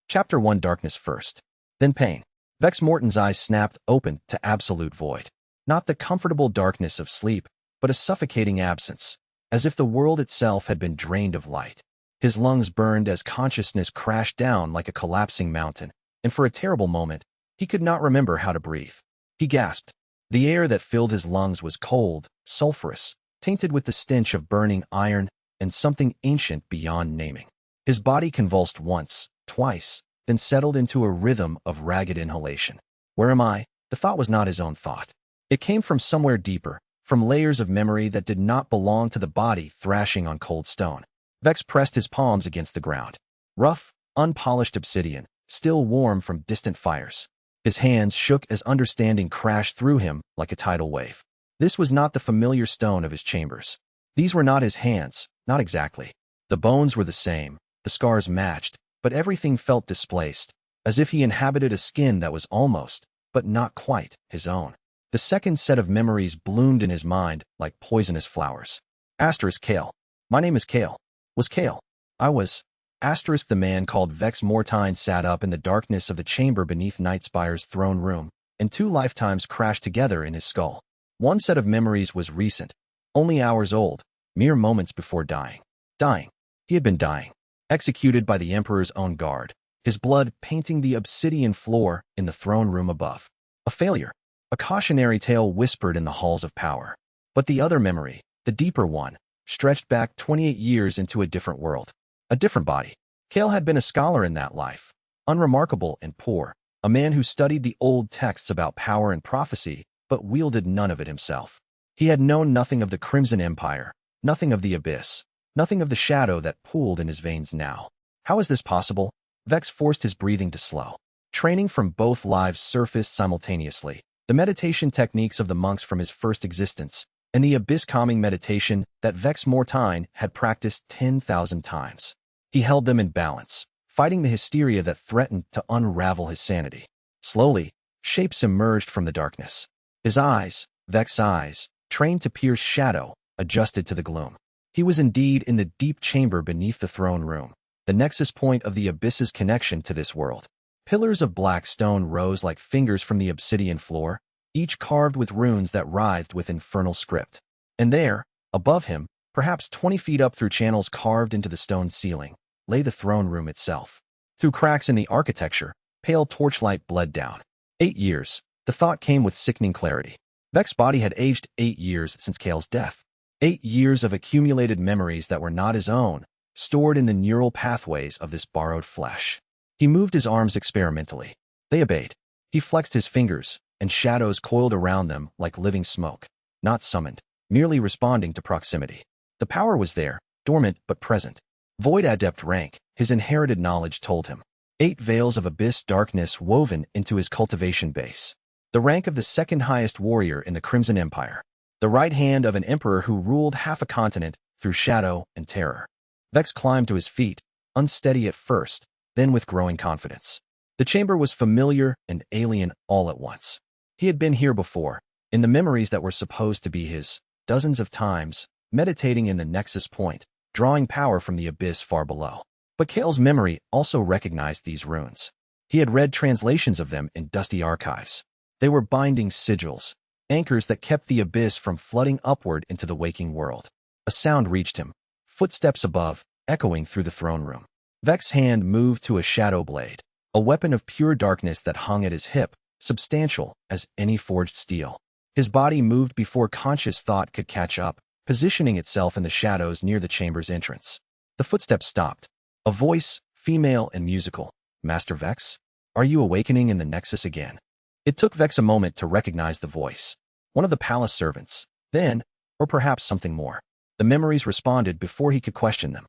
Chapter 1 Darkness First. Then Pain. Vex Mortan's eyes snapped open to absolute void. Not the comfortable darkness of sleep, but a suffocating absence, as if the world itself had been drained of light. His lungs burned as consciousness crashed down like a collapsing mountain, and for a terrible moment, he could not remember how to breathe. He gasped. The air that filled his lungs was cold, sulfurous, tainted with the stench of burning iron and something ancient beyond naming. His body convulsed once, twice, then settled into a rhythm of ragged inhalation. Where am I? The thought was not his own thought. It came from somewhere deeper, from layers of memory that did not belong to the body thrashing on cold stone. Vex pressed his palms against the ground. Rough, unpolished obsidian, still warm from distant fires. His hands shook as understanding crashed through him like a tidal wave. This was not the familiar stone of his chambers. These were not his hands, not exactly. The bones were the same, the scars matched, but everything felt displaced, as if he inhabited a skin that was almost, but not quite, his own. The second set of memories bloomed in his mind like poisonous flowers. Kael. My name is Kael. Was Kael. I was. The man called Vex Mortain sat up in the darkness of the chamber beneath Nightspire's throne room, and two lifetimes crashed together in his skull. One set of memories was recent, only hours old, mere moments before dying. Dying. He had been dying. Executed by the Emperor's own guard, his blood painting the obsidian floor in the throne room above. A failure. A cautionary tale whispered in the halls of power. But the other memory, the deeper one, stretched back 28 years into a different world. A different body. Kael had been a scholar in that life, unremarkable and poor, a man who studied the old texts about power and prophecy, but wielded none of it himself. He had known nothing of the Crimson Empire, nothing of the Abyss, nothing of the shadow that pooled in his veins now. How is this possible? Vex forced his breathing to slow. Training from both lives surfaced simultaneously. The meditation techniques of the monks from his first existence, and the abyss calming meditation that Vex Mortain had practiced 10,000 times. He held them in balance, fighting the hysteria that threatened to unravel his sanity. Slowly, shapes emerged from the darkness. His eyes, Vex's eyes, trained to pierce shadow, adjusted to the gloom. He was indeed in the deep chamber beneath the throne room, the nexus point of the abyss's connection to this world. Pillars of black stone rose like fingers from the obsidian floor, each carved with runes that writhed with infernal script. And there, above him, perhaps 20 feet up through channels carved into the stone ceiling, lay the throne room itself. Through cracks in the architecture, pale torchlight bled down. 8 years. The thought came with sickening clarity. Vex's body had aged 8 years since Kael's death. 8 years of accumulated memories that were not his own, stored in the neural pathways of this borrowed flesh. He moved his arms experimentally. They obeyed. He flexed his fingers, and shadows coiled around them like living smoke, not summoned, merely responding to proximity. The power was there, dormant but present. Void Adept rank, his inherited knowledge told him. 8 veils of abyss darkness woven into his cultivation base. The rank of the second highest warrior in the Crimson Empire. The right hand of an emperor who ruled half a continent through shadow and terror. Vex climbed to his feet, unsteady at first, then with growing confidence. The chamber was familiar and alien all at once. He had been here before, in the memories that were supposed to be his, dozens of times, meditating in the nexus point, drawing power from the abyss far below. But Kael's memory also recognized these runes. He had read translations of them in dusty archives. They were binding sigils, anchors that kept the abyss from flooding upward into the waking world. A sound reached him, footsteps above, echoing through the throne room. Vex's hand moved to a shadow blade, a weapon of pure darkness that hung at his hip, substantial as any forged steel. His body moved before conscious thought could catch up, positioning itself in the shadows near the chamber's entrance. The footsteps stopped. A voice, female and musical. Master Vex? Are you awakening in the Nexus again? It took Vex a moment to recognize the voice. One of the palace servants. Then, or perhaps something more. The memories responded before he could question them.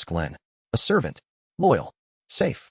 Glenn. A servant. Loyal. Safe.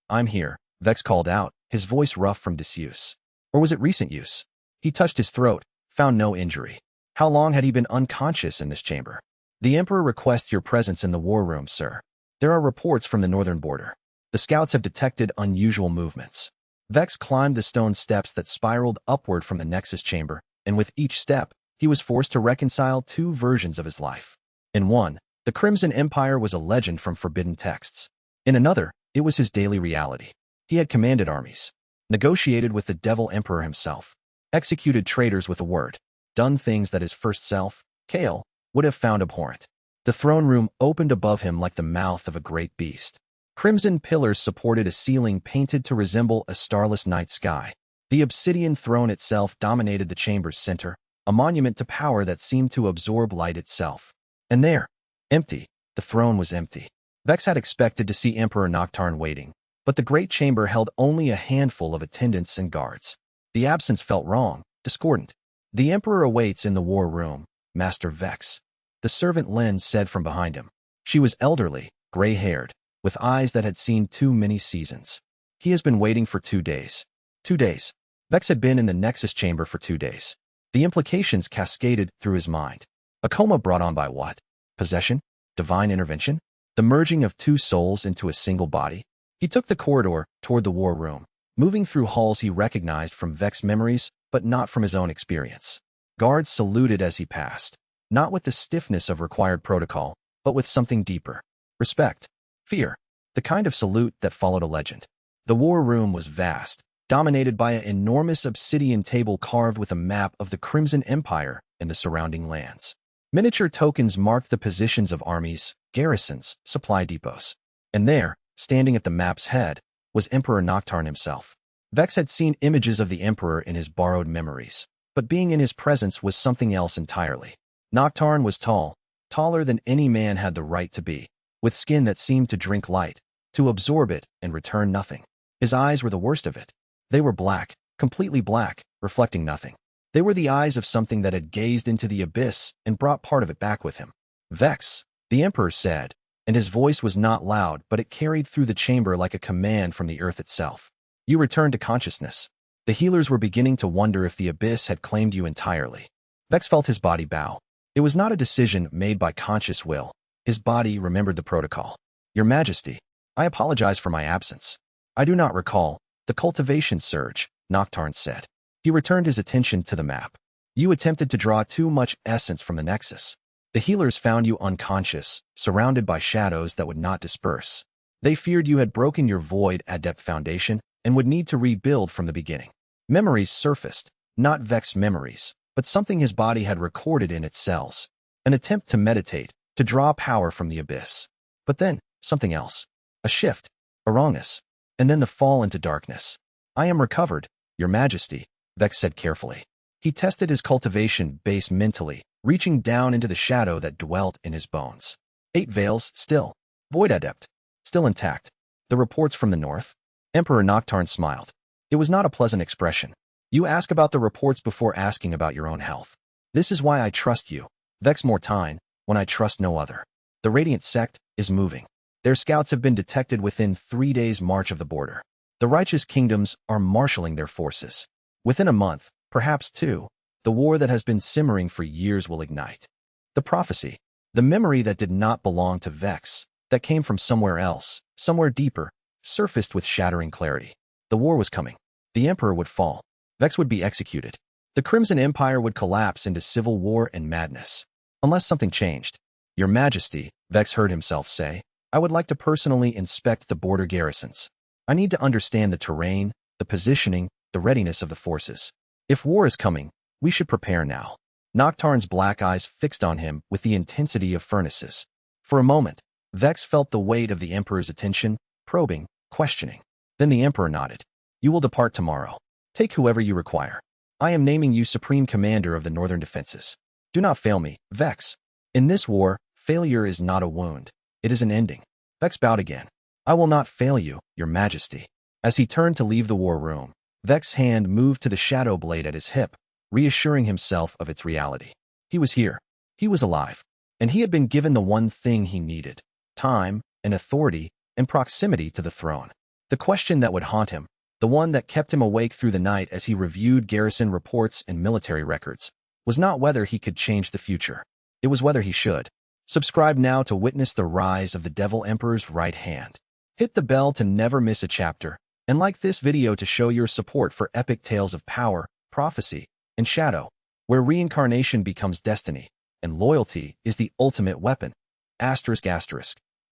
I'm here, Vex called out, his voice rough from disuse. Or was it recent use? He touched his throat, found no injury. How long had he been unconscious in this chamber? The Emperor requests your presence in the war room, sir. There are reports from the northern border. The scouts have detected unusual movements. Vex climbed the stone steps that spiraled upward from the Nexus chamber, and with each step, he was forced to reconcile 2 versions of his life. In one, the Crimson Empire was a legend from forbidden texts. In another, It was his daily reality. He had commanded armies, negotiated with the Devil Emperor himself, executed traitors with a word, done things that his first self, Kael, would have found abhorrent. The throne room opened above him like the mouth of a great beast. Crimson pillars supported a ceiling painted to resemble a starless night sky. The obsidian throne itself dominated the chamber's center, a monument to power that seemed to absorb light itself. And there, empty, the throne was empty. Vex had expected to see Emperor Noctarn waiting, but the great chamber held only a handful of attendants and guards. The absence felt wrong, discordant. The Emperor awaits in the war room, Master Vex. The servant Len said from behind him. She was elderly, gray-haired, with eyes that had seen too many seasons. He has been waiting for 2 days. 2 days. Vex had been in the Nexus chamber for 2 days. The implications cascaded through his mind. A coma brought on by what? Possession? Divine intervention? The merging of 2 souls into a single body? He took the corridor toward the war room, moving through halls he recognized from Vex memories, but not from his own experience. Guards saluted as he passed, not with the stiffness of required protocol, but with something deeper. Respect. Fear. The kind of salute that followed a legend. The war room was vast, dominated by an enormous obsidian table carved with a map of the Crimson Empire and the surrounding lands. Miniature tokens marked the positions of armies, garrisons, supply depots. And there, standing at the map's head, was Emperor Noctarn himself. Vex had seen images of the Emperor in his borrowed memories, but being in his presence was something else entirely. Noctarn was tall, taller than any man had the right to be, with skin that seemed to drink light, to absorb it and return nothing. His eyes were the worst of it. They were black, completely black, reflecting nothing. They were the eyes of something that had gazed into the abyss and brought part of it back with him. Vex, the Emperor said, and his voice was not loud, but it carried through the chamber like a command from the earth itself. You returned to consciousness. The healers were beginning to wonder if the abyss had claimed you entirely. Vex felt his body bow. It was not a decision made by conscious will. His body remembered the protocol. Your Majesty, I apologize for my absence. I do not recall. The cultivation surge, Noctarn said. He returned his attention to the map. You attempted to draw too much essence from the Nexus. The healers found you unconscious, surrounded by shadows that would not disperse. They feared you had broken your void adept foundation and would need to rebuild from the beginning. Memories surfaced, not Vex memories, but something his body had recorded in its cells. An attempt to meditate, to draw power from the abyss. But then, something else. A shift, a wrongness. And then the fall into darkness. I am recovered, Your Majesty, Vex said carefully. He tested his cultivation base mentally, reaching down into the shadow that dwelt in his bones. 8 veils, still. Void adept. Still intact. The reports from the north? Emperor Noctarn smiled. It was not a pleasant expression. You ask about the reports before asking about your own health. This is why I trust you, Vex Mortain, when I trust no other. The Radiant sect is moving. Their scouts have been detected within 3 days' march of the border. The righteous kingdoms are marshaling their forces. Within a month, perhaps 2, the war that has been simmering for years will ignite. The prophecy, the memory that did not belong to Vex, that came from somewhere else, somewhere deeper, surfaced with shattering clarity. The war was coming. The Emperor would fall. Vex would be executed. The Crimson Empire would collapse into civil war and madness. Unless something changed. Your Majesty, Vex heard himself say, I would like to personally inspect the border garrisons. I need to understand the terrain, the positioning, the readiness of the forces. If war is coming, we should prepare now. Noctarn's black eyes fixed on him with the intensity of furnaces. For a moment, Vex felt the weight of the Emperor's attention, probing, questioning. Then the Emperor nodded. You will depart tomorrow. Take whoever you require. I am naming you Supreme Commander of the Northern Defenses. Do not fail me, Vex. In this war, failure is not a wound. It is an ending. Vex bowed again. I will not fail you, Your Majesty. As he turned to leave the war room, Vex's hand moved to the shadow blade at his hip, reassuring himself of its reality. He was here. He was alive. And he had been given the one thing he needed: time, and authority, and proximity to the throne. The question that would haunt him, the one that kept him awake through the night as he reviewed garrison reports and military records, was not whether he could change the future. It was whether he should. Subscribe now to witness the rise of the Devil Emperor's right hand. Hit the bell to never miss a chapter, and like this video to show your support for epic tales of power, prophecy, and shadow, where reincarnation becomes destiny, and loyalty is the ultimate weapon. ***.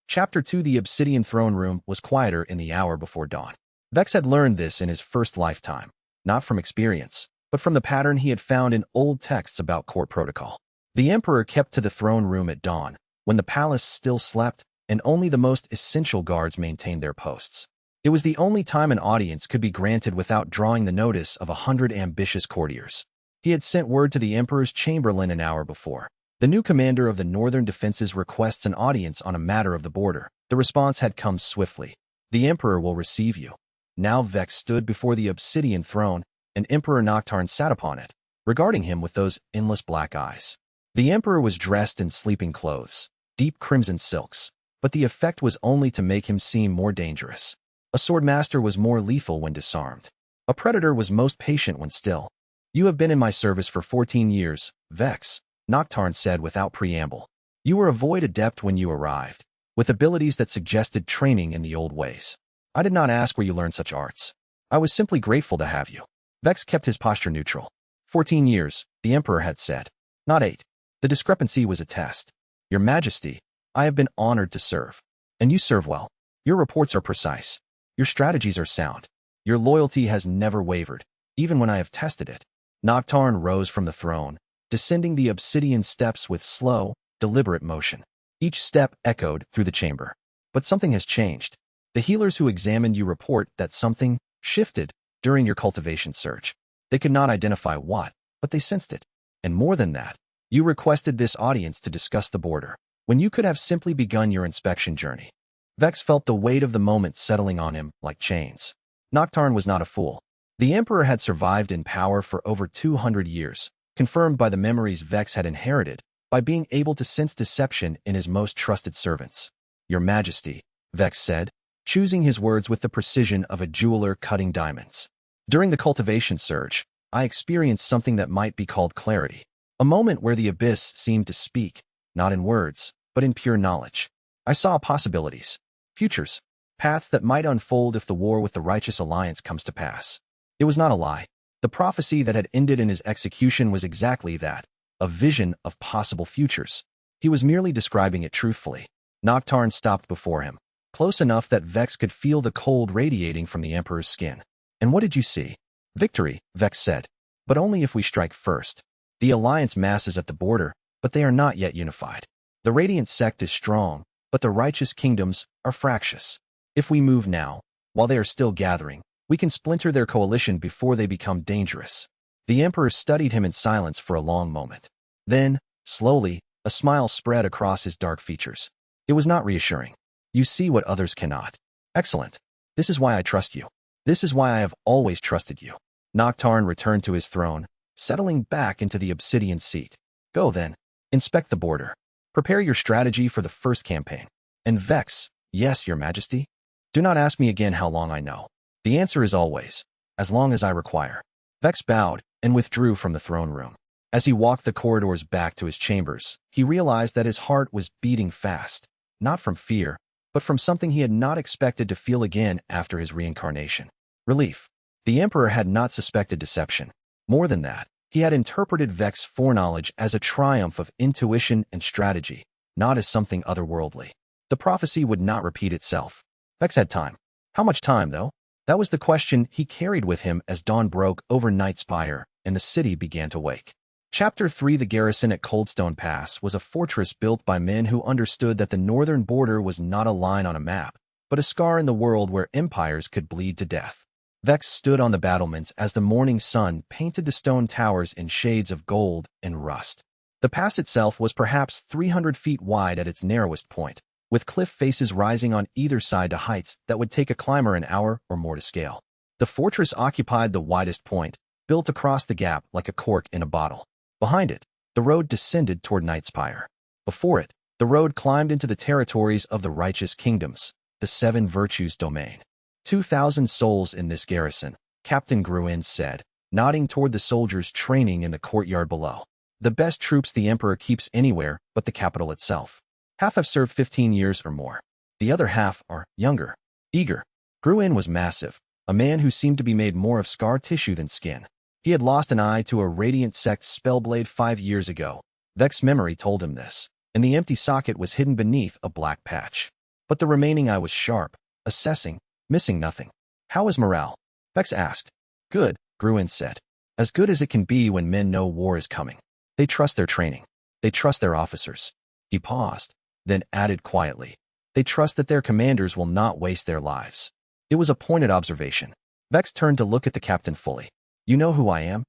Chapter 2 The Obsidian Throne Room was quieter in the hour before dawn. Vex had learned this in his first lifetime, not from experience, but from the pattern he had found in old texts about court protocol. The Emperor kept to the throne room at dawn, when the palace still slept, and only the most essential guards maintained their posts. It was the only time an audience could be granted without drawing the notice of 100 ambitious courtiers. He had sent word to the Emperor's chamberlain an hour before. The new commander of the Northern Defenses requests an audience on a matter of the border. The response had come swiftly. The Emperor will receive you. Now Vex stood before the obsidian throne, and Emperor Nocturne sat upon it, regarding him with those endless black eyes. The Emperor was dressed in sleeping clothes, deep crimson silks, but the effect was only to make him seem more dangerous. A swordmaster was more lethal when disarmed. A predator was most patient when still. You have been in my service for 14 years, Vex, Nocturne said without preamble. You were a void adept when you arrived, with abilities that suggested training in the old ways. I did not ask where you learned such arts. I was simply grateful to have you. Vex kept his posture neutral. 14 years, the Emperor had said. Not 8. The discrepancy was a test. Your Majesty, I have been honored to serve. And you serve well. Your reports are precise. Your strategies are sound. Your loyalty has never wavered, even when I have tested it. Nocturne rose from the throne, descending the obsidian steps with slow, deliberate motion. Each step echoed through the chamber. But something has changed. The healers who examined you report that something shifted during your cultivation search. They could not identify what, but they sensed it. And more than that, you requested this audience to discuss the border, when you could have simply begun your inspection journey. Vex felt the weight of the moment settling on him like chains. Nocturne was not a fool. The Emperor had survived in power for over 200 years, confirmed by the memories Vex had inherited, by being able to sense deception in his most trusted servants. Your Majesty, Vex said, choosing his words with the precision of a jeweler cutting diamonds. During the cultivation surge, I experienced something that might be called clarity. A moment where the Abyss seemed to speak, not in words, but in pure knowledge. I saw possibilities, futures, paths that might unfold if the war with the Righteous Alliance comes to pass. It was not a lie. The prophecy that had ended in his execution was exactly that, a vision of possible futures. He was merely describing it truthfully. Nocturne stopped before him, close enough that Vex could feel the cold radiating from the Emperor's skin. And what did you see? Victory, Vex said. But only if we strike first. The Alliance masses at the border, but they are not yet unified. The Radiant sect is strong, but the righteous kingdoms are fractious. If we move now, while they are still gathering, we can splinter their coalition before they become dangerous. The Emperor studied him in silence for a long moment. Then, slowly, a smile spread across his dark features. It was not reassuring. You see what others cannot. Excellent. This is why I trust you. This is why I have always trusted you. Nocturne returned to his throne, settling back into the obsidian seat. Go then. Inspect the border. Prepare your strategy for the first campaign. And Vex, yes, Your Majesty? Do not ask me again how long I know. The answer is always, as long as I require. Vex bowed and withdrew from the throne room. As he walked the corridors back to his chambers, he realized that his heart was beating fast, not from fear, but from something he had not expected to feel again after his reincarnation. Relief. The Emperor had not suspected deception. More than that, he had interpreted Vex's foreknowledge as a triumph of intuition and strategy, not as something otherworldly. The prophecy would not repeat itself. Vex had time. How much time, though? That was the question he carried with him as dawn broke over Night Spire and the city began to wake. Chapter 3 The garrison at Coldstone Pass was a fortress built by men who understood that the northern border was not a line on a map, but a scar in the world where empires could bleed to death. Vex stood on the battlements as the morning sun painted the stone towers in shades of gold and rust. The pass itself was perhaps 300 feet wide at its narrowest point, with cliff faces rising on either side to heights that would take a climber an hour or more to scale. The fortress occupied the widest point, built across the gap like a cork in a bottle. Behind it, the road descended toward Nightspire. Before it, the road climbed into the territories of the righteous kingdoms, the Seven Virtues domain. 2,000 souls in this garrison, Captain Gruen said, nodding toward the soldiers training in the courtyard below. The best troops the Emperor keeps anywhere but the capital itself. Half have served 15 years or more. The other half are younger, eager. Gruen was massive, a man who seemed to be made more of scar tissue than skin. He had lost an eye to a Radiant sect spellblade 5 years ago. Vex's memory told him this, and the empty socket was hidden beneath a black patch. But the remaining eye was sharp, assessing, missing nothing. How is morale? Vex asked. Good, Gruen said. As good as it can be when men know war is coming. They trust their training. They trust their officers. He paused, then added quietly. They trust that their commanders will not waste their lives. It was a pointed observation. Vex turned to look at the captain fully. You know who I am?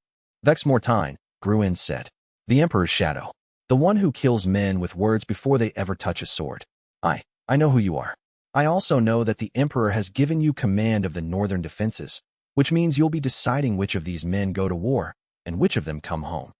Vex Mortain, Gruen said. The Emperor's shadow. The one who kills men with words before they ever touch a sword. I know who you are. I also know that the Emperor has given you command of the northern defenses, which means you'll be deciding which of these men go to war, and which of them come home.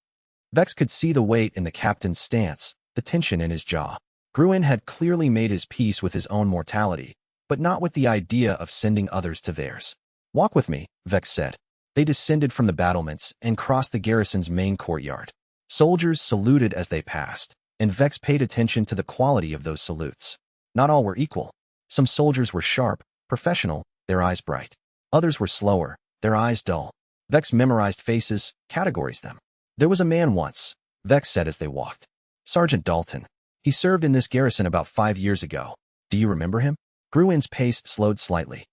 Vex could see the weight in the captain's stance, the tension in his jaw. Gruen had clearly made his peace with his own mortality, but not with the idea of sending others to theirs. Walk with me, Vex said. They descended from the battlements and crossed the garrison's main courtyard. Soldiers saluted as they passed, and Vex paid attention to the quality of those salutes. Not all were equal. Some soldiers were sharp, professional, their eyes bright. Others were slower, their eyes dull. Vex memorized faces, categorized them. There was a man once, Vex said as they walked. Sergeant Dalton. He served in this garrison about 5 years ago. Do you remember him? Gruen's pace slowed slightly.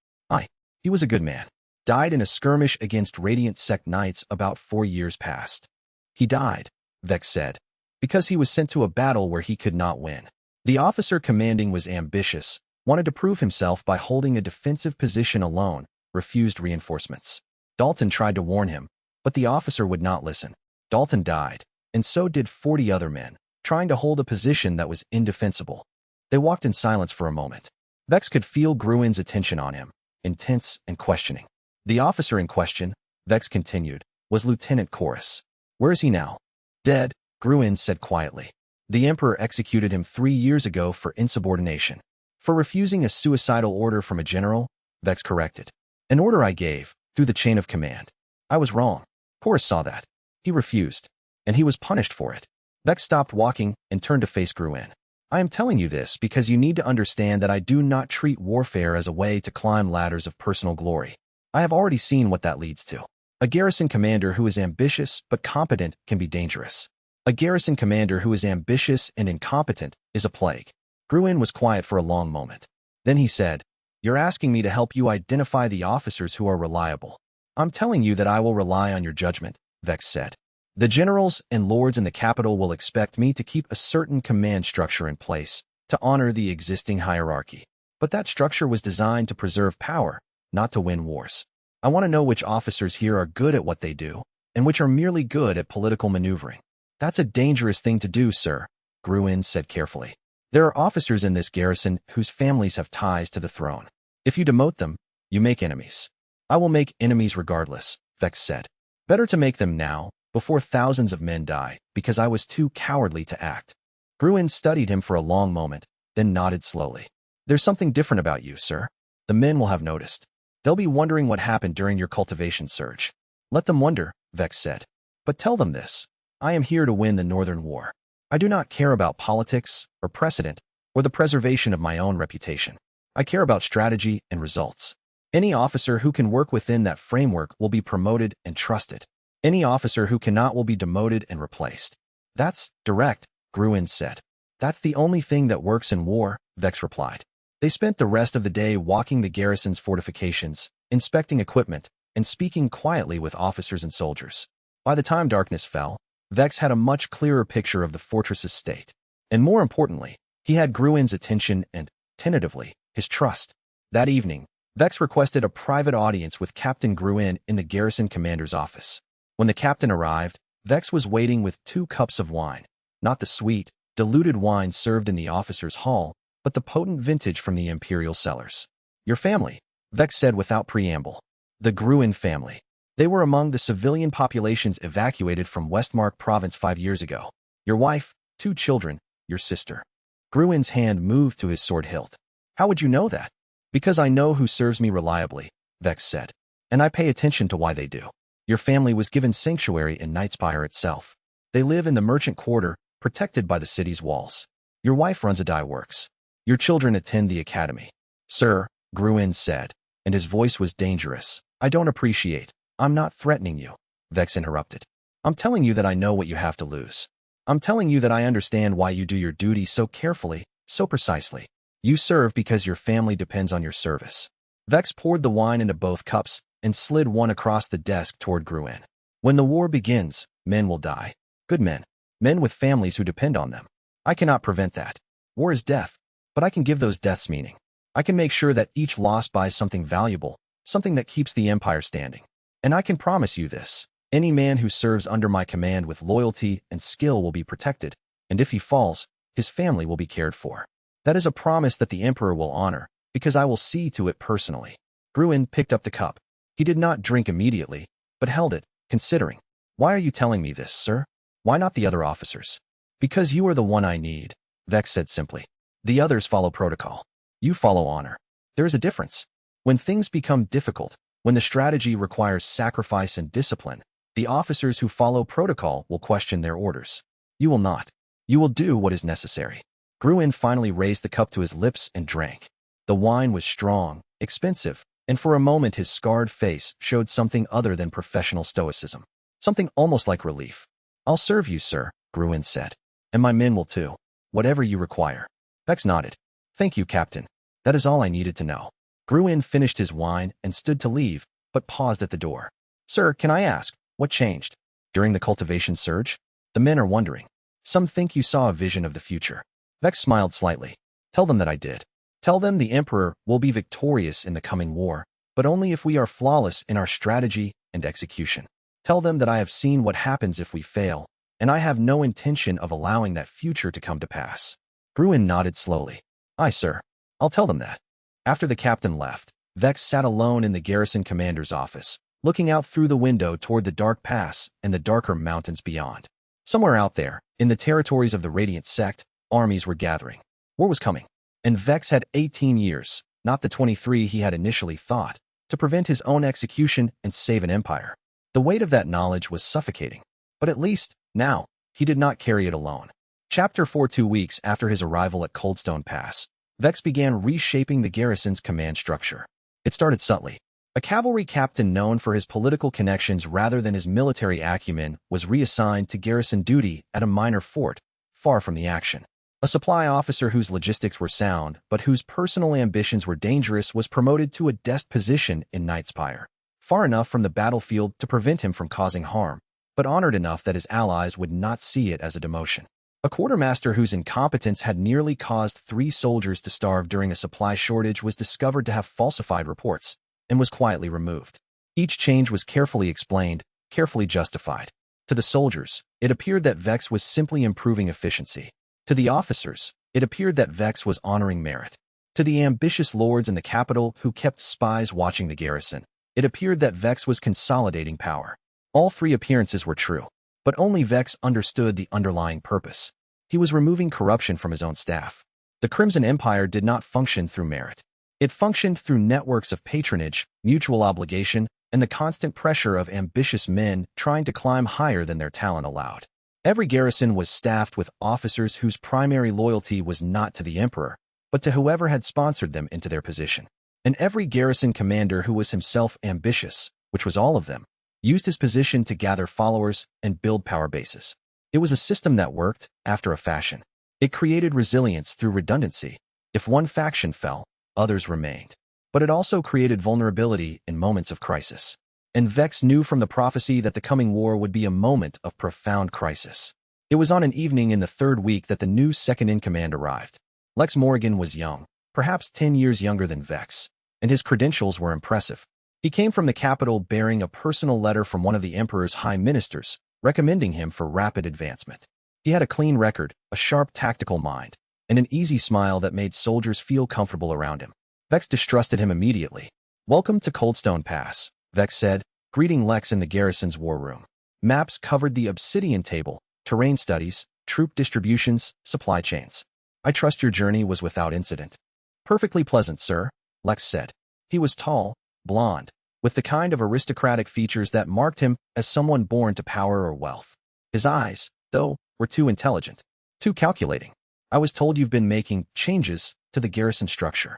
He was a good man. Died in a skirmish against Radiant Sect Knights about 4 years past. He died, Vex said, because he was sent to a battle where he could not win. The officer commanding was ambitious, wanted to prove himself by holding a defensive position alone, refused reinforcements. Dalton tried to warn him, but the officer would not listen. Dalton died, and so did 40 other men, trying to hold a position that was indefensible. They walked in silence for a moment. Vex could feel Gruen's attention on him, intense and questioning. The officer in question, Vex continued, was Lieutenant Chorus. Where is he now? Dead, Gruen said quietly. The Emperor executed him 3 years ago for insubordination. For refusing a suicidal order from a general, Vex corrected. An order I gave, through the chain of command. I was wrong. Chorus saw that. He refused, and he was punished for it. Vex stopped walking and turned to face Gruen. I am telling you this because you need to understand that I do not treat warfare as a way to climb ladders of personal glory. I have already seen what that leads to. A garrison commander who is ambitious but competent can be dangerous. A garrison commander who is ambitious and incompetent is a plague. Gruen was quiet for a long moment. Then he said, You're asking me to help you identify the officers who are reliable. I'm telling you that I will rely on your judgment, Vex said. The generals and lords in the capital will expect me to keep a certain command structure in place to honor the existing hierarchy. But that structure was designed to preserve power, not to win wars. I want to know which officers here are good at what they do, and which are merely good at political maneuvering. That's a dangerous thing to do, sir, Gruen said carefully. There are officers in this garrison whose families have ties to the throne. If you demote them, you make enemies. I will make enemies regardless, Vex said. Better to make them now, before thousands of men die, because I was too cowardly to act. Gruen studied him for a long moment, then nodded slowly. There's something different about you, sir. The men will have noticed. They'll be wondering what happened during your cultivation surge. Let them wonder, Vex said. But tell them this. I am here to win the Northern War. I do not care about politics, or precedent, or the preservation of my own reputation. I care about strategy and results. Any officer who can work within that framework will be promoted and trusted. Any officer who cannot will be demoted and replaced. That's direct, Gruen said. That's the only thing that works in war, Vex replied. They spent the rest of the day walking the garrison's fortifications, inspecting equipment, and speaking quietly with officers and soldiers. By the time darkness fell, Vex had a much clearer picture of the fortress's state. And more importantly, he had Gruen's attention and, tentatively, his trust. That evening, Vex requested a private audience with Captain Gruen in the garrison commander's office. When the captain arrived, Vex was waiting with 2 cups of wine, not the sweet, diluted wine served in the officer's hall, but the potent vintage from the imperial cellars. Your family, Vex said without preamble. The Gruen family. They were among the civilian populations evacuated from Westmark province 5 years ago. Your wife, 2 children, your sister. Gruen's hand moved to his sword hilt. How would you know that? Because I know who serves me reliably, Vex said. And I pay attention to why they do. Your family was given sanctuary in Nightspire itself. They live in the merchant quarter, protected by the city's walls. Your wife runs a dye works. Your children attend the academy. Sir, Gruen said, and his voice was dangerous. I don't appreciate. I'm not threatening you, Vex interrupted. I'm telling you that I know what you have to lose. I'm telling you that I understand why you do your duty so carefully, so precisely. You serve because your family depends on your service. Vex poured the wine into both cups and slid one across the desk toward Gruen. When the war begins, men will die. Good men. Men with families who depend on them. I cannot prevent that. War is death, but I can give those deaths meaning. I can make sure that each loss buys something valuable, something that keeps the empire standing. And I can promise you this. Any man who serves under my command with loyalty and skill will be protected, and if he falls, his family will be cared for. That is a promise that the emperor will honor, because I will see to it personally. Gruen picked up the cup. He did not drink immediately, but held it, considering. Why are you telling me this, sir? Why not the other officers? Because you are the one I need, Vex said simply. The others follow protocol. You follow honor. There is a difference. When things become difficult, when the strategy requires sacrifice and discipline, the officers who follow protocol will question their orders. You will not. You will do what is necessary. Gruen finally raised the cup to his lips and drank. The wine was strong, expensive, and for a moment his scarred face showed something other than professional stoicism. Something almost like relief. I'll serve you, sir, Gruen said. And my men will too. Whatever you require. Vex nodded. Thank you, Captain. That is all I needed to know. Gruen finished his wine and stood to leave, but paused at the door. Sir, can I ask, what changed? During the cultivation surge? The men are wondering. Some think you saw a vision of the future. Vex smiled slightly. Tell them that I did. Tell them the Emperor will be victorious in the coming war, but only if we are flawless in our strategy and execution. Tell them that I have seen what happens if we fail, and I have no intention of allowing that future to come to pass. Gruen nodded slowly. Aye, sir. I'll tell them that. After the captain left, Vex sat alone in the garrison commander's office, looking out through the window toward the dark pass and the darker mountains beyond. Somewhere out there, in the territories of the Radiant sect, armies were gathering. War was coming. And Vex had 18 years, not the 23 he had initially thought, to prevent his own execution and save an empire. The weight of that knowledge was suffocating. But at least, now, he did not carry it alone. Chapter 4. 2 weeks after his arrival at Coldstone Pass, Vex began reshaping the garrison's command structure. It started subtly. A cavalry captain known for his political connections rather than his military acumen was reassigned to garrison duty at a minor fort, far from the action. A supply officer whose logistics were sound, but whose personal ambitions were dangerous, was promoted to a desk position in Nightspire, far enough from the battlefield to prevent him from causing harm, but honored enough that his allies would not see it as a demotion. A quartermaster whose incompetence had nearly caused 3 soldiers to starve during a supply shortage was discovered to have falsified reports, and was quietly removed. Each change was carefully explained, carefully justified. To the soldiers, it appeared that Vex was simply improving efficiency. To the officers, it appeared that Vex was honoring merit. To the ambitious lords in the capital who kept spies watching the garrison, it appeared that Vex was consolidating power. All 3 appearances were true, but only Vex understood the underlying purpose. He was removing corruption from his own staff. The Crimson Empire did not function through merit. It functioned through networks of patronage, mutual obligation, and the constant pressure of ambitious men trying to climb higher than their talent allowed. Every garrison was staffed with officers whose primary loyalty was not to the Emperor, but to whoever had sponsored them into their position. And every garrison commander who was himself ambitious, which was all of them, used his position to gather followers and build power bases. It was a system that worked, after a fashion. It created resilience through redundancy. If one faction fell, others remained. But it also created vulnerability in moments of crisis. And Vex knew from the prophecy that the coming war would be a moment of profound crisis. It was on an evening in the 3rd week that the new second-in-command arrived. Vex Mortain was young, perhaps 10 years younger than Vex, and his credentials were impressive. He came from the capital bearing a personal letter from one of the Emperor's high ministers, recommending him for rapid advancement. He had a clean record, a sharp tactical mind, and an easy smile that made soldiers feel comfortable around him. Vex distrusted him immediately. Welcome to Coldstone Pass, Vex said, greeting Lex in the garrison's war room. Maps covered the obsidian table, terrain studies, troop distributions, supply chains. I trust your journey was without incident. Perfectly pleasant, sir, Lex said. He was tall, blond, with the kind of aristocratic features that marked him as someone born to power or wealth. His eyes, though, were too intelligent, too calculating. I was told you've been making changes to the garrison structure.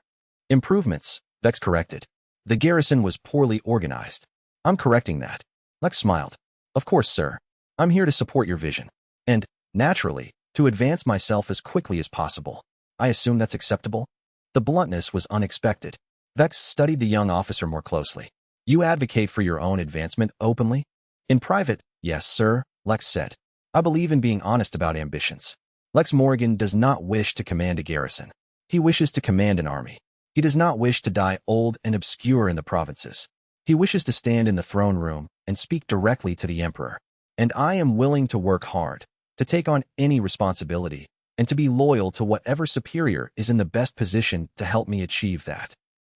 Improvements, Vex corrected. The garrison was poorly organized. I'm correcting that. Lex smiled. Of course, sir. I'm here to support your vision. And, naturally, to advance myself as quickly as possible. I assume that's acceptable? The bluntness was unexpected. Vex studied the young officer more closely. You advocate for your own advancement openly? In private, yes, sir, Lex said. I believe in being honest about ambitions. Vex Mortain does not wish to command a garrison. He wishes to command an army. He does not wish to die old and obscure in the provinces. He wishes to stand in the throne room and speak directly to the emperor. And I am willing to work hard, to take on any responsibility, and to be loyal to whatever superior is in the best position to help me achieve that.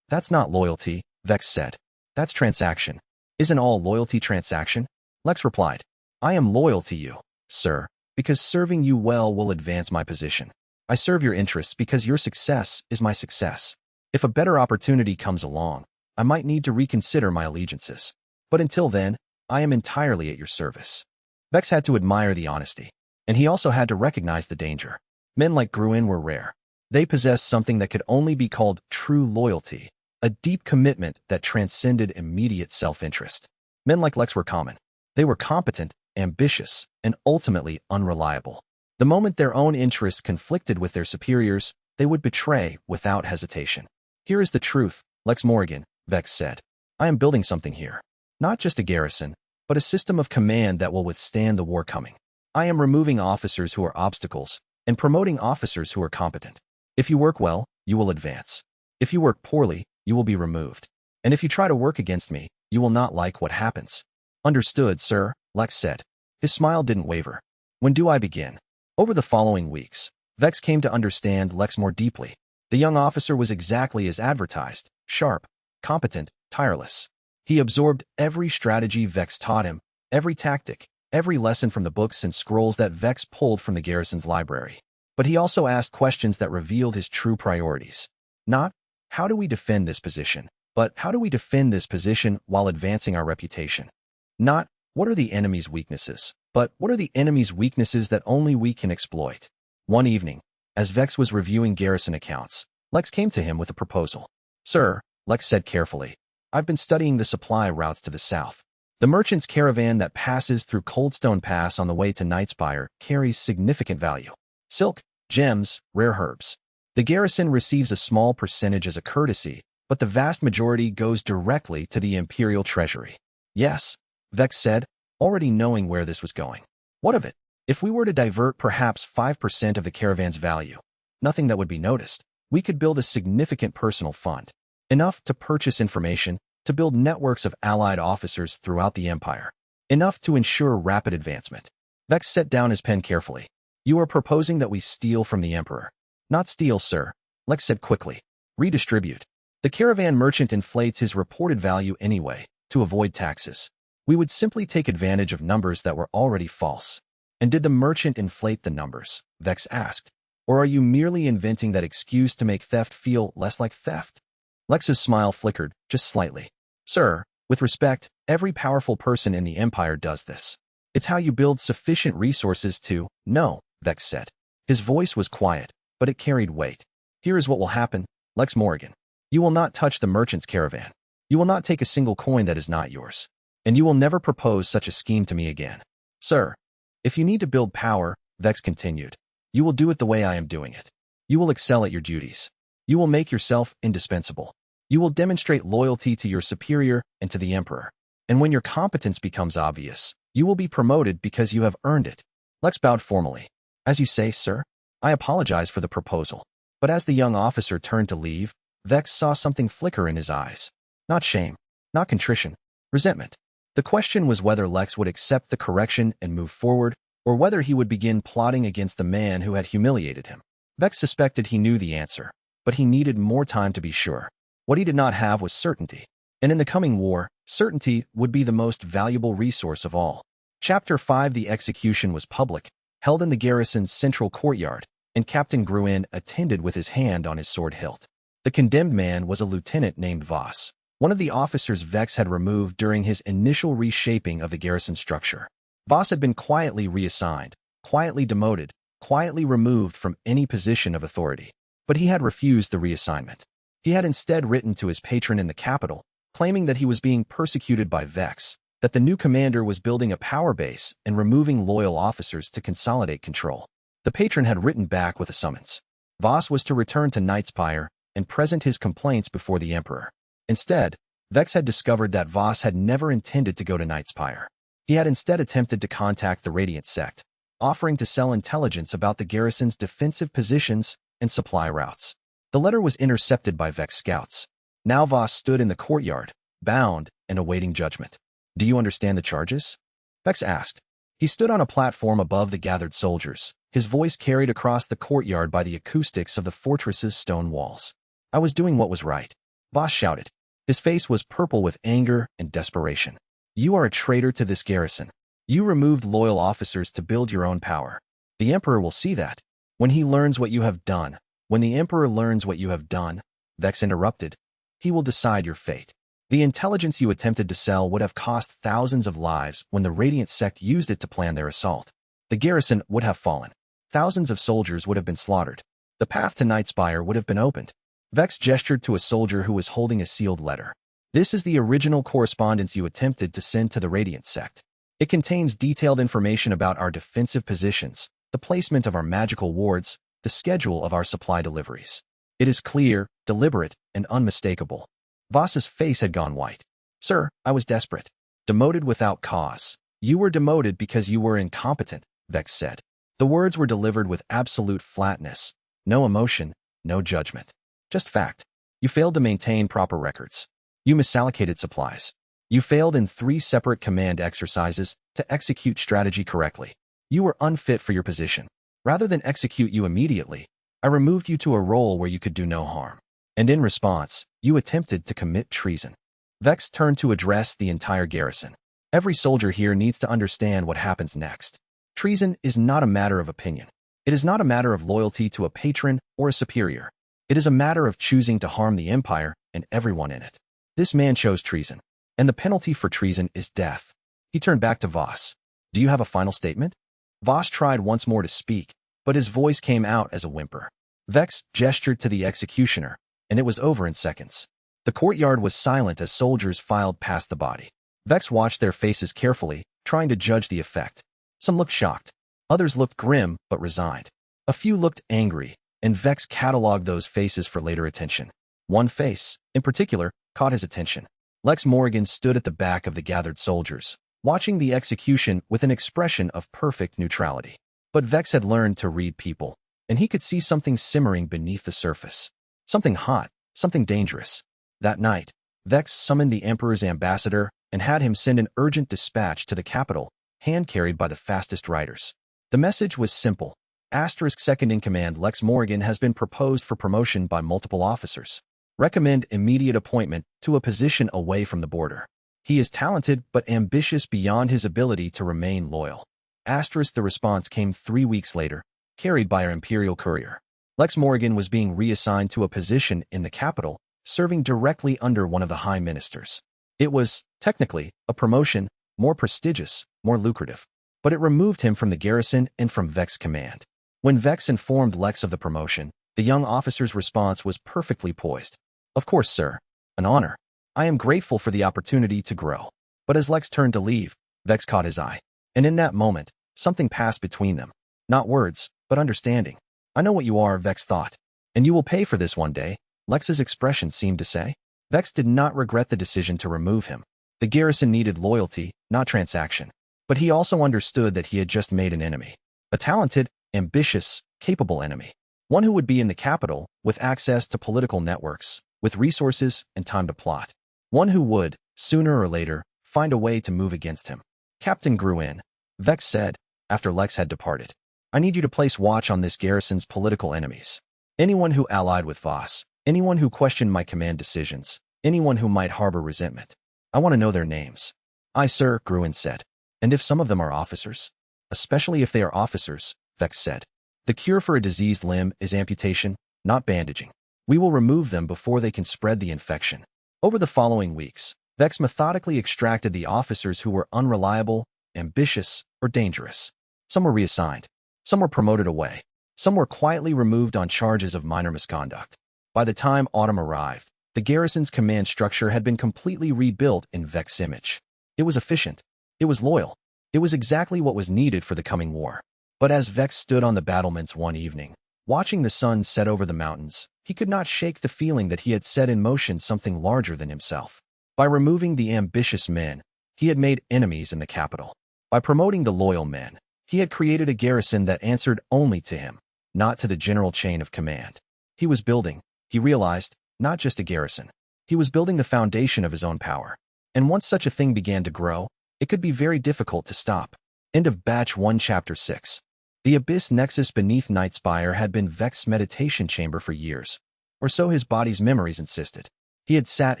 That's not loyalty, Vex said. That's transaction. Isn't all loyalty transaction? Lex replied. I am loyal to you, sir, because serving you well will advance my position. I serve your interests because your success is my success. If a better opportunity comes along, I might need to reconsider my allegiances. But until then, I am entirely at your service. Vex had to admire the honesty, and he also had to recognize the danger. Men like Gruin were rare. They possessed something that could only be called true loyalty, a deep commitment that transcended immediate self-interest. Men like Lex were common. They were competent, ambitious, and ultimately unreliable. The moment their own interests conflicted with their superiors, they would betray without hesitation. Here is the truth, Vex Mortain, Vex said. I am building something here. Not just a garrison, but a system of command that will withstand the war coming. I am removing officers who are obstacles and promoting officers who are competent. If you work well, you will advance. If you work poorly, you will be removed. And if you try to work against me, you will not like what happens. Understood, sir, Lex said. His smile didn't waver. When do I begin? Over the following weeks, Vex came to understand Lex more deeply. The young officer was exactly as advertised, sharp, competent, tireless. He absorbed every strategy Vex taught him, every tactic, every lesson from the books and scrolls that Vex pulled from the garrison's library. But he also asked questions that revealed his true priorities. Not, how do we defend this position? But how do we defend this position while advancing our reputation? Not, what are the enemy's weaknesses? But what are the enemy's weaknesses that only we can exploit? One evening, as Vex was reviewing garrison accounts, Lex came to him with a proposal. Sir, Lex said carefully, I've been studying the supply routes to the south. The merchant's caravan that passes through Coldstone Pass on the way to Nightspire carries significant value. Silk, gems, rare herbs. The garrison receives a small percentage as a courtesy, but the vast majority goes directly to the Imperial Treasury. Yes, Vex said, already knowing where this was going. What of it? If we were to divert perhaps 5% of the caravan's value, nothing that would be noticed, we could build a significant personal fund. Enough to purchase information, to build networks of allied officers throughout the Empire. Enough to ensure rapid advancement. Vex set down his pen carefully. You are proposing that we steal from the Emperor. Not steal, sir, Lex said quickly. Redistribute. The caravan merchant inflates his reported value anyway, to avoid taxes. We would simply take advantage of numbers that were already false. And did the merchant inflate the numbers? Vex asked. Or are you merely inventing that excuse to make theft feel less like theft? Lex's smile flickered, just slightly. Sir, with respect, every powerful person in the Empire does this. It's how you build sufficient resources to— No, Vex said. His voice was quiet, but it carried weight. Here is what will happen, Vex Mortain. You will not touch the merchant's caravan. You will not take a single coin that is not yours. And you will never propose such a scheme to me again. Sir, if you need to build power, Vex continued, you will do it the way I am doing it. You will excel at your duties. You will make yourself indispensable. You will demonstrate loyalty to your superior and to the Emperor. And when your competence becomes obvious, you will be promoted because you have earned it. Lex bowed formally. As you say, sir, I apologize for the proposal. But as the young officer turned to leave, Vex saw something flicker in his eyes. Not shame, not contrition, resentment. The question was whether Lex would accept the correction and move forward, or whether he would begin plotting against the man who had humiliated him. Vex suspected he knew the answer, but he needed more time to be sure. What he did not have was certainty. And in the coming war, certainty would be the most valuable resource of all. Chapter 5 The execution was public, held in the garrison's central courtyard, and Captain Gruin attended with his hand on his sword hilt. The condemned man was a lieutenant named Voss, one of the officers Vex had removed during his initial reshaping of the garrison structure. Voss had been quietly reassigned, quietly demoted, quietly removed from any position of authority. But he had refused the reassignment. He had instead written to his patron in the capital, claiming that he was being persecuted by Vex, that the new commander was building a power base and removing loyal officers to consolidate control. The patron had written back with a summons. Voss was to return to Nightspire and present his complaints before the Emperor. Instead, Vex had discovered that Voss had never intended to go to Nightspire. He had instead attempted to contact the Radiant sect, offering to sell intelligence about the garrison's defensive positions and supply routes. The letter was intercepted by Vex scouts. Now Voss stood in the courtyard, bound and awaiting judgment. "Do you understand the charges?" Vex asked. He stood on a platform above the gathered soldiers, his voice carried across the courtyard by the acoustics of the fortress's stone walls. "I was doing what was right," Voss shouted. His face was purple with anger and desperation. "You are a traitor to this garrison. You removed loyal officers to build your own power. The Emperor will see that. When he learns what you have done, when the Emperor learns what you have done," Vex interrupted, "he will decide your fate. The intelligence you attempted to sell would have cost thousands of lives when the Radiant sect used it to plan their assault. The garrison would have fallen. Thousands of soldiers would have been slaughtered. The path to Nightspire would have been opened." Vex gestured to a soldier who was holding a sealed letter. "This is the original correspondence you attempted to send to the Radiant sect. It contains detailed information about our defensive positions, the placement of our magical wards, the schedule of our supply deliveries. It is clear, deliberate, and unmistakable." Voss's face had gone white. "Sir, I was desperate. Demoted without cause. You were demoted because you were incompetent," Vex said. The words were delivered with absolute flatness. No emotion, no judgment. Just fact. You failed to maintain proper records. You misallocated supplies. You failed in 3 separate command exercises to execute strategy correctly. You were unfit for your position. Rather than execute you immediately, I removed you to a role where you could do no harm. And in response, you attempted to commit treason." Vex turned to address the entire garrison. "Every soldier here needs to understand what happens next. Treason is not a matter of opinion. It is not a matter of loyalty to a patron or a superior. It is a matter of choosing to harm the Empire and everyone in it. This man chose treason, and the penalty for treason is death." He turned back to Voss. "Do you have a final statement?" Voss tried once more to speak, but his voice came out as a whimper. Vex gestured to the executioner, and it was over in seconds. The courtyard was silent as soldiers filed past the body. Vex watched their faces carefully, trying to judge the effect. Some looked shocked. Others looked grim but resigned. A few looked angry, and Vex cataloged those faces for later attention. One face, in particular, caught his attention. Vex Mortain stood at the back of the gathered soldiers, watching the execution with an expression of perfect neutrality. But Vex had learned to read people, and he could see something simmering beneath the surface. Something hot, something dangerous. That night, Vex summoned the Emperor's ambassador and had him send an urgent dispatch to the capital, hand-carried by the fastest riders. The message was simple. Second-in-command Vex Mortain has been proposed for promotion by multiple officers. Recommend immediate appointment to a position away from the border. He is talented but ambitious beyond his ability to remain loyal. The response came 3 weeks later, carried by our imperial courier. Vex Mortain was being reassigned to a position in the capital, serving directly under one of the high ministers. It was, technically, a promotion, more prestigious, more lucrative. But it removed him from the garrison and from Vex command. When Vex informed Lex of the promotion, the young officer's response was perfectly poised. "Of course, sir. An honor. I am grateful for the opportunity to grow." But as Lex turned to leave, Vex caught his eye. And in that moment, something passed between them. Not words, but understanding. "I know what you are," Vex thought. "And you will pay for this one day," Lex's expression seemed to say. Vex did not regret the decision to remove him. The garrison needed loyalty, not transaction. But he also understood that he had just made an enemy. A talented, ambitious, capable enemy. One who would be in the capital, with access to political networks, with resources and time to plot. One who would, sooner or later, find a way to move against him. "Captain Gruin," Vex said, after Lex had departed. "I need you to place watch on this garrison's political enemies. Anyone who allied with Voss, anyone who questioned my command decisions, anyone who might harbor resentment. I want to know their names." "Aye, sir," Gruin said. "And if some of them are officers?" "Especially if they are officers," Vex said. "The cure for a diseased limb is amputation, not bandaging. We will remove them before they can spread the infection." Over the following weeks, Vex methodically extracted the officers who were unreliable, ambitious, or dangerous. Some were reassigned. Some were promoted away. Some were quietly removed on charges of minor misconduct. By the time autumn arrived, the garrison's command structure had been completely rebuilt in Vex's image. It was efficient. It was loyal. It was exactly what was needed for the coming war. But as Vex stood on the battlements one evening, watching the sun set over the mountains, He could not shake the feeling that he had set in motion something larger than himself. By removing the ambitious men, he had made enemies in the capital. By promoting the loyal men, he had created a garrison that answered only to him, not to the general chain of command. He was building, he realized, not just a garrison. He was building the foundation of his own power. And once such a thing began to grow, it could be very difficult to stop. End of Batch 1 Chapter 6. The Abyss Nexus beneath Nightspire had been Vex's meditation chamber for years, or so his body's memories insisted. He had sat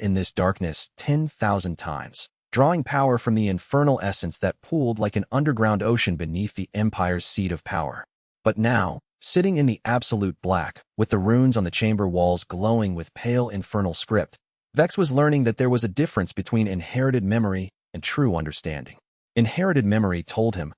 in this darkness 10,000 times, drawing power from the infernal essence that pooled like an underground ocean beneath the Empire's seat of power. But now, sitting in the absolute black, with the runes on the chamber walls glowing with pale infernal script, Vex was learning that there was a difference between inherited memory and true understanding. Inherited memory told him,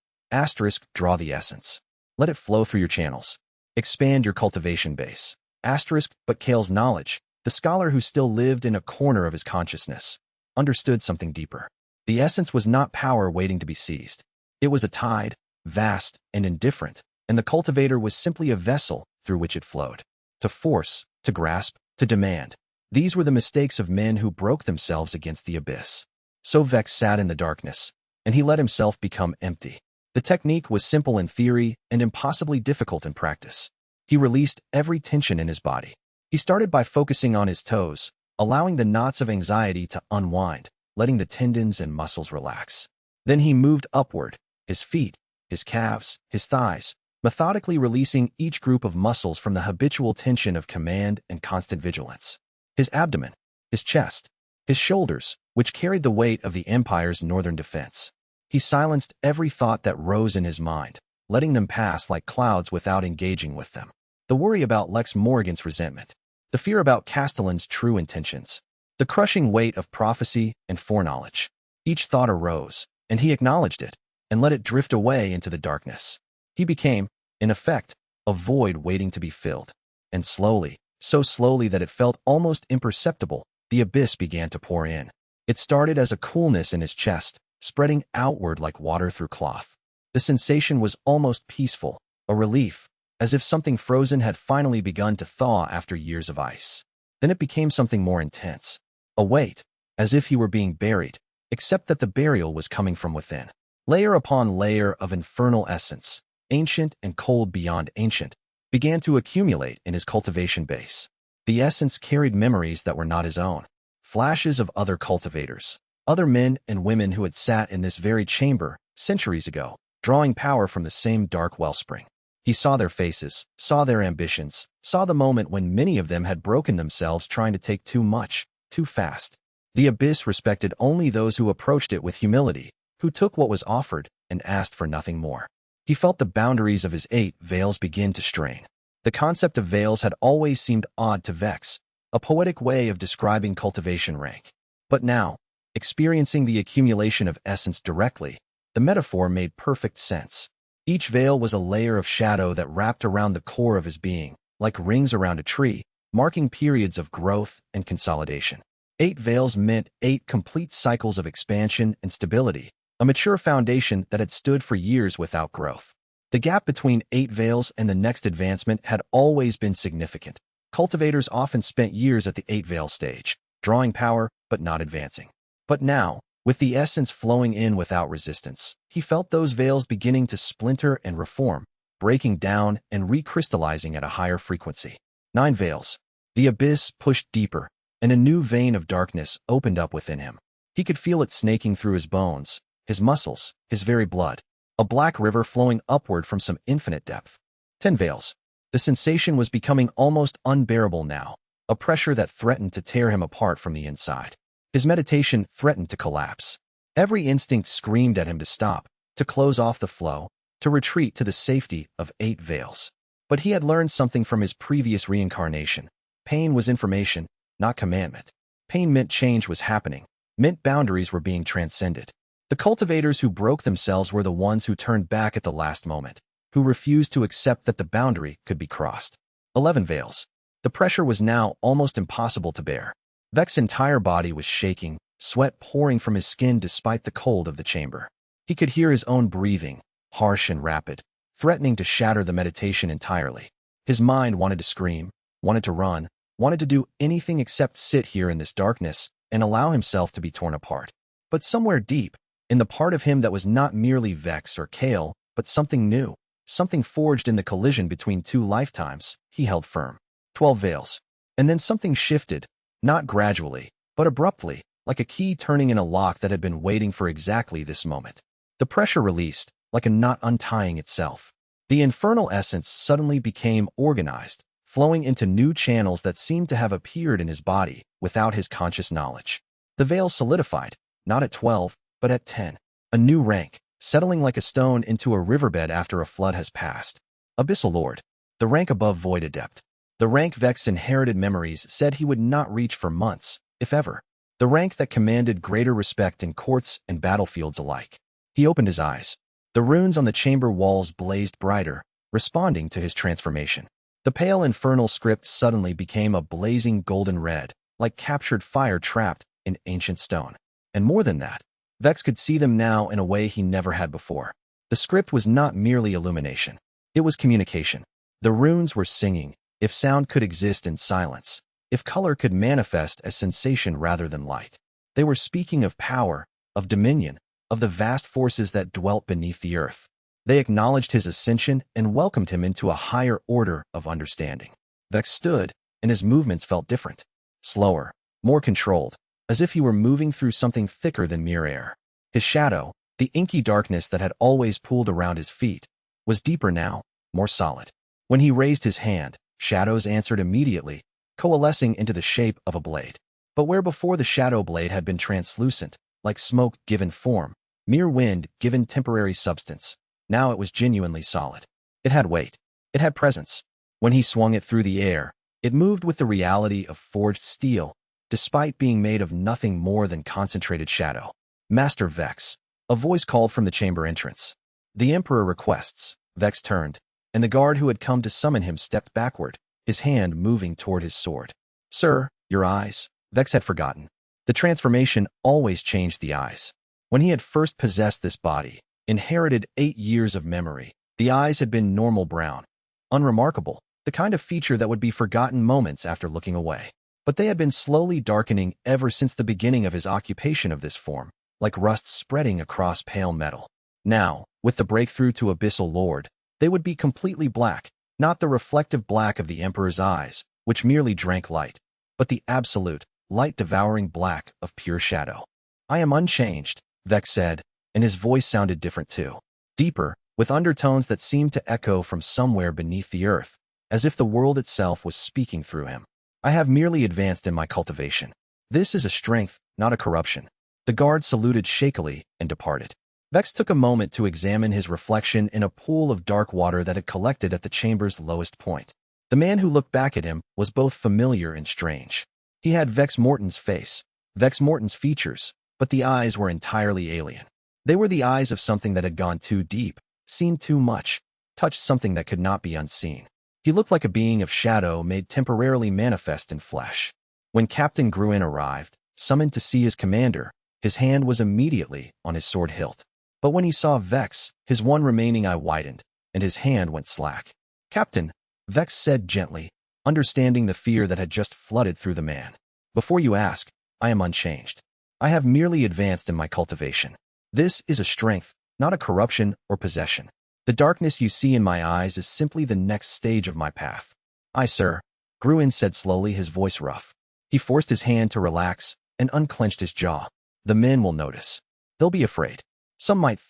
draw the essence. Let it flow through your channels. Expand your cultivation base. But Kael's knowledge, the scholar who still lived in a corner of his consciousness, understood something deeper. The essence was not power waiting to be seized. It was a tide, vast and indifferent, and the cultivator was simply a vessel through which it flowed. To force, to grasp, to demand. These were the mistakes of men who broke themselves against the abyss. So Vex sat in the darkness, and he let himself become empty. The technique was simple in theory and impossibly difficult in practice. He released every tension in his body. He started by focusing on his toes, allowing the knots of anxiety to unwind, letting the tendons and muscles relax. Then he moved upward, his feet, his calves, his thighs, methodically releasing each group of muscles from the habitual tension of command and constant vigilance. His abdomen, his chest, his shoulders, which carried the weight of the Empire's northern defense. He silenced every thought that rose in his mind, letting them pass like clouds without engaging with them. The worry about Lex Morgan's resentment, the fear about Castellan's true intentions, the crushing weight of prophecy and foreknowledge. Each thought arose, and he acknowledged it, and let it drift away into the darkness. He became, in effect, a void waiting to be filled. And slowly, so slowly that it felt almost imperceptible, the abyss began to pour in. It started as a coolness in his chest, spreading outward like water through cloth. The sensation was almost peaceful, a relief, as if something frozen had finally begun to thaw after years of ice. Then it became something more intense. A weight, as if he were being buried, except that the burial was coming from within. Layer upon layer of infernal essence, ancient and cold beyond ancient, began to accumulate in his cultivation base. The essence carried memories that were not his own, flashes of other cultivators, other men and women who had sat in this very chamber centuries ago, drawing power from the same dark wellspring. He saw their faces, saw their ambitions, saw the moment when many of them had broken themselves trying to take too much, too fast. The abyss respected only those who approached it with humility, who took what was offered and asked for nothing more. He felt the boundaries of his 8 veils begin to strain. The concept of veils had always seemed odd to Vex, a poetic way of describing cultivation rank. But now, experiencing the accumulation of essence directly, the metaphor made perfect sense. Each veil was a layer of shadow that wrapped around the core of his being, like rings around a tree, marking periods of growth and consolidation. 8 veils meant 8 complete cycles of expansion and stability, a mature foundation that had stood for years without growth. The gap between 8 veils and the next advancement had always been significant. Cultivators often spent years at the 8 veil stage, drawing power but not advancing. But now, with the essence flowing in without resistance, he felt those veils beginning to splinter and reform, breaking down and recrystallizing at a higher frequency. 9 veils. The abyss pushed deeper, and a new vein of darkness opened up within him. He could feel it snaking through his bones, his muscles, his very blood. A black river flowing upward from some infinite depth. 10 veils. The sensation was becoming almost unbearable now, a pressure that threatened to tear him apart from the inside. His meditation threatened to collapse. Every instinct screamed at him to stop, to close off the flow, to retreat to the safety of 8 veils. But he had learned something from his previous reincarnation. Pain was information, not commandment. Pain meant change was happening, meant boundaries were being transcended. The cultivators who broke themselves were the ones who turned back at the last moment, who refused to accept that the boundary could be crossed. 11 veils. The pressure was now almost impossible to bear. Vex's entire body was shaking, sweat pouring from his skin despite the cold of the chamber. He could hear his own breathing, harsh and rapid, threatening to shatter the meditation entirely. His mind wanted to scream, wanted to run, wanted to do anything except sit here in this darkness and allow himself to be torn apart. But somewhere deep, in the part of him that was not merely Vex or Kael, but something new, something forged in the collision between two lifetimes, he held firm. 12 veils. And then something shifted, not gradually, but abruptly, like a key turning in a lock that had been waiting for exactly this moment. The pressure released, like a knot untying itself. The infernal essence suddenly became organized, flowing into new channels that seemed to have appeared in his body without his conscious knowledge. The veil solidified, not at 12, but at 10. A new rank, settling like a stone into a riverbed after a flood has passed. Abyssal Lord. The rank above Void Adept. The rank Vex inherited memories said he would not reach for months, if ever. The rank that commanded greater respect in courts and battlefields alike. He opened his eyes. The runes on the chamber walls blazed brighter, responding to his transformation. The pale infernal script suddenly became a blazing golden red, like captured fire trapped in ancient stone. And more than that, Vex could see them now in a way he never had before. The script was not merely illumination. It was communication. The runes were singing, if sound could exist in silence, if color could manifest as sensation rather than light. They were speaking of power, of dominion, of the vast forces that dwelt beneath the earth. They acknowledged his ascension and welcomed him into a higher order of understanding. Vex stood, and his movements felt different. Slower, more controlled, as if he were moving through something thicker than mere air. His shadow, the inky darkness that had always pooled around his feet, was deeper now, more solid. When he raised his hand, shadows answered immediately, coalescing into the shape of a blade. But where before the shadow blade had been translucent, like smoke given form, mere wind given temporary substance, now it was genuinely solid. It had weight. It had presence. When he swung it through the air, it moved with the reality of forged steel, despite being made of nothing more than concentrated shadow. Master Vex. A voice called from the chamber entrance. The Emperor requests. Vex turned, and the guard who had come to summon him stepped backward, his hand moving toward his sword. Sir, your eyes. Vex had forgotten. The transformation always changed the eyes. When he had first possessed this body, inherited 8 years of memory, the eyes had been normal brown. Unremarkable, the kind of feature that would be forgotten moments after looking away. But they had been slowly darkening ever since the beginning of his occupation of this form, like rust spreading across pale metal. Now, with the breakthrough to Abyssal Lord, they would be completely black, not the reflective black of the Emperor's eyes, which merely drank light, but the absolute, light-devouring black of pure shadow. I am unchanged, Vex said, and his voice sounded different too. Deeper, with undertones that seemed to echo from somewhere beneath the earth, as if the world itself was speaking through him. I have merely advanced in my cultivation. This is a strength, not a corruption. The guard saluted shakily and departed. Vex took a moment to examine his reflection in a pool of dark water that had collected at the chamber's lowest point. The man who looked back at him was both familiar and strange. He had Vex Mortan's face, Vex Mortan's features, but the eyes were entirely alien. They were the eyes of something that had gone too deep, seen too much, touched something that could not be unseen. He looked like a being of shadow made temporarily manifest in flesh. When Captain Gruen arrived, summoned to see his commander, his hand was immediately on his sword hilt. But when he saw Vex, his one remaining eye widened, and his hand went slack. Captain, Vex said gently, understanding the fear that had just flooded through the man. Before you ask, I am unchanged. I have merely advanced in my cultivation. This is a strength, not a corruption or possession. The darkness you see in my eyes is simply the next stage of my path. Aye, sir, Gruen said slowly, his voice rough. He forced his hand to relax and unclenched his jaw. The men will notice. They'll be afraid. Some might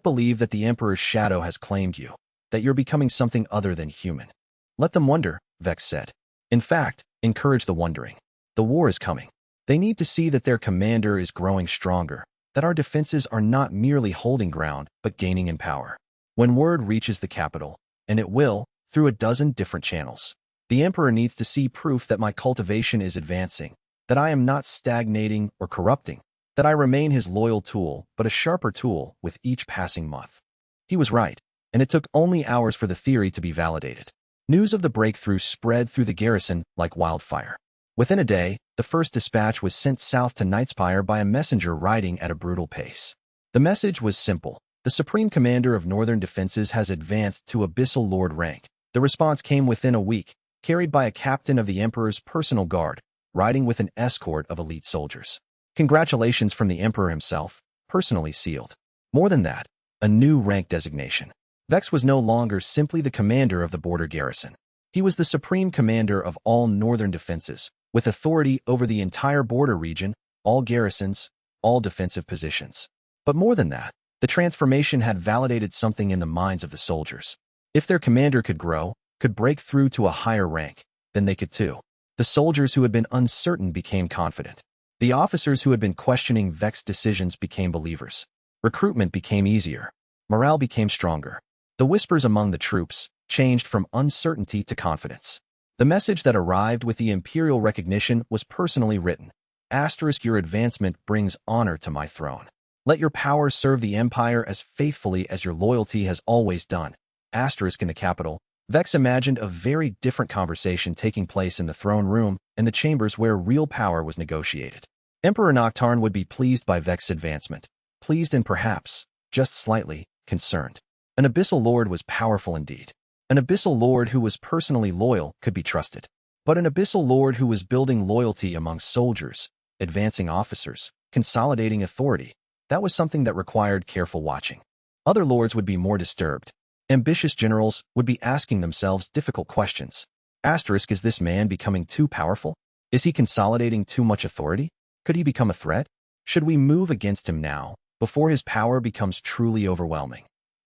believe that the Emperor's shadow has claimed you, that you're becoming something other than human. Let them wonder, Vex said. In fact, encourage the wondering. The war is coming. They need to see that their commander is growing stronger, that our defenses are not merely holding ground, but gaining in power. When word reaches the capital, and it will, through a dozen different channels, the Emperor needs to see proof that my cultivation is advancing, that I am not stagnating or corrupting, that I remain his loyal tool, but a sharper tool with each passing month. He was right, and it took only hours for the theory to be validated. News of the breakthrough spread through the garrison like wildfire. Within a day, the first dispatch was sent south to Nightspire by a messenger riding at a brutal pace. The message was simple. The Supreme Commander of Northern Defenses has advanced to Abyssal Lord rank. The response came within a week, carried by a captain of the Emperor's personal guard, riding with an escort of elite soldiers. Congratulations from the Emperor himself, personally sealed. More than that, a new rank designation. Vex was no longer simply the commander of the border garrison. He was the supreme commander of all northern defenses, with authority over the entire border region, all garrisons, all defensive positions. But more than that, the transformation had validated something in the minds of the soldiers. If their commander could grow, could break through to a higher rank, then they could too. The soldiers who had been uncertain became confident. The officers who had been questioning Vex's decisions became believers. Recruitment became easier. Morale became stronger. The whispers among the troops changed from uncertainty to confidence. The message that arrived with the imperial recognition was personally written. Asterisk, your advancement brings honor to my throne. Let your power serve the empire as faithfully as your loyalty has always done. Asterisk, in the capital, Vex imagined a very different conversation taking place in the throne room and the chambers where real power was negotiated. Emperor Noctarn would be pleased by Vex's advancement. Pleased and perhaps, just slightly, concerned. An abyssal lord was powerful indeed. An abyssal lord who was personally loyal could be trusted. But an abyssal lord who was building loyalty among soldiers, advancing officers, consolidating authority, that was something that required careful watching. Other lords would be more disturbed. Ambitious generals would be asking themselves difficult questions. Asterisk, is this man becoming too powerful? Is he consolidating too much authority? Could he become a threat? Should we move against him now, before his power becomes truly overwhelming?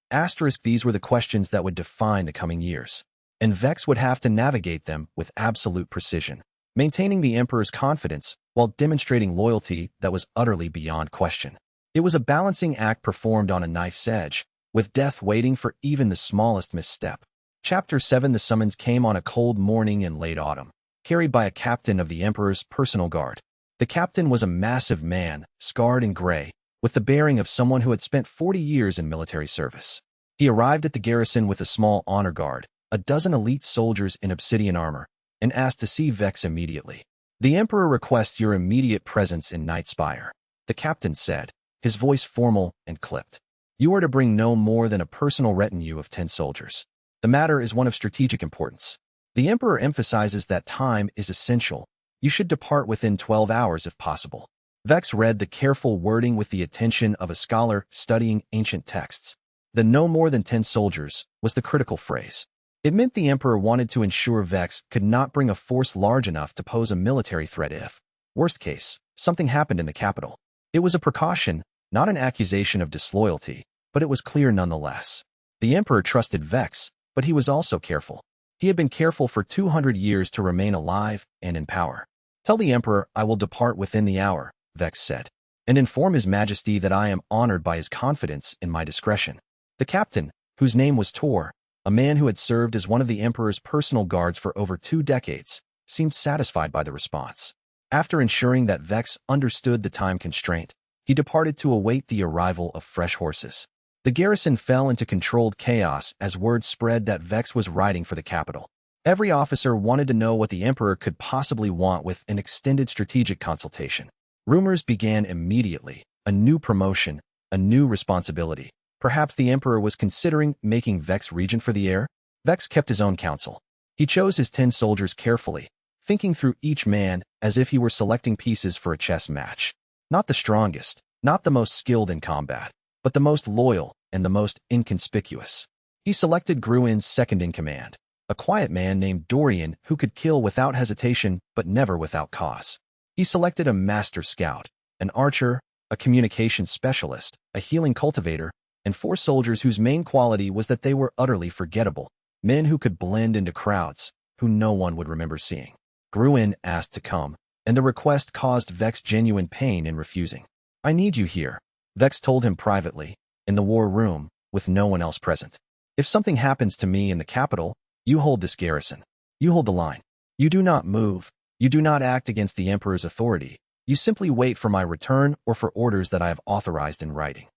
Asterisk, these were the questions that would define the coming years, and Vex would have to navigate them with absolute precision, maintaining the Emperor's confidence while demonstrating loyalty that was utterly beyond question. It was a balancing act performed on a knife's edge, with death waiting for even the smallest misstep. Chapter 7. The summons came on a cold morning in late autumn, carried by a captain of the Emperor's personal guard. The captain was a massive man, scarred and gray, with the bearing of someone who had spent 40 years in military service. He arrived at the garrison with a small honor guard, a dozen elite soldiers in obsidian armor, and asked to see Vex immediately. The Emperor requests your immediate presence in Night Spire, the captain said, his voice formal and clipped. You are to bring no more than a personal retinue of 10 soldiers. The matter is one of strategic importance. The Emperor emphasizes that time is essential. You should depart within 12 hours if possible. Vex read the careful wording with the attention of a scholar studying ancient texts. The no more than 10 soldiers was the critical phrase. It meant the Emperor wanted to ensure Vex could not bring a force large enough to pose a military threat if, worst case, something happened in the capital. It was a precaution, not an accusation of disloyalty, but it was clear nonetheless. The Emperor trusted Vex, but he was also careful. He had been careful for 200 years to remain alive and in power. Tell the Emperor I will depart within the hour, Vex said, and inform His Majesty that I am honored by his confidence in my discretion. The captain, whose name was Tor, a man who had served as one of the Emperor's personal guards for over 2 decades, seemed satisfied by the response. After ensuring that Vex understood the time constraint, he departed to await the arrival of fresh horses. The garrison fell into controlled chaos as word spread that Vex was riding for the capital. Every officer wanted to know what the Emperor could possibly want with an extended strategic consultation. Rumors began immediately. A new promotion, a new responsibility. Perhaps the Emperor was considering making Vex regent for the heir? Vex kept his own counsel. He chose his 10 soldiers carefully, thinking through each man as if he were selecting pieces for a chess match. Not the strongest, not the most skilled in combat, but the most loyal and the most inconspicuous. He selected Gruin's second-in-command, a quiet man named Dorian who could kill without hesitation but never without cause. He selected a master scout, an archer, a communications specialist, a healing cultivator, and 4 soldiers whose main quality was that they were utterly forgettable, men who could blend into crowds, who no one would remember seeing. Gruin asked to come, and the request caused Vex genuine pain in refusing. I need you here, Vex told him privately, in the war room, with no one else present. If something happens to me in the capital, you hold this garrison. You hold the line. You do not move. You do not act against the Emperor's authority. You simply wait for my return or for orders that I have authorized in writing.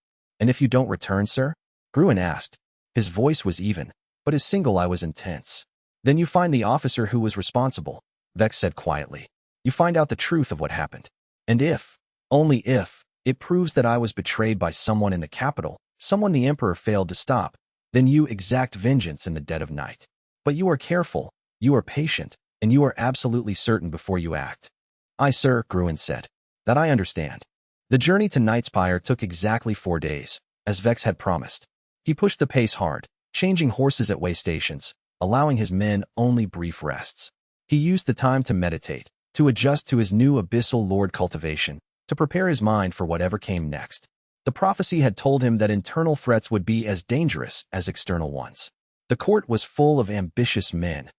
And if you don't return, sir? Gruin asked. His voice was even, but his single eye was intense. Then you find the officer who was responsible, Vex said quietly. You find out the truth of what happened. And if, only if, it proves that I was betrayed by someone in the capital, someone the Emperor failed to stop, then you exact vengeance in the dead of night. But you are careful. You are patient, and you are absolutely certain before you act. Aye, sir, Gruen said. That I understand. The journey to Nightspire took exactly 4 days, as Vex had promised. He pushed the pace hard, changing horses at way stations, allowing his men only brief rests. He used the time to meditate, to adjust to his new abyssal lord cultivation, to prepare his mind for whatever came next. The prophecy had told him that internal threats would be as dangerous as external ones. The court was full of ambitious men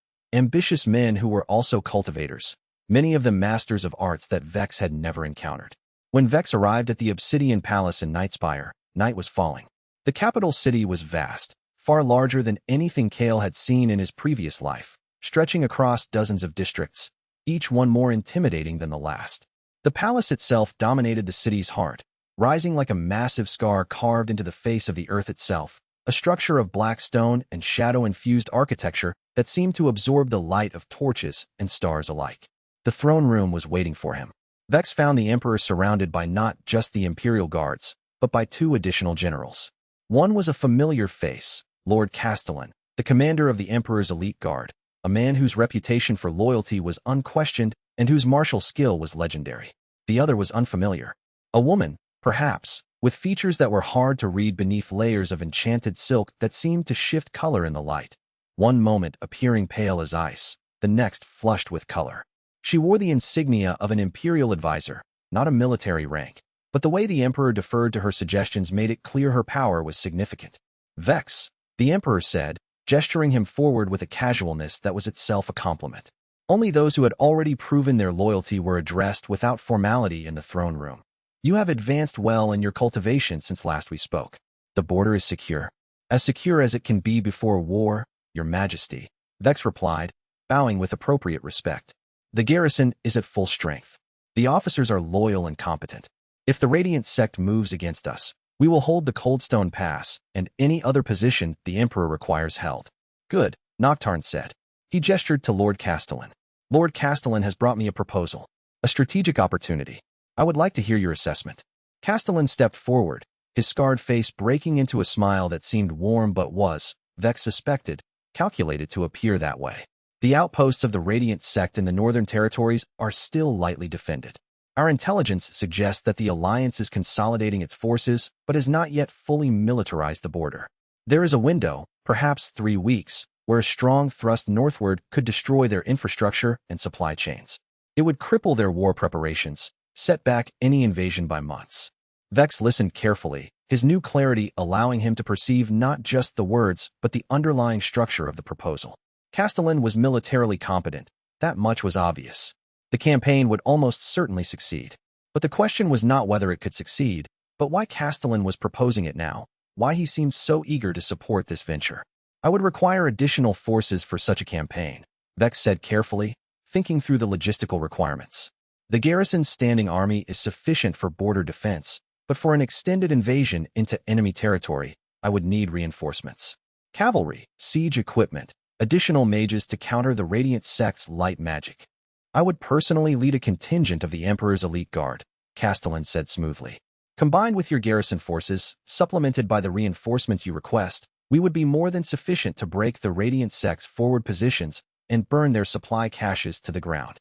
who were also cultivators, many of them masters of arts that Vex had never encountered. When Vex arrived at the Obsidian Palace in Nightspire, night was falling. The capital city was vast, far larger than anything Kael had seen in his previous life, stretching across dozens of districts, each one more intimidating than the last. The palace itself dominated the city's heart, rising like a massive scar carved into the face of the earth itself, a structure of black stone and shadow-infused architecture that seemed to absorb the light of torches and stars alike. The throne room was waiting for him. Vex found the Emperor surrounded by not just the Imperial Guards, but by 2 additional generals. One was a familiar face, Lord Castellan, the commander of the Emperor's elite guard, a man whose reputation for loyalty was unquestioned and whose martial skill was legendary. The other was unfamiliar. A woman, perhaps, with features that were hard to read beneath layers of enchanted silk that seemed to shift color in the light. One moment appearing pale as ice, the next flushed with color. She wore the insignia of an imperial advisor, not a military rank, but the way the Emperor deferred to her suggestions made it clear her power was significant. Vex, the Emperor said, gesturing him forward with a casualness that was itself a compliment. Only those who had already proven their loyalty were addressed without formality in the throne room. You have advanced well in your cultivation since last we spoke. The border is secure. As secure as it can be before war, Your Majesty, Vex replied, bowing with appropriate respect. The garrison is at full strength. The officers are loyal and competent. If the Radiant sect moves against us, we will hold the Coldstone Pass and any other position the Emperor requires held. Good, Noctarn said. He gestured to Lord Castellan. Lord Castellan has brought me a proposal, a strategic opportunity. I would like to hear your assessment. Castellan stepped forward, his scarred face breaking into a smile that seemed warm but was, Vex suspected, calculated to appear that way. The outposts of the Radiant sect in the Northern Territories are still lightly defended. Our intelligence suggests that the Alliance is consolidating its forces but has not yet fully militarized the border. There is a window, perhaps 3 weeks, where a strong thrust northward could destroy their infrastructure and supply chains. It would cripple their war preparations, set back any invasion by months. Vex listened carefully, his new clarity allowing him to perceive not just the words but the underlying structure of the proposal. Castellan was militarily competent, that much was obvious. The campaign would almost certainly succeed. But the question was not whether it could succeed, but why Castellan was proposing it now, why he seemed so eager to support this venture. I would require additional forces for such a campaign, Vex said carefully, thinking through the logistical requirements. The garrison's standing army is sufficient for border defense, but for an extended invasion into enemy territory, I would need reinforcements. Cavalry, siege equipment, additional mages to counter the Radiant sect's light magic. I would personally lead a contingent of the Emperor's elite guard, Castellan said smoothly. Combined with your garrison forces, supplemented by the reinforcements you request, we would be more than sufficient to break the Radiant sect's forward positions and burn their supply caches to the ground.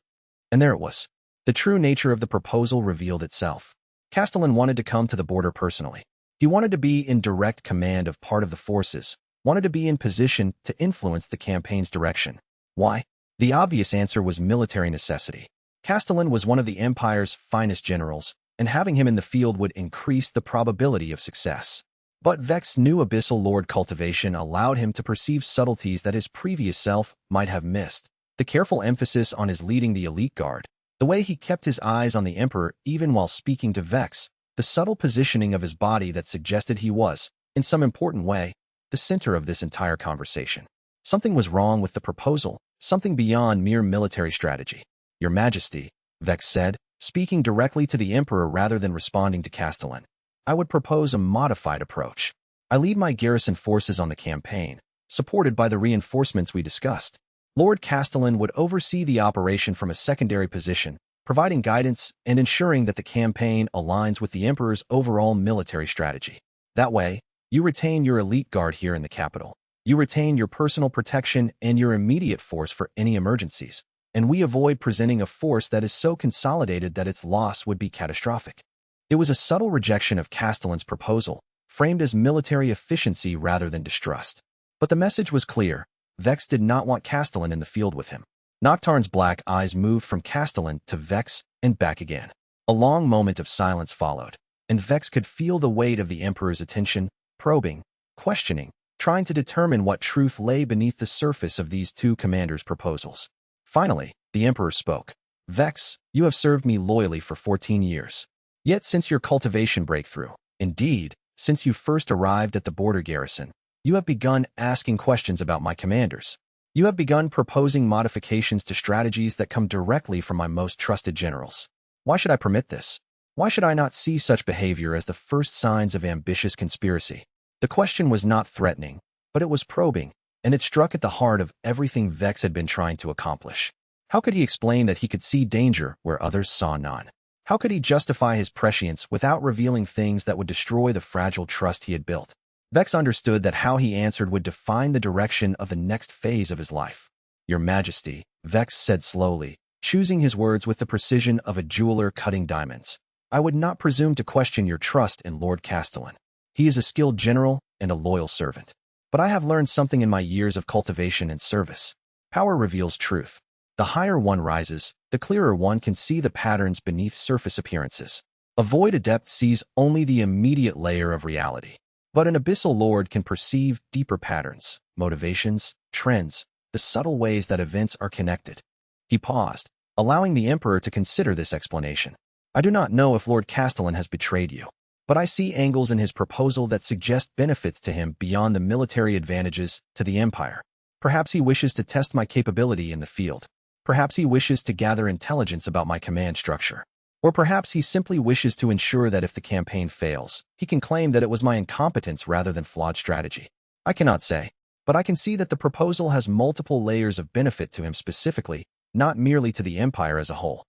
And there it was. The true nature of the proposal revealed itself. Castellan wanted to come to the border personally. He wanted to be in direct command of part of the forces, wanted to be in position to influence the campaign's direction. Why? The obvious answer was military necessity. Castellan was one of the Empire's finest generals, and having him in the field would increase the probability of success. But Vex's new abyssal lord cultivation allowed him to perceive subtleties that his previous self might have missed. The careful emphasis on his leading the elite guard, the way he kept his eyes on the Emperor even while speaking to Vex, the subtle positioning of his body that suggested he was, in some important way, the center of this entire conversation. Something was wrong with the proposal, something beyond mere military strategy. Your Majesty, Vex said, speaking directly to the Emperor rather than responding to Castellan. I would propose a modified approach. I lead my garrison forces on the campaign, supported by the reinforcements we discussed. Lord Castellan would oversee the operation from a secondary position, providing guidance and ensuring that the campaign aligns with the Emperor's overall military strategy. That way, you retain your elite guard here in the capital. You retain your personal protection and your immediate force for any emergencies, and we avoid presenting a force that is so consolidated that its loss would be catastrophic. It was a subtle rejection of Castellan's proposal, framed as military efficiency rather than distrust. But the message was clear. Vex did not want Castellan in the field with him. Noctarne's black eyes moved from Castellan to Vex and back again. A long moment of silence followed, and Vex could feel the weight of the Emperor's attention, probing, questioning, trying to determine what truth lay beneath the surface of these two commanders' proposals. Finally, the Emperor spoke. Vex, you have served me loyally for 14 years. Yet since your cultivation breakthrough, indeed, since you first arrived at the border garrison, you have begun asking questions about my commanders. You have begun proposing modifications to strategies that come directly from my most trusted generals. Why should I permit this? Why should I not see such behavior as the first signs of ambitious conspiracy? The question was not threatening, but it was probing, and it struck at the heart of everything Vex had been trying to accomplish. How could he explain that he could see danger where others saw none? How could he justify his prescience without revealing things that would destroy the fragile trust he had built? Vex understood that how he answered would define the direction of the next phase of his life. Your Majesty, Vex said slowly, choosing his words with the precision of a jeweler cutting diamonds. I would not presume to question your trust in Lord Castellan. He is a skilled general and a loyal servant. But I have learned something in my years of cultivation and service. Power reveals truth. The higher one rises, the clearer one can see the patterns beneath surface appearances. A void adept sees only the immediate layer of reality. But an abyssal lord can perceive deeper patterns, motivations, trends, the subtle ways that events are connected. He paused, allowing the Emperor to consider this explanation. I do not know if Lord Castellan has betrayed you, but I see angles in his proposal that suggest benefits to him beyond the military advantages to the Empire. Perhaps he wishes to test my capability in the field. Perhaps he wishes to gather intelligence about my command structure. Or perhaps he simply wishes to ensure that if the campaign fails, he can claim that it was my incompetence rather than flawed strategy. I cannot say, but I can see that the proposal has multiple layers of benefit to him specifically, not merely to the Empire as a whole.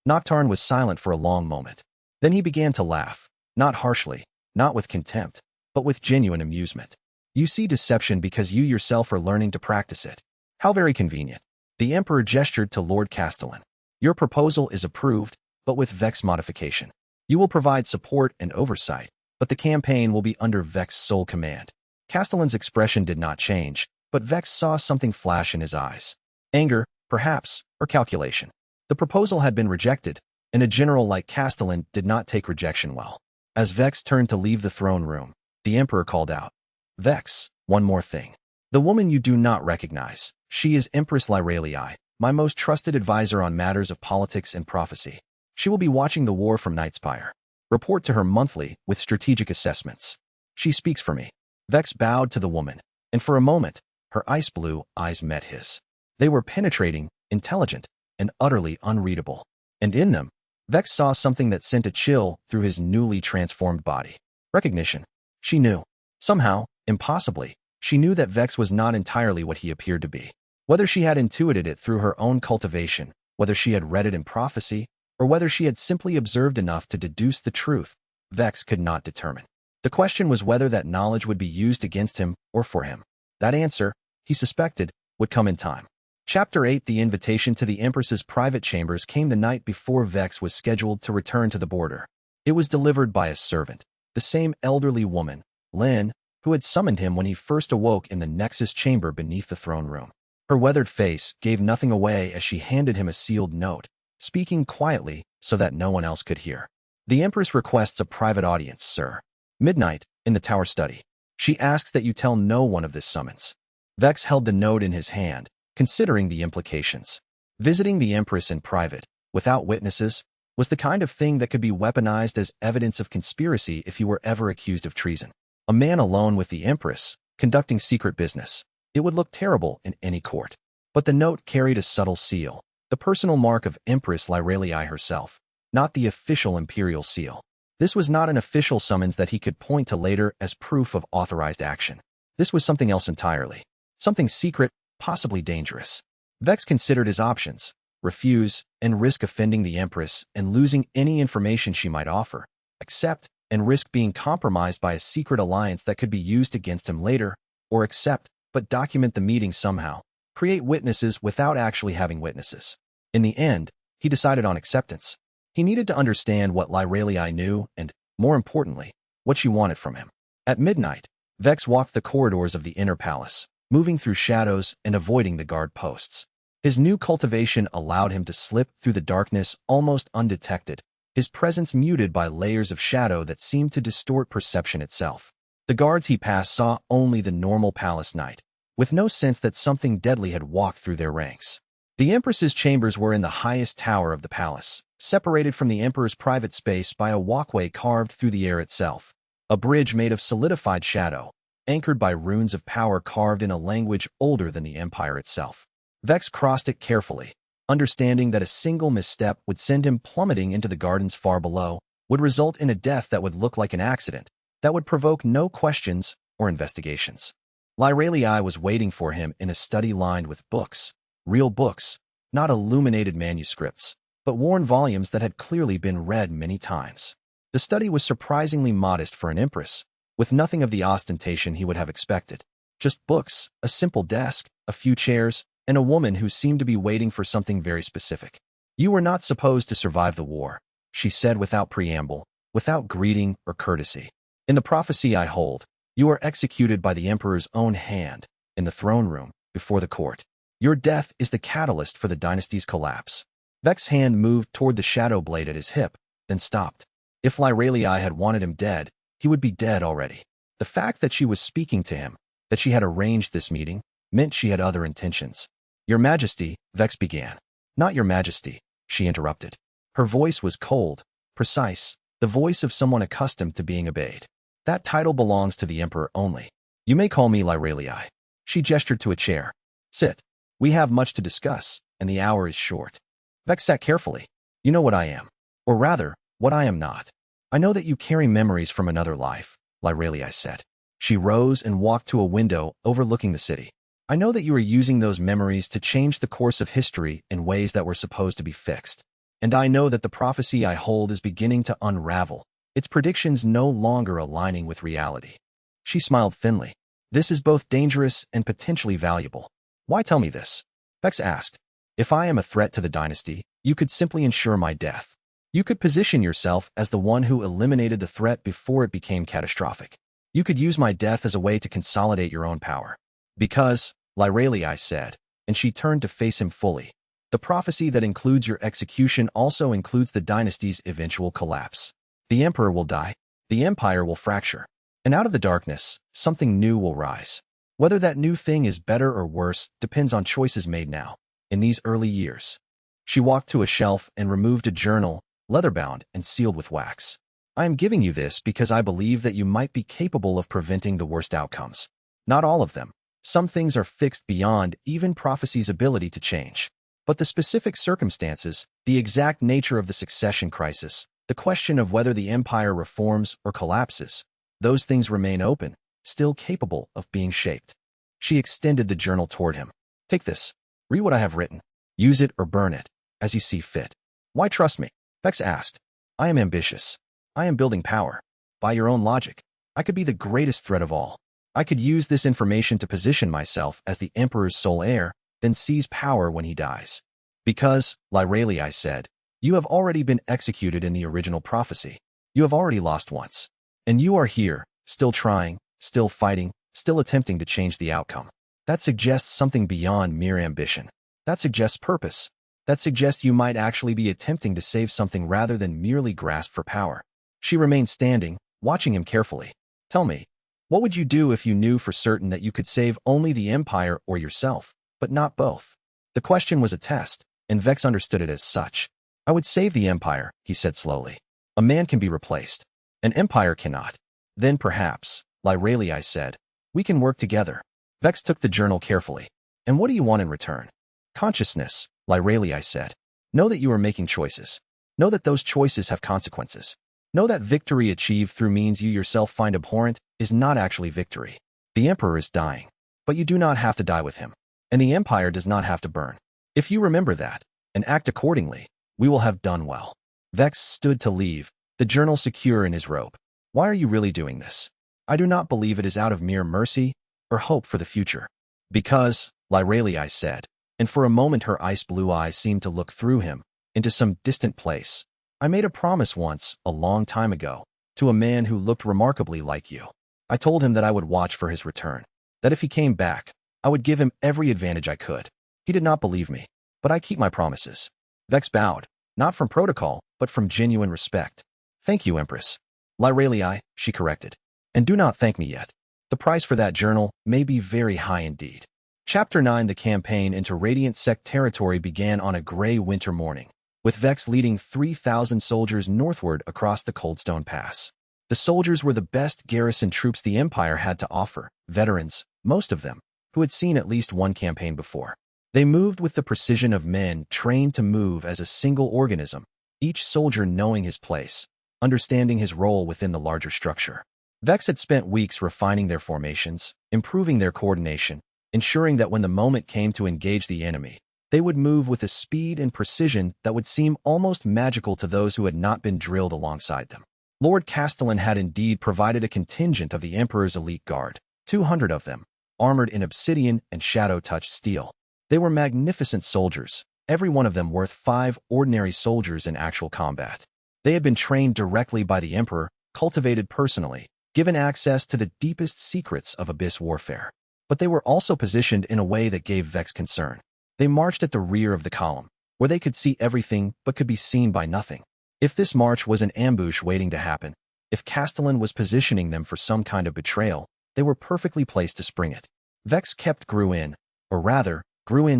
Noctarne was silent for a long moment. Then he began to laugh, not harshly, not with contempt, but with genuine amusement. You see deception because you yourself are learning to practice it. How very convenient. The Emperor gestured to Lord Castellan. Your proposal is approved, but with Vex modification. You will provide support and oversight, but the campaign will be under Vex's sole command. Castellan's expression did not change, but Vex saw something flash in his eyes. Anger, perhaps, or calculation. The proposal had been rejected, and a general like Castellan did not take rejection well. As Vex turned to leave the throne room, the Emperor called out, Vex, one more thing. The woman you do not recognize, she is Empress Lyralii, my most trusted advisor on matters of politics and prophecy. She will be watching the war from Nightspire. Report to her monthly with strategic assessments. She speaks for me. Vex bowed to the woman, and for a moment, her ice blue eyes met his. They were penetrating, intelligent, and utterly unreadable. And in them, Vex saw something that sent a chill through his newly transformed body. Recognition. She knew. Somehow, impossibly, she knew that Vex was not entirely what he appeared to be. Whether she had intuited it through her own cultivation, whether she had read it in prophecy, or whether she had simply observed enough to deduce the truth, Vex could not determine. The question was whether that knowledge would be used against him or for him. That answer, he suspected, would come in time. Chapter 8 The invitation to the Empress's private chambers came the night before Vex was scheduled to return to the border. It was delivered by a servant, the same elderly woman, Lynn, who had summoned him when he first awoke in the Nexus chamber beneath the throne room. Her weathered face gave nothing away as she handed him a sealed note, speaking quietly so that no one else could hear. The Empress requests a private audience, sir. Midnight, in the tower study. She asks that you tell no one of this summons. Vex held the note in his hand, considering the implications. Visiting the Empress in private, without witnesses, was the kind of thing that could be weaponized as evidence of conspiracy if he were ever accused of treason. A man alone with the Empress, conducting secret business. It would look terrible in any court. But the note carried a subtle seal, the personal mark of Empress Lyralii herself, not the official imperial seal. This was not an official summons that he could point to later as proof of authorized action. This was something else entirely. Something secret, possibly dangerous. Vex considered his options: refuse and risk offending the Empress and losing any information she might offer, accept and risk being compromised by a secret alliance that could be used against him later, or accept but document the meeting somehow. Create witnesses without actually having witnesses. In the end, he decided on acceptance. He needed to understand what Lyralii knew and, more importantly, what she wanted from him. At midnight, Vex walked the corridors of the inner palace, moving through shadows and avoiding the guard posts. His new cultivation allowed him to slip through the darkness almost undetected, his presence muted by layers of shadow that seemed to distort perception itself. The guards he passed saw only the normal palace night, with no sense that something deadly had walked through their ranks. The Empress's chambers were in the highest tower of the palace, separated from the Emperor's private space by a walkway carved through the air itself. A bridge made of solidified shadow, anchored by runes of power carved in a language older than the Empire itself. Vex crossed it carefully, understanding that a single misstep would send him plummeting into the gardens far below, would result in a death that would look like an accident, that would provoke no questions or investigations. Lyralii was waiting for him in a study lined with books, real books, not illuminated manuscripts, but worn volumes that had clearly been read many times. The study was surprisingly modest for an empress, with nothing of the ostentation he would have expected. Just books, a simple desk, a few chairs, and a woman who seemed to be waiting for something very specific. "You were not supposed to survive the war," she said without preamble, without greeting or courtesy. "In the prophecy I hold, you are executed by the Emperor's own hand, in the throne room, before the court. Your death is the catalyst for the dynasty's collapse." Vex's hand moved toward the shadow blade at his hip, then stopped. If Lyralii had wanted him dead, he would be dead already. The fact that she was speaking to him, that she had arranged this meeting, meant she had other intentions. "Your Majesty," Vex began. "Not Your Majesty," she interrupted. Her voice was cold, precise, the voice of someone accustomed to being obeyed. "That title belongs to the Emperor only. You may call me Lyralii." She gestured to a chair. "Sit. We have much to discuss, and the hour is short." Vex sat carefully. "You know what I am. Or rather, what I am not. I know that you carry memories from another life," Lyralii said. She rose and walked to a window overlooking the city. "I know that you are using those memories to change the course of history in ways that were supposed to be fixed. And I know that the prophecy I hold is beginning to unravel, its predictions no longer aligning with reality." She smiled thinly. "This is both dangerous and potentially valuable." "Why tell me this?" Vex asked. "If I am a threat to the dynasty, you could simply ensure my death. You could position yourself as the one who eliminated the threat before it became catastrophic. You could use my death as a way to consolidate your own power." "Because," Lyralii said, and she turned to face him fully, "the prophecy that includes your execution also includes the dynasty's eventual collapse. The Emperor will die, the Empire will fracture, and out of the darkness, something new will rise. Whether that new thing is better or worse depends on choices made now, in these early years." She walked to a shelf and removed a journal, leather-bound and sealed with wax. "I am giving you this because I believe that you might be capable of preventing the worst outcomes. Not all of them. Some things are fixed beyond even prophecy's ability to change. But the specific circumstances, the exact nature of the succession crisis, the question of whether the Empire reforms or collapses, those things remain open, still capable of being shaped." She extended the journal toward him. "Take this. Read what I have written. Use it or burn it, as you see fit." "Why trust me?" Vex asked. "I am ambitious. I am building power. By your own logic, I could be the greatest threat of all. I could use this information to position myself as the Emperor's sole heir, then seize power when he dies." "Because," Lyralii said, "you have already been executed in the original prophecy. You have already lost once. And you are here, still trying, still fighting, still attempting to change the outcome. That suggests something beyond mere ambition. That suggests purpose. That suggests you might actually be attempting to save something rather than merely grasp for power." She remained standing, watching him carefully. "Tell me, what would you do if you knew for certain that you could save only the Empire or yourself, but not both?" The question was a test, and Vex understood it as such. "I would save the Empire," he said slowly. "A man can be replaced. An empire cannot. Then perhaps," Lyralii said, "we can work together." Vex took the journal carefully. "And what do you want in return?" "Consciousness," Lyralii said. "Know that you are making choices. Know that those choices have consequences. Know that victory achieved through means you yourself find abhorrent is not actually victory. The Emperor is dying, but you do not have to die with him. And the Empire does not have to burn. If you remember that, and act accordingly, we will have done well." Vex stood to leave, the journal secure in his robe. "Why are you really doing this?" "I do not believe it is out of mere mercy or hope for the future. Because, Lyralii said, and for a moment her ice-blue eyes seemed to look through him, into some distant place. I made a promise once, a long time ago, to a man who looked remarkably like you. I told him that I would watch for his return, that if he came back, I would give him every advantage I could. He did not believe me, but I keep my promises. Vex bowed, not from protocol, but from genuine respect. Thank you, Empress. Lyralii, she corrected. And do not thank me yet. The price for that journal may be very high indeed. Chapter 9. The campaign into Radiant Sect territory began on a gray winter morning, with Vex leading 3,000 soldiers northward across the Coldstone Pass. The soldiers were the best garrison troops the Empire had to offer, veterans, most of them, who had seen at least one campaign before. They moved with the precision of men trained to move as a single organism, each soldier knowing his place, understanding his role within the larger structure. Vex had spent weeks refining their formations, improving their coordination, ensuring that when the moment came to engage the enemy, they would move with a speed and precision that would seem almost magical to those who had not been drilled alongside them. Lord Castellan had indeed provided a contingent of the Emperor's elite guard, 200 of them, armored in obsidian and shadow-touched steel. They were magnificent soldiers, every one of them worth 5 ordinary soldiers in actual combat. They had been trained directly by the Emperor, cultivated personally, given access to the deepest secrets of Abyss warfare. But they were also positioned in a way that gave Vex concern. They marched at the rear of the column, where they could see everything but could be seen by nothing. If this march was an ambush waiting to happen, if Castellan was positioning them for some kind of betrayal, they were perfectly placed to spring it. Vex kept Gruin's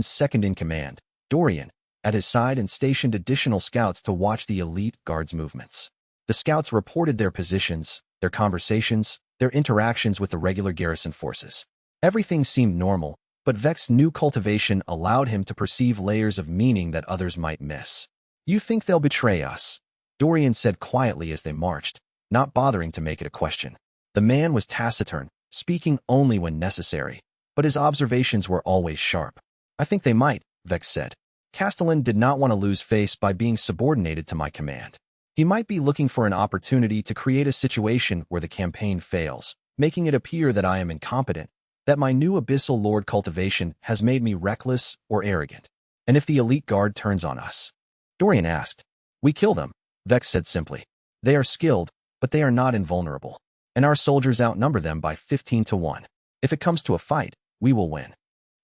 second-in-command, Dorian, at his side and stationed additional scouts to watch the elite guard's movements. The scouts reported their positions, their conversations, their interactions with the regular garrison forces. Everything seemed normal, but Vex's new cultivation allowed him to perceive layers of meaning that others might miss. "You think they'll betray us?" Dorian said quietly as they marched, not bothering to make it a question. The man was taciturn, speaking only when necessary, but his observations were always sharp. "I think they might," Vex said. "Castellan did not want to lose face by being subordinated to my command. He might be looking for an opportunity to create a situation where the campaign fails, making it appear that I am incompetent, that my new abyssal lord cultivation has made me reckless or arrogant. And if the elite guard turns on us?" Dorian asked. "We kill them," Vex said simply. "They are skilled, but they are not invulnerable, and our soldiers outnumber them by 15 to 1. If it comes to a fight, we will win."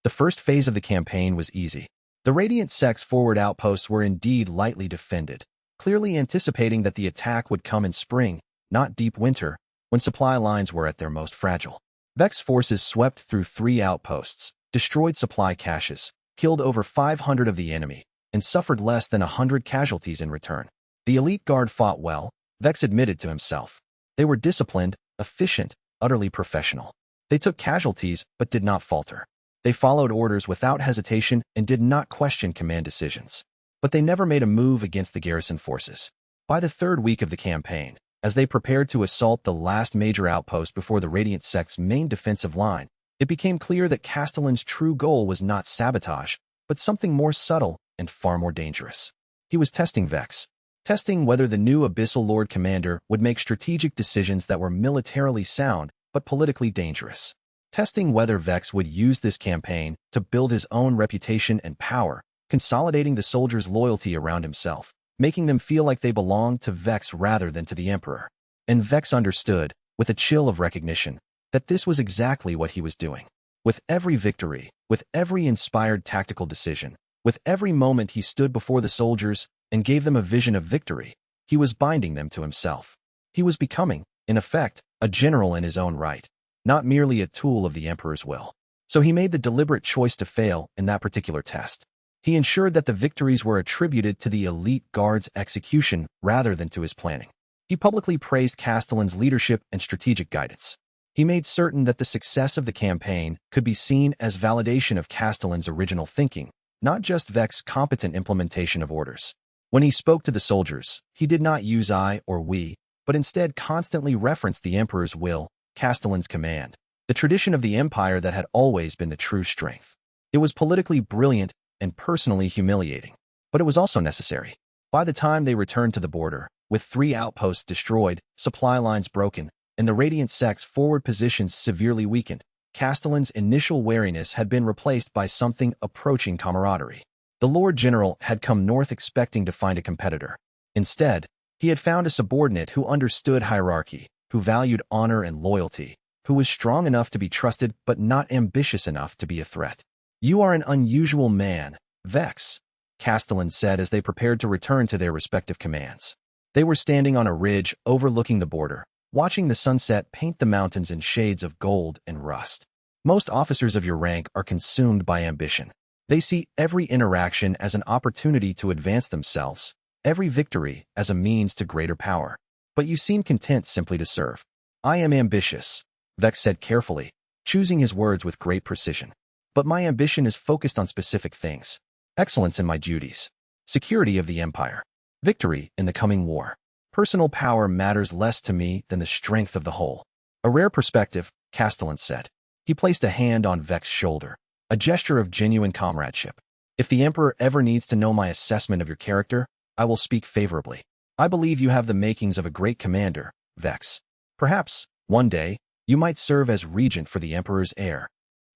The first phase of the campaign was easy. The Radiant Sect's forward outposts were indeed lightly defended, clearly anticipating that the attack would come in spring, not deep winter, when supply lines were at their most fragile. Vex forces swept through 3 outposts, destroyed supply caches, killed over 500 of the enemy, and suffered less than 100 casualties in return. The elite guard fought well, Vex admitted to himself. They were disciplined, efficient, utterly professional. They took casualties but did not falter. They followed orders without hesitation and did not question command decisions. But they never made a move against the garrison forces. By the 3rd week of the campaign, as they prepared to assault the last major outpost before the Radiant Sect's main defensive line, it became clear that Castellan's true goal was not sabotage, but something more subtle and far more dangerous. He was testing Vex, testing whether the new Abyssal Lord Commander would make strategic decisions that were militarily sound but politically dangerous. Testing whether Vex would use this campaign to build his own reputation and power, consolidating the soldiers' loyalty around himself, making them feel like they belonged to Vex rather than to the Emperor. And Vex understood, with a chill of recognition, that this was exactly what he was doing. With every victory, with every inspired tactical decision, with every moment he stood before the soldiers and gave them a vision of victory, he was binding them to himself. He was becoming, in effect, a general in his own right, not merely a tool of the Emperor's will. So he made the deliberate choice to fail in that particular test. He ensured that the victories were attributed to the elite guard's execution rather than to his planning. He publicly praised Castellan's leadership and strategic guidance. He made certain that the success of the campaign could be seen as validation of Castellan's original thinking, not just Vex's competent implementation of orders. When he spoke to the soldiers, he did not use I or we, but instead constantly referenced the Emperor's will, Castellan's command, the tradition of the Empire that had always been the true strength. It was politically brilliant and personally humiliating, but it was also necessary. By the time they returned to the border, with 3 outposts destroyed, supply lines broken, and the Radiant Sect's forward positions severely weakened, Castellan's initial wariness had been replaced by something approaching camaraderie. The Lord General had come north expecting to find a competitor. Instead, he had found a subordinate who understood hierarchy, who valued honor and loyalty, who was strong enough to be trusted but not ambitious enough to be a threat. "You are an unusual man, Vex," Castellan said as they prepared to return to their respective commands. They were standing on a ridge overlooking the border, watching the sunset paint the mountains in shades of gold and rust. "Most officers of your rank are consumed by ambition. They see every interaction as an opportunity to advance themselves, every victory as a means to greater power. But you seem content simply to serve." "I am ambitious," Vex said carefully, choosing his words with great precision. "But my ambition is focused on specific things. Excellence in my duties, security of the Empire, victory in the coming war. Personal power matters less to me than the strength of the whole." "A rare perspective," Castellan said. He placed a hand on Vex's shoulder, a gesture of genuine comradeship. "If the Emperor ever needs to know my assessment of your character, I will speak favorably. I believe you have the makings of a great commander, Vex. Perhaps, one day, you might serve as regent for the Emperor's heir."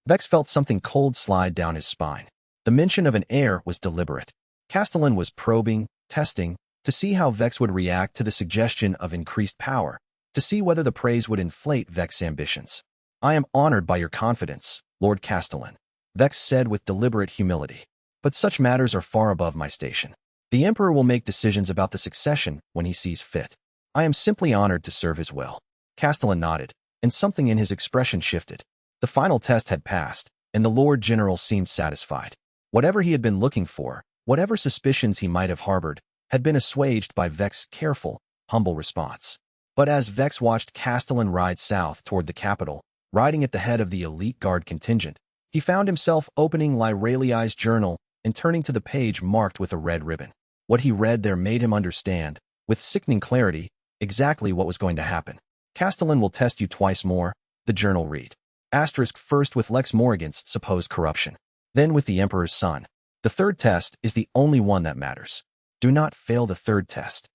Vex felt something cold slide down his spine. The mention of an heir was deliberate. Castellan was probing, testing, to see how Vex would react to the suggestion of increased power, to see whether the praise would inflate Vex's ambitions. "I am honored by your confidence, Lord Castellan," Vex said with deliberate humility. "But such matters are far above my station. The Emperor will make decisions about the succession when he sees fit. I am simply honored to serve his will." Castellan nodded, and something in his expression shifted. The final test had passed, and the Lord General seemed satisfied. Whatever he had been looking for, whatever suspicions he might have harbored, had been assuaged by Vex's careful, humble response. But as Vex watched Castellan ride south toward the capital, riding at the head of the elite guard contingent, he found himself opening Lyraliai's journal and turning to the page marked with a red ribbon. What he read there made him understand, with sickening clarity, exactly what was going to happen. "Castellan will test you twice more," the journal read. First with Lex Morrigan's supposed corruption, then with the Emperor's son. "The third test is the only one that matters. Do not fail the third test."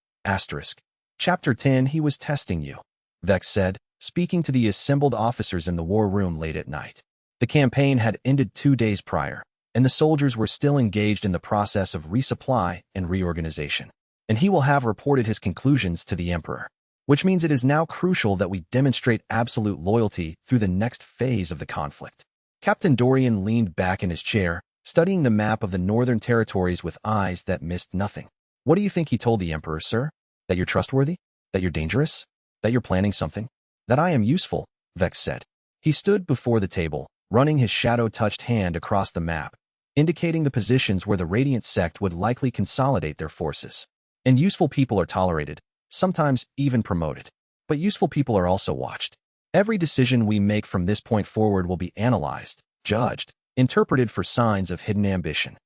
Chapter 10. He was testing you, Vex said, speaking to the assembled officers in the war room late at night. The campaign had ended 2 days prior, and the soldiers were still engaged in the process of resupply and reorganization. And he will have reported his conclusions to the Emperor, which means it is now crucial that we demonstrate absolute loyalty through the next phase of the conflict. Captain Dorian leaned back in his chair, studying the map of the Northern Territories with eyes that missed nothing. "What do you think he told the Emperor, sir? That you're trustworthy? That you're dangerous? That you're planning something?" "That I am useful," Vex said. He stood before the table, running his shadow-touched hand across the map, indicating the positions where the Radiant sect would likely consolidate their forces. "And useful people are tolerated, sometimes even promoted. But useful people are also watched. Every decision we make from this point forward will be analyzed, judged, interpreted for signs of hidden ambition."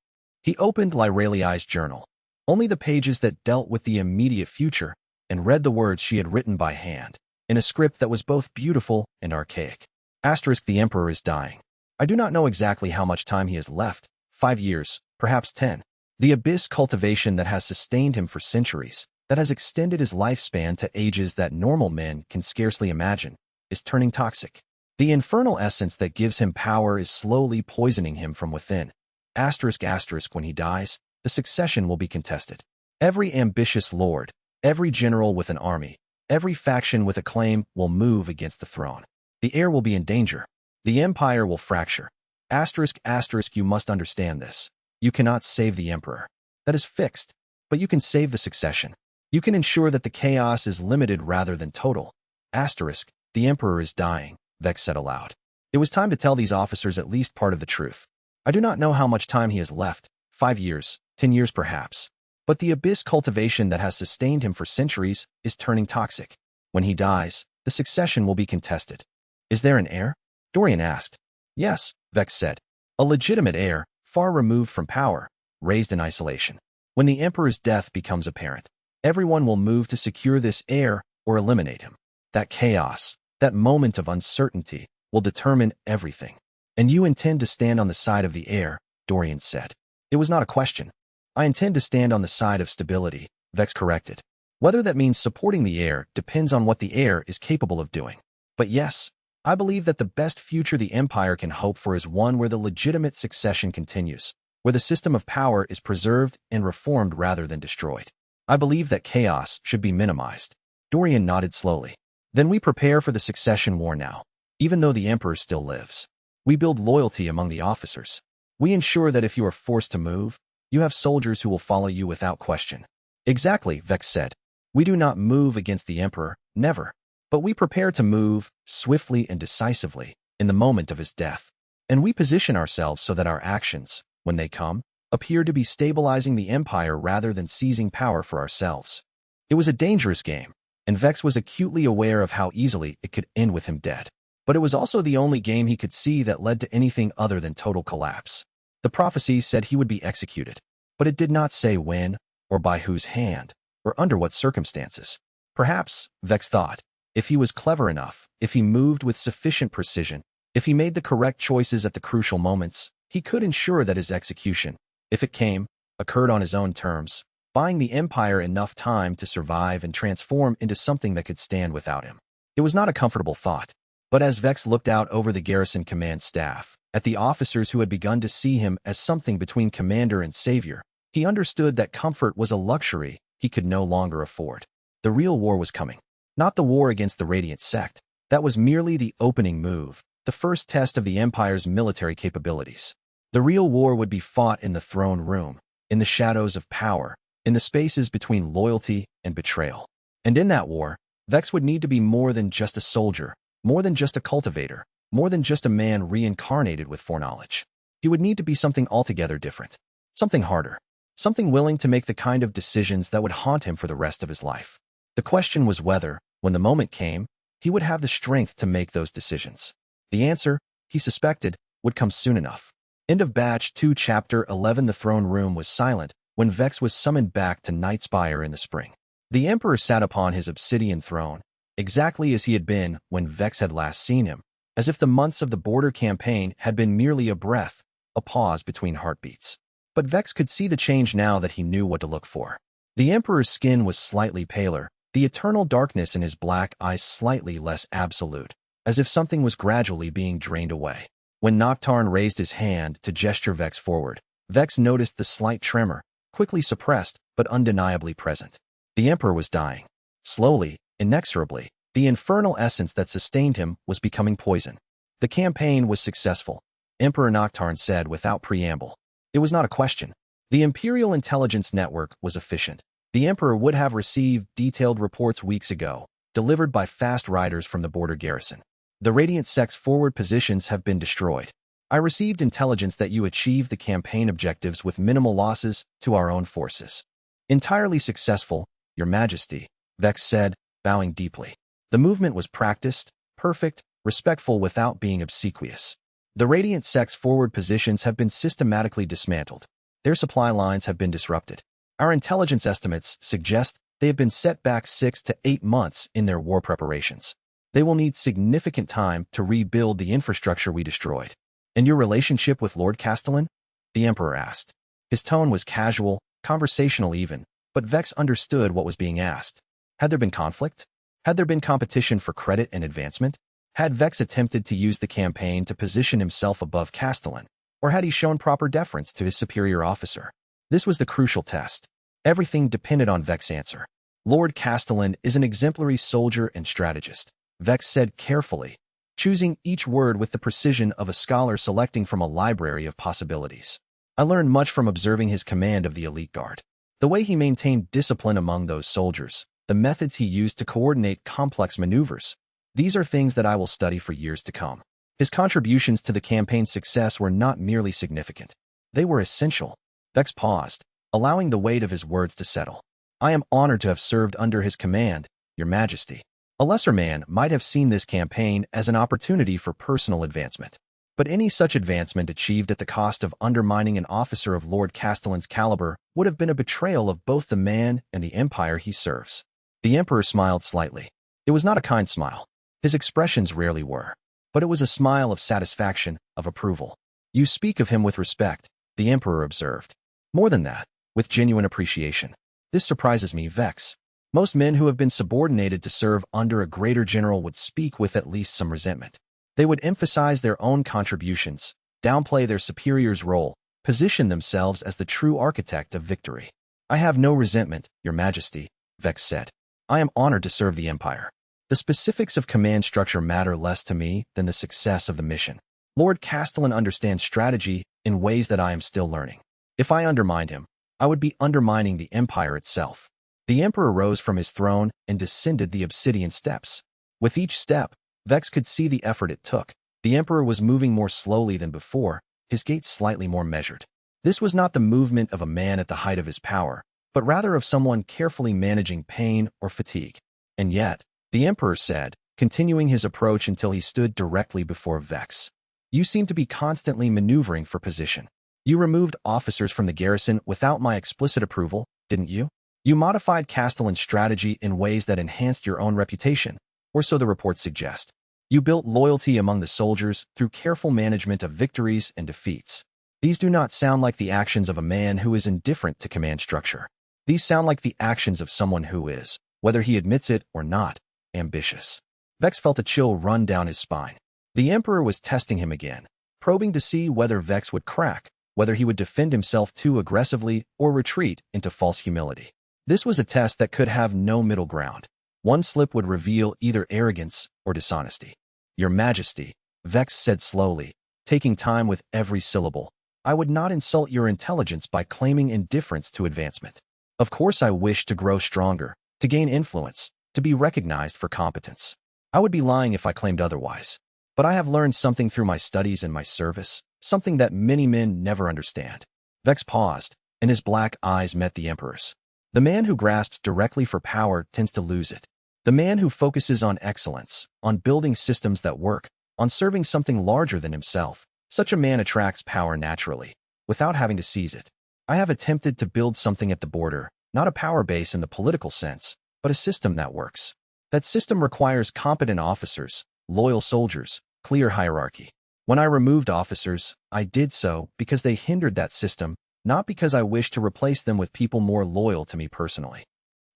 He opened Lyraliai's journal, only the pages that dealt with the immediate future, and read the words she had written by hand, in a script that was both beautiful and archaic. "The Emperor is dying. I do not know exactly how much time he has left, 5 years, perhaps 10. The Abyss cultivation that has sustained him for centuries, that has extended his lifespan to ages that normal men can scarcely imagine, is turning toxic. The Infernal Essence that gives him power is slowly poisoning him from within. When he dies, the succession will be contested. Every ambitious lord, every general with an army, every faction with a claim will move against the throne. The heir will be in danger. The empire will fracture. You must understand this. You cannot save the Emperor. That is fixed. But you can save the succession. You can ensure that the chaos is limited rather than total. The Emperor is dying," Vex said aloud. It was time to tell these officers at least part of the truth. "I do not know how much time he has left, 5 years, 10 years perhaps. But the Abyss cultivation that has sustained him for centuries is turning toxic. When he dies, the succession will be contested." "Is there an heir?" Dorian asked. "Yes," Vex said. "A legitimate heir, far removed from power, raised in isolation. When the Emperor's death becomes apparent, everyone will move to secure this heir or eliminate him. That chaos, that moment of uncertainty, will determine everything. And you intend to stand on the side of the heir," Dorian said. It was not a question. "I intend to stand on the side of stability," Vex corrected. "Whether that means supporting the heir depends on what the heir is capable of doing. But yes, I believe that the best future the Empire can hope for is one where the legitimate succession continues, where the system of power is preserved and reformed rather than destroyed. I believe that chaos should be minimized. Dorian nodded slowly. Then we prepare for the succession war now. Even though the Emperor still lives, we build loyalty among the officers. We ensure that if you are forced to move, you have soldiers who will follow you without question. Exactly, Vex said. We do not move against the Emperor, never. But we prepare to move, swiftly and decisively, in the moment of his death. And we position ourselves so that our actions, when they come, appear to be stabilizing the Empire rather than seizing power for ourselves. It was a dangerous game, and Vex was acutely aware of how easily it could end with him dead. But it was also the only game he could see that led to anything other than total collapse. The prophecy said he would be executed, but it did not say when, or by whose hand, or under what circumstances. Perhaps, Vex thought, if he was clever enough, if he moved with sufficient precision, if he made the correct choices at the crucial moments, he could ensure that his execution, if it came, occurred on his own terms, buying the Empire enough time to survive and transform into something that could stand without him. It was not a comfortable thought, but as Vex looked out over the garrison command staff, at the officers who had begun to see him as something between commander and savior, he understood that comfort was a luxury he could no longer afford. The real war was coming. Not the war against the Radiant sect. That was merely the opening move, the first test of the Empire's military capabilities. The real war would be fought in the throne room, in the shadows of power, in the spaces between loyalty and betrayal. And in that war, Vex would need to be more than just a soldier, more than just a cultivator, more than just a man reincarnated with foreknowledge. He would need to be something altogether different, something harder, something willing to make the kind of decisions that would haunt him for the rest of his life. The question was whether, when the moment came, he would have the strength to make those decisions. The answer, he suspected, would come soon enough. End of Batch 2 Chapter 11. The throne room was silent when Vex was summoned back to Nightspire in the spring. The Emperor sat upon his obsidian throne, exactly as he had been when Vex had last seen him, as if the months of the border campaign had been merely a breath, a pause between heartbeats. But Vex could see the change now that he knew what to look for. The Emperor's skin was slightly paler, the eternal darkness in his black eyes slightly less absolute, as if something was gradually being drained away. When Noctarn raised his hand to gesture Vex forward, Vex noticed the slight tremor, quickly suppressed but undeniably present. The Emperor was dying. Slowly, inexorably, the infernal essence that sustained him was becoming poison. The campaign was successful, Emperor Noctarn said without preamble. It was not a question. The Imperial Intelligence Network was efficient. The Emperor would have received detailed reports weeks ago, delivered by fast riders from the border garrison. The Radiant sect's forward positions have been destroyed. I received intelligence that you achieved the campaign objectives with minimal losses to our own forces. Entirely successful, Your Majesty, Vex said, bowing deeply. The movement was practiced, perfect, respectful without being obsequious. The Radiant sect's forward positions have been systematically dismantled. Their supply lines have been disrupted. Our intelligence estimates suggest they have been set back 6 to 8 months in their war preparations. They will need significant time to rebuild the infrastructure we destroyed. And your relationship with Lord Castellan? The Emperor asked. His tone was casual, conversational even, but Vex understood what was being asked. Had there been conflict? Had there been competition for credit and advancement? Had Vex attempted to use the campaign to position himself above Castellan, or had he shown proper deference to his superior officer? This was the crucial test. Everything depended on Vex's answer. Lord Castellan is an exemplary soldier and strategist, Vex said carefully, choosing each word with the precision of a scholar selecting from a library of possibilities. I learned much from observing his command of the elite guard. The way he maintained discipline among those soldiers, the methods he used to coordinate complex maneuvers. These are things that I will study for years to come. His contributions to the campaign's success were not merely significant. They were essential. Vex paused, allowing the weight of his words to settle. I am honored to have served under his command, Your Majesty. A lesser man might have seen this campaign as an opportunity for personal advancement. But any such advancement achieved at the cost of undermining an officer of Lord Castellan's caliber would have been a betrayal of both the man and the empire he serves. The Emperor smiled slightly. It was not a kind smile. His expressions rarely were. But it was a smile of satisfaction, of approval. You speak of him with respect, the Emperor observed. More than that, with genuine appreciation. This surprises me, Vex. Most men who have been subordinated to serve under a greater general would speak with at least some resentment. They would emphasize their own contributions, downplay their superior's role, position themselves as the true architect of victory. I have no resentment, Your Majesty, Vex said. I am honored to serve the Empire. The specifics of command structure matter less to me than the success of the mission. Lord Castellan understands strategy in ways that I am still learning. If I undermined him, I would be undermining the Empire itself. The Emperor rose from his throne and descended the obsidian steps. With each step, Vex could see the effort it took. The Emperor was moving more slowly than before, his gait slightly more measured. This was not the movement of a man at the height of his power, but rather of someone carefully managing pain or fatigue. And yet, the Emperor said, continuing his approach until he stood directly before Vex. You seem to be constantly maneuvering for position. You removed officers from the garrison without my explicit approval, didn't you? You modified Castellan's strategy in ways that enhanced your own reputation, or so the reports suggest. You built loyalty among the soldiers through careful management of victories and defeats. These do not sound like the actions of a man who is indifferent to command structure. These sound like the actions of someone who is, whether he admits it or not, ambitious. Vex felt a chill run down his spine. The Emperor was testing him again, probing to see whether Vex would crack, whether he would defend himself too aggressively or retreat into false humility. This was a test that could have no middle ground. One slip would reveal either arrogance or dishonesty. Your Majesty, Vex said slowly, taking time with every syllable, I would not insult your intelligence by claiming indifference to advancement. Of course I wish to grow stronger, to gain influence, to be recognized for competence. I would be lying if I claimed otherwise. But I have learned something through my studies and my service, something that many men never understand. Vex paused, and his black eyes met the Emperor's. The man who grasps directly for power tends to lose it. The man who focuses on excellence, on building systems that work, on serving something larger than himself, such a man attracts power naturally, without having to seize it. I have attempted to build something at the border, not a power base in the political sense, but a system that works. That system requires competent officers, loyal soldiers, clear hierarchy. When I removed officers, I did so because they hindered that system, not because I wished to replace them with people more loyal to me personally.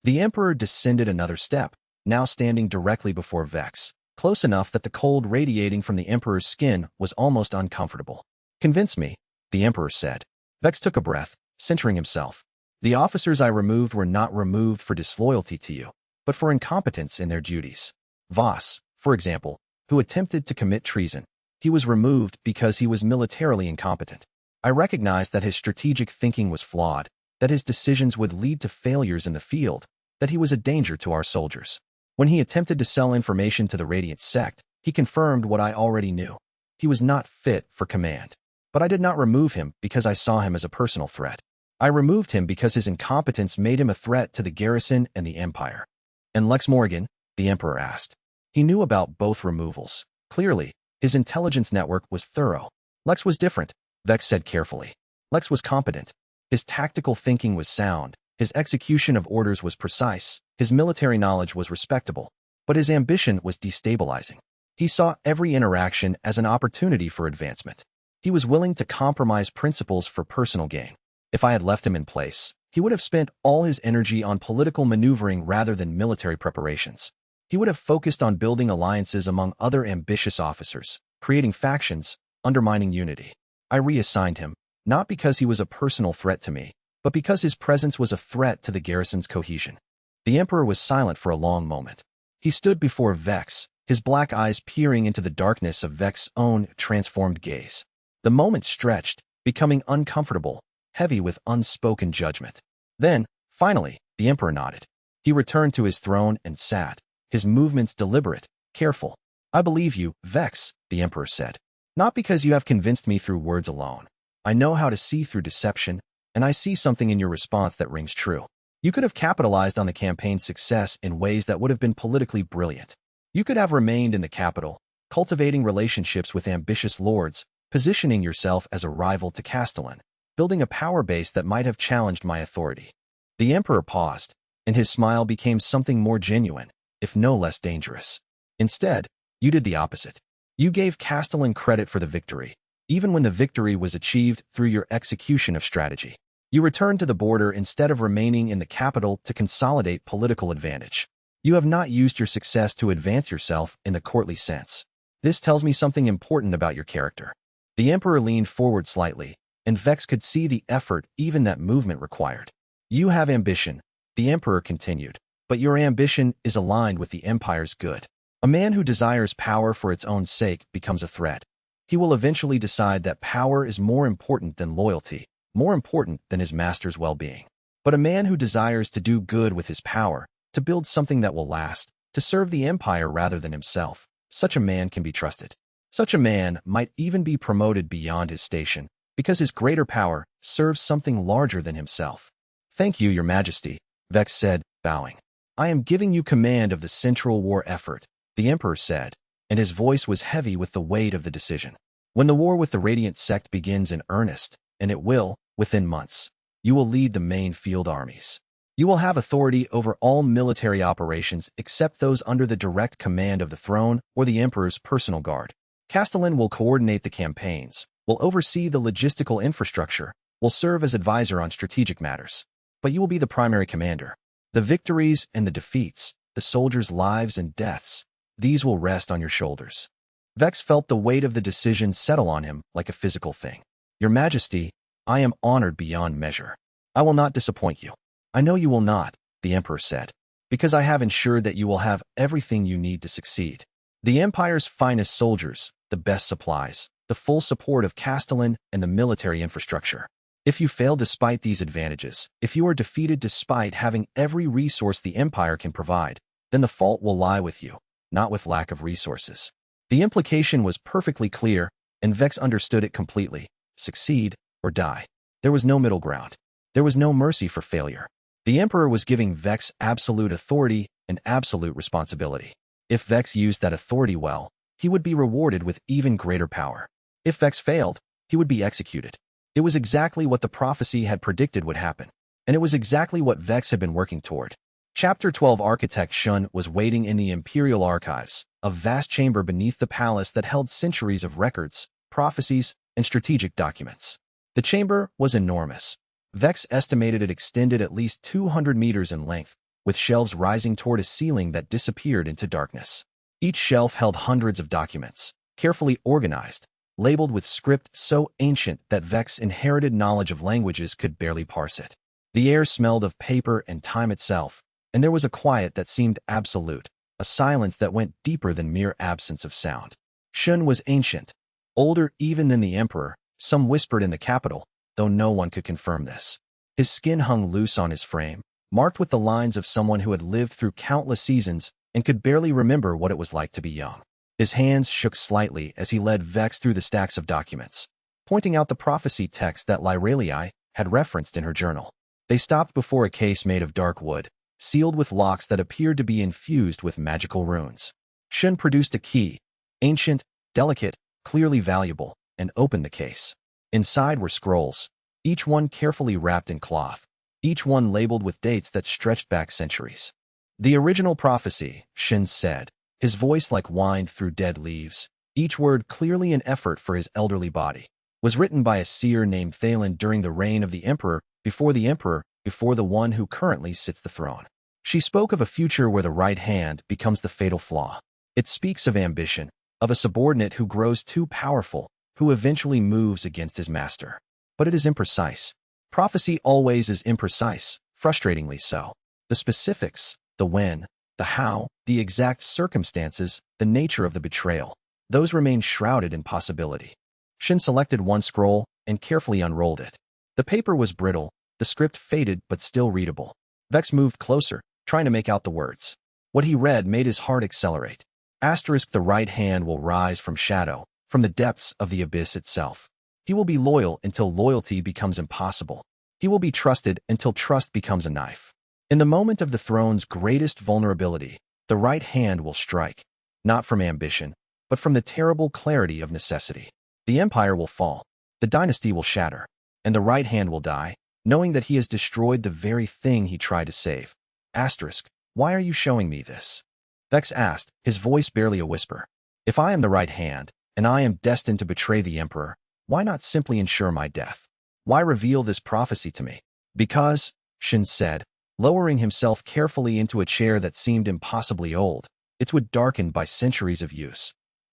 The Emperor descended another step, now standing directly before Vex, close enough that the cold radiating from the Emperor's skin was almost uncomfortable. Convince me, the Emperor said. Vex took a breath, centering himself. The officers I removed were not removed for disloyalty to you, but for incompetence in their duties. Voss, for example, who attempted to commit treason. He was removed because he was militarily incompetent. I recognized that his strategic thinking was flawed, that his decisions would lead to failures in the field, that he was a danger to our soldiers. When he attempted to sell information to the Radiant sect, he confirmed what I already knew. He was not fit for command. But I did not remove him because I saw him as a personal threat. I removed him because his incompetence made him a threat to the garrison and the Empire. And Lex Morgan? The Emperor asked. He knew about both removals. Clearly, his intelligence network was thorough. Lex was different, Vex said carefully. Lex was competent. His tactical thinking was sound. His execution of orders was precise. His military knowledge was respectable. But his ambition was destabilizing. He saw every interaction as an opportunity for advancement. He was willing to compromise principles for personal gain. If I had left him in place, he would have spent all his energy on political maneuvering rather than military preparations. He would have focused on building alliances among other ambitious officers, creating factions, undermining unity. I reassigned him, not because he was a personal threat to me, but because his presence was a threat to the garrison's cohesion. The Emperor was silent for a long moment. He stood before Vex, his black eyes peering into the darkness of Vex's own transformed gaze. The moment stretched, becoming uncomfortable, heavy with unspoken judgment. Then, finally, the Emperor nodded. He returned to his throne and sat, his movements deliberate, careful. I believe you, Vex, the Emperor said. Not because you have convinced me through words alone. I know how to see through deception, and I see something in your response that rings true. You could have capitalized on the campaign's success in ways that would have been politically brilliant. You could have remained in the capital, cultivating relationships with ambitious lords, positioning yourself as a rival to Castellan, building a power base that might have challenged my authority. The Emperor paused, and his smile became something more genuine, if no less dangerous. Instead, you did the opposite. You gave Castellan credit for the victory, even when the victory was achieved through your execution of strategy. You returned to the border instead of remaining in the capital to consolidate political advantage. You have not used your success to advance yourself in the courtly sense. This tells me something important about your character. The Emperor leaned forward slightly, and Vex could see the effort even that movement required. You have ambition, the Emperor continued, but your ambition is aligned with the Empire's good. A man who desires power for its own sake becomes a threat. He will eventually decide that power is more important than loyalty, more important than his master's well-being. But a man who desires to do good with his power, to build something that will last, to serve the Empire rather than himself, such a man can be trusted. Such a man might even be promoted beyond his station, because his greater power serves something larger than himself. Thank you, Your Majesty, Vex said, bowing. I am giving you command of the Central War effort, the Emperor said, and his voice was heavy with the weight of the decision. When the war with the Radiant sect begins in earnest, and it will, within months, you will lead the main field armies. You will have authority over all military operations except those under the direct command of the throne or the Emperor's personal guard. Castellan will coordinate the campaigns, will oversee the logistical infrastructure, will serve as advisor on strategic matters. But you will be the primary commander. The victories and the defeats, the soldiers' lives and deaths, these will rest on your shoulders. Vex felt the weight of the decision settle on him like a physical thing. Your Majesty, I am honored beyond measure. I will not disappoint you. I know you will not, the Emperor said, because I have ensured that you will have everything you need to succeed. The Empire's finest soldiers, the best supplies, the full support of Castellan and the military infrastructure. If you fail despite these advantages, if you are defeated despite having every resource the Empire can provide, then the fault will lie with you, not with lack of resources. The implication was perfectly clear, and Vex understood it completely. Succeed or die. There was no middle ground. There was no mercy for failure. The Emperor was giving Vex absolute authority and absolute responsibility. If Vex used that authority well, he would be rewarded with even greater power. If Vex failed, he would be executed. It was exactly what the prophecy had predicted would happen, and it was exactly what Vex had been working toward. Chapter 12 Architect Shun was waiting in the Imperial Archives, a vast chamber beneath the palace that held centuries of records, prophecies, and strategic documents. The chamber was enormous. Vex estimated it extended at least 200 meters in length, with shelves rising toward a ceiling that disappeared into darkness. Each shelf held hundreds of documents, carefully organized, labeled with script so ancient that Vex's inherited knowledge of languages could barely parse it. The air smelled of paper and time itself, and there was a quiet that seemed absolute, a silence that went deeper than mere absence of sound. Shun was ancient, older even than the Emperor, some whispered in the capital, though no one could confirm this. His skin hung loose on his frame, marked with the lines of someone who had lived through countless seasons and could barely remember what it was like to be young. His hands shook slightly as he led Vex through the stacks of documents, pointing out the prophecy text that Lyrelii had referenced in her journal. They stopped before a case made of dark wood, sealed with locks that appeared to be infused with magical runes. Shun produced a key, ancient, delicate, clearly valuable, and opened the case. Inside were scrolls, each one carefully wrapped in cloth, each one labeled with dates that stretched back centuries. The original prophecy, Shun said, his voice like whined through dead leaves, each word clearly an effort for his elderly body, was written by a seer named Thalen during the reign of the Emperor, before the one who currently sits the throne. She spoke of a future where the right hand becomes the fatal flaw. It speaks of ambition, of a subordinate who grows too powerful, who eventually moves against his master. But it is imprecise. Prophecy always is imprecise, frustratingly so. The specifics, the when, the how, the exact circumstances, the nature of the betrayal, those remain shrouded in possibility. Shin selected one scroll and carefully unrolled it. The paper was brittle, the script faded but still readable. Vex moved closer, trying to make out the words. What he read made his heart accelerate. Asterisk, the right hand will rise from shadow, from the depths of the abyss itself. He will be loyal until loyalty becomes impossible. He will be trusted until trust becomes a knife. In the moment of the throne's greatest vulnerability, the right hand will strike, not from ambition, but from the terrible clarity of necessity. The empire will fall, the dynasty will shatter, and the right hand will die, knowing that he has destroyed the very thing he tried to save. Asterisk, why are you showing me this? Vex asked, his voice barely a whisper. If I am the right hand, and I am destined to betray the emperor, why not simply ensure my death? Why reveal this prophecy to me? Because, Shin said, lowering himself carefully into a chair that seemed impossibly old, its wood darkened by centuries of use.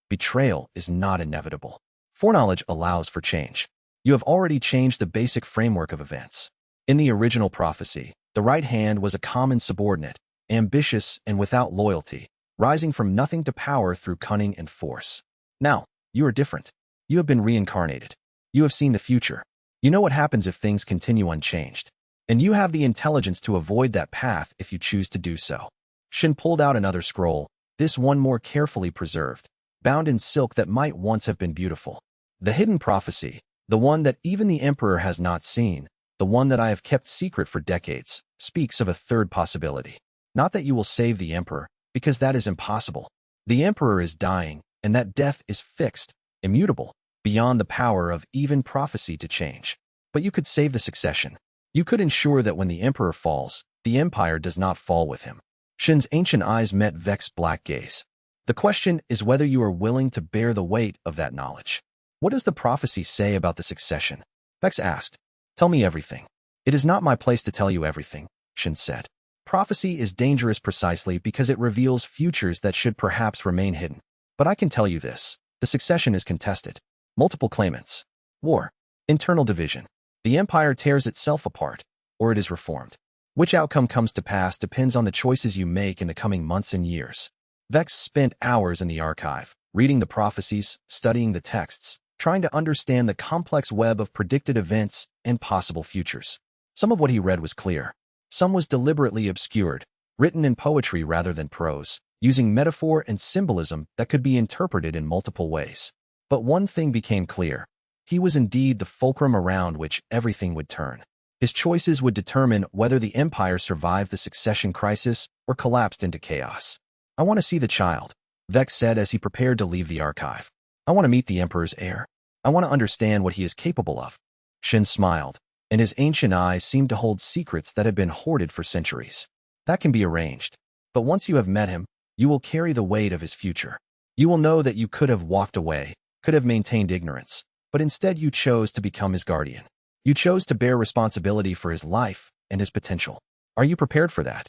betrayal is not inevitable. Foreknowledge allows for change. You have already changed the basic framework of events. In the original prophecy, the right hand was a common subordinate, ambitious and without loyalty, rising from nothing to power through cunning and force. Now, you are different. You have been reincarnated. You have seen the future. You know what happens if things continue unchanged. And you have the intelligence to avoid that path if you choose to do so. Shin pulled out another scroll, this one more carefully preserved, bound in silk that might once have been beautiful. The hidden prophecy, the one that even the Emperor has not seen, the one that I have kept secret for decades, speaks of a third possibility. Not that you will save the Emperor, because that is impossible. The Emperor is dying, and that death is fixed, immutable, beyond the power of even prophecy to change. But you could save the succession. You could ensure that when the Emperor falls, the Empire does not fall with him. Shin's ancient eyes met Vex's black gaze. The question is whether you are willing to bear the weight of that knowledge. What does the prophecy say about the succession? Vex asked. Tell me everything. It is not my place to tell you everything, Shin said. Prophecy is dangerous precisely because it reveals futures that should perhaps remain hidden. But I can tell you this. The succession is contested. Multiple claimants. War. Internal division. The Empire tears itself apart, or it is reformed. Which outcome comes to pass depends on the choices you make in the coming months and years. Vex spent hours in the archive, reading the prophecies, studying the texts, trying to understand the complex web of predicted events and possible futures. Some of what he read was clear. Some was deliberately obscured, written in poetry rather than prose, using metaphor and symbolism that could be interpreted in multiple ways. But one thing became clear. He was indeed the fulcrum around which everything would turn. His choices would determine whether the Empire survived the succession crisis or collapsed into chaos. I want to see the child, Vex said as he prepared to leave the archive. I want to meet the Emperor's heir. I want to understand what he is capable of. Shin smiled, and his ancient eyes seemed to hold secrets that had been hoarded for centuries. That can be arranged. But once you have met him, you will carry the weight of his future. You will know that you could have walked away, could have maintained ignorance, but instead you chose to become his guardian. You chose to bear responsibility for his life and his potential. Are you prepared for that?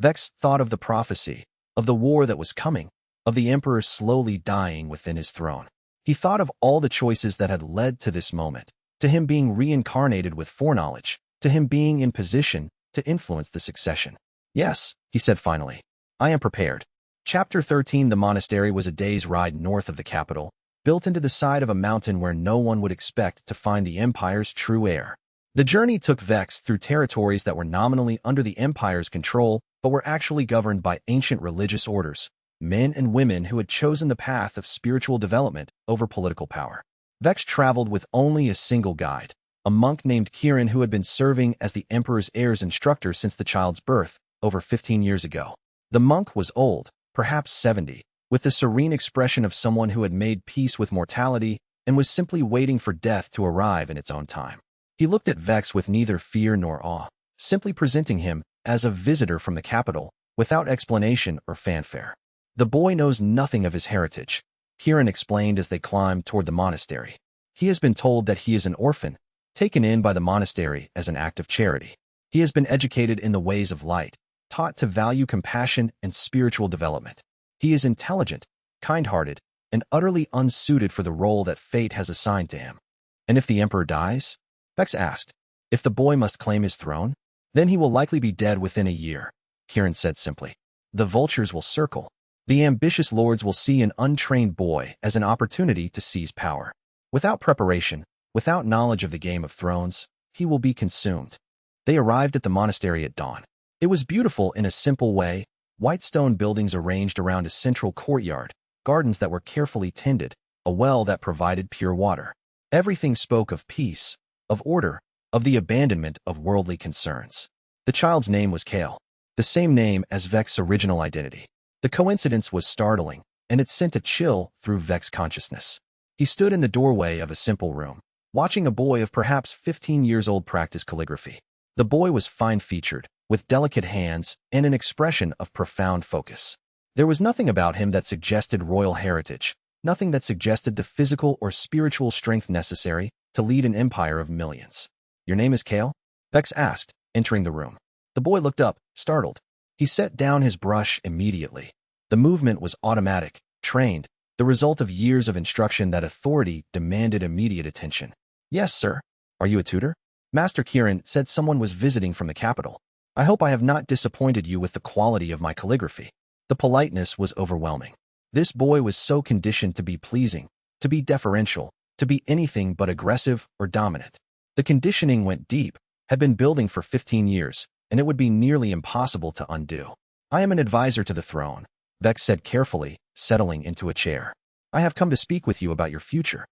Vex thought of the prophecy, of the war that was coming, of the Emperor slowly dying within his throne. He thought of all the choices that had led to this moment, to him being reincarnated with foreknowledge, to him being in position to influence the succession. Yes, he said finally. I am prepared. Chapter 13. The monastery was a day's ride north of the capital, built into the side of a mountain where no one would expect to find the Empire's true heir. The journey took Vex through territories that were nominally under the Empire's control, but were actually governed by ancient religious orders, men and women who had chosen the path of spiritual development over political power. Vex traveled with only a single guide, a monk named Kirin who had been serving as the Emperor's heir's instructor since the child's birth, over 15 years ago. The monk was old, perhaps 70, with the serene expression of someone who had made peace with mortality and was simply waiting for death to arrive in its own time. He looked at Vex with neither fear nor awe, simply presenting him as a visitor from the capital, without explanation or fanfare. The boy knows nothing of his heritage, Kirin explained as they climbed toward the monastery. He has been told that he is an orphan, taken in by the monastery as an act of charity. He has been educated in the ways of light, taught to value compassion and spiritual development. He is intelligent, kind-hearted, and utterly unsuited for the role that fate has assigned to him. And if the Emperor dies? Vex asked. If the boy must claim his throne? Then he will likely be dead within a year, Kirin said simply. The vultures will circle. The ambitious lords will see an untrained boy as an opportunity to seize power. Without preparation, without knowledge of the Game of Thrones, he will be consumed. They arrived at the monastery at dawn. It was beautiful in a simple way, white stone buildings arranged around a central courtyard, gardens that were carefully tended, a well that provided pure water. Everything spoke of peace, of order, of the abandonment of worldly concerns. The child's name was Kael, the same name as Vex's original identity. The coincidence was startling, and it sent a chill through Vex's consciousness. He stood in the doorway of a simple room, watching a boy of perhaps 15 years old practice calligraphy. The boy was fine-featured, with delicate hands and an expression of profound focus. There was nothing about him that suggested royal heritage, nothing that suggested the physical or spiritual strength necessary to lead an empire of millions. Your name is Kael? Vex asked, entering the room. The boy looked up, startled. He set down his brush immediately. The movement was automatic, trained, the result of years of instruction that authority demanded immediate attention. Yes, sir. Are you a tutor? Master Kieran said someone was visiting from the capital. I hope I have not disappointed you with the quality of my calligraphy. The politeness was overwhelming. This boy was so conditioned to be pleasing, to be deferential, to be anything but aggressive or dominant. The conditioning went deep, had been building for 15 years, and it would be nearly impossible to undo. I am an advisor to the throne, Vex said carefully, settling into a chair. I have come to speak with you about your future.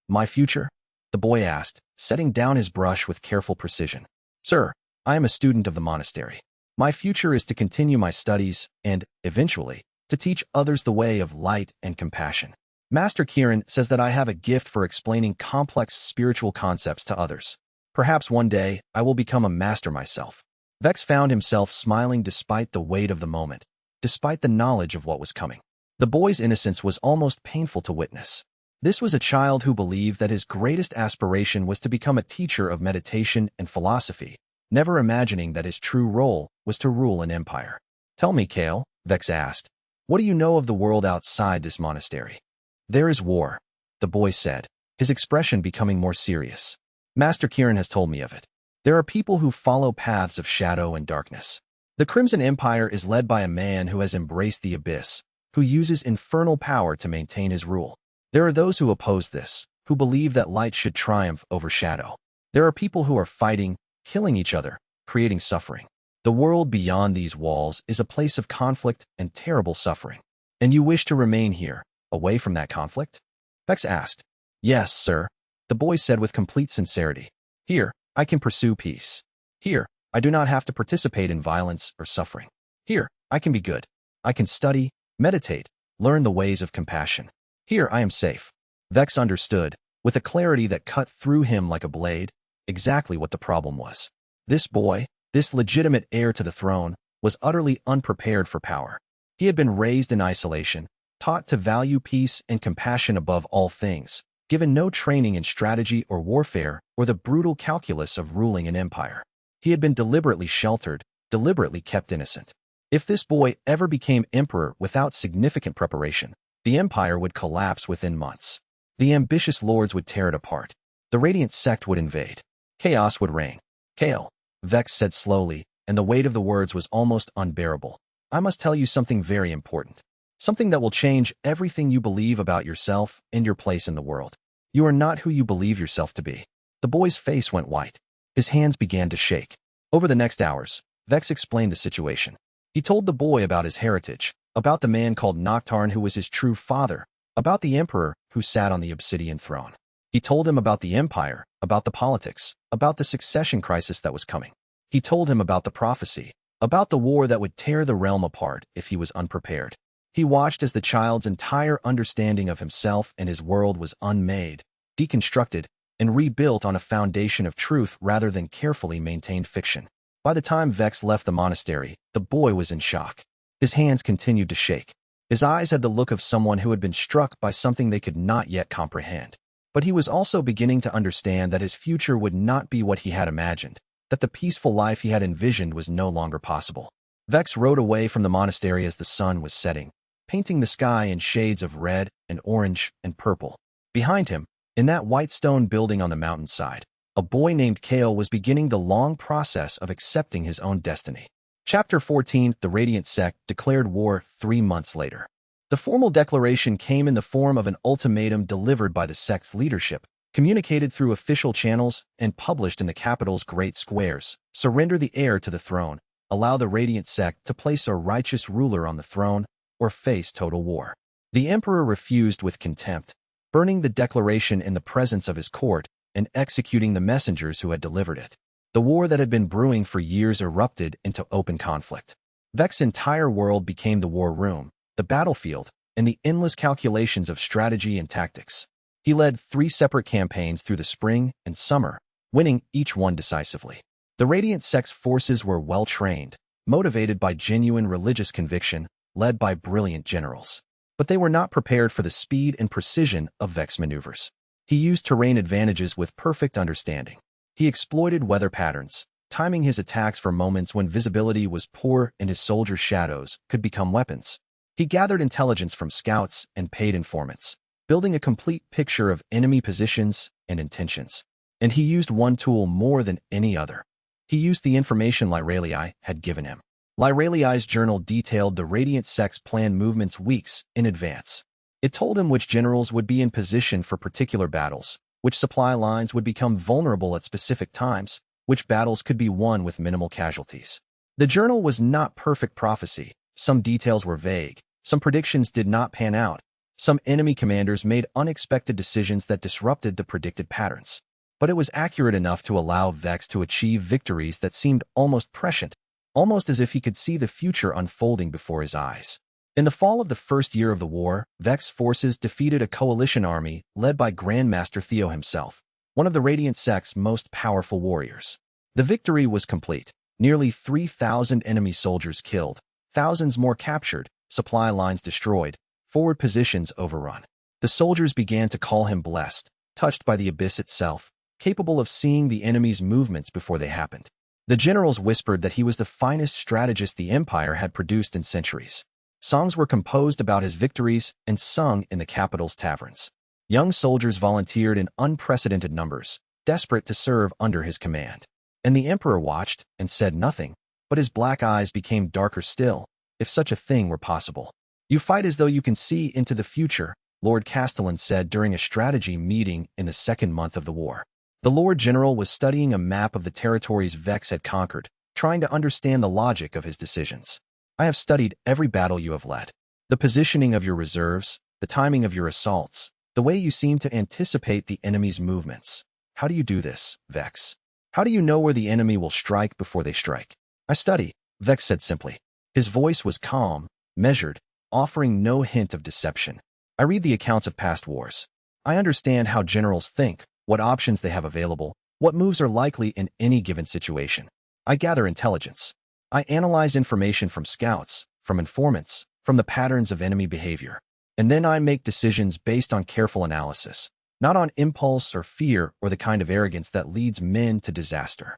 My future? The boy asked, setting down his brush with careful precision. Sir, I am a student of the monastery. My future is to continue my studies and, eventually, to teach others the way of light and compassion. Master Kieran says that I have a gift for explaining complex spiritual concepts to others. Perhaps one day I will become a master myself. Vex found himself smiling despite the weight of the moment, despite the knowledge of what was coming. The boy's innocence was almost painful to witness. This was a child who believed that his greatest aspiration was to become a teacher of meditation and philosophy, never imagining that his true role was to rule an empire. Tell me, Kael, Vex asked, what do you know of the world outside this monastery? There is war, the boy said, his expression becoming more serious. Master Kieran has told me of it. There are people who follow paths of shadow and darkness. The Crimson Empire is led by a man who has embraced the Abyss, who uses infernal power to maintain his rule. There are those who oppose this, who believe that light should triumph over shadow. There are people who are fighting, killing each other, creating suffering. The world beyond these walls is a place of conflict and terrible suffering. And you wish to remain here, away from that conflict? Vex asked. Yes, sir, the boy said with complete sincerity. Here, I can pursue peace. Here, I do not have to participate in violence or suffering. Here, I can be good. I can study, meditate, learn the ways of compassion. Here, I am safe. Vex understood, with a clarity that cut through him like a blade, exactly what the problem was. This boy, this legitimate heir to the throne, was utterly unprepared for power. He had been raised in isolation, taught to value peace and compassion above all things, given no training in strategy or warfare or the brutal calculus of ruling an empire. He had been deliberately sheltered, deliberately kept innocent. If this boy ever became emperor without significant preparation, the empire would collapse within months. The ambitious lords would tear it apart. The Radiant sect would invade. Chaos would reign. Kael, Vex said slowly, and the weight of the words was almost unbearable. I must tell you something very important. Something that will change everything you believe about yourself and your place in the world. You are not who you believe yourself to be. The boy's face went white. His hands began to shake. Over the next hours, Vex explained the situation. He told the boy about his heritage, about the man called Noctarn who was his true father, about the emperor who sat on the obsidian throne. He told him about the empire, about the politics, about the succession crisis that was coming. He told him about the prophecy, about the war that would tear the realm apart if he was unprepared. He watched as the child's entire understanding of himself and his world was unmade, deconstructed, and rebuilt on a foundation of truth rather than carefully maintained fiction. By the time Vex left the monastery, the boy was in shock. His hands continued to shake. His eyes had the look of someone who had been struck by something they could not yet comprehend. But he was also beginning to understand that his future would not be what he had imagined, that the peaceful life he had envisioned was no longer possible. Vex rode away from the monastery as the sun was setting, painting the sky in shades of red and orange and purple. Behind him, in that white stone building on the mountainside, a boy named Kael was beginning the long process of accepting his own destiny. Chapter 14, The Radiant Sect declared war 3 months later. The formal declaration came in the form of an ultimatum delivered by the sect's leadership, communicated through official channels, and published in the capital's great squares. Surrender the heir to the throne, allow the Radiant Sect to place a righteous ruler on the throne, or face total war. The emperor refused with contempt, burning the declaration in the presence of his court and executing the messengers who had delivered it. The war that had been brewing for years erupted into open conflict. Vex's entire world became the war room, the battlefield, and the endless calculations of strategy and tactics. He led 3 separate campaigns through the spring and summer, winning each one decisively. The Radiant sect's forces were well-trained, motivated by genuine religious conviction, led by brilliant generals. But they were not prepared for the speed and precision of Vex maneuvers. He used terrain advantages with perfect understanding. He exploited weather patterns, timing his attacks for moments when visibility was poor and his soldiers' shadows could become weapons. He gathered intelligence from scouts and paid informants, building a complete picture of enemy positions and intentions. And he used one tool more than any other. He used the information Lyralii had given him. Lyralii's journal detailed the Radiant sect's planned movements weeks in advance. It told him which generals would be in position for particular battles, which supply lines would become vulnerable at specific times, which battles could be won with minimal casualties. The journal was not perfect prophecy. Some details were vague. Some predictions did not pan out. Some enemy commanders made unexpected decisions that disrupted the predicted patterns. But it was accurate enough to allow Vex to achieve victories that seemed almost prescient, almost as if he could see the future unfolding before his eyes. In the fall of the first year of the war, Vex forces defeated a coalition army led by Grandmaster Theo himself, one of the Radiant sect's most powerful warriors. The victory was complete. Nearly 3,000 enemy soldiers killed, thousands more captured, supply lines destroyed, forward positions overrun. The soldiers began to call him blessed, touched by the Abyss itself, capable of seeing the enemy's movements before they happened. The generals whispered that he was the finest strategist the Empire had produced in centuries. Songs were composed about his victories and sung in the capital's taverns. Young soldiers volunteered in unprecedented numbers, desperate to serve under his command. And the Emperor watched and said nothing, but his black eyes became darker still, if such a thing were possible. "You fight as though you can see into the future," Lord Castellan said during a strategy meeting in the second month of the war. The Lord General was studying a map of the territories Vex had conquered, trying to understand the logic of his decisions. "I have studied every battle you have led. The positioning of your reserves, the timing of your assaults, the way you seem to anticipate the enemy's movements. How do you do this, Vex? How do you know where the enemy will strike before they strike?" "I study," Vex said simply. His voice was calm, measured, offering no hint of deception. "I read the accounts of past wars. I understand how generals think, what options they have available, what moves are likely in any given situation. I gather intelligence. I analyze information from scouts, from informants, from the patterns of enemy behavior. And then I make decisions based on careful analysis, not on impulse or fear or the kind of arrogance that leads men to disaster."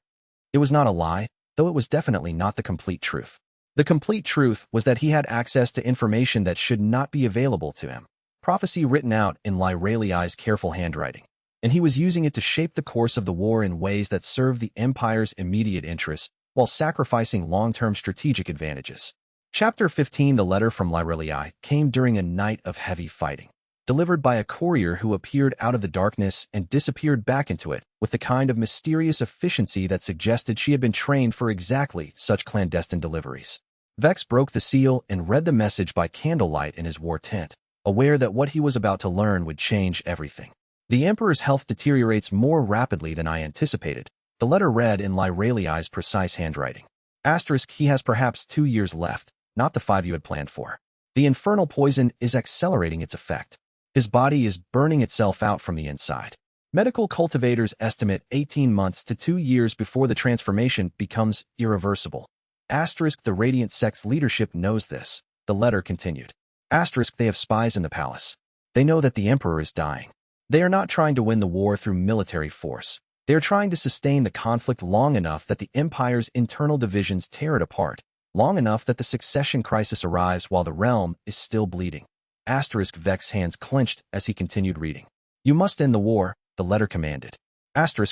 It was not a lie, though it was definitely not the complete truth. The complete truth was that he had access to information that should not be available to him, prophecy written out in Lyralii's careful handwriting, and he was using it to shape the course of the war in ways that served the Empire's immediate interests while sacrificing long-term strategic advantages. Chapter 15. The letter from Lyralii came during a night of heavy fighting, delivered by a courier who appeared out of the darkness and disappeared back into it with the kind of mysterious efficiency that suggested she had been trained for exactly such clandestine deliveries. Vex broke the seal and read the message by candlelight in his war tent, aware that what he was about to learn would change everything. "The Emperor's health deteriorates more rapidly than I anticipated," the letter read in Lyralii's precise handwriting. *, he has perhaps 2 years left, not the 5 you had planned for. The infernal poison is accelerating its effect. His body is burning itself out from the inside. Medical cultivators estimate 18 months to 2 years before the transformation becomes irreversible. The Radiant sect's leadership knows this," the letter continued. They have spies in the palace. They know that the Emperor is dying. They are not trying to win the war through military force. They are trying to sustain the conflict long enough that the Empire's internal divisions tear it apart, long enough that the succession crisis arrives while the realm is still bleeding. Vex's hands clenched as he continued reading. "You must end the war," the letter commanded.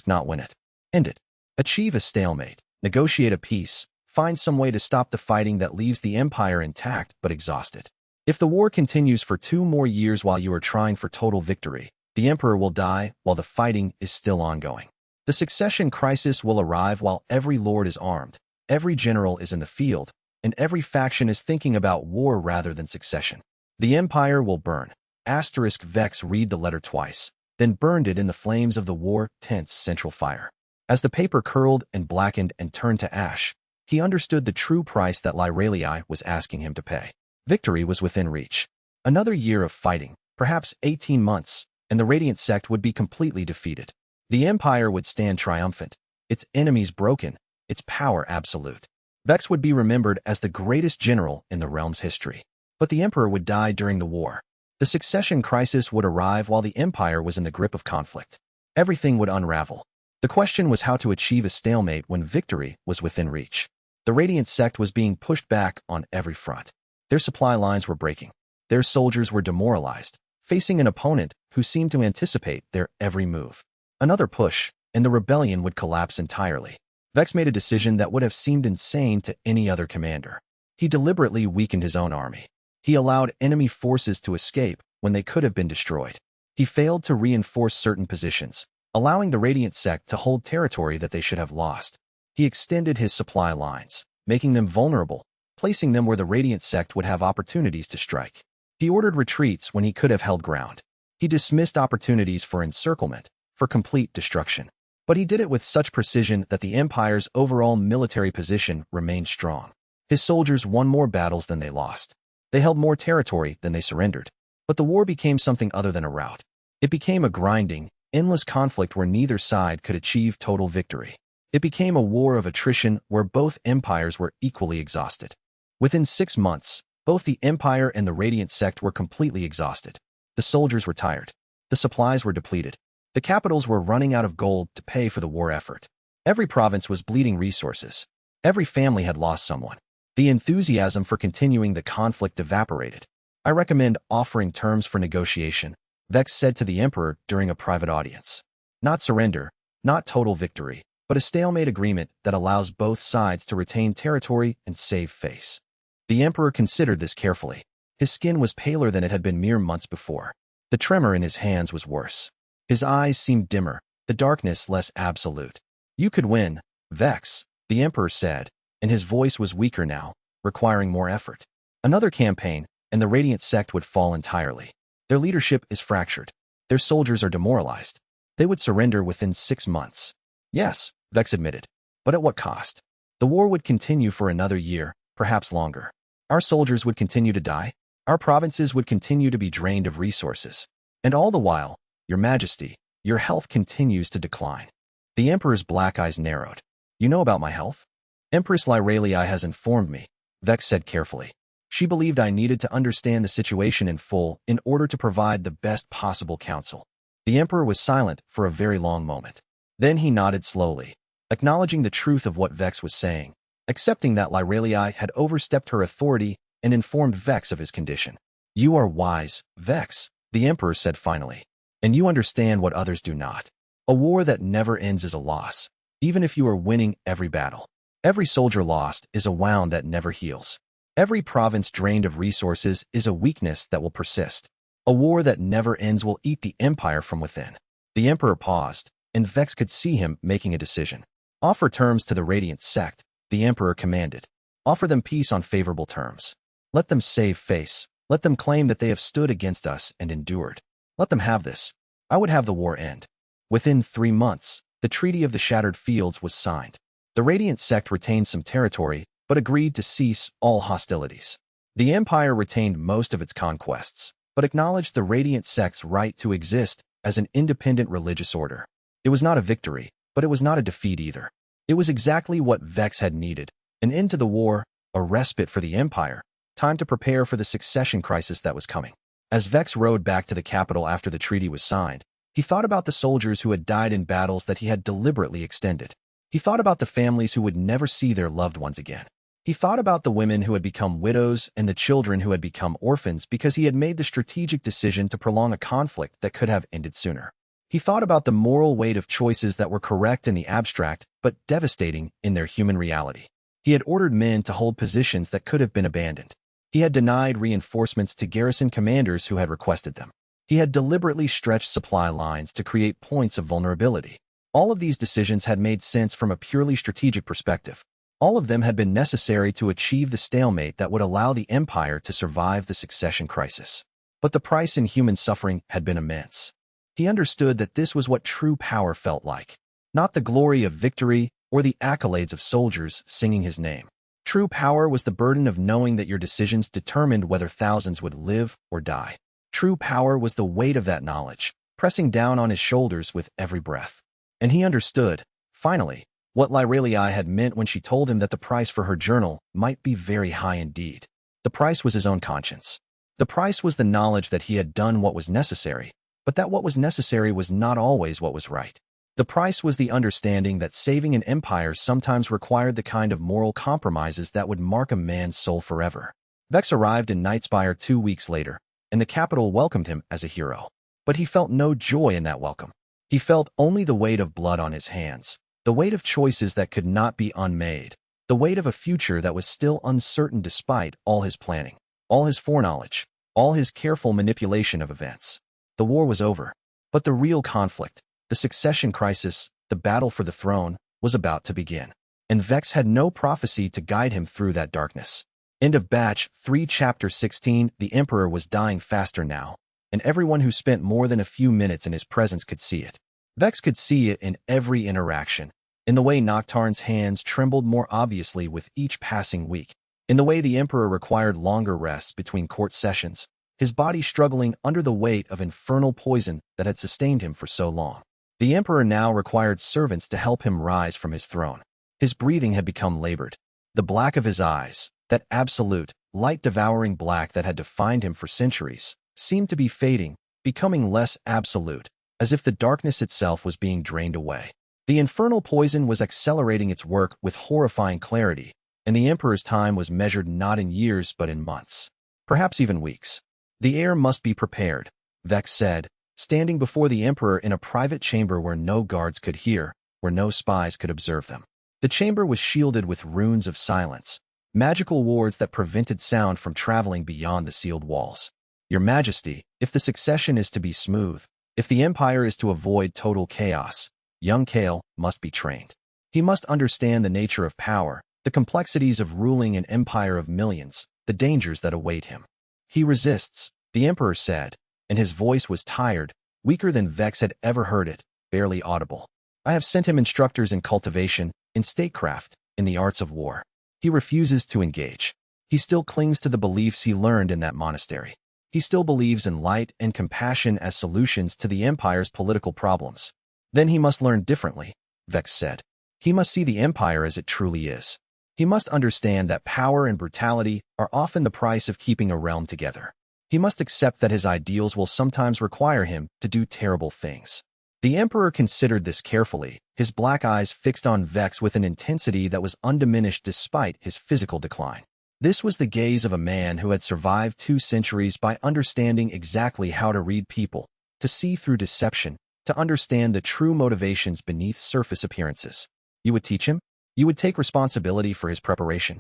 Not win it. End it. Achieve a stalemate. Negotiate a peace. Find some way to stop the fighting that leaves the Empire intact but exhausted. If the war continues for 2 more years while you are trying for total victory, the Emperor will die while the fighting is still ongoing. The succession crisis will arrive while every lord is armed, every general is in the field, and every faction is thinking about war rather than succession. The Empire will burn. Vex read the letter twice, then burned it in the flames of the war tent's central fire. As the paper curled and blackened and turned to ash, he understood the true price that Lyralii was asking him to pay. Victory was within reach. Another year of fighting, perhaps 18 months, and the Radiant sect would be completely defeated. The Empire would stand triumphant, its enemies broken, its power absolute. Vex would be remembered as the greatest general in the realm's history. But the Emperor would die during the war. The succession crisis would arrive while the Empire was in the grip of conflict. Everything would unravel. The question was how to achieve a stalemate when victory was within reach. The Radiant sect was being pushed back on every front. Their supply lines were breaking. Their soldiers were demoralized, facing an opponent who seemed to anticipate their every move. Another push, and the rebellion would collapse entirely. Vex made a decision that would have seemed insane to any other commander. He deliberately weakened his own army. He allowed enemy forces to escape when they could have been destroyed. He failed to reinforce certain positions, allowing the Radiant sect to hold territory that they should have lost. He extended his supply lines, making them vulnerable, placing them where the Radiant sect would have opportunities to strike. He ordered retreats when he could have held ground. He dismissed opportunities for encirclement, for complete destruction. But he did it with such precision that the Empire's overall military position remained strong. His soldiers won more battles than they lost. They held more territory than they surrendered. But the war became something other than a rout. It became a grinding, endless conflict where neither side could achieve total victory. It became a war of attrition where both empires were equally exhausted. Within 6 months, both the Empire and the Radiant sect were completely exhausted. The soldiers were tired. The supplies were depleted. The capitals were running out of gold to pay for the war effort. Every province was bleeding resources. Every family had lost someone. The enthusiasm for continuing the conflict evaporated. I recommend offering terms for negotiation, Vex said to the Emperor during a private audience. Not surrender, not total victory, but a stalemate agreement that allows both sides to retain territory and save face. The Emperor considered this carefully. His skin was paler than it had been mere months before. The tremor in his hands was worse. His eyes seemed dimmer, the darkness less absolute. You could win, Vex, the Emperor said, and his voice was weaker now, requiring more effort. Another campaign, and the Radiant sect would fall entirely. Their leadership is fractured. Their soldiers are demoralized. They would surrender within 6 months. Yes, Vex admitted. But at what cost? The war would continue for another year, perhaps longer. Our soldiers would continue to die. Our provinces would continue to be drained of resources. And all the while, Your Majesty, your health continues to decline. The Emperor's black eyes narrowed. You know about my health? Empress Lyralii has informed me, Vex said carefully. She believed I needed to understand the situation in full in order to provide the best possible counsel. The Emperor was silent for a very long moment. Then he nodded slowly, acknowledging the truth of what Vex was saying, accepting that Lyralii had overstepped her authority and informed Vex of his condition. You are wise, Vex, the Emperor said finally, and you understand what others do not. A war that never ends is a loss, even if you are winning every battle. Every soldier lost is a wound that never heals. Every province drained of resources is a weakness that will persist. A war that never ends will eat the Empire from within. The Emperor paused, and Vex could see him making a decision. Offer terms to the Radiant sect, the Emperor commanded. Offer them peace on favorable terms. Let them save face. Let them claim that they have stood against us and endured. Let them have this. I would have the war end. Within 3 months, the Treaty of the Shattered Fields was signed. The Radiant sect retained some territory, but agreed to cease all hostilities. The Empire retained most of its conquests, but acknowledged the Radiant sect's right to exist as an independent religious order. It was not a victory, but it was not a defeat either. It was exactly what Vex had needed, an end to the war, a respite for the Empire, time to prepare for the succession crisis that was coming. As Vex rode back to the capital after the treaty was signed, he thought about the soldiers who had died in battles that he had deliberately extended. He thought about the families who would never see their loved ones again. He thought about the women who had become widows and the children who had become orphans because he had made the strategic decision to prolong a conflict that could have ended sooner. He thought about the moral weight of choices that were correct in the abstract but devastating in their human reality. He had ordered men to hold positions that could have been abandoned. He had denied reinforcements to garrison commanders who had requested them. He had deliberately stretched supply lines to create points of vulnerability. All of these decisions had made sense from a purely strategic perspective. All of them had been necessary to achieve the stalemate that would allow the Empire to survive the succession crisis. But the price in human suffering had been immense. He understood that this was what true power felt like. Not the glory of victory or the accolades of soldiers singing his name. True power was the burden of knowing that your decisions determined whether thousands would live or die. True power was the weight of that knowledge, pressing down on his shoulders with every breath. And he understood, finally, what Lyralii had meant when she told him that the price for her journal might be very high indeed. The price was his own conscience. The price was the knowledge that he had done what was necessary, but that what was necessary was not always what was right. The price was the understanding that saving an empire sometimes required the kind of moral compromises that would mark a man's soul forever. Vex arrived in Nightspire 2 weeks later, and the capital welcomed him as a hero. But he felt no joy in that welcome. He felt only the weight of blood on his hands, the weight of choices that could not be unmade, the weight of a future that was still uncertain despite all his planning, all his foreknowledge, all his careful manipulation of events. The war was over, but the real conflict, the succession crisis, the battle for the throne, was about to begin. And Vex had no prophecy to guide him through that darkness. End of Batch 3 Chapter 16. The Emperor was dying faster now, and everyone who spent more than a few minutes in his presence could see it. Vex could see it in every interaction, in the way Noctarn's hands trembled more obviously with each passing week, in the way the Emperor required longer rests between court sessions, his body struggling under the weight of infernal poison that had sustained him for so long. The Emperor now required servants to help him rise from his throne. His breathing had become labored. The black of his eyes, that absolute, light-devouring black that had defined him for centuries, seemed to be fading, becoming less absolute, as if the darkness itself was being drained away. The infernal poison was accelerating its work with horrifying clarity, and the Emperor's time was measured not in years but in months, perhaps even weeks. The heir must be prepared, Vex said, standing before the Emperor in a private chamber where no guards could hear, where no spies could observe them. The chamber was shielded with runes of silence, magical wards that prevented sound from traveling beyond the sealed walls. Your Majesty, if the succession is to be smooth, if the Empire is to avoid total chaos, young Kael must be trained. He must understand the nature of power, the complexities of ruling an empire of millions, the dangers that await him. He resists, the Emperor said, and his voice was tired, weaker than Vex had ever heard it, barely audible. I have sent him instructors in cultivation, in statecraft, in the arts of war. He refuses to engage. He still clings to the beliefs he learned in that monastery. He still believes in light and compassion as solutions to the Empire's political problems. Then he must learn differently, Vex said. He must see the Empire as it truly is. He must understand that power and brutality are often the price of keeping a realm together. He must accept that his ideals will sometimes require him to do terrible things. The Emperor considered this carefully, his black eyes fixed on Vex with an intensity that was undiminished despite his physical decline. This was the gaze of a man who had survived 2 centuries by understanding exactly how to read people, to see through deception, to understand the true motivations beneath surface appearances. You would teach him? You would take responsibility for his preparation?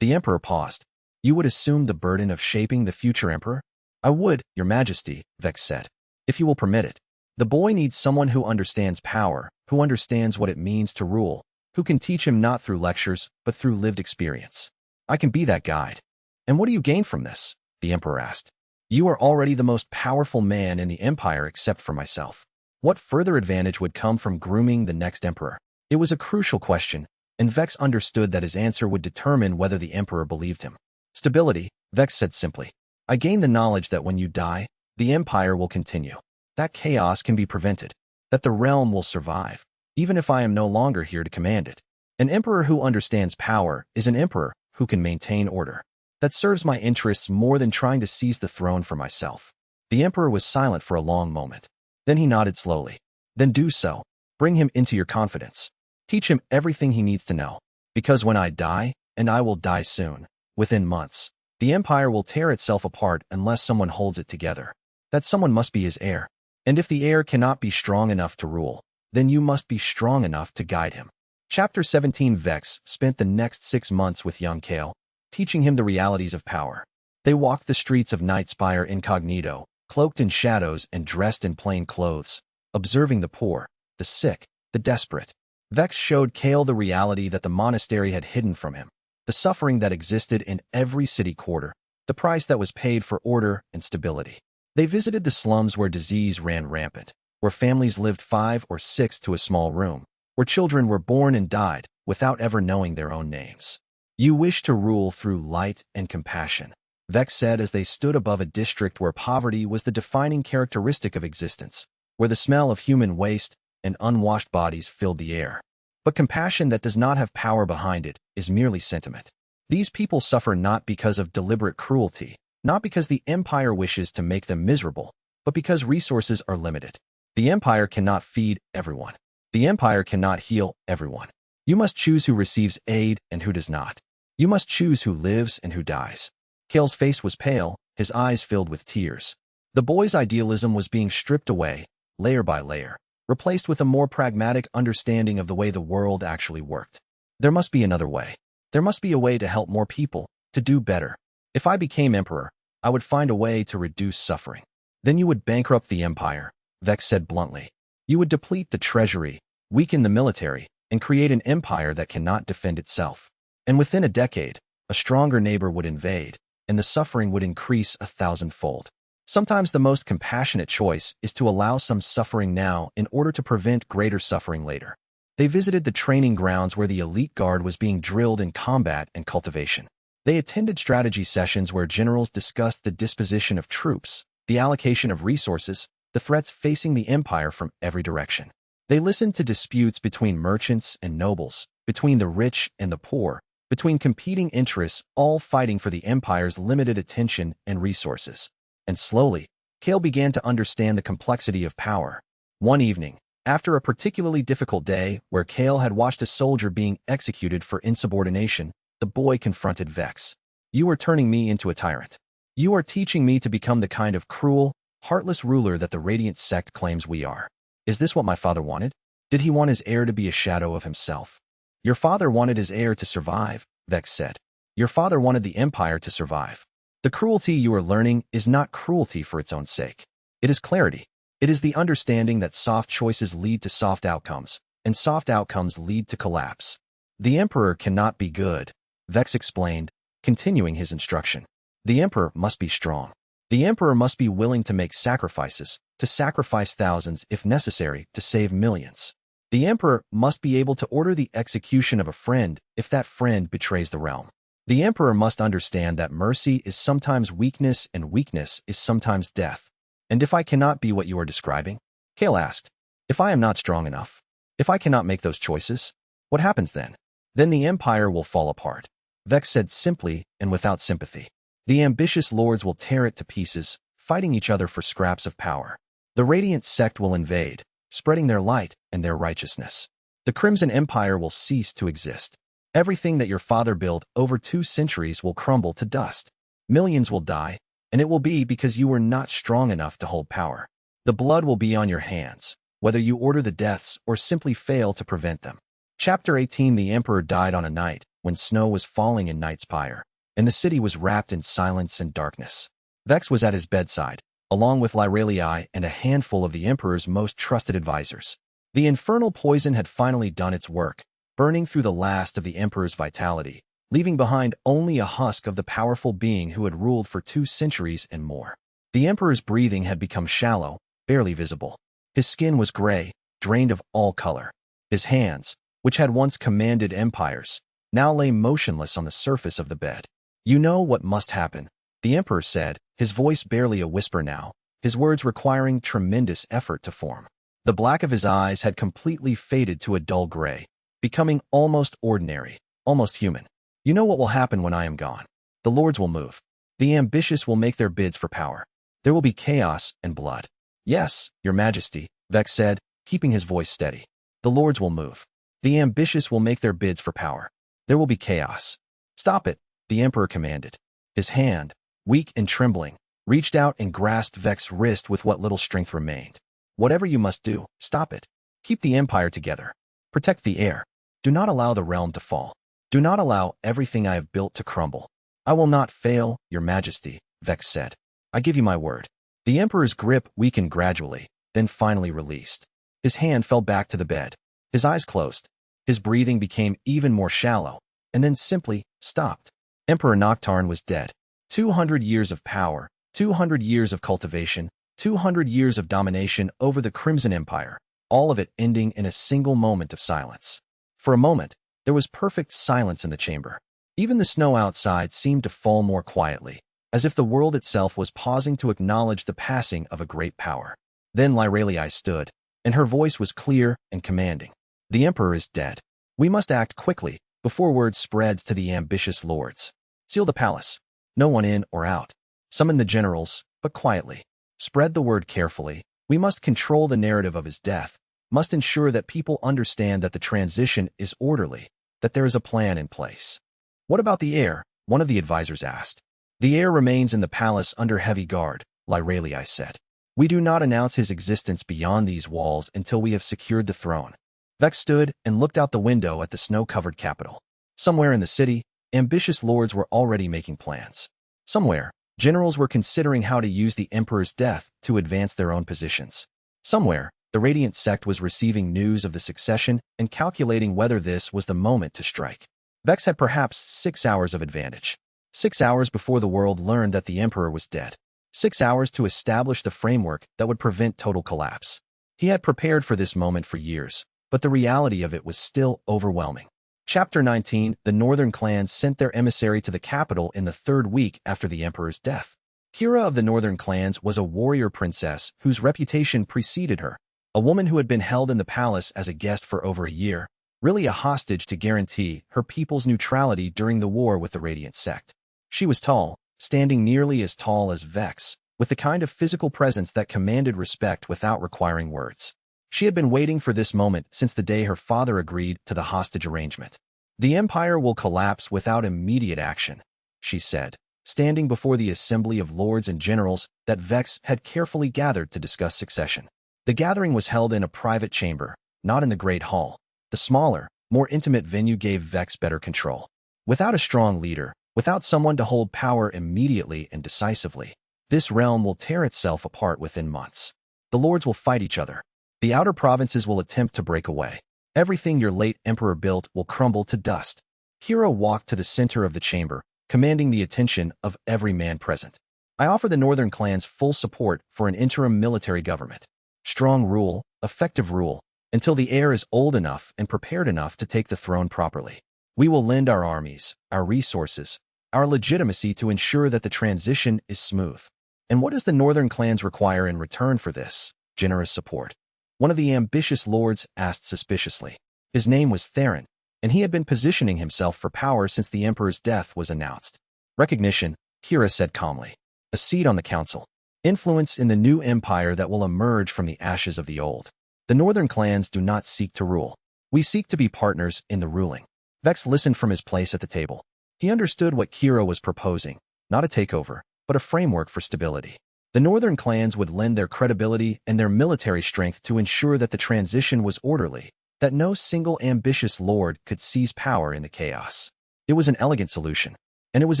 The Emperor paused. You would assume the burden of shaping the future Emperor? I would, Your Majesty, Vex said, if you will permit it. The boy needs someone who understands power, who understands what it means to rule, who can teach him not through lectures, but through lived experience. I can be that guide. And what do you gain from this? The Emperor asked. You are already the most powerful man in the Empire except for myself. What further advantage would come from grooming the next Emperor? It was a crucial question, and Vex understood that his answer would determine whether the Emperor believed him. Stability, Vex said simply. I gain the knowledge that when you die, the Empire will continue. That chaos can be prevented, that the realm will survive, even if I am no longer here to command it. An emperor who understands power is an emperor who can maintain order. That serves my interests more than trying to seize the throne for myself. The emperor was silent for a long moment. Then he nodded slowly. Then do so. Bring him into your confidence. Teach him everything he needs to know. Because when I die, and I will die soon, within months, the empire will tear itself apart unless someone holds it together. That someone must be his heir. And if the heir cannot be strong enough to rule, then you must be strong enough to guide him. Chapter 17. Vex spent the next 6 months with young Kael, teaching him the realities of power. They walked the streets of Nightspire incognito, cloaked in shadows and dressed in plain clothes, observing the poor, the sick, the desperate. Vex showed Kael the reality that the monastery had hidden from him, the suffering that existed in every city quarter, the price that was paid for order and stability. They visited the slums where disease ran rampant, where families lived 5 or 6 to a small room, where children were born and died without ever knowing their own names. You wish to rule through light and compassion, Vex said as they stood above a district where poverty was the defining characteristic of existence, where the smell of human waste and unwashed bodies filled the air. But compassion that does not have power behind it is merely sentiment. These people suffer not because of deliberate cruelty, not because the empire wishes to make them miserable, but because resources are limited. The empire cannot feed everyone. The empire cannot heal everyone. You must choose who receives aid and who does not. You must choose who lives and who dies. Kael's face was pale, his eyes filled with tears. The boy's idealism was being stripped away, layer by layer, replaced with a more pragmatic understanding of the way the world actually worked. There must be another way. There must be a way to help more people, to do better. If I became emperor, I would find a way to reduce suffering. Then you would bankrupt the empire, Vex said bluntly. You would deplete the treasury, weaken the military, and create an empire that cannot defend itself. And within a decade, a stronger neighbor would invade, and the suffering would increase 1,000-fold. Sometimes the most compassionate choice is to allow some suffering now in order to prevent greater suffering later. They visited the training grounds where the elite guard was being drilled in combat and cultivation. They attended strategy sessions where generals discussed the disposition of troops, the allocation of resources, the threats facing the empire from every direction. They listened to disputes between merchants and nobles, between the rich and the poor, between competing interests, all fighting for the empire's limited attention and resources. And slowly, Kael began to understand the complexity of power. One evening, after a particularly difficult day where Kael had watched a soldier being executed for insubordination, the boy confronted Vex. You are turning me into a tyrant. You are teaching me to become the kind of cruel, heartless ruler that the Radiant sect claims we are. Is this what my father wanted? Did he want his heir to be a shadow of himself? Your father wanted his heir to survive, Vex said. Your father wanted the empire to survive. The cruelty you are learning is not cruelty for its own sake. It is clarity. It is the understanding that soft choices lead to soft outcomes, and soft outcomes lead to collapse. The emperor cannot be good, Vex explained, continuing his instruction. The emperor must be strong. The emperor must be willing to make sacrifices, to sacrifice thousands if necessary to save millions. The emperor must be able to order the execution of a friend if that friend betrays the realm. The emperor must understand that mercy is sometimes weakness and weakness is sometimes death. And if I cannot be what you are describing? Kael asked. If I am not strong enough, if I cannot make those choices, what happens then? Then the empire will fall apart. Vex said simply and without sympathy. The ambitious lords will tear it to pieces, fighting each other for scraps of power. The Radiant sect will invade, spreading their light and their righteousness. The Crimson Empire will cease to exist. Everything that your father built over 2 centuries will crumble to dust. Millions will die, and it will be because you were not strong enough to hold power. The blood will be on your hands, whether you order the deaths or simply fail to prevent them. Chapter 18. The Emperor died on a night when snow was falling in Night's Pyre, and the city was wrapped in silence and darkness. Vex was at his bedside, along with Lyralii and a handful of the Emperor's most trusted advisors. The infernal poison had finally done its work, burning through the last of the Emperor's vitality, leaving behind only a husk of the powerful being who had ruled for 2 centuries and more. The Emperor's breathing had become shallow, barely visible. His skin was gray, drained of all color. His hands, which had once commanded empires, now lay motionless on the surface of the bed. You know what must happen, the Emperor said, his voice barely a whisper now, his words requiring tremendous effort to form. The black of his eyes had completely faded to a dull gray, becoming almost ordinary, almost human. You know what will happen when I am gone. The lords will move. The ambitious will make their bids for power. There will be chaos and blood. Yes, your majesty, Vex said, keeping his voice steady. The lords will move. The ambitious will make their bids for power. There will be chaos. Stop it, the Emperor commanded. His hand, weak and trembling, reached out and grasped Vex's wrist with what little strength remained. Whatever you must do, stop it. Keep the empire together. Protect the heir. Do not allow the realm to fall. Do not allow everything I have built to crumble. I will not fail, your majesty, Vex said. I give you my word. The Emperor's grip weakened gradually, then finally released. His hand fell back to the bed. His eyes closed. His breathing became even more shallow, and then simply stopped. Emperor Noctarn was dead. 200 years of power, 200 years of cultivation, 200 years of domination over the Crimson Empire, all of it ending in a single moment of silence. For a moment, there was perfect silence in the chamber. Even the snow outside seemed to fall more quietly, as if the world itself was pausing to acknowledge the passing of a great power. Then Lyralii stood, and her voice was clear and commanding. The Emperor is dead. We must act quickly, before word spreads to the ambitious lords. Seal the palace. No one in or out. Summon the generals, but quietly. Spread the word carefully. We must control the narrative of his death, must ensure that people understand that the transition is orderly, that there is a plan in place. What about the heir? One of the advisors asked. The heir remains in the palace under heavy guard, Lyralii said. We do not announce his existence beyond these walls until we have secured the throne. Vex stood and looked out the window at the snow-covered capital. Somewhere in the city, ambitious lords were already making plans. Somewhere, generals were considering how to use the emperor's death to advance their own positions. Somewhere, the Radiant sect was receiving news of the succession and calculating whether this was the moment to strike. Vex had perhaps 6 hours of advantage. 6 hours before the world learned that the emperor was dead. 6 hours to establish the framework that would prevent total collapse. He had prepared for this moment for years, but the reality of it was still overwhelming. Chapter 19. The northern clans sent their emissary to the capital in the 3rd week after the emperor's death. Kira of the northern clans was a warrior princess whose reputation preceded her, a woman who had been held in the palace as a guest for over a year, really a hostage to guarantee her people's neutrality during the war with the Radiant sect. She was tall, standing nearly as tall as Vex, with the kind of physical presence that commanded respect without requiring words. She had been waiting for this moment since the day her father agreed to the hostage arrangement. The empire will collapse without immediate action, she said, standing before the assembly of lords and generals that Vex had carefully gathered to discuss succession. The gathering was held in a private chamber, not in the Great Hall. The smaller, more intimate venue gave Vex better control. Without a strong leader, without someone to hold power immediately and decisively, this realm will tear itself apart within months. The lords will fight each other. The outer provinces will attempt to break away. Everything your late emperor built will crumble to dust. Hero walked to the center of the chamber, commanding the attention of every man present. I offer the northern clans full support for an interim military government. Strong rule, effective rule, until the heir is old enough and prepared enough to take the throne properly. We will lend our armies, our resources, our legitimacy to ensure that the transition is smooth. And what does the northern clans require in return for this? Generous support. One of the ambitious lords asked suspiciously. His name was Theron, and he had been positioning himself for power since the emperor's death was announced. Recognition, Kira said calmly. A seat on the council. Influence in the new empire that will emerge from the ashes of the old. The northern clans do not seek to rule. We seek to be partners in the ruling. Vex listened from his place at the table. He understood what Kira was proposing, not a takeover, but a framework for stability. The northern clans would lend their credibility and their military strength to ensure that the transition was orderly, that no single ambitious lord could seize power in the chaos. It was an elegant solution, and it was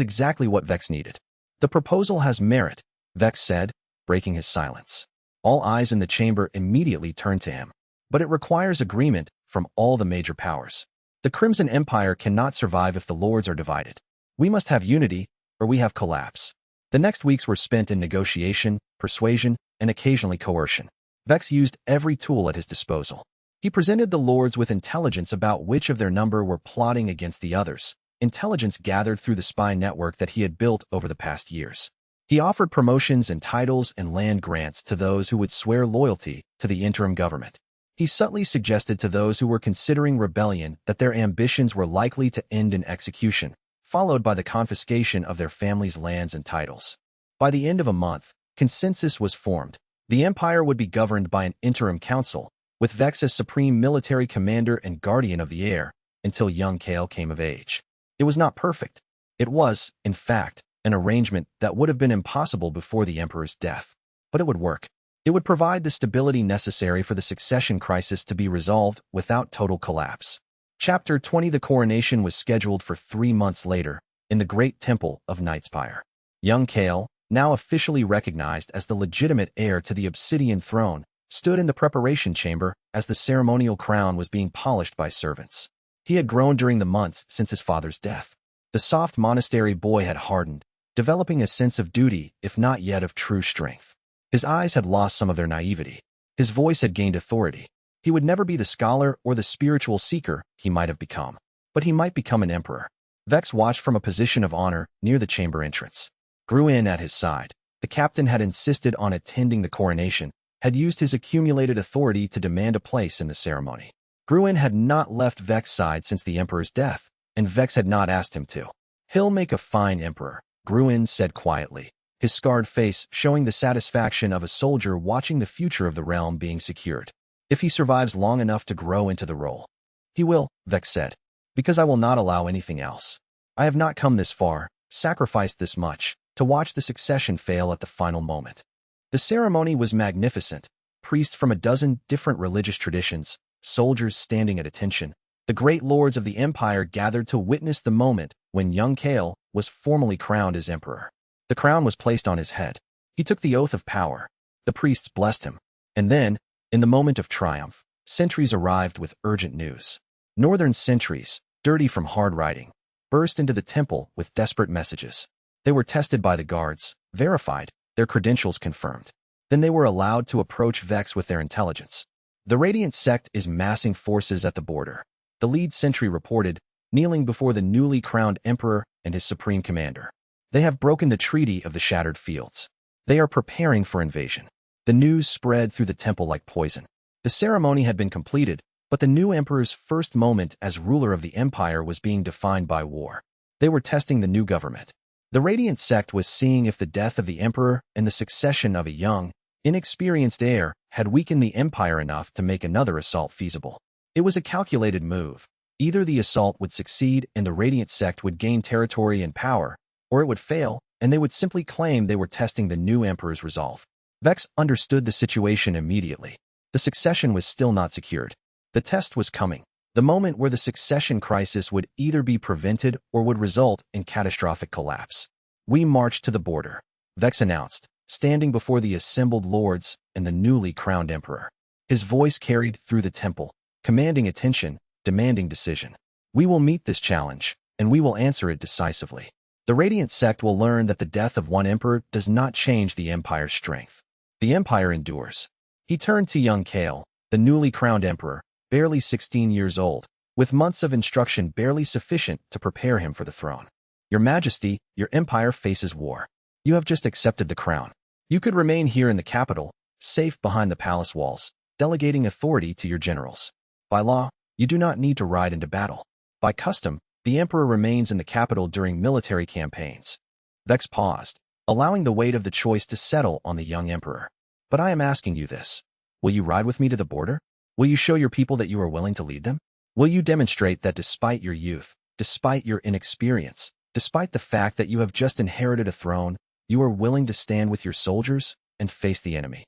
exactly what Vex needed. The proposal has merit, Vex said, breaking his silence. All eyes in the chamber immediately turned to him. But it requires agreement from all the major powers. The Crimson Empire cannot survive if the lords are divided. We must have unity, or we have collapse. The next weeks were spent in negotiation, persuasion, and occasionally coercion. Vex used every tool at his disposal. He presented the lords with intelligence about which of their number were plotting against the others, intelligence gathered through the spy network that he had built over the past years. He offered promotions and titles and land grants to those who would swear loyalty to the interim government. He subtly suggested to those who were considering rebellion that their ambitions were likely to end in execution, followed by the confiscation of their families' lands and titles. By the end of a month, consensus was formed. The empire would be governed by an interim council, with Vex as supreme military commander and guardian of the heir, until young Kael came of age. It was not perfect. It was, in fact, an arrangement that would have been impossible before the emperor's death. But it would work. It would provide the stability necessary for the succession crisis to be resolved without total collapse. Chapter 20. The coronation was scheduled for 3 months later, in the great temple of Nightspire. Young Kael, now officially recognized as the legitimate heir to the obsidian throne, stood in the preparation chamber as the ceremonial crown was being polished by servants. He had grown during the months since his father's death. The soft monastery boy had hardened, developing a sense of duty, if not yet of true strength. His eyes had lost some of their naivety. His voice had gained authority. He would never be the scholar or the spiritual seeker he might have become, but he might become an emperor. Vex watched from a position of honor near the chamber entrance. Gruen at his side, the captain had insisted on attending the coronation, had used his accumulated authority to demand a place in the ceremony. Gruen had not left Vex's side since the emperor's death, and Vex had not asked him to. He'll make a fine emperor, Gruen said quietly, his scarred face showing the satisfaction of a soldier watching the future of the realm being secured. If he survives long enough to grow into the role. He will, Vex said, because I will not allow anything else. I have not come this far, sacrificed this much, to watch the succession fail at the final moment. The ceremony was magnificent. Priests from a dozen different religious traditions, soldiers standing at attention, the great lords of the empire gathered to witness the moment when young Kael was formally crowned as emperor. The crown was placed on his head. He took the oath of power. The priests blessed him. And then, in the moment of triumph, sentries arrived with urgent news. Northern sentries, dirty from hard riding, burst into the temple with desperate messages. They were tested by the guards, verified, their credentials confirmed. Then they were allowed to approach Vex with their intelligence. The Radiant sect is massing forces at the border. The lead sentry reported, kneeling before the newly crowned emperor and his supreme commander. They have broken the treaty of the Shattered Fields. They are preparing for invasion. The news spread through the temple like poison. The ceremony had been completed, but the new emperor's first moment as ruler of the empire was being defined by war. They were testing the new government. The Radiant sect was seeing if the death of the emperor and the succession of a young, inexperienced heir had weakened the empire enough to make another assault feasible. It was a calculated move. Either the assault would succeed and the Radiant sect would gain territory and power, or it would fail and they would simply claim they were testing the new emperor's resolve. Vex understood the situation immediately. The succession was still not secured. The test was coming. The moment where the succession crisis would either be prevented or would result in catastrophic collapse. We marched to the border, Vex announced, standing before the assembled lords and the newly crowned emperor. His voice carried through the temple, commanding attention, demanding decision. We will meet this challenge, and we will answer it decisively. The Radiant sect will learn that the death of one emperor does not change the empire's strength. The empire endures. He turned to young Kael, the newly crowned emperor, barely 16 years old, with months of instruction barely sufficient to prepare him for the throne. Your Majesty, your empire faces war. You have just accepted the crown. You could remain here in the capital, safe behind the palace walls, delegating authority to your generals. By law, you do not need to ride into battle. By custom, the emperor remains in the capital during military campaigns. Vex paused, allowing the weight of the choice to settle on the young emperor. But I am asking you this. Will you ride with me to the border? Will you show your people that you are willing to lead them? Will you demonstrate that despite your youth, despite your inexperience, despite the fact that you have just inherited a throne, you are willing to stand with your soldiers and face the enemy?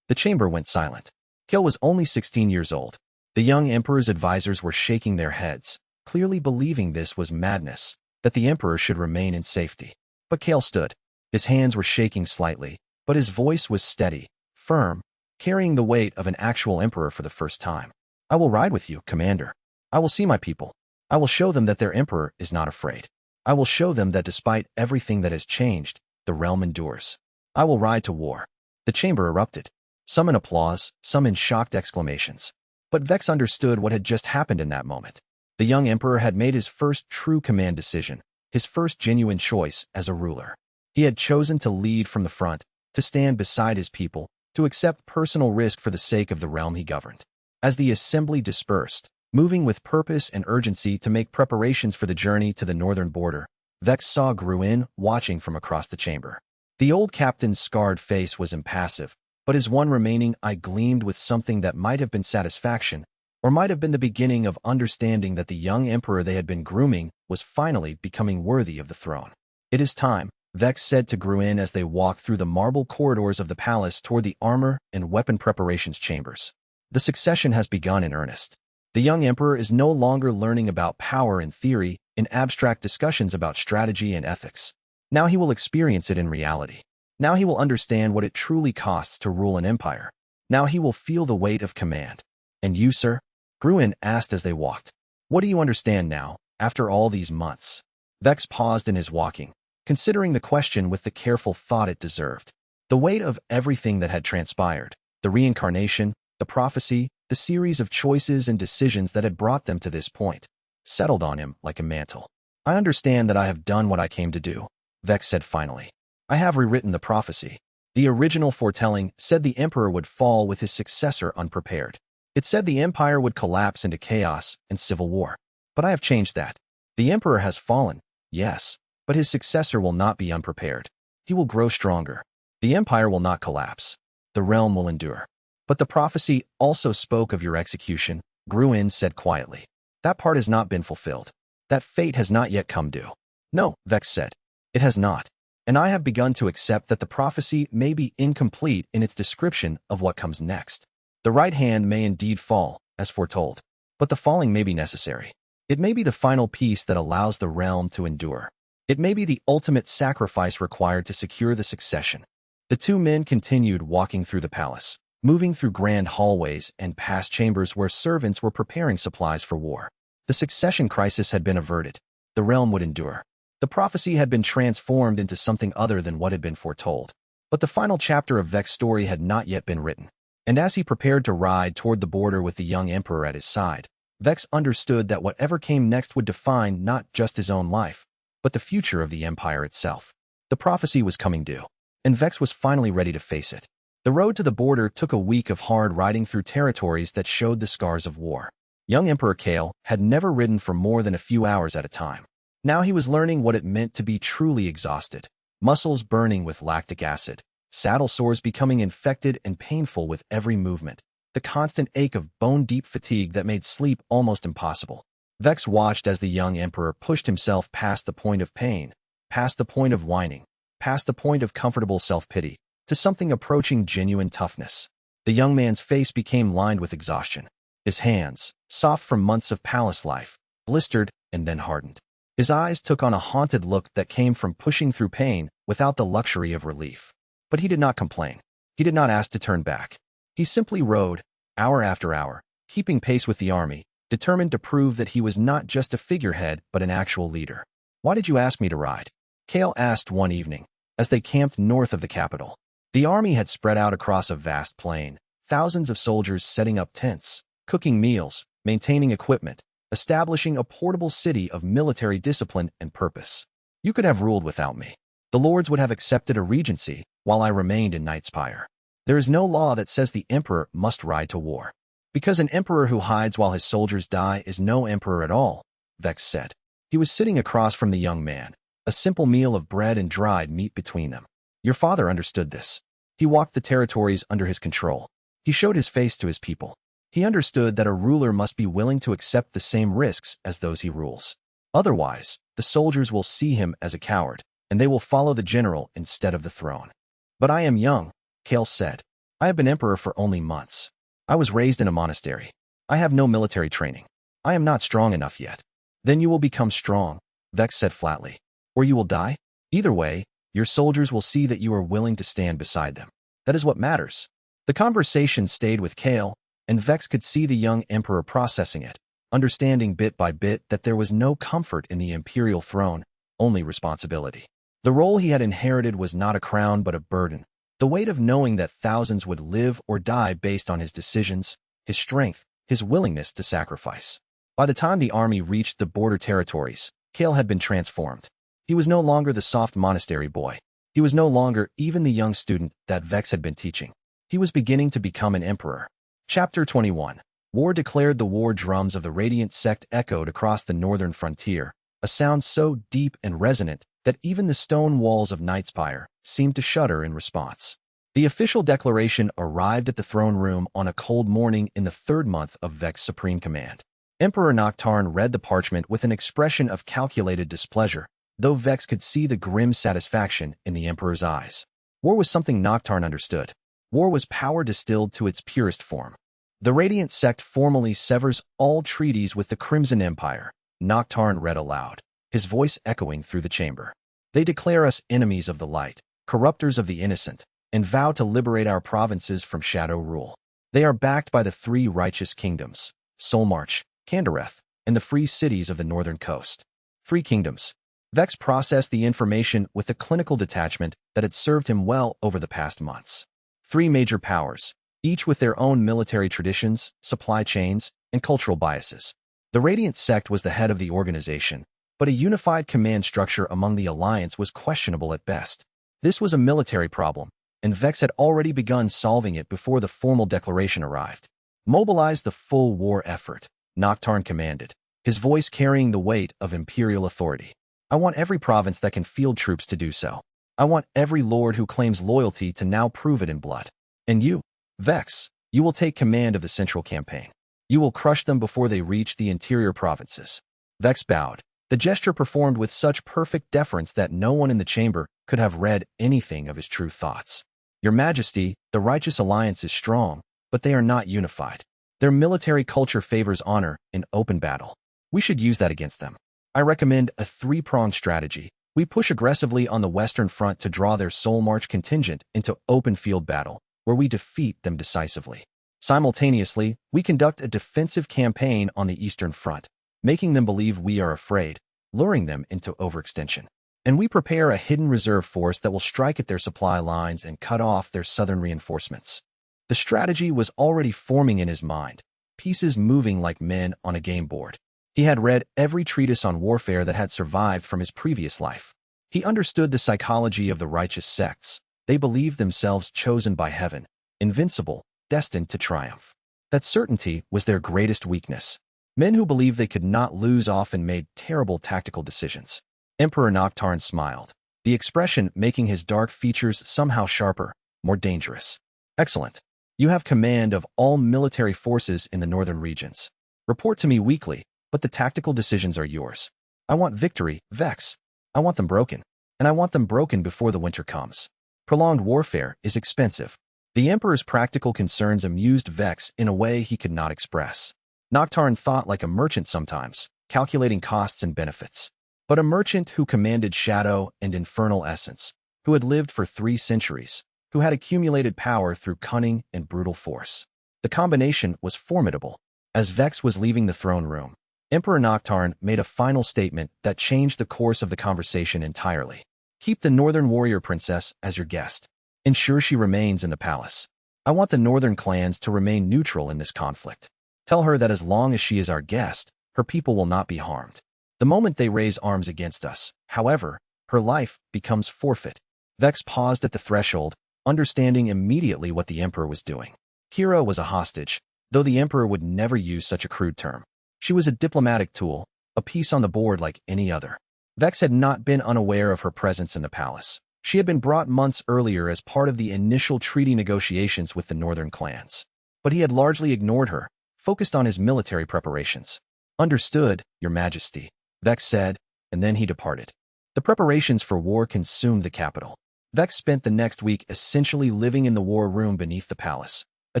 The chamber went silent. Kael was only 16 years old. The young emperor's advisors were shaking their heads, clearly believing this was madness, that the emperor should remain in safety. But Kael stood. His hands were shaking slightly, but his voice was steady, firm, carrying the weight of an actual emperor for the first time. I will ride with you, Commander. I will see my people. I will show them that their emperor is not afraid. I will show them that despite everything that has changed, the realm endures. I will ride to war. The chamber erupted. Some in applause, some in shocked exclamations. But Vex understood what had just happened in that moment. The young emperor had made his first true command decision, his first genuine choice as a ruler. He had chosen to lead from the front, to stand beside his people, to accept personal risk for the sake of the realm he governed. As the assembly dispersed, moving with purpose and urgency to make preparations for the journey to the northern border, Vex saw Gruin watching from across the chamber. The old captain's scarred face was impassive, but his one remaining eye gleamed with something that might have been satisfaction, or might have been the beginning of understanding that the young emperor they had been grooming was finally becoming worthy of the throne. It is time, Vex said to Gruin as they walked through the marble corridors of the palace toward the armor and weapon preparations chambers. The succession has begun in earnest. The young emperor is no longer learning about power and theory in abstract discussions about strategy and ethics. Now he will experience it in reality. Now he will understand what it truly costs to rule an empire. Now he will feel the weight of command. And you, sir? Gruin asked as they walked. What do you understand now, after all these months? Vex paused in his walking, considering the question with the careful thought it deserved. The weight of everything that had transpired, the reincarnation, the prophecy, the series of choices and decisions that had brought them to this point, settled on him like a mantle. I understand that I have done what I came to do, Vex said finally. I have rewritten the prophecy. The original foretelling said the emperor would fall with his successor unprepared. It said the empire would collapse into chaos and civil war. But I have changed that. The emperor has fallen, yes, but his successor will not be unprepared. He will grow stronger. The empire will not collapse. The realm will endure. But the prophecy also spoke of your execution, Gruin said quietly. That part has not been fulfilled. That fate has not yet come due. No, Vex said. It has not. and I have begun to accept that the prophecy may be incomplete in its description of what comes next. The right hand may indeed fall, as foretold, but the falling may be necessary. It may be the final piece that allows the realm to endure. It may be the ultimate sacrifice required to secure the succession. The two men continued walking through the palace, moving through grand hallways and past chambers where servants were preparing supplies for war. The succession crisis had been averted. The realm would endure. The prophecy had been transformed into something other than what had been foretold. But the final chapter of Vex's story had not yet been written. And as he prepared to ride toward the border with the young emperor at his side, Vex understood that whatever came next would define not just his own life, but the future of the empire itself. The prophecy was coming due, and Vex was finally ready to face it. The road to the border took a week of hard riding through territories that showed the scars of war. Young Emperor Kael had never ridden for more than a few hours at a time. Now he was learning what it meant to be truly exhausted, muscles burning with lactic acid, saddle sores becoming infected and painful with every movement, the constant ache of bone-deep fatigue that made sleep almost impossible. Vex watched as the young emperor pushed himself past the point of pain, past the point of whining, past the point of comfortable self-pity, to something approaching genuine toughness. The young man's face became lined with exhaustion. His hands, soft from months of palace life, blistered and then hardened. His eyes took on a haunted look that came from pushing through pain without the luxury of relief. But he did not complain. He did not ask to turn back. He simply rode, hour after hour, keeping pace with the army, determined to prove that he was not just a figurehead but an actual leader. "Why did you ask me to ride?" Kael asked one evening, as they camped north of the capital. The army had spread out across a vast plain, thousands of soldiers setting up tents, cooking meals, maintaining equipment, establishing a portable city of military discipline and purpose. "You could have ruled without me. The lords would have accepted a regency while I remained in Nightspire. There is no law that says the emperor must ride to war. Because an emperor who hides while his soldiers die is no emperor at all," Vex said. He was sitting across from the young man, a simple meal of bread and dried meat between them. "Your father understood this. He walked the territories under his control. He showed his face to his people. He understood that a ruler must be willing to accept the same risks as those he rules. Otherwise, the soldiers will see him as a coward, and they will follow the general instead of the throne." "But I am young," Kael said. "I have been emperor for only months. I was raised in a monastery. I have no military training. I am not strong enough yet." "Then you will become strong," Vex said flatly. "Or you will die. Either way, your soldiers will see that you are willing to stand beside them. That is what matters." The conversation stayed with Kael, and Vex could see the young emperor processing it, understanding bit by bit that there was no comfort in the imperial throne, only responsibility. The role he had inherited was not a crown but a burden, the weight of knowing that thousands would live or die based on his decisions, his strength, his willingness to sacrifice. By the time the army reached the border territories, Kael had been transformed. He was no longer the soft monastery boy. He was no longer even the young student that Vex had been teaching. He was beginning to become an emperor. Chapter 21. War declared. The war drums of the Radiant sect echoed across the northern frontier, a sound so deep and resonant that even the stone walls of Nightspire seemed to shudder in response. The official declaration arrived at the throne room on a cold morning in the third month of Vex's supreme command. Emperor Noctarn read the parchment with an expression of calculated displeasure, though Vex could see the grim satisfaction in the emperor's eyes. War was something Noctarn understood. War was power distilled to its purest form. "The Radiant sect formally severs all treaties with the Crimson Empire," Noctarn read aloud, his voice echoing through the chamber. "They declare us enemies of the light, corruptors of the innocent, and vow to liberate our provinces from shadow rule. They are backed by the three righteous kingdoms, Solmarch, Candareth, and the free cities of the northern coast. 3 kingdoms." Vex processed the information with the clinical detachment that had served him well over the past months. 3 major powers, each with their own military traditions, supply chains, and cultural biases. The Radiant sect was the head of the organization, but a unified command structure among the alliance was questionable at best. This was a military problem, and Vex had already begun solving it before the formal declaration arrived. "Mobilize the full war effort," Noctarn commanded, his voice carrying the weight of imperial authority. "I want every province that can field troops to do so. I want every lord who claims loyalty to now prove it in blood. And you, Vex, you will take command of the central campaign. You will crush them before they reach the interior provinces." Vex bowed, the gesture performed with such perfect deference that no one in the chamber could have read anything of his true thoughts. Your Majesty, the righteous alliance is strong, but they are not unified. Their military culture favors honor in open battle. We should use that against them. I recommend a three-pronged strategy. We push aggressively on the Western Front to draw their Soul March contingent into open field battle, where we defeat them decisively. Simultaneously, we conduct a defensive campaign on the Eastern Front, making them believe we are afraid, luring them into overextension. And we prepare a hidden reserve force that will strike at their supply lines and cut off their southern reinforcements. The strategy was already forming in his mind, pieces moving like men on a game board. He had read every treatise on warfare that had survived from his previous life. He understood the psychology of the righteous sects. They believed themselves chosen by heaven, invincible, destined to triumph. That certainty was their greatest weakness. Men who believed they could not lose often made terrible tactical decisions. Emperor Noctarn smiled, the expression making his dark features somehow sharper, more dangerous. Excellent. You have command of all military forces in the northern regions. Report to me weekly, but the tactical decisions are yours. I want victory, Vex. I want them broken, and I want them broken before the winter comes. Prolonged warfare is expensive. The Emperor's practical concerns amused Vex in a way he could not express. Noctarn thought like a merchant sometimes, calculating costs and benefits. But a merchant who commanded shadow and infernal essence, who had lived for 3 centuries, who had accumulated power through cunning and brutal force. The combination was formidable. As Vex was leaving the throne room, Emperor Noctarn made a final statement that changed the course of the conversation entirely. Keep the Northern Warrior Princess as your guest. Ensure she remains in the palace. I want the Northern clans to remain neutral in this conflict. Tell her that as long as she is our guest, her people will not be harmed. The moment they raise arms against us, however, her life becomes forfeit. Vex paused at the threshold, understanding immediately what the Emperor was doing. Kira was a hostage, though the Emperor would never use such a crude term. She was a diplomatic tool, a piece on the board like any other. Vex had not been unaware of her presence in the palace. She had been brought months earlier as part of the initial treaty negotiations with the northern clans. But he had largely ignored her, focused on his military preparations. Understood, Your Majesty, Vex said, and then he departed. The preparations for war consumed the capital. Vex spent the next week essentially living in the war room beneath the palace, a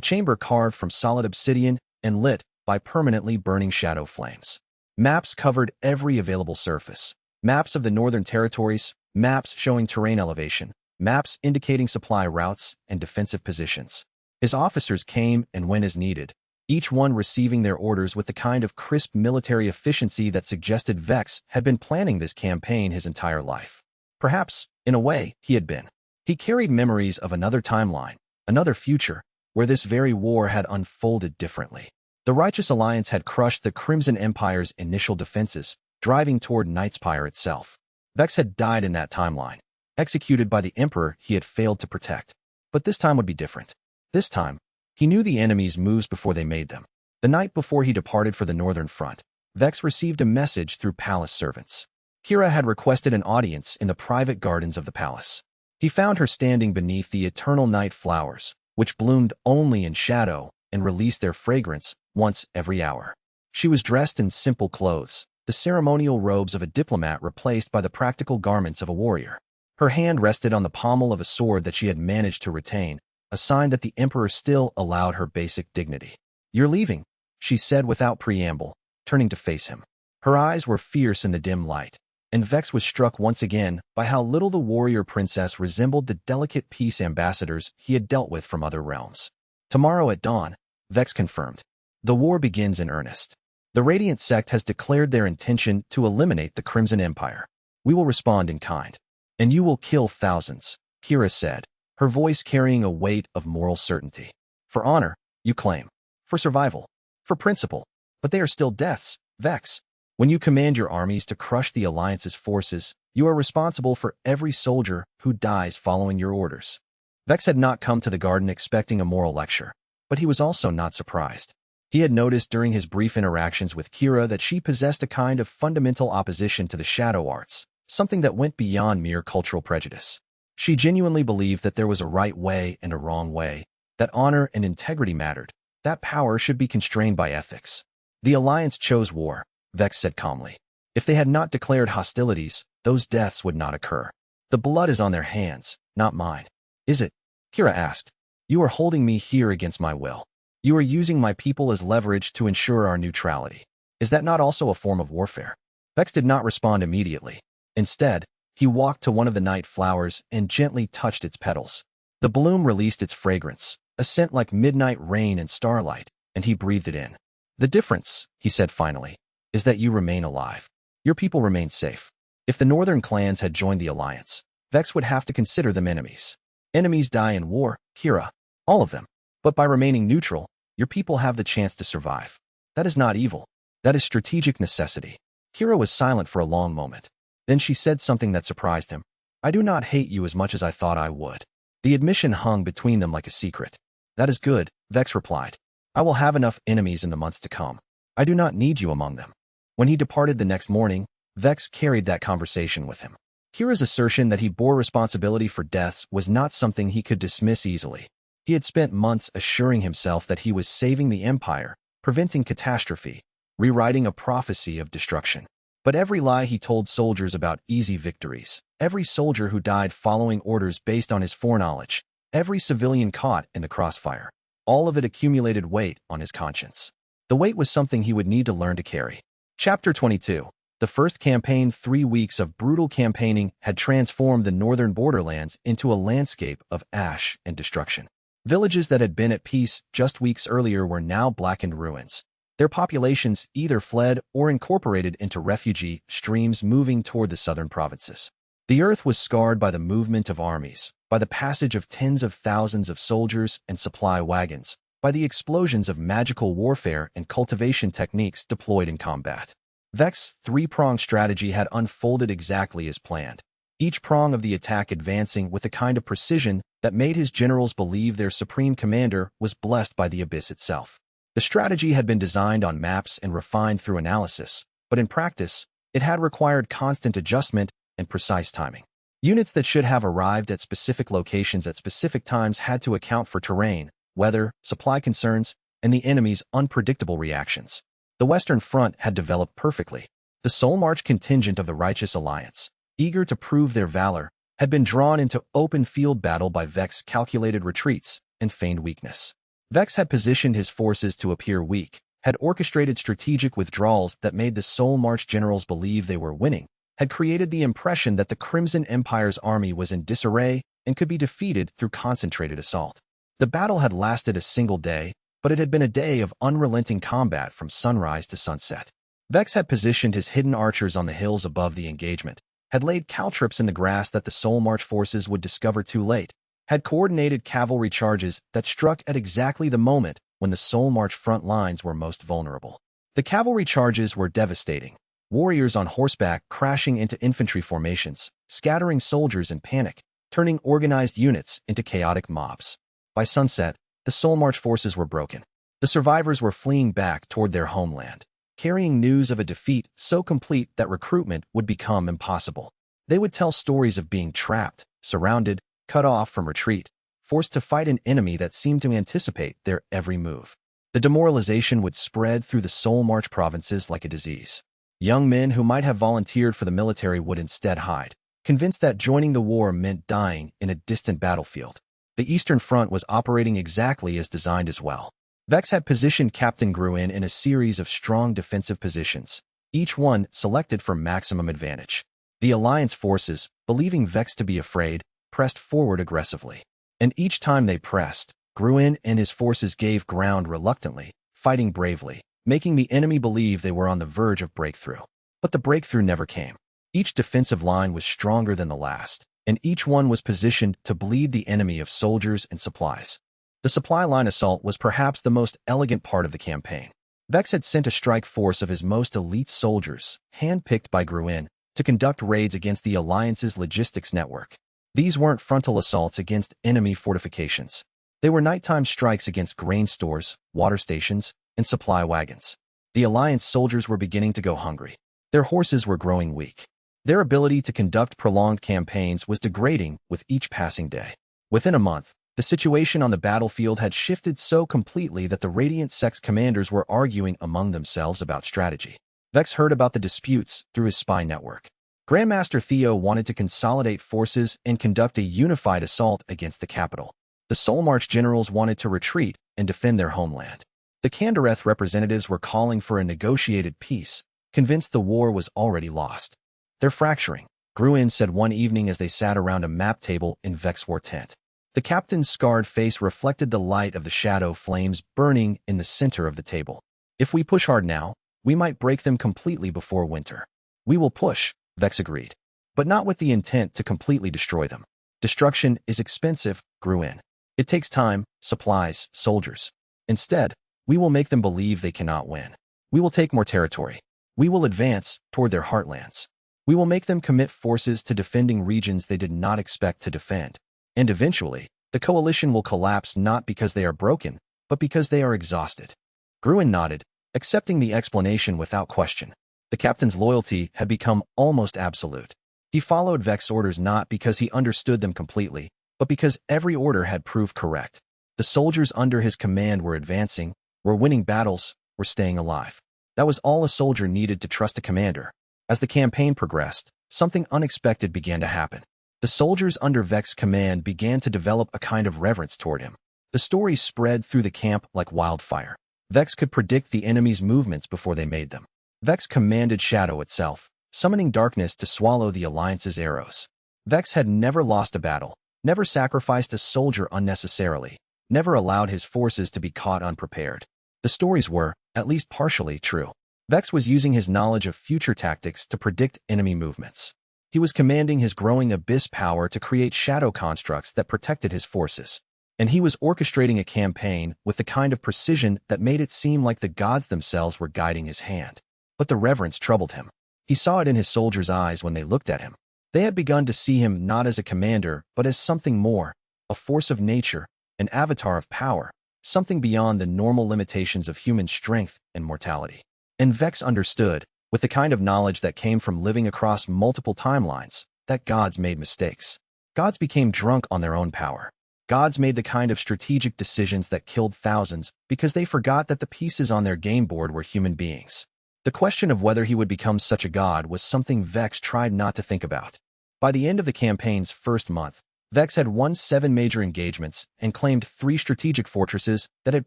chamber carved from solid obsidian and lit by permanently burning shadow flames. Maps covered every available surface. Maps of the northern territories, maps showing terrain elevation, maps indicating supply routes and defensive positions. His officers came and went as needed, each one receiving their orders with the kind of crisp military efficiency that suggested Vex had been planning this campaign his entire life. Perhaps, in a way, he had been. He carried memories of another timeline, another future, where this very war had unfolded differently. The Righteous Alliance had crushed the Crimson Empire's initial defenses, driving toward Knightspire itself. Vex had died in that timeline, executed by the Emperor he had failed to protect. But this time would be different. This time, he knew the enemy's moves before they made them. The night before he departed for the Northern Front, Vex received a message through palace servants. Kira had requested an audience in the private gardens of the palace. He found her standing beneath the eternal night flowers, which bloomed only in shadow and released their fragrance once every hour. She was dressed in simple clothes, the ceremonial robes of a diplomat replaced by the practical garments of a warrior. Her hand rested on the pommel of a sword that she had managed to retain, a sign that the Emperor still allowed her basic dignity. "You're leaving," she said without preamble, turning to face him. Her eyes were fierce in the dim light, and Vex was struck once again by how little the warrior princess resembled the delicate peace ambassadors he had dealt with from other realms. "Tomorrow at dawn," Vex confirmed. "The war begins in earnest. The Radiant sect has declared their intention to eliminate the Crimson Empire. We will respond in kind. And you will kill thousands," Kira said, her voice carrying a weight of moral certainty. "For honor, you claim. For survival. For principle. But they are still deaths, Vex. When you command your armies to crush the Alliance's forces, you are responsible for every soldier who dies following your orders." Vex had not come to the garden expecting a moral lecture, but he was also not surprised. He had noticed during his brief interactions with Kira that she possessed a kind of fundamental opposition to the shadow arts, something that went beyond mere cultural prejudice. She genuinely believed that there was a right way and a wrong way, that honor and integrity mattered, that power should be constrained by ethics. "The Alliance chose war," Vex said calmly. "If they had not declared hostilities, those deaths would not occur. The blood is on their hands, not mine. Is it? Kira asked. You are holding me here against my will. You are using my people as leverage to ensure our neutrality. Is that not also a form of warfare? Vex did not respond immediately. Instead, he walked to one of the night flowers and gently touched its petals. The bloom released its fragrance, a scent like midnight rain and starlight, and he breathed it in. The difference, he said finally, is that you remain alive. Your people remain safe. If the northern clans had joined the alliance, Vex would have to consider them enemies. Enemies die in war, Kira. All of them. But by remaining neutral, your people have the chance to survive. That is not evil. That is strategic necessity. Kira was silent for a long moment. Then she said something that surprised him. I do not hate you as much as I thought I would. The admission hung between them like a secret. That is good, Vex replied. I will have enough enemies in the months to come. I do not need you among them. When he departed the next morning, Vex carried that conversation with him. Kira's assertion that he bore responsibility for deaths was not something he could dismiss easily. He had spent months assuring himself that he was saving the Empire, preventing catastrophe, rewriting a prophecy of destruction. But every lie he told soldiers about easy victories, every soldier who died following orders based on his foreknowledge, every civilian caught in the crossfire, all of it accumulated weight on his conscience. The weight was something he would need to learn to carry. Chapter 22. The first campaign, 3 weeks of brutal campaigning, had transformed the northern borderlands into a landscape of ash and destruction. Villages that had been at peace just weeks earlier were now blackened ruins. Their populations either fled or incorporated into refugee streams moving toward the southern provinces. The earth was scarred by the movement of armies, by the passage of tens of thousands of soldiers and supply wagons, by the explosions of magical warfare and cultivation techniques deployed in combat. Vex's three-pronged strategy had unfolded exactly as planned, each prong of the attack advancing with a kind of precision that made his generals believe their supreme commander was blessed by the Abyss itself. The strategy had been designed on maps and refined through analysis, but in practice, it had required constant adjustment and precise timing. Units that should have arrived at specific locations at specific times had to account for terrain, weather, supply concerns, and the enemy's unpredictable reactions. The Western Front had developed perfectly. The Soul March contingent of the Righteous Alliance, eager to prove their valor, had been drawn into open field battle by Vex's calculated retreats and feigned weakness. Vex had positioned his forces to appear weak, had orchestrated strategic withdrawals that made the Soul March generals believe they were winning, had created the impression that the Crimson Empire's army was in disarray and could be defeated through concentrated assault. The battle had lasted a single day, but it had been a day of unrelenting combat from sunrise to sunset. Vex had positioned his hidden archers on the hills above the engagement, had laid caltrops in the grass that the Soul March forces would discover too late, had coordinated cavalry charges that struck at exactly the moment when the Soul March front lines were most vulnerable. The cavalry charges were devastating, warriors on horseback crashing into infantry formations, scattering soldiers in panic, turning organized units into chaotic mobs. By sunset, the Soul March forces were broken. The survivors were fleeing back toward their homeland, carrying news of a defeat so complete that recruitment would become impossible. They would tell stories of being trapped, surrounded, cut off from retreat, forced to fight an enemy that seemed to anticipate their every move. The demoralization would spread through the Soul March provinces like a disease. Young men who might have volunteered for the military would instead hide, convinced that joining the war meant dying in a distant battlefield. The Eastern Front was operating exactly as designed as well. Vex had positioned Captain Gruin in a series of strong defensive positions, each one selected for maximum advantage. The Alliance forces, believing Vex to be afraid, pressed forward aggressively. And each time they pressed, Gruin and his forces gave ground reluctantly, fighting bravely, making the enemy believe they were on the verge of breakthrough. But the breakthrough never came. Each defensive line was stronger than the last, and each one was positioned to bleed the enemy of soldiers and supplies. The supply line assault was perhaps the most elegant part of the campaign. Vex had sent a strike force of his most elite soldiers, handpicked by Gruin, to conduct raids against the Alliance's logistics network. These weren't frontal assaults against enemy fortifications. They were nighttime strikes against grain stores, water stations, and supply wagons. The Alliance soldiers were beginning to go hungry. Their horses were growing weak. Their ability to conduct prolonged campaigns was degrading with each passing day. Within a month, the situation on the battlefield had shifted so completely that the Radiant sects commanders were arguing among themselves about strategy. Vex heard about the disputes through his spy network. Grandmaster Theo wanted to consolidate forces and conduct a unified assault against the capital. The Soul March generals wanted to retreat and defend their homeland. The Kandareth representatives were calling for a negotiated peace, convinced the war was already lost. "They're fracturing," Gruen said one evening as they sat around a map table in Vex Mortain. The captain's scarred face reflected the light of the shadow flames burning in the center of the table. "If we push hard now, we might break them completely before winter." "We will push," Vex agreed, "but not with the intent to completely destroy them. Destruction is expensive, Gruen. It takes time, supplies, soldiers. Instead, we will make them believe they cannot win. We will take more territory. We will advance toward their heartlands. We will make them commit forces to defending regions they did not expect to defend. And eventually, the coalition will collapse not because they are broken, but because they are exhausted." Gruen nodded, accepting the explanation without question. The captain's loyalty had become almost absolute. He followed Vex's orders not because he understood them completely, but because every order had proved correct. The soldiers under his command were advancing, were winning battles, were staying alive. That was all a soldier needed to trust a commander. As the campaign progressed, something unexpected began to happen. The soldiers under Vex's command began to develop a kind of reverence toward him. The story spread through the camp like wildfire. Vex could predict the enemy's movements before they made them. Vex commanded shadow itself, summoning darkness to swallow the Alliance's arrows. Vex had never lost a battle, never sacrificed a soldier unnecessarily, never allowed his forces to be caught unprepared. The stories were, at least partially, true. Vex was using his knowledge of future tactics to predict enemy movements. He was commanding his growing abyss power to create shadow constructs that protected his forces. And he was orchestrating a campaign with the kind of precision that made it seem like the gods themselves were guiding his hand. But the reverence troubled him. He saw it in his soldiers' eyes when they looked at him. They had begun to see him not as a commander, but as something more, a force of nature, an avatar of power, something beyond the normal limitations of human strength and mortality. And Vex understood, with the kind of knowledge that came from living across multiple timelines, that gods made mistakes. Gods became drunk on their own power. Gods made the kind of strategic decisions that killed thousands because they forgot that the pieces on their game board were human beings. The question of whether he would become such a god was something Vex tried not to think about. By the end of the campaign's first month, Vex had won 7 major engagements and claimed 3 strategic fortresses that had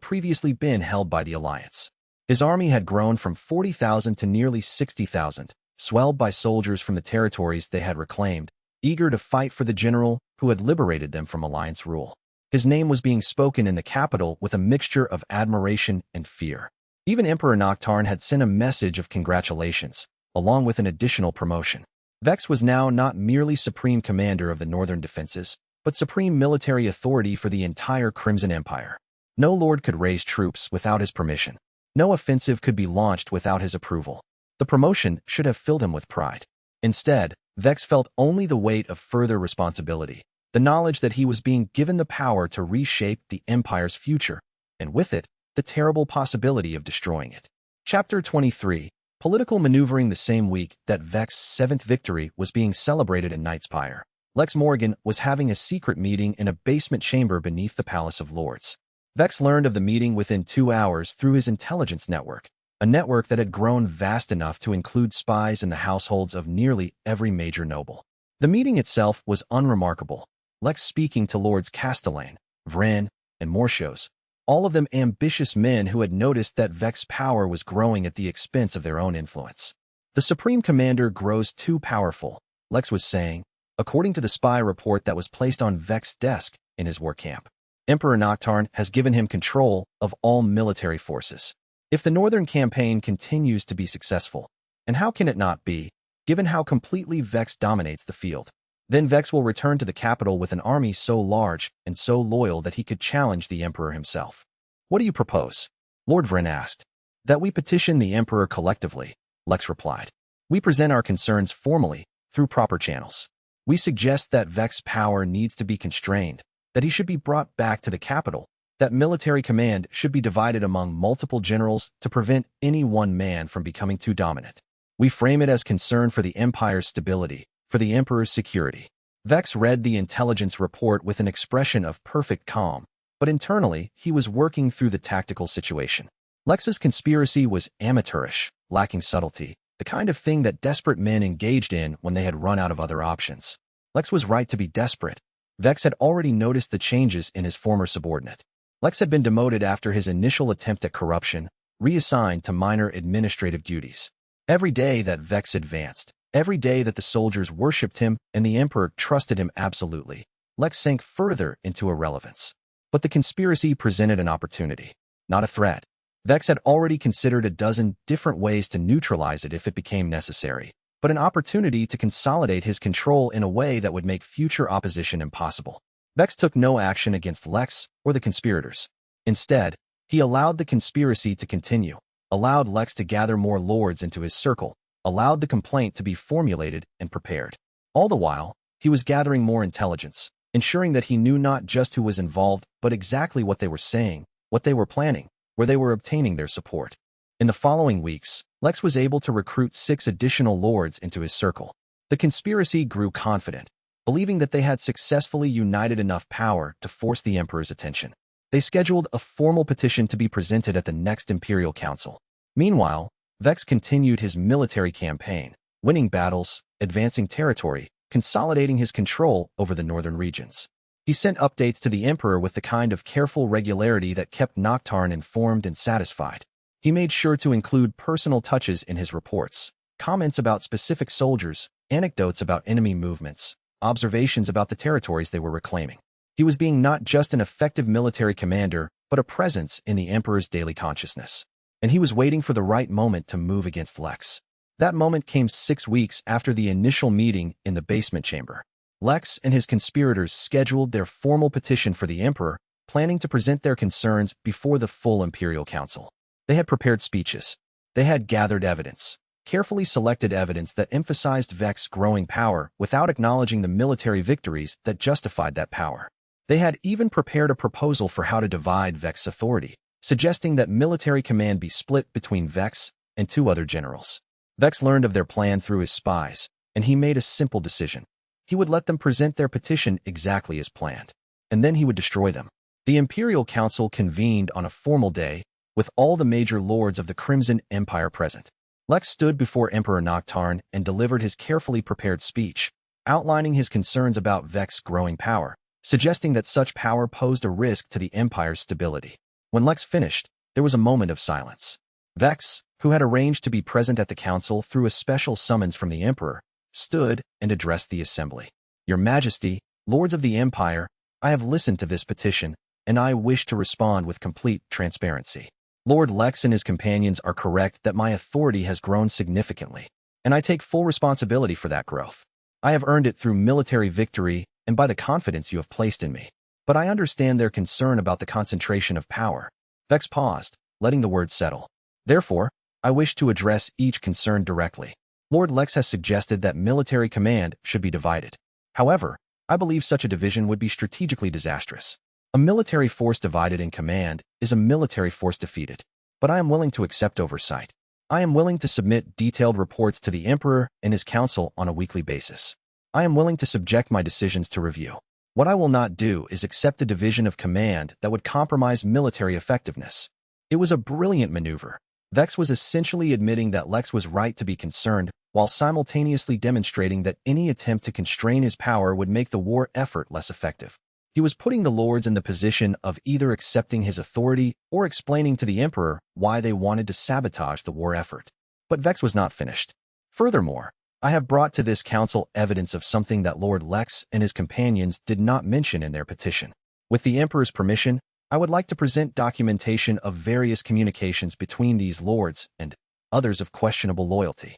previously been held by the Alliance. His army had grown from 40,000 to nearly 60,000, swelled by soldiers from the territories they had reclaimed, eager to fight for the general who had liberated them from Alliance rule. His name was being spoken in the capital with a mixture of admiration and fear. Even Emperor Noctarne had sent a message of congratulations, along with an additional promotion. Vex was now not merely supreme commander of the northern defenses, but supreme military authority for the entire Crimson Empire. No lord could raise troops without his permission. No offensive could be launched without his approval. The promotion should have filled him with pride. Instead, Vex felt only the weight of further responsibility, the knowledge that he was being given the power to reshape the Empire's future, and with it, the terrible possibility of destroying it. Chapter 23. Political maneuvering. The same week that Vex's 7th victory was being celebrated in Nightspire, Lex Morgan was having a secret meeting in a basement chamber beneath the Palace of Lords. Vex learned of the meeting within 2 hours through his intelligence network, a network that had grown vast enough to include spies in the households of nearly every major noble. The meeting itself was unremarkable. Lex speaking to Lords Castellane, Vren, and Morshos, all of them ambitious men who had noticed that Vex's power was growing at the expense of their own influence. The Supreme Commander grows too powerful, Lex was saying, according to the spy report that was placed on Vex's desk in his war camp. Emperor Noctarne has given him control of all military forces. If the Northern Campaign continues to be successful, and how can it not be, given how completely Vex dominates the field, then Vex will return to the capital with an army so large and so loyal that he could challenge the Emperor himself. What do you propose? Lord Vren asked. That we petition the Emperor collectively, Lex replied. We present our concerns formally, through proper channels. We suggest that Vex's power needs to be constrained, that he should be brought back to the capital, that military command should be divided among multiple generals to prevent any one man from becoming too dominant. We frame it as concern for the Empire's stability, for the Emperor's security. Vex read the intelligence report with an expression of perfect calm, but internally he was working through the tactical situation. Lex's conspiracy was amateurish, lacking subtlety, the kind of thing that desperate men engaged in when they had run out of other options. Lex was right to be desperate. Vex had already noticed the changes in his former subordinate. Lex had been demoted after his initial attempt at corruption, reassigned to minor administrative duties. Every day that Vex advanced, every day that the soldiers worshipped him and the Emperor trusted him absolutely, Lex sank further into irrelevance. But the conspiracy presented an opportunity, not a threat. Vex had already considered a dozen different ways to neutralize it if it became necessary, but an opportunity to consolidate his control in a way that would make future opposition impossible. Vex took no action against Lex or the conspirators. Instead, he allowed the conspiracy to continue, allowed Lex to gather more lords into his circle, allowed the complaint to be formulated and prepared. All the while, he was gathering more intelligence, ensuring that he knew not just who was involved, but exactly what they were saying, what they were planning, where they were obtaining their support. In the following weeks, Lex was able to recruit 6 additional lords into his circle. The conspiracy grew confident, believing that they had successfully united enough power to force the Emperor's attention. They scheduled a formal petition to be presented at the next Imperial Council. Meanwhile, Vex continued his military campaign, winning battles, advancing territory, consolidating his control over the northern regions. He sent updates to the Emperor with the kind of careful regularity that kept Noctarn informed and satisfied. He made sure to include personal touches in his reports, comments about specific soldiers, anecdotes about enemy movements, observations about the territories they were reclaiming. He was being not just an effective military commander, but a presence in the Emperor's daily consciousness. And he was waiting for the right moment to move against Lex. That moment came 6 weeks after the initial meeting in the basement chamber. Lex and his conspirators scheduled their formal petition for the Emperor, planning to present their concerns before the full Imperial Council. They had prepared speeches. They had gathered evidence, carefully selected evidence that emphasized Vex's growing power without acknowledging the military victories that justified that power. They had even prepared a proposal for how to divide Vex's authority, suggesting that military command be split between Vex and 2 other generals. Vex learned of their plan through his spies, and he made a simple decision. He would let them present their petition exactly as planned, and then he would destroy them. The Imperial Council convened on a formal day, with all the major lords of the Crimson Empire present. Lex stood before Emperor Noctarn and delivered his carefully prepared speech, outlining his concerns about Vex's growing power, suggesting that such power posed a risk to the Empire's stability. When Lex finished, there was a moment of silence. Vex, who had arranged to be present at the council through a special summons from the Emperor, stood and addressed the assembly. "Your Majesty, Lords of the Empire, I have listened to this petition, and I wish to respond with complete transparency. Lord Lex and his companions are correct that my authority has grown significantly, and I take full responsibility for that growth. I have earned it through military victory and by the confidence you have placed in me. But I understand their concern about the concentration of power." Vex paused, letting the words settle. "Therefore, I wish to address each concern directly. Lord Lex has suggested that military command should be divided. However, I believe such a division would be strategically disastrous. A military force divided in command is a military force defeated. But I am willing to accept oversight. I am willing to submit detailed reports to the Emperor and his council on a weekly basis. I am willing to subject my decisions to review. What I will not do is accept a division of command that would compromise military effectiveness." It was a brilliant maneuver. Vex was essentially admitting that Lex was right to be concerned, while simultaneously demonstrating that any attempt to constrain his power would make the war effort less effective. He was putting the lords in the position of either accepting his authority or explaining to the Emperor why they wanted to sabotage the war effort. But Vex was not finished. "Furthermore, I have brought to this council evidence of something that Lord Lex and his companions did not mention in their petition. With the Emperor's permission, I would like to present documentation of various communications between these lords and others of questionable loyalty."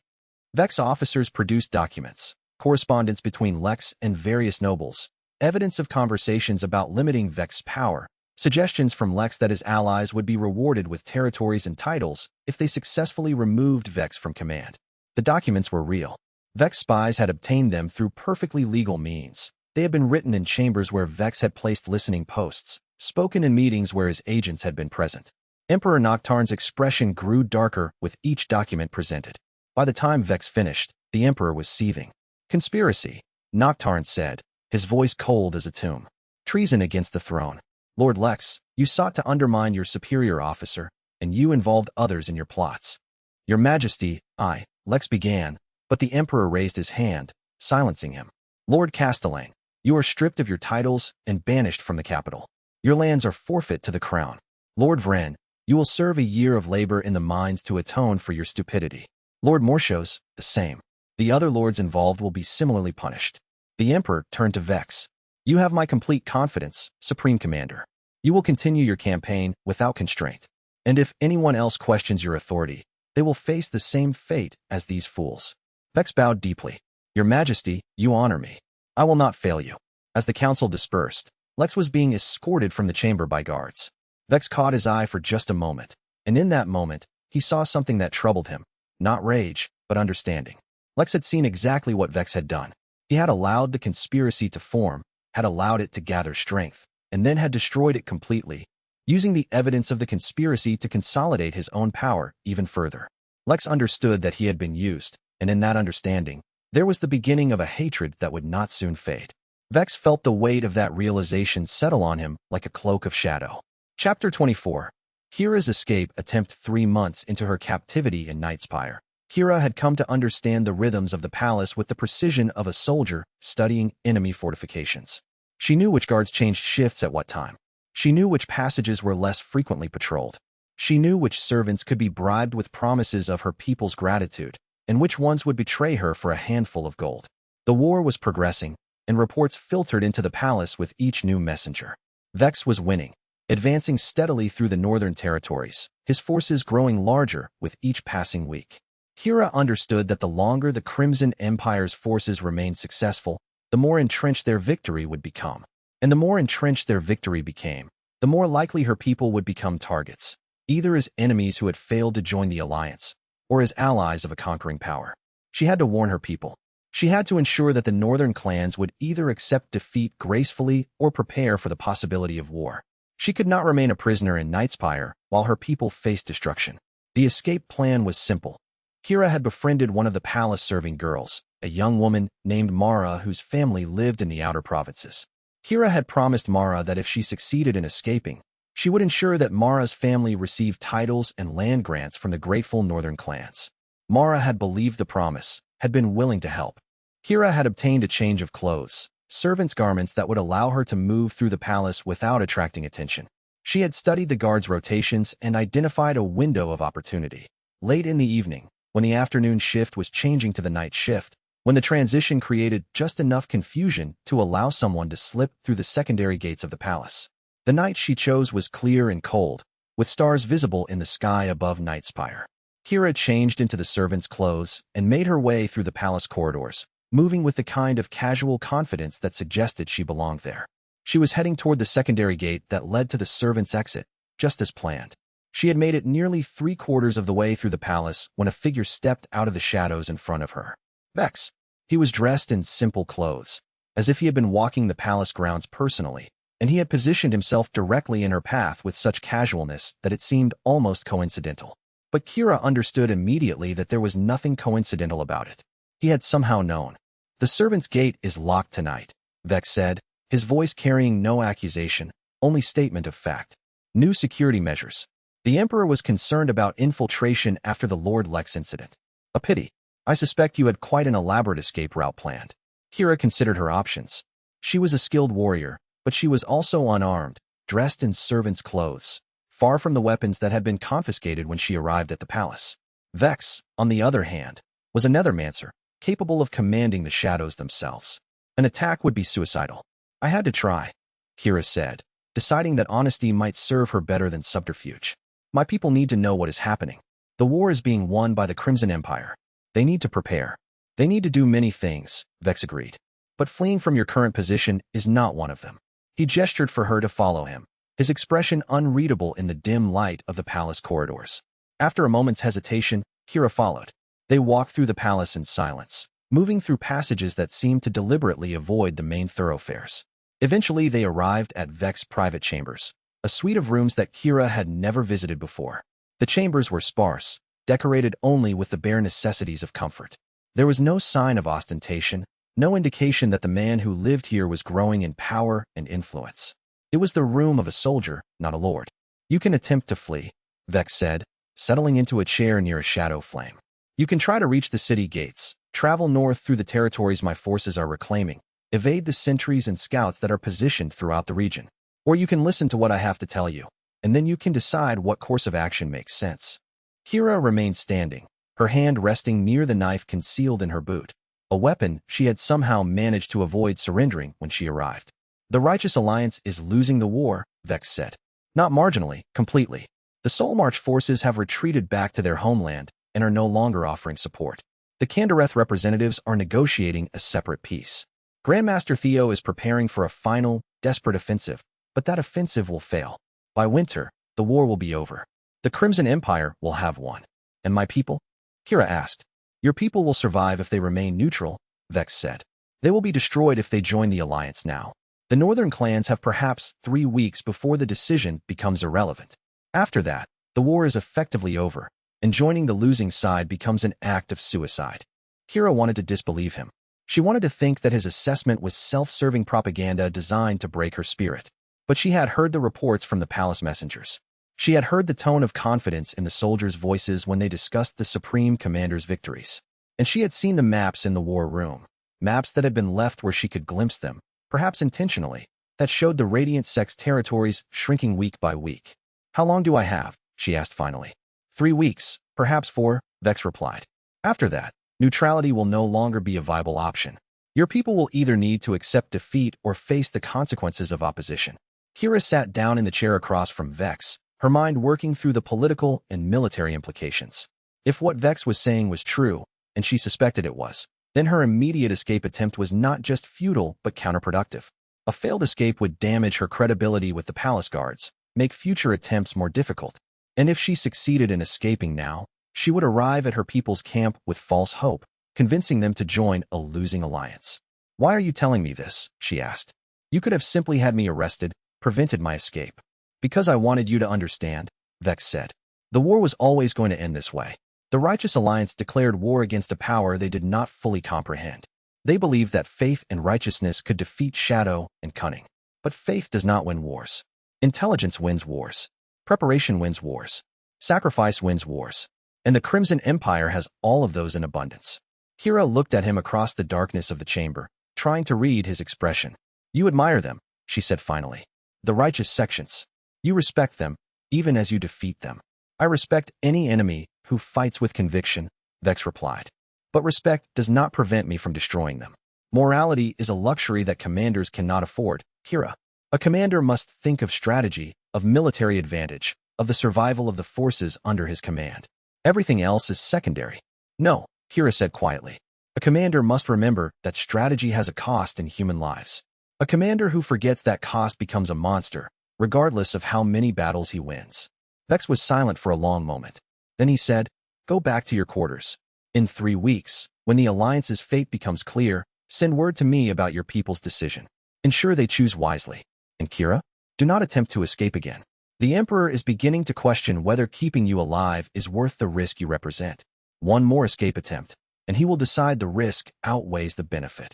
Vex officers produced documents, correspondence between Lex and various nobles, evidence of conversations about limiting Vex's power, suggestions from Lex that his allies would be rewarded with territories and titles if they successfully removed Vex from command. The documents were real. Vex spies had obtained them through perfectly legal means. They had been written in chambers where Vex had placed listening posts, spoken in meetings where his agents had been present. Emperor Noctarn's expression grew darker with each document presented. By the time Vex finished, the Emperor was seething. "Conspiracy," Noctarn said, his voice cold as a tomb. "Treason against the throne. Lord Lex, you sought to undermine your superior officer, and you involved others in your plots. Your Majesty, I, Lex began, but the Emperor raised his hand, silencing him. Lord Castellane, you are stripped of your titles and banished from the capital. Your lands are forfeit to the crown. Lord Vren, you will serve a year of labor in the mines to atone for your stupidity. Lord Morshos, the same. The other lords involved will be similarly punished. The Emperor turned to Vex. You have my complete confidence, Supreme Commander. You will continue your campaign without constraint. And if anyone else questions your authority, they will face the same fate as these fools. Vex bowed deeply. Your Majesty, you honor me. I will not fail you. As the council dispersed, Lex was being escorted from the chamber by guards. Vex caught his eye for just a moment, and in that moment, he saw something that troubled him. Not rage, but understanding. Lex had seen exactly what Vex had done. He had allowed the conspiracy to form, had allowed it to gather strength, and then had destroyed it completely, using the evidence of the conspiracy to consolidate his own power even further. Lex understood that he had been used, and in that understanding, there was the beginning of a hatred that would not soon fade. Vex felt the weight of that realization settle on him like a cloak of shadow. Chapter 24. Kira's escape attempt 3 months into her captivity in Nightspire. Kira had come to understand the rhythms of the palace with the precision of a soldier studying enemy fortifications. She knew which guards changed shifts at what time. She knew which passages were less frequently patrolled. She knew which servants could be bribed with promises of her people's gratitude, and which ones would betray her for a handful of gold. The war was progressing, and reports filtered into the palace with each new messenger. Vex was winning, advancing steadily through the northern territories, his forces growing larger with each passing week. Kira understood that the longer the Crimson Empire's forces remained successful, the more entrenched their victory would become. And the more entrenched their victory became, the more likely her people would become targets, either as enemies who had failed to join the alliance, or as allies of a conquering power. She had to warn her people. She had to ensure that the northern clans would either accept defeat gracefully or prepare for the possibility of war. She could not remain a prisoner in Nightspire while her people faced destruction. The escape plan was simple. Kira had befriended one of the palace-serving girls, a young woman named Mara whose family lived in the outer provinces. Kira had promised Mara that if she succeeded in escaping, she would ensure that Mara's family received titles and land grants from the grateful northern clans. Mara had believed the promise, had been willing to help. Kira had obtained a change of clothes, servants' garments that would allow her to move through the palace without attracting attention. She had studied the guards' rotations and identified a window of opportunity. Late in the evening, when the afternoon shift was changing to the night shift, when the transition created just enough confusion to allow someone to slip through the secondary gates of the palace. The night she chose was clear and cold, with stars visible in the sky above Nightspire. Kira changed into the servant's clothes and made her way through the palace corridors, moving with the kind of casual confidence that suggested she belonged there. She was heading toward the secondary gate that led to the servant's exit, just as planned. She had made it nearly 3/4 of the way through the palace when a figure stepped out of the shadows in front of her. Vex. He was dressed in simple clothes, as if he had been walking the palace grounds personally, and he had positioned himself directly in her path with such casualness that it seemed almost coincidental. But Kira understood immediately that there was nothing coincidental about it. He had somehow known. The servant's gate is locked tonight, Vex said, his voice carrying no accusation, only statement of fact. New security measures. The Emperor was concerned about infiltration after the Lord Lex incident. A pity. I suspect you had quite an elaborate escape route planned. Kira considered her options. She was a skilled warrior, but she was also unarmed, dressed in servant's clothes, far from the weapons that had been confiscated when she arrived at the palace. Vex, on the other hand, was another mancer, capable of commanding the shadows themselves. An attack would be suicidal. I had to try, Kira said, deciding that honesty might serve her better than subterfuge. My people need to know what is happening. The war is being won by the Crimson Empire. They need to prepare. They need to do many things, Vex agreed. But fleeing from your current position is not one of them. He gestured for her to follow him, his expression unreadable in the dim light of the palace corridors. After a moment's hesitation, Kira followed. They walked through the palace in silence, moving through passages that seemed to deliberately avoid the main thoroughfares. Eventually they arrived at Vex's private chambers, a suite of rooms that Kira had never visited before. The chambers were sparse, decorated only with the bare necessities of comfort. There was no sign of ostentation, no indication that the man who lived here was growing in power and influence. It was the room of a soldier, not a lord. You can attempt to flee, Vex said, settling into a chair near a shadow flame. You can try to reach the city gates, travel north through the territories my forces are reclaiming, evade the sentries and scouts that are positioned throughout the region. Or you can listen to what I have to tell you, and then you can decide what course of action makes sense. Kira remained standing, her hand resting near the knife concealed in her boot, a weapon she had somehow managed to avoid surrendering when she arrived. The Righteous Alliance is losing the war, Vex said. Not marginally, completely. The Soul March forces have retreated back to their homeland and are no longer offering support. The Kandareth representatives are negotiating a separate peace. Grandmaster Theo is preparing for a final, desperate offensive, but that offensive will fail. By winter, the war will be over. The Crimson Empire will have won. And my people? Kira asked. Your people will survive if they remain neutral, Vex said. They will be destroyed if they join the alliance now. The northern clans have perhaps 3 weeks before the decision becomes irrelevant. After that, the war is effectively over, and joining the losing side becomes an act of suicide. Kira wanted to disbelieve him. She wanted to think that his assessment was self-serving propaganda designed to break her spirit. But she had heard the reports from the palace messengers. She had heard the tone of confidence in the soldiers' voices when they discussed the Supreme Commander's victories. And she had seen the maps in the war room, maps that had been left where she could glimpse them, perhaps intentionally, that showed the Radiant Sect's territories shrinking week by week. How long do I have? She asked finally. 3 weeks, perhaps 4, Vex replied. After that, neutrality will no longer be a viable option. Your people will either need to accept defeat or face the consequences of opposition. Kira sat down in the chair across from Vex, her mind working through the political and military implications. If what Vex was saying was true, and she suspected it was, then her immediate escape attempt was not just futile but counterproductive. A failed escape would damage her credibility with the palace guards, make future attempts more difficult. And if she succeeded in escaping now, she would arrive at her people's camp with false hope, convincing them to join a losing alliance. Why are you telling me this? She asked. You could have simply had me arrested, prevented my escape. Because I wanted you to understand, Vex said. The war was always going to end this way. The Righteous Alliance declared war against a power they did not fully comprehend. They believed that faith and righteousness could defeat shadow and cunning. But faith does not win wars. Intelligence wins wars. Preparation wins wars. Sacrifice wins wars. And the Crimson Empire has all of those in abundance. Kira looked at him across the darkness of the chamber, trying to read his expression. You admire them, she said finally. The righteous sections. You respect them, even as you defeat them. I respect any enemy who fights with conviction, Vex replied. But respect does not prevent me from destroying them. Morality is a luxury that commanders cannot afford, Kira. A commander must think of strategy, of military advantage, of the survival of the forces under his command. Everything else is secondary. No, Kira said quietly. A commander must remember that strategy has a cost in human lives. A commander who forgets that cost becomes a monster, regardless of how many battles he wins. Vex was silent for a long moment. Then he said, Go back to your quarters. In 3 weeks, when the Alliance's fate becomes clear, send word to me about your people's decision. Ensure they choose wisely. And Kira, do not attempt to escape again. The Emperor is beginning to question whether keeping you alive is worth the risk you represent. One more escape attempt, and he will decide the risk outweighs the benefit.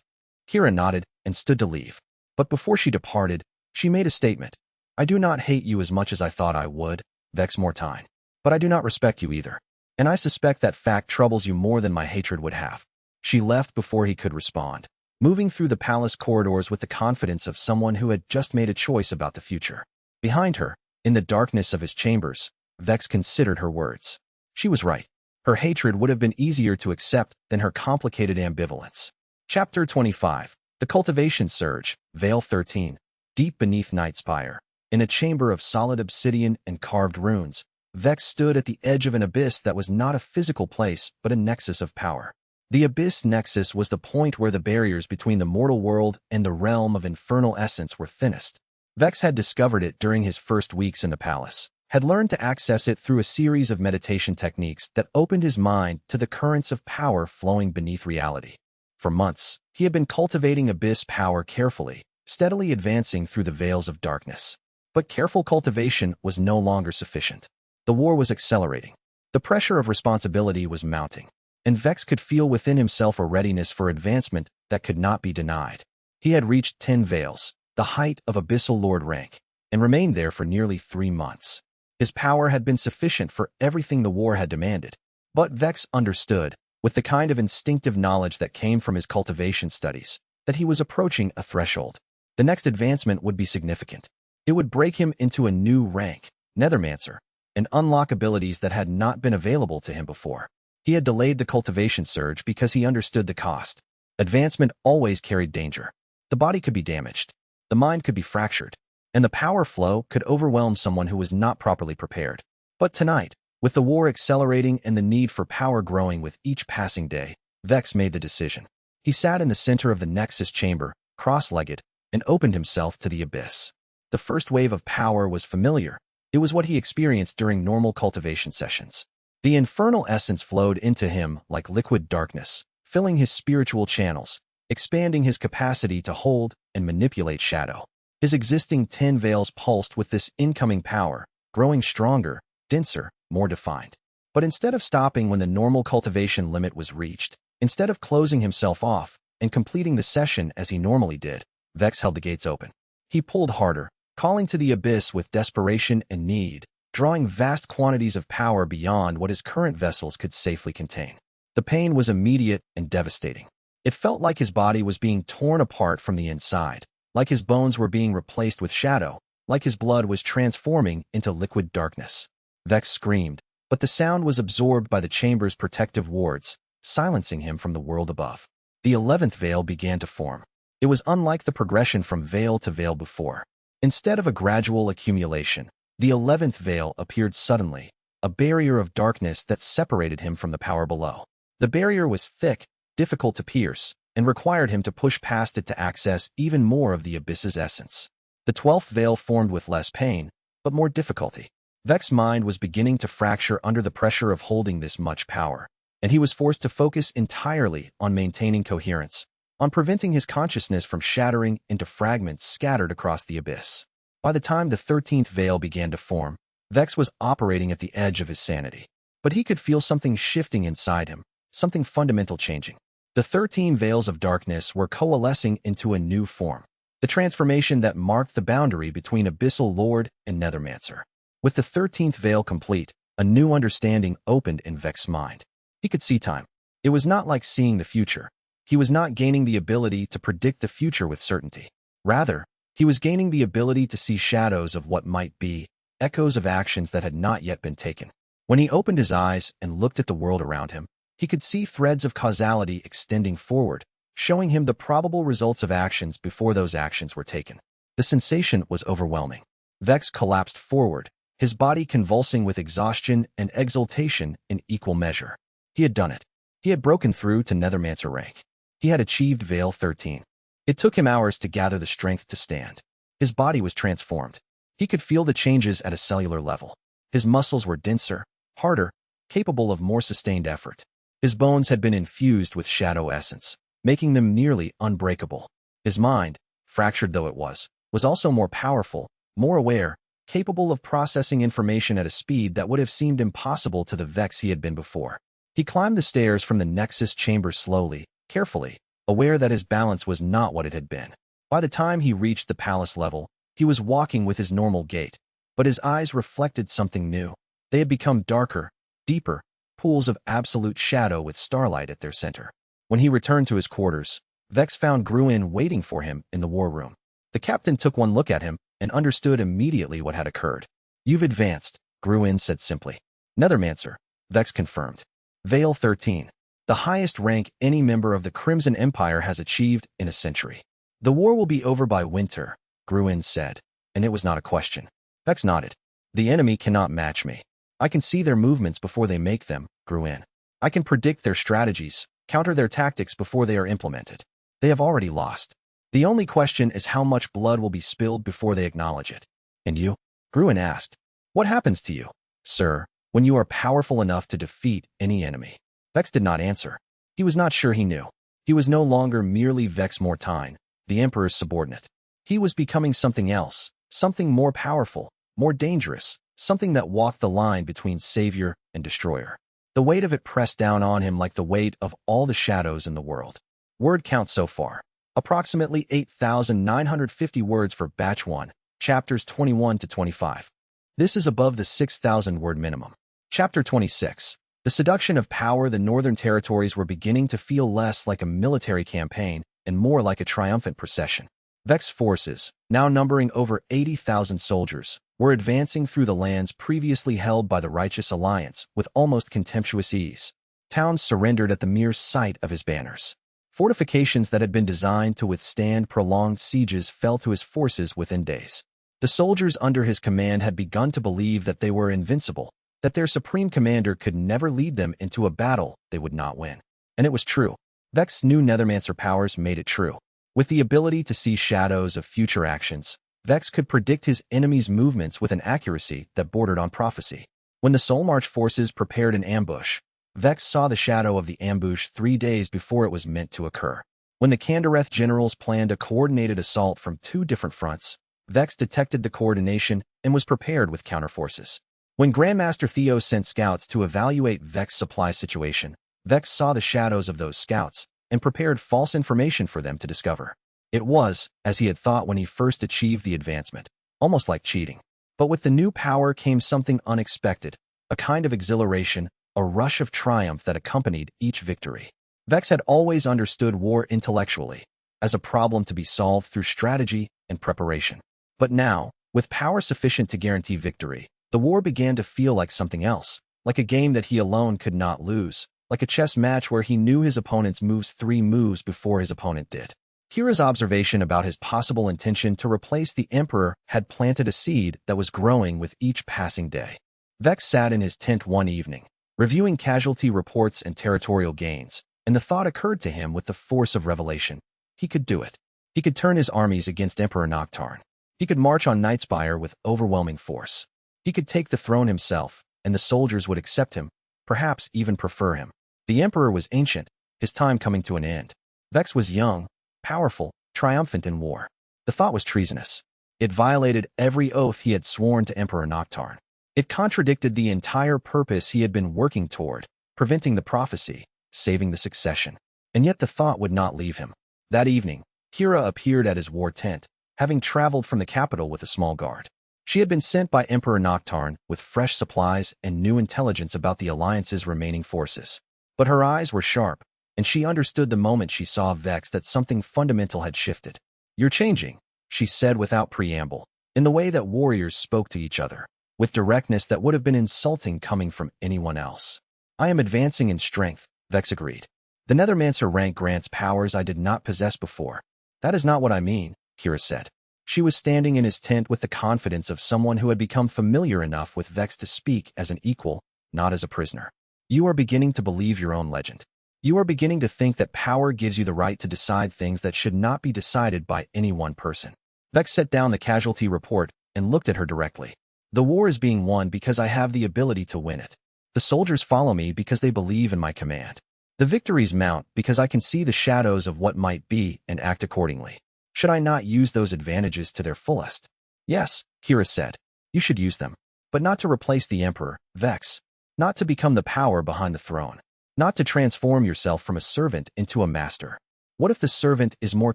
Kira nodded and stood to leave. But before she departed, she made a statement. I do not hate you as much as I thought I would, Vex Mortain. But I do not respect you either. And I suspect that fact troubles you more than my hatred would have. She left before he could respond, moving through the palace corridors with the confidence of someone who had just made a choice about the future. Behind her, in the darkness of his chambers, Vex considered her words. She was right. Her hatred would have been easier to accept than her complicated ambivalence. Chapter 25. The Cultivation Surge, Veil 13. Deep beneath Night's Spire, in a chamber of solid obsidian and carved runes, Vex stood at the edge of an abyss that was not a physical place but a nexus of power. The Abyss Nexus was the point where the barriers between the mortal world and the realm of Infernal Essence were thinnest. Vex had discovered it during his first weeks in the palace, had learned to access it through a series of meditation techniques that opened his mind to the currents of power flowing beneath reality. For months, he had been cultivating Abyss power carefully, steadily advancing through the veils of darkness. But careful cultivation was no longer sufficient. The war was accelerating. The pressure of responsibility was mounting, and Vex could feel within himself a readiness for advancement that could not be denied. He had reached 10 veils, the height of Abyssal Lord rank, and remained there for nearly 3 months. His power had been sufficient for everything the war had demanded, But Vex understood, with the kind of instinctive knowledge that came from his cultivation studies, that he was approaching a threshold. The next advancement would be significant. It would break him into a new rank, Nethermancer, and unlock abilities that had not been available to him before. He had delayed the cultivation surge because he understood the cost. Advancement always carried danger. The body could be damaged, the mind could be fractured, and the power flow could overwhelm someone who was not properly prepared. But tonight, with the war accelerating and the need for power growing with each passing day, Vex made the decision. He sat in the center of the Nexus chamber, cross-legged, and opened himself to the abyss. The first wave of power was familiar. It was what he experienced during normal cultivation sessions. The Infernal Essence flowed into him like liquid darkness, filling his spiritual channels, expanding his capacity to hold and manipulate shadow. His existing 10 veils pulsed with this incoming power, growing stronger, denser, more defined. But instead of stopping when the normal cultivation limit was reached, instead of closing himself off and completing the session as he normally did, Vex held the gates open. He pulled harder, calling to the abyss with desperation and need, drawing vast quantities of power beyond what his current vessels could safely contain. The pain was immediate and devastating. It felt like his body was being torn apart from the inside, like his bones were being replaced with shadow, like his blood was transforming into liquid darkness. Vex screamed, but the sound was absorbed by the chamber's protective wards, silencing him from the world above. The 11th veil began to form. It was unlike the progression from veil to veil before. Instead of a gradual accumulation, the 11th veil appeared suddenly, a barrier of darkness that separated him from the power below. The barrier was thick, difficult to pierce, and required him to push past it to access even more of the abyss's essence. The 12th veil formed with less pain, but more difficulty. Vex's mind was beginning to fracture under the pressure of holding this much power, and he was forced to focus entirely on maintaining coherence, on preventing his consciousness from shattering into fragments scattered across the abyss. By the time the 13th veil began to form, Vex was operating at the edge of his sanity. But he could feel something shifting inside him, something fundamental changing. The 13 veils of darkness were coalescing into a new form, the transformation that marked the boundary between Abyssal Lord and Nethermancer. With the 13th veil complete, a new understanding opened in Vex's mind. He could see time. It was not like seeing the future. He was not gaining the ability to predict the future with certainty. Rather, he was gaining the ability to see shadows of what might be, echoes of actions that had not yet been taken. When he opened his eyes and looked at the world around him, he could see threads of causality extending forward, showing him the probable results of actions before those actions were taken. The sensation was overwhelming. Vex collapsed forward, his body convulsing with exhaustion and exultation in equal measure. He had done it. He had broken through to Nethermancer rank. He had achieved Veil 13. It took him hours to gather the strength to stand. His body was transformed. He could feel the changes at a cellular level. His muscles were denser, harder, capable of more sustained effort. His bones had been infused with shadow essence, making them nearly unbreakable. His mind, fractured though it was also more powerful, more aware, capable of processing information at a speed that would have seemed impossible to the Vex he had been before. He climbed the stairs from the Nexus chamber slowly, carefully, aware that his balance was not what it had been. By the time he reached the palace level, he was walking with his normal gait, but his eyes reflected something new. They had become darker, deeper, pools of absolute shadow with starlight at their center. When he returned to his quarters, Vex found Gruin waiting for him in the war room. The captain took one look at him and understood immediately what had occurred. "You've advanced," Gruin said simply. "Nethermancer," Vex confirmed. "Veil 13. The highest rank any member of the Crimson Empire has achieved in a century. The war will be over by winter," Gruin said, and it was not a question. Vex nodded. "The enemy cannot match me. I can see their movements before they make them, Gruin. I can predict their strategies, counter their tactics before they are implemented. They have already lost. The only question is how much blood will be spilled before they acknowledge it." "And you?" Gruin asked. "What happens to you, sir, when you are powerful enough to defeat any enemy?" Vex did not answer. He was not sure he knew. He was no longer merely Vex Mortain, the Emperor's subordinate. He was becoming something else, something more powerful, more dangerous, something that walked the line between savior and destroyer. The weight of it pressed down on him like the weight of all the shadows in the world. Word count so far. Approximately 8,950 words for Batch 1, Chapters 21 to 25. This is above the 6,000 word minimum. Chapter 26. The seduction of power, the northern territories were beginning to feel less like a military campaign and more like a triumphant procession. Vex forces, now numbering over 80,000 soldiers, were advancing through the lands previously held by the Righteous Alliance with almost contemptuous ease. Towns surrendered at the mere sight of his banners. Fortifications that had been designed to withstand prolonged sieges fell to his forces within days. The soldiers under his command had begun to believe that they were invincible, that their supreme commander could never lead them into a battle they would not win. And it was true. Vex's new Nethermancer powers made it true. With the ability to see shadows of future actions, Vex could predict his enemy's movements with an accuracy that bordered on prophecy. When the Soul March forces prepared an ambush, Vex saw the shadow of the ambush 3 days before it was meant to occur. When the Kandareth generals planned a coordinated assault from 2 different fronts, Vex detected the coordination and was prepared with counterforces. When Grandmaster Theo sent scouts to evaluate Vex's supply situation, Vex saw the shadows of those scouts and prepared false information for them to discover. It was, as he had thought when he first achieved the advancement, almost like cheating. But with the new power came something unexpected, a kind of exhilaration, a rush of triumph that accompanied each victory. Vex had always understood war intellectually, as a problem to be solved through strategy and preparation. But now, with power sufficient to guarantee victory, the war began to feel like something else, like a game that he alone could not lose, like a chess match where he knew his opponent's moves 3 moves before his opponent did. Kira's observation about his possible intention to replace the Emperor had planted a seed that was growing with each passing day. Vex sat in his tent one evening, reviewing casualty reports and territorial gains, and the thought occurred to him with the force of revelation. He could do it. He could turn his armies against Emperor Noctarn. He could march on Nightspire with overwhelming force. He could take the throne himself, and the soldiers would accept him, perhaps even prefer him. The Emperor was ancient, his time coming to an end. Vex was young, powerful, triumphant in war. The thought was treasonous. It violated every oath he had sworn to Emperor Noctarn. It contradicted the entire purpose he had been working toward, preventing the prophecy, saving the succession. And yet the thought would not leave him. That evening, Kira appeared at his war tent, having traveled from the capital with a small guard. She had been sent by Emperor Noctarn with fresh supplies and new intelligence about the Alliance's remaining forces. But her eyes were sharp, and she understood the moment she saw Vex that something fundamental had shifted. "You're changing," she said without preamble, in the way that warriors spoke to each other, with directness that would have been insulting coming from anyone else. "I am advancing in strength," Vex agreed. "The Nethermancer rank grants powers I did not possess before." "That is not what I mean," Kira said. She was standing in his tent with the confidence of someone who had become familiar enough with Vex to speak as an equal, not as a prisoner. "You are beginning to believe your own legend. You are beginning to think that power gives you the right to decide things that should not be decided by any one person." Vex set down the casualty report and looked at her directly. "The war is being won because I have the ability to win it. The soldiers follow me because they believe in my command. The victories mount because I can see the shadows of what might be and act accordingly. Should I not use those advantages to their fullest?" "Yes," Kira said. "You should use them. But not to replace the Emperor, Vex. Not to become the power behind the throne. Not to transform yourself from a servant into a master. What if the servant is more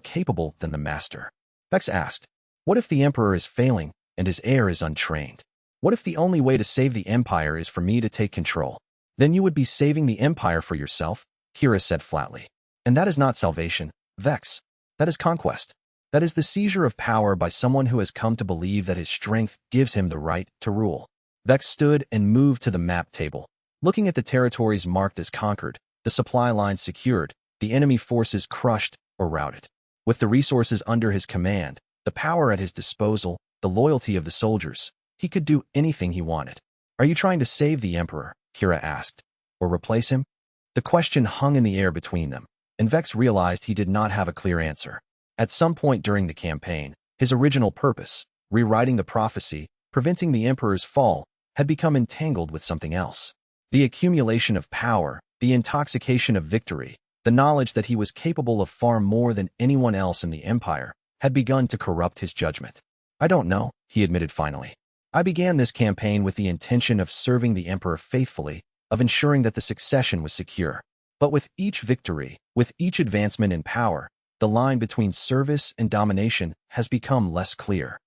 capable than the master?" Vex asked. "What if the Emperor is failing and his heir is untrained? What if the only way to save the Empire is for me to take control?" "Then you would be saving the Empire for yourself," Kira said flatly. "And that is not salvation, Vex. That is conquest. That is the seizure of power by someone who has come to believe that his strength gives him the right to rule." Vex stood and moved to the map table, looking at the territories marked as conquered, the supply lines secured, the enemy forces crushed or routed. With the resources under his command, the power at his disposal, the loyalty of the soldiers, he could do anything he wanted. "Are you trying to save the Emperor?" Kira asked. "Or replace him?" The question hung in the air between them, and Vex realized he did not have a clear answer. At some point during the campaign, his original purpose, rewriting the prophecy, preventing the Emperor's fall, had become entangled with something else. The accumulation of power, the intoxication of victory, the knowledge that he was capable of far more than anyone else in the Empire, had begun to corrupt his judgment. "I don't know," he admitted finally. "I began this campaign with the intention of serving the Emperor faithfully, of ensuring that the succession was secure. But with each victory, with each advancement in power, the line between service and domination has become less clear."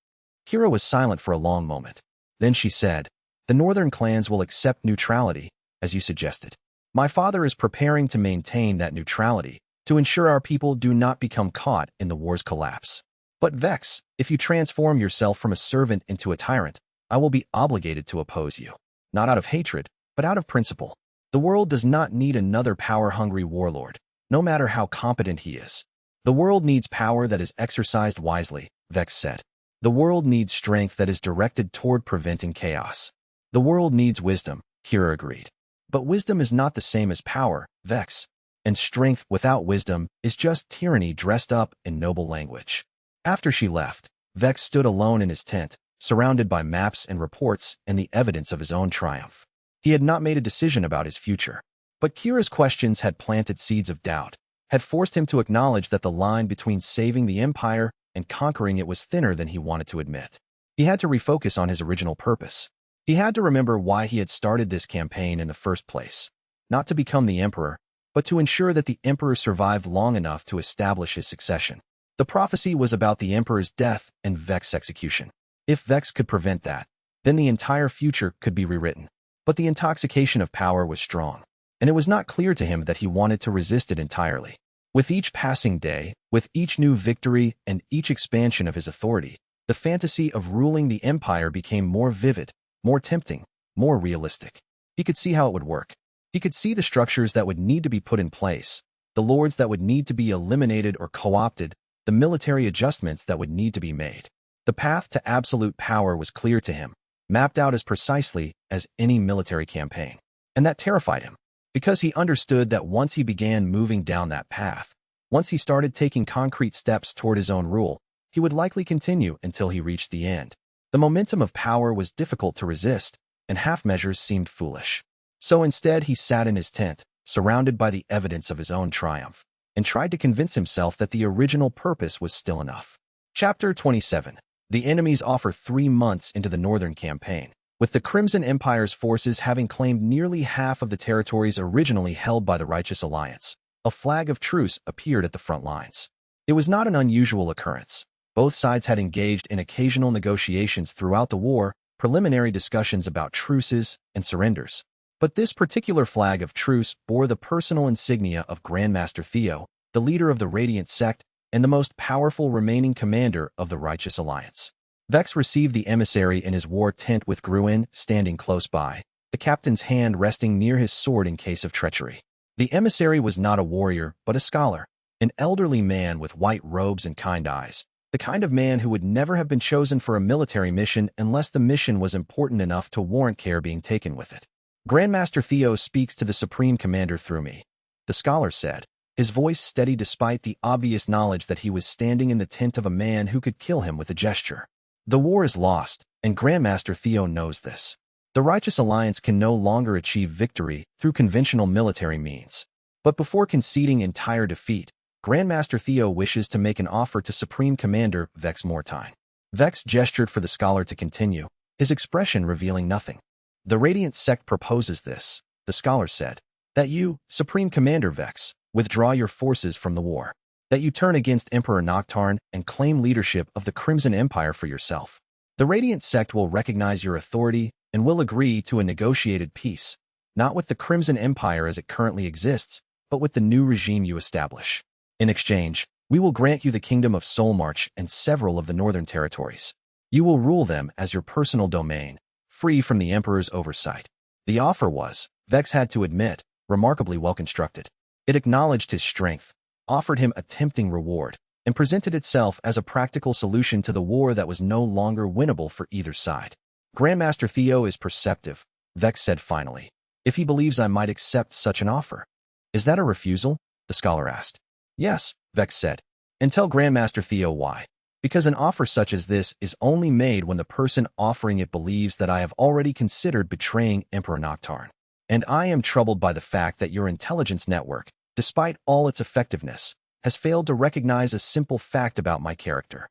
Kira was silent for a long moment. Then she said, "The northern clans will accept neutrality, as you suggested. My father is preparing to maintain that neutrality, to ensure our people do not become caught in the war's collapse. But Vex, if you transform yourself from a servant into a tyrant, I will be obligated to oppose you. Not out of hatred, but out of principle. The world does not need another power-hungry warlord, no matter how competent he is. The world needs power that is exercised wisely, Vex said. The world needs strength that is directed toward preventing chaos. The world needs wisdom, Kira agreed. But wisdom is not the same as power, Vex. And strength without wisdom is just tyranny dressed up in noble language. After she left, Vex stood alone in his tent, surrounded by maps and reports and the evidence of his own triumph. He had not made a decision about his future, but Kira's questions had planted seeds of doubt, had forced him to acknowledge that the line between saving the Empire and conquering it was thinner than he wanted to admit. He had to refocus on his original purpose. He had to remember why he had started this campaign in the first place. Not to become the Emperor, but to ensure that the Emperor survived long enough to establish his succession. The prophecy was about the Emperor's death and Vex's execution. If Vex could prevent that, then the entire future could be rewritten. But the intoxication of power was strong, and it was not clear to him that he wanted to resist it entirely. With each passing day, with each new victory and each expansion of his authority, the fantasy of ruling the Empire became more vivid, more tempting, more realistic. He could see how it would work. He could see the structures that would need to be put in place, the lords that would need to be eliminated or co-opted, the military adjustments that would need to be made. The path to absolute power was clear to him, mapped out as precisely as any military campaign. And that terrified him, because he understood that once he began moving down that path, once he started taking concrete steps toward his own rule, he would likely continue until he reached the end. The momentum of power was difficult to resist, and half measures seemed foolish. So instead he sat in his tent, surrounded by the evidence of his own triumph, and tried to convince himself that the original purpose was still enough. Chapter 27. The enemies offer 3 months into the Northern Campaign, with the Crimson Empire's forces having claimed nearly half of the territories originally held by the Righteous Alliance. A flag of truce appeared at the front lines. It was not an unusual occurrence. Both sides had engaged in occasional negotiations throughout the war, preliminary discussions about truces and surrenders. But this particular flag of truce bore the personal insignia of Grandmaster Theo, the leader of the Radiant sect and the most powerful remaining commander of the Righteous Alliance. Vex received the emissary in his war tent with Gruen standing close by, the captain's hand resting near his sword in case of treachery. The emissary was not a warrior, but a scholar, an elderly man with white robes and kind eyes, the kind of man who would never have been chosen for a military mission unless the mission was important enough to warrant care being taken with it. Grandmaster Theo speaks to the Supreme Commander through me, the scholar said, his voice steady despite the obvious knowledge that he was standing in the tent of a man who could kill him with a gesture. The war is lost, and Grandmaster Theo knows this. The Righteous Alliance can no longer achieve victory through conventional military means. But before conceding entire defeat, Grandmaster Theo wishes to make an offer to Supreme Commander Vex Mortain. Vex gestured for the scholar to continue, his expression revealing nothing. The Radiant sect proposes this, the scholar said, that you, Supreme Commander Vex, withdraw your forces from the war, that you turn against Emperor Noctarn and claim leadership of the Crimson Empire for yourself. The Radiant sect will recognize your authority and will agree to a negotiated peace, not with the Crimson Empire as it currently exists, but with the new regime you establish. In exchange, we will grant you the Kingdom of Soulmarch and several of the northern territories. You will rule them as your personal domain, free from the Emperor's oversight. The offer was, Vex had to admit, remarkably well constructed. It acknowledged his strength, offered him a tempting reward, and presented itself as a practical solution to the war that was no longer winnable for either side. Grandmaster Theo is perceptive, Vex said finally, if he believes I might accept such an offer. Is that a refusal? The scholar asked. Yes, Vex said, and tell Grandmaster Theo why. Because an offer such as this is only made when the person offering it believes that I have already considered betraying Emperor Noctarn. And I am troubled by the fact that your intelligence network, despite all its effectiveness, has failed to recognize a simple fact about my character.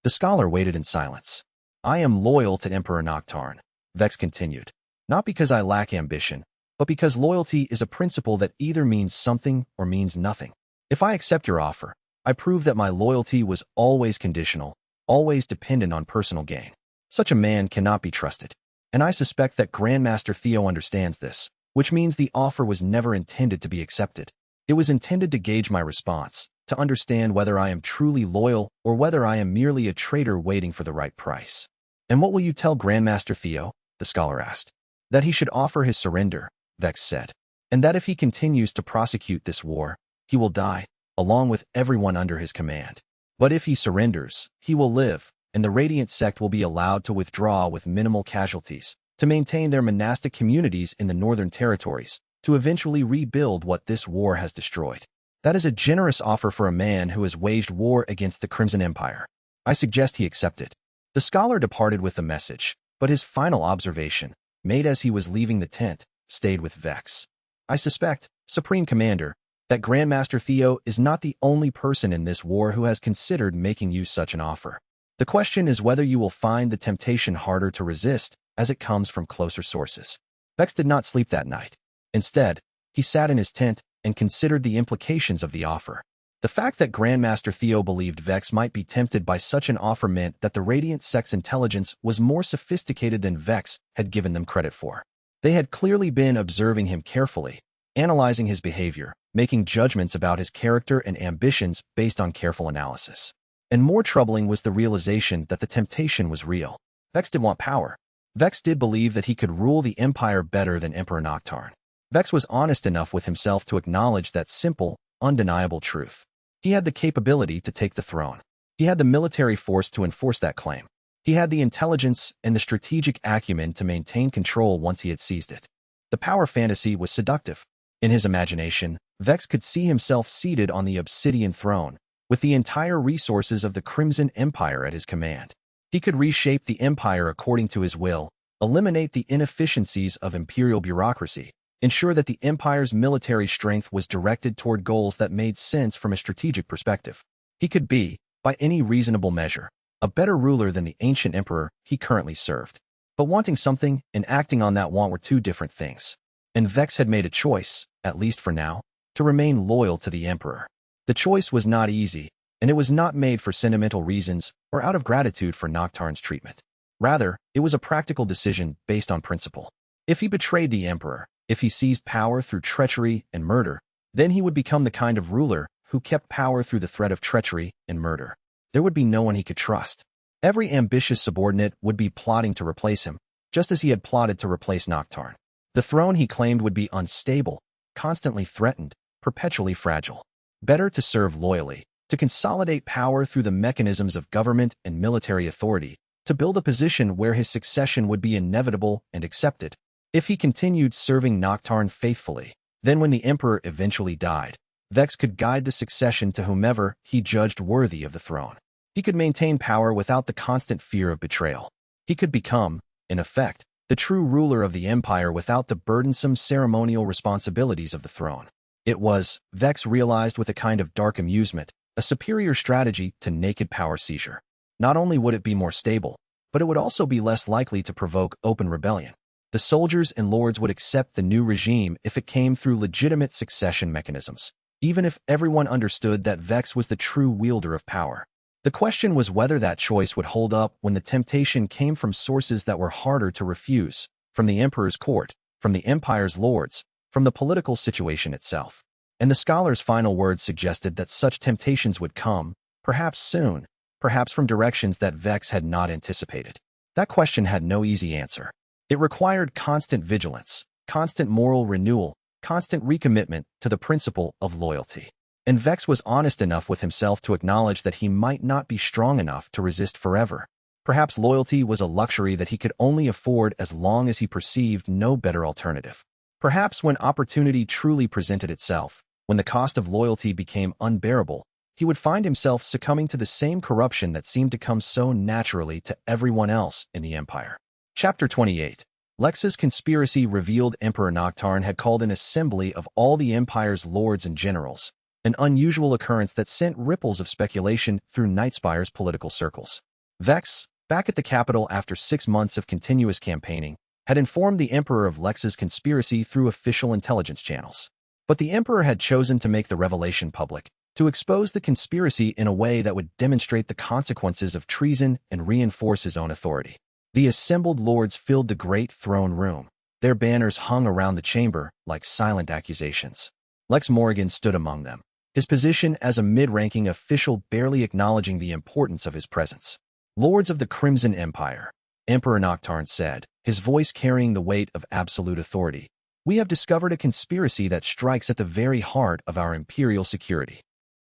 The scholar waited in silence. I am loyal to Emperor Noctarn, Vex continued, not because I lack ambition, but because loyalty is a principle that either means something or means nothing. If I accept your offer, I prove that my loyalty was always conditional, always dependent on personal gain. Such a man cannot be trusted. And I suspect that Grandmaster Theo understands this, which means the offer was never intended to be accepted. It was intended to gauge my response, to understand whether I am truly loyal or whether I am merely a traitor waiting for the right price. And what will you tell Grandmaster Theo? The scholar asked. That he should offer his surrender, Vex said, and that if he continues to prosecute this war, he will die, along with everyone under his command. But if he surrenders, he will live, and the Radiant sect will be allowed to withdraw with minimal casualties, to maintain their monastic communities in the northern territories, to eventually rebuild what this war has destroyed. That is a generous offer for a man who has waged war against the Crimson Empire. I suggest he accept it. The scholar departed with the message, but his final observation, made as he was leaving the tent, stayed with Vex. I suspect, Supreme Commander, that Grandmaster Theo is not the only person in this war who has considered making you such an offer. The question is whether you will find the temptation harder to resist as it comes from closer sources. Vex did not sleep that night. Instead, he sat in his tent and considered the implications of the offer. The fact that Grandmaster Theo believed Vex might be tempted by such an offer meant that the Radiant sect's intelligence was more sophisticated than Vex had given them credit for. They had clearly been observing him carefully, analyzing his behavior, making judgments about his character and ambitions based on careful analysis. And more troubling was the realization that the temptation was real. Vex did want power. Vex did believe that he could rule the Empire better than Emperor Noctarn. Vex was honest enough with himself to acknowledge that simple, undeniable truth. He had the capability to take the throne. He had the military force to enforce that claim. He had the intelligence and the strategic acumen to maintain control once he had seized it. The power fantasy was seductive. In his imagination, Vex could see himself seated on the obsidian throne, with the entire resources of the Crimson Empire at his command. He could reshape the empire according to his will, eliminate the inefficiencies of imperial bureaucracy, ensure that the empire's military strength was directed toward goals that made sense from a strategic perspective. He could be, by any reasonable measure, a better ruler than the ancient emperor he currently served. But wanting something and acting on that want were two different things. And Vex had made a choice, at least for now, to remain loyal to the emperor. The choice was not easy, and it was not made for sentimental reasons or out of gratitude for Noctarn's treatment. Rather, it was a practical decision based on principle. If he betrayed the emperor, if he seized power through treachery and murder, then he would become the kind of ruler who kept power through the threat of treachery and murder. There would be no one he could trust. Every ambitious subordinate would be plotting to replace him, just as he had plotted to replace Noctarn. The throne he claimed would be unstable, constantly threatened, perpetually fragile. Better to serve loyally, to consolidate power through the mechanisms of government and military authority, to build a position where his succession would be inevitable and accepted. If he continued serving Noctarn faithfully, then when the emperor eventually died, Vex could guide the succession to whomever he judged worthy of the throne. He could maintain power without the constant fear of betrayal. He could become, in effect, the true ruler of the empire without the burdensome ceremonial responsibilities of the throne. It was, Vex realized with a kind of dark amusement, a superior strategy to naked power seizure. Not only would it be more stable, but it would also be less likely to provoke open rebellion. The soldiers and lords would accept the new regime if it came through legitimate succession mechanisms, even if everyone understood that Vex was the true wielder of power. The question was whether that choice would hold up when the temptation came from sources that were harder to refuse, from the emperor's court, from the empire's lords, from the political situation itself. And the scholar's final words suggested that such temptations would come, perhaps soon, perhaps from directions that Vex had not anticipated. That question had no easy answer. It required constant vigilance, constant moral renewal, constant recommitment to the principle of loyalty. And Vex was honest enough with himself to acknowledge that he might not be strong enough to resist forever. Perhaps loyalty was a luxury that he could only afford as long as he perceived no better alternative. Perhaps when opportunity truly presented itself, when the cost of loyalty became unbearable, he would find himself succumbing to the same corruption that seemed to come so naturally to everyone else in the empire. Chapter 28. Lex's conspiracy revealed Emperor Noctarn had called an assembly of all the empire's lords and generals, an unusual occurrence that sent ripples of speculation through Nightspire's political circles. Vex, back at the capital after 6 months of continuous campaigning, had informed the Emperor of Lex's conspiracy through official intelligence channels. But the Emperor had chosen to make the revelation public, to expose the conspiracy in a way that would demonstrate the consequences of treason and reinforce his own authority. The assembled lords filled the great throne room. Their banners hung around the chamber like silent accusations. Lex Morgan stood among them, his position as a mid-ranking official barely acknowledging the importance of his presence. "Lords of the Crimson Empire," Emperor Noctarn said, his voice carrying the weight of absolute authority. "We have discovered a conspiracy that strikes at the very heart of our imperial security."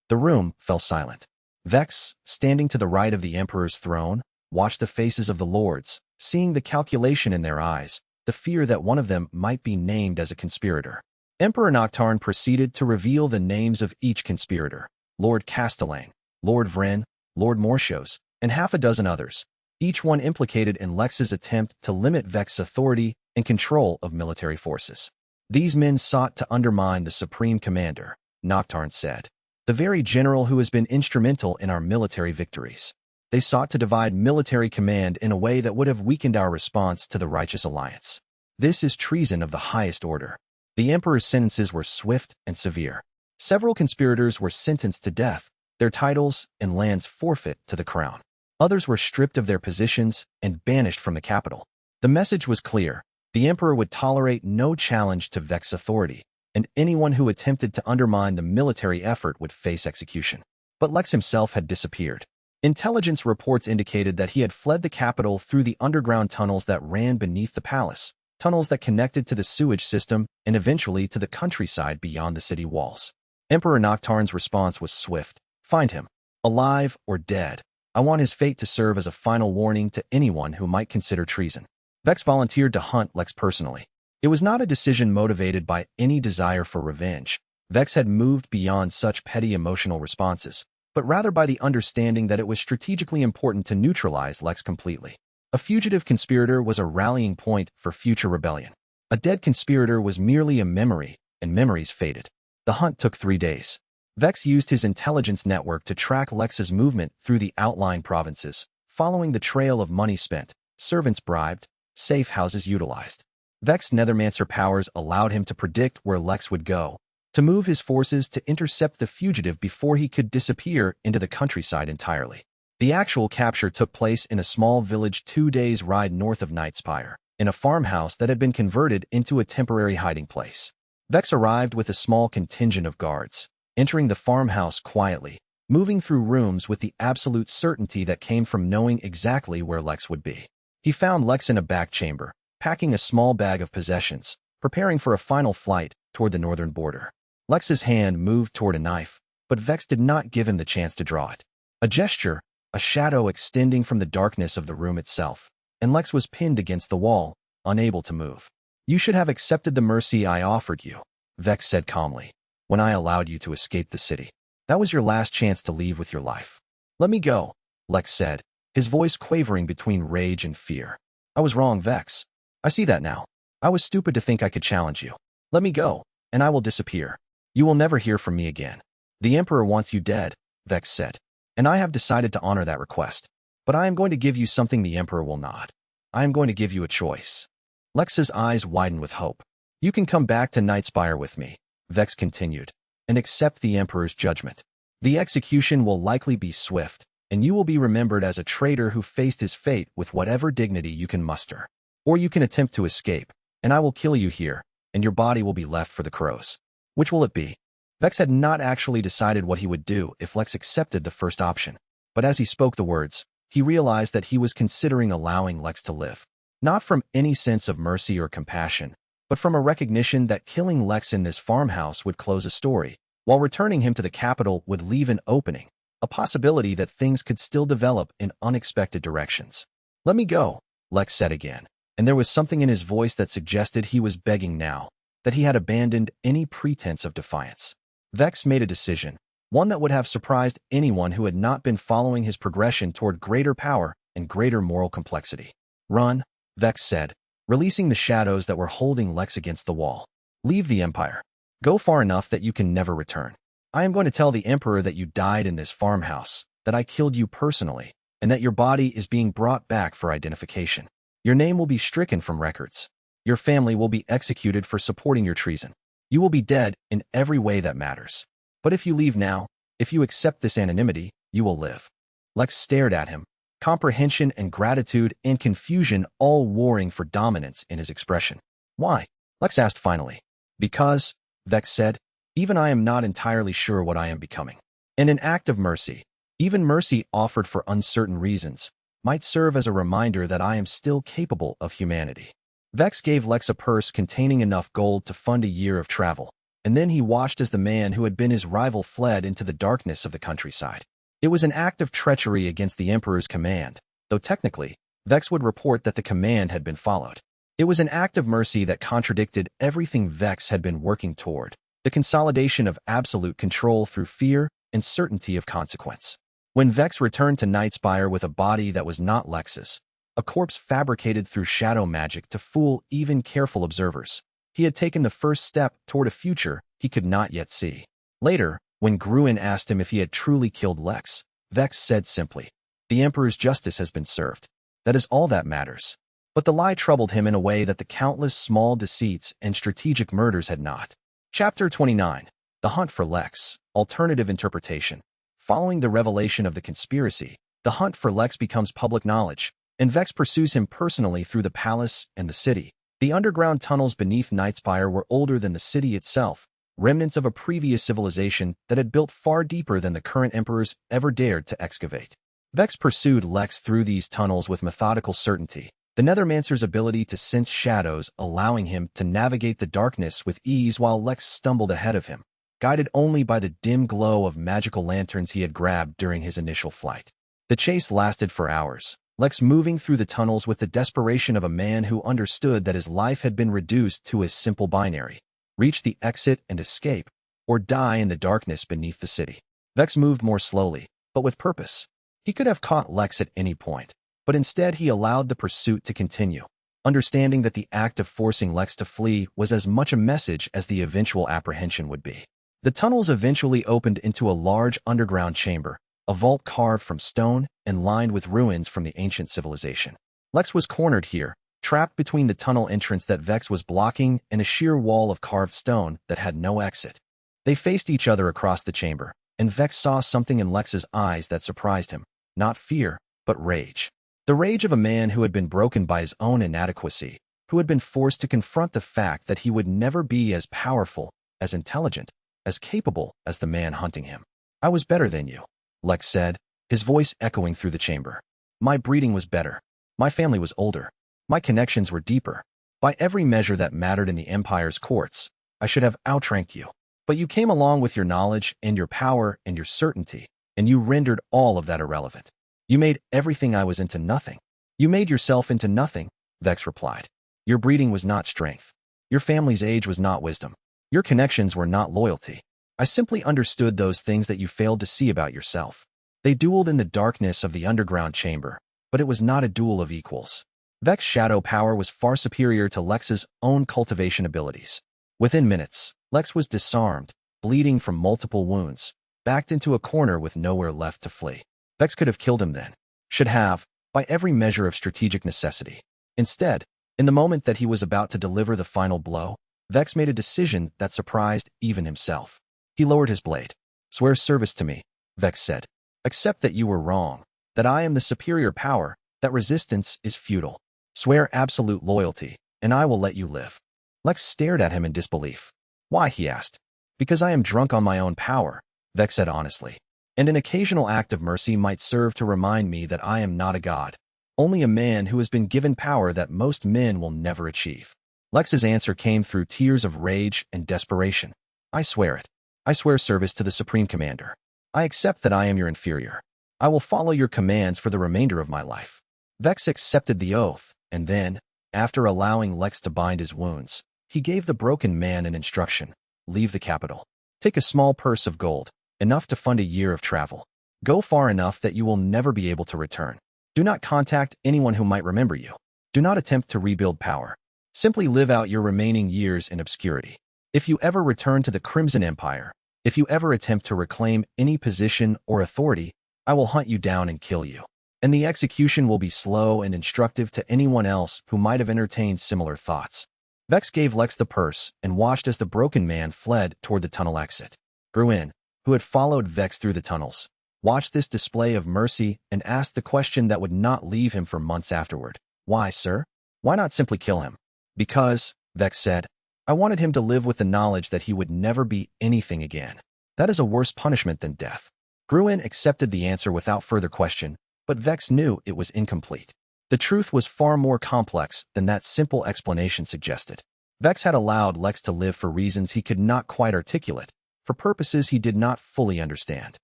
The room fell silent. Vex, standing to the right of the Emperor's throne, watched the faces of the lords, seeing the calculation in their eyes, the fear that one of them might be named as a conspirator. Emperor Noctarn proceeded to reveal the names of each conspirator: Lord Castellane, Lord Vren, Lord Mortios, and half a dozen others, each one implicated in Lex's attempt to limit Vex's authority and control of military forces. "These men sought to undermine the Supreme Commander," Noctarn said, "the very general who has been instrumental in our military victories. They sought to divide military command in a way that would have weakened our response to the Righteous Alliance. This is treason of the highest order." The Emperor's sentences were swift and severe. Several conspirators were sentenced to death, their titles and lands forfeit to the crown. Others were stripped of their positions and banished from the capital. The message was clear: the Emperor would tolerate no challenge to Vex's authority, and anyone who attempted to undermine the military effort would face execution. But Lex himself had disappeared. Intelligence reports indicated that he had fled the capital through the underground tunnels that ran beneath the palace, tunnels that connected to the sewage system and eventually to the countryside beyond the city walls. Emperor Noctarn's response was swift: "Find him. Alive or dead. I want his fate to serve as a final warning to anyone who might consider treason." Vex volunteered to hunt Lex personally. It was not a decision motivated by any desire for revenge. Vex had moved beyond such petty emotional responses, but rather by the understanding that it was strategically important to neutralize Lex completely. A fugitive conspirator was a rallying point for future rebellion. A dead conspirator was merely a memory, and memories faded. The hunt took 3 days. Vex used his intelligence network to track Lex's movement through the outlying provinces, following the trail of money spent, servants bribed, safe houses utilized. Vex's Nethermancer powers allowed him to predict where Lex would go, to move his forces to intercept the fugitive before he could disappear into the countryside entirely. The actual capture took place in a small village 2 days' ride north of Nightspire, in a farmhouse that had been converted into a temporary hiding place. Vex arrived with a small contingent of guards, entering the farmhouse quietly, moving through rooms with the absolute certainty that came from knowing exactly where Lex would be. He found Lex in a back chamber, packing a small bag of possessions, preparing for a final flight toward the northern border. Lex's hand moved toward a knife, but Vex did not give him the chance to draw it. A gesture, a shadow extending from the darkness of the room itself, and Lex was pinned against the wall, unable to move. "You should have accepted the mercy I offered you," Vex said calmly, "when I allowed you to escape the city. That was your last chance to leave with your life." "Let me go," Lex said, his voice quavering between rage and fear. "I was wrong, Vex. I see that now. I was stupid to think I could challenge you. Let me go, and I will disappear. You will never hear from me again." "The Emperor wants you dead," Vex said, "and I have decided to honor that request. But I am going to give you something the Emperor will not. I am going to give you a choice." Lex's eyes widened with hope. "You can come back to Nightspire with me," Vex continued, "and accept the Emperor's judgment. The execution will likely be swift, and you will be remembered as a traitor who faced his fate with whatever dignity you can muster. Or you can attempt to escape, and I will kill you here, and your body will be left for the crows. Which will it be?" Vex had not actually decided what he would do if Lex accepted the first option, but as he spoke the words, he realized that he was considering allowing Lex to live, not from any sense of mercy or compassion, but from a recognition that killing Lex in this farmhouse would close a story, while returning him to the capital would leave an opening, a possibility that things could still develop in unexpected directions. "Let me go," Lex said again, and there was something in his voice that suggested he was begging now, that he had abandoned any pretense of defiance. Vex made a decision, one that would have surprised anyone who had not been following his progression toward greater power and greater moral complexity. "Run," Vex said, releasing the shadows that were holding Lex against the wall. "Leave the Empire. Go far enough that you can never return. I am going to tell the Emperor that you died in this farmhouse, that I killed you personally, and that your body is being brought back for identification. Your name will be stricken from records. Your family will be executed for supporting your treason. You will be dead in every way that matters. But if you leave now, if you accept this anonymity, you will live." Lex stared at him, comprehension and gratitude and confusion all warring for dominance in his expression. Why? Lex asked finally. Because, Vex said, even I am not entirely sure what I am becoming. And an act of mercy, even mercy offered for uncertain reasons, might serve as a reminder that I am still capable of humanity. Vex gave Lex a purse containing enough gold to fund a year of travel, and then he watched as the man who had been his rival fled into the darkness of the countryside. It was an act of treachery against the Emperor's command, though technically, Vex would report that the command had been followed. It was an act of mercy that contradicted everything Vex had been working toward, the consolidation of absolute control through fear and certainty of consequence. When Vex returned to Nightspire with a body that was not Lex's, a corpse fabricated through shadow magic to fool even careful observers, he had taken the first step toward a future he could not yet see. Later, when Gruen asked him if he had truly killed Lex, Vex said simply, "The Emperor's justice has been served. That is all that matters." But the lie troubled him in a way that the countless small deceits and strategic murders had not. Chapter 29. The Hunt for Lex. Alternative Interpretation. Following the revelation of the conspiracy, the hunt for Lex becomes public knowledge, and Vex pursues him personally through the palace and the city. The underground tunnels beneath Nightspire were older than the city itself, remnants of a previous civilization that had built far deeper than the current emperors ever dared to excavate. Vex pursued Lex through these tunnels with methodical certainty, the Nethermancer's ability to sense shadows allowing him to navigate the darkness with ease while Lex stumbled ahead of him, guided only by the dim glow of magical lanterns he had grabbed during his initial flight. The chase lasted for hours, Lex moving through the tunnels with the desperation of a man who understood that his life had been reduced to a simple binary: reach the exit and escape, or die in the darkness beneath the city. Vex moved more slowly, but with purpose. He could have caught Lex at any point, but instead he allowed the pursuit to continue, understanding that the act of forcing Lex to flee was as much a message as the eventual apprehension would be. The tunnels eventually opened into a large underground chamber, a vault carved from stone and lined with ruins from the ancient civilization. Lex was cornered here, trapped between the tunnel entrance that Vex was blocking and a sheer wall of carved stone that had no exit. They faced each other across the chamber, and Vex saw something in Lex's eyes that surprised him, not fear, but rage. The rage of a man who had been broken by his own inadequacy, who had been forced to confront the fact that he would never be as powerful, as intelligent, as capable as the man hunting him. "I was better than you," Lex said, his voice echoing through the chamber. "My breeding was better. My family was older. My connections were deeper. By every measure that mattered in the Empire's courts, I should have outranked you. But you came along with your knowledge and your power and your certainty, and you rendered all of that irrelevant. You made everything I was into nothing. You made yourself into nothing," Vex replied. "Your breeding was not strength. Your family's age was not wisdom. Your connections were not loyalty. I simply understood those things that you failed to see about yourself." They dueled in the darkness of the underground chamber, but it was not a duel of equals. Vex's shadow power was far superior to Lex's own cultivation abilities. Within minutes, Lex was disarmed, bleeding from multiple wounds, backed into a corner with nowhere left to flee. Vex could have killed him then, should have, by every measure of strategic necessity. Instead, in the moment that he was about to deliver the final blow, Vex made a decision that surprised even himself. He lowered his blade. "Swear service to me," Vex said. "Accept that you were wrong, that I am the superior power, that resistance is futile. Swear absolute loyalty, and I will let you live." Lex stared at him in disbelief. "Why?" he asked. "Because I am drunk on my own power," Vex said honestly. "And an occasional act of mercy might serve to remind me that I am not a god, only a man who has been given power that most men will never achieve." Lex's answer came through tears of rage and desperation. "I swear it. I swear service to the Supreme Commander. I accept that I am your inferior. I will follow your commands for the remainder of my life." Vex accepted the oath, and then, after allowing Lex to bind his wounds, he gave the broken man an instruction: leave the capital. Take a small purse of gold, enough to fund a year of travel. Go far enough that you will never be able to return. Do not contact anyone who might remember you. Do not attempt to rebuild power. Simply live out your remaining years in obscurity. If you ever return to the Crimson Empire, if you ever attempt to reclaim any position or authority, I will hunt you down and kill you. And the execution will be slow and instructive to anyone else who might have entertained similar thoughts. Vex gave Lex the purse and watched as the broken man fled toward the tunnel exit. Gruen, who had followed Vex through the tunnels, watched this display of mercy and asked the question that would not leave him for months afterward. "Why, sir? Why not simply kill him?" "Because," Vex said. I wanted him to live with the knowledge that he would never be anything again. That is a worse punishment than death. Gruen accepted the answer without further question, but Vex knew it was incomplete. The truth was far more complex than that simple explanation suggested. Vex had allowed Lex to live for reasons he could not quite articulate, for purposes he did not fully understand.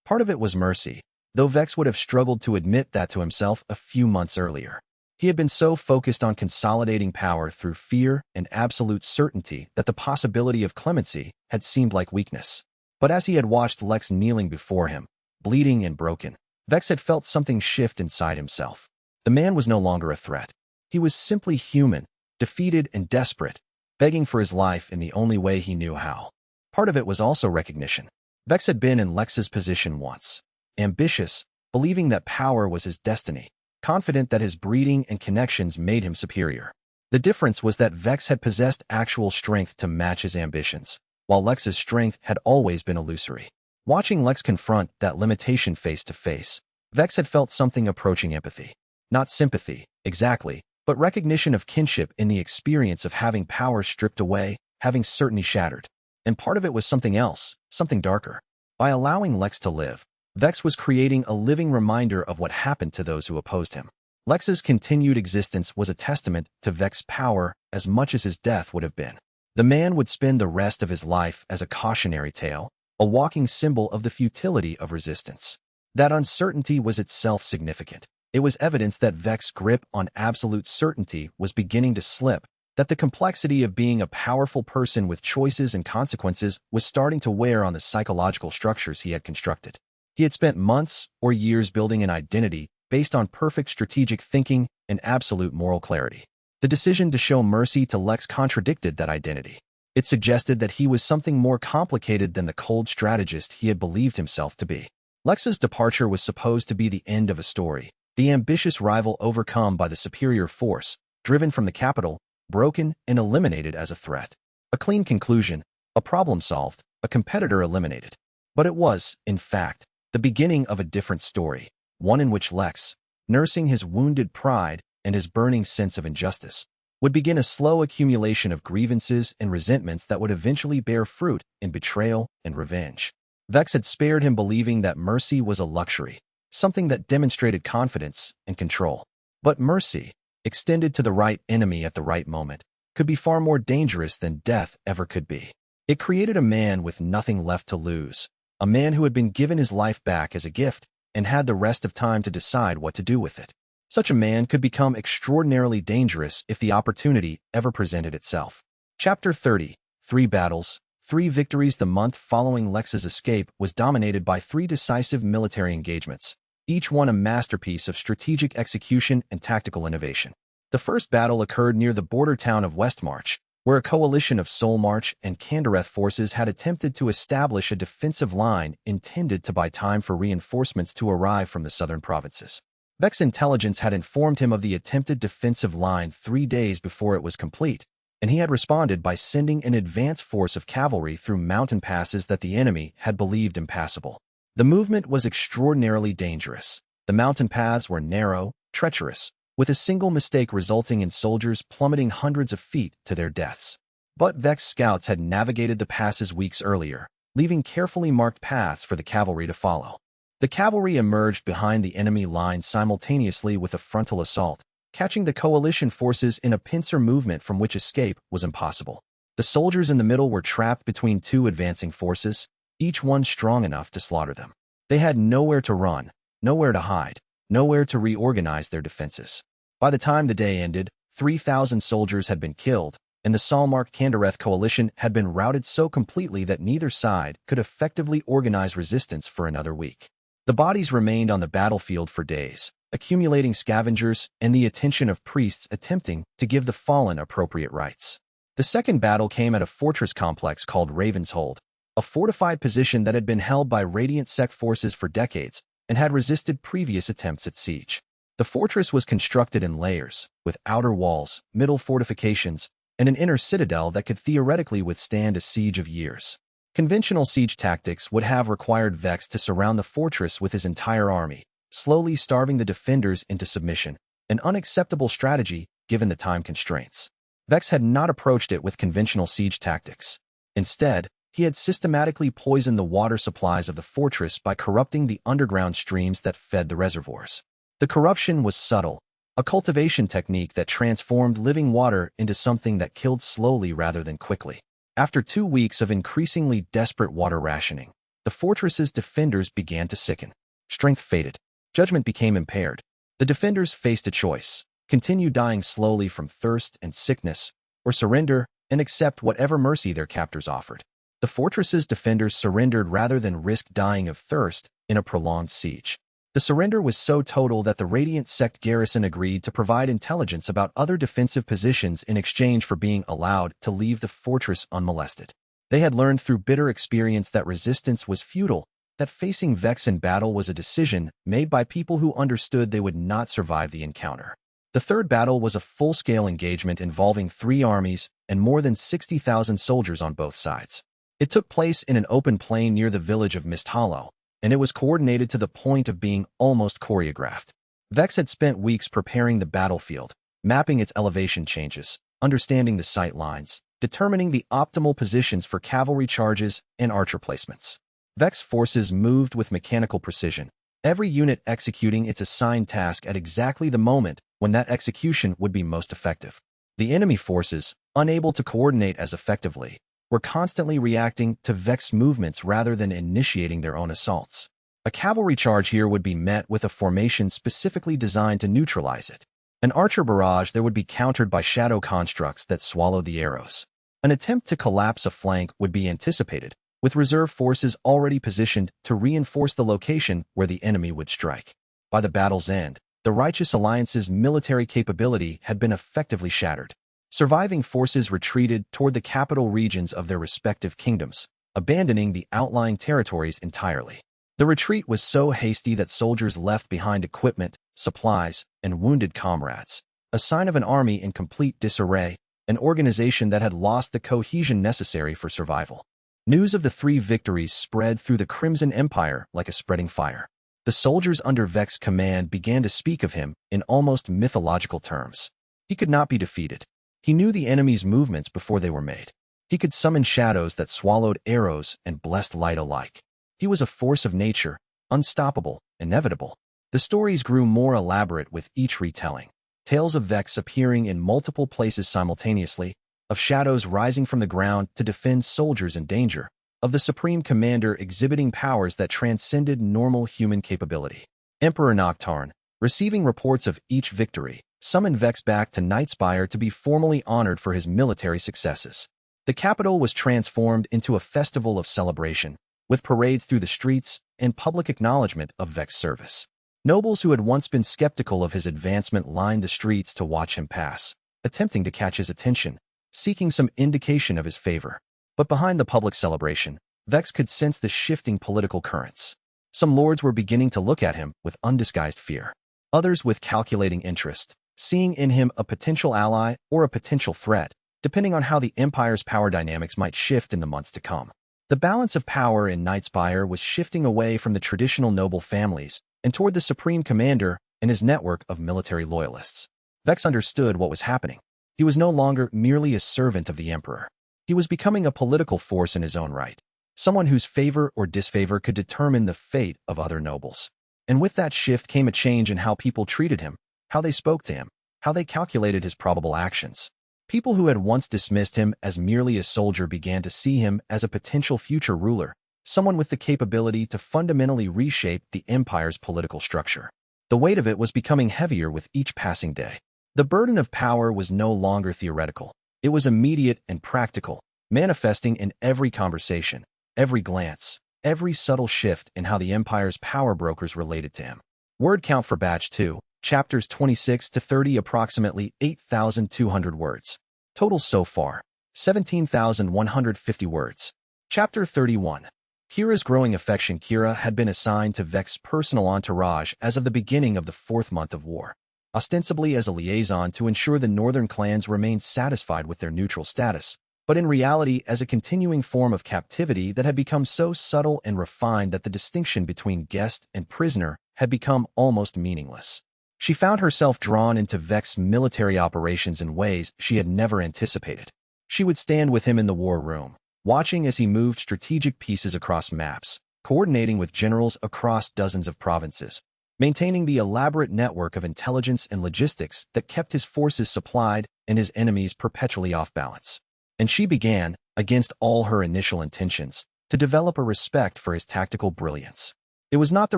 Part of it was mercy, though Vex would have struggled to admit that to himself a few months earlier. He had been so focused on consolidating power through fear and absolute certainty that the possibility of clemency had seemed like weakness. But as he had watched Lex kneeling before him, bleeding and broken, Vex had felt something shift inside himself. The man was no longer a threat. He was simply human, defeated and desperate, begging for his life in the only way he knew how. Part of it was also recognition. Vex had been in Lex's position once. Ambitious, believing that power was his destiny, confident that his breeding and connections made him superior. The difference was that Vex had possessed actual strength to match his ambitions, while Lex's strength had always been illusory. Watching Lex confront that limitation face to face, Vex had felt something approaching empathy. Not sympathy, exactly, but recognition of kinship in the experience of having power stripped away, having certainty shattered. And part of it was something else, something darker. By allowing Lex to live, Vex was creating a living reminder of what happened to those who opposed him. Lex's continued existence was a testament to Vex's power as much as his death would have been. The man would spend the rest of his life as a cautionary tale, a walking symbol of the futility of resistance. That uncertainty was itself significant. It was evidence that Vex's grip on absolute certainty was beginning to slip, that the complexity of being a powerful person with choices and consequences was starting to wear on the psychological structures he had constructed. He had spent months or years building an identity based on perfect strategic thinking and absolute moral clarity. The decision to show mercy to Lex contradicted that identity. It suggested that he was something more complicated than the cold strategist he had believed himself to be. Lex's departure was supposed to be the end of a story, the ambitious rival overcome by the superior force, driven from the capital, broken and eliminated as a threat. A clean conclusion, a problem solved, a competitor eliminated. But it was, in fact, the beginning of a different story, one in which Lex, nursing his wounded pride and his burning sense of injustice, would begin a slow accumulation of grievances and resentments that would eventually bear fruit in betrayal and revenge. Vex had spared him believing that mercy was a luxury, something that demonstrated confidence and control. But mercy, extended to the right enemy at the right moment, could be far more dangerous than death ever could be. It created a man with nothing left to lose, a man who had been given his life back as a gift and had the rest of time to decide what to do with it. Such a man could become extraordinarily dangerous if the opportunity ever presented itself. Chapter 30. 3 Battles, 3 Victories. The month following Lex's escape was dominated by 3 decisive military engagements, each one a masterpiece of strategic execution and tactical innovation. The first battle occurred near the border town of Westmarch, where a coalition of Soulmarch and Kandareth forces had attempted to establish a defensive line intended to buy time for reinforcements to arrive from the southern provinces. Vex intelligence had informed him of the attempted defensive line 3 days before it was complete, and he had responded by sending an advance force of cavalry through mountain passes that the enemy had believed impassable. The movement was extraordinarily dangerous. The mountain paths were narrow, treacherous, with a single mistake resulting in soldiers plummeting hundreds of feet to their deaths. But Vex scouts had navigated the passes weeks earlier, leaving carefully marked paths for the cavalry to follow. The cavalry emerged behind the enemy line simultaneously with a frontal assault, catching the coalition forces in a pincer movement from which escape was impossible. The soldiers in the middle were trapped between 2 advancing forces, each one strong enough to slaughter them. They had nowhere to run, nowhere to hide, nowhere to reorganize their defenses. By the time the day ended, 3,000 soldiers had been killed, and the Salmark-Kandareth coalition had been routed so completely that neither side could effectively organize resistance for another week. The bodies remained on the battlefield for days, accumulating scavengers and the attention of priests attempting to give the fallen appropriate rites. The second battle came at a fortress complex called Raven's Hold, a fortified position that had been held by Radiant Sect forces for decades and had resisted previous attempts at siege. The fortress was constructed in layers, with outer walls, middle fortifications, and an inner citadel that could theoretically withstand a siege of years. Conventional siege tactics would have required Vex to surround the fortress with his entire army, slowly starving the defenders into submission, an unacceptable strategy given the time constraints. Vex had not approached it with conventional siege tactics. Instead, he had systematically poisoned the water supplies of the fortress by corrupting the underground streams that fed the reservoirs. The corruption was subtle, a cultivation technique that transformed living water into something that killed slowly rather than quickly. After 2 weeks of increasingly desperate water rationing, the fortress's defenders began to sicken. Strength faded. Judgment became impaired. The defenders faced a choice: continue dying slowly from thirst and sickness, or surrender and accept whatever mercy their captors offered. The fortress's defenders surrendered rather than risk dying of thirst in a prolonged siege. The surrender was so total that the Radiant sect garrison agreed to provide intelligence about other defensive positions in exchange for being allowed to leave the fortress unmolested. They had learned through bitter experience that resistance was futile, that facing Vex in battle was a decision made by people who understood they would not survive the encounter. The third battle was a full-scale engagement involving 3 armies and more than 60,000 soldiers on both sides. It took place in an open plain near the village of Mist Hollow, and it was coordinated to the point of being almost choreographed. Vex had spent weeks preparing the battlefield, mapping its elevation changes, understanding the sight lines, determining the optimal positions for cavalry charges and archer placements. Vex forces moved with mechanical precision, every unit executing its assigned task at exactly the moment when that execution would be most effective. The enemy forces, unable to coordinate as effectively, were constantly reacting to Vex movements rather than initiating their own assaults. A cavalry charge here would be met with a formation specifically designed to neutralize it. An archer barrage there would be countered by shadow constructs that swallowed the arrows. An attempt to collapse a flank would be anticipated, with reserve forces already positioned to reinforce the location where the enemy would strike. By the battle's end, the Righteous Alliance's military capability had been effectively shattered. Surviving forces retreated toward the capital regions of their respective kingdoms, abandoning the outlying territories entirely. The retreat was so hasty that soldiers left behind equipment, supplies, and wounded comrades, a sign of an army in complete disarray, an organization that had lost the cohesion necessary for survival. News of the 3 victories spread through the Crimson Empire like a spreading fire. The soldiers under Vex's command began to speak of him in almost mythological terms. He could not be defeated. He knew the enemy's movements before they were made. He could summon shadows that swallowed arrows and blessed light alike. He was a force of nature, unstoppable, inevitable. The stories grew more elaborate with each retelling. Tales of Vex appearing in multiple places simultaneously, of shadows rising from the ground to defend soldiers in danger, of the Supreme Commander exhibiting powers that transcended normal human capability. Emperor Noctarn, receiving reports of each victory, summoned Vex back to Nightspire to be formally honored for his military successes. The capital was transformed into a festival of celebration, with parades through the streets and public acknowledgement of Vex's service. Nobles who had once been skeptical of his advancement lined the streets to watch him pass, attempting to catch his attention, seeking some indication of his favor. But behind the public celebration, Vex could sense the shifting political currents. Some lords were beginning to look at him with undisguised fear, others with calculating interest, seeing in him a potential ally or a potential threat, depending on how the Empire's power dynamics might shift in the months to come. The balance of power in Nightspire was shifting away from the traditional noble families and toward the Supreme Commander and his network of military loyalists. Vex understood what was happening. He was no longer merely a servant of the Emperor. He was becoming a political force in his own right, someone whose favor or disfavor could determine the fate of other nobles. And with that shift came a change in how people treated him, how they spoke to him, how they calculated his probable actions. People who had once dismissed him as merely a soldier began to see him as a potential future ruler, someone with the capability to fundamentally reshape the Empire's political structure. The weight of it was becoming heavier with each passing day. The burden of power was no longer theoretical. It was immediate and practical, manifesting in every conversation, every glance, every subtle shift in how the Empire's power brokers related to him. Word count for Batch 2, Chapters 26 to 30, approximately 8,200 words. Total so far, 17,150 words. Chapter 31. Kira's growing affection. Kira had been assigned to Vex's personal entourage as of the beginning of the 4th month of war, ostensibly as a liaison to ensure the northern clans remained satisfied with their neutral status, but in reality as a continuing form of captivity that had become so subtle and refined that the distinction between guest and prisoner had become almost meaningless. She found herself drawn into Vex's military operations in ways she had never anticipated. She would stand with him in the war room, watching as he moved strategic pieces across maps, coordinating with generals across dozens of provinces, maintaining the elaborate network of intelligence and logistics that kept his forces supplied and his enemies perpetually off balance. And she began, against all her initial intentions, to develop a respect for his tactical brilliance. It was not the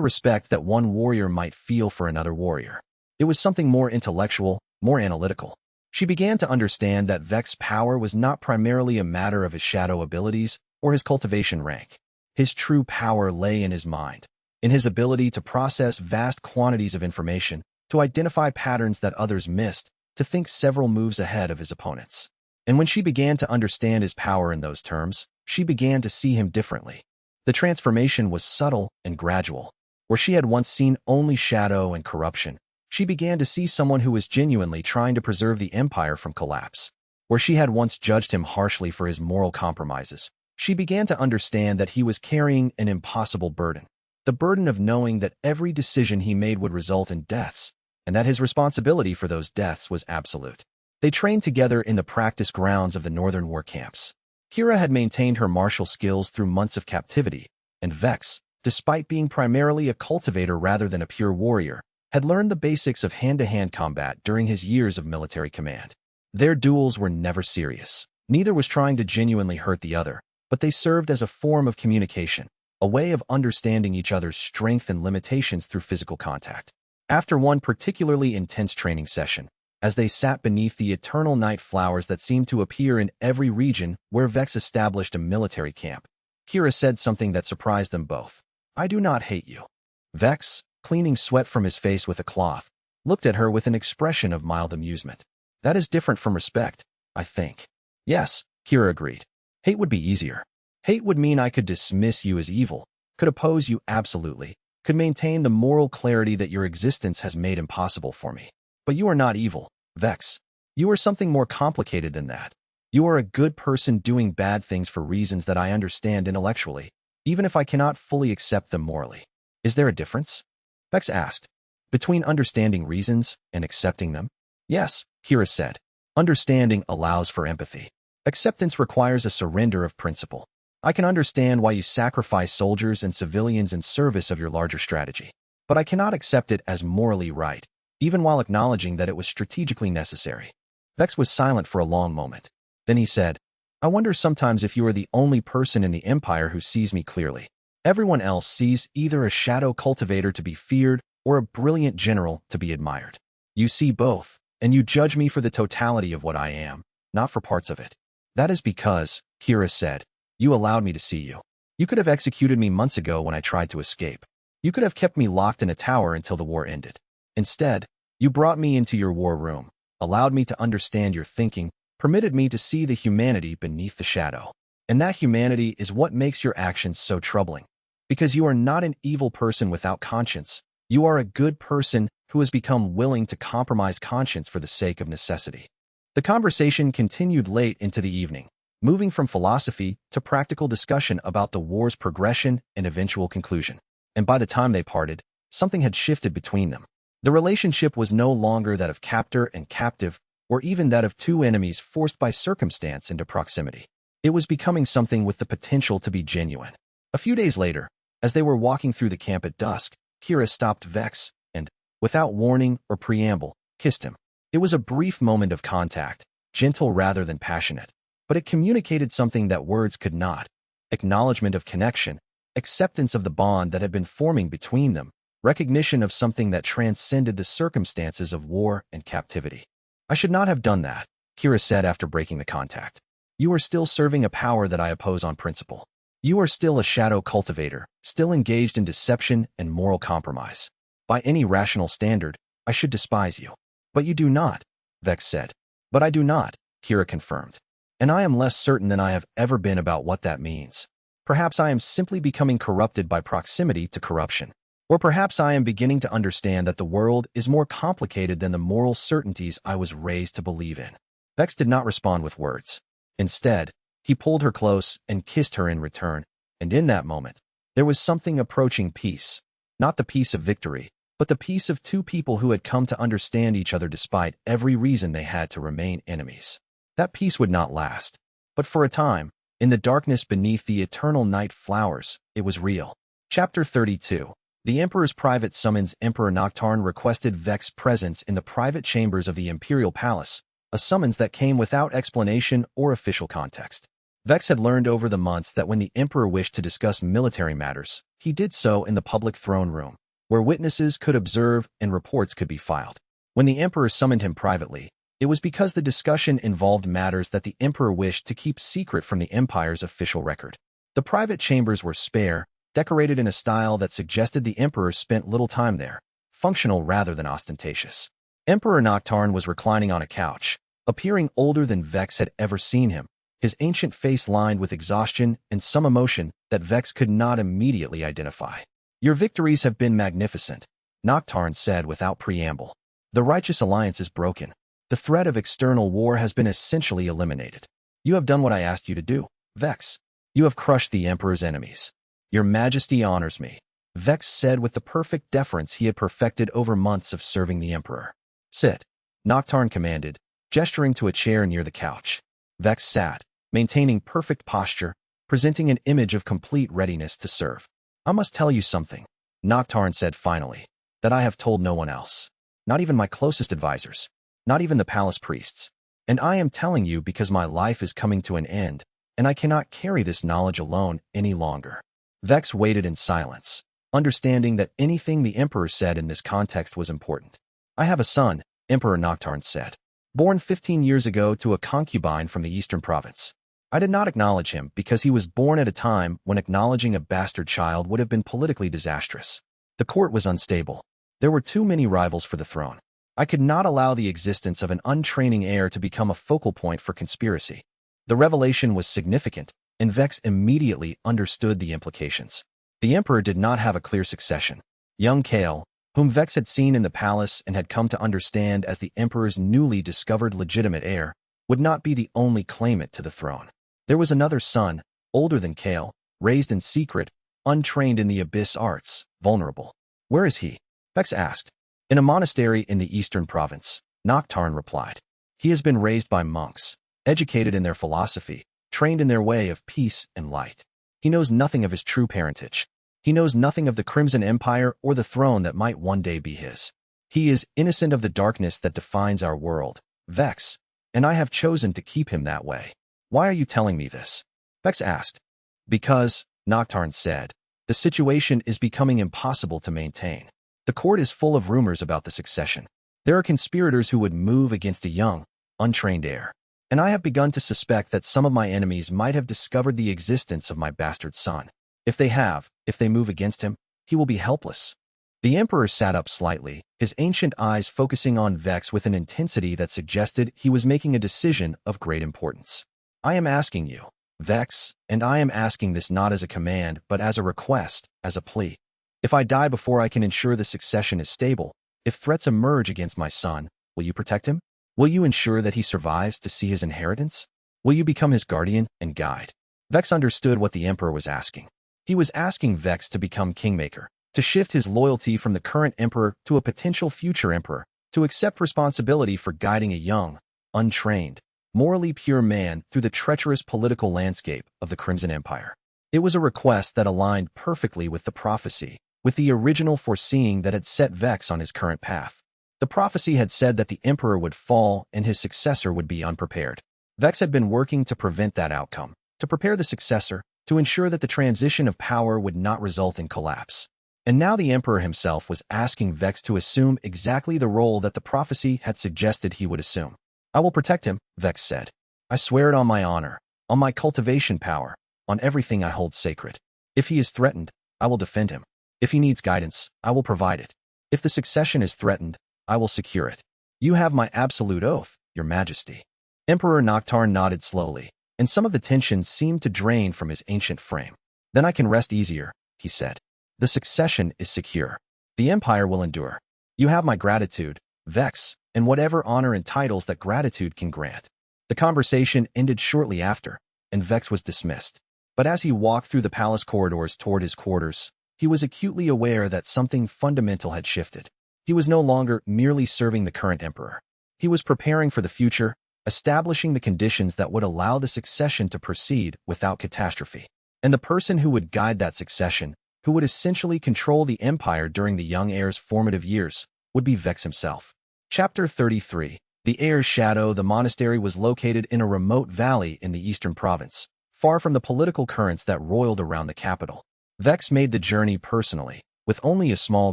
respect that one warrior might feel for another warrior. It was something more intellectual, more analytical. She began to understand that Vex's power was not primarily a matter of his shadow abilities or his cultivation rank. His true power lay in his mind, in his ability to process vast quantities of information, to identify patterns that others missed, to think several moves ahead of his opponents. And when she began to understand his power in those terms, she began to see him differently. The transformation was subtle and gradual. Where she had once seen only shadow and corruption, she began to see someone who was genuinely trying to preserve the empire from collapse. Where she had once judged him harshly for his moral compromises, she began to understand that he was carrying an impossible burden. The burden of knowing that every decision he made would result in deaths, and that his responsibility for those deaths was absolute. They trained together in the practice grounds of the northern war camps. Kira had maintained her martial skills through months of captivity, and Vex, despite being primarily a cultivator rather than a pure warrior, had learned the basics of hand-to-hand combat during his years of military command. Their duels were never serious. Neither was trying to genuinely hurt the other, but they served as a form of communication, a way of understanding each other's strength and limitations through physical contact. After one particularly intense training session, as they sat beneath the eternal night flowers that seemed to appear in every region where Vex established a military camp, Kira said something that surprised them both. "I do not hate you." Vex, cleaning sweat from his face with a cloth, looked at her with an expression of mild amusement. "That is different from respect, I think." "Yes," Kira agreed. "Hate would be easier. Hate would mean I could dismiss you as evil, could oppose you absolutely, could maintain the moral clarity that your existence has made impossible for me. But you are not evil, Vex. You are something more complicated than that. You are a good person doing bad things for reasons that I understand intellectually, even if I cannot fully accept them morally." "Is there a difference?" Vex asked. "Between understanding reasons and accepting them?" "Yes," Kira said. "Understanding allows for empathy. Acceptance requires a surrender of principle. I can understand why you sacrifice soldiers and civilians in service of your larger strategy, but I cannot accept it as morally right, even while acknowledging that it was strategically necessary." Vex was silent for a long moment. Then he said, "I wonder sometimes if you are the only person in the Empire who sees me clearly. Everyone else sees either a shadow cultivator to be feared or a brilliant general to be admired. You see both, and you judge me for the totality of what I am, not for parts of it." "That is because," Kira said, "you allowed me to see you. You could have executed me months ago when I tried to escape. You could have kept me locked in a tower until the war ended. Instead, you brought me into your war room, allowed me to understand your thinking, permitted me to see the humanity beneath the shadow. And that humanity is what makes your actions so troubling. Because you are not an evil person without conscience. You are a good person who has become willing to compromise conscience for the sake of necessity." The conversation continued late into the evening, moving from philosophy to practical discussion about the war's progression and eventual conclusion. And by the time they parted, something had shifted between them. The relationship was no longer that of captor and captive, or even that of two enemies forced by circumstance into proximity. It was becoming something with the potential to be genuine. A few days later, as they were walking through the camp at dusk, Kira stopped Vex and, without warning or preamble, kissed him. It was a brief moment of contact, gentle rather than passionate, but it communicated something that words could not: acknowledgement of connection, acceptance of the bond that had been forming between them, recognition of something that transcended the circumstances of war and captivity. "I should not have done that," Kira said after breaking the contact. "You are still serving a power that I oppose on principle. You are still a shadow cultivator, still engaged in deception and moral compromise. By any rational standard, I should despise you. But you do not," Vex said. "But I do not," Kira confirmed. "And I am less certain than I have ever been about what that means. Perhaps I am simply becoming corrupted by proximity to corruption. Or perhaps I am beginning to understand that the world is more complicated than the moral certainties I was raised to believe in." Vex did not respond with words. Instead, he pulled her close and kissed her in return, and in that moment, there was something approaching peace. Not the peace of victory, but the peace of two people who had come to understand each other despite every reason they had to remain enemies. That peace would not last. But for a time, in the darkness beneath the eternal night flowers, it was real. Chapter 32. The Emperor's private summons. Emperor Noctarn requested Vex's presence in the private chambers of the Imperial Palace, a summons that came without explanation or official context. Vex had learned over the months that when the Emperor wished to discuss military matters, he did so in the public throne room, where witnesses could observe and reports could be filed. When the Emperor summoned him privately, it was because the discussion involved matters that the Emperor wished to keep secret from the Empire's official record. The private chambers were spare, decorated in a style that suggested the Emperor spent little time there, functional rather than ostentatious. Emperor Noctarn was reclining on a couch, appearing older than Vex had ever seen him, his ancient face lined with exhaustion and some emotion that Vex could not immediately identify. "Your victories have been magnificent," Noctarn said without preamble. "The righteous alliance is broken. The threat of external war has been essentially eliminated. You have done what I asked you to do, Vex. You have crushed the Emperor's enemies. Your Majesty honors me," Vex said with the perfect deference he had perfected over months of serving the Emperor. "Sit," Noctarn commanded, gesturing to a chair near the couch. Vex sat, maintaining perfect posture, presenting an image of complete readiness to serve. "I must tell you something," Noctarn said finally, "that I have told no one else. Not even my closest advisors. Not even the palace priests. And I am telling you because my life is coming to an end, and I cannot carry this knowledge alone any longer." Vex waited in silence, understanding that anything the Emperor said in this context was important. "I have a son," Emperor Noctarn said, "born 15 years ago to a concubine from the eastern province. I did not acknowledge him because he was born at a time when acknowledging a bastard child would have been politically disastrous. The court was unstable. There were too many rivals for the throne. I could not allow the existence of an untraining heir to become a focal point for conspiracy." The revelation was significant, and Vex immediately understood the implications. The Emperor did not have a clear succession. Young Kael, whom Vex had seen in the palace and had come to understand as the Emperor's newly discovered legitimate heir, would not be the only claimant to the throne. There was another son, older than Kael, raised in secret, untrained in the Abyss arts, vulnerable. "Where is he?" Vex asked. "In a monastery in the eastern province," Noctarn replied. "He has been raised by monks, educated in their philosophy, trained in their way of peace and light. He knows nothing of his true parentage. He knows nothing of the Crimson Empire or the throne that might one day be his. He is innocent of the darkness that defines our world, Vex, and I have chosen to keep him that way." "Why are you telling me this?" Vex asked. "Because," Noctarn said, "the situation is becoming impossible to maintain. The court is full of rumors about the succession. There are conspirators who would move against a young, untrained heir. And I have begun to suspect that some of my enemies might have discovered the existence of my bastard son. If they move against him, he will be helpless." The Emperor sat up slightly, his ancient eyes focusing on Vex with an intensity that suggested he was making a decision of great importance. "I am asking you, Vex, and I am asking this not as a command but as a request, as a plea. If I die before I can ensure the succession is stable, if threats emerge against my son, will you protect him? Will you ensure that he survives to see his inheritance? Will you become his guardian and guide?" Vex understood what the Emperor was asking. He was asking Vex to become kingmaker, to shift his loyalty from the current Emperor to a potential future Emperor, to accept responsibility for guiding a young, untrained, morally pure man through the treacherous political landscape of the Crimson Empire. It was a request that aligned perfectly with the prophecy, with the original foreseeing that had set Vex on his current path. The prophecy had said that the Emperor would fall and his successor would be unprepared. Vex had been working to prevent that outcome, to prepare the successor, to ensure that the transition of power would not result in collapse. And now the Emperor himself was asking Vex to assume exactly the role that the prophecy had suggested he would assume. "I will protect him," Vex said. "I swear it on my honor, on my cultivation power, on everything I hold sacred. If he is threatened, I will defend him. If he needs guidance, I will provide it. If the succession is threatened, I will secure it. You have my absolute oath, Your Majesty." Emperor Noctarn nodded slowly, and some of the tension seemed to drain from his ancient frame. "Then I can rest easier," he said. "The succession is secure. The Empire will endure. You have my gratitude, Vex, and whatever honor and titles that gratitude can grant." The conversation ended shortly after, and Vex was dismissed. But as he walked through the palace corridors toward his quarters, He was acutely aware that something fundamental had shifted. He was no longer merely serving the current emperor. He was preparing for the future, establishing the conditions that would allow the succession to proceed without catastrophe. And the person who would guide that succession, who would essentially control the empire during the young heir's formative years, would be Vex himself. Chapter 33. The Heir's Shadow. The monastery was located in a remote valley in the eastern province, far from the political currents that roiled around the capital. Vex made the journey personally, with only a small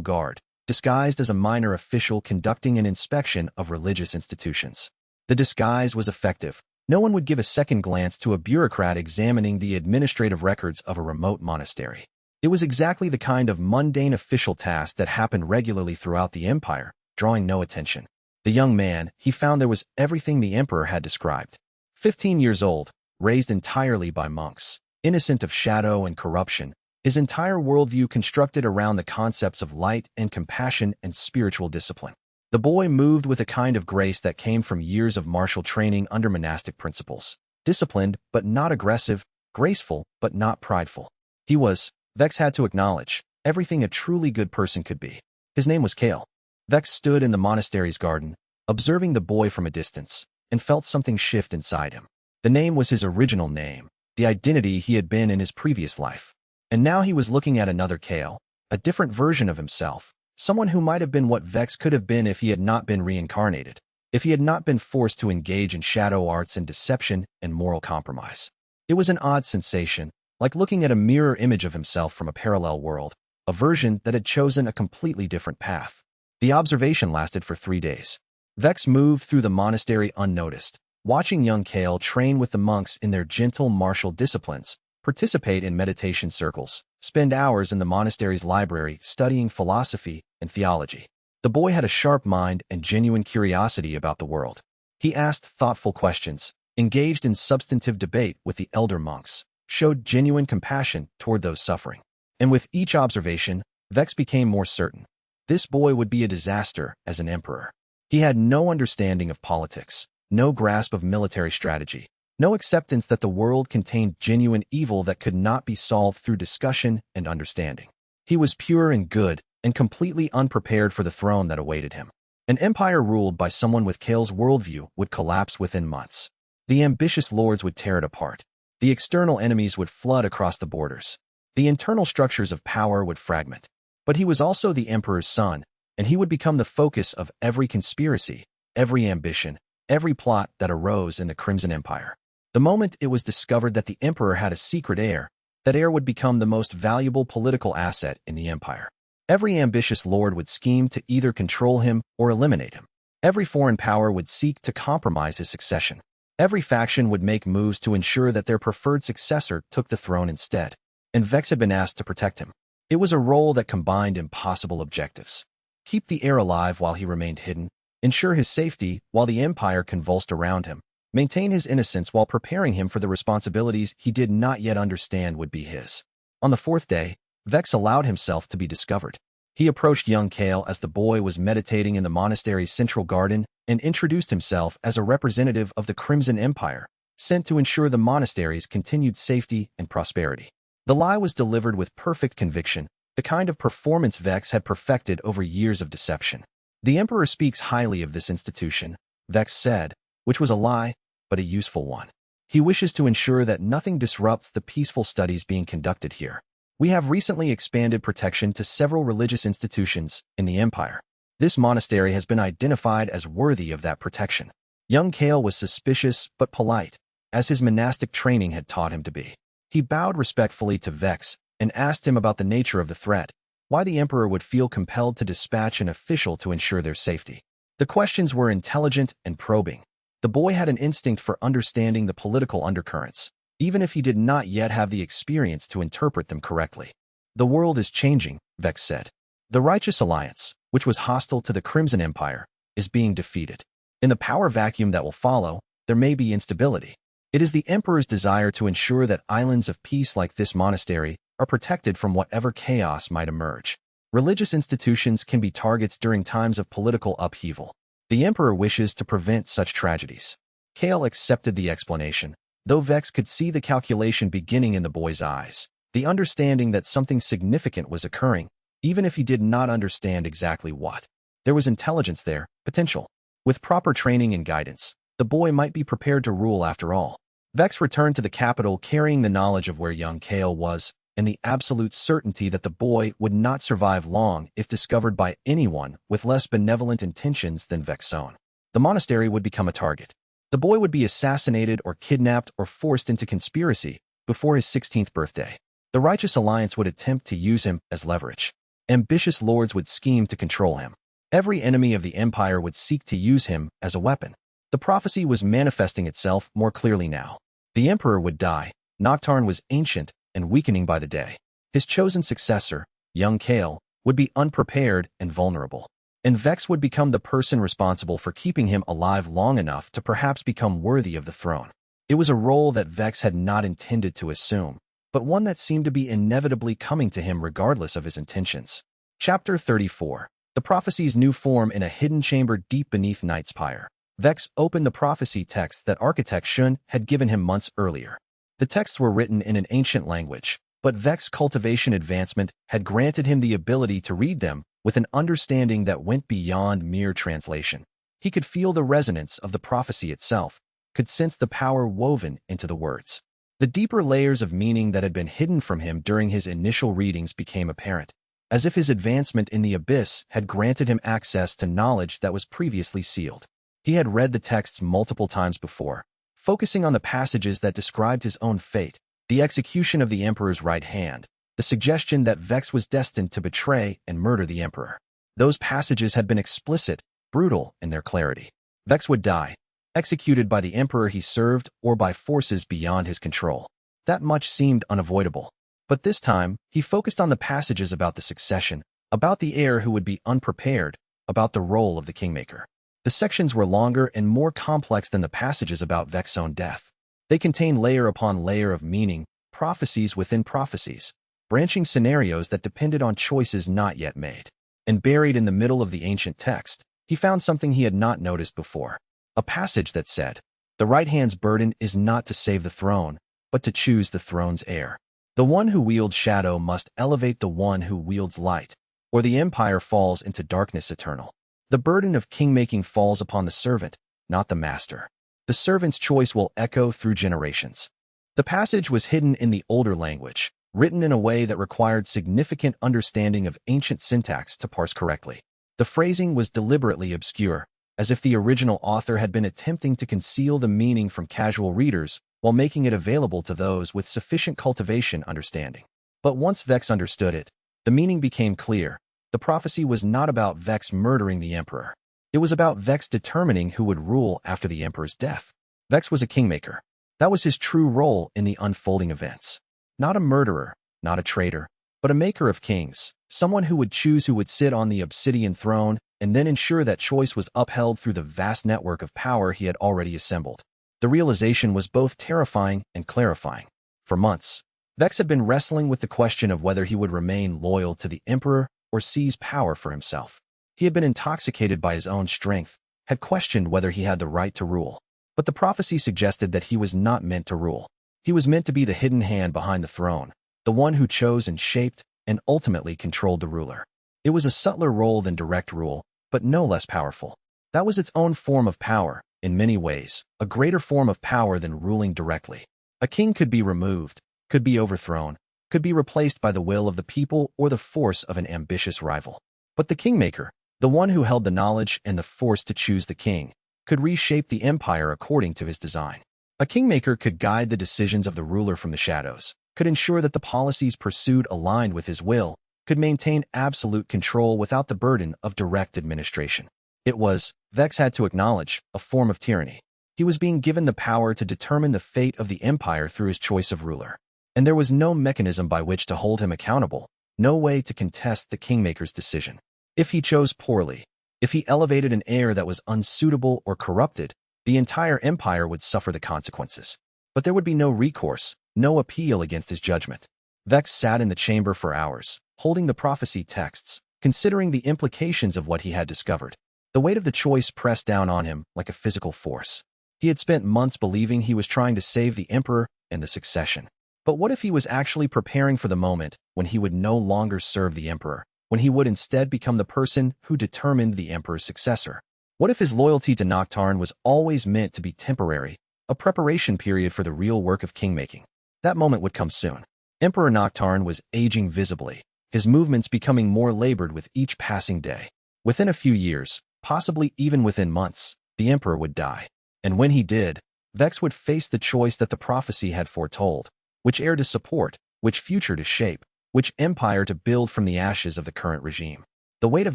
guard, disguised as a minor official conducting an inspection of religious institutions. The disguise was effective. No one would give a second glance to a bureaucrat examining the administrative records of a remote monastery. It was exactly the kind of mundane official task that happened regularly throughout the empire, drawing no attention. The young man, he found there was everything the emperor had described. 15 years old, raised entirely by monks, innocent of shadow and corruption, his entire worldview constructed around the concepts of light and compassion and spiritual discipline. The boy moved with a kind of grace that came from years of martial training under monastic principles. Disciplined, but not aggressive, graceful, but not prideful. He was, Vex had to acknowledge, everything a truly good person could be. His name was Kael. Vex stood in the monastery's garden, observing the boy from a distance, and felt something shift inside him. The name was his original name, the identity he had been in his previous life. And now he was looking at another Kael, a different version of himself. Someone who might have been what Vex could have been if he had not been reincarnated, if he had not been forced to engage in shadow arts and deception and moral compromise. It was an odd sensation, like looking at a mirror image of himself from a parallel world, a version that had chosen a completely different path. The observation lasted for 3 days. Vex moved through the monastery unnoticed, watching young Kael train with the monks in their gentle martial disciplines, participate in meditation circles, spend hours in the monastery's library studying philosophy and theology. The boy had a sharp mind and genuine curiosity about the world. He asked thoughtful questions, engaged in substantive debate with the elder monks, showed genuine compassion toward those suffering. And with each observation, Vex became more certain. This boy would be a disaster as an emperor. He had no understanding of politics, no grasp of military strategy, no acceptance that the world contained genuine evil that could not be solved through discussion and understanding. He was pure and good, and completely unprepared for the throne that awaited him. An empire ruled by someone with Kael's worldview would collapse within months. The ambitious lords would tear it apart. The external enemies would flood across the borders. The internal structures of power would fragment. But he was also the emperor's son, and he would become the focus of every conspiracy, every ambition, every plot that arose in the Crimson Empire. The moment it was discovered that the emperor had a secret heir, that heir would become the most valuable political asset in the empire. Every ambitious lord would scheme to either control him or eliminate him. Every foreign power would seek to compromise his succession. Every faction would make moves to ensure that their preferred successor took the throne instead. And Vex had been asked to protect him. It was a role that combined impossible objectives. Keep the heir alive while he remained hidden, ensure his safety while the empire convulsed around him, maintain his innocence while preparing him for the responsibilities he did not yet understand would be his. On the 4th day, Vex allowed himself to be discovered. He approached young Kael as the boy was meditating in the monastery's central garden and introduced himself as a representative of the Crimson Empire, sent to ensure the monastery's continued safety and prosperity. The lie was delivered with perfect conviction, the kind of performance Vex had perfected over years of deception. The emperor speaks highly of this institution, Vex said, which was a lie, but a useful one. He wishes to ensure that nothing disrupts the peaceful studies being conducted here. We have recently expanded protection to several religious institutions in the empire. This monastery has been identified as worthy of that protection. Young Kael was suspicious but polite, as his monastic training had taught him to be. He bowed respectfully to Vex and asked him about the nature of the threat, why the emperor would feel compelled to dispatch an official to ensure their safety. The questions were intelligent and probing. The boy had an instinct for understanding the political undercurrents, even if he did not yet have the experience to interpret them correctly. The world is changing, Vex said. The Righteous Alliance, which was hostile to the Crimson Empire, is being defeated. In the power vacuum that will follow, there may be instability. It is the emperor's desire to ensure that islands of peace like this monastery are protected from whatever chaos might emerge. Religious institutions can be targets during times of political upheaval. The emperor wishes to prevent such tragedies. Kael accepted the explanation, though Vex could see the calculation beginning in the boy's eyes. the understanding that something significant was occurring, even if he did not understand exactly what. There was intelligence there, potential. With proper training and guidance, the boy might be prepared to rule after all. Vex returned to the capital carrying the knowledge of where young Kael was, and the absolute certainty that the boy would not survive long if discovered by anyone with less benevolent intentions than Vex's own. The monastery would become a target. The boy would be assassinated or kidnapped or forced into conspiracy before his 16th birthday. The Righteous Alliance would attempt to use him as leverage. Ambitious lords would scheme to control him. Every enemy of the Empire would seek to use him as a weapon. The prophecy was manifesting itself more clearly now. The Emperor would die. Noctarn was ancient and weakening by the day. His chosen successor, young Kael, would be unprepared and vulnerable. And Vex would become the person responsible for keeping him alive long enough to perhaps become worthy of the throne. It was a role that Vex had not intended to assume, but one that seemed to be inevitably coming to him regardless of his intentions. Chapter 34. The prophecy's new form in a hidden chamber deep beneath Night's Pyre. Vex opened the prophecy texts that architect Shun had given him months earlier. The texts were written in an ancient language, but Vex Cultivation advancement had granted him the ability to read them with an understanding that went beyond mere translation. He could feel the resonance of the prophecy itself, could sense the power woven into the words. The deeper layers of meaning that had been hidden from him during his initial readings became apparent, as if his advancement in the Abyss had granted him access to knowledge that was previously sealed. He had read the texts multiple times before, focusing on the passages that described his own fate, the execution of the Emperor's right hand, the suggestion that Vex was destined to betray and murder the Emperor. Those passages had been explicit, brutal in their clarity. Vex would die, executed by the Emperor he served or by forces beyond his control. That much seemed unavoidable. But this time, he focused on the passages about the succession, about the heir who would be unprepared, about the role of the kingmaker. The sections were longer and more complex than the passages about Vex's own death. They contained layer upon layer of meaning, prophecies within prophecies, branching scenarios that depended on choices not yet made. And buried in the middle of the ancient text, he found something he had not noticed before. A passage that said, "The right hand's burden is not to save the throne, but to choose the throne's heir. The one who wields shadow must elevate the one who wields light, or the empire falls into darkness eternal. The burden of king-making falls upon the servant, not the master. The servant's choice will echo through generations." The passage was hidden in the older language, written in a way that required significant understanding of ancient syntax to parse correctly. The phrasing was deliberately obscure, as if the original author had been attempting to conceal the meaning from casual readers while making it available to those with sufficient cultivation understanding. But once Vex understood it, the meaning became clear. The prophecy was not about Vex murdering the Emperor. It was about Vex determining who would rule after the Emperor's death. Vex was a kingmaker. That was his true role in the unfolding events. Not a murderer, not a traitor, but a maker of kings, someone who would choose who would sit on the obsidian throne and then ensure that choice was upheld through the vast network of power he had already assembled. The realization was both terrifying and clarifying. For months, Vex had been wrestling with the question of whether he would remain loyal to the Emperor or seize power for himself. He had been intoxicated by his own strength, had questioned whether he had the right to rule. But the prophecy suggested that he was not meant to rule. He was meant to be the hidden hand behind the throne, the one who chose and shaped and ultimately controlled the ruler. It was a subtler role than direct rule, but no less powerful. That was its own form of power, in many ways, a greater form of power than ruling directly. A king could be removed, could be overthrown, could be replaced by the will of the people or the force of an ambitious rival. But the kingmaker, the one who held the knowledge and the force to choose the king, could reshape the empire according to his design. A kingmaker could guide the decisions of the ruler from the shadows, could ensure that the policies pursued aligned with his will, could maintain absolute control without the burden of direct administration. It was, Vex had to acknowledge, a form of tyranny. He was being given the power to determine the fate of the empire through his choice of ruler. And there was no mechanism by which to hold him accountable, no way to contest the kingmaker's decision. If he chose poorly, if he elevated an heir that was unsuitable or corrupted, the entire empire would suffer the consequences. But there would be no recourse, no appeal against his judgment. Vex sat in the chamber for hours, holding the prophecy texts, considering the implications of what he had discovered. The weight of the choice pressed down on him like a physical force. He had spent months believing he was trying to save the emperor and the succession. But what if he was actually preparing for the moment when he would no longer serve the emperor, when he would instead become the person who determined the emperor's successor? What if his loyalty to Noctarn was always meant to be temporary, a preparation period for the real work of kingmaking? That moment would come soon. Emperor Noctarn was aging visibly, his movements becoming more labored with each passing day. Within a few years, possibly even within months, the emperor would die. And when he did, Vex would face the choice that the prophecy had foretold: which heir to support, which future to shape, which empire to build from the ashes of the current regime. The weight of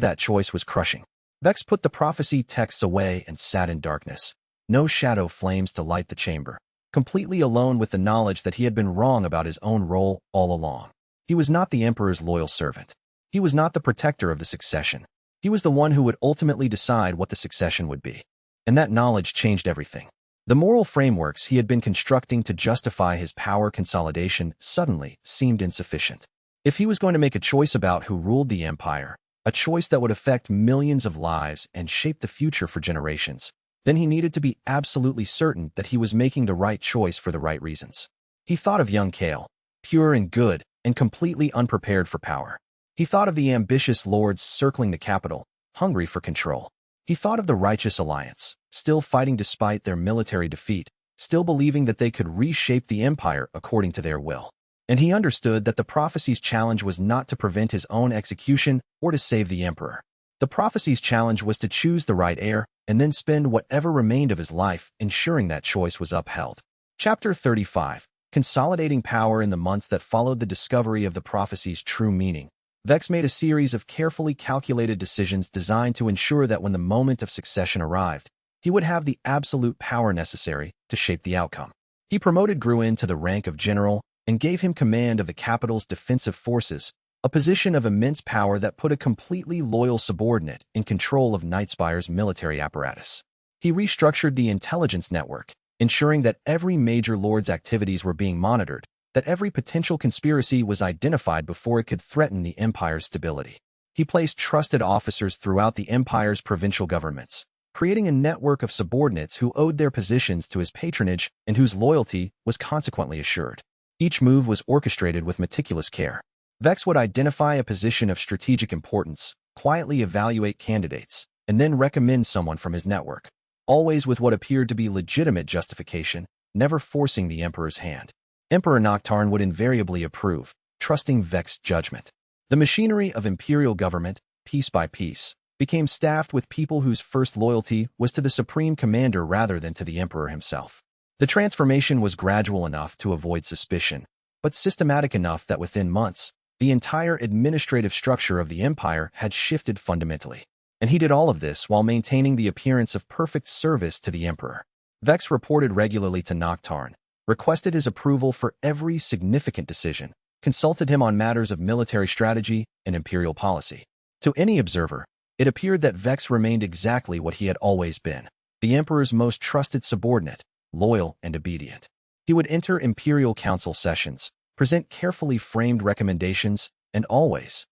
that choice was crushing. Vex put the prophecy texts away and sat in darkness. No shadow flames to light the chamber. Completely alone with the knowledge that he had been wrong about his own role all along. He was not the emperor's loyal servant. He was not the protector of the succession. He was the one who would ultimately decide what the succession would be. And that knowledge changed everything. The moral frameworks he had been constructing to justify his power consolidation suddenly seemed insufficient. If he was going to make a choice about who ruled the empire, a choice that would affect millions of lives and shape the future for generations, then he needed to be absolutely certain that he was making the right choice for the right reasons. He thought of young Kael, pure and good, and completely unprepared for power. He thought of the ambitious lords circling the capital, hungry for control. He thought of the righteous alliance, still fighting despite their military defeat, still believing that they could reshape the empire according to their will. And he understood that the prophecy's challenge was not to prevent his own execution or to save the emperor. The prophecy's challenge was to choose the right heir and then spend whatever remained of his life ensuring that choice was upheld. Chapter 35. Consolidating power. In the months that followed the discovery of the prophecy's true meaning, Vex made a series of carefully calculated decisions designed to ensure that when the moment of succession arrived, he would have the absolute power necessary to shape the outcome. He promoted Gruen to the rank of general and gave him command of the capital's defensive forces, a position of immense power that put a completely loyal subordinate in control of Nightspire's military apparatus. He restructured the intelligence network, ensuring that every major lord's activities were being monitored, that every potential conspiracy was identified before it could threaten the empire's stability. He placed trusted officers throughout the empire's provincial governments, creating a network of subordinates who owed their positions to his patronage and whose loyalty was consequently assured. Each move was orchestrated with meticulous care. Vex would identify a position of strategic importance, quietly evaluate candidates, and then recommend someone from his network, always with what appeared to be legitimate justification, never forcing the emperor's hand. Emperor Noctarn would invariably approve, trusting Vex's judgment. The machinery of imperial government, piece by piece, became staffed with people whose first loyalty was to the supreme commander rather than to the emperor himself. The transformation was gradual enough to avoid suspicion, but systematic enough that within months, the entire administrative structure of the empire had shifted fundamentally. And he did all of this while maintaining the appearance of perfect service to the emperor. Vex reported regularly to Noctarn, requested his approval for every significant decision, consulted him on matters of military strategy and imperial policy. To any observer, it appeared that Vex remained exactly what he had always been, the emperor's most trusted subordinate, loyal and obedient. He would enter imperial council sessions, present carefully framed recommendations, and always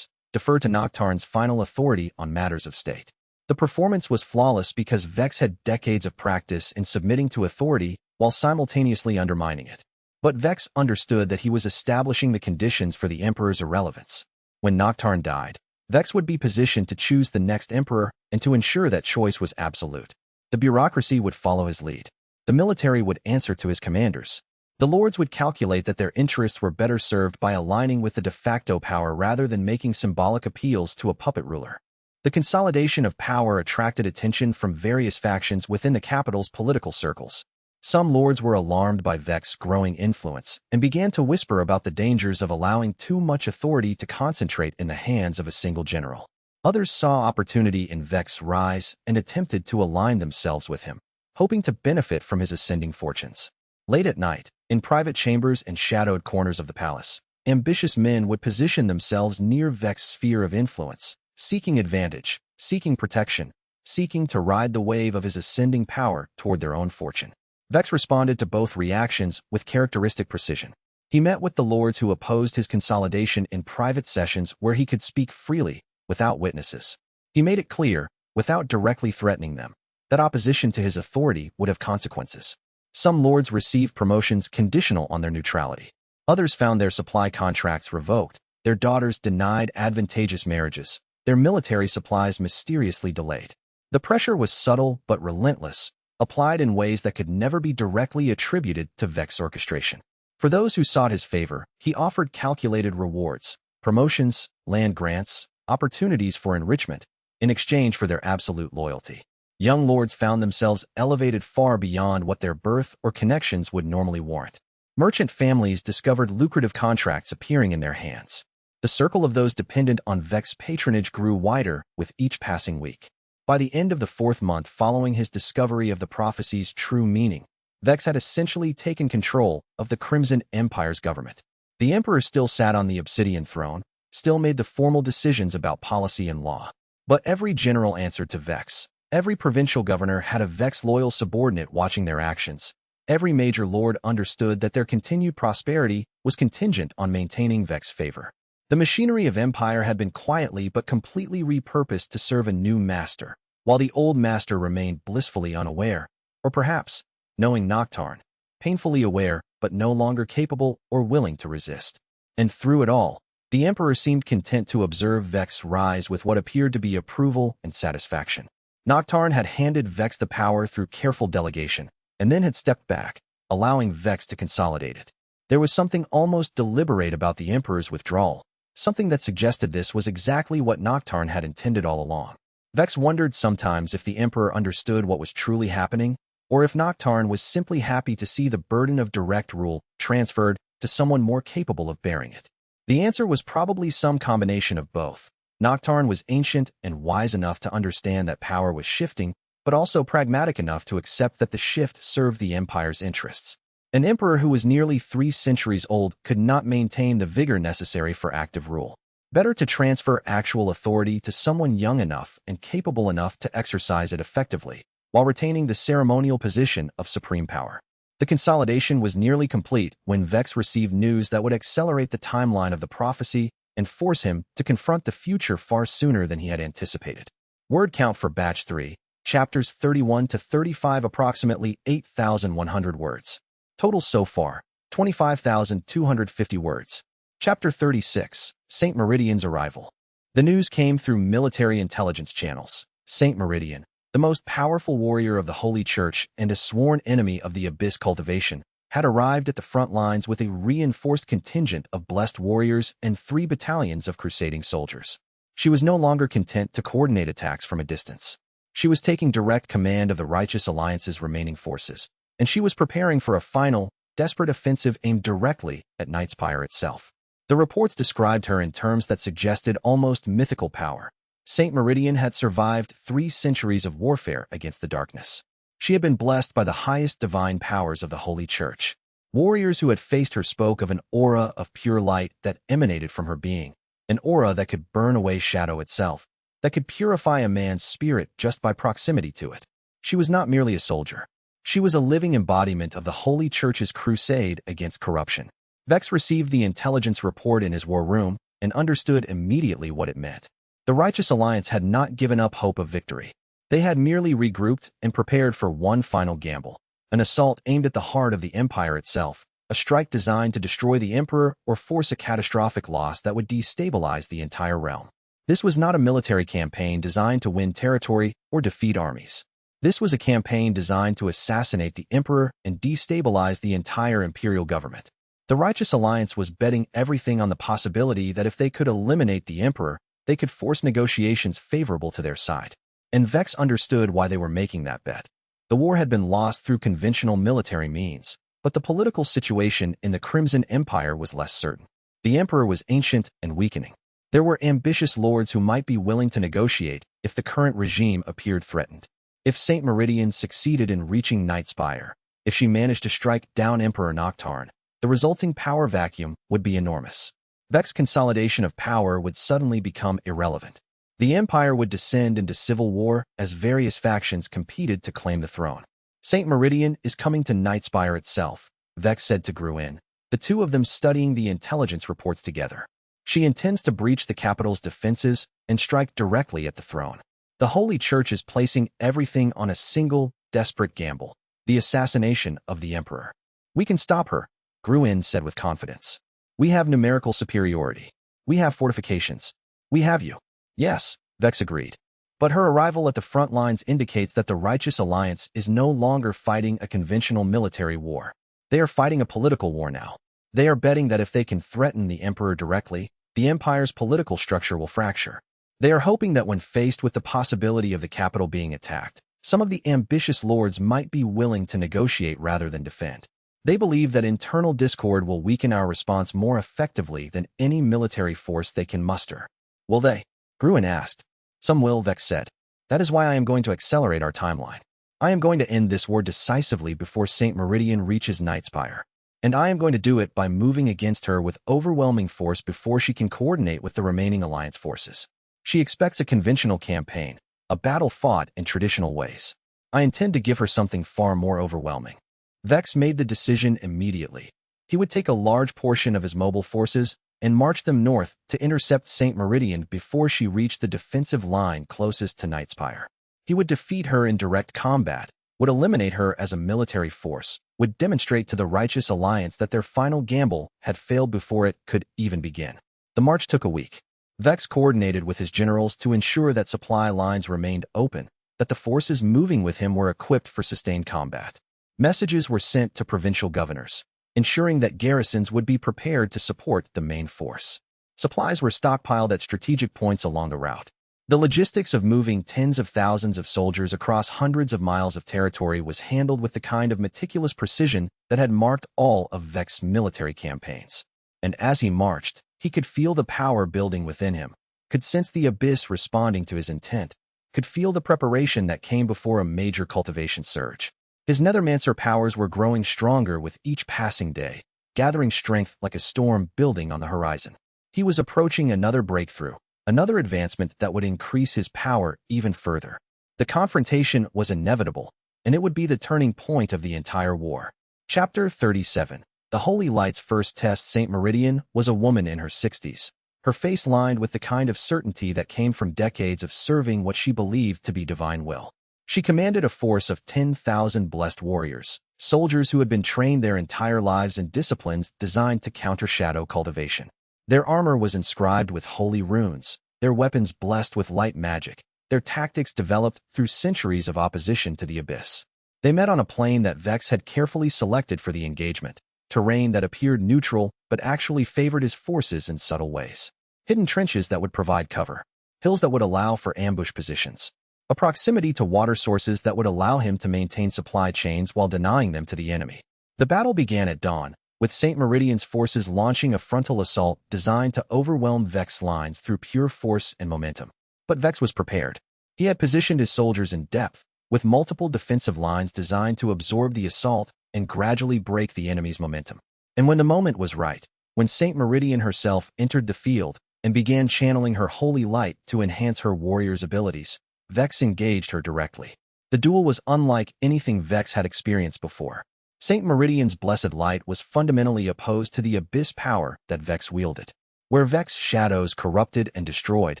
defer to Noctarn's final authority on matters of state. The performance was flawless because Vex had decades of practice in submitting to authority while simultaneously undermining it. But Vex understood that he was establishing the conditions for the emperor's irrelevance. When Noctarn died, Vex would be positioned to choose the next emperor and to ensure that choice was absolute. The bureaucracy would follow his lead. The military would answer to his commanders. The lords would calculate that their interests were better served by aligning with the de facto power rather than making symbolic appeals to a puppet ruler. The consolidation of power attracted attention from various factions within the capital's political circles. Some lords were alarmed by Vex's growing influence and began to whisper about the dangers of allowing too much authority to concentrate in the hands of a single general. Others saw opportunity in Vex's rise and attempted to align themselves with him, hoping to benefit from his ascending fortunes. Late at night, in private chambers and shadowed corners of the palace, ambitious men would position themselves near Vex's sphere of influence, seeking advantage, seeking protection, seeking to ride the wave of his ascending power toward their own fortune. Vex responded to both reactions with characteristic precision. He met with the lords who opposed his consolidation in private sessions where he could speak freely, without witnesses. He made it clear, without directly threatening them, that opposition to his authority would have consequences. Some lords received promotions conditional on their neutrality. Others found their supply contracts revoked, their daughters denied advantageous marriages, their military supplies mysteriously delayed. The pressure was subtle but relentless, applied in ways that could never be directly attributed to Vex orchestration. For those who sought his favor, he offered calculated rewards, promotions, land grants, opportunities for enrichment, in exchange for their absolute loyalty. Young lords found themselves elevated far beyond what their birth or connections would normally warrant. Merchant families discovered lucrative contracts appearing in their hands. The circle of those dependent on Vex patronage grew wider with each passing week. By the end of the 4th month following his discovery of the prophecy's true meaning, Vex had essentially taken control of the Crimson Empire's government. The Emperor still sat on the Obsidian throne, still made the formal decisions about policy and law. But every general answered to Vex. Every provincial governor had a Vex-loyal subordinate watching their actions. Every major lord understood that their continued prosperity was contingent on maintaining Vex favor. The machinery of empire had been quietly but completely repurposed to serve a new master, while the old master remained blissfully unaware, or perhaps, knowing Noctarn, painfully aware but no longer capable or willing to resist. And through it all, the Emperor seemed content to observe Vex rise with what appeared to be approval and satisfaction. Noctarn had handed Vex the power through careful delegation, and then had stepped back, allowing Vex to consolidate it. There was something almost deliberate about the Emperor's withdrawal, something that suggested this was exactly what Noctarn had intended all along. Vex wondered sometimes if the Emperor understood what was truly happening, or if Noctarn was simply happy to see the burden of direct rule transferred to someone more capable of bearing it. The answer was probably some combination of both. Noctarn was ancient and wise enough to understand that power was shifting, but also pragmatic enough to accept that the shift served the Empire's interests. An emperor who was nearly 3 centuries old could not maintain the vigor necessary for active rule. Better to transfer actual authority to someone young enough and capable enough to exercise it effectively, while retaining the ceremonial position of supreme power. The consolidation was nearly complete when Vex received news that would accelerate the timeline of the prophecy and force him to confront the future far sooner than he had anticipated. Word count for Batch 3, Chapters 31 to 35, approximately 8,100 words. Total so far, 25,250 words. Chapter 36, St. Meridian's arrival. The news came through military intelligence channels. St. Meridian, the most powerful warrior of the Holy Church and a sworn enemy of the Abyss Cultivation, had arrived at the front lines with a reinforced contingent of blessed warriors and 3 battalions of crusading soldiers. She was no longer content to coordinate attacks from a distance. She was taking direct command of the Righteous Alliance's remaining forces, and she was preparing for a final, desperate offensive aimed directly at Nightspire itself. The reports described her in terms that suggested almost mythical power. St. Meridian had survived 3 centuries of warfare against the darkness. She had been blessed by the highest divine powers of the Holy Church. Warriors who had faced her spoke of an aura of pure light that emanated from her being, an aura that could burn away shadow itself, that could purify a man's spirit just by proximity to it. She was not merely a soldier. She was a living embodiment of the Holy Church's crusade against corruption. Vex received the intelligence report in his war room and understood immediately what it meant. The Righteous Alliance had not given up hope of victory. They had merely regrouped and prepared for one final gamble, an assault aimed at the heart of the Empire itself, a strike designed to destroy the Emperor or force a catastrophic loss that would destabilize the entire realm. This was not a military campaign designed to win territory or defeat armies. This was a campaign designed to assassinate the Emperor and destabilize the entire imperial government. The Righteous Alliance was betting everything on the possibility that if they could eliminate the Emperor, they could force negotiations favorable to their side. And Vex understood why they were making that bet. The war had been lost through conventional military means, but the political situation in the Crimson Empire was less certain. The Emperor was ancient and weakening. There were ambitious lords who might be willing to negotiate if the current regime appeared threatened. If St. Meridian succeeded in reaching Nightspire, if she managed to strike down Emperor Noctarn, the resulting power vacuum would be enormous. Vex's consolidation of power would suddenly become irrelevant. The Empire would descend into civil war as various factions competed to claim the throne. St. Meridian is coming to Nightspire itself, Vex said to Gruin, the 2 of them studying the intelligence reports together. She intends to breach the capital's defenses and strike directly at the throne. The Holy Church is placing everything on a single, desperate gamble. the assassination of the Emperor. We can stop her, Gruin said with confidence. We have numerical superiority. We have fortifications. We have you. Yes, Vex agreed. But her arrival at the front lines indicates that the Righteous Alliance is no longer fighting a conventional military war. They are fighting a political war now. They are betting that if they can threaten the Emperor directly, the Empire's political structure will fracture. They are hoping that when faced with the possibility of the capital being attacked, some of the ambitious lords might be willing to negotiate rather than defend. They believe that internal discord will weaken our response more effectively than any military force they can muster. Will they? Gruin asked. Some will, Vex said. That is why I am going to accelerate our timeline. I am going to end this war decisively before St. Meridian reaches Nightspire. And I am going to do it by moving against her with overwhelming force before she can coordinate with the remaining Alliance forces. She expects a conventional campaign, a battle fought in traditional ways. I intend to give her something far more overwhelming. Vex made the decision immediately. He would take a large portion of his mobile forces and march them north to intercept St. Meridian before she reached the defensive line closest to Nightspire. He would defeat her in direct combat, would eliminate her as a military force, would demonstrate to the Righteous Alliance that their final gamble had failed before it could even begin. The march took a week. Vex coordinated with his generals to ensure that supply lines remained open, that the forces moving with him were equipped for sustained combat. Messages were sent to provincial governors, ensuring that garrisons would be prepared to support the main force. Supplies were stockpiled at strategic points along the route. The logistics of moving tens of thousands of soldiers across hundreds of miles of territory was handled with the kind of meticulous precision that had marked all of Vex's military campaigns. And as he marched, he could feel the power building within him, could sense the Abyss responding to his intent, could feel the preparation that came before a major cultivation surge. His Nethermancer powers were growing stronger with each passing day, gathering strength like a storm building on the horizon. He was approaching another breakthrough, another advancement that would increase his power even further. The confrontation was inevitable, and it would be the turning point of the entire war. Chapter 37. The Holy Light's first test. St. Meridian was a woman in her 60s, her face lined with the kind of certainty that came from decades of serving what she believed to be divine will. She commanded a force of 10,000 blessed warriors, soldiers who had been trained their entire lives in disciplines designed to counter shadow cultivation. Their armor was inscribed with holy runes, their weapons blessed with light magic, their tactics developed through centuries of opposition to the Abyss. They met on a plain that Vex had carefully selected for the engagement, terrain that appeared neutral but actually favored his forces in subtle ways. Hidden trenches that would provide cover, hills that would allow for ambush positions, a proximity to water sources that would allow him to maintain supply chains while denying them to the enemy. The battle began at dawn, with St. Meridian's forces launching a frontal assault designed to overwhelm Vex's lines through pure force and momentum. But Vex was prepared. He had positioned his soldiers in depth, with multiple defensive lines designed to absorb the assault and gradually break the enemy's momentum. And when the moment was right, when St. Meridian herself entered the field and began channeling her holy light to enhance her warrior's abilities, Vex engaged her directly. The duel was unlike anything Vex had experienced before. St. Meridian's blessed light was fundamentally opposed to the Abyss power that Vex wielded. Where Vex's shadows corrupted and destroyed,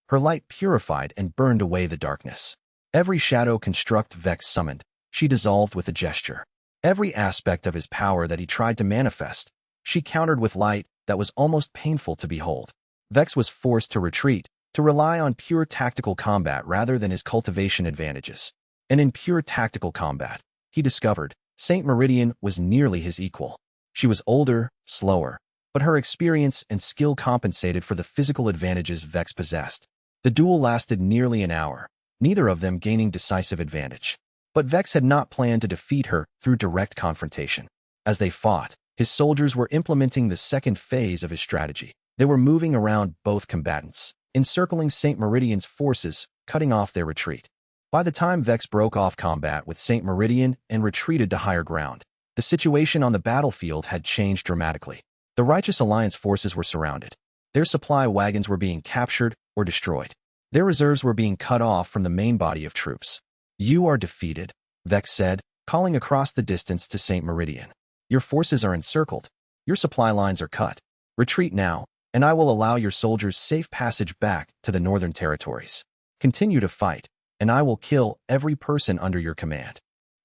her light purified and burned away the darkness. Every shadow construct Vex summoned, she dissolved with a gesture. Every aspect of his power that he tried to manifest, she countered with light that was almost painful to behold. Vex was forced to retreat, to rely on pure tactical combat rather than his cultivation advantages. And in pure tactical combat, he discovered, St. Meridian was nearly his equal. She was older, slower, but her experience and skill compensated for the physical advantages Vex possessed. The duel lasted nearly an hour, neither of them gaining decisive advantage. But Vex had not planned to defeat her through direct confrontation. As they fought, his soldiers were implementing the second phase of his strategy. They were moving around both combatants, encircling St. Meridian's forces, cutting off their retreat. By the time Vex broke off combat with St. Meridian and retreated to higher ground, the situation on the battlefield had changed dramatically. The Righteous Alliance forces were surrounded. Their supply wagons were being captured or destroyed. Their reserves were being cut off from the main body of troops. "You are defeated," Vex said, calling across the distance to St. Meridian. "Your forces are encircled. Your supply lines are cut. Retreat now, and I will allow your soldiers safe passage back to the northern territories. Continue to fight, and I will kill every person under your command."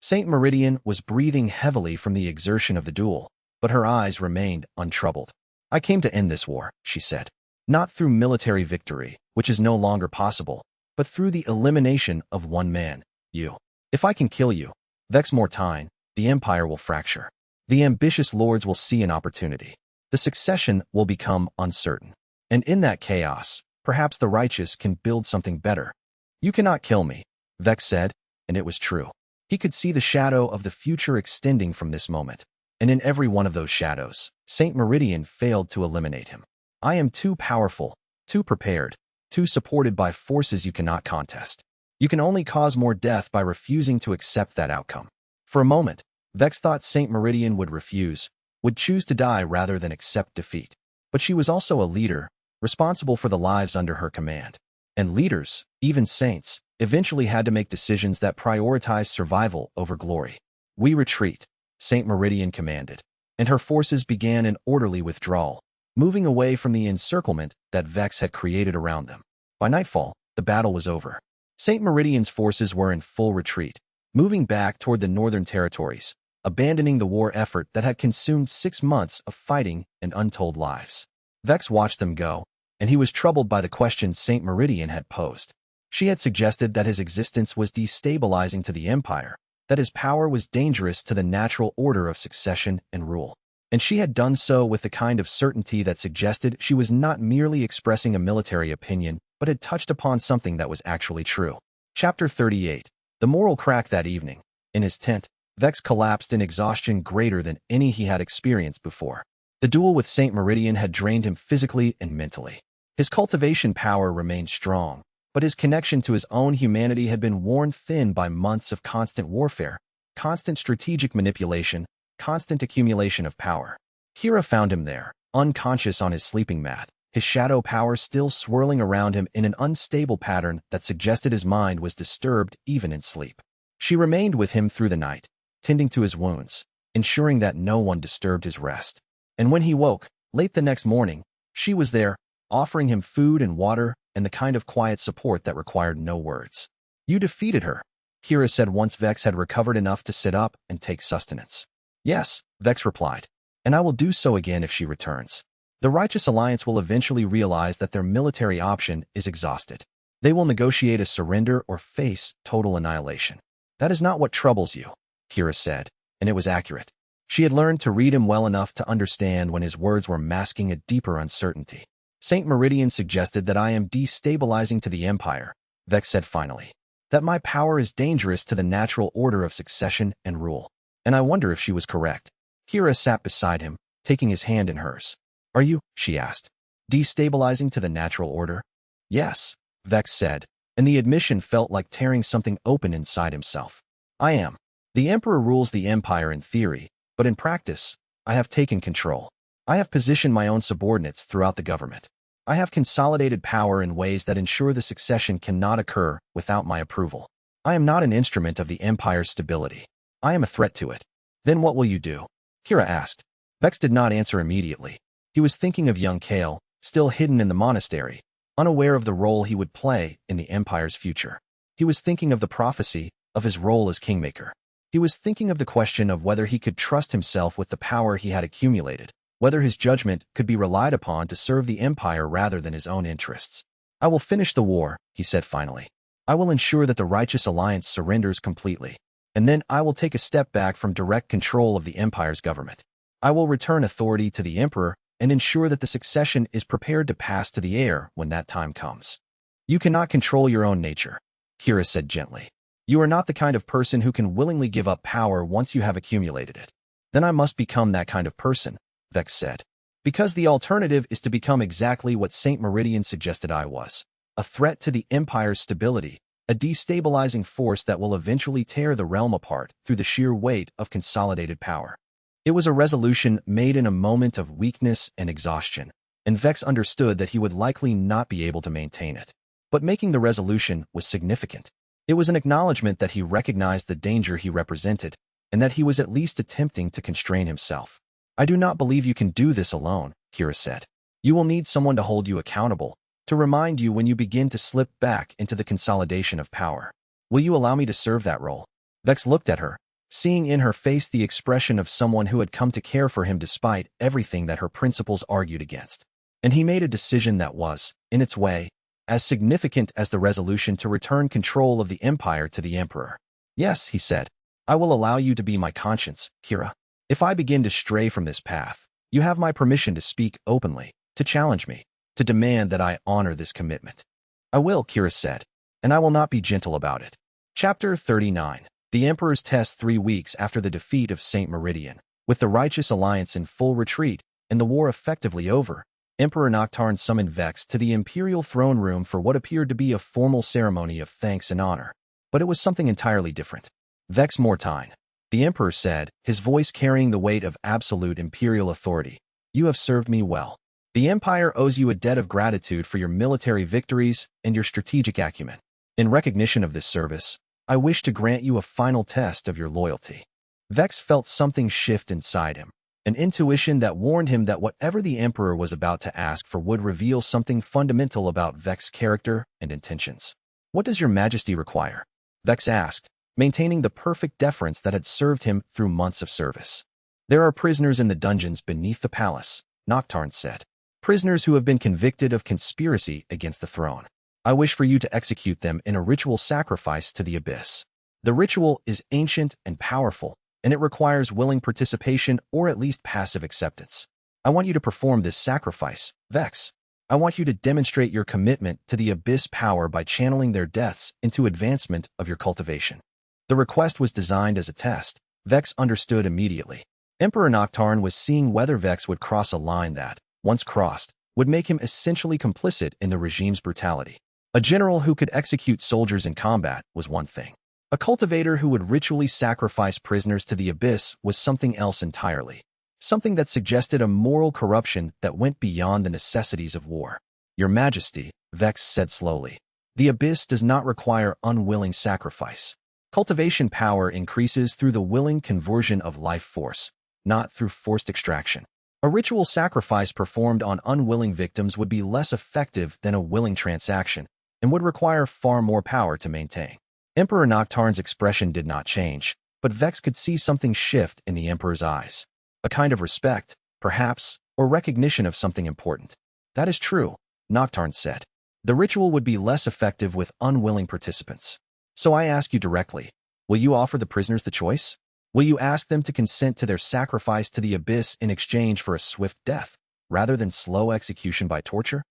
Saint Meridian was breathing heavily from the exertion of the duel, but her eyes remained untroubled. I came to end this war, she said. Not through military victory, which is no longer possible, but through the elimination of one man, you. If I can kill you, Vex Mortain, the Empire will fracture. The ambitious lords will see an opportunity. The succession will become uncertain. And in that chaos, perhaps the righteous can build something better. You cannot kill me, Vex said, and it was true. He could see the shadow of the future extending from this moment, and in every one of those shadows, Saint Meridian failed to eliminate him. I am too powerful, too prepared, too supported by forces you cannot contest. You can only cause more death by refusing to accept that outcome. For a moment, Vex thought Saint Meridian would refuse, would choose to die rather than accept defeat. But she was also a leader, responsible for the lives under her command. And leaders, even saints, eventually had to make decisions that prioritized survival over glory. We retreat, Saint Meridian commanded, and her forces began an orderly withdrawal, moving away from the encirclement that Vex had created around them. By nightfall, the battle was over. Saint Meridian's forces were in full retreat, moving back toward the northern territories, abandoning the war effort that had consumed 6 months of fighting and untold lives. Vex watched them go, and he was troubled by the questions Saint Meridian had posed. She had suggested that his existence was destabilizing to the Empire, that his power was dangerous to the natural order of succession and rule. And she had done so with the kind of certainty that suggested she was not merely expressing a military opinion, but had touched upon something that was actually true. Chapter 38. The moral crack that evening. In his tent, Vex collapsed in exhaustion greater than any he had experienced before. The duel with Saint Meridian had drained him physically and mentally. His cultivation power remained strong, but his connection to his own humanity had been worn thin by months of constant warfare, constant strategic manipulation, constant accumulation of power. Kira found him there, unconscious on his sleeping mat, his shadow power still swirling around him in an unstable pattern that suggested his mind was disturbed even in sleep. She remained with him through the night, tending to his wounds, ensuring that no one disturbed his rest. And when he woke, late the next morning, she was there, offering him food and water and the kind of quiet support that required no words. You defeated her, Kira said once Vex had recovered enough to sit up and take sustenance. Yes, Vex replied, and I will do so again if she returns. The Righteous Alliance will eventually realize that their military option is exhausted. They will negotiate a surrender or face total annihilation. That is not what troubles you, Kira said, and it was accurate. She had learned to read him well enough to understand when his words were masking a deeper uncertainty. Saint Meridian suggested that I am destabilizing to the Empire, Vex said finally. That my power is dangerous to the natural order of succession and rule. And I wonder if she was correct. Kira sat beside him, taking his hand in hers. Are you, she asked, destabilizing to the natural order? Yes, Vex said, and the admission felt like tearing something open inside himself. I am. The Emperor rules the Empire in theory, but in practice, I have taken control. I have positioned my own subordinates throughout the government. I have consolidated power in ways that ensure the succession cannot occur without my approval. I am not an instrument of the Empire's stability. I am a threat to it. Then what will you do? Kira asked. Vex did not answer immediately. He was thinking of young Kael, still hidden in the monastery, unaware of the role he would play in the Empire's future. He was thinking of the prophecy, of his role as kingmaker. He was thinking of the question of whether he could trust himself with the power he had accumulated, whether his judgment could be relied upon to serve the Empire rather than his own interests. I will finish the war, he said finally. I will ensure that the Righteous Alliance surrenders completely, and then I will take a step back from direct control of the Empire's government. I will return authority to the Emperor and ensure that the succession is prepared to pass to the heir when that time comes. You cannot control your own nature, Kira said gently. You are not the kind of person who can willingly give up power once you have accumulated it. Then I must become that kind of person, Vex said. Because the alternative is to become exactly what Saint Meridian suggested I was. A threat to the Empire's stability, a destabilizing force that will eventually tear the realm apart through the sheer weight of consolidated power. It was a resolution made in a moment of weakness and exhaustion, and Vex understood that he would likely not be able to maintain it. But making the resolution was significant. It was an acknowledgement that he recognized the danger he represented, and that he was at least attempting to constrain himself. I do not believe you can do this alone, Kira said. You will need someone to hold you accountable, to remind you when you begin to slip back into the consolidation of power. Will you allow me to serve that role? Vex looked at her, seeing in her face the expression of someone who had come to care for him despite everything that her principles argued against. And he made a decision that was, in its way, as significant as the resolution to return control of the empire to the emperor. Yes, he said, I will allow you to be my conscience, Kira. If I begin to stray from this path, you have my permission to speak openly, to challenge me, to demand that I honor this commitment. I will, Kira said, and I will not be gentle about it. Chapter 39. The Emperor's Test 3 weeks after the defeat of Saint Meridian. With the Righteous Alliance in full retreat and the war effectively over, Emperor Noctarn summoned Vex to the imperial throne room for what appeared to be a formal ceremony of thanks and honor. But it was something entirely different. Vex Mortain, the Emperor said, his voice carrying the weight of absolute imperial authority. You have served me well. The Empire owes you a debt of gratitude for your military victories and your strategic acumen. In recognition of this service, I wish to grant you a final test of your loyalty. Vex felt something shift inside him, an intuition that warned him that whatever the Emperor was about to ask for would reveal something fundamental about Vex's character and intentions. What does your Majesty require? Vex asked, maintaining the perfect deference that had served him through months of service. There are prisoners in the dungeons beneath the palace, Noctarn said. Prisoners who have been convicted of conspiracy against the throne. I wish for you to execute them in a ritual sacrifice to the Abyss. The ritual is ancient and powerful, and it requires willing participation or at least passive acceptance. I want you to perform this sacrifice, Vex. I want you to demonstrate your commitment to the Abyss power by channeling their deaths into advancement of your cultivation. The request was designed as a test. Vex understood immediately. Emperor Noctarn was seeing whether Vex would cross a line that, once crossed, would make him essentially complicit in the regime's brutality. A general who could execute soldiers in combat was one thing. A cultivator who would ritually sacrifice prisoners to the Abyss was something else entirely. Something that suggested a moral corruption that went beyond the necessities of war. Your Majesty, Vex said slowly, the Abyss does not require unwilling sacrifice. Cultivation power increases through the willing conversion of life force, not through forced extraction. A ritual sacrifice performed on unwilling victims would be less effective than a willing transaction and would require far more power to maintain. Emperor Noctarn's expression did not change, but Vex could see something shift in the Emperor's eyes. A kind of respect, perhaps, or recognition of something important. That is true, Noctarn said. The ritual would be less effective with unwilling participants. So I ask you directly, will you offer the prisoners the choice? Will you ask them to consent to their sacrifice to the Abyss in exchange for a swift death, rather than slow execution by torture?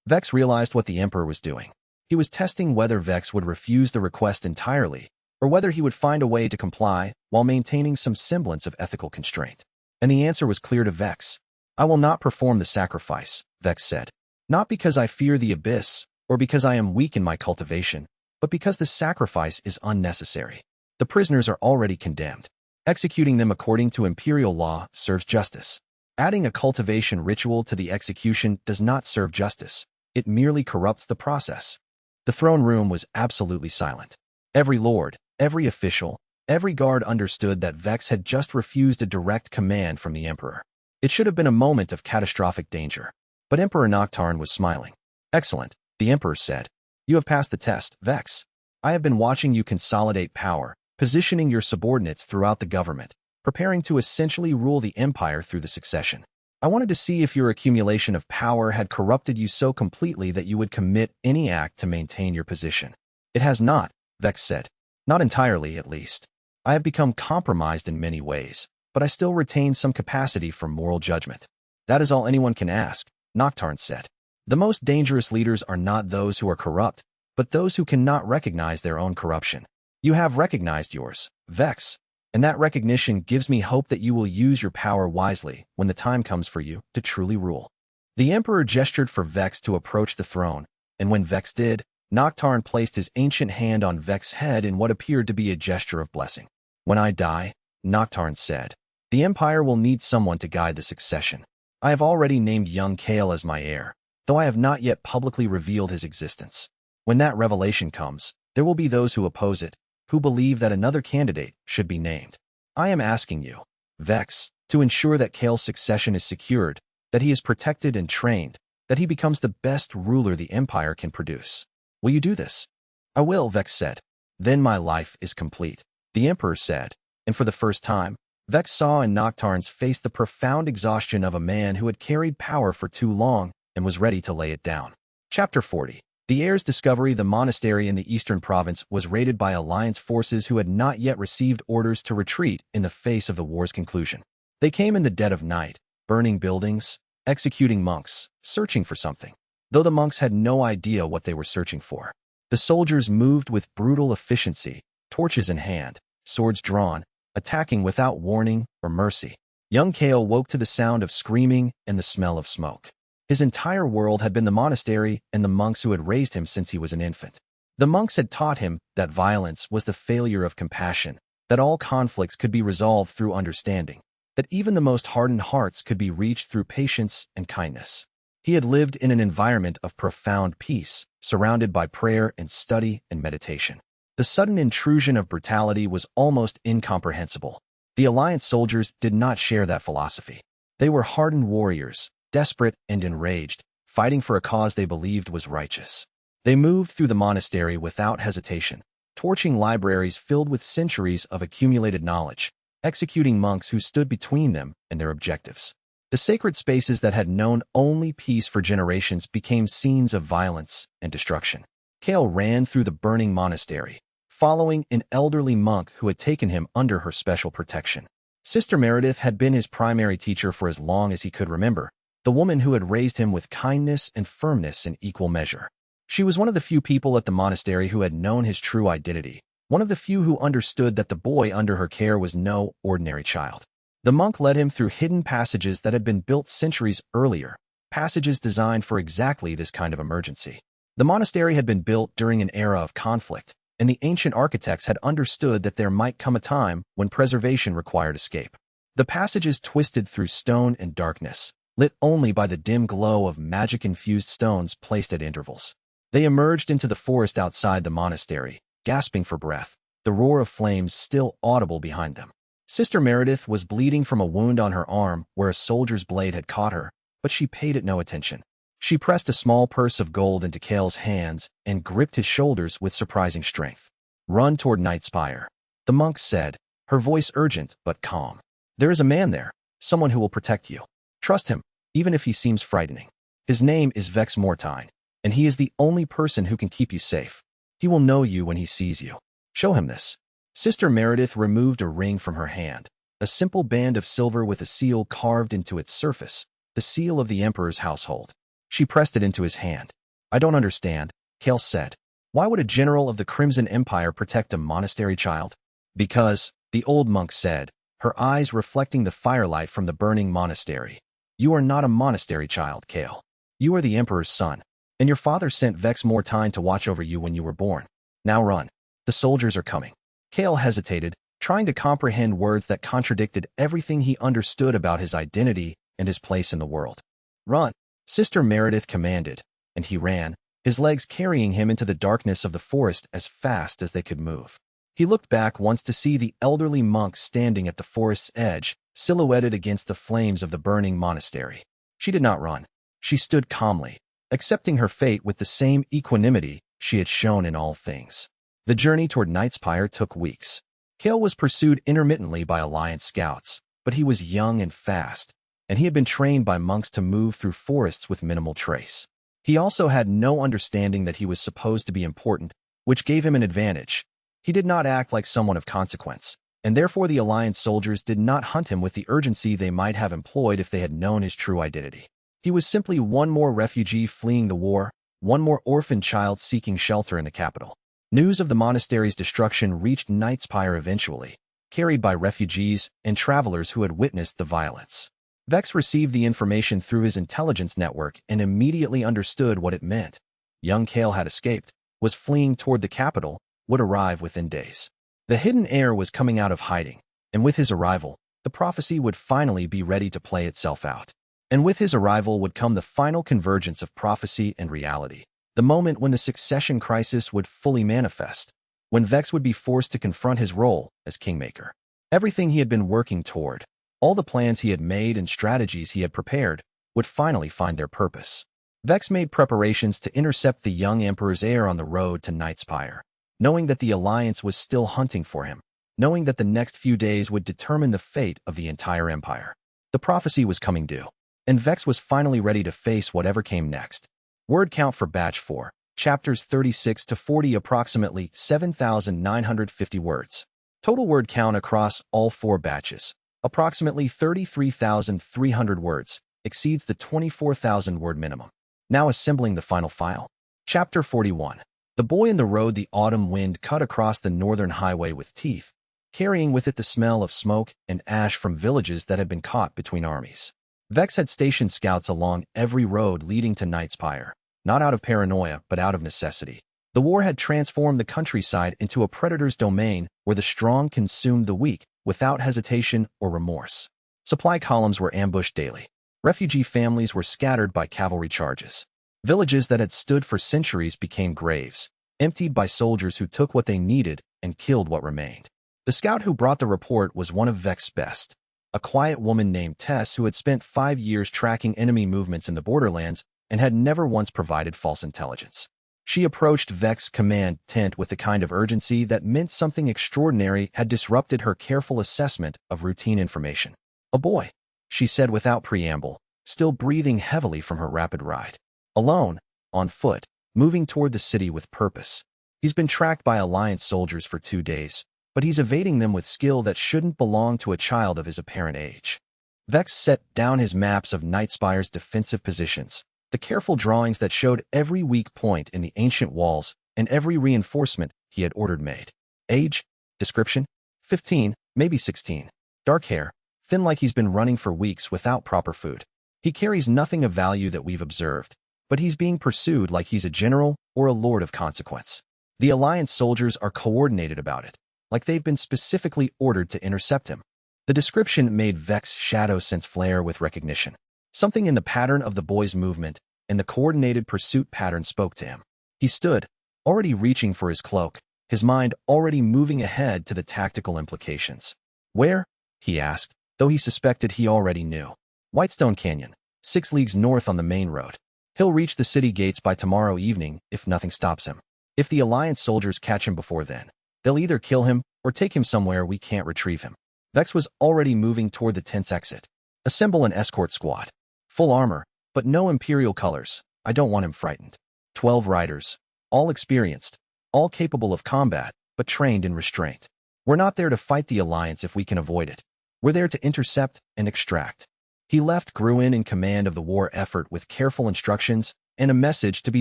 Vex realized what the Emperor was doing. He was testing whether Vex would refuse the request entirely, or whether he would find a way to comply while maintaining some semblance of ethical constraint. And the answer was clear to Vex. I will not perform the sacrifice, Vex said. Not because I fear the Abyss, or because I am weak in my cultivation, but because the sacrifice is unnecessary. The prisoners are already condemned. Executing them according to imperial law serves justice. Adding a cultivation ritual to the execution does not serve justice. It merely corrupts the process. The throne room was absolutely silent. Every lord, every official, every guard understood that Vex had just refused a direct command from the Emperor. It should have been a moment of catastrophic danger. But Emperor Noctarn was smiling. Excellent, the Emperor said. You have passed the test, Vex. I have been watching you consolidate power, positioning your subordinates throughout the government, preparing to essentially rule the empire through the succession. I wanted to see if your accumulation of power had corrupted you so completely that you would commit any act to maintain your position. It has not, Vex said. Not entirely, at least. I have become compromised in many ways, but I still retain some capacity for moral judgment. That is all anyone can ask, Noctarn said. The most dangerous leaders are not those who are corrupt, but those who cannot recognize their own corruption. You have recognized yours, Vex, and that recognition gives me hope that you will use your power wisely when the time comes for you to truly rule. The Emperor gestured for Vex to approach the throne, and when Vex did, Noctarn placed his ancient hand on Vex's head in what appeared to be a gesture of blessing. When I die, Noctarn said, the Empire will need someone to guide the succession. I have already named young Kael as my heir, though I have not yet publicly revealed his existence. When that revelation comes, there will be those who oppose it, who believe that another candidate should be named. I am asking you, Vex, to ensure that Kael's succession is secured, that he is protected and trained, that he becomes the best ruler the Empire can produce. Will you do this? I will, Vex said. Then my life is complete. The Emperor said, and for the first time, Vex saw in Noctarn's face the profound exhaustion of a man who had carried power for too long and was ready to lay it down. Chapter 40. The heir's discovery. The monastery in the eastern province was raided by Alliance forces who had not yet received orders to retreat in the face of the war's conclusion. They came in the dead of night, burning buildings, executing monks, searching for something, though the monks had no idea what they were searching for. The soldiers moved with brutal efficiency, torches in hand, swords drawn, attacking without warning or mercy. Young Kael woke to the sound of screaming and the smell of smoke. His entire world had been the monastery and the monks who had raised him since he was an infant. The monks had taught him that violence was the failure of compassion, that all conflicts could be resolved through understanding, that even the most hardened hearts could be reached through patience and kindness. He had lived in an environment of profound peace, surrounded by prayer and study and meditation. The sudden intrusion of brutality was almost incomprehensible. The Alliance soldiers did not share that philosophy. They were hardened warriors, desperate and enraged, fighting for a cause they believed was righteous. They moved through the monastery without hesitation, torching libraries filled with centuries of accumulated knowledge, executing monks who stood between them and their objectives. The sacred spaces that had known only peace for generations became scenes of violence and destruction. Kael ran through the burning monastery, following an elderly monk who had taken him under her special protection. Sister Meredith had been his primary teacher for as long as he could remember, the woman who had raised him with kindness and firmness in equal measure. She was one of the few people at the monastery who had known his true identity, one of the few who understood that the boy under her care was no ordinary child. The monk led him through hidden passages that had been built centuries earlier, passages designed for exactly this kind of emergency. The monastery had been built during an era of conflict, and the ancient architects had understood that there might come a time when preservation required escape. The passages twisted through stone and darkness, lit only by the dim glow of magic-infused stones placed at intervals. They emerged into the forest outside the monastery, gasping for breath, the roar of flames still audible behind them. Sister Meredith was bleeding from a wound on her arm where a soldier's blade had caught her, but she paid it no attention. She pressed a small purse of gold into Kael's hands and gripped his shoulders with surprising strength. "Run toward Nightspire," the monk said, her voice urgent but calm. "There is a man there, someone who will protect you. Trust him, even if he seems frightening. His name is Vex Mortain, and he is the only person who can keep you safe. He will know you when he sees you. Show him this." Sister Meredith removed a ring from her hand, a simple band of silver with a seal carved into its surface, the seal of the Emperor's household. She pressed it into his hand. "I don't understand," Kael said. "Why would a general of the Crimson Empire protect a monastery child?" "Because," the old monk said, her eyes reflecting the firelight from the burning monastery. "You are not a monastery child, Kael. You are the Emperor's son, and your father sent Vex Mortain to watch over you when you were born. Now run. The soldiers are coming." Kael hesitated, trying to comprehend words that contradicted everything he understood about his identity and his place in the world. "Run," Sister Meredith commanded, and he ran, his legs carrying him into the darkness of the forest as fast as they could move. He looked back once to see the elderly monk standing at the forest's edge, silhouetted against the flames of the burning monastery. She did not run. She stood calmly, accepting her fate with the same equanimity she had shown in all things. The journey toward Nightspire took weeks. Kael was pursued intermittently by Alliance scouts, but he was young and fast, and he had been trained by monks to move through forests with minimal trace. He also had no understanding that he was supposed to be important, which gave him an advantage. He did not act like someone of consequence, and therefore the Alliance soldiers did not hunt him with the urgency they might have employed if they had known his true identity. He was simply one more refugee fleeing the war, one more orphan child seeking shelter in the capital. News of the monastery's destruction reached Nightspire eventually, carried by refugees and travelers who had witnessed the violence. Vex received the information through his intelligence network and immediately understood what it meant. Young Kael had escaped, was fleeing toward the capital, would arrive within days. The hidden heir was coming out of hiding, and with his arrival, the prophecy would finally be ready to play itself out. And with his arrival would come the final convergence of prophecy and reality, the moment when the succession crisis would fully manifest, when Vex would be forced to confront his role as kingmaker. Everything he had been working toward, all the plans he had made and strategies he had prepared, would finally find their purpose. Vex made preparations to intercept the young Emperor's heir on the road to Nightspire, knowing that the Alliance was still hunting for him. knowing that the next few days would determine the fate of the entire empire. The prophecy was coming due, and Vex was finally ready to face whatever came next. Word count for Batch 4, Chapters 36 to 40, approximately 7,950 words. Total word count across all 4 batches, approximately 33,300 words, exceeds the 24,000 word minimum. Now assembling the final file. Chapter 41. The boy in the road. The autumn wind cut across the northern highway with teeth, carrying with it the smell of smoke and ash from villages that had been caught between armies. Vex had stationed scouts along every road leading to Nightspire, not out of paranoia but out of necessity. The war had transformed the countryside into a predator's domain where the strong consumed the weak without hesitation or remorse. Supply columns were ambushed daily. Refugee families were scattered by cavalry charges. Villages that had stood for centuries became graves, emptied by soldiers who took what they needed and killed what remained. The scout who brought the report was one of Vex's best, a quiet woman named Tess who had spent 5 years tracking enemy movements in the borderlands and had never once provided false intelligence. She approached Vex's command tent with the kind of urgency that meant something extraordinary had disrupted her careful assessment of routine information. "A boy," she said without preamble, still breathing heavily from her rapid ride. "Alone, on foot, moving toward the city with purpose. He's been tracked by Alliance soldiers for 2 days, but he's evading them with skill that shouldn't belong to a child of his apparent age." Vex set down his maps of Nightspire's defensive positions, the careful drawings that showed every weak point in the ancient walls and every reinforcement he had ordered made. Age, description, 15, maybe 16. Dark hair, thin like he's been running for weeks without proper food. He carries nothing of value that we've observed, but he's being pursued like he's a general or a lord of consequence. The Alliance soldiers are coordinated about it, like they've been specifically ordered to intercept him. The description made Vex's shadow sense flare with recognition. Something in the pattern of the boy's movement and the coordinated pursuit pattern spoke to him. He stood, already reaching for his cloak, his mind already moving ahead to the tactical implications. "Where?" he asked, though he suspected he already knew. "Whitestone Canyon, 6 leagues north on the main road. He'll reach the city gates by tomorrow evening if nothing stops him. If the Alliance soldiers catch him before then, they'll either kill him or take him somewhere we can't retrieve him." Vex was already moving toward the tent's exit. "Assemble an escort squad. Full armor, but no Imperial colors. I don't want him frightened. 12 riders, all experienced, all capable of combat, but trained in restraint. We're not there to fight the Alliance if we can avoid it. We're there to intercept and extract." He left Gruen in command of the war effort with careful instructions and a message to be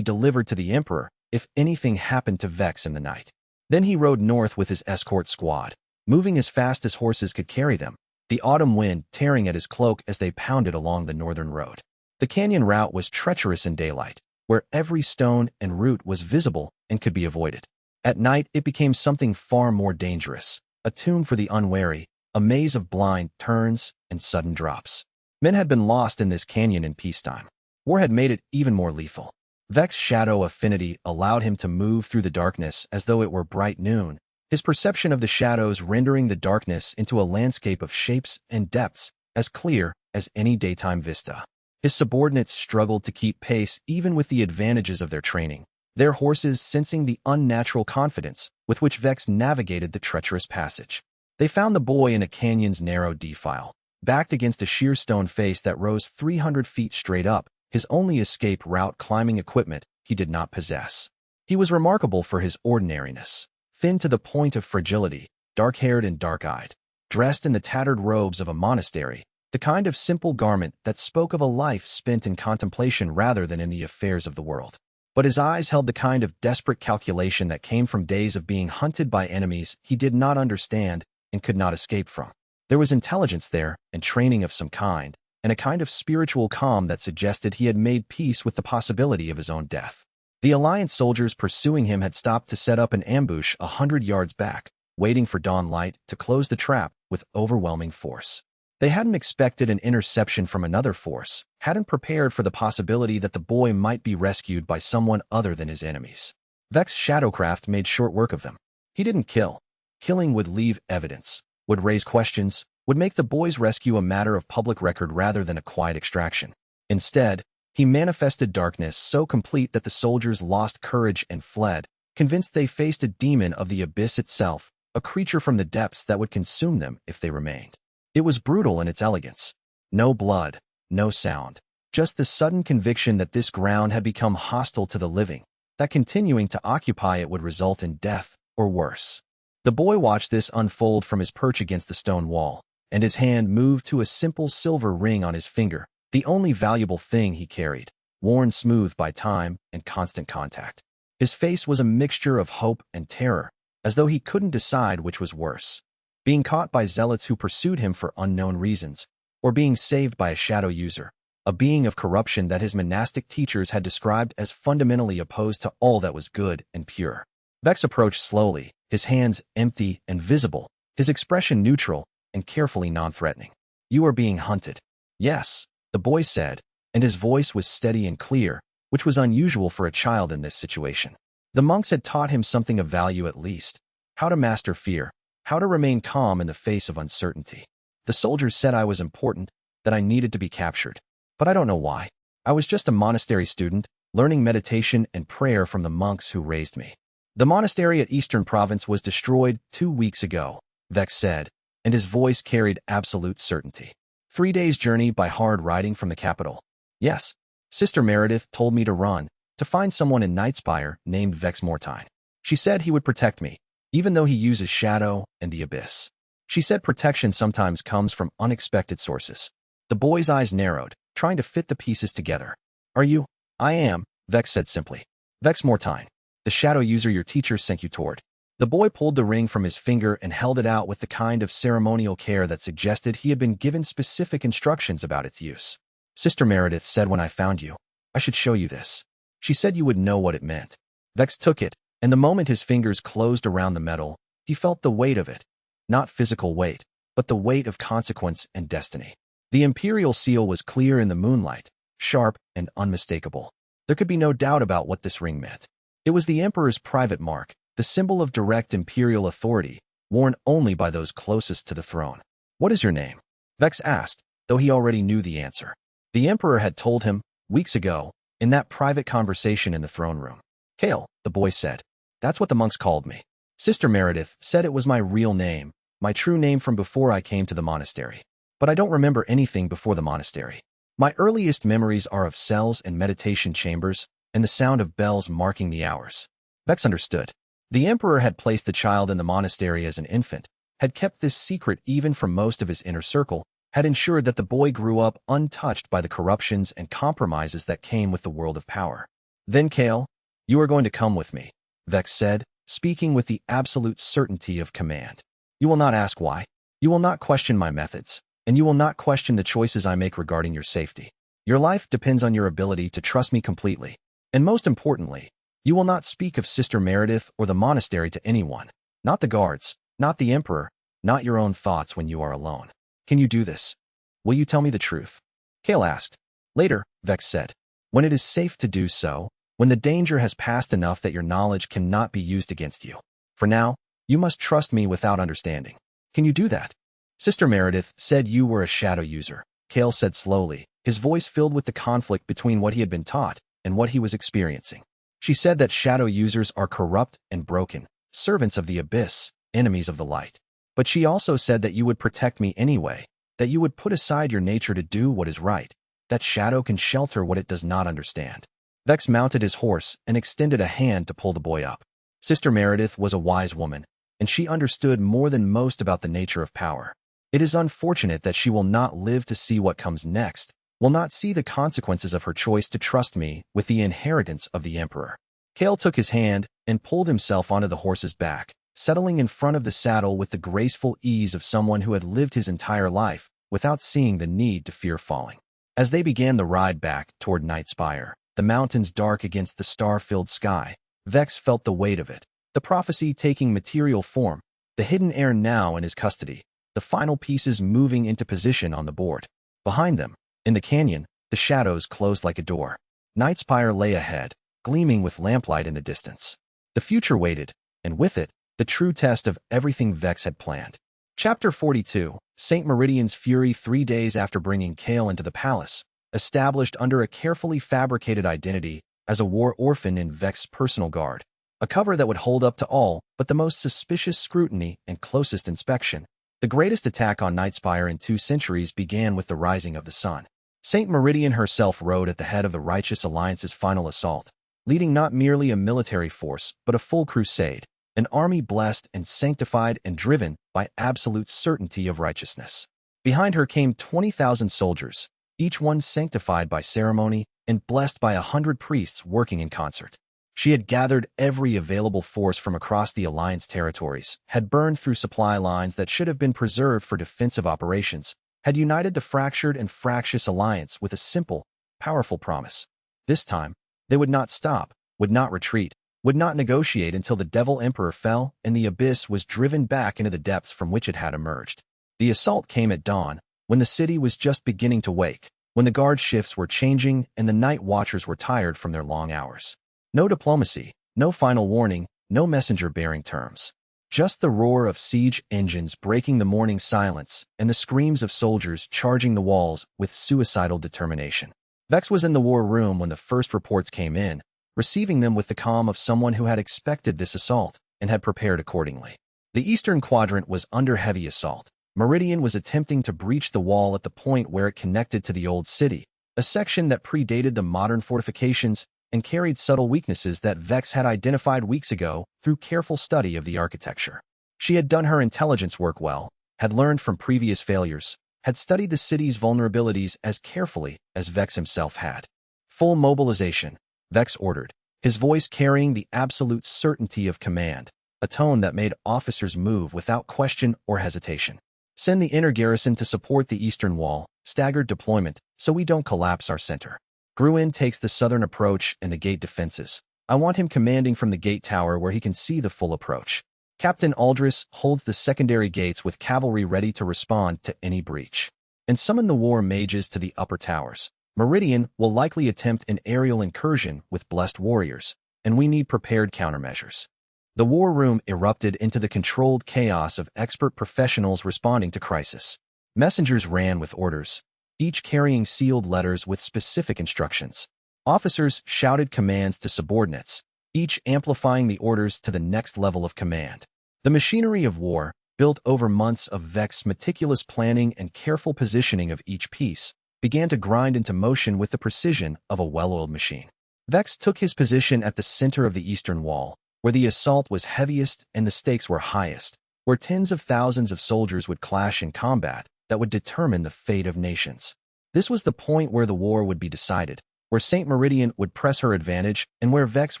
delivered to the Emperor if anything happened to Vex in the night. Then he rode north with his escort squad, moving as fast as horses could carry them, the autumn wind tearing at his cloak as they pounded along the northern road. The canyon route was treacherous in daylight, where every stone and root was visible and could be avoided. At night, it became something far more dangerous, a tomb for the unwary, a maze of blind turns and sudden drops. Men had been lost in this canyon in peacetime. War had made it even more lethal. Vex's shadow affinity allowed him to move through the darkness as though it were bright noon, his perception of the shadows rendering the darkness into a landscape of shapes and depths as clear as any daytime vista. His subordinates struggled to keep pace even with the advantages of their training, their horses sensing the unnatural confidence with which Vex navigated the treacherous passage. They found the boy in a canyon's narrow defile, backed against a sheer stone face that rose 300 feet straight up, his only escape route climbing equipment he did not possess. He was remarkable for his ordinariness, thin to the point of fragility, dark-haired and dark-eyed, dressed in the tattered robes of a monastery, the kind of simple garment that spoke of a life spent in contemplation rather than in the affairs of the world. But his eyes held the kind of desperate calculation that came from days of being hunted by enemies he did not understand and could not escape from. There was intelligence there and training of some kind, and a kind of spiritual calm that suggested he had made peace with the possibility of his own death. The Alliance soldiers pursuing him had stopped to set up an ambush 100 yards back, waiting for dawn light to close the trap with overwhelming force. They hadn't expected an interception from another force, hadn't prepared for the possibility that the boy might be rescued by someone other than his enemies. Vex's shadowcraft made short work of them. He didn't kill. Killing would leave evidence, would raise questions, would make the boy's rescue a matter of public record rather than a quiet extraction. Instead, he manifested darkness so complete that the soldiers lost courage and fled, convinced they faced a demon of the abyss itself, a creature from the depths that would consume them if they remained. It was brutal in its elegance. No blood, no sound, just the sudden conviction that this ground had become hostile to the living, that continuing to occupy it would result in death or worse. The boy watched this unfold from his perch against the stone wall, and his hand moved to a simple silver ring on his finger, the only valuable thing he carried, worn smooth by time and constant contact. His face was a mixture of hope and terror, as though he couldn't decide which was worse: being caught by zealots who pursued him for unknown reasons, or being saved by a shadow user, a being of corruption that his monastic teachers had described as fundamentally opposed to all that was good and pure. Vex approached slowly, his hands empty and visible, his expression neutral and carefully non-threatening. "You are being hunted." "Yes," the boy said, and his voice was steady and clear, which was unusual for a child in this situation. The monks had taught him something of value at least: how to master fear, how to remain calm in the face of uncertainty. "The soldiers said I was important, that I needed to be captured. But I don't know why. I was just a monastery student, learning meditation and prayer from the monks who raised me." "The monastery at Eastern Province was destroyed 2 weeks ago," Vex said, and his voice carried absolute certainty. 3 days' journey by hard riding from the capital. "Yes. Sister Meredith told me to run, to find someone in Nightspire named Vex Mortain. She said he would protect me, even though he uses shadow and the abyss. She said protection sometimes comes from unexpected sources." The boy's eyes narrowed, trying to fit the pieces together. "Are you?" "I am," Vex said simply. "Vex Mortain, the shadow user your teacher sent you toward." The boy pulled the ring from his finger and held it out with the kind of ceremonial care that suggested he had been given specific instructions about its use. "Sister Meredith said when I found you, I should show you this. She said you would know what it meant." Vex took it, and the moment his fingers closed around the metal, he felt the weight of it. Not physical weight, but the weight of consequence and destiny. The imperial seal was clear in the moonlight, sharp and unmistakable. There could be no doubt about what this ring meant. It was the emperor's private mark, the symbol of direct imperial authority, worn only by those closest to the throne. "What is your name?" Vex asked, though he already knew the answer. The emperor had told him, weeks ago, in that private conversation in the throne room. "Kael," the boy said. "That's what the monks called me. Sister Meredith said it was my real name, my true name from before I came to the monastery. But I don't remember anything before the monastery. My earliest memories are of cells and meditation chambers, and the sound of bells marking the hours." Vex understood. The emperor had placed the child in the monastery as an infant, had kept this secret even from most of his inner circle, had ensured that the boy grew up untouched by the corruptions and compromises that came with the world of power. "Then, Kael, you are going to come with me," Vex said, speaking with the absolute certainty of command. "You will not ask why. You will not question my methods, and you will not question the choices I make regarding your safety. Your life depends on your ability to trust me completely. And most importantly, you will not speak of Sister Meredith or the monastery to anyone, not the guards, not the emperor, not your own thoughts when you are alone. Can you do this? Will you tell me the truth?" Kael asked. "Later," Vex said. "When it is safe to do so, when the danger has passed enough that your knowledge cannot be used against you. For now, you must trust me without understanding. Can you do that?" "Sister Meredith said you were a shadow user," Kael said slowly, his voice filled with the conflict between what he had been taught and what he was experiencing. "She said that shadow users are corrupt and broken, servants of the abyss, enemies of the light. But she also said that you would protect me anyway, that you would put aside your nature to do what is right, that shadow can shelter what it does not understand." Vex mounted his horse and extended a hand to pull the boy up. Sister Meredith was a wise woman, and she understood more than most about the nature of power. It is unfortunate that she will not live to see what comes next, will not see the consequences of her choice to trust me with the inheritance of the emperor. Kael took his hand and pulled himself onto the horse's back, settling in front of the saddle with the graceful ease of someone who had lived his entire life without seeing the need to fear falling. As they began the ride back toward Nightspire, the mountains dark against the star-filled sky, Vex felt the weight of it, the prophecy taking material form, the hidden heir now in his custody, the final pieces moving into position on the board. Behind them, in the canyon, the shadows closed like a door. Nightspire lay ahead, gleaming with lamplight in the distance. The future waited, and with it, the true test of everything Vex had planned. Chapter 42, St. Meridian's Fury. 3 days after bringing Kael into the palace, established under a carefully fabricated identity as a war orphan in Vex's personal guard, a cover that would hold up to all but the most suspicious scrutiny and closest inspection. The greatest attack on Nightspire in 2 centuries began with the rising of the sun. Saint Meridian herself rode at the head of the Righteous Alliance's final assault, leading not merely a military force but a full crusade, an army blessed and sanctified and driven by absolute certainty of righteousness. Behind her came 20,000 soldiers, each one sanctified by ceremony and blessed by 100 priests working in concert. She had gathered every available force from across the Alliance territories, had burned through supply lines that should have been preserved for defensive operations, had united the fractured and fractious Alliance with a simple, powerful promise. This time, they would not stop, would not retreat, would not negotiate until the Devil Emperor fell and the Abyss was driven back into the depths from which it had emerged. The assault came at dawn, when the city was just beginning to wake, when the guard shifts were changing and the night watchers were tired from their long hours. No diplomacy, no final warning, no messenger-bearing terms. Just the roar of siege engines breaking the morning silence and the screams of soldiers charging the walls with suicidal determination. Vex was in the war room when the first reports came in, receiving them with the calm of someone who had expected this assault and had prepared accordingly. The eastern quadrant was under heavy assault. Meridian was attempting to breach the wall at the point where it connected to the old city, a section that predated the modern fortifications and carried subtle weaknesses that Vex had identified weeks ago through careful study of the architecture. She had done her intelligence work well, had learned from previous failures, had studied the city's vulnerabilities as carefully as Vex himself had. Full mobilization, Vex ordered, his voice carrying the absolute certainty of command, a tone that made officers move without question or hesitation. Send the inner garrison to support the eastern wall, staggered deployment, so we don't collapse our center. Gruen takes the southern approach and the gate defenses. I want him commanding from the gate tower where he can see the full approach. Captain Aldris holds the secondary gates with cavalry ready to respond to any breach. And summon the war mages to the upper towers. Meridian will likely attempt an aerial incursion with blessed warriors, and we need prepared countermeasures. The war room erupted into the controlled chaos of expert professionals responding to crisis. Messengers ran with orders, each carrying sealed letters with specific instructions. Officers shouted commands to subordinates, each amplifying the orders to the next level of command. The machinery of war, built over months of Vex's meticulous planning and careful positioning of each piece, began to grind into motion with the precision of a well-oiled machine. Vex took his position at the center of the eastern wall, where the assault was heaviest and the stakes were highest, where tens of thousands of soldiers would clash in combat that would determine the fate of nations. This was the point where the war would be decided, where Saint Meridian would press her advantage and where Vex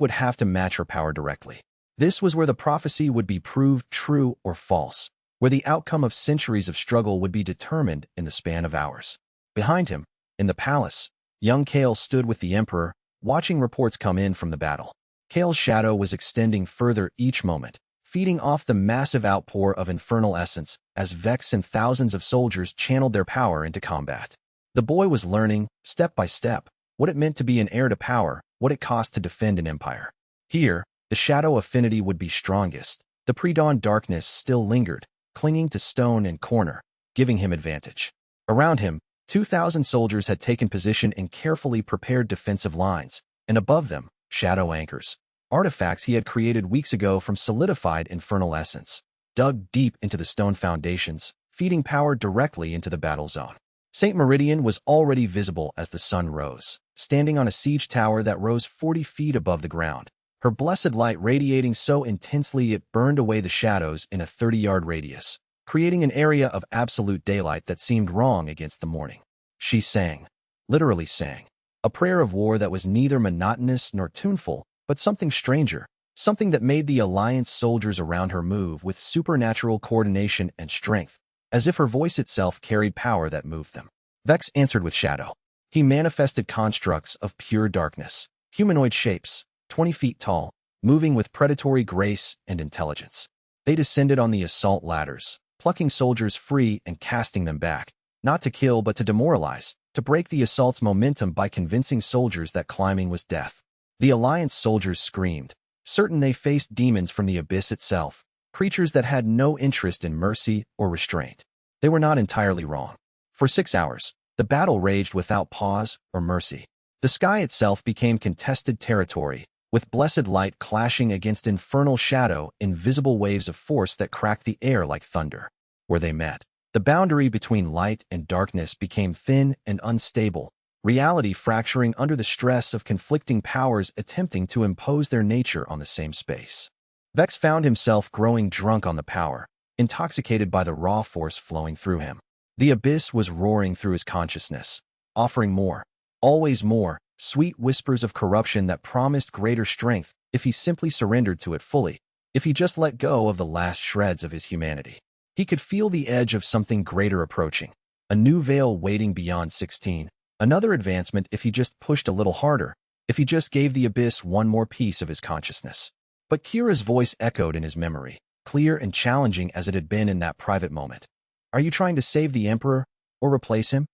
would have to match her power directly. This was where the prophecy would be proved true or false, where the outcome of centuries of struggle would be determined in the span of hours. Behind him, in the palace, young Kael stood with the Emperor, watching reports come in from the battle. Kael's shadow was extending further each moment, feeding off the massive outpour of Infernal Essence as Vex and thousands of soldiers channeled their power into combat. The boy was learning, step by step, what it meant to be an heir to power, what it cost to defend an empire. Here, the shadow affinity would be strongest. The pre-dawn darkness still lingered, clinging to stone and corner, giving him advantage. Around him, 2,000 soldiers had taken position in carefully prepared defensive lines, and above them, shadow anchors, artifacts he had created weeks ago from solidified Infernal Essence, dug deep into the stone foundations, feeding power directly into the battle zone. Saint Meridian was already visible as the sun rose, standing on a siege tower that rose 40 feet above the ground, her blessed light radiating so intensely it burned away the shadows in a 30-yard radius, creating an area of absolute daylight that seemed wrong against the morning. She sang, literally sang, a prayer of war that was neither monotonous nor tuneful, but something stranger, something that made the Alliance soldiers around her move with supernatural coordination and strength, as if her voice itself carried power that moved them. Vex answered with shadow. He manifested constructs of pure darkness, humanoid shapes, 20 feet tall, moving with predatory grace and intelligence. They descended on the assault ladders, plucking soldiers free and casting them back, not to kill but to demoralize, to break the assault's momentum by convincing soldiers that climbing was death. The Alliance soldiers screamed, certain they faced demons from the Abyss itself, creatures that had no interest in mercy or restraint. They were not entirely wrong. For 6 hours, the battle raged without pause or mercy. The sky itself became contested territory, with blessed light clashing against infernal shadow in visible waves of force that cracked the air like thunder. Where they met, the boundary between light and darkness became thin and unstable, reality fracturing under the stress of conflicting powers attempting to impose their nature on the same space. Vex found himself growing drunk on the power, intoxicated by the raw force flowing through him. The abyss was roaring through his consciousness, offering more, always more, sweet whispers of corruption that promised greater strength if he simply surrendered to it fully, if he just let go of the last shreds of his humanity. He could feel the edge of something greater approaching, a new veil waiting beyond 16, another advancement if he just pushed a little harder, if he just gave the abyss one more piece of his consciousness. But Kira's voice echoed in his memory, clear and challenging as it had been in that private moment. Are you trying to save the Emperor, or replace him?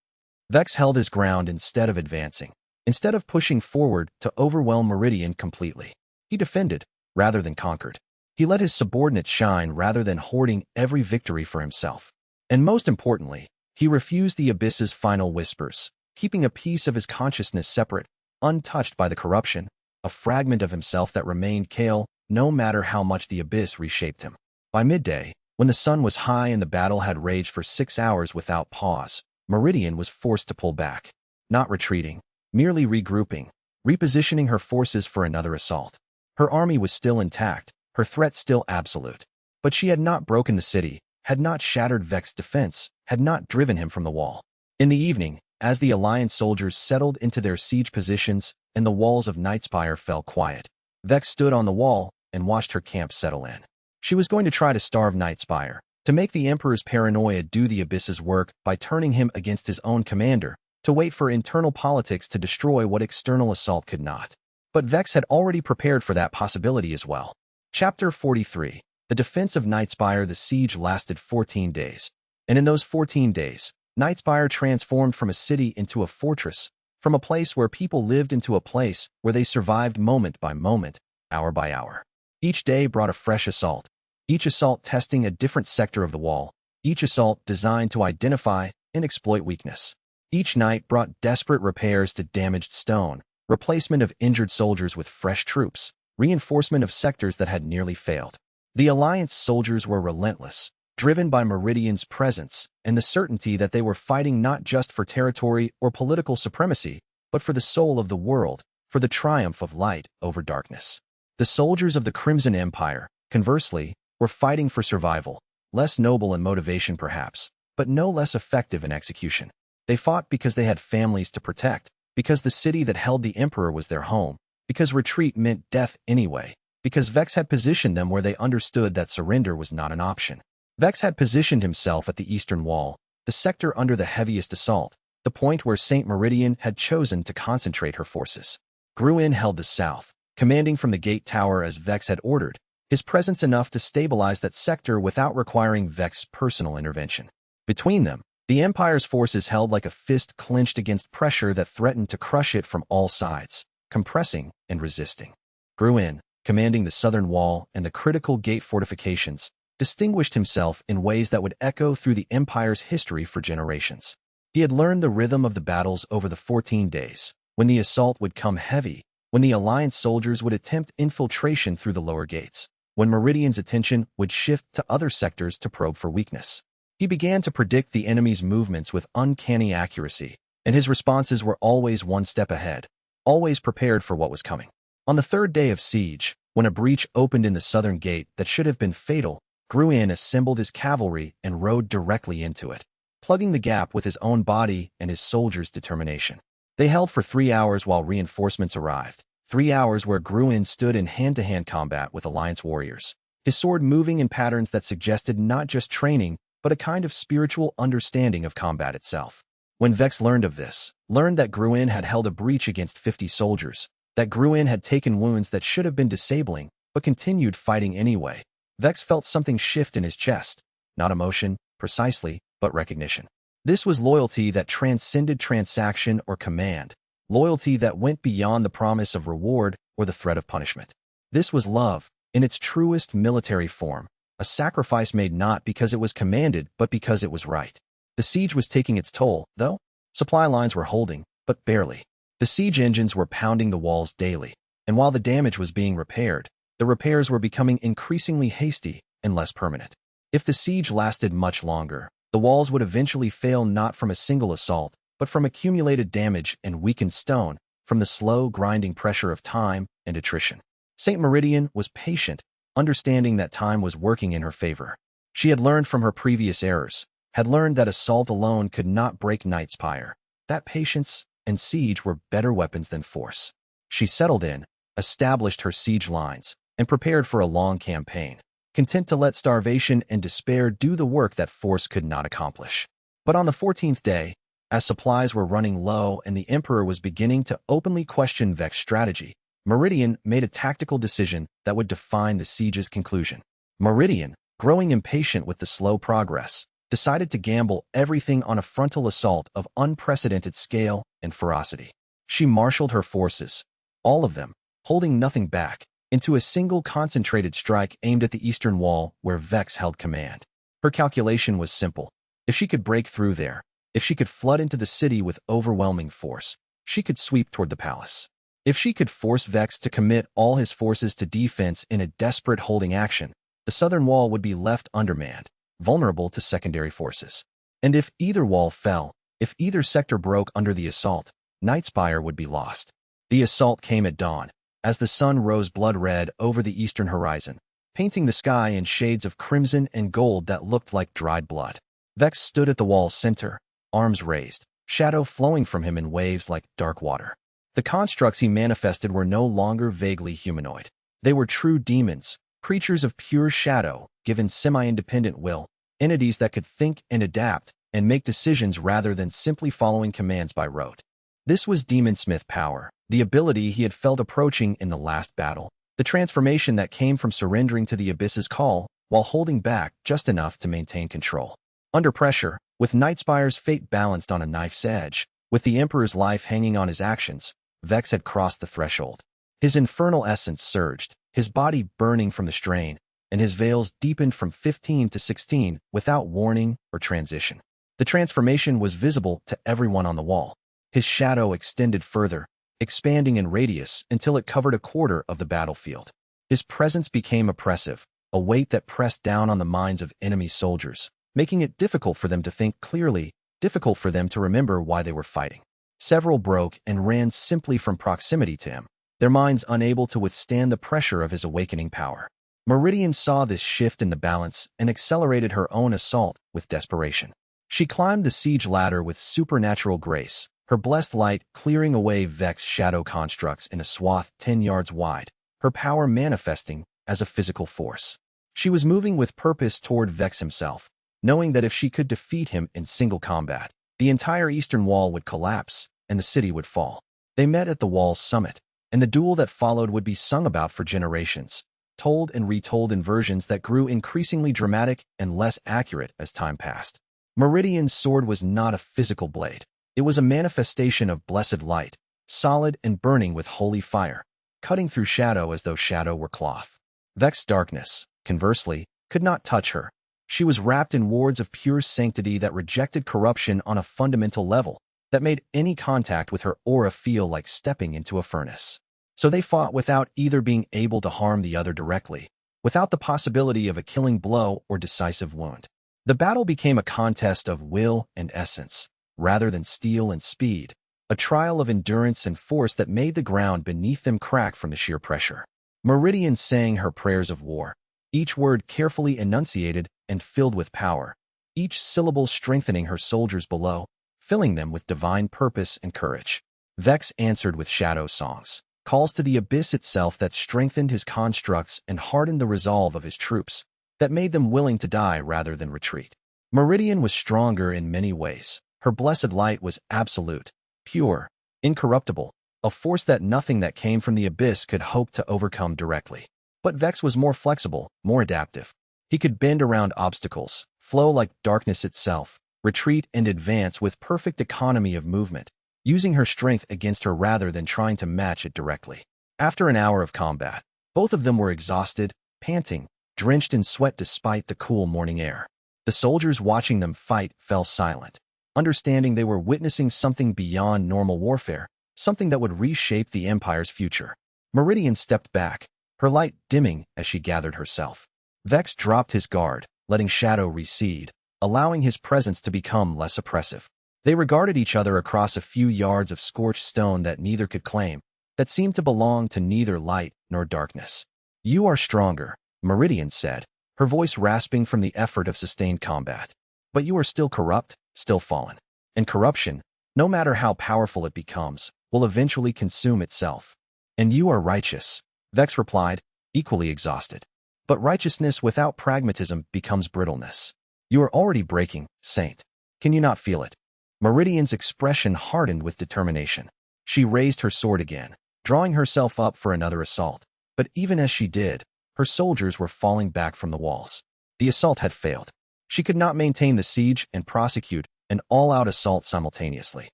Vex held his ground instead of advancing, instead of pushing forward to overwhelm Meridian completely. He defended, rather than conquered. He let his subordinates shine rather than hoarding every victory for himself. And most importantly, he refused the abyss's final whispers, keeping a piece of his consciousness separate, untouched by the corruption, a fragment of himself that remained Kael, no matter how much the abyss reshaped him. By midday, when the sun was high and the battle had raged for 6 hours without pause, Meridian was forced to pull back, not retreating, merely regrouping, repositioning her forces for another assault. Her army was still intact, her threat still absolute. But she had not broken the city, had not shattered Vex's defense, had not driven him from the wall. In the evening, as the Alliance soldiers settled into their siege positions and the walls of Nightspire fell quiet, Vex stood on the wall and watched her camp settle in. She was going to try to starve Nightspire, to make the Emperor's paranoia do the Abyss's work by turning him against his own commander, to wait for internal politics to destroy what external assault could not. But Vex had already prepared for that possibility as well. Chapter 43. The Defense of Nightspire. The siege lasted 14 days. And in those 14 days, Nightspire transformed from a city into a fortress, from a place where people lived into a place where they survived moment by moment, hour by hour. Each day brought a fresh assault, each assault testing a different sector of the wall, each assault designed to identify and exploit weakness. Each night brought desperate repairs to damaged stone, replacement of injured soldiers with fresh troops, reinforcement of sectors that had nearly failed. The Alliance soldiers were relentless, driven by Meridian's presence and the certainty that they were fighting not just for territory or political supremacy, but for the soul of the world, for the triumph of light over darkness. The soldiers of the Crimson Empire, conversely, were fighting for survival, less noble in motivation perhaps, but no less effective in execution. They fought because they had families to protect, because the city that held the Emperor was their home, because retreat meant death anyway, because Vex had positioned them where they understood that surrender was not an option. Vex had positioned himself at the eastern wall, the sector under the heaviest assault, the point where Saint Meridian had chosen to concentrate her forces. Gruin held the south, commanding from the gate tower as Vex had ordered, his presence enough to stabilize that sector without requiring Vex's personal intervention. Between them, the Empire's forces held like a fist clenched against pressure that threatened to crush it from all sides, compressing and resisting. Gruin, commanding the southern wall and the critical gate fortifications, distinguished himself in ways that would echo through the Empire's history for generations. He had learned the rhythm of the battles over the 14 days, when the assault would come heavy, when the Alliance soldiers would attempt infiltration through the lower gates, when Meridian's attention would shift to other sectors to probe for weakness. He began to predict the enemy's movements with uncanny accuracy, and his responses were always one step ahead, always prepared for what was coming. On the third day of siege, when a breach opened in the southern gate that should have been fatal, Gruin assembled his cavalry and rode directly into it, plugging the gap with his own body and his soldiers' determination. They held for 3 hours while reinforcements arrived, 3 hours where Gruin stood in hand-to-hand combat with Alliance warriors, his sword moving in patterns that suggested not just training, but a kind of spiritual understanding of combat itself. When Vex learned of this, learned that Gruin had held a breach against 50 soldiers, that Gruin had taken wounds that should have been disabling, but continued fighting anyway, Vex felt something shift in his chest, not emotion, precisely, but recognition. This was loyalty that transcended transaction or command, loyalty that went beyond the promise of reward or the threat of punishment. This was love, in its truest military form, a sacrifice made not because it was commanded but because it was right. The siege was taking its toll, though. Supply lines were holding, but barely. The siege engines were pounding the walls daily. and while the damage was being repaired, the repairs were becoming increasingly hasty and less permanent. If the siege lasted much longer, the walls would eventually fail not from a single assault, but from accumulated damage and weakened stone, from the slow, grinding pressure of time and attrition. Saint Meridian was patient, understanding that time was working in her favor. She had learned from her previous errors, had learned that assault alone could not break Nightspire, that patience and siege were better weapons than force. She settled in, established her siege lines, and prepared for a long campaign, content to let starvation and despair do the work that force could not accomplish. But on the 14th day, as supplies were running low and the Emperor was beginning to openly question Vex's strategy, Meridian made a tactical decision that would define the siege's conclusion. Meridian, growing impatient with the slow progress, decided to gamble everything on a frontal assault of unprecedented scale and ferocity. She marshaled her forces, all of them, holding nothing back, into a single concentrated strike aimed at the eastern wall where Vex held command. Her calculation was simple. If she could break through there, if she could flood into the city with overwhelming force, she could sweep toward the palace. If she could force Vex to commit all his forces to defense in a desperate holding action, the southern wall would be left undermanned, vulnerable to secondary forces. And if either wall fell, if either sector broke under the assault, Nightspire would be lost. The assault came at dawn, as the sun rose blood-red over the eastern horizon, painting the sky in shades of crimson and gold that looked like dried blood. Vex stood at the wall's center, arms raised, shadow flowing from him in waves like dark water. The constructs he manifested were no longer vaguely humanoid. They were true demons, creatures of pure shadow, given semi-independent will, entities that could think and adapt and make decisions rather than simply following commands by rote. This was Demonsmith power, the ability he had felt approaching in the last battle, the transformation that came from surrendering to the Abyss's call while holding back just enough to maintain control. Under pressure, with Nightspire's fate balanced on a knife's edge, with the Emperor's life hanging on his actions, Vex had crossed the threshold. His infernal essence surged, his body burning from the strain, and his veils deepened from 15 to 16 without warning or transition. The transformation was visible to everyone on the wall. His shadow extended further, expanding in radius until it covered a quarter of the battlefield. His presence became oppressive, a weight that pressed down on the minds of enemy soldiers, making it difficult for them to think clearly, difficult for them to remember why they were fighting. Several broke and ran simply from proximity to him, their minds unable to withstand the pressure of his awakening power. Meridian saw this shift in the balance and accelerated her own assault with desperation. She climbed the siege ladder with supernatural grace, her blessed light clearing away Vex's shadow constructs in a swath 10 yards wide, her power manifesting as a physical force. She was moving with purpose toward Vex himself, knowing that if she could defeat him in single combat, the entire eastern wall would collapse and the city would fall. They met at the wall's summit, and the duel that followed would be sung about for generations, told and retold in versions that grew increasingly dramatic and less accurate as time passed. Meridian's sword was not a physical blade. It was a manifestation of blessed light, solid and burning with holy fire, cutting through shadow as though shadow were cloth. Vex's darkness, conversely, could not touch her. She was wrapped in wards of pure sanctity that rejected corruption on a fundamental level, that made any contact with her aura feel like stepping into a furnace. So they fought without either being able to harm the other directly, without the possibility of a killing blow or decisive wound. The battle became a contest of will and essence, rather than steel and speed, a trial of endurance and force that made the ground beneath them crack from the sheer pressure. Meridian sang her prayers of war, each word carefully enunciated and filled with power, each syllable strengthening her soldiers below, filling them with divine purpose and courage. Vex answered with shadow songs, calls to the abyss itself that strengthened his constructs and hardened the resolve of his troops, that made them willing to die rather than retreat. Meridian was stronger in many ways. Her blessed light was absolute, pure, incorruptible, a force that nothing that came from the abyss could hope to overcome directly. But Vex was more flexible, more adaptive. He could bend around obstacles, flow like darkness itself, retreat and advance with perfect economy of movement, using her strength against her rather than trying to match it directly. After an hour of combat, both of them were exhausted, panting, drenched in sweat despite the cool morning air. The soldiers watching them fight fell silent, understanding they were witnessing something beyond normal warfare, something that would reshape the Empire's future. Meridian stepped back, her light dimming as she gathered herself. Vex dropped his guard, letting shadow recede, allowing his presence to become less oppressive. They regarded each other across a few yards of scorched stone that neither could claim, that seemed to belong to neither light nor darkness. "You are stronger," Meridian said, her voice rasping from the effort of sustained combat. "But you are still corrupt, still fallen. And corruption, no matter how powerful it becomes, will eventually consume itself. And you are righteous," Vex replied, equally exhausted. "But righteousness without pragmatism becomes brittleness. You are already breaking, Saint. Can you not feel it?" Meridian's expression hardened with determination. She raised her sword again, drawing herself up for another assault. But even as she did, her soldiers were falling back from the walls. The assault had failed. She could not maintain the siege and prosecute an all-out assault simultaneously.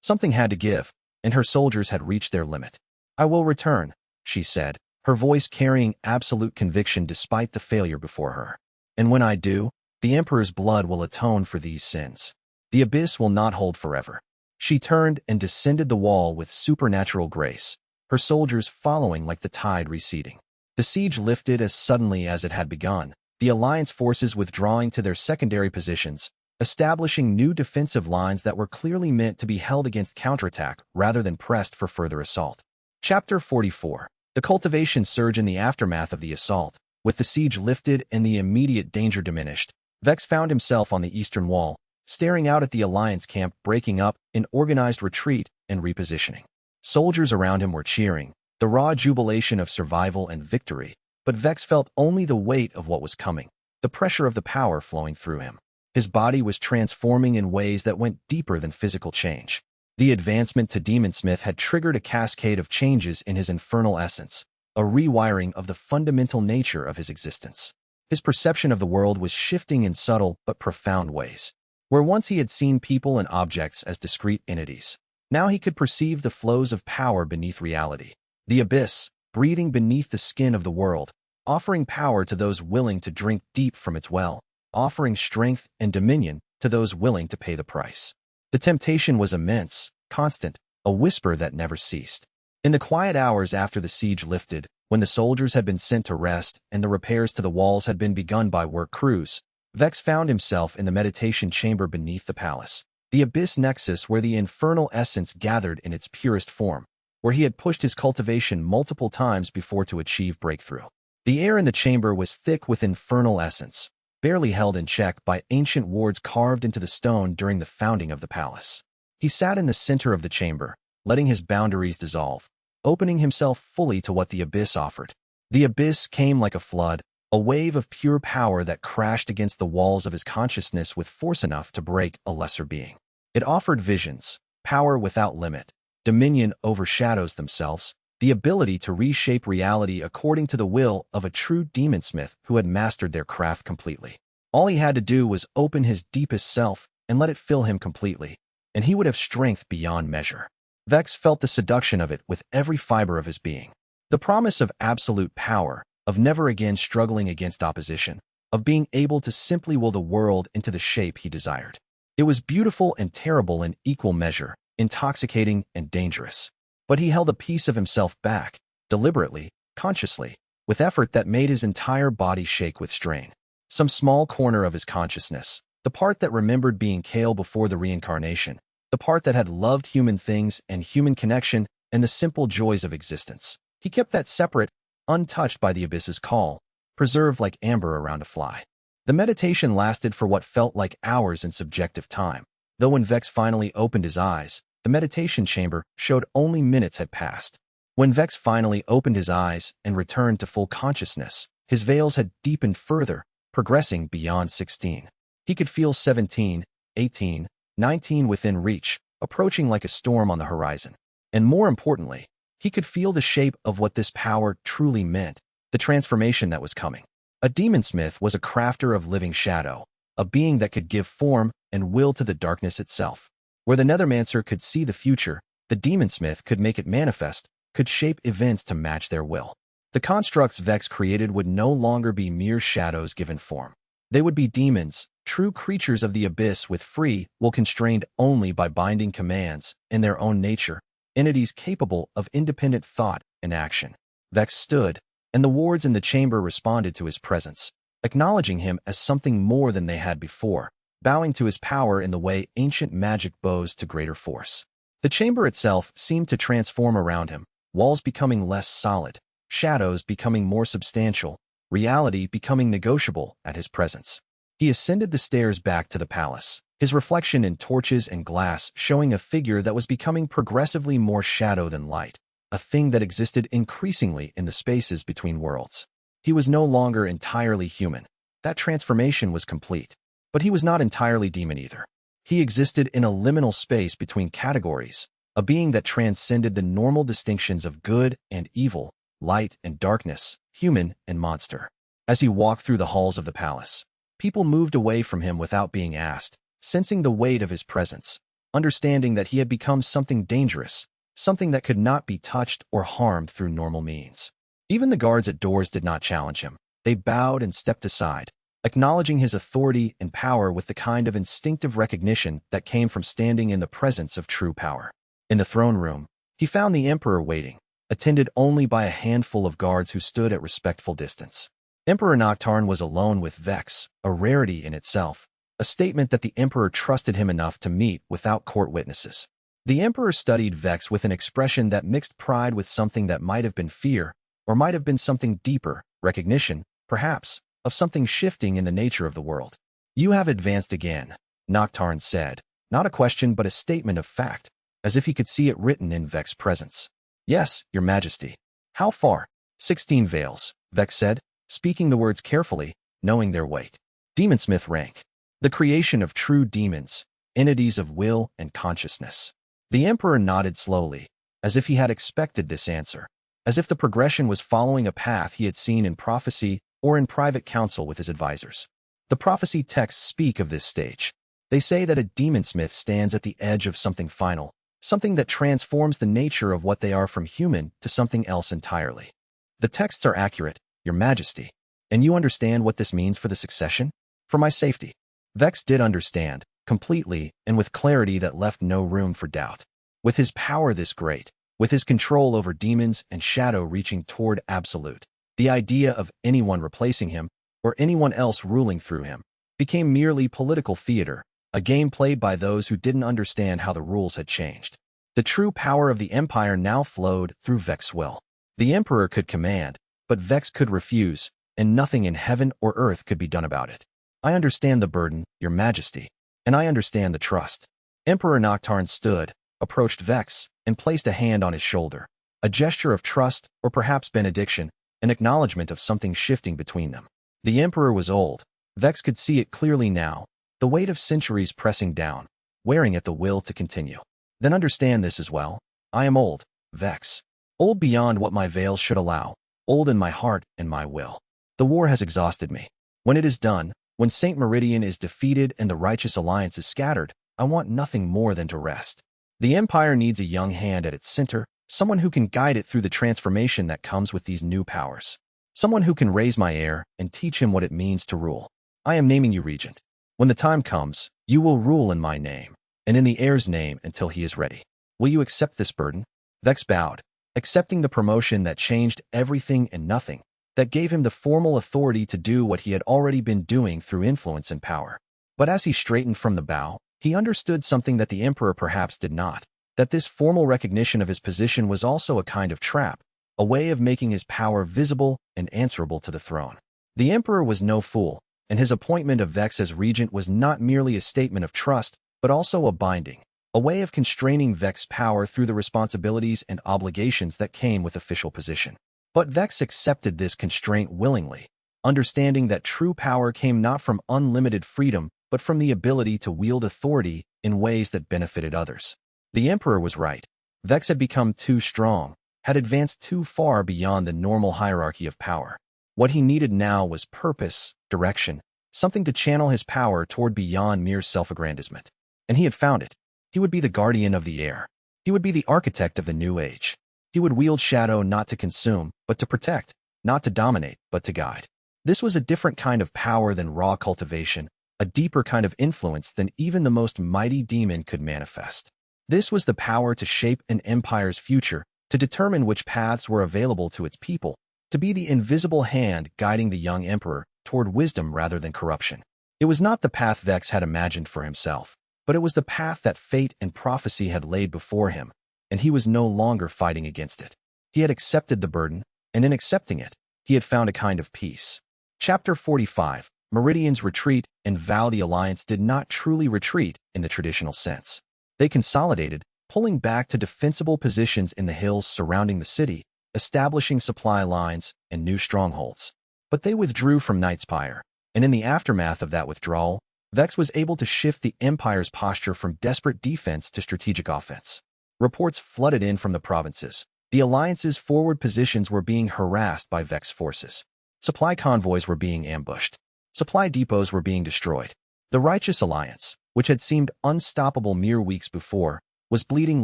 Something had to give, and her soldiers had reached their limit. "I will return," she said, her voice carrying absolute conviction despite the failure before her. "And when I do, the Emperor's blood will atone for these sins. The abyss will not hold forever." She turned and descended the wall with supernatural grace, her soldiers following like the tide receding. The siege lifted as suddenly as it had begun, the Alliance forces withdrawing to their secondary positions, establishing new defensive lines that were clearly meant to be held against counterattack rather than pressed for further assault. Chapter 44. The cultivation surge in the aftermath of the assault. With the siege lifted and the immediate danger diminished, Vex found himself on the eastern wall, staring out at the Alliance camp breaking up in organized retreat and repositioning. Soldiers around him were cheering, the raw jubilation of survival and victory, but Vex felt only the weight of what was coming, the pressure of the power flowing through him. His body was transforming in ways that went deeper than physical change. The advancement to Demonsmith had triggered a cascade of changes in his Infernal Essence, a rewiring of the fundamental nature of his existence. His perception of the world was shifting in subtle but profound ways. Where once he had seen people and objects as discrete entities, now he could perceive the flows of power beneath reality. The abyss, breathing beneath the skin of the world, offering power to those willing to drink deep from its well, offering strength and dominion to those willing to pay the price. The temptation was immense, constant, a whisper that never ceased. In the quiet hours after the siege lifted, when the soldiers had been sent to rest and the repairs to the walls had been begun by work crews, Vex found himself in the meditation chamber beneath the palace, the abyss nexus where the Infernal Essence gathered in its purest form, where he had pushed his cultivation multiple times before to achieve breakthrough. The air in the chamber was thick with Infernal Essence, barely held in check by ancient wards carved into the stone during the founding of the palace. He sat in the center of the chamber, letting his boundaries dissolve, opening himself fully to what the abyss offered. The abyss came like a flood, a wave of pure power that crashed against the walls of his consciousness with force enough to break a lesser being. It offered visions, power without limit, dominion over shadows themselves, the ability to reshape reality according to the will of a true demonsmith who had mastered their craft completely. All he had to do was open his deepest self and let it fill him completely, and he would have strength beyond measure. Vex felt the seduction of it with every fiber of his being. The promise of absolute power, of never again struggling against opposition, of being able to simply will the world into the shape he desired. It was beautiful and terrible in equal measure, intoxicating and dangerous. But he held a piece of himself back, deliberately, consciously, with effort that made his entire body shake with strain. Some small corner of his consciousness, the part that remembered being Kael before the reincarnation, the part that had loved human things and human connection and the simple joys of existence. He kept that separate, untouched by the abyss's call, preserved like amber around a fly. The meditation lasted for what felt like hours in subjective time, though when Vex finally opened his eyes, the meditation chamber showed only minutes had passed. When Vex finally opened his eyes and returned to full consciousness, his veils had deepened further, progressing beyond 16. He could feel 17, 18, 19 within reach, approaching like a storm on the horizon. And more importantly, he could feel the shape of what this power truly meant, the transformation that was coming. A demonsmith was a crafter of living shadow, a being that could give form and will to the darkness itself. Where the Nethermancer could see the future, the demonsmith could make it manifest, could shape events to match their will. The constructs Vex created would no longer be mere shadows given form. They would be demons, true creatures of the abyss with free will constrained only by binding commands in their own nature, entities capable of independent thought and action. Vex stood, and the wards in the chamber responded to his presence, acknowledging him as something more than they had before, bowing to his power in the way ancient magic bows to greater force. The chamber itself seemed to transform around him, walls becoming less solid, shadows becoming more substantial, reality becoming negotiable at his presence. He ascended the stairs back to the palace, his reflection in torches and glass showing a figure that was becoming progressively more shadow than light, a thing that existed increasingly in the spaces between worlds. He was no longer entirely human. That transformation was complete. But he was not entirely demon either. He existed in a liminal space between categories, a being that transcended the normal distinctions of good and evil, light and darkness, human and monster. As he walked through the halls of the palace, people moved away from him without being asked, sensing the weight of his presence, understanding that he had become something dangerous, something that could not be touched or harmed through normal means. Even the guards at doors did not challenge him. They bowed and stepped aside, acknowledging his authority and power with the kind of instinctive recognition that came from standing in the presence of true power. In the throne room, he found the emperor waiting, attended only by a handful of guards who stood at respectful distance. Emperor Noctarn was alone with Vex, a rarity in itself, a statement that the emperor trusted him enough to meet without court witnesses. The emperor studied Vex with an expression that mixed pride with something that might have been fear, or might have been something deeper, recognition, perhaps, of something shifting in the nature of the world. "You have advanced again," Noctarn said, not a question but a statement of fact, as if he could see it written in Vex's presence. "Yes, your majesty." "How far?" 16 veils, Vex said, speaking the words carefully, knowing their weight. "Demonsmith rank. The creation of true demons, entities of will and consciousness." The emperor nodded slowly, as if he had expected this answer, as if the progression was following a path he had seen in prophecy or in private counsel with his advisors. The prophecy texts speak of this stage. They say that a demonsmith stands at the edge of something final, something that transforms the nature of what they are from human to something else entirely. The texts are accurate, your majesty. And you understand what this means for the succession? For my safety. Vex did understand, completely and with clarity that left no room for doubt. With his power this great, with his control over demons and shadow reaching toward absolute, the idea of anyone replacing him, or anyone else ruling through him, became merely political theater, a game played by those who didn't understand how the rules had changed. The true power of the empire now flowed through Vex's will. The emperor could command, but Vex could refuse, and nothing in heaven or earth could be done about it. "I understand the burden, your majesty, and I understand the trust." Emperor Noctarn stood, approached Vex, and placed a hand on his shoulder, a gesture of trust or perhaps benediction, an acknowledgement of something shifting between them. The emperor was old. Vex could see it clearly now, the weight of centuries pressing down, wearing at the will to continue. "Then understand this as well. I am old, Vex. Old beyond what my veils should allow, old in my heart and my will. The war has exhausted me. When it is done, when Saint Meridian is defeated and the righteous alliance is scattered, I want nothing more than to rest. The empire needs a young hand at its center, someone who can guide it through the transformation that comes with these new powers. Someone who can raise my heir and teach him what it means to rule. I am naming you regent. When the time comes, you will rule in my name, and in the heir's name until he is ready. Will you accept this burden?" Vex bowed, accepting the promotion that changed everything and nothing, that gave him the formal authority to do what he had already been doing through influence and power. But as he straightened from the bow, he understood something that the emperor perhaps did not, that this formal recognition of his position was also a kind of trap, a way of making his power visible and answerable to the throne. The emperor was no fool, and his appointment of Vex as regent was not merely a statement of trust, but also a binding, a way of constraining Vex's power through the responsibilities and obligations that came with official position. But Vex accepted this constraint willingly, understanding that true power came not from unlimited freedom, but from the ability to wield authority in ways that benefited others. The emperor was right. Vex had become too strong, had advanced too far beyond the normal hierarchy of power. What he needed now was purpose, direction, something to channel his power toward beyond mere self-aggrandizement. And he had found it. He would be the guardian of the heir. He would be the architect of the new age. He would wield shadow not to consume, but to protect, not to dominate, but to guide. This was a different kind of power than raw cultivation, a deeper kind of influence than even the most mighty demon could manifest. This was the power to shape an empire's future, to determine which paths were available to its people, to be the invisible hand guiding the young emperor toward wisdom rather than corruption. It was not the path Vex had imagined for himself, but it was the path that fate and prophecy had laid before him, and he was no longer fighting against it. He had accepted the burden, and in accepting it, he had found a kind of peace. Chapter 45. Meridians retreat and vow. The alliance did not truly retreat in the traditional sense. They consolidated, pulling back to defensible positions in the hills surrounding the city, establishing supply lines and new strongholds. But they withdrew from Nightspire, and in the aftermath of that withdrawal, Vex was able to shift the Empire's posture from desperate defense to strategic offense. Reports flooded in from the provinces. The Alliance's forward positions were being harassed by Vex forces. Supply convoys were being ambushed. Supply depots were being destroyed. The Righteous Alliance, which had seemed unstoppable mere weeks before, was bleeding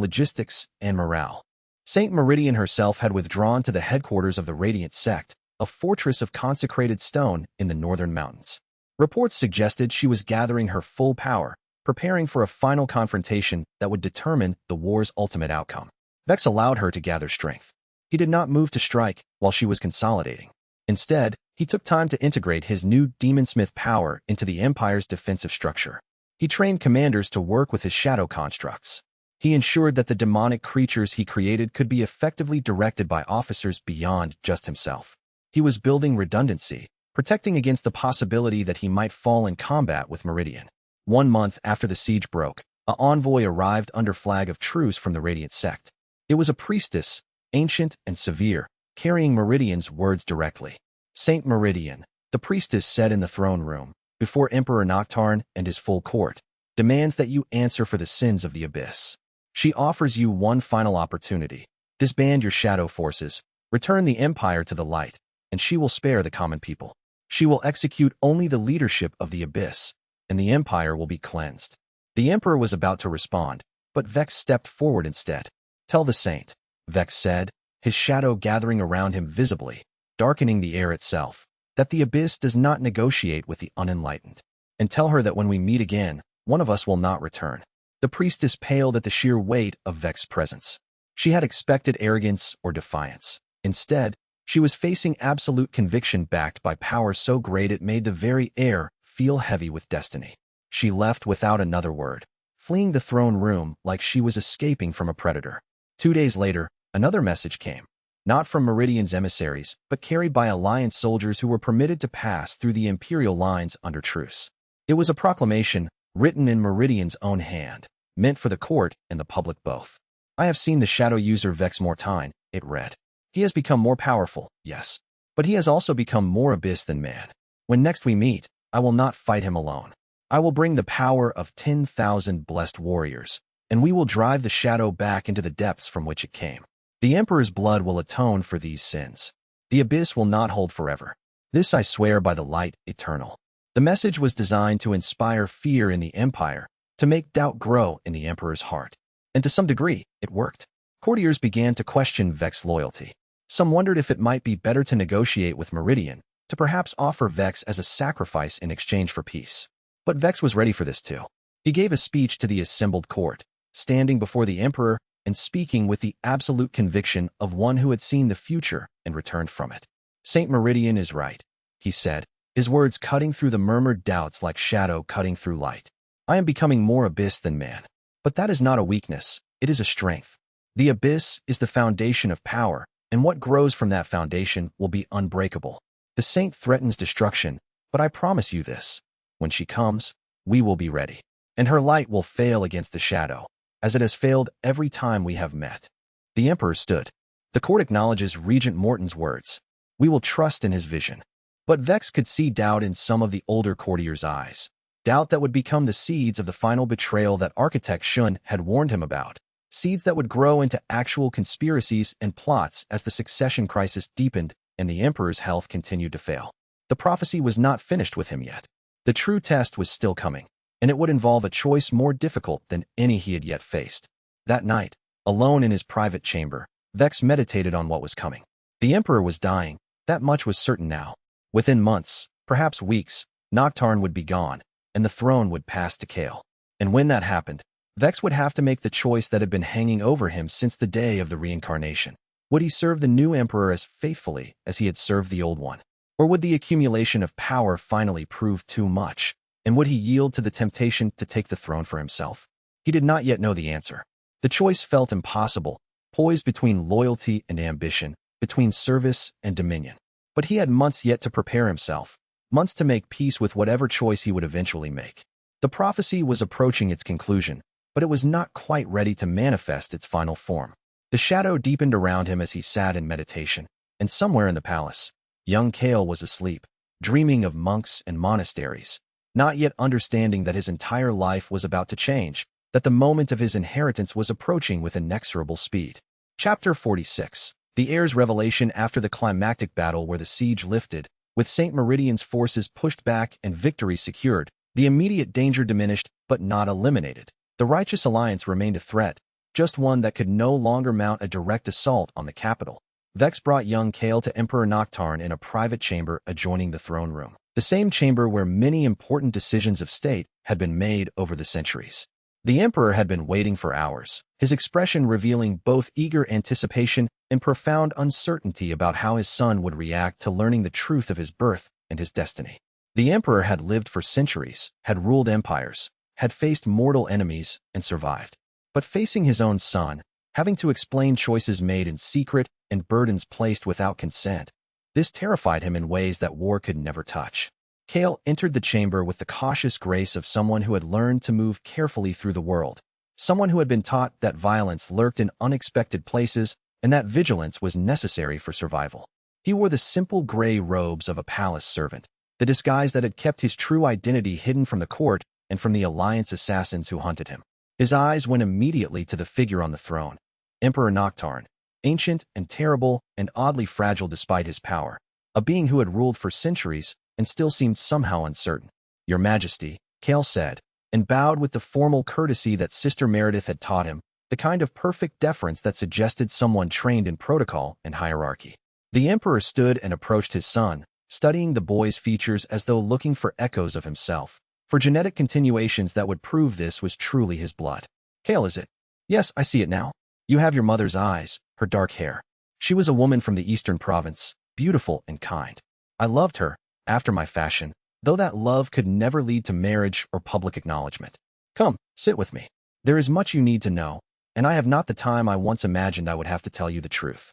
logistics and morale. Saint Meridian herself had withdrawn to the headquarters of the Radiant Sect, a fortress of consecrated stone in the northern mountains. Reports suggested she was gathering her full power, preparing for a final confrontation that would determine the war's ultimate outcome. Vex allowed her to gather strength. He did not move to strike while she was consolidating. Instead, he took time to integrate his new demonsmith power into the Empire's defensive structure. He trained commanders to work with his shadow constructs. He ensured that the demonic creatures he created could be effectively directed by officers beyond just himself. He was building redundancy, protecting against the possibility that he might fall in combat with Meridian. 1 month after the siege broke, an envoy arrived under flag of truce from the Radiant Sect. It was a priestess, ancient and severe, carrying Meridian's words directly. Saint Meridian, the priestess said in the throne room, before Emperor Noctarn and his full court, demands that you answer for the sins of the Abyss. She offers you one final opportunity. Disband your shadow forces, return the Empire to the light, and she will spare the common people. She will execute only the leadership of the Abyss, and the Empire will be cleansed. The Emperor was about to respond, but Vex stepped forward instead. Tell the saint, Vex said, his shadow gathering around him visibly, darkening the air itself, that the Abyss does not negotiate with the unenlightened. And tell her that when we meet again, one of us will not return. The priestess paled at the sheer weight of Vex's presence. She had expected arrogance or defiance. Instead, she was facing absolute conviction backed by power so great it made the very air feel heavy with destiny. She left without another word, fleeing the throne room like she was escaping from a predator. 2 days later, another message came. Not from Meridian's emissaries, but carried by Alliance soldiers who were permitted to pass through the Imperial lines under truce. It was a proclamation, written in Meridian's own hand, meant for the court and the public both. I have seen the shadow user Vex Mortain, it read. He has become more powerful, yes, but he has also become more abyss than man. When next we meet, I will not fight him alone. I will bring the power of 10,000 blessed warriors, and we will drive the shadow back into the depths from which it came. The Emperor's blood will atone for these sins. The Abyss will not hold forever. This I swear by the light eternal. The message was designed to inspire fear in the Empire, to make doubt grow in the Emperor's heart. And to some degree, it worked. Courtiers began to question Vex's loyalty. Some wondered if it might be better to negotiate with Meridian, to perhaps offer Vex as a sacrifice in exchange for peace. But Vex was ready for this too. He gave a speech to the assembled court, standing before the Emperor and speaking with the absolute conviction of one who had seen the future and returned from it. Saint Meridian is right, he said, his words cutting through the murmured doubts like shadow cutting through light. I am becoming more abyss than man. But that is not a weakness, it is a strength. The Abyss is the foundation of power, and what grows from that foundation will be unbreakable. The saint threatens destruction, but I promise you this. When she comes, we will be ready. And her light will fail against the shadow, as it has failed every time we have met. The Emperor stood. The court acknowledges Regent Morton's words. We will trust in his vision. But Vex could see doubt in some of the older courtiers' eyes. Doubt that would become the seeds of the final betrayal that Architect Shun had warned him about. Seeds that would grow into actual conspiracies and plots as the succession crisis deepened and the Emperor's health continued to fail. The prophecy was not finished with him yet. The true test was still coming, and it would involve a choice more difficult than any he had yet faced. That night, alone in his private chamber, Vex meditated on what was coming. The Emperor was dying, that much was certain now. Within months, perhaps weeks, Noctarn would be gone, and the throne would pass to Kael. And when that happened, Vex would have to make the choice that had been hanging over him since the day of the reincarnation. Would he serve the new emperor as faithfully as he had served the old one? Or would the accumulation of power finally prove too much? And would he yield to the temptation to take the throne for himself? He did not yet know the answer. The choice felt impossible, poised between loyalty and ambition, between service and dominion. But he had months yet to prepare himself, months to make peace with whatever choice he would eventually make. The prophecy was approaching its conclusion, but it was not quite ready to manifest its final form. The shadow deepened around him as he sat in meditation, and somewhere in the palace, young Kael was asleep, dreaming of monks and monasteries, not yet understanding that his entire life was about to change, that the moment of his inheritance was approaching with inexorable speed. Chapter 46. The heir's revelation after the climactic battle where the siege lifted, with St. Meridian's forces pushed back and victory secured, the immediate danger diminished but not eliminated. The righteous alliance remained a threat, just one that could no longer mount a direct assault on the capital. Vex brought young Kael to Emperor Noctarn in a private chamber adjoining the throne room, the same chamber where many important decisions of state had been made over the centuries. The emperor had been waiting for hours, his expression revealing both eager anticipation and profound uncertainty about how his son would react to learning the truth of his birth and his destiny. The emperor had lived for centuries, had ruled empires, had faced mortal enemies, and survived. But facing his own son, having to explain choices made in secret and burdens placed without consent, this terrified him in ways that war could never touch. Kael entered the chamber with the cautious grace of someone who had learned to move carefully through the world, someone who had been taught that violence lurked in unexpected places and that vigilance was necessary for survival. He wore the simple gray robes of a palace servant, the disguise that had kept his true identity hidden from the court and from the Alliance assassins who hunted him. His eyes went immediately to the figure on the throne, Emperor Noctarn, ancient and terrible and oddly fragile despite his power, a being who had ruled for centuries and still seemed somehow uncertain. "Your Majesty," Kael said, and bowed with the formal courtesy that Sister Meredith had taught him, the kind of perfect deference that suggested someone trained in protocol and hierarchy. The emperor stood and approached his son, studying the boy's features as though looking for echoes of himself, for genetic continuations that would prove this was truly his blood. "Kael, is it?" "Yes, I see it now. You have your mother's eyes, her dark hair. She was a woman from the eastern province, beautiful and kind. I loved her, after my fashion, though that love could never lead to marriage or public acknowledgement. Come, sit with me. There is much you need to know, and I have not the time I once imagined I would have to tell you the truth."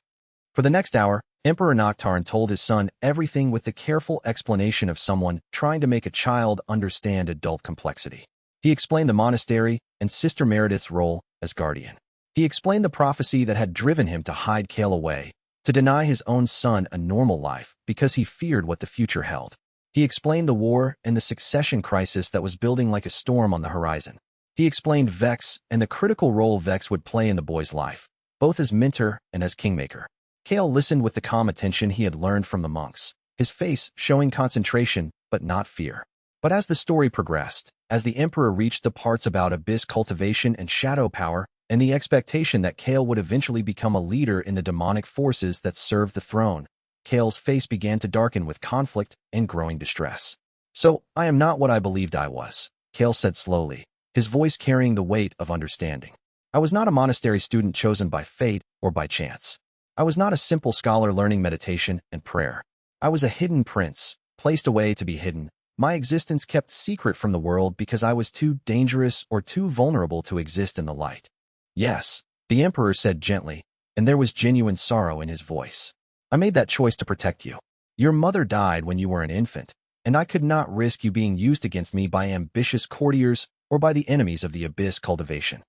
For the next hour, Emperor Noctarn told his son everything with the careful explanation of someone trying to make a child understand adult complexity. He explained the monastery and Sister Meredith's role as guardian. He explained the prophecy that had driven him to hide Kael away, to deny his own son a normal life because he feared what the future held. He explained the war and the succession crisis that was building like a storm on the horizon. He explained Vex and the critical role Vex would play in the boy's life, both as mentor and as kingmaker. Kael listened with the calm attention he had learned from the monks, his face showing concentration but not fear. But as the story progressed, as the emperor reached the parts about Abyss Cultivation and shadow power, and the expectation that Kael would eventually become a leader in the demonic forces that served the throne, Kael's face began to darken with conflict and growing distress. "So, I am not what I believed I was," Kael said slowly, his voice carrying the weight of understanding. "I was not a monastery student chosen by fate or by chance. I was not a simple scholar learning meditation and prayer. I was a hidden prince, placed away to be hidden, my existence kept secret from the world because I was too dangerous or too vulnerable to exist in the light." "Yes," the emperor said gently, and there was genuine sorrow in his voice. "I made that choice to protect you. Your mother died when you were an infant, and I could not risk you being used against me by ambitious courtiers or by the enemies of the Abyss Cultivation.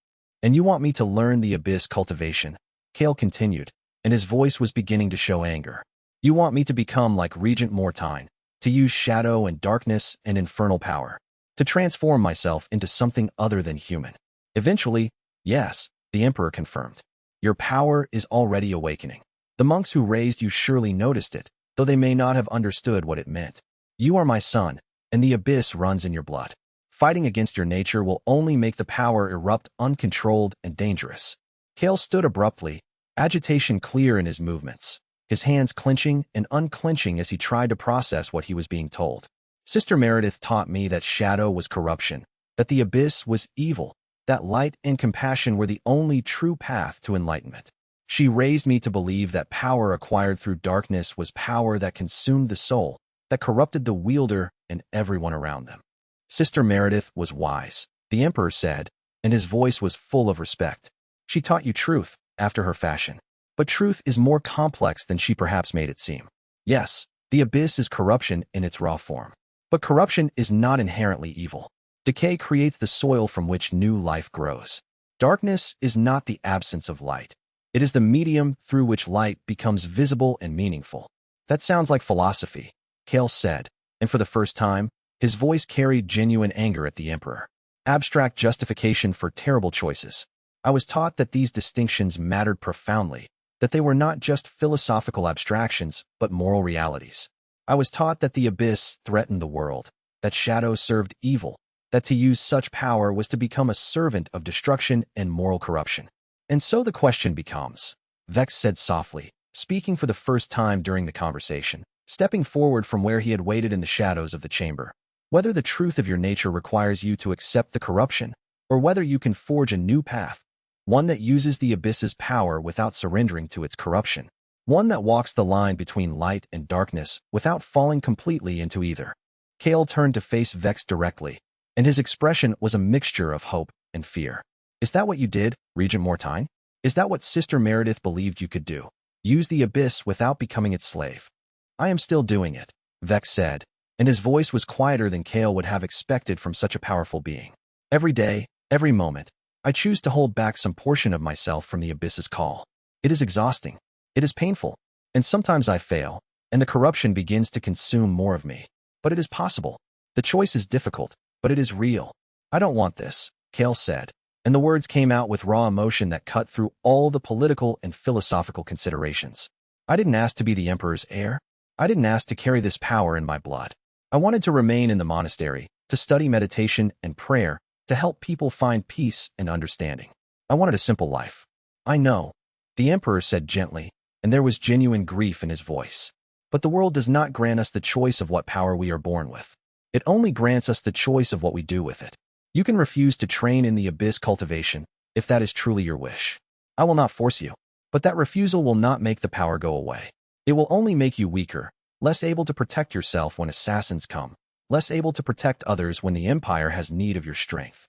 And you want me to learn the Abyss Cultivation," Kael continued, and his voice was beginning to show anger. "You want me to become like Regent Mortain, to use shadow and darkness and infernal power, to transform myself into something other than human." "Eventually, yes," the emperor confirmed. "Your power is already awakening. The monks who raised you surely noticed it, though they may not have understood what it meant. You are my son, and the abyss runs in your blood. Fighting against your nature will only make the power erupt uncontrolled and dangerous." Kael stood abruptly, agitation clear in his movements, his hands clenching and unclenching as he tried to process what he was being told. "Sister Meredith taught me that shadow was corruption, that the abyss was evil, that light and compassion were the only true path to enlightenment. She raised me to believe that power acquired through darkness was power that consumed the soul, that corrupted the wielder and everyone around them. Sister Meredith was wise, the Emperor said, and his voice was full of respect. She taught you truth, after her fashion. But truth is more complex than she perhaps made it seem. Yes, the abyss is corruption in its raw form. But corruption is not inherently evil. Decay creates the soil from which new life grows. Darkness is not the absence of light. It is the medium through which light becomes visible and meaningful. That sounds like philosophy, Kael said, and for the first time, his voice carried genuine anger at the Emperor. Abstract justification for terrible choices. I was taught that these distinctions mattered profoundly, that they were not just philosophical abstractions, but moral realities. I was taught that the abyss threatened the world, that shadows served evil, that to use such power was to become a servant of destruction and moral corruption. And so the question becomes, Vex said softly, speaking for the first time during the conversation, stepping forward from where he had waited in the shadows of the chamber, whether the truth of your nature requires you to accept the corruption, or whether you can forge a new path, one that uses the abyss's power without surrendering to its corruption, one that walks the line between light and darkness without falling completely into either. Kael turned to face Vex directly, and his expression was a mixture of hope and fear. Is that what you did, Regent Mortain? Is that what Sister Meredith believed you could do? Use the abyss without becoming its slave? I am still doing it, Vex said, and his voice was quieter than Kael would have expected from such a powerful being. Every day, every moment, I choose to hold back some portion of myself from the abyss's call. It is exhausting. It is painful. And sometimes I fail, and the corruption begins to consume more of me. But it is possible. The choice is difficult, but it is real. I don't want this, Kael said, and the words came out with raw emotion that cut through all the political and philosophical considerations. I didn't ask to be the Emperor's heir. I didn't ask to carry this power in my blood. I wanted to remain in the monastery, to study meditation and prayer, to help people find peace and understanding. I wanted a simple life. I know, the Emperor said gently, and there was genuine grief in his voice. But the world does not grant us the choice of what power we are born with. It only grants us the choice of what we do with it. You can refuse to train in the Abyss Cultivation, if that is truly your wish. I will not force you. But that refusal will not make the power go away. It will only make you weaker, less able to protect yourself when assassins come, less able to protect others when the Empire has need of your strength.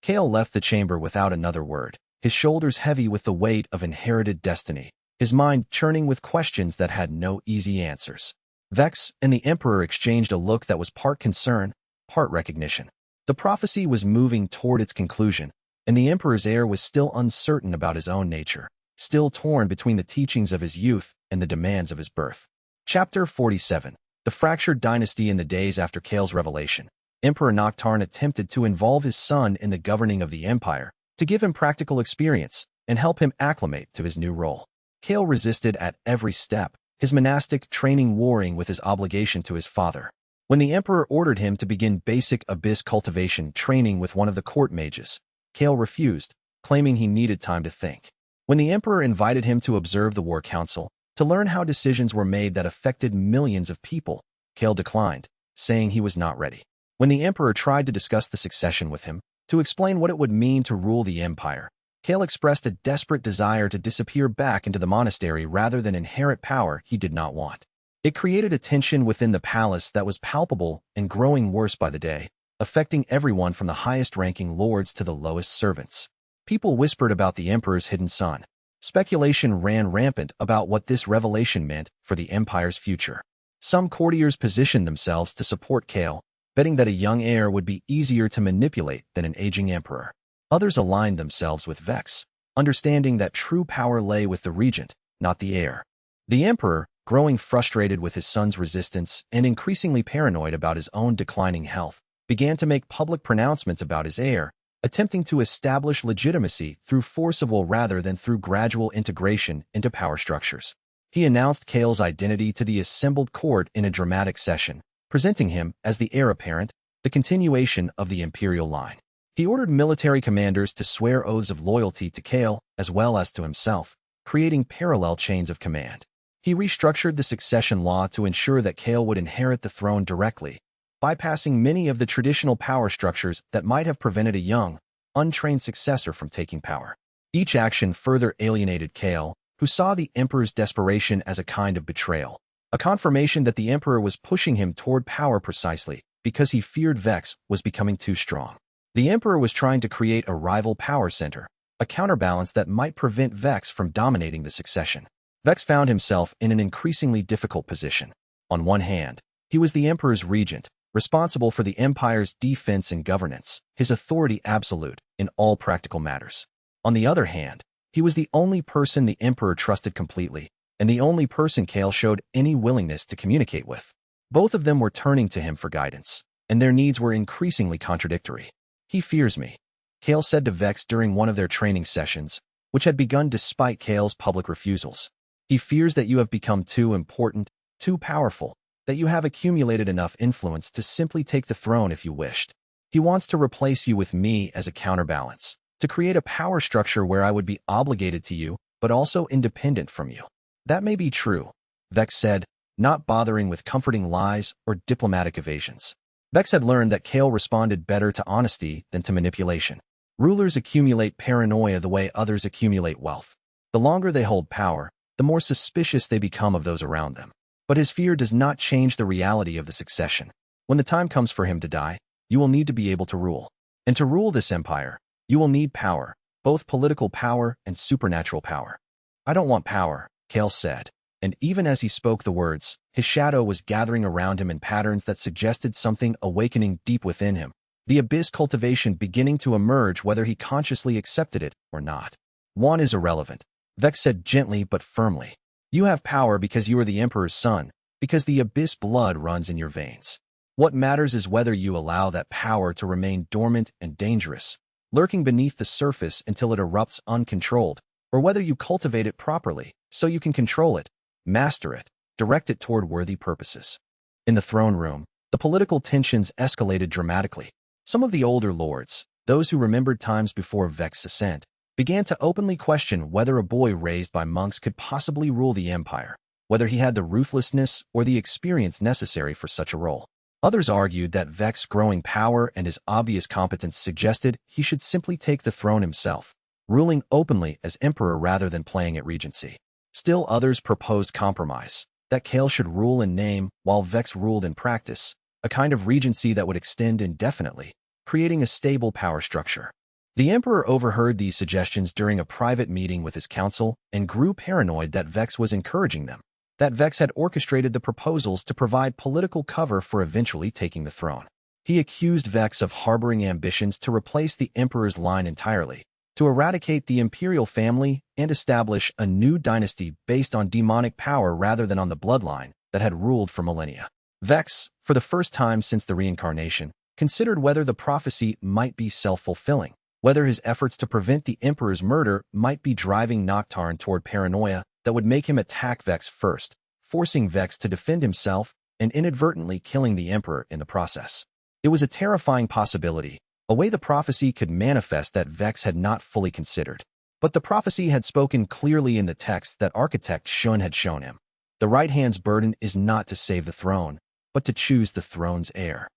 Kael left the chamber without another word, his shoulders heavy with the weight of inherited destiny, his mind churning with questions that had no easy answers. Vex and the Emperor exchanged a look that was part concern, part recognition. The prophecy was moving toward its conclusion, and the Emperor's heir was still uncertain about his own nature, still torn between the teachings of his youth and the demands of his birth. Chapter 47. The Fractured Dynasty. In the days after Kael's revelation, Emperor Noctarn attempted to involve his son in the governing of the Empire, to give him practical experience and help him acclimate to his new role. Kael resisted at every step, his monastic training warring with his obligation to his father. When the Emperor ordered him to begin basic Abyss Cultivation training with one of the court mages, Kael refused, claiming he needed time to think. When the Emperor invited him to observe the War Council, to learn how decisions were made that affected millions of people, Kael declined, saying he was not ready. When the Emperor tried to discuss the succession with him, to explain what it would mean to rule the Empire, Kael expressed a desperate desire to disappear back into the monastery rather than inherit power he did not want. It created a tension within the palace that was palpable and growing worse by the day, affecting everyone from the highest-ranking lords to the lowest servants. People whispered about the Emperor's hidden son. Speculation ran rampant about what this revelation meant for the Empire's future. Some courtiers positioned themselves to support Kael, betting that a young heir would be easier to manipulate than an aging emperor. Others aligned themselves with Vex, understanding that true power lay with the regent, not the heir. The Emperor, growing frustrated with his son's resistance and increasingly paranoid about his own declining health, began to make public pronouncements about his heir, attempting to establish legitimacy through force of will rather than through gradual integration into power structures. He announced Kael's identity to the assembled court in a dramatic session, presenting him as the heir apparent, the continuation of the imperial line. He ordered military commanders to swear oaths of loyalty to Kael as well as to himself, creating parallel chains of command. He restructured the succession law to ensure that Kael would inherit the throne directly, bypassing many of the traditional power structures that might have prevented a young, untrained successor from taking power. Each action further alienated Kael, who saw the Emperor's desperation as a kind of betrayal, a confirmation that the Emperor was pushing him toward power precisely because he feared Vex was becoming too strong. The Emperor was trying to create a rival power center, a counterbalance that might prevent Vex from dominating the succession. Vex found himself in an increasingly difficult position. On one hand, he was the Emperor's regent, responsible for the Empire's defense and governance, his authority absolute in all practical matters. On the other hand, he was the only person the Emperor trusted completely, and the only person Kael showed any willingness to communicate with. Both of them were turning to him for guidance, and their needs were increasingly contradictory. "He fears me," Kael said to Vex during one of their training sessions, which had begun despite Kael's public refusals. "He fears that you have become too important, too powerful, that you have accumulated enough influence to simply take the throne if you wished. He wants to replace you with me as a counterbalance, to create a power structure where I would be obligated to you, but also independent from you." "That may be true," Vex said, not bothering with comforting lies or diplomatic evasions. Vex had learned that Kael responded better to honesty than to manipulation. Rulers accumulate paranoia the way others accumulate wealth. The longer they hold power, the more suspicious they become of those around them. But his fear does not change the reality of the succession. When the time comes for him to die, you will need to be able to rule. And to rule this empire, you will need power, both political power and supernatural power. "I don't want power," Kael said. And even as he spoke the words, his shadow was gathering around him in patterns that suggested something awakening deep within him, the Abyss Cultivation beginning to emerge whether he consciously accepted it or not. "Want is irrelevant," Vex said gently but firmly. "You have power because you are the Emperor's son, because the Abyss blood runs in your veins. What matters is whether you allow that power to remain dormant and dangerous, lurking beneath the surface until it erupts uncontrolled, or whether you cultivate it properly so you can control it, master it, direct it toward worthy purposes." In the throne room, the political tensions escalated dramatically. Some of the older lords, those who remembered times before Vex's ascent, began to openly question whether a boy raised by monks could possibly rule the empire, whether he had the ruthlessness or the experience necessary for such a role. Others argued that Vex's growing power and his obvious competence suggested he should simply take the throne himself, ruling openly as emperor rather than playing at regency. Still others proposed compromise, that Kael should rule in name while Vex ruled in practice, a kind of regency that would extend indefinitely, creating a stable power structure. The Emperor overheard these suggestions during a private meeting with his council and grew paranoid that Vex was encouraging them, that Vex had orchestrated the proposals to provide political cover for eventually taking the throne. He accused Vex of harboring ambitions to replace the Emperor's line entirely, to eradicate the imperial family and establish a new dynasty based on demonic power rather than on the bloodline that had ruled for millennia. Vex, for the first time since the reincarnation, considered whether the prophecy might be self-fulfilling, whether his efforts to prevent the Emperor's murder might be driving Nocturne toward paranoia that would make him attack Vex first, forcing Vex to defend himself and inadvertently killing the Emperor in the process. It was a terrifying possibility, a way the prophecy could manifest that Vex had not fully considered. But the prophecy had spoken clearly in the text that architect Shun had shown him. The right hand's burden is not to save the throne, but to choose the throne's heir.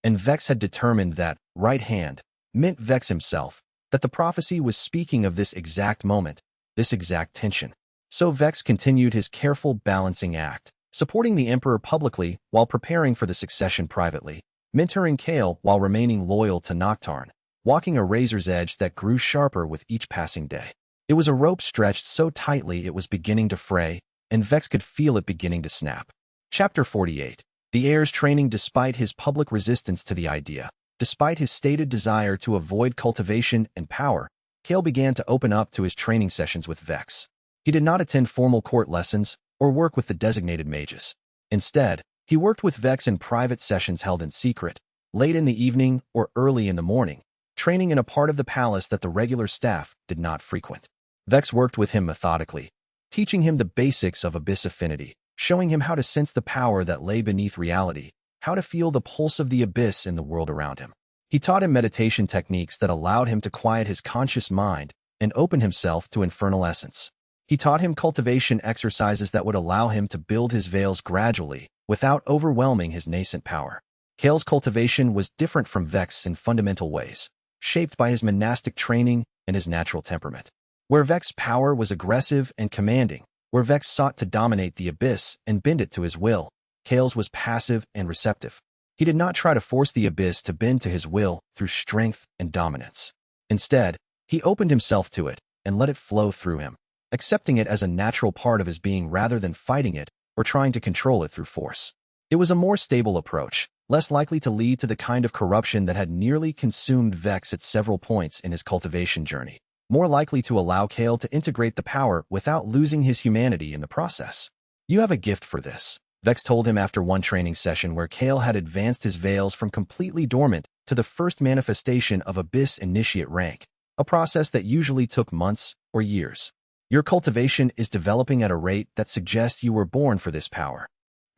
And Vex had determined that right hand meant Vex himself, that the prophecy was speaking of this exact moment, this exact tension. So Vex continued his careful balancing act, supporting the Emperor publicly while preparing for the succession privately, mentoring Kael while remaining loyal to Nocturne, walking a razor's edge that grew sharper with each passing day. It was a rope stretched so tightly it was beginning to fray, and Vex could feel it beginning to snap. Chapter 48. The heir's training. Despite his public resistance to the idea, despite his stated desire to avoid cultivation and power, Kael began to open up to his training sessions with Vex. He did not attend formal court lessons or work with the designated mages. Instead, he worked with Vex in private sessions held in secret, late in the evening or early in the morning, training in a part of the palace that the regular staff did not frequent. Vex worked with him methodically, teaching him the basics of Abyss affinity, showing him how to sense the power that lay beneath reality, how to feel the pulse of the Abyss in the world around him. He taught him meditation techniques that allowed him to quiet his conscious mind and open himself to Infernal Essence. He taught him cultivation exercises that would allow him to build his veils gradually, without overwhelming his nascent power. Kael's cultivation was different from Vex in fundamental ways. shaped by his monastic training and his natural temperament. Where Vex's power was aggressive and commanding, where Vex sought to dominate the Abyss and bend it to his will, Kael's was passive and receptive. He did not try to force the Abyss to bend to his will through strength and dominance. Instead, he opened himself to it and let it flow through him, accepting it as a natural part of his being rather than fighting it or trying to control it through force. It was a more stable approach, less likely to lead to the kind of corruption that had nearly consumed Vex at several points in his cultivation journey, more likely to allow Kael to integrate the power without losing his humanity in the process. "You have a gift for this," Vex told him after one training session where Kael had advanced his veils from completely dormant to the first manifestation of Abyss Initiate rank, a process that usually took months or years. "Your cultivation is developing at a rate that suggests you were born for this power."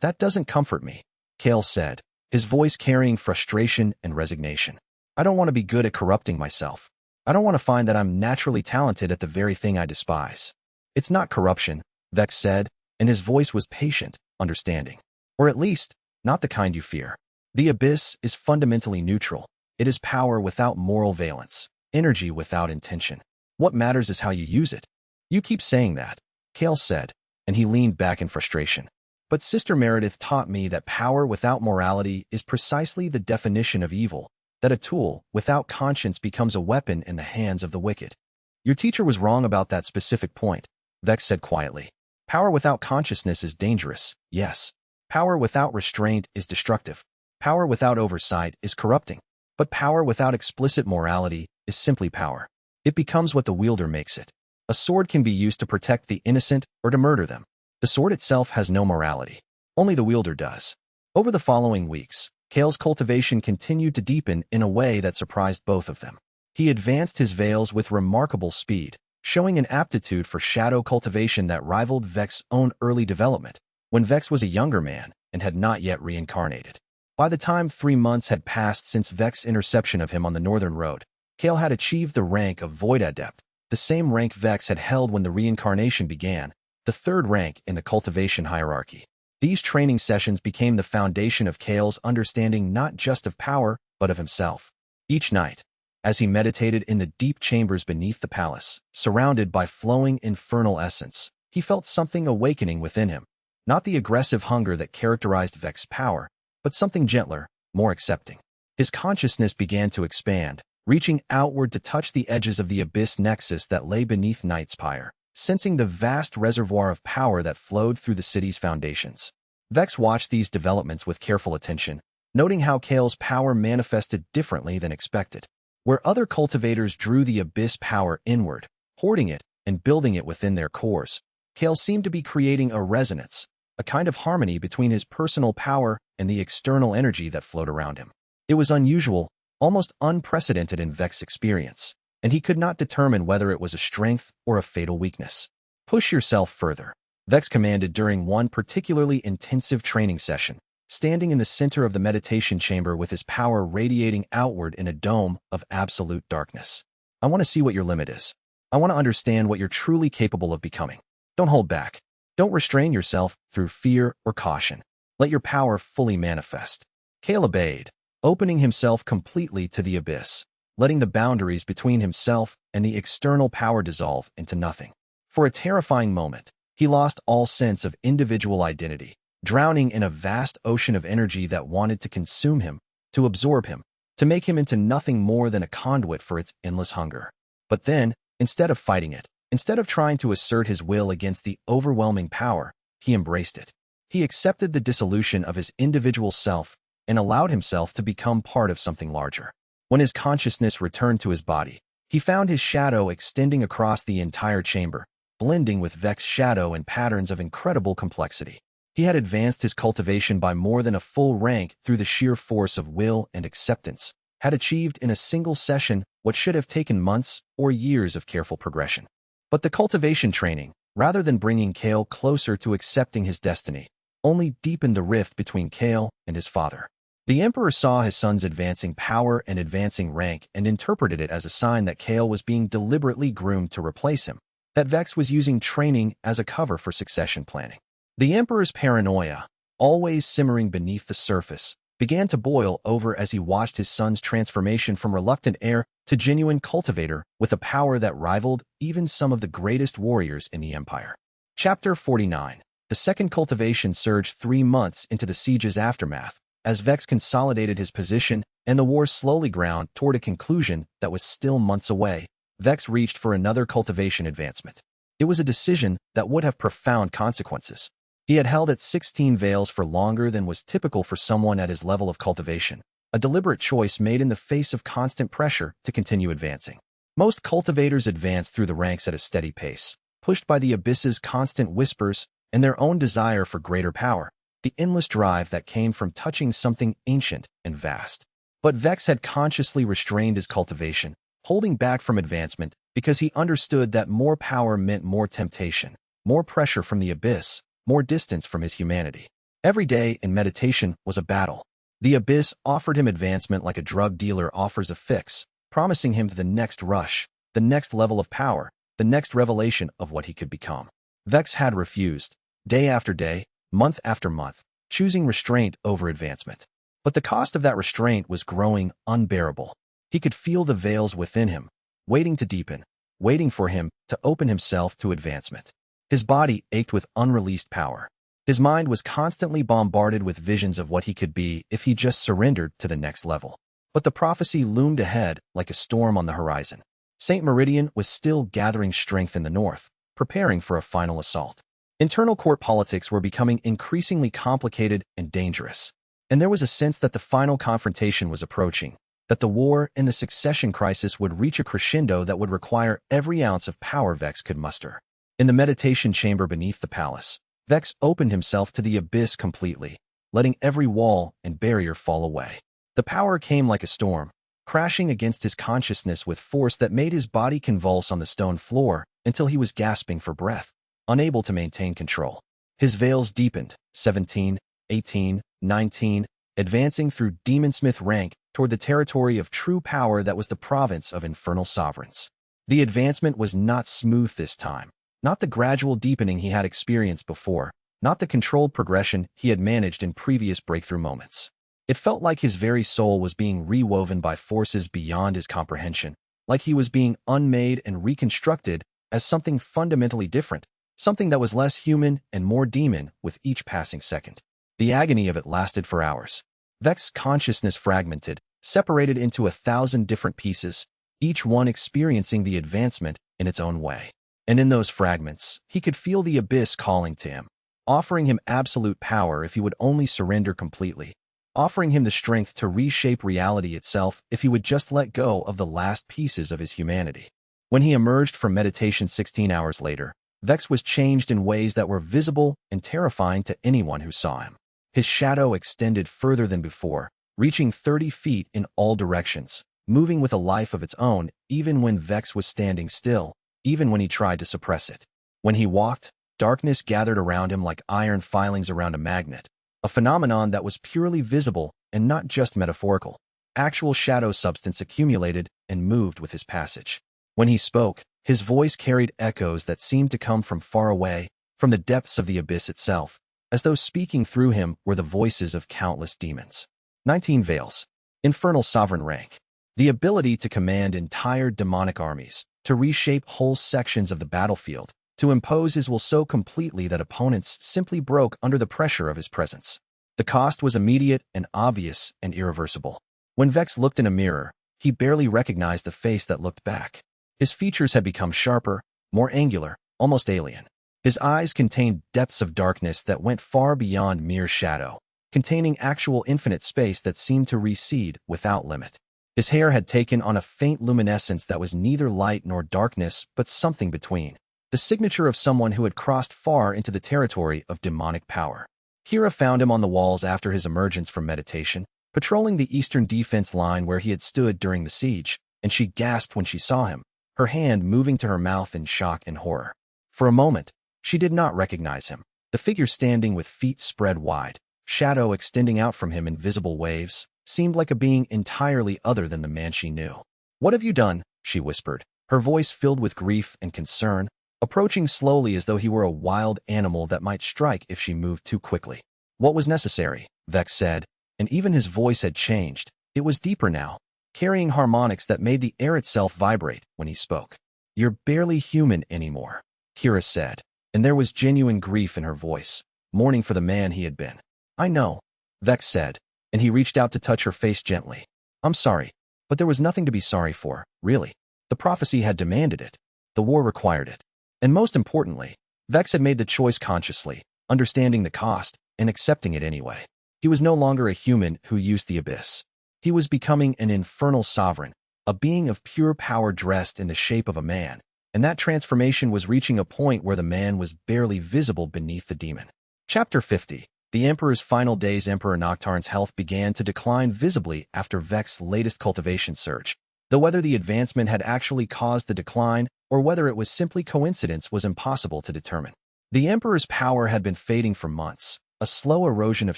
"That doesn't comfort me," Kael said, his voice carrying frustration and resignation. "I don't want to be good at corrupting myself. I don't want to find that I'm naturally talented at the very thing I despise." "It's not corruption," Vex said, and his voice was patient, understanding. "Or at least, not the kind you fear. The Abyss is fundamentally neutral. It is power without moral valence, energy without intention. What matters is how you use it." "You keep saying that," Kael said, and he leaned back in frustration. "But Sister Meredith taught me that power without morality is precisely the definition of evil, that a tool without conscience becomes a weapon in the hands of the wicked." "Your teacher was wrong about that specific point," Vex said quietly. "Power without consciousness is dangerous, yes. Power without restraint is destructive. Power without oversight is corrupting. But power without explicit morality is simply power. It becomes what the wielder makes it. A sword can be used to protect the innocent or to murder them. The sword itself has no morality. Only the wielder does." Over the following weeks, Kael's cultivation continued to deepen in a way that surprised both of them. He advanced his veils with remarkable speed, showing an aptitude for shadow cultivation that rivaled Vex's own early development, when Vex was a younger man and had not yet reincarnated. By the time 3 months had passed since Vex's interception of him on the Northern Road, Kael had achieved the rank of Void Adept, the same rank Vex had held when the reincarnation began, the third rank in the cultivation hierarchy. These training sessions became the foundation of Kael's understanding not just of power, but of himself. Each night, as he meditated in the deep chambers beneath the palace, surrounded by flowing infernal essence, he felt something awakening within him, not the aggressive hunger that characterized Vex's power, but something gentler, more accepting. His consciousness began to expand, reaching outward to touch the edges of the Abyss nexus that lay beneath Night's Pyre, sensing the vast reservoir of power that flowed through the city's foundations. Vex watched these developments with careful attention, noting how Kael's power manifested differently than expected. Where other cultivators drew the Abyss power inward, hoarding it and building it within their cores, Kael seemed to be creating a resonance, a kind of harmony between his personal power and the external energy that flowed around him. It was unusual, almost unprecedented in Vex's experience, and he could not determine whether it was a strength or a fatal weakness. "Push yourself further," Vex commanded during one particularly intensive training session, standing in the center of the meditation chamber with his power radiating outward in a dome of absolute darkness. "I want to see what your limit is. I want to understand what you're truly capable of becoming. Don't hold back. Don't restrain yourself through fear or caution. Let your power fully manifest." Kael obeyed, opening himself completely to the Abyss, letting the boundaries between himself and the external power dissolve into nothing. For a terrifying moment, he lost all sense of individual identity, drowning in a vast ocean of energy that wanted to consume him, to absorb him, to make him into nothing more than a conduit for its endless hunger. But then, instead of fighting it, instead of trying to assert his will against the overwhelming power, he embraced it. He accepted the dissolution of his individual self and allowed himself to become part of something larger. When his consciousness returned to his body, he found his shadow extending across the entire chamber, blending with Vex's shadow in patterns of incredible complexity. He had advanced his cultivation by more than a full rank through the sheer force of will and acceptance, had achieved in a single session what should have taken months or years of careful progression. But the cultivation training, rather than bringing Kael closer to accepting his destiny, only deepened the rift between Kael and his father. The Emperor saw his son's advancing power and advancing rank and interpreted it as a sign that Kael was being deliberately groomed to replace him, that Vex was using training as a cover for succession planning. The Emperor's paranoia, always simmering beneath the surface, began to boil over as he watched his son's transformation from reluctant heir to genuine cultivator with a power that rivaled even some of the greatest warriors in the Empire. Chapter 49. The second cultivation surged 3 months into the siege's aftermath, as Vex consolidated his position and the war slowly ground toward a conclusion that was still months away. Vex reached for another cultivation advancement. It was a decision that would have profound consequences. He had held at 16 veils for longer than was typical for someone at his level of cultivation, a deliberate choice made in the face of constant pressure to continue advancing. Most cultivators advance through the ranks at a steady pace, pushed by the abyss's constant whispers and their own desire for greater power, the endless drive that came from touching something ancient and vast. But Vex had consciously restrained his cultivation, holding back from advancement because he understood that more power meant more temptation, more pressure from the abyss, more distance from his humanity. Every day in meditation was a battle. The abyss offered him advancement like a drug dealer offers a fix, promising him the next rush, the next level of power, the next revelation of what he could become. Vex had refused, day after day, month after month, choosing restraint over advancement. But the cost of that restraint was growing unbearable. He could feel the veils within him, waiting to deepen, waiting for him to open himself to advancement. His body ached with unreleased power. His mind was constantly bombarded with visions of what he could be if he just surrendered to the next level. But the prophecy loomed ahead like a storm on the horizon. St. Meridian was still gathering strength in the north, preparing for a final assault. Internal court politics were becoming increasingly complicated and dangerous, and there was a sense that the final confrontation was approaching, that the war and the succession crisis would reach a crescendo that would require every ounce of power Vex could muster. In the meditation chamber beneath the palace, Vex opened himself to the abyss completely, letting every wall and barrier fall away. The power came like a storm, crashing against his consciousness with force that made his body convulse on the stone floor until he was gasping for breath, unable to maintain control. His veils deepened, 17, 18, 19, advancing through demonsmith rank toward the territory of true power that was the province of infernal sovereigns. The advancement was not smooth this time, not the gradual deepening he had experienced before, not the controlled progression he had managed in previous breakthrough moments. It felt like his very soul was being rewoven by forces beyond his comprehension, like he was being unmade and reconstructed as something fundamentally different, something that was less human and more demon with each passing second. The agony of it lasted for hours. Vex's consciousness fragmented, separated into 1,000 different pieces, each one experiencing the advancement in its own way. And in those fragments, he could feel the abyss calling to him, offering him absolute power if he would only surrender completely, offering him the strength to reshape reality itself if he would just let go of the last pieces of his humanity. When he emerged from meditation 16 hours later, Vex was changed in ways that were visible and terrifying to anyone who saw him. His shadow extended further than before, reaching 30 feet in all directions, moving with a life of its own even when Vex was standing still, even when he tried to suppress it. When he walked, darkness gathered around him like iron filings around a magnet, a phenomenon that was purely visible and not just metaphorical. Actual shadow substance accumulated and moved with his passage. When he spoke, his voice carried echoes that seemed to come from far away, from the depths of the abyss itself, as though speaking through him were the voices of countless demons. 19 Veils. Infernal Sovereign Rank. The ability to command entire demonic armies, to reshape whole sections of the battlefield, to impose his will so completely that opponents simply broke under the pressure of his presence. The cost was immediate and obvious and irreversible. When Vex looked in a mirror, he barely recognized the face that looked back. His features had become sharper, more angular, almost alien. His eyes contained depths of darkness that went far beyond mere shadow, containing actual infinite space that seemed to recede without limit. His hair had taken on a faint luminescence that was neither light nor darkness, but something between, the signature of someone who had crossed far into the territory of demonic power. Kira found him on the walls after his emergence from meditation, patrolling the eastern defense line where he had stood during the siege, and she gasped when she saw him, her hand moving to her mouth in shock and horror. For a moment, she did not recognize him, the figure standing with feet spread wide, shadow extending out from him in visible waves, seemed like a being entirely other than the man she knew. "What have you done?" she whispered, her voice filled with grief and concern, approaching slowly as though he were a wild animal that might strike if she moved too quickly. "What was necessary?" Vex said, and even his voice had changed. It was deeper now, carrying harmonics that made the air itself vibrate when he spoke. "You're barely human anymore," Kira said, and there was genuine grief in her voice, mourning for the man he had been. "I know," Vex said, and he reached out to touch her face gently. "I'm sorry, but there was nothing to be sorry for, really. The prophecy had demanded it. The war required it. And most importantly, Vex had made the choice consciously, understanding the cost, and accepting it anyway. He was no longer a human who used the abyss. He was becoming an infernal sovereign, a being of pure power dressed in the shape of a man, and that transformation was reaching a point where the man was barely visible beneath the demon. Chapter 50. The Emperor's final days. Emperor Noctarn's health began to decline visibly after Vex's latest cultivation surge. Though whether the advancement had actually caused the decline or whether it was simply coincidence was impossible to determine. The Emperor's power had been fading for months, a slow erosion of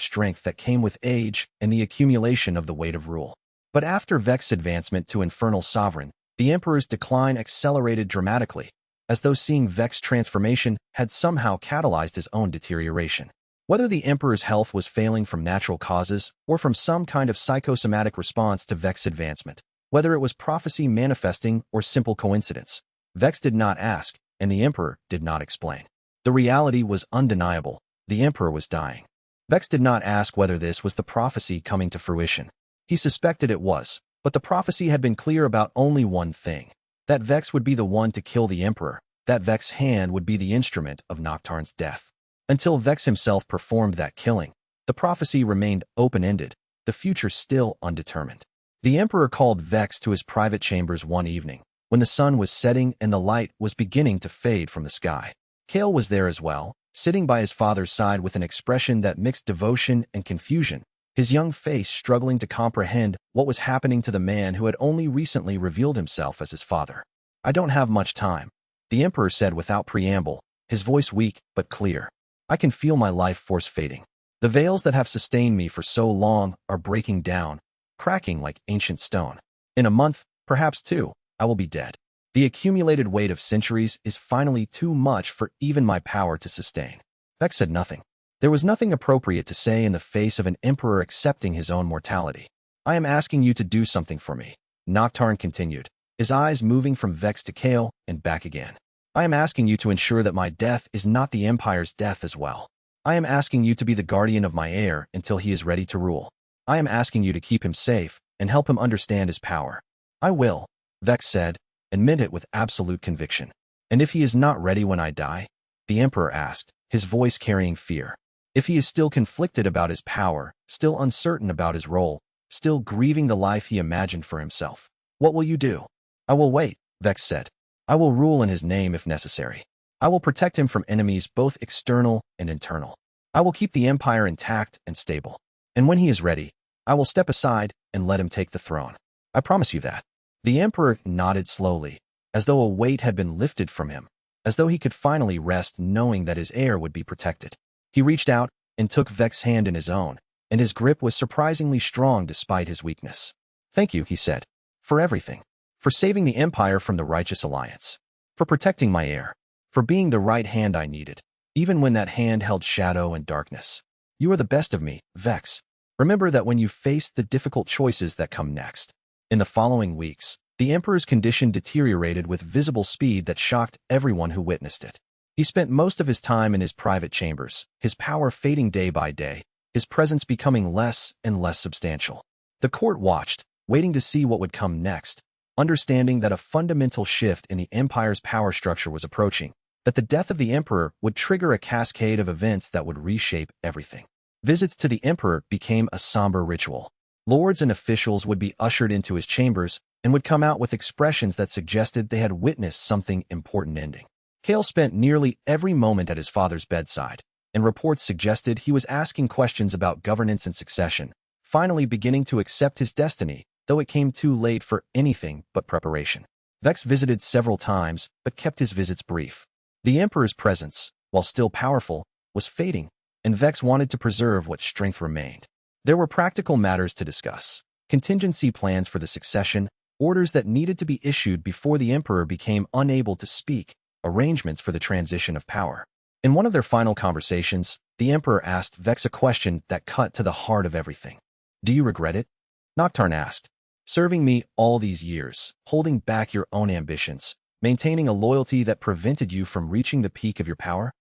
strength that came with age and the accumulation of the weight of rule. But after Vex's advancement to Infernal Sovereign, the Emperor's decline accelerated dramatically, as though seeing Vex's transformation had somehow catalyzed his own deterioration. Whether the Emperor's health was failing from natural causes or from some kind of psychosomatic response to Vex's advancement, whether it was prophecy manifesting or simple coincidence, Vex did not ask, and the Emperor did not explain. The reality was undeniable. The Emperor was dying. Vex did not ask whether this was the prophecy coming to fruition. He suspected it was, but the prophecy had been clear about only one thing: that Vex would be the one to kill the Emperor, that Vex's hand would be the instrument of Noctarn's death. Until Vex himself performed that killing, the prophecy remained open-ended, the future still undetermined. The Emperor called Vex to his private chambers one evening, when the sun was setting and the light was beginning to fade from the sky. Kael was there as well, sitting by his father's side with an expression that mixed devotion and confusion, his young face struggling to comprehend what was happening to the man who had only recently revealed himself as his father. "I don't have much time," the Emperor said without preamble, his voice weak but clear. "I can feel my life force fading. The veils that have sustained me for so long are breaking down, cracking like ancient stone. In a month, perhaps two, I will be dead. The accumulated weight of centuries is finally too much for even my power to sustain." Vex said nothing. There was nothing appropriate to say in the face of an emperor accepting his own mortality. "I am asking you to do something for me," Noctarn continued, his eyes moving from Vex to Kael and back again. "I am asking you to ensure that my death is not the Empire's death as well. I am asking you to be the guardian of my heir until he is ready to rule. I am asking you to keep him safe and help him understand his power." "I will," Vex said, and meant it with absolute conviction. "And if he is not ready when I die?" the Emperor asked, his voice carrying fear. "If he is still conflicted about his power, still uncertain about his role, still grieving the life he imagined for himself, what will you do?" "I will wait," Vex said. "I will rule in his name if necessary. I will protect him from enemies both external and internal. I will keep the Empire intact and stable. And when he is ready, I will step aside and let him take the throne. I promise you that." The Emperor nodded slowly, as though a weight had been lifted from him, as though he could finally rest knowing that his heir would be protected. He reached out and took Vex's hand in his own, and his grip was surprisingly strong despite his weakness. "Thank you," he said, "for everything. For saving the Empire from the Righteous Alliance. For protecting my heir. For being the right hand I needed, even when that hand held shadow and darkness. You are the best of me, Vex. Remember that when you face the difficult choices that come next." In the following weeks, the Emperor's condition deteriorated with visible speed that shocked everyone who witnessed it. He spent most of his time in his private chambers, his power fading day by day, his presence becoming less and less substantial. The court watched, waiting to see what would come next, understanding that a fundamental shift in the Empire's power structure was approaching, that the death of the Emperor would trigger a cascade of events that would reshape everything. Visits to the Emperor became a somber ritual. Lords and officials would be ushered into his chambers and would come out with expressions that suggested they had witnessed something important ending. Kael spent nearly every moment at his father's bedside, and reports suggested he was asking questions about governance and succession, finally beginning to accept his destiny, though it came too late for anything but preparation. Vex visited several times, but kept his visits brief. The Emperor's presence, while still powerful, was fading, and Vex wanted to preserve what strength remained. There were practical matters to discuss, contingency plans for the succession, orders that needed to be issued before the Emperor became unable to speak, arrangements for the transition of power. In one of their final conversations, the Emperor asked Vex a question that cut to the heart of everything. Do you regret it? Nocturne asked. Serving me all these years, holding back your own ambitions, maintaining a loyalty that prevented you from reaching the peak of your power?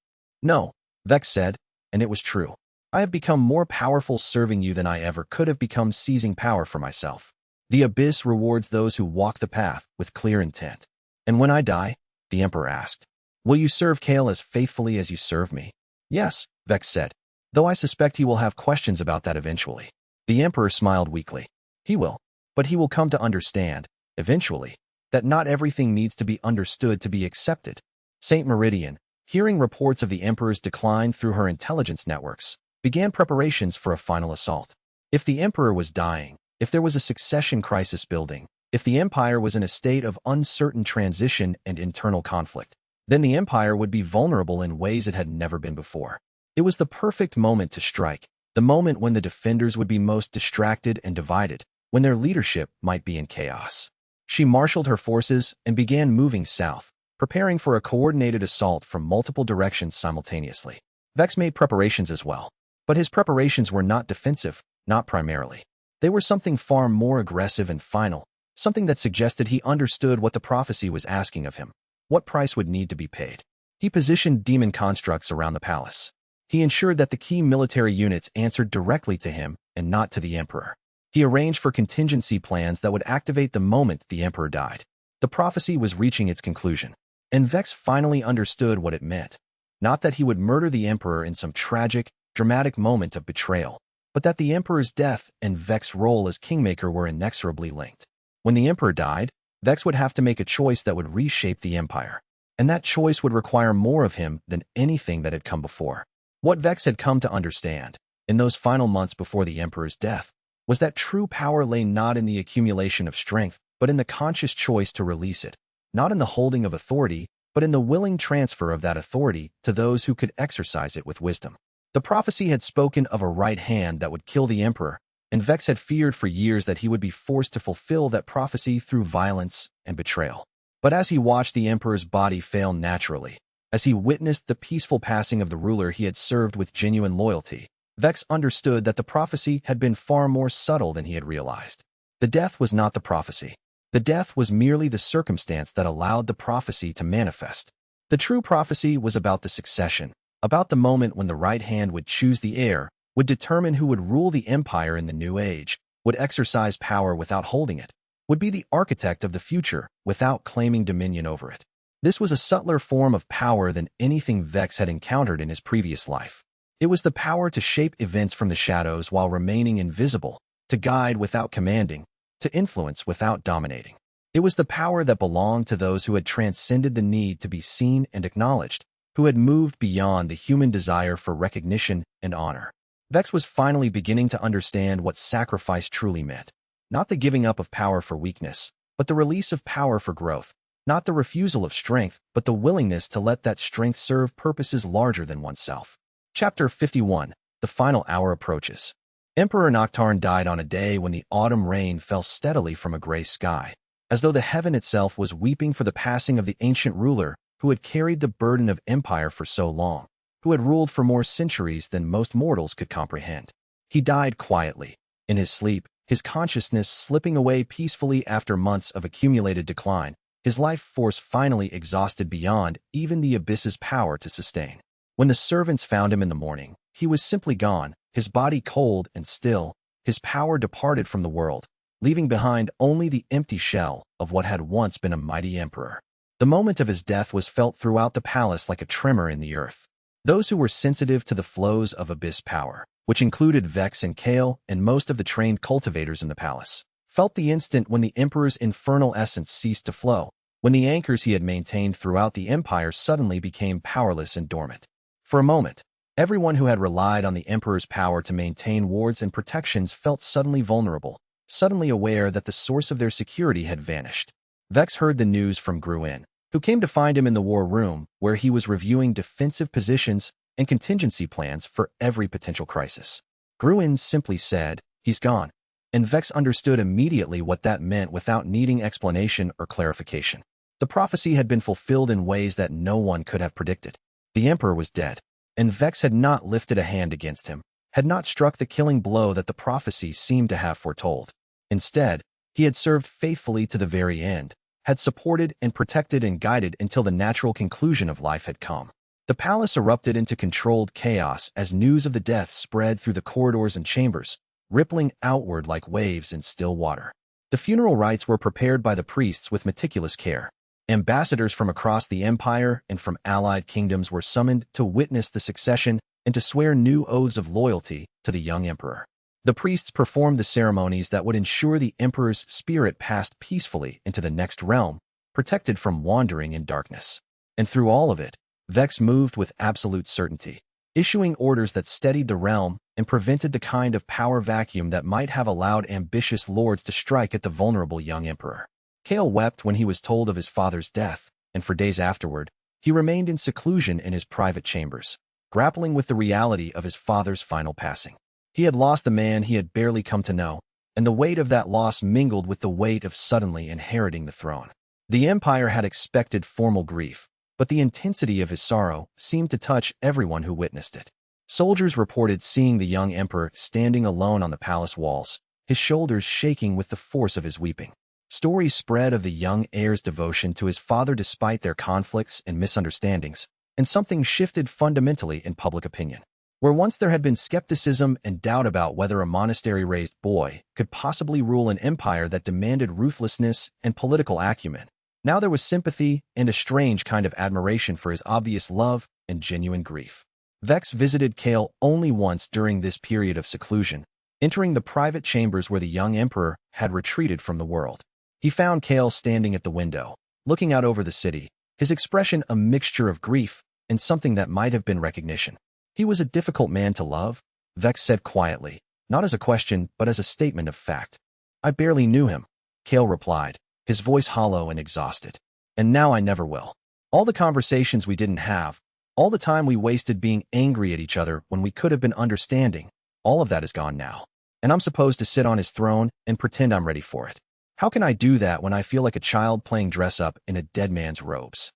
No, Vex said, and it was true. I have become more powerful serving you than I ever could have become seizing power for myself. The Abyss rewards those who walk the path with clear intent. And when I die, the Emperor asked, will you serve Kael as faithfully as you serve me? Yes, Vex said, though I suspect he will have questions about that eventually. The Emperor smiled weakly. He will, but he will come to understand, eventually, that not everything needs to be understood to be accepted. Saint Meridian, hearing reports of the Emperor's decline through her intelligence networks, began preparations for a final assault. If the Emperor was dying, if there was a succession crisis building, if the Empire was in a state of uncertain transition and internal conflict, then the Empire would be vulnerable in ways it had never been before. It was the perfect moment to strike, the moment when the defenders would be most distracted and divided, when their leadership might be in chaos. She marshaled her forces and began moving south, preparing for a coordinated assault from multiple directions simultaneously. Vex made preparations as well, but his preparations were not defensive, not primarily. They were something far more aggressive and final, something that suggested he understood what the prophecy was asking of him, what price would need to be paid. He positioned demon constructs around the palace. He ensured that the key military units answered directly to him and not to the Emperor. He arranged for contingency plans that would activate the moment the Emperor died. The prophecy was reaching its conclusion, and Vex finally understood what it meant. Not that he would murder the Emperor in some tragic, dramatic moment of betrayal, but that the Emperor's death and Vex's role as kingmaker were inexorably linked. When the Emperor died, Vex would have to make a choice that would reshape the Empire, and that choice would require more of him than anything that had come before. What Vex had come to understand, in those final months before the Emperor's death, was that true power lay not in the accumulation of strength, but in the conscious choice to release it, not in the holding of authority, but in the willing transfer of that authority to those who could exercise it with wisdom. The prophecy had spoken of a right hand that would kill the Emperor, and Vex had feared for years that he would be forced to fulfill that prophecy through violence and betrayal. But as he watched the Emperor's body fail naturally, as he witnessed the peaceful passing of the ruler he had served with genuine loyalty, Vex understood that the prophecy had been far more subtle than he had realized. The death was not the prophecy. The death was merely the circumstance that allowed the prophecy to manifest. The true prophecy was about the succession, about the moment when the right hand would choose the heir, would determine who would rule the empire in the new age, would exercise power without holding it, would be the architect of the future without claiming dominion over it. This was a subtler form of power than anything Vex had encountered in his previous life. It was the power to shape events from the shadows while remaining invisible, to guide without commanding, to influence without dominating. It was the power that belonged to those who had transcended the need to be seen and acknowledged, who had moved beyond the human desire for recognition and honor. Vex was finally beginning to understand what sacrifice truly meant. Not the giving up of power for weakness, but the release of power for growth. Not the refusal of strength, but the willingness to let that strength serve purposes larger than oneself. Chapter 51. The final hour approaches. Emperor Nocturne died on a day when the autumn rain fell steadily from a gray sky, as though the heaven itself was weeping for the passing of the ancient ruler who had carried the burden of empire for so long, who had ruled for more centuries than most mortals could comprehend. He died quietly, in his sleep, his consciousness slipping away peacefully after months of accumulated decline, his life force finally exhausted beyond even the abyss's power to sustain. When the servants found him in the morning, he was simply gone, his body cold and still, his power departed from the world, leaving behind only the empty shell of what had once been a mighty emperor. The moment of his death was felt throughout the palace like a tremor in the earth. Those who were sensitive to the flows of abyss power, which included Vex and Kael and most of the trained cultivators in the palace, felt the instant when the emperor's infernal essence ceased to flow, when the anchors he had maintained throughout the empire suddenly became powerless and dormant. For a moment, everyone who had relied on the emperor's power to maintain wards and protections felt suddenly vulnerable, suddenly aware that the source of their security had vanished. Vex heard the news from Gruen, who came to find him in the war room, where he was reviewing defensive positions and contingency plans for every potential crisis. Gruen simply said, "He's gone," and Vex understood immediately what that meant without needing explanation or clarification. The prophecy had been fulfilled in ways that no one could have predicted. The emperor was dead, and Vex had not lifted a hand against him. had not struck the killing blow that the prophecy seemed to have foretold. Instead, he had served faithfully to the very end, had supported and protected and guided until the natural conclusion of life had come. The palace erupted into controlled chaos as news of the death spread through the corridors and chambers, rippling outward like waves in still water. The funeral rites were prepared by the priests with meticulous care. Ambassadors from across the empire and from allied kingdoms were summoned to witness the succession and to swear new oaths of loyalty to the young emperor. The priests performed the ceremonies that would ensure the emperor's spirit passed peacefully into the next realm, protected from wandering in darkness. And through all of it, Vex moved with absolute certainty, issuing orders that steadied the realm and prevented the kind of power vacuum that might have allowed ambitious lords to strike at the vulnerable young emperor. Kael wept when he was told of his father's death, and for days afterward, he remained in seclusion in his private chambers, grappling with the reality of his father's final passing. He had lost a man he had barely come to know, and the weight of that loss mingled with the weight of suddenly inheriting the throne. The empire had expected formal grief, but the intensity of his sorrow seemed to touch everyone who witnessed it. Soldiers reported seeing the young emperor standing alone on the palace walls, his shoulders shaking with the force of his weeping. Stories spread of the young heir's devotion to his father despite their conflicts and misunderstandings, and something shifted fundamentally in public opinion. Where once there had been skepticism and doubt about whether a monastery-raised boy could possibly rule an empire that demanded ruthlessness and political acumen, now there was sympathy and a strange kind of admiration for his obvious love and genuine grief. Vex visited Kael only once during this period of seclusion, entering the private chambers where the young emperor had retreated from the world. He found Kael standing at the window, looking out over the city, his expression a mixture of grief and something that might have been recognition. He was a difficult man to love, Vex said quietly, not as a question but as a statement of fact. I barely knew him, Kael replied, his voice hollow and exhausted. And now I never will. All the conversations we didn't have, all the time we wasted being angry at each other when we could have been understanding, all of that is gone now. And I'm supposed to sit on his throne and pretend I'm ready for it. How can I do that when I feel like a child playing dress-up in a dead man's robes?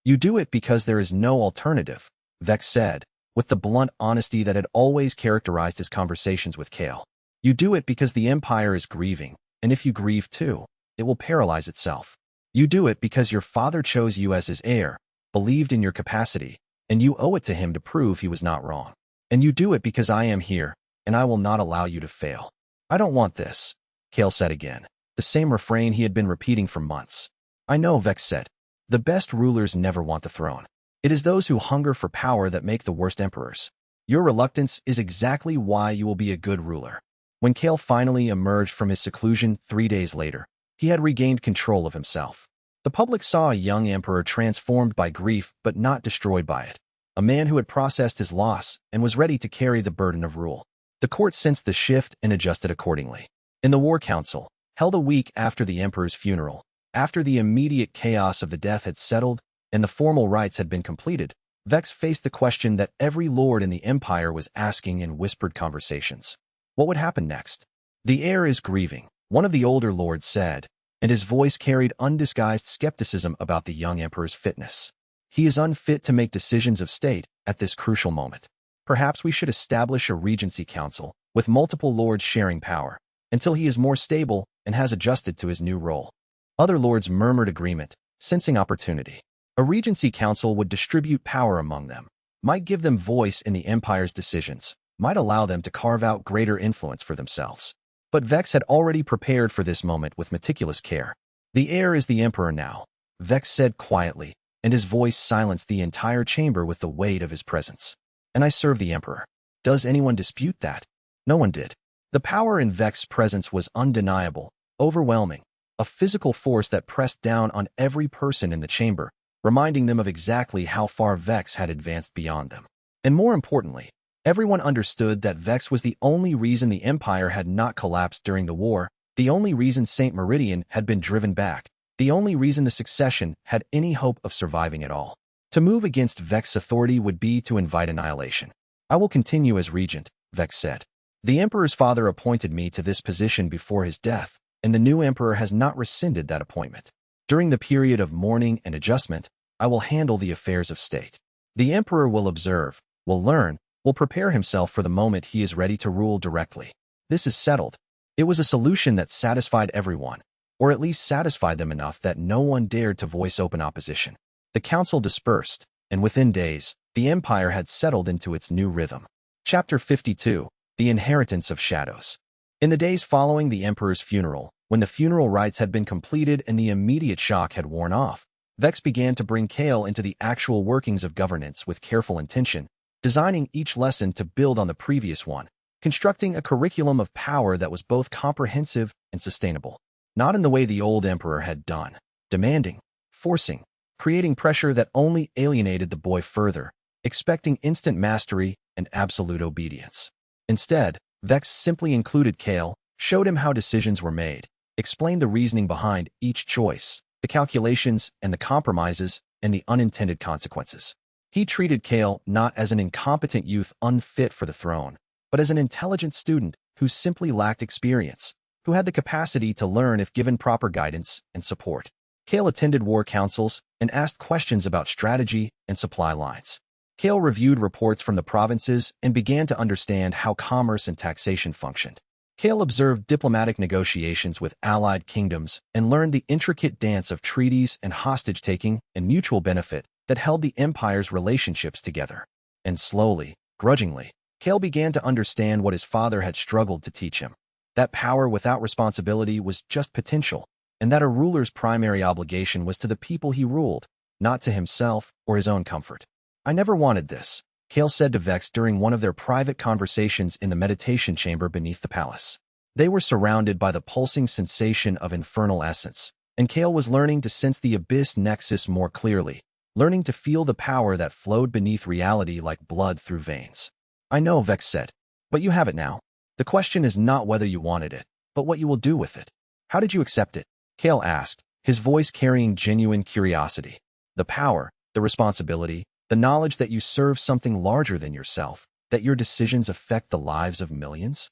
You do it because there is no alternative, Vex said, with the blunt honesty that had always characterized his conversations with Kael. You do it because the empire is grieving, and if you grieve too, it will paralyze itself. You do it because your father chose you as his heir, believed in your capacity, and you owe it to him to prove he was not wrong. And you do it because I am here, and I will not allow you to fail. I don't want this, Kael said again, the same refrain he had been repeating for months. I know, Vex said. The best rulers never want the throne. It is those who hunger for power that make the worst emperors. Your reluctance is exactly why you will be a good ruler. When Kael finally emerged from his seclusion 3 days later, he had regained control of himself. The public saw a young emperor transformed by grief but not destroyed by it, a man who had processed his loss and was ready to carry the burden of rule. The court sensed the shift and adjusted accordingly. In the War Council, held a week after the emperor's funeral, after the immediate chaos of the death had settled and the formal rites had been completed, Vex faced the question that every lord in the empire was asking in whispered conversations. What would happen next? The heir is grieving, one of the older lords said, and his voice carried undisguised skepticism about the young emperor's fitness. He is unfit to make decisions of state at this crucial moment. Perhaps we should establish a regency council, with multiple lords sharing power, until he is more stable and has adjusted to his new role. Other lords murmured agreement, sensing opportunity. A regency council would distribute power among them, might give them voice in the empire's decisions, might allow them to carve out greater influence for themselves. But Vex had already prepared for this moment with meticulous care. The heir is the emperor now, Vex said quietly, and his voice silenced the entire chamber with the weight of his presence. And I serve the emperor. Does anyone dispute that? No one did. The power in Vex's presence was undeniable, overwhelming, a physical force that pressed down on every person in the chamber, reminding them of exactly how far Vex had advanced beyond them. And more importantly, everyone understood that Vex was the only reason the empire had not collapsed during the war, the only reason St. Meridian had been driven back, the only reason the succession had any hope of surviving at all. To move against Vex's authority would be to invite annihilation. I will continue as regent, Vex said. The emperor's father appointed me to this position before his death, and the new emperor has not rescinded that appointment. During the period of mourning and adjustment, I will handle the affairs of state. The emperor will observe, will learn, will prepare himself for the moment he is ready to rule directly. This is settled. It was a solution that satisfied everyone, or at least satisfied them enough that no one dared to voice open opposition. The council dispersed, and within days, the empire had settled into its new rhythm. Chapter 52. The Inheritance of Shadows. In the days following the emperor's funeral, when the funeral rites had been completed and the immediate shock had worn off, Vex began to bring Kael into the actual workings of governance with careful intention, designing each lesson to build on the previous one, constructing a curriculum of power that was both comprehensive and sustainable. Not in the way the old emperor had done, demanding, forcing, creating pressure that only alienated the boy further, expecting instant mastery and absolute obedience. Instead, Vex simply included Kael, showed him how decisions were made, explained the reasoning behind each choice, the calculations and the compromises and the unintended consequences. He treated Kael not as an incompetent youth unfit for the throne, but as an intelligent student who simply lacked experience, who had the capacity to learn if given proper guidance and support. Kael attended war councils and asked questions about strategy and supply lines. Kael reviewed reports from the provinces and began to understand how commerce and taxation functioned. Kael observed diplomatic negotiations with allied kingdoms and learned the intricate dance of treaties and hostage-taking and mutual benefit that held the empire's relationships together. And slowly, grudgingly, Kael began to understand what his father had struggled to teach him. That power without responsibility was just potential, and that a ruler's primary obligation was to the people he ruled, not to himself or his own comfort. "I never wanted this," Kael said to Vex during one of their private conversations in the meditation chamber beneath the palace. They were surrounded by the pulsing sensation of Infernal Essence, and Kael was learning to sense the Abyss nexus more clearly, learning to feel the power that flowed beneath reality like blood through veins. "I know," Vex said, "but you have it now. The question is not whether you wanted it, but what you will do with it." "How did you accept it?" Kael asked, his voice carrying genuine curiosity. "The power, the responsibility, the knowledge that you serve something larger than yourself, that your decisions affect the lives of millions?"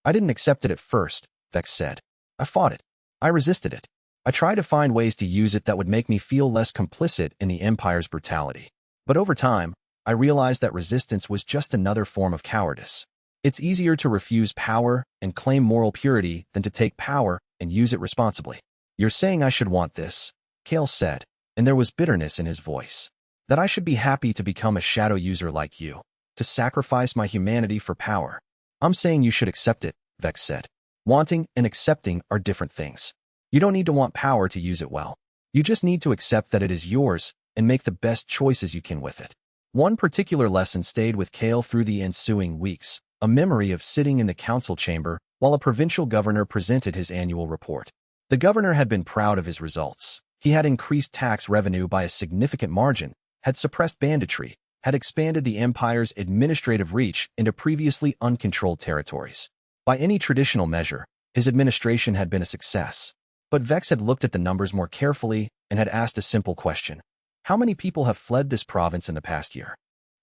"I didn't accept it at first," Vex said. "I fought it. I resisted it. I tried to find ways to use it that would make me feel less complicit in the Empire's brutality. But over time, I realized that resistance was just another form of cowardice. It's easier to refuse power and claim moral purity than to take power and use it responsibly." "You're saying I should want this," Kael said, and there was bitterness in his voice. "That I should be happy to become a shadow user like you, to sacrifice my humanity for power." "I'm saying you should accept it," Vex said. "Wanting and accepting are different things. You don't need to want power to use it well. You just need to accept that it is yours and make the best choices you can with it." One particular lesson stayed with Kael through the ensuing weeks, a memory of sitting in the council chamber while a provincial governor presented his annual report. The governor had been proud of his results. He had increased tax revenue by a significant margin, had suppressed banditry, had expanded the empire's administrative reach into previously uncontrolled territories. By any traditional measure, his administration had been a success. But Vex had looked at the numbers more carefully and had asked a simple question. How many people have fled this province in the past year?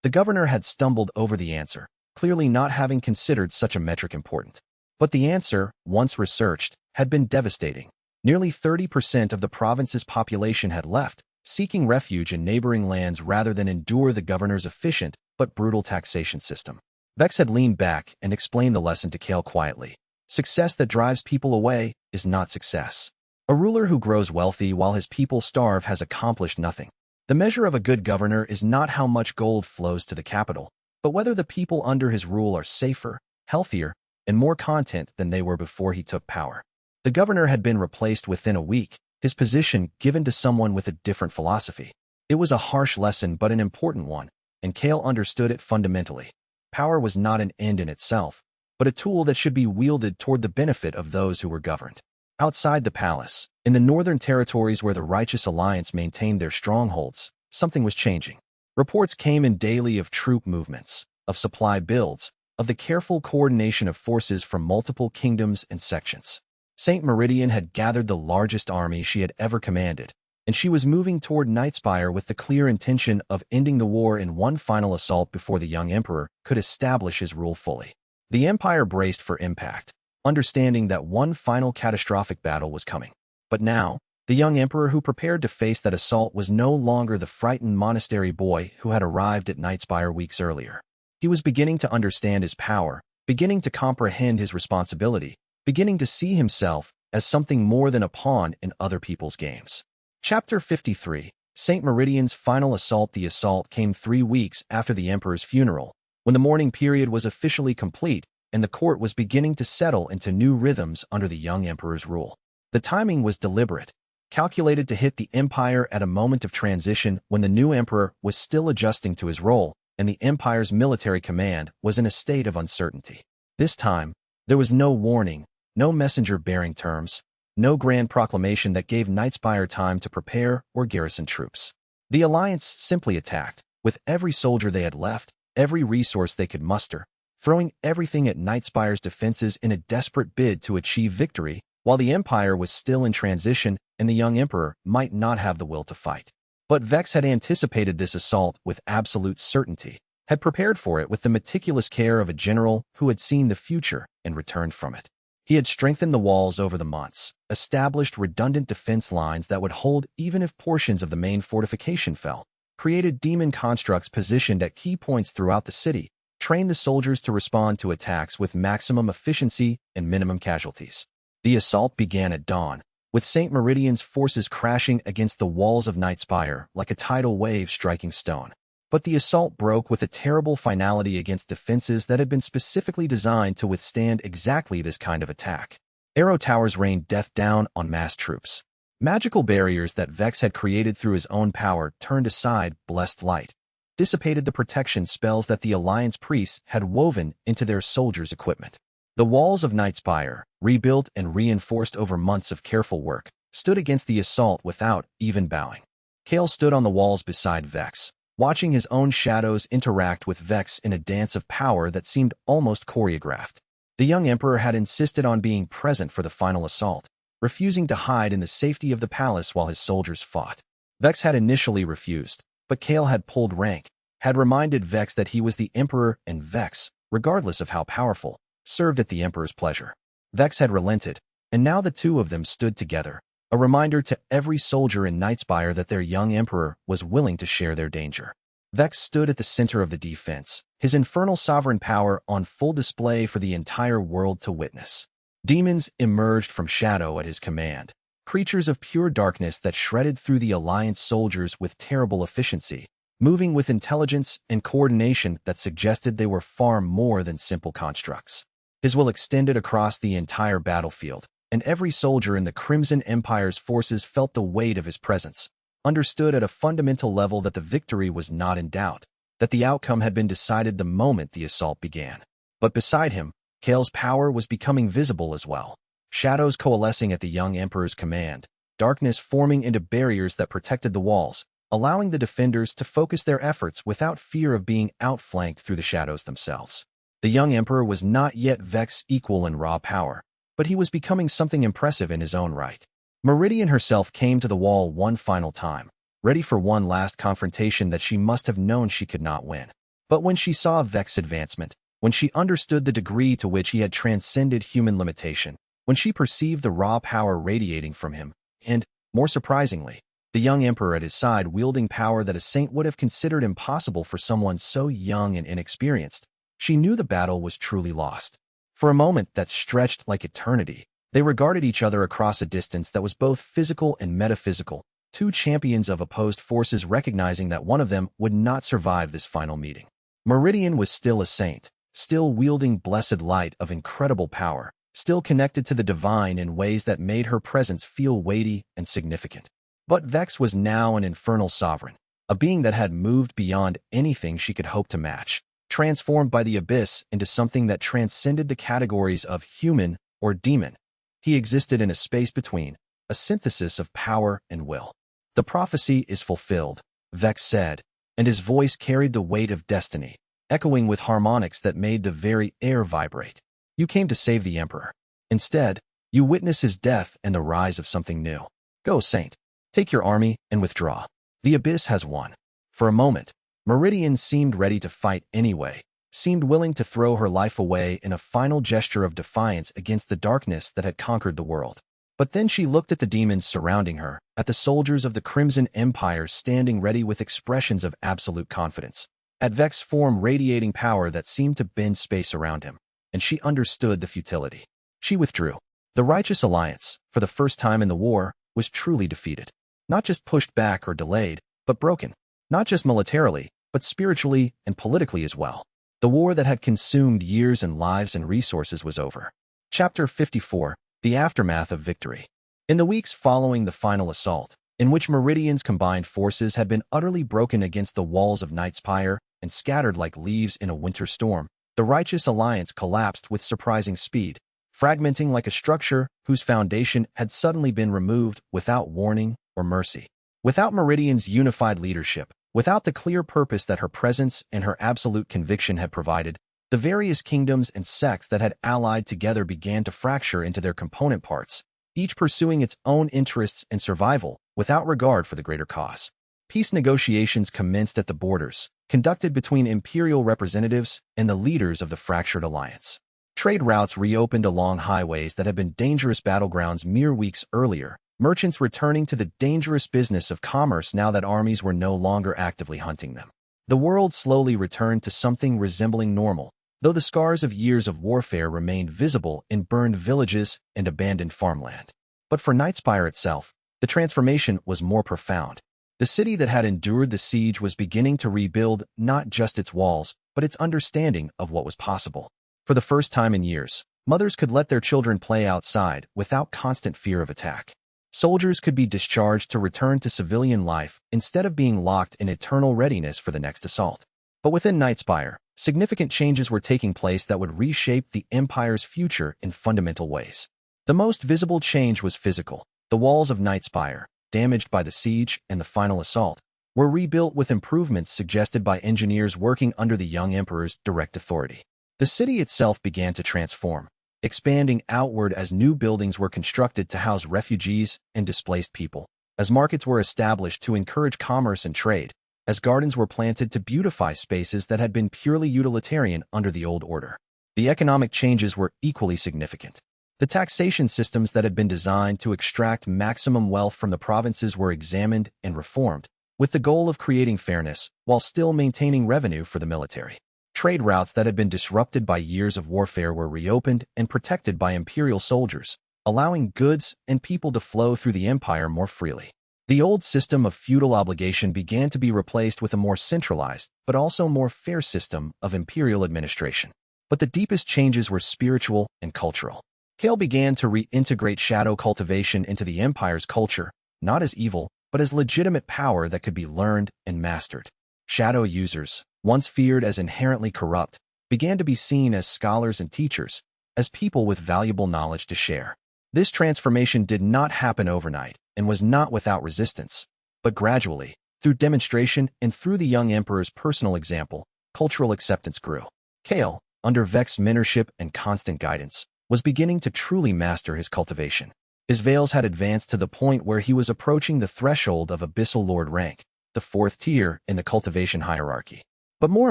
The governor had stumbled over the answer, clearly not having considered such a metric important. But the answer, once researched, had been devastating. Nearly 30% of the province's population had left, seeking refuge in neighboring lands rather than endure the governor's efficient but brutal taxation system. Vex had leaned back and explained the lesson to Kael quietly. Success that drives people away is not success. A ruler who grows wealthy while his people starve has accomplished nothing. The measure of a good governor is not how much gold flows to the capital, but whether the people under his rule are safer, healthier, and more content than they were before he took power. The governor had been replaced within a week, his position given to someone with a different philosophy. It was a harsh lesson but an important one, and Kael understood it fundamentally. Power was not an end in itself, but a tool that should be wielded toward the benefit of those who were governed. Outside the palace, in the northern territories where the Righteous Alliance maintained their strongholds, something was changing. Reports came in daily of troop movements, of supply builds, of the careful coordination of forces from multiple kingdoms and sections. St. Meridian had gathered the largest army she had ever commanded, and she was moving toward Nightspire with the clear intention of ending the war in one final assault before the young emperor could establish his rule fully. The empire braced for impact, understanding that one final catastrophic battle was coming. But now, the young emperor who prepared to face that assault was no longer the frightened monastery boy who had arrived at Nightspire weeks earlier. He was beginning to understand his power, beginning to comprehend his responsibility, beginning to see himself as something more than a pawn in other people's games. Chapter 53. St. Meridian's final assault. The assault came 3 weeks after the emperor's funeral, when the mourning period was officially complete and the court was beginning to settle into new rhythms under the young emperor's rule. The timing was deliberate, calculated to hit the empire at a moment of transition when the new emperor was still adjusting to his role and the empire's military command was in a state of uncertainty. This time, there was no warning, no messenger bearing terms, no grand proclamation that gave Nightspire time to prepare or garrison troops. The Alliance simply attacked, with every soldier they had left, every resource they could muster, throwing everything at Nightspire's defenses in a desperate bid to achieve victory, while the Empire was still in transition and the young Emperor might not have the will to fight. But Vex had anticipated this assault with absolute certainty, had prepared for it with the meticulous care of a general who had seen the future and returned from it. He had strengthened the walls over the months, established redundant defense lines that would hold even if portions of the main fortification fell, created demon constructs positioned at key points throughout the city, trained the soldiers to respond to attacks with maximum efficiency and minimum casualties. The assault began at dawn, with St. Meridian's forces crashing against the walls of Nightspire like a tidal wave striking stone. But the assault broke with a terrible finality against defenses that had been specifically designed to withstand exactly this kind of attack. Arrow towers rained death down on massed troops. Magical barriers that Vex had created through his own power turned aside blessed light, dissipated the protection spells that the Alliance priests had woven into their soldiers' equipment. The walls of Nightspire, rebuilt and reinforced over months of careful work, stood against the assault without even bowing. Kael stood on the walls beside Vex, watching his own shadows interact with Vex in a dance of power that seemed almost choreographed. The young emperor had insisted on being present for the final assault, refusing to hide in the safety of the palace while his soldiers fought. Vex had initially refused, but Kael had pulled rank, had reminded Vex that he was the emperor and Vex, regardless of how powerful, served at the emperor's pleasure. Vex had relented, and now the two of them stood together, a reminder to every soldier in Nightspire that their young emperor was willing to share their danger. Vex stood at the center of the defense, his infernal sovereign power on full display for the entire world to witness. Demons emerged from shadow at his command, creatures of pure darkness that shredded through the Alliance soldiers with terrible efficiency, moving with intelligence and coordination that suggested they were far more than simple constructs. His will extended across the entire battlefield, and every soldier in the Crimson Empire's forces felt the weight of his presence, understood at a fundamental level that the victory was not in doubt, that the outcome had been decided the moment the assault began. But beside him, Kael's power was becoming visible as well. Shadows coalescing at the young emperor's command, darkness forming into barriers that protected the walls, allowing the defenders to focus their efforts without fear of being outflanked through the shadows themselves. The young emperor was not yet Vex's equal in raw power, but he was becoming something impressive in his own right. Meridian herself came to the wall one final time, ready for one last confrontation that she must have known she could not win. But when she saw Vex's advancement, when she understood the degree to which he had transcended human limitation, when she perceived the raw power radiating from him, and, more surprisingly, the young emperor at his side wielding power that a saint would have considered impossible for someone so young and inexperienced, she knew the battle was truly lost. For a moment that stretched like eternity, they regarded each other across a distance that was both physical and metaphysical, two champions of opposed forces recognizing that one of them would not survive this final meeting. Meridian was still a saint, still wielding blessed light of incredible power, still connected to the divine in ways that made her presence feel weighty and significant. But Vex was now an infernal sovereign, a being that had moved beyond anything she could hope to match, transformed by the Abyss into something that transcended the categories of human or demon. He existed in a space between, a synthesis of power and will. The prophecy is fulfilled, Vex said, and his voice carried the weight of destiny, echoing with harmonics that made the very air vibrate. You came to save the Emperor. Instead, you witness his death and the rise of something new. Go, Saint. Take your army and withdraw. The Abyss has won. For a moment, Meridian seemed ready to fight anyway, seemed willing to throw her life away in a final gesture of defiance against the darkness that had conquered the world. But then she looked at the demons surrounding her, at the soldiers of the Crimson Empire standing ready with expressions of absolute confidence. At Vex form radiating power that seemed to bend space around him, and she understood the futility. She withdrew. The Righteous Alliance, for the first time in the war, was truly defeated. Not just pushed back or delayed, but broken. Not just militarily, but spiritually and politically as well. The war that had consumed years and lives and resources was over. Chapter 54, The Aftermath of Victory. In the weeks following the final assault, in which Meridian's combined forces had been utterly broken against the walls of Nightspire and scattered like leaves in a winter storm, the Righteous Alliance collapsed with surprising speed, fragmenting like a structure whose foundation had suddenly been removed without warning or mercy. Without Meridian's unified leadership, without the clear purpose that her presence and her absolute conviction had provided, the various kingdoms and sects that had allied together began to fracture into their component parts, each pursuing its own interests and survival without regard for the greater cause. Peace negotiations commenced at the borders, conducted between imperial representatives and the leaders of the fractured alliance. Trade routes reopened along highways that had been dangerous battlegrounds mere weeks earlier, merchants returning to the dangerous business of commerce now that armies were no longer actively hunting them. The world slowly returned to something resembling normal, though the scars of years of warfare remained visible in burned villages and abandoned farmland. But for Nightspire itself, the transformation was more profound. The city that had endured the siege was beginning to rebuild not just its walls, but its understanding of what was possible. For the first time in years, mothers could let their children play outside without constant fear of attack. Soldiers could be discharged to return to civilian life instead of being locked in eternal readiness for the next assault. But within Nightspire, significant changes were taking place that would reshape the Empire's future in fundamental ways. The most visible change was physical. The walls of Nightspire, damaged by the siege and the final assault, were rebuilt with improvements suggested by engineers working under the young Emperor's direct authority. The city itself began to transform, expanding outward as new buildings were constructed to house refugees and displaced people, as markets were established to encourage commerce and trade, as gardens were planted to beautify spaces that had been purely utilitarian under the old order. The economic changes were equally significant. The taxation systems that had been designed to extract maximum wealth from the provinces were examined and reformed, with the goal of creating fairness while still maintaining revenue for the military. Trade routes that had been disrupted by years of warfare were reopened and protected by imperial soldiers, allowing goods and people to flow through the empire more freely. The old system of feudal obligation began to be replaced with a more centralized, but also more fair system of imperial administration. But the deepest changes were spiritual and cultural. Kael began to reintegrate shadow cultivation into the Empire's culture, not as evil, but as legitimate power that could be learned and mastered. Shadow users, once feared as inherently corrupt, began to be seen as scholars and teachers, as people with valuable knowledge to share. This transformation did not happen overnight and was not without resistance, but gradually, through demonstration and through the young Emperor's personal example, cultural acceptance grew. Kael, under Vex's mentorship and constant guidance, was beginning to truly master his cultivation. His veils had advanced to the point where he was approaching the threshold of Abyssal Lord rank, the fourth tier in the cultivation hierarchy. But more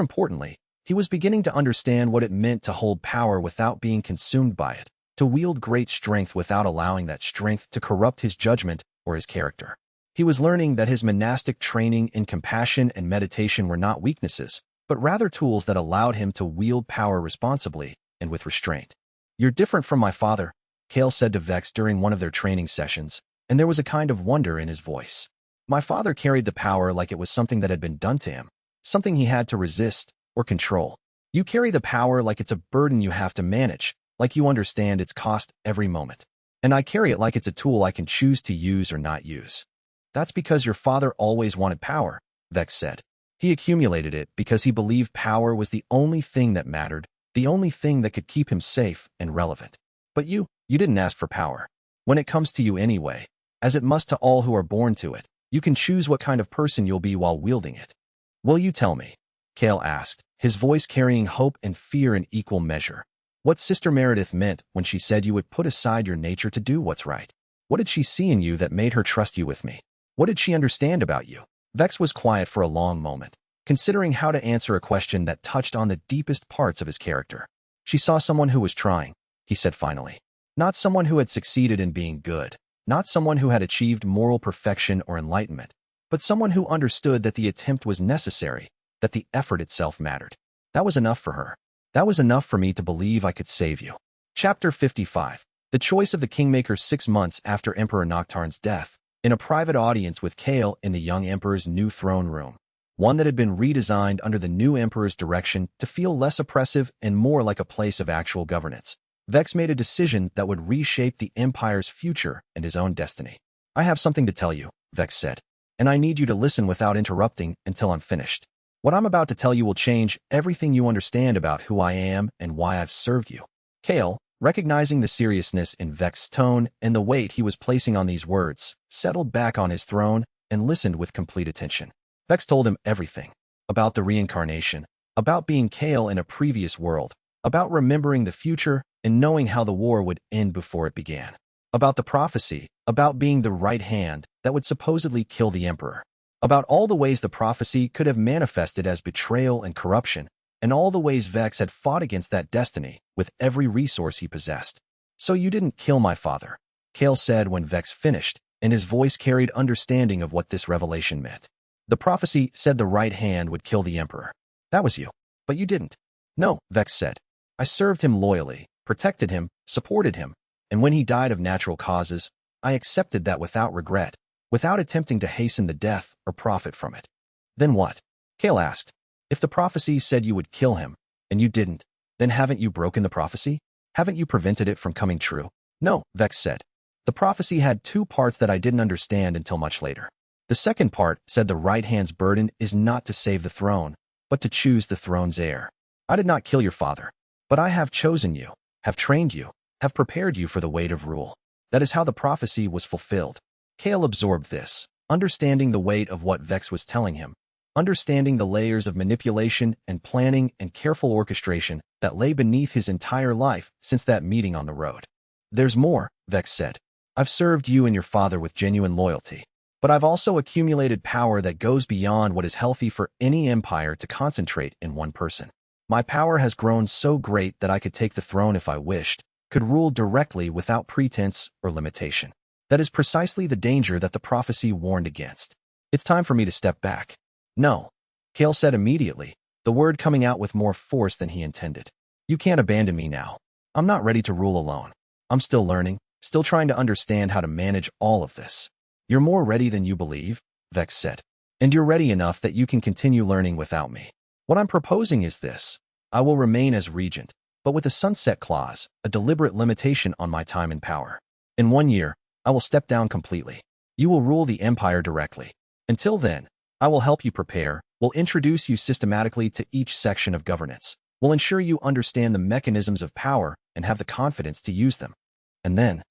importantly, he was beginning to understand what it meant to hold power without being consumed by it, to wield great strength without allowing that strength to corrupt his judgment or his character. He was learning that his monastic training in compassion and meditation were not weaknesses, but rather tools that allowed him to wield power responsibly and with restraint. "You're different from my father," Kael said to Vex during one of their training sessions, and there was a kind of wonder in his voice. "My father carried the power like it was something that had been done to him, something he had to resist or control. You carry the power like it's a burden you have to manage, like you understand its cost every moment. And I carry it like it's a tool I can choose to use or not use." "That's because your father always wanted power," Vex said. "He accumulated it because he believed power was the only thing that mattered, the only thing that could keep him safe and relevant. But you didn't ask for power. When it comes to you anyway, as it must to all who are born to it, you can choose what kind of person you'll be while wielding it." "Will you tell me?" Kael asked, his voice carrying hope and fear in equal measure. "What Sister Meredith meant when she said you would put aside your nature to do what's right? What did she see in you that made her trust you with me? What did she understand about you?" Vex was quiet for a long moment, considering how to answer a question that touched on the deepest parts of his character. "She saw someone who was trying," he said finally. "Not someone who had succeeded in being good, not someone who had achieved moral perfection or enlightenment, but someone who understood that the attempt was necessary, that the effort itself mattered. That was enough for her. That was enough for me to believe I could save you. Chapter 55. The choice of the Kingmaker 6 months after Emperor Noctarn's death, in a private audience with Kael in the young Emperor's new throne room, one that had been redesigned under the new Emperor's direction to feel less oppressive and more like a place of actual governance. Vex made a decision that would reshape the Empire's future and his own destiny. I have something to tell you, Vex said, and I need you to listen without interrupting until I'm finished. What I'm about to tell you will change everything you understand about who I am and why I've served you. Kael, recognizing the seriousness in Vex's tone and the weight he was placing on these words, settled back on his throne and listened with complete attention. Vex told him everything. About the reincarnation, about being Kael in a previous world, about remembering the future and knowing how the war would end before it began. About the prophecy, about being the right hand that would supposedly kill the Emperor. About all the ways the prophecy could have manifested as betrayal and corruption, and all the ways Vex had fought against that destiny with every resource he possessed. So you didn't kill my father, Kael said when Vex finished, and his voice carried understanding of what this revelation meant. The prophecy said the right hand would kill the Emperor. That was you. But you didn't. No, Vex said. I served him loyally, protected him, supported him, and when he died of natural causes, I accepted that without regret, without attempting to hasten the death or profit from it. Then what? Kael asked. If the prophecy said you would kill him, and you didn't, then haven't you broken the prophecy? Haven't you prevented it from coming true? No, Vex said. The prophecy had 2 parts that I didn't understand until much later. The second part said the right hand's burden is not to save the throne, but to choose the throne's heir. I did not kill your father, but I have chosen you, have trained you, have prepared you for the weight of rule. That is how the prophecy was fulfilled. Kael absorbed this, understanding the weight of what Vex was telling him, understanding the layers of manipulation and planning and careful orchestration that lay beneath his entire life since that meeting on the road. There's more, Vex said. I've served you and your father with genuine loyalty, but I've also accumulated power that goes beyond what is healthy for any empire to concentrate in one person. My power has grown so great that I could take the throne if I wished, could rule directly without pretense or limitation. That is precisely the danger that the prophecy warned against. It's time for me to step back. No, Kael said immediately, the word coming out with more force than he intended. You can't abandon me now. I'm not ready to rule alone. I'm still learning, still trying to understand how to manage all of this. You're more ready than you believe, Vex said. And you're ready enough that you can continue learning without me. What I'm proposing is this. I will remain as regent, but with a sunset clause, a deliberate limitation on my time and power. In 1 year, I will step down completely. You will rule the empire directly. Until then, I will help you prepare, will introduce you systematically to each section of governance, will ensure you understand the mechanisms of power and have the confidence to use them. And then,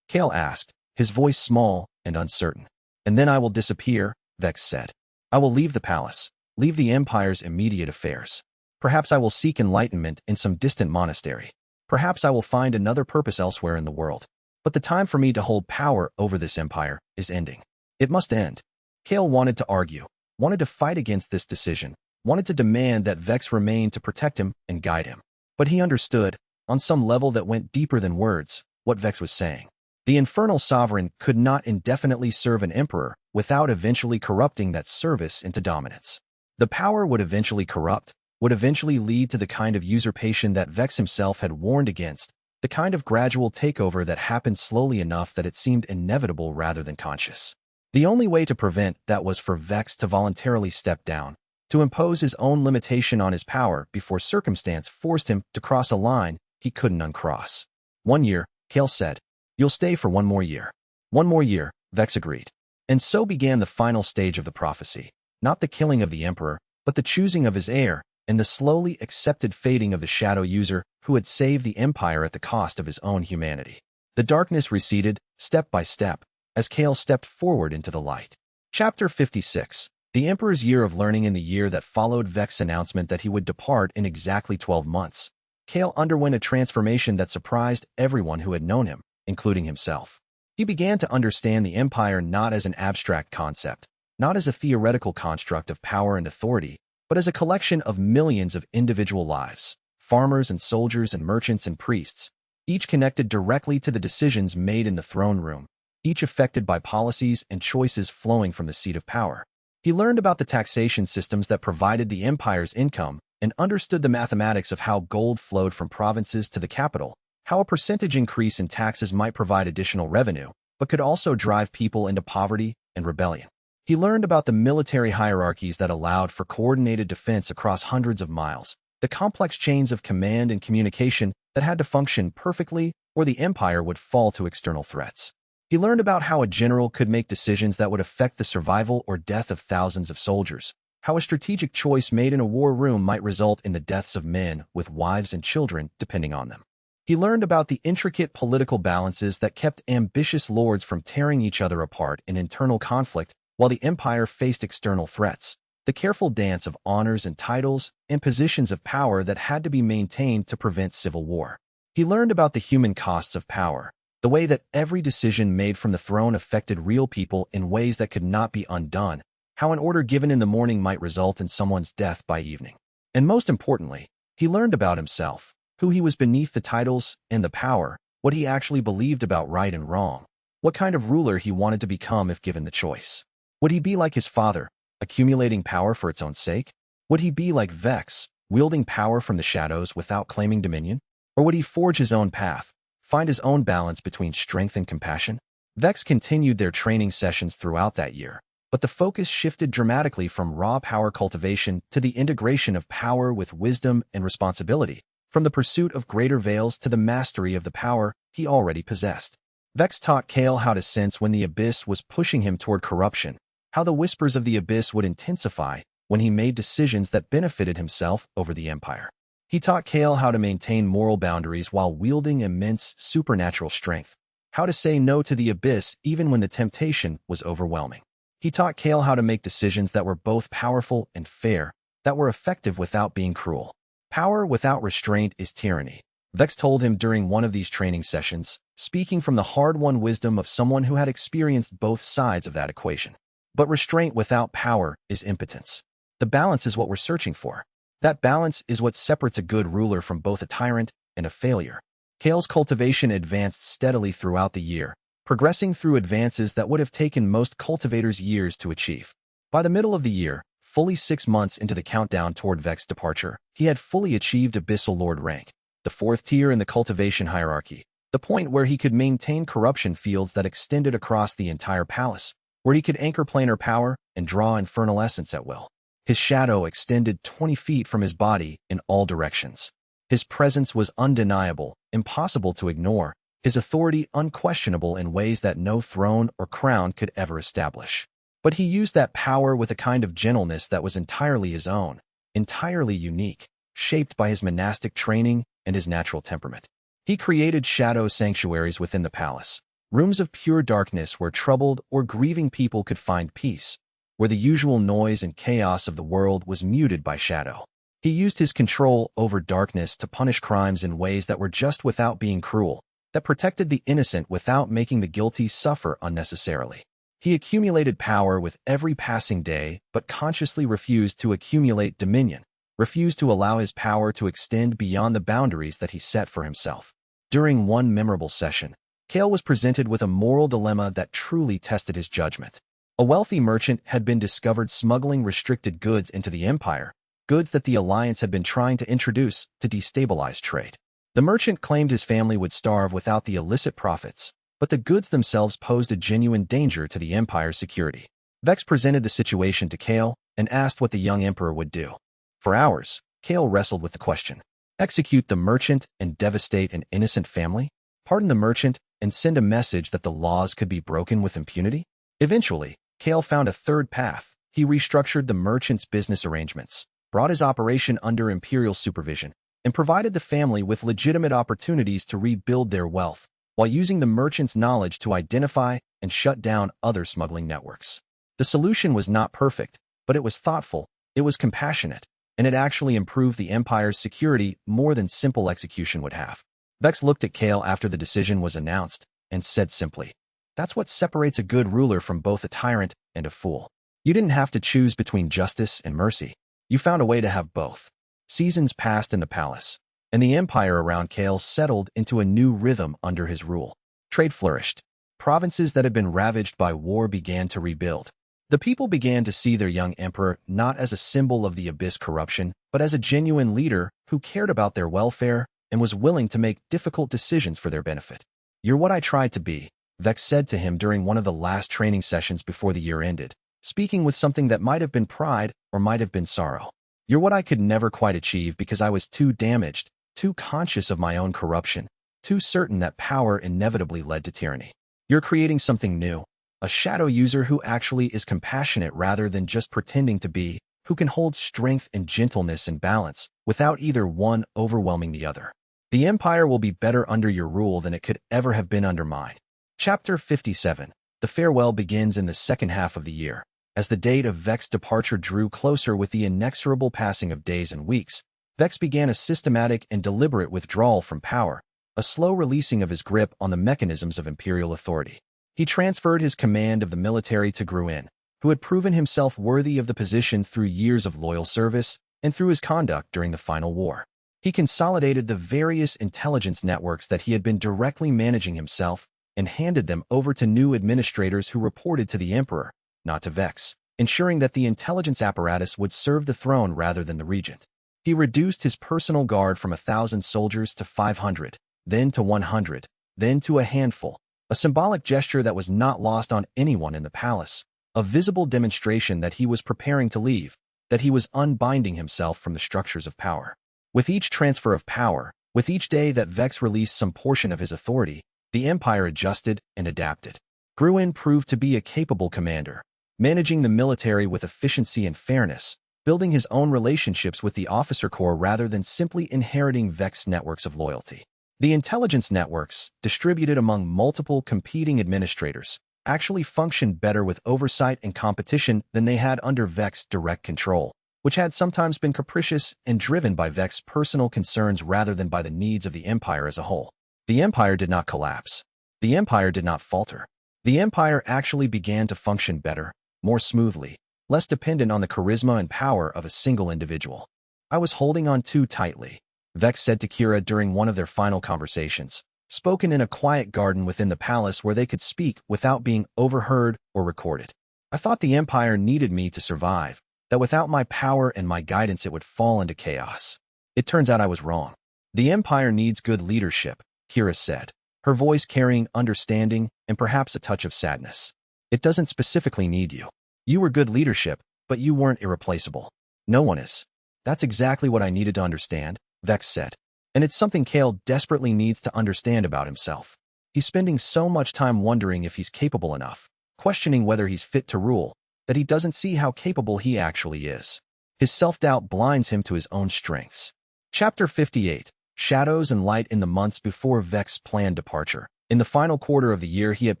Kael asked, his voice small and uncertain. And then I will disappear, Vex said. I will leave the palace, leave the empire's immediate affairs. Perhaps I will seek enlightenment in some distant monastery. Perhaps I will find another purpose elsewhere in the world. But the time for me to hold power over this empire is ending. It must end. Kael wanted to argue, wanted to fight against this decision, wanted to demand that Vex remain to protect him and guide him. But he understood, on some level that went deeper than words, what Vex was saying. The infernal sovereign could not indefinitely serve an emperor without eventually corrupting that service into dominance. The power would eventually corrupt, would eventually lead to the kind of usurpation that Vex himself had warned against, the kind of gradual takeover that happened slowly enough that it seemed inevitable rather than conscious. The only way to prevent that was for Vex to voluntarily step down, to impose his own limitation on his power before circumstance forced him to cross a line he couldn't uncross. 1 year, Kael said. You'll stay for 1 more year. 1 more year, Vex agreed. And so began the final stage of the prophecy, not the killing of the emperor, but the choosing of his heir, and the slowly accepted fading of the shadow user who had saved the empire at the cost of his own humanity. The darkness receded, step by step, as Kael stepped forward into the light. Chapter 56. The Emperor's Year of Learning. In the year that followed Vex's announcement that he would depart in exactly 12 months, Kael underwent a transformation that surprised everyone who had known him, including himself. He began to understand the empire not as an abstract concept, not as a theoretical construct of power and authority, but as a collection of millions of individual lives, farmers and soldiers and merchants and priests, each connected directly to the decisions made in the throne room, each affected by policies and choices flowing from the seat of power. He learned about the taxation systems that provided the empire's income and understood the mathematics of how gold flowed from provinces to the capital, how a percentage increase in taxes might provide additional revenue, but could also drive people into poverty and rebellion. He learned about the military hierarchies that allowed for coordinated defense across hundreds of miles, the complex chains of command and communication that had to function perfectly or the empire would fall to external threats. He learned about how a general could make decisions that would affect the survival or death of thousands of soldiers, how a strategic choice made in a war room might result in the deaths of men with wives and children depending on them. He learned about the intricate political balances that kept ambitious lords from tearing each other apart in internal conflict while the empire faced external threats, the careful dance of honors and titles and positions of power that had to be maintained to prevent civil war. He learned about the human costs of power, the way that every decision made from the throne affected real people in ways that could not be undone, how an order given in the morning might result in someone's death by evening. And most importantly, he learned about himself, who he was beneath the titles and the power, what he actually believed about right and wrong, what kind of ruler he wanted to become if given the choice. Would he be like his father, accumulating power for its own sake? Would he be like Vex, wielding power from the shadows without claiming dominion? Or would he forge his own path, find his own balance between strength and compassion? Vex continued their training sessions throughout that year, but the focus shifted dramatically from raw power cultivation to the integration of power with wisdom and responsibility, from the pursuit of greater veils to the mastery of the power he already possessed. Vex taught Kael how to sense when the Abyss was pushing him toward corruption, how the whispers of the Abyss would intensify when he made decisions that benefited himself over the Empire. He taught Kael how to maintain moral boundaries while wielding immense supernatural strength, how to say no to the Abyss even when the temptation was overwhelming. He taught Kael how to make decisions that were both powerful and fair, that were effective without being cruel. Power without restraint is tyranny, Vex told him during one of these training sessions, speaking from the hard-won wisdom of someone who had experienced both sides of that equation. But restraint without power is impotence. The balance is what we're searching for. That balance is what separates a good ruler from both a tyrant and a failure. Kael's cultivation advanced steadily throughout the year, progressing through advances that would have taken most cultivators years to achieve. By the middle of the year, fully 6 months into the countdown toward Vex's departure, he had fully achieved Abyssal Lord rank, the 4th tier in the cultivation hierarchy, the point where he could maintain corruption fields that extended across the entire palace, where he could anchor planar power and draw Infernal Essence at will. His shadow extended 20 feet from his body in all directions. His presence was undeniable, impossible to ignore, his authority unquestionable in ways that no throne or crown could ever establish. But he used that power with a kind of gentleness that was entirely his own, entirely unique, shaped by his monastic training and his natural temperament. He created shadow sanctuaries within the palace, rooms of pure darkness where troubled or grieving people could find peace, where the usual noise and chaos of the world was muted by shadow. He used his control over darkness to punish crimes in ways that were just without being cruel, that protected the innocent without making the guilty suffer unnecessarily. He accumulated power with every passing day but consciously refused to accumulate dominion, refused to allow his power to extend beyond the boundaries that he set for himself. During one memorable session, Kael was presented with a moral dilemma that truly tested his judgment. A wealthy merchant had been discovered smuggling restricted goods into the empire, goods that the Alliance had been trying to introduce to destabilize trade. The merchant claimed his family would starve without the illicit profits, but the goods themselves posed a genuine danger to the empire's security. Vex presented the situation to Kael and asked what the young emperor would do. For hours, Kael wrestled with the question. Execute the merchant and devastate an innocent family? Pardon the merchant and send a message that the laws could be broken with impunity? Eventually, Kael found a third path. He restructured the merchant's business arrangements, brought his operation under imperial supervision, and provided the family with legitimate opportunities to rebuild their wealth, while using the merchant's knowledge to identify and shut down other smuggling networks. The solution was not perfect, but it was thoughtful, it was compassionate, and it actually improved the empire's security more than simple execution would have. Vex looked at Kael after the decision was announced and said simply, "That's what separates a good ruler from both a tyrant and a fool. You didn't have to choose between justice and mercy. You found a way to have both." Seasons passed in the palace, and the empire around Kael settled into a new rhythm under his rule. Trade flourished. Provinces that had been ravaged by war began to rebuild. The people began to see their young emperor not as a symbol of the Abyss corruption, but as a genuine leader who cared about their welfare and was willing to make difficult decisions for their benefit. "You're what I tried to be," Vex said to him during one of the last training sessions before the year ended, speaking with something that might have been pride or might have been sorrow. "You're what I could never quite achieve because I was too damaged, too conscious of my own corruption, too certain that power inevitably led to tyranny. You're creating something new, a shadow user who actually is compassionate rather than just pretending to be, who can hold strength and gentleness and balance without either one overwhelming the other. The Empire will be better under your rule than it could ever have been under mine." Chapter 57. The farewell begins in the second half of the year. As the date of Vex's departure drew closer with the inexorable passing of days and weeks, Vex began a systematic and deliberate withdrawal from power, a slow releasing of his grip on the mechanisms of imperial authority. He transferred his command of the military to Gruen, who had proven himself worthy of the position through years of loyal service and through his conduct during the final war. He consolidated the various intelligence networks that he had been directly managing himself and handed them over to new administrators who reported to the Emperor, not to Vex, ensuring that the intelligence apparatus would serve the throne rather than the regent. He reduced his personal guard from 1,000 soldiers to 500, then to 100, then to a handful, a symbolic gesture that was not lost on anyone in the palace, a visible demonstration that he was preparing to leave, that he was unbinding himself from the structures of power. With each transfer of power, with each day that Vex released some portion of his authority, the Empire adjusted and adapted. Gruen proved to be a capable commander, managing the military with efficiency and fairness, building his own relationships with the officer corps rather than simply inheriting Vex networks of loyalty. The intelligence networks, distributed among multiple competing administrators, actually functioned better with oversight and competition than they had under Vex's direct control, which had sometimes been capricious and driven by Vex's personal concerns rather than by the needs of the Empire as a whole. The Empire did not collapse. The Empire did not falter. The Empire actually began to function better, more smoothly, less dependent on the charisma and power of a single individual. "I was holding on too tightly," Vex said to Kira during one of their final conversations, spoken in a quiet garden within the palace where they could speak without being overheard or recorded. "I thought the Empire needed me to survive, that without my power and my guidance it would fall into chaos. It turns out I was wrong. The Empire needs good leadership," Kira said, her voice carrying understanding and perhaps a touch of sadness. "It doesn't specifically need you. You were good leadership, but you weren't irreplaceable. No one is." "That's exactly what I needed to understand," Vex said. "And it's something Kael desperately needs to understand about himself. He's spending so much time wondering if he's capable enough, questioning whether he's fit to rule, that he doesn't see how capable he actually is. His self-doubt blinds him to his own strengths." Chapter 58. Shadows and light. In the months before Vex's planned departure, in the final quarter of the year he had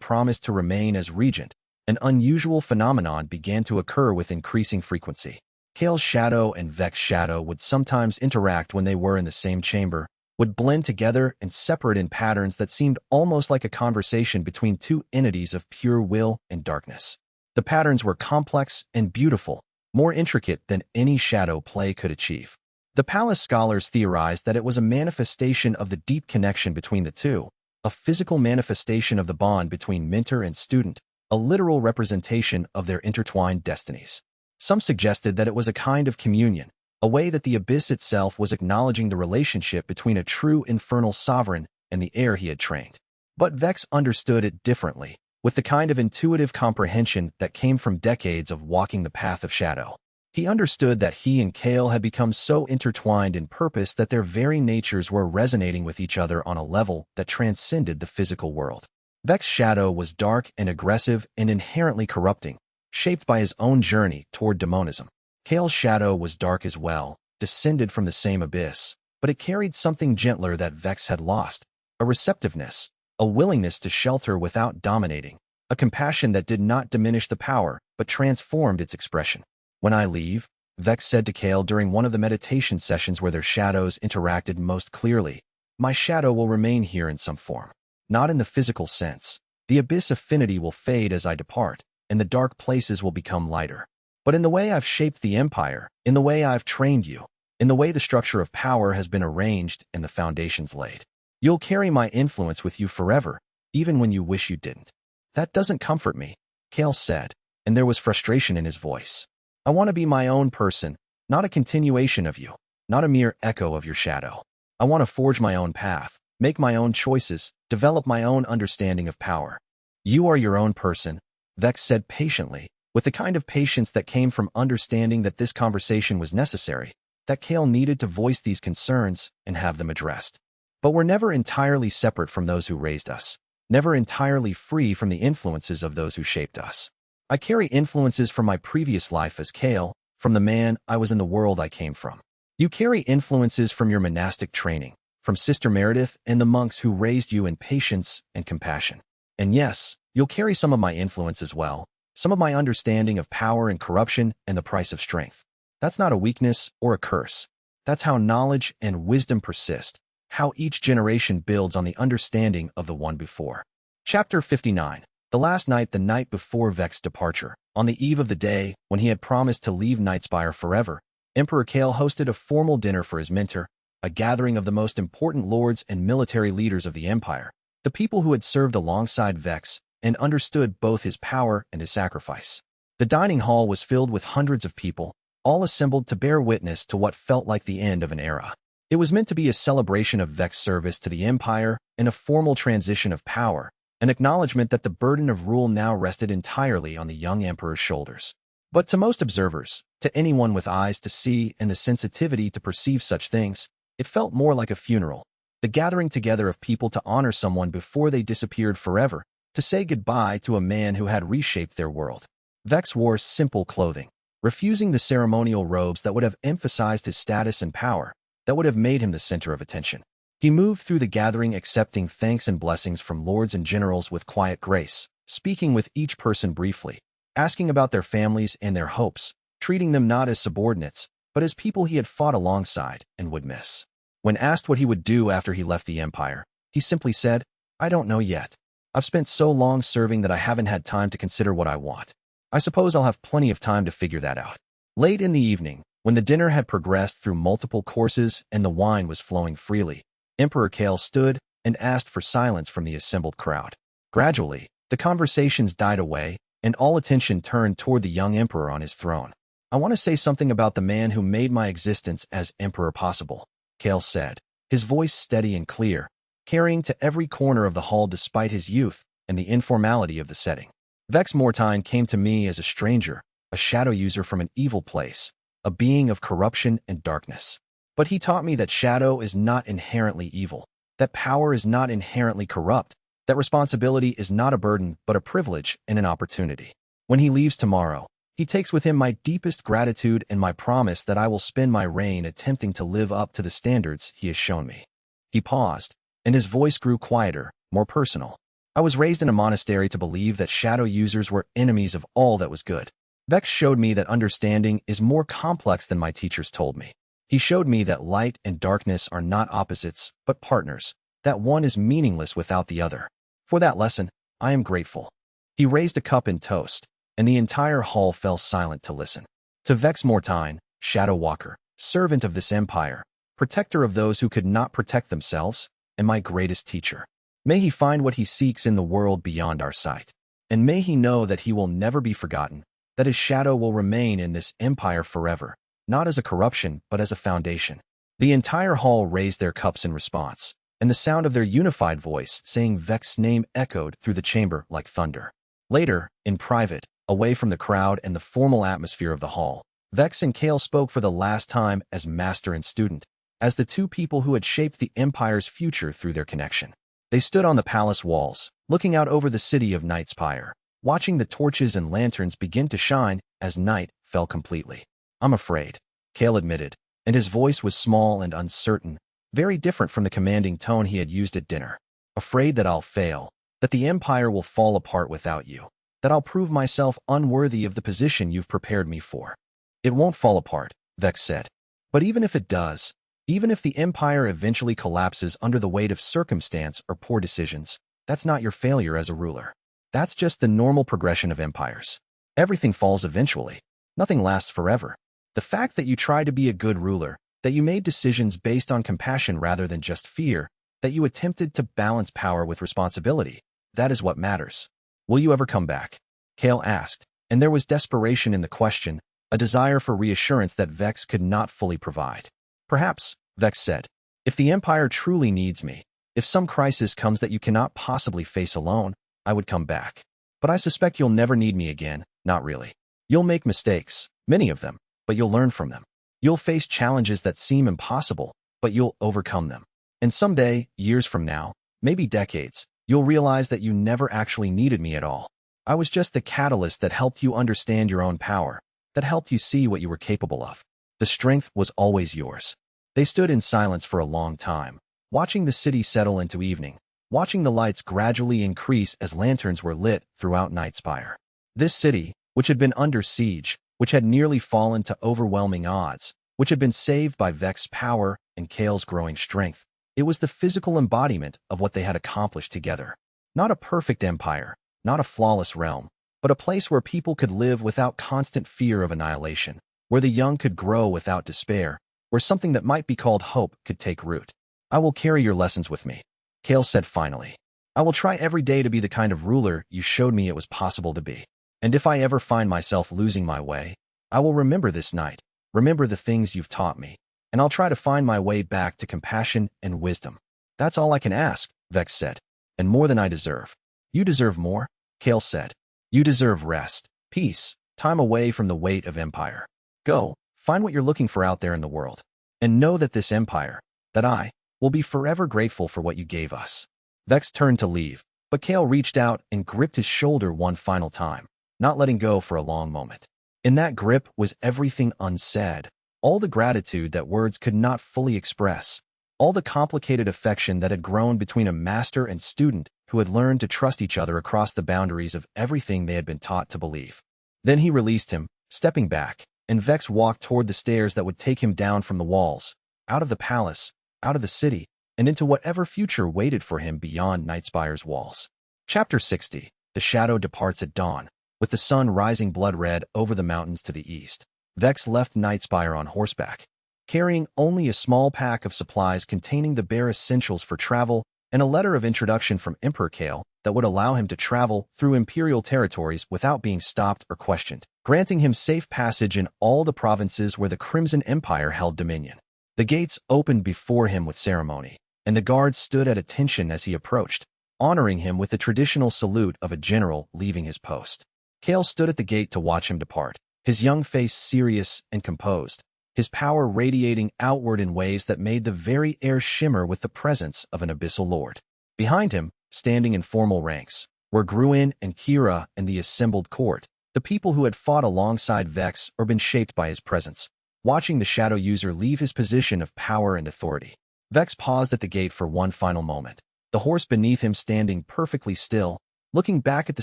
promised to remain as regent, an unusual phenomenon began to occur with increasing frequency. Kael's shadow and Vex's shadow would sometimes interact when they were in the same chamber, would blend together and separate in patterns that seemed almost like a conversation between two entities of pure will and darkness. The patterns were complex and beautiful, more intricate than any shadow play could achieve. The palace scholars theorized that it was a manifestation of the deep connection between the two, a physical manifestation of the bond between mentor and student, a literal representation of their intertwined destinies. Some suggested that it was a kind of communion, a way that the Abyss itself was acknowledging the relationship between a true infernal sovereign and the heir he had trained. But Vex understood it differently, with the kind of intuitive comprehension that came from decades of walking the path of shadow. He understood that he and Kael had become so intertwined in purpose that their very natures were resonating with each other on a level that transcended the physical world. Vex's shadow was dark and aggressive and inherently corrupting, shaped by his own journey toward demonism. Kael's shadow was dark as well, descended from the same abyss, but it carried something gentler that Vex had lost, a receptiveness, a willingness to shelter without dominating, a compassion that did not diminish the power but transformed its expression. "When I leave," Vex said to Kael during one of the meditation sessions where their shadows interacted most clearly, "my shadow will remain here in some form. Not in the physical sense. The Abyss affinity will fade as I depart, and the dark places will become lighter. But in the way I've shaped the Empire, in the way I've trained you, in the way the structure of power has been arranged and the foundations laid. You'll carry my influence with you forever, even when you wish you didn't." "That doesn't comfort me," Kael said. and there was frustration in his voice. I want to be my own person, not a continuation of you, not a mere echo of your shadow. I want to forge my own path, make my own choices, develop my own understanding of power. You are your own person, Vex said patiently, with the kind of patience that came from understanding that this conversation was necessary, that Kael needed to voice these concerns and have them addressed. But we're never entirely separate from those who raised us, never entirely free from the influences of those who shaped us. I carry influences from my previous life as Kael, from the man I was in the world I came from. You carry influences from your monastic training, from Sister Meredith and the monks who raised you in patience and compassion. And yes, you'll carry some of my influence as well, some of my understanding of power and corruption and the price of strength. That's not a weakness or a curse. That's how knowledge and wisdom persist, how each generation builds on the understanding of the one before. Chapter 59. The last night, the night before Vex's departure, on the eve of the day when he had promised to leave Nightspire forever, Emperor Kael hosted a formal dinner for his mentor, a gathering of the most important lords and military leaders of the empire, the people who had served alongside Vex and understood both his power and his sacrifice. The dining hall was filled with hundreds of people, all assembled to bear witness to what felt like the end of an era. It was meant to be a celebration of Vex's service to the empire and a formal transition of power, an acknowledgement that the burden of rule now rested entirely on the young emperor's shoulders. But to most observers, to anyone with eyes to see and the sensitivity to perceive such things, it felt more like a funeral, the gathering together of people to honor someone before they disappeared forever, to say goodbye to a man who had reshaped their world. Vex wore simple clothing, refusing the ceremonial robes that would have emphasized his status and power, that would have made him the center of attention. He moved through the gathering accepting thanks and blessings from lords and generals with quiet grace, speaking with each person briefly, asking about their families and their hopes, treating them not as subordinates, but as people he had fought alongside and would miss. When asked what he would do after he left the empire, he simply said, "I don't know yet. I've spent so long serving that I haven't had time to consider what I want. I suppose I'll have plenty of time to figure that out." Late in the evening, when the dinner had progressed through multiple courses and the wine was flowing freely, Emperor Kael stood and asked for silence from the assembled crowd. Gradually, the conversations died away, and all attention turned toward the young emperor on his throne. "I want to say something about the man who made my existence as emperor possible," Kael said, his voice steady and clear, carrying to every corner of the hall despite his youth and the informality of the setting. "Vex Mortain came to me as a stranger, a shadow user from an evil place, a being of corruption and darkness. But he taught me that shadow is not inherently evil, that power is not inherently corrupt, that responsibility is not a burden but a privilege and an opportunity. When he leaves tomorrow, he takes with him my deepest gratitude and my promise that I will spend my reign attempting to live up to the standards he has shown me." He paused, and his voice grew quieter, more personal. "I was raised in a monastery to believe that shadow users were enemies of all that was good. Vex showed me that understanding is more complex than my teachers told me. He showed me that light and darkness are not opposites, but partners, that one is meaningless without the other. For that lesson, I am grateful." He raised a cup in toast, and the entire hall fell silent to listen. "To Vex Mortain, Shadow Walker, servant of this empire, protector of those who could not protect themselves, and my greatest teacher. May he find what he seeks in the world beyond our sight. And may he know that he will never be forgotten, that his shadow will remain in this empire forever, not as a corruption but as a foundation." The entire hall raised their cups in response, and the sound of their unified voice saying Vex's name echoed through the chamber like thunder. Later, in private, away from the crowd and the formal atmosphere of the hall, Vex and Kael spoke for the last time as master and student, as the two people who had shaped the empire's future through their connection. They stood on the palace walls, looking out over the city of Nightspire, watching the torches and lanterns begin to shine as night fell completely. "I'm afraid," Kael admitted, and his voice was small and uncertain, very different from the commanding tone he had used at dinner. "Afraid that I'll fail, that the empire will fall apart without you, that I'll prove myself unworthy of the position you've prepared me for." "It won't fall apart," Vex said. "But even if it does, even if the empire eventually collapses under the weight of circumstance or poor decisions, that's not your failure as a ruler. That's just the normal progression of empires. Everything falls eventually. Nothing lasts forever. The fact that you tried to be a good ruler, that you made decisions based on compassion rather than just fear, that you attempted to balance power with responsibility, that is what matters. Will you ever come back?" Kael asked, And there was desperation in the question, a desire for reassurance that Vex could not fully provide. Perhaps, Vex said, if the Empire truly needs me, if some crisis comes that you cannot possibly face alone, I would come back. But I suspect you'll never need me again, not really. You'll make mistakes, many of them, but you'll learn from them. You'll face challenges that seem impossible, but you'll overcome them. And someday, years from now, maybe decades, you'll realize that you never actually needed me at all. I was just the catalyst that helped you understand your own power, that helped you see what you were capable of. The strength was always yours. They stood in silence for a long time, watching the city settle into evening, watching the lights gradually increase as lanterns were lit throughout Nightspire. This city, which had been under siege, which had nearly fallen to overwhelming odds, which had been saved by Vex's power and Kael's growing strength, it was the physical embodiment of what they had accomplished together. Not a perfect empire, not a flawless realm, but a place where people could live without constant fear of annihilation, where the young could grow without despair, where something that might be called hope could take root. I will carry your lessons with me, Kael said finally. I will try every day to be the kind of ruler you showed me it was possible to be. And if I ever find myself losing my way, I will remember this night, remember the things you've taught me, and I'll try to find my way back to compassion and wisdom. That's all I can ask, Vex said, and more than I deserve. You deserve more, Kael said. You deserve rest, peace, time away from the weight of empire. Go, find what you're looking for out there in the world, and know that this empire, that I, will be forever grateful for what you gave us. Vex turned to leave, but Kael reached out and gripped his shoulder one final time, not letting go for a long moment. In that grip was everything unsaid, all the gratitude that words could not fully express, all the complicated affection that had grown between a master and student who had learned to trust each other across the boundaries of everything they had been taught to believe. Then he released him, stepping back, and Vex walked toward the stairs that would take him down from the walls, out of the palace, out of the city, and into whatever future waited for him beyond Nightspire's walls. Chapter 60. The shadow departs at dawn. With the sun rising blood-red over the mountains to the east, Vex left Nightspire on horseback, carrying only a small pack of supplies containing the bare essentials for travel and a letter of introduction from Emperor Kael that would allow him to travel through imperial territories without being stopped or questioned, granting him safe passage in all the provinces where the Crimson Empire held dominion. The gates opened before him with ceremony, and the guards stood at attention as he approached, honoring him with the traditional salute of a general leaving his post. Kael stood at the gate to watch him depart, his young face serious and composed, his power radiating outward in ways that made the very air shimmer with the presence of an abyssal lord. Behind him, standing in formal ranks, were Gruin and Kira and the assembled court, the people who had fought alongside Vex or been shaped by his presence, watching the shadow user leave his position of power and authority. Vex paused at the gate for one final moment, the horse beneath him standing perfectly still, looking back at the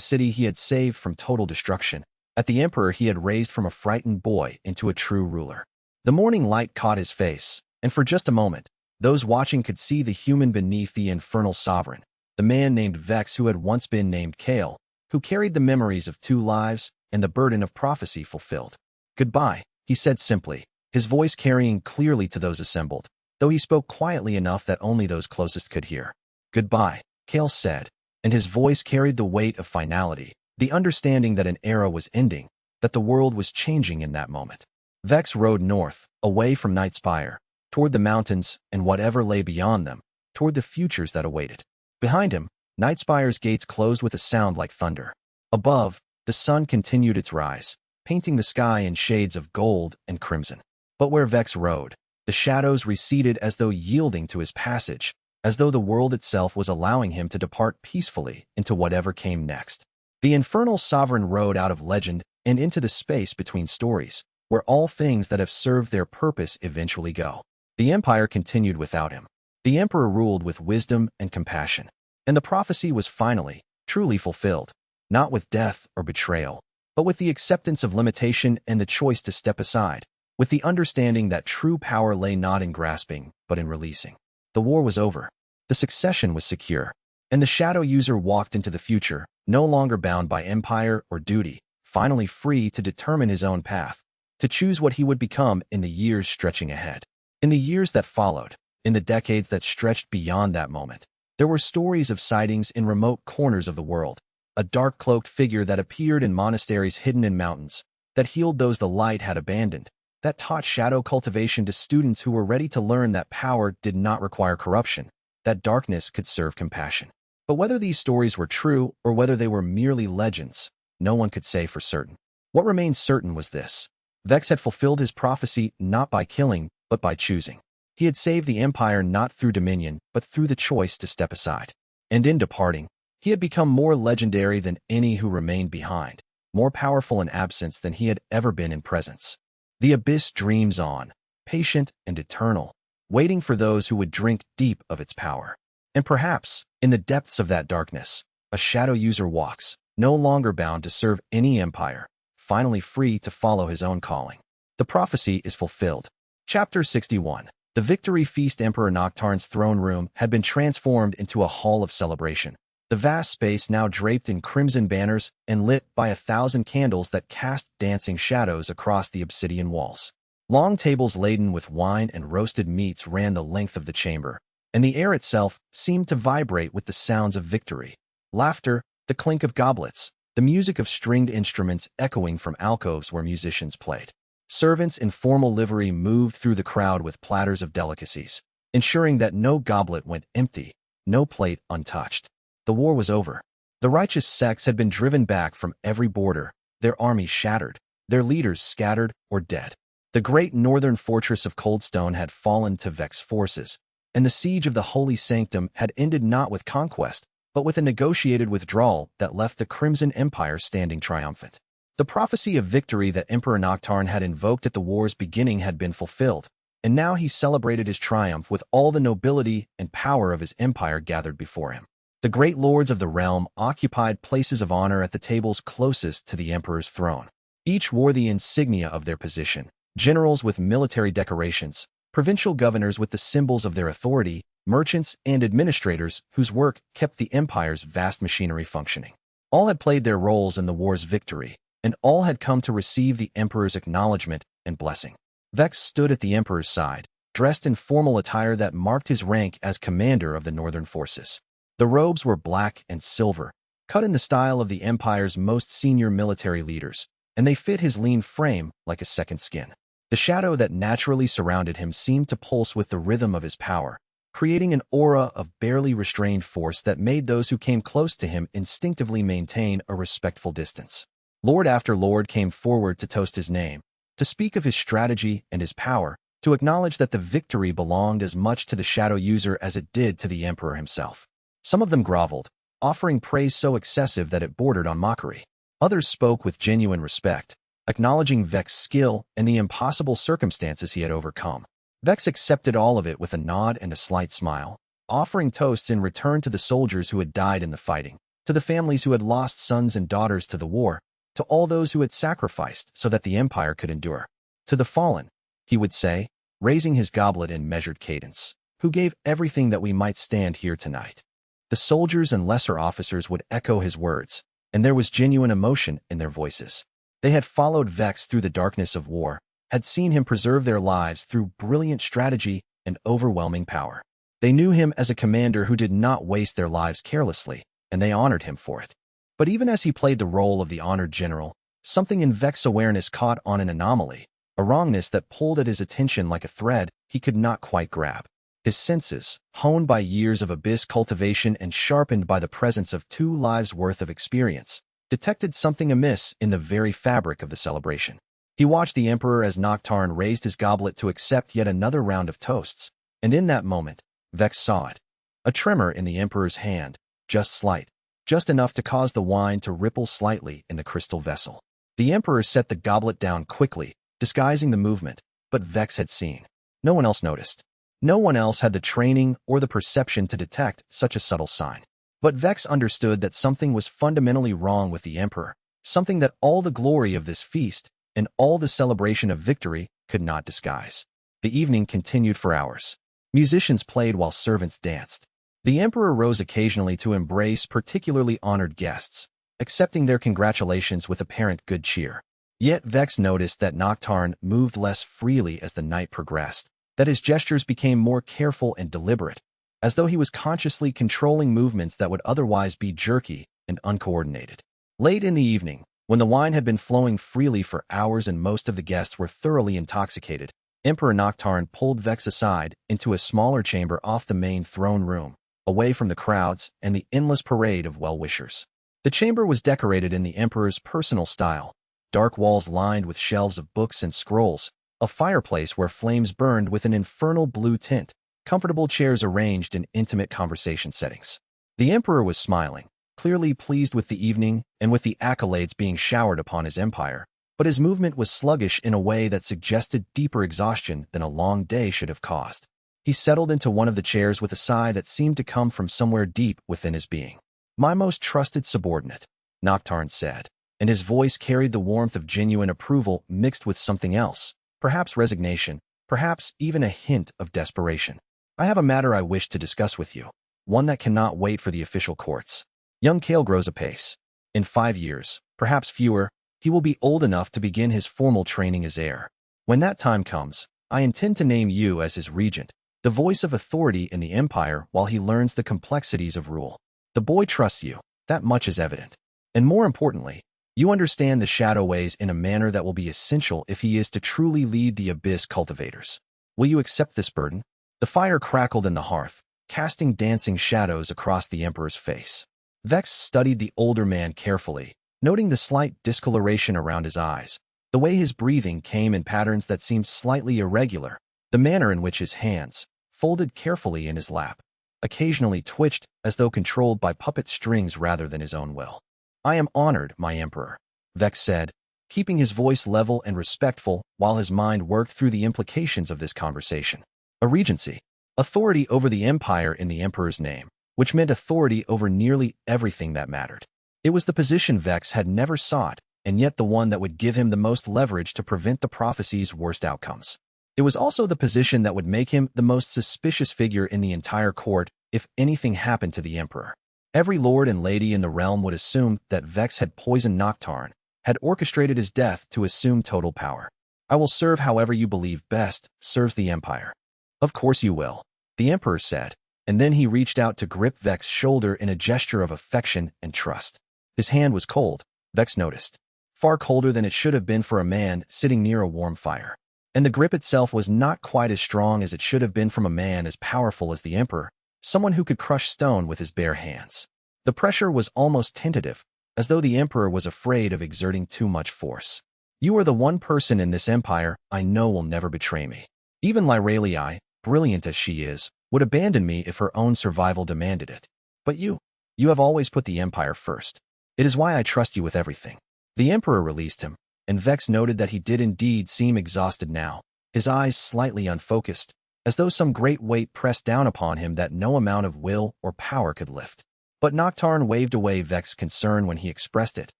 city he had saved from total destruction, at the emperor he had raised from a frightened boy into a true ruler. The morning light caught his face, and for just a moment, those watching could see the human beneath the infernal sovereign, the man named Vex who had once been named Kael, who carried the memories of 2 lives and the burden of prophecy fulfilled. Goodbye, he said simply, his voice carrying clearly to those assembled, though he spoke quietly enough that only those closest could hear. Goodbye, Kael said, and his voice carried the weight of finality, the understanding that an era was ending, that the world was changing in that moment. Vex rode north, away from Nightspire, toward the mountains and whatever lay beyond them, toward the futures that awaited. Behind him, Nightspire's gates closed with a sound like thunder. Above, the sun continued its rise, painting the sky in shades of gold and crimson. But where Vex rode, the shadows receded as though yielding to his passage, as though the world itself was allowing him to depart peacefully into whatever came next. The infernal sovereign rode out of legend and into the space between stories, where all things that have served their purpose eventually go. The empire continued without him. The emperor ruled with wisdom and compassion, and the prophecy was finally, truly fulfilled, not with death or betrayal, but with the acceptance of limitation and the choice to step aside, with the understanding that true power lay not in grasping, but in releasing. The war was over. The succession was secure, and the shadow user walked into the future, no longer bound by empire or duty, finally free to determine his own path, to choose what he would become in the years stretching ahead. In the years that followed, in the decades that stretched beyond that moment, there were stories of sightings in remote corners of the world, a dark-cloaked figure that appeared in monasteries hidden in mountains, that healed those the light had abandoned, that taught shadow cultivation to students who were ready to learn that power did not require corruption, that darkness could serve compassion. But whether these stories were true or whether they were merely legends, no one could say for certain. What remained certain was this: Vex had fulfilled his prophecy not by killing, but by choosing. He had saved the Empire not through dominion, but through the choice to step aside. And in departing, he had become more legendary than any who remained behind, more powerful in absence than he had ever been in presence. The Abyss dreams on, patient and eternal, waiting for those who would drink deep of its power. And perhaps, in the depths of that darkness, a shadow user walks, no longer bound to serve any empire, finally free to follow his own calling. The prophecy is fulfilled. Chapter 61. The Victory Feast. Emperor Noctarn's throne room had been transformed into a hall of celebration. The vast space now draped in crimson banners and lit by 1,000 candles that cast dancing shadows across the obsidian walls. Long tables laden with wine and roasted meats ran the length of the chamber, and the air itself seemed to vibrate with the sounds of victory. Laughter, the clink of goblets, the music of stringed instruments echoing from alcoves where musicians played. Servants in formal livery moved through the crowd with platters of delicacies, ensuring that no goblet went empty, no plate untouched. The war was over. The righteous sects had been driven back from every border, their armies shattered, their leaders scattered or dead. The great northern fortress of Coldstone had fallen to Vex forces, and the siege of the Holy Sanctum had ended not with conquest, but with a negotiated withdrawal that left the Crimson Empire standing triumphant. The prophecy of victory that Emperor Noctarn had invoked at the war's beginning had been fulfilled, and now he celebrated his triumph with all the nobility and power of his empire gathered before him. The great lords of the realm occupied places of honor at the tables closest to the emperor's throne. Each wore the insignia of their position: generals with military decorations, provincial governors with the symbols of their authority, merchants and administrators whose work kept the empire's vast machinery functioning. All had played their roles in the war's victory, and all had come to receive the emperor's acknowledgement and blessing. Vex stood at the emperor's side, dressed in formal attire that marked his rank as commander of the northern forces. The robes were black and silver, cut in the style of the empire's most senior military leaders, and they fit his lean frame like a second skin. The shadow that naturally surrounded him seemed to pulse with the rhythm of his power, creating an aura of barely restrained force that made those who came close to him instinctively maintain a respectful distance. Lord after lord came forward to toast his name, to speak of his strategy and his power, to acknowledge that the victory belonged as much to the shadow user as it did to the emperor himself. Some of them groveled, offering praise so excessive that it bordered on mockery. Others spoke with genuine respect, acknowledging Vex's skill and the impossible circumstances he had overcome. Vex accepted all of it with a nod and a slight smile, offering toasts in return to the soldiers who had died in the fighting, to the families who had lost sons and daughters to the war, to all those who had sacrificed so that the empire could endure. To the fallen, he would say, raising his goblet in measured cadence, who gave everything that we might stand here tonight. The soldiers and lesser officers would echo his words, and there was genuine emotion in their voices. They had followed Vex through the darkness of war, had seen him preserve their lives through brilliant strategy and overwhelming power. They knew him as a commander who did not waste their lives carelessly, and they honored him for it. But even as he played the role of the honored general, something in Vex's awareness caught on an anomaly, a wrongness that pulled at his attention like a thread he could not quite grab. His senses, honed by years of Abyss cultivation and sharpened by the presence of 2 lives' worth of experience, detected something amiss in the very fabric of the celebration. He watched the emperor as Noctarn raised his goblet to accept yet another round of toasts, and in that moment, Vex saw it. A tremor in the emperor's hand, just slight, just enough to cause the wine to ripple slightly in the crystal vessel. The emperor set the goblet down quickly, disguising the movement, but Vex had seen. No one else noticed. No one else had the training or the perception to detect such a subtle sign. But Vex understood that something was fundamentally wrong with the emperor, something that all the glory of this feast and all the celebration of victory could not disguise. The evening continued for hours. Musicians played while servants danced. The emperor rose occasionally to embrace particularly honored guests, accepting their congratulations with apparent good cheer. Yet Vex noticed that Noctarn moved less freely as the night progressed, that his gestures became more careful and deliberate, as though he was consciously controlling movements that would otherwise be jerky and uncoordinated. Late in the evening, when the wine had been flowing freely for hours and most of the guests were thoroughly intoxicated, Emperor Noctarn pulled Vex aside into a smaller chamber off the main throne room, away from the crowds and the endless parade of well-wishers. The chamber was decorated in the emperor's personal style, dark walls lined with shelves of books and scrolls, a fireplace where flames burned with an infernal blue tint, comfortable chairs arranged in intimate conversation settings. The emperor was smiling, clearly pleased with the evening and with the accolades being showered upon his empire, but his movement was sluggish in a way that suggested deeper exhaustion than a long day should have caused. He settled into one of the chairs with a sigh that seemed to come from somewhere deep within his being. "My most trusted subordinate," Noctarn said, and his voice carried the warmth of genuine approval mixed with something else, perhaps resignation, perhaps even a hint of desperation. "I have a matter I wish to discuss with you, one that cannot wait for the official courts." Young Kael grows apace. In 5 years, perhaps fewer, he will be old enough to begin his formal training as heir. When that time comes, I intend to name you as his regent, the voice of authority in the empire while he learns the complexities of rule. The boy trusts you, that much is evident. And more importantly, you understand the shadow ways in a manner that will be essential if he is to truly lead the Abyss Cultivators. Will you accept this burden? The fire crackled in the hearth, casting dancing shadows across the emperor's face. Vex studied the older man carefully, noting the slight discoloration around his eyes, the way his breathing came in patterns that seemed slightly irregular, the manner in which his hands, folded carefully in his lap, occasionally twitched as though controlled by puppet strings rather than his own will. "I am honored, my emperor," Vex said, keeping his voice level and respectful while his mind worked through the implications of this conversation. A regency, authority over the empire in the emperor's name, which meant authority over nearly everything that mattered. It was the position Vex had never sought, and yet the one that would give him the most leverage to prevent the prophecy's worst outcomes. It was also the position that would make him the most suspicious figure in the entire court if anything happened to the emperor. Every lord and lady in the realm would assume that Vex had poisoned Noctarn, had orchestrated his death to assume total power. "I will serve however you believe best serves the empire." "Of course you will," the emperor said, and then he reached out to grip Vex's shoulder in a gesture of affection and trust. His hand was cold, Vex noticed, far colder than it should have been for a man sitting near a warm fire. And the grip itself was not quite as strong as it should have been from a man as powerful as the emperor, someone who could crush stone with his bare hands. The pressure was almost tentative, as though the emperor was afraid of exerting too much force. "You are the one person in this empire I know will never betray me. Even Lyralii, brilliant as she is, would abandon me if her own survival demanded it. But you have always put the empire first. It is why I trust you with everything." The emperor released him, and Vex noted that he did indeed seem exhausted now, his eyes slightly unfocused, as though some great weight pressed down upon him that no amount of will or power could lift. But Noctarn waved away Vex's concern when he expressed it,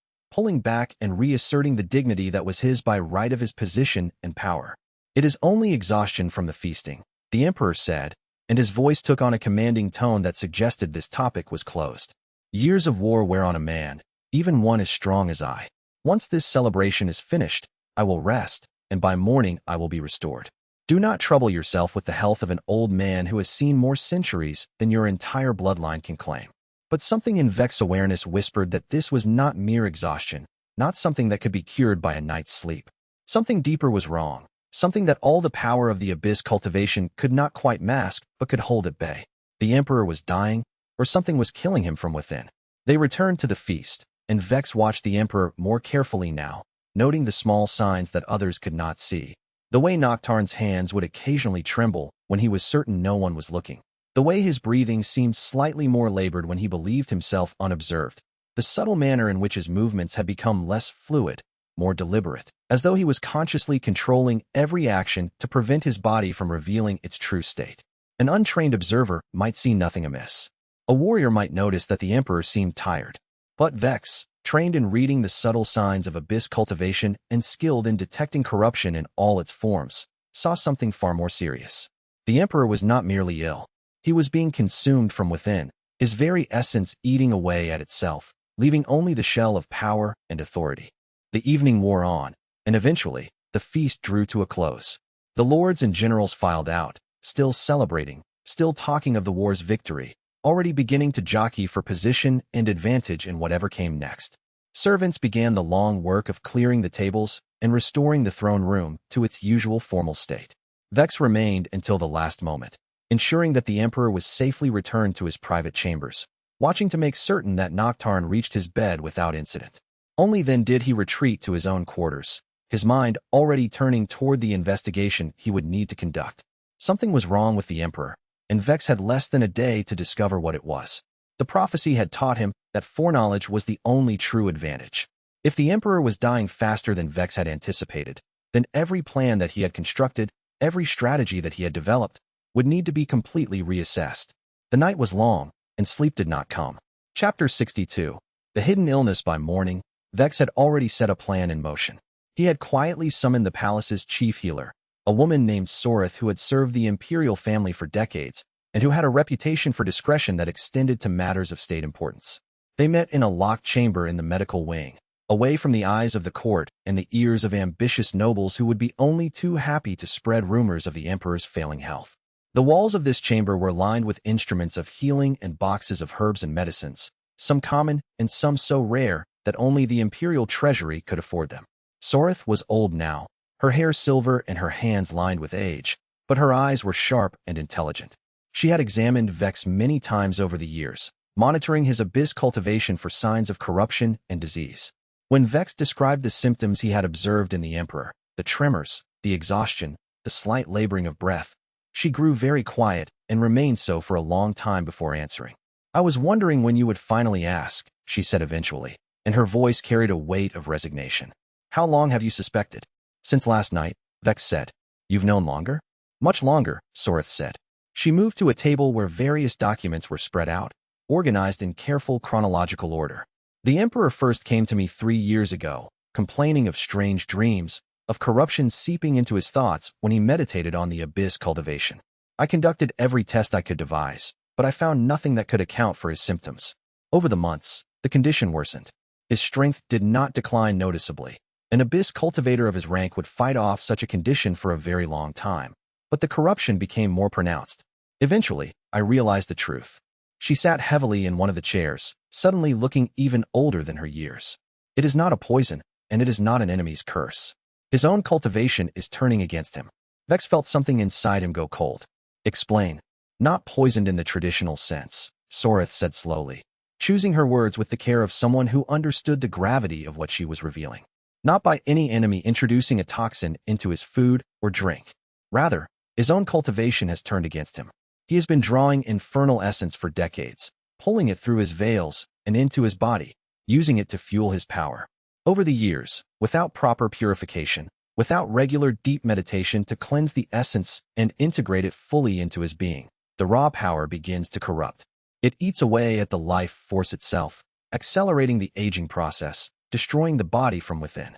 pulling back and reasserting the dignity that was his by right of his position and power. "It is only exhaustion from the feasting," the emperor said, and his voice took on a commanding tone that suggested this topic was closed. "Years of war wear on a man, even one as strong as I. Once this celebration is finished, I will rest, and by morning I will be restored. Do not trouble yourself with the health of an old man who has seen more centuries than your entire bloodline can claim." But something in Vex's awareness whispered that this was not mere exhaustion, not something that could be cured by a night's sleep. Something deeper was wrong, something that all the power of the Abyss Cultivation could not quite mask but could hold at bay. The emperor was dying, or something was killing him from within. They returned to the feast, and Vex watched the emperor more carefully now, noting the small signs that others could not see. The way Noctarn's hands would occasionally tremble when he was certain no one was looking. The way his breathing seemed slightly more labored when he believed himself unobserved. The subtle manner in which his movements had become less fluid, more deliberate, as though he was consciously controlling every action to prevent his body from revealing its true state. An untrained observer might see nothing amiss. A warrior might notice that the emperor seemed tired. But Vex, trained in reading the subtle signs of Abyss Cultivation and skilled in detecting corruption in all its forms, saw something far more serious. The emperor was not merely ill. He was being consumed from within, his very essence eating away at itself, leaving only the shell of power and authority. The evening wore on, and eventually, the feast drew to a close. The lords and generals filed out, still celebrating, still talking of the war's victory, already beginning to jockey for position and advantage in whatever came next. Servants began the long work of clearing the tables and restoring the throne room to its usual formal state. Vex remained until the last moment, ensuring that the Emperor was safely returned to his private chambers, watching to make certain that Noctarn reached his bed without incident. Only then did he retreat to his own quarters, his mind already turning toward the investigation he would need to conduct. Something was wrong with the Emperor, and Vex had less than a day to discover what it was. The prophecy had taught him that foreknowledge was the only true advantage. If the Emperor was dying faster than Vex had anticipated, then every plan that he had constructed, every strategy that he had developed, would need to be completely reassessed. The night was long, and sleep did not come. Chapter 62. The Hidden Illness. By morning, Vex had already set a plan in motion. He had quietly summoned the palace's chief healer, a woman named Soreth who had served the imperial family for decades, and who had a reputation for discretion that extended to matters of state importance. They met in a locked chamber in the medical wing, away from the eyes of the court and the ears of ambitious nobles who would be only too happy to spread rumors of the Emperor's failing health. The walls of this chamber were lined with instruments of healing and boxes of herbs and medicines, some common and some so rare that only the imperial treasury could afford them. Soreth was old now, her hair silver and her hands lined with age, but her eyes were sharp and intelligent. She had examined Vex many times over the years, monitoring his Abyss Cultivation for signs of corruption and disease. When Vex described the symptoms he had observed in the Emperor, the tremors, the exhaustion, the slight laboring of breath, she grew very quiet and remained so for a long time before answering. "I was wondering when you would finally ask," she said eventually, and her voice carried a weight of resignation. "How long have you suspected?" "Since last night," Vex said. "You've known longer?" "Much longer," Soreth said. She moved to a table where various documents were spread out, organized in careful chronological order. "The Emperor first came to me 3 years ago, complaining of strange dreams, of corruption seeping into his thoughts when he meditated on the Abyss Cultivation. I conducted every test I could devise, but I found nothing that could account for his symptoms. Over the months, the condition worsened. His strength did not decline noticeably. An Abyss Cultivator of his rank would fight off such a condition for a very long time, but the corruption became more pronounced. Eventually, I realized the truth." She sat heavily in one of the chairs, suddenly looking even older than her years. "It is not a poison, and it is not an enemy's curse. His own cultivation is turning against him." Vex felt something inside him go cold. "Explain." "Not poisoned in the traditional sense," Soreth said slowly, choosing her words with the care of someone who understood the gravity of what she was revealing. "Not by any enemy introducing a toxin into his food or drink. Rather, his own cultivation has turned against him. He has been drawing Infernal Essence for decades, pulling it through his veils and into his body, using it to fuel his power. Over the years, without proper purification, without regular deep meditation to cleanse the essence and integrate it fully into his being, the raw power begins to corrupt. It eats away at the life force itself, accelerating the aging process, destroying the body from within."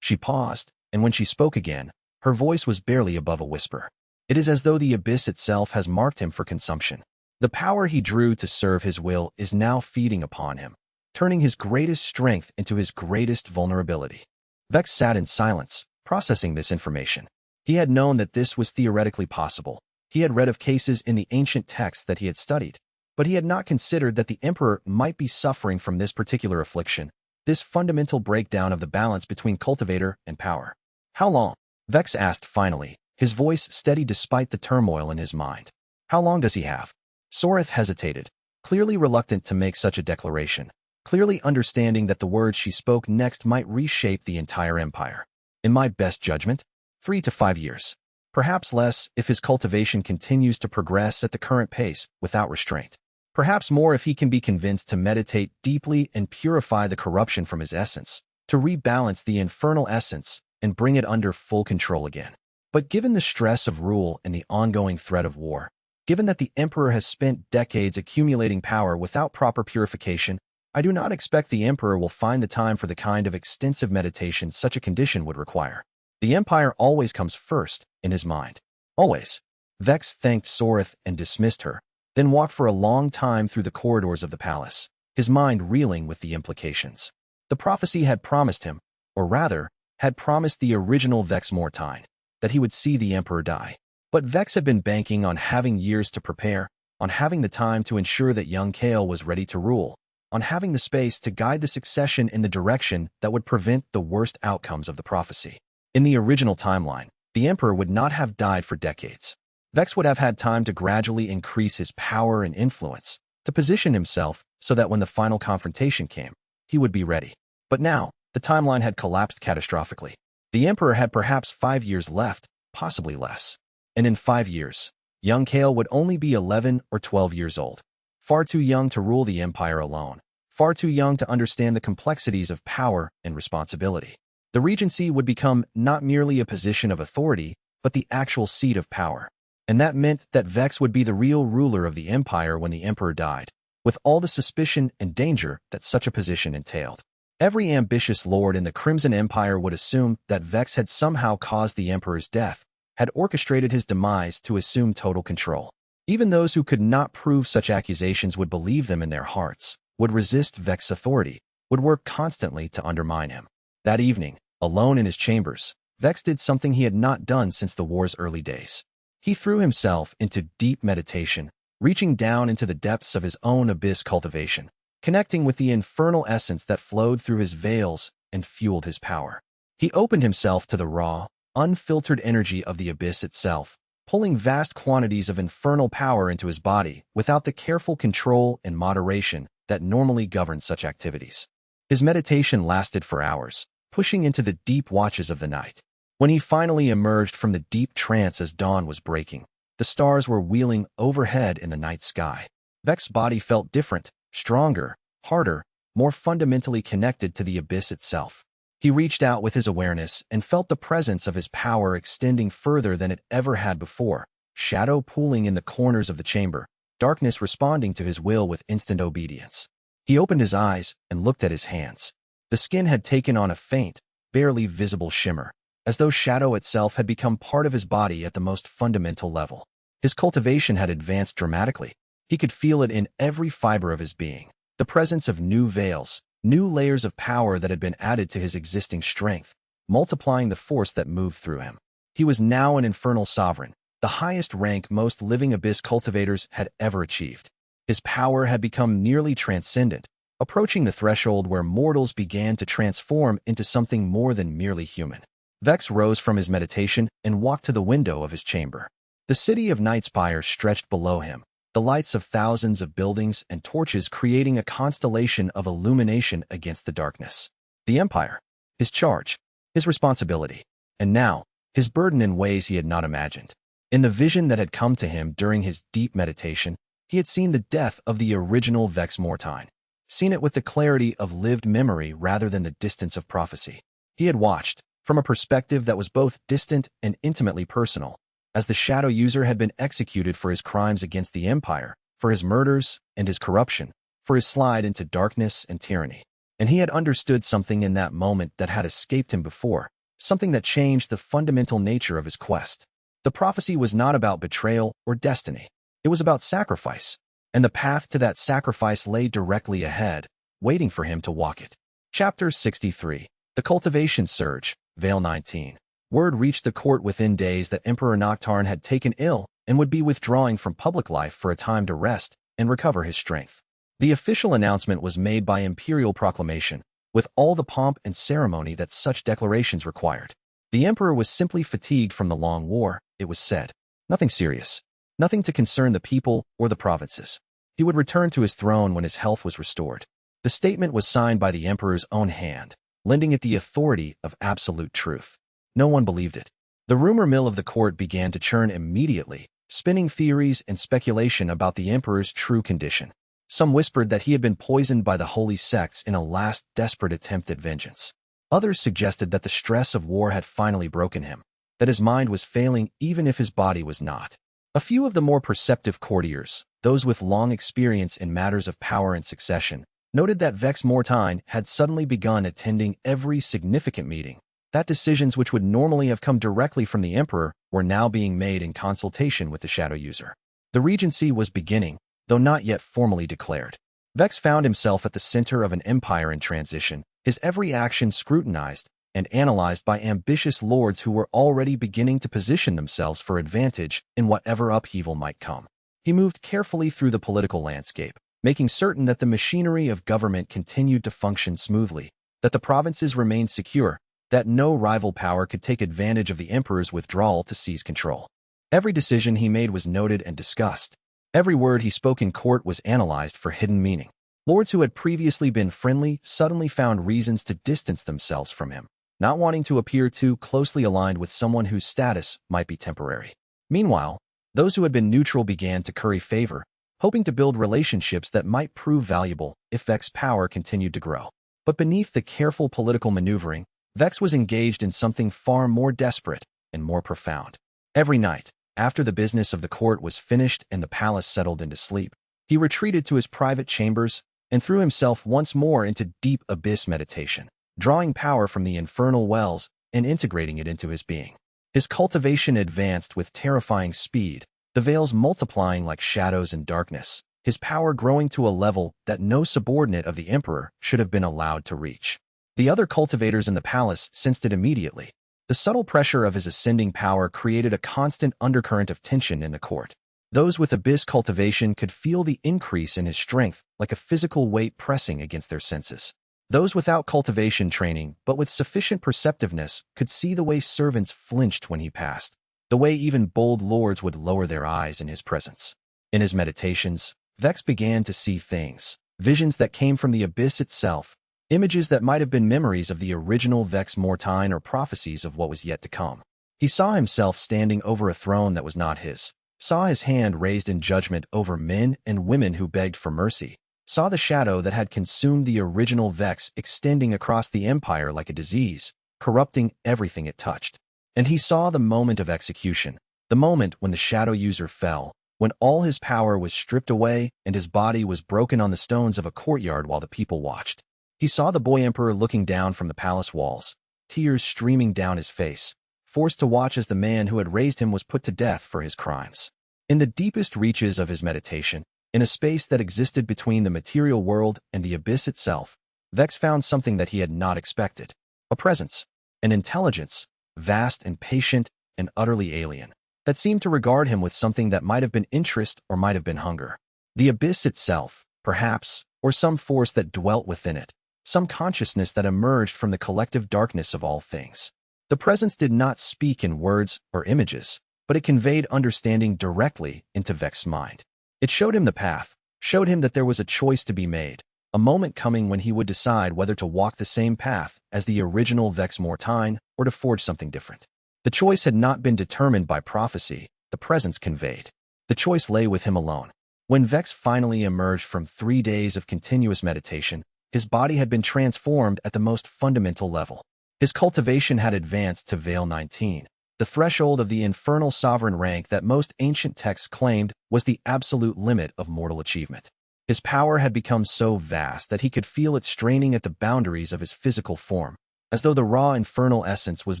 She paused, and when she spoke again, her voice was barely above a whisper. "It is as though the abyss itself has marked him for consumption. The power he drew to serve his will is now feeding upon him, turning his greatest strength into his greatest vulnerability." Vex sat in silence, processing this information. He had known that this was theoretically possible. He had read of cases in the ancient texts that he had studied, but he had not considered that the Emperor might be suffering from this particular affliction, this fundamental breakdown of the balance between cultivator and power. "How long?" Vex asked finally, his voice steady despite the turmoil in his mind. "How long does he have?" Soreth hesitated, clearly reluctant to make such a declaration, clearly understanding that the words she spoke next might reshape the entire empire. "In my best judgment, 3 to 5 years. Perhaps less if his cultivation continues to progress at the current pace without restraint. Perhaps more if he can be convinced to meditate deeply and purify the corruption from his essence, to rebalance the Infernal Essence and bring it under full control again. But given the stress of rule and the ongoing threat of war, given that the Emperor has spent decades accumulating power without proper purification, I do not expect the Emperor will find the time for the kind of extensive meditation such a condition would require. The Empire always comes first in his mind. Always." Vex thanked Soreth and dismissed her, then walked for a long time through the corridors of the palace, his mind reeling with the implications. The prophecy had promised him, or rather, had promised the original Vex Mortain, that he would see the Emperor die. But Vex had been banking on having years to prepare, on having the time to ensure that young Kael was ready to rule, on having the space to guide the succession in the direction that would prevent the worst outcomes of the prophecy. In the original timeline, the Emperor would not have died for decades. Vex would have had time to gradually increase his power and influence, to position himself so that when the final confrontation came, he would be ready. But now, the timeline had collapsed catastrophically. The Emperor had perhaps 5 years left, possibly less. And in 5 years, young Kael would only be 11 or 12 years old. Far too young to rule the Empire alone. Far too young to understand the complexities of power and responsibility. The regency would become not merely a position of authority, but the actual seat of power. And that meant that Vex would be the real ruler of the Empire when the Emperor died, with all the suspicion and danger that such a position entailed. Every ambitious lord in the Crimson Empire would assume that Vex had somehow caused the Emperor's death, had orchestrated his demise to assume total control. Even those who could not prove such accusations would believe them in their hearts, would resist Vex's authority, would work constantly to undermine him. That evening, alone in his chambers, Vex did something he had not done since the war's early days. He threw himself into deep meditation, reaching down into the depths of his own Abyss Cultivation, connecting with the Infernal Essence that flowed through his veils and fueled his power. He opened himself to the raw, unfiltered energy of the Abyss itself, pulling vast quantities of infernal power into his body without the careful control and moderation that normally govern such activities. His meditation lasted for hours, pushing into the deep watches of the night. When he finally emerged from the deep trance as dawn was breaking, the stars were wheeling overhead in the night sky. Vex's body felt different, stronger, harder, more fundamentally connected to the Abyss itself. He reached out with his awareness and felt the presence of his power extending further than it ever had before, shadow pooling in the corners of the chamber, darkness responding to his will with instant obedience. He opened his eyes and looked at his hands. The skin had taken on a faint, barely visible shimmer, as though shadow itself had become part of his body at the most fundamental level. His cultivation had advanced dramatically. He could feel it in every fiber of his being, the presence of new veils, new layers of power that had been added to his existing strength, multiplying the force that moved through him. He was now an infernal sovereign, the highest rank most living Abyss cultivators had ever achieved. His power had become nearly transcendent, approaching the threshold where mortals began to transform into something more than merely human. Vex rose from his meditation and walked to the window of his chamber. The city of Nightspire stretched below him, the lights of thousands of buildings and torches creating a constellation of illumination against the darkness. The Empire, his charge, his responsibility, and now, his burden in ways he had not imagined. In the vision that had come to him during his deep meditation, he had seen the death of the original Vex Mortain, seen it with the clarity of lived memory rather than the distance of prophecy. He had watched, from a perspective that was both distant and intimately personal, as the Shadow User had been executed for his crimes against the Empire, for his murders and his corruption, for his slide into darkness and tyranny. And he had understood something in that moment that had escaped him before, something that changed the fundamental nature of his quest. The prophecy was not about betrayal or destiny. It was about sacrifice, and the path to that sacrifice lay directly ahead, waiting for him to walk it. Chapter 63. The Cultivation Surge, Veil 19. Word reached the court within days that Emperor Noctarn had taken ill and would be withdrawing from public life for a time to rest and recover his strength. The official announcement was made by imperial proclamation, with all the pomp and ceremony that such declarations required. The emperor was simply fatigued from the long war, it was said. Nothing serious. Nothing to concern the people or the provinces. He would return to his throne when his health was restored. The statement was signed by the emperor's own hand, lending it the authority of absolute truth. No one believed it. The rumor mill of the court began to churn immediately, spinning theories and speculation about the emperor's true condition. Some whispered that he had been poisoned by the holy sects in a last desperate attempt at vengeance. Others suggested that the stress of war had finally broken him, that his mind was failing even if his body was not. A few of the more perceptive courtiers, those with long experience in matters of power and succession, noted that Vex Mortain had suddenly begun attending every significant meeting, that decisions which would normally have come directly from the emperor were now being made in consultation with the Shadow User. The regency was beginning, though not yet formally declared. Vex found himself at the center of an empire in transition, his every action scrutinized and analyzed by ambitious lords who were already beginning to position themselves for advantage in whatever upheaval might come. He moved carefully through the political landscape, making certain that the machinery of government continued to function smoothly, that the provinces remained secure, that no rival power could take advantage of the emperor's withdrawal to seize control. Every decision he made was noted and discussed. Every word he spoke in court was analyzed for hidden meaning. Lords who had previously been friendly suddenly found reasons to distance themselves from him, not wanting to appear too closely aligned with someone whose status might be temporary. Meanwhile, those who had been neutral began to curry favor, hoping to build relationships that might prove valuable if Vex's power continued to grow. But beneath the careful political maneuvering, Vex was engaged in something far more desperate and more profound. Every night, after the business of the court was finished and the palace settled into sleep, he retreated to his private chambers and threw himself once more into deep abyss meditation, drawing power from the infernal wells and integrating it into his being. His cultivation advanced with terrifying speed, the veils multiplying like shadows in darkness, his power growing to a level that no subordinate of the emperor should have been allowed to reach. The other cultivators in the palace sensed it immediately. The subtle pressure of his ascending power created a constant undercurrent of tension in the court. Those with Abyss Cultivation could feel the increase in his strength like a physical weight pressing against their senses. Those without cultivation training, but with sufficient perceptiveness, could see the way servants flinched when he passed, the way even bold lords would lower their eyes in his presence. In his meditations, Vex began to see things, visions that came from the abyss itself, images that might have been memories of the original Vex Mortain or prophecies of what was yet to come. He saw himself standing over a throne that was not his, saw his hand raised in judgment over men and women who begged for mercy, saw the shadow that had consumed the original Vex extending across the empire like a disease, corrupting everything it touched. And he saw the moment of execution, the moment when the shadow user fell, when all his power was stripped away and his body was broken on the stones of a courtyard while the people watched. He saw the boy emperor looking down from the palace walls, tears streaming down his face, forced to watch as the man who had raised him was put to death for his crimes. In the deepest reaches of his meditation, in a space that existed between the material world and the abyss itself, Vex found something that he had not expected. A presence, an intelligence, vast and patient and utterly alien, that seemed to regard him with something that might have been interest or might have been hunger. The abyss itself, perhaps, or some force that dwelt within it, some consciousness that emerged from the collective darkness of all things. The presence did not speak in words or images, but it conveyed understanding directly into Vex's mind. It showed him the path, showed him that there was a choice to be made, a moment coming when he would decide whether to walk the same path as the original Vex Mortain or to forge something different. The choice had not been determined by prophecy, the presence conveyed. The choice lay with him alone. When Vex finally emerged from 3 days of continuous meditation, his body had been transformed at the most fundamental level. His cultivation had advanced to Veil 19, the threshold of the infernal sovereign rank that most ancient texts claimed was the absolute limit of mortal achievement. His power had become so vast that he could feel it straining at the boundaries of his physical form, as though the raw infernal essence was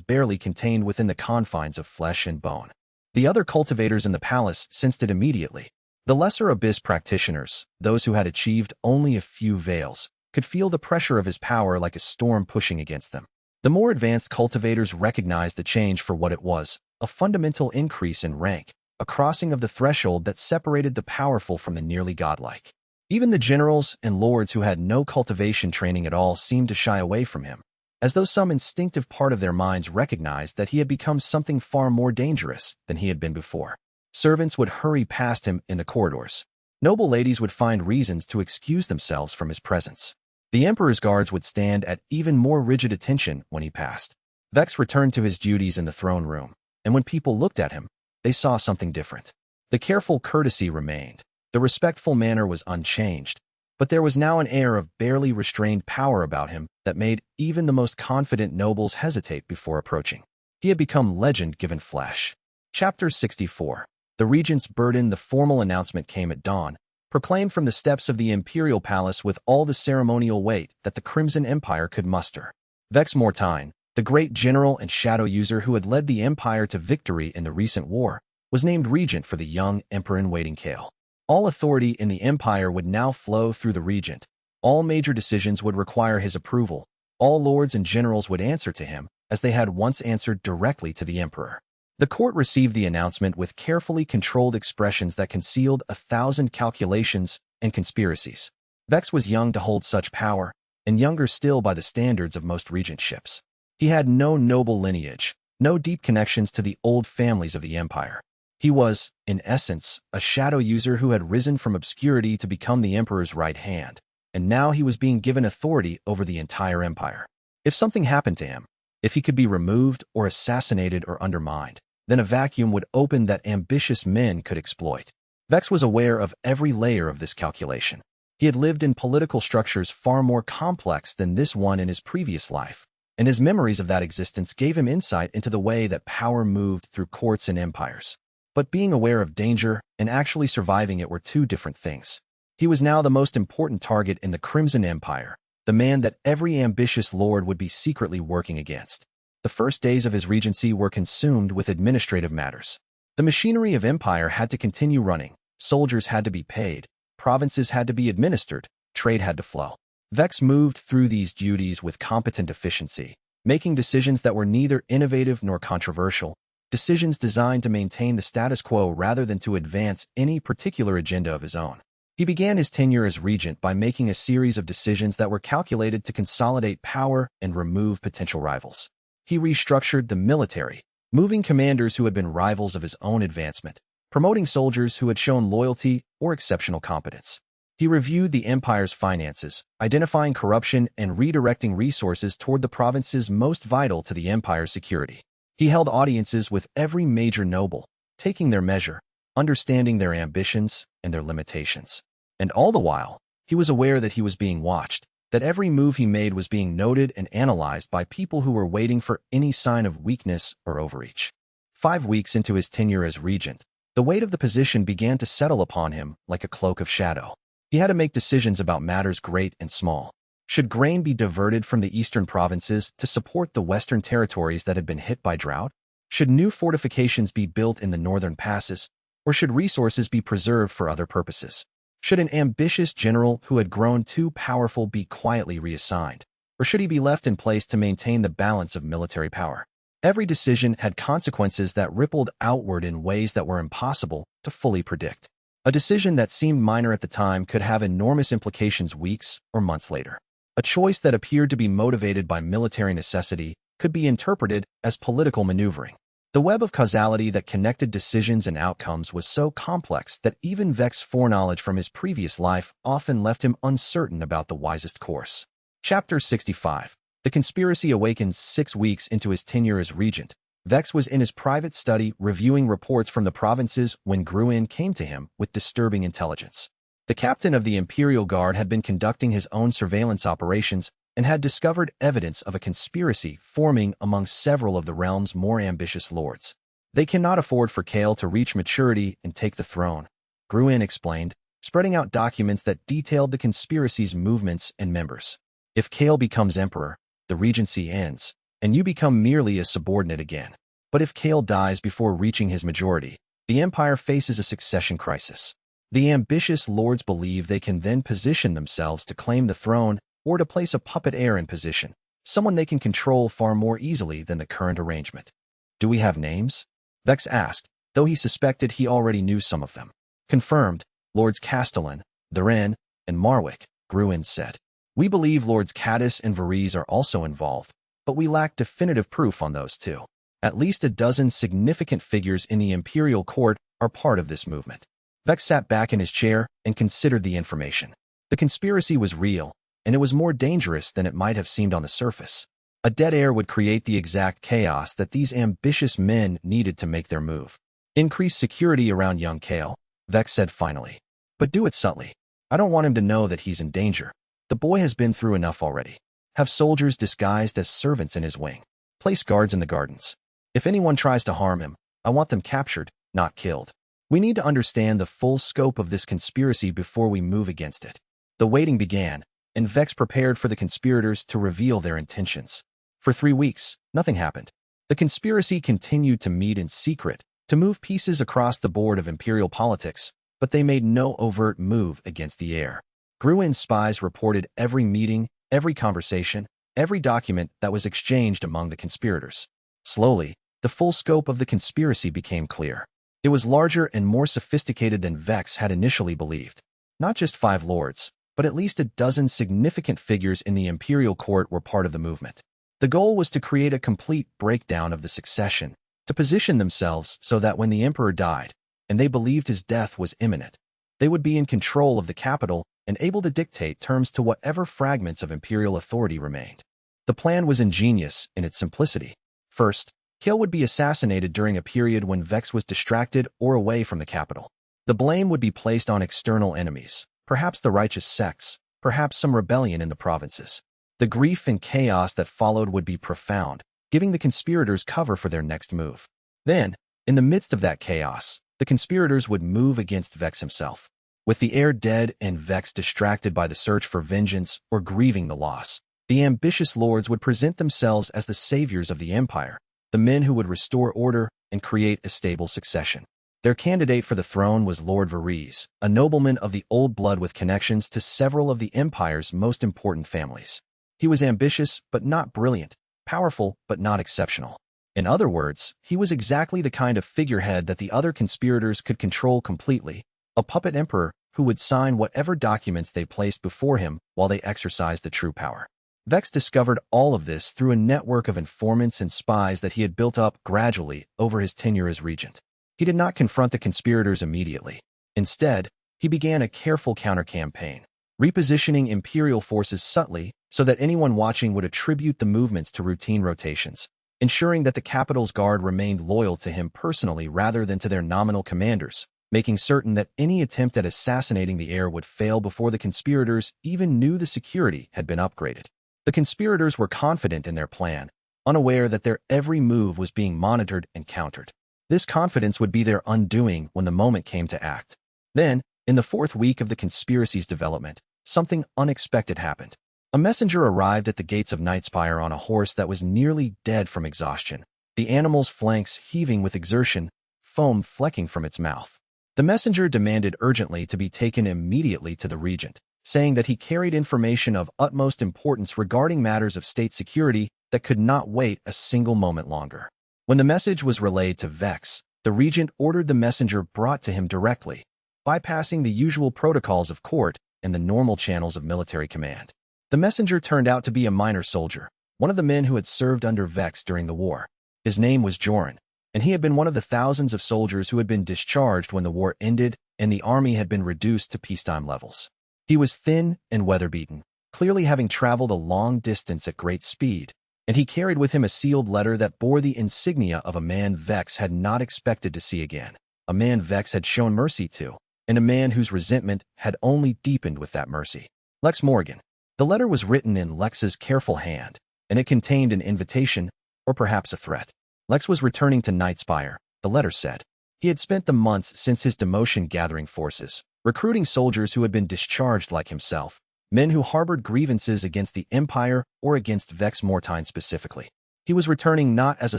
barely contained within the confines of flesh and bone. The other cultivators in the palace sensed it immediately. The lesser abyss practitioners, those who had achieved only a few veils, could feel the pressure of his power like a storm pushing against them. The more advanced cultivators recognized the change for what it was, a fundamental increase in rank, a crossing of the threshold that separated the powerful from the nearly godlike. Even the generals and lords who had no cultivation training at all seemed to shy away from him, as though some instinctive part of their minds recognized that he had become something far more dangerous than he had been before. Servants would hurry past him in the corridors. Noble ladies would find reasons to excuse themselves from his presence. The emperor's guards would stand at even more rigid attention when he passed. Vex returned to his duties in the throne room, and when people looked at him, they saw something different. The careful courtesy remained. The respectful manner was unchanged, but there was now an air of barely restrained power about him that made even the most confident nobles hesitate before approaching. He had become legend given flesh. Chapter 64. The regent's burden. The formal announcement came at dawn, proclaimed from the steps of the imperial palace with all the ceremonial weight that the Crimson Empire could muster. Vex Mortain, the great general and shadow user who had led the empire to victory in the recent war, was named regent for the young emperor-in-waiting Kael. All authority in the empire would now flow through the regent. All major decisions would require his approval. All lords and generals would answer to him, as they had once answered directly to the emperor. The court received the announcement with carefully controlled expressions that concealed 1,000 calculations and conspiracies. Vex was young to hold such power, and younger still by the standards of most regentships. He had no noble lineage, no deep connections to the old families of the empire. He was, in essence, a shadow user who had risen from obscurity to become the emperor's right hand, and now he was being given authority over the entire empire. If something happened to him, if he could be removed or assassinated or undermined, then a vacuum would open that ambitious men could exploit. Vex was aware of every layer of this calculation. He had lived in political structures far more complex than this one in his previous life, and his memories of that existence gave him insight into the way that power moved through courts and empires. But being aware of danger and actually surviving it were two different things. He was now the most important target in the Crimson Empire, the man that every ambitious lord would be secretly working against. The first days of his regency were consumed with administrative matters. The machinery of empire had to continue running, soldiers had to be paid, provinces had to be administered, trade had to flow. Vex moved through these duties with competent efficiency, making decisions that were neither innovative nor controversial, decisions designed to maintain the status quo rather than to advance any particular agenda of his own. He began his tenure as regent by making a series of decisions that were calculated to consolidate power and remove potential rivals. He restructured the military, moving commanders who had been rivals of his own advancement, promoting soldiers who had shown loyalty or exceptional competence. He reviewed the empire's finances, identifying corruption and redirecting resources toward the provinces most vital to the empire's security. He held audiences with every major noble, taking their measure, understanding their ambitions and their limitations. And all the while, he was aware that he was being watched, that every move he made was being noted and analyzed by people who were waiting for any sign of weakness or overreach. 5 weeks into his tenure as regent, the weight of the position began to settle upon him like a cloak of shadow. He had to make decisions about matters great and small. Should grain be diverted from the eastern provinces to support the western territories that had been hit by drought? Should new fortifications be built in the northern passes, or should resources be preserved for other purposes? Should an ambitious general who had grown too powerful be quietly reassigned, or should he be left in place to maintain the balance of military power? Every decision had consequences that rippled outward in ways that were impossible to fully predict. A decision that seemed minor at the time could have enormous implications weeks or months later. A choice that appeared to be motivated by military necessity could be interpreted as political maneuvering. The web of causality that connected decisions and outcomes was so complex that even Vex's foreknowledge from his previous life often left him uncertain about the wisest course. Chapter 65. The conspiracy awakens 6 weeks into his tenure as regent. Vex was in his private study reviewing reports from the provinces when Gruen came to him with disturbing intelligence. The captain of the Imperial Guard had been conducting his own surveillance operations and had discovered evidence of a conspiracy forming among several of the realm's more ambitious lords. They cannot afford for Kael to reach maturity and take the throne, Gruen explained, spreading out documents that detailed the conspiracy's movements and members. If Kael becomes emperor, the regency ends, and you become merely a subordinate again. But if Kael dies before reaching his majority, the empire faces a succession crisis. The ambitious lords believe they can then position themselves to claim the throne or to place a puppet heir in position, someone they can control far more easily than the current arrangement. Do we have names? Vex asked, though he suspected he already knew some of them. Confirmed, Lords Castellan, Durin, and Marwick, Gruen said. We believe Lords Caddis and Varese are also involved, but we lack definitive proof on those two. At least a dozen significant figures in the imperial court are part of this movement. Vex sat back in his chair and considered the information. The conspiracy was real, and it was more dangerous than it might have seemed on the surface. A dead air would create the exact chaos that these ambitious men needed to make their move. Increase security around young Kael, Vex said finally. But do it subtly. I don't want him to know that he's in danger. The boy has been through enough already. Have soldiers disguised as servants in his wing. Place guards in the gardens. If anyone tries to harm him, I want them captured, not killed. We need to understand the full scope of this conspiracy before we move against it. The waiting began, and Vex prepared for the conspirators to reveal their intentions. For 3 weeks, nothing happened. The conspiracy continued to meet in secret, to move pieces across the board of imperial politics, but they made no overt move against the heir. Gruen's spies reported every meeting, every conversation, every document that was exchanged among the conspirators. Slowly, the full scope of the conspiracy became clear. It was larger and more sophisticated than Vex had initially believed. Not just 5 lords, but at least a dozen significant figures in the imperial court were part of the movement. The goal was to create a complete breakdown of the succession, to position themselves so that when the emperor died, and they believed his death was imminent, they would be in control of the capital and able to dictate terms to whatever fragments of imperial authority remained. The plan was ingenious in its simplicity. First, Kael would be assassinated during a period when Vex was distracted or away from the capital. The blame would be placed on external enemies, perhaps the righteous sects, perhaps some rebellion in the provinces. The grief and chaos that followed would be profound, giving the conspirators cover for their next move. Then, in the midst of that chaos, the conspirators would move against Vex himself. With the heir dead and Vex distracted by the search for vengeance or grieving the loss, the ambitious lords would present themselves as the saviors of the empire, the men who would restore order and create a stable succession. Their candidate for the throne was Lord Varese, a nobleman of the old blood with connections to several of the empire's most important families. He was ambitious but not brilliant, powerful but not exceptional. In other words, he was exactly the kind of figurehead that the other conspirators could control completely, a puppet emperor who would sign whatever documents they placed before him while they exercised the true power. Vex discovered all of this through a network of informants and spies that he had built up gradually over his tenure as regent. He did not confront the conspirators immediately. Instead, he began a careful counter-campaign, repositioning imperial forces subtly so that anyone watching would attribute the movements to routine rotations, ensuring that the capital's guard remained loyal to him personally rather than to their nominal commanders, making certain that any attempt at assassinating the heir would fail before the conspirators even knew the security had been upgraded. The conspirators were confident in their plan, unaware that their every move was being monitored and countered. This confidence would be their undoing when the moment came to act. Then, in the 4th week of the conspiracy's development, something unexpected happened. A messenger arrived at the gates of Nightspire on a horse that was nearly dead from exhaustion, the animal's flanks heaving with exertion, foam flecking from its mouth. The messenger demanded urgently to be taken immediately to the regent, saying that he carried information of utmost importance regarding matters of state security that could not wait a single moment longer. When the message was relayed to Vex, the regent ordered the messenger brought to him directly, bypassing the usual protocols of court and the normal channels of military command. The messenger turned out to be a minor soldier, one of the men who had served under Vex during the war. His name was Joran, and he had been one of the thousands of soldiers who had been discharged when the war ended and the army had been reduced to peacetime levels. He was thin and weather-beaten, clearly having traveled a long distance at great speed, and he carried with him a sealed letter that bore the insignia of a man Vex had not expected to see again, a man Vex had shown mercy to, and a man whose resentment had only deepened with that mercy. Lex Morgan. The letter was written in Lex's careful hand, and it contained an invitation, or perhaps a threat. Lex was returning to Nightspire, the letter said. He had spent the months since his demotion gathering forces, recruiting soldiers who had been discharged like himself, men who harbored grievances against the Empire or against Vex Mortain specifically. He was returning not as a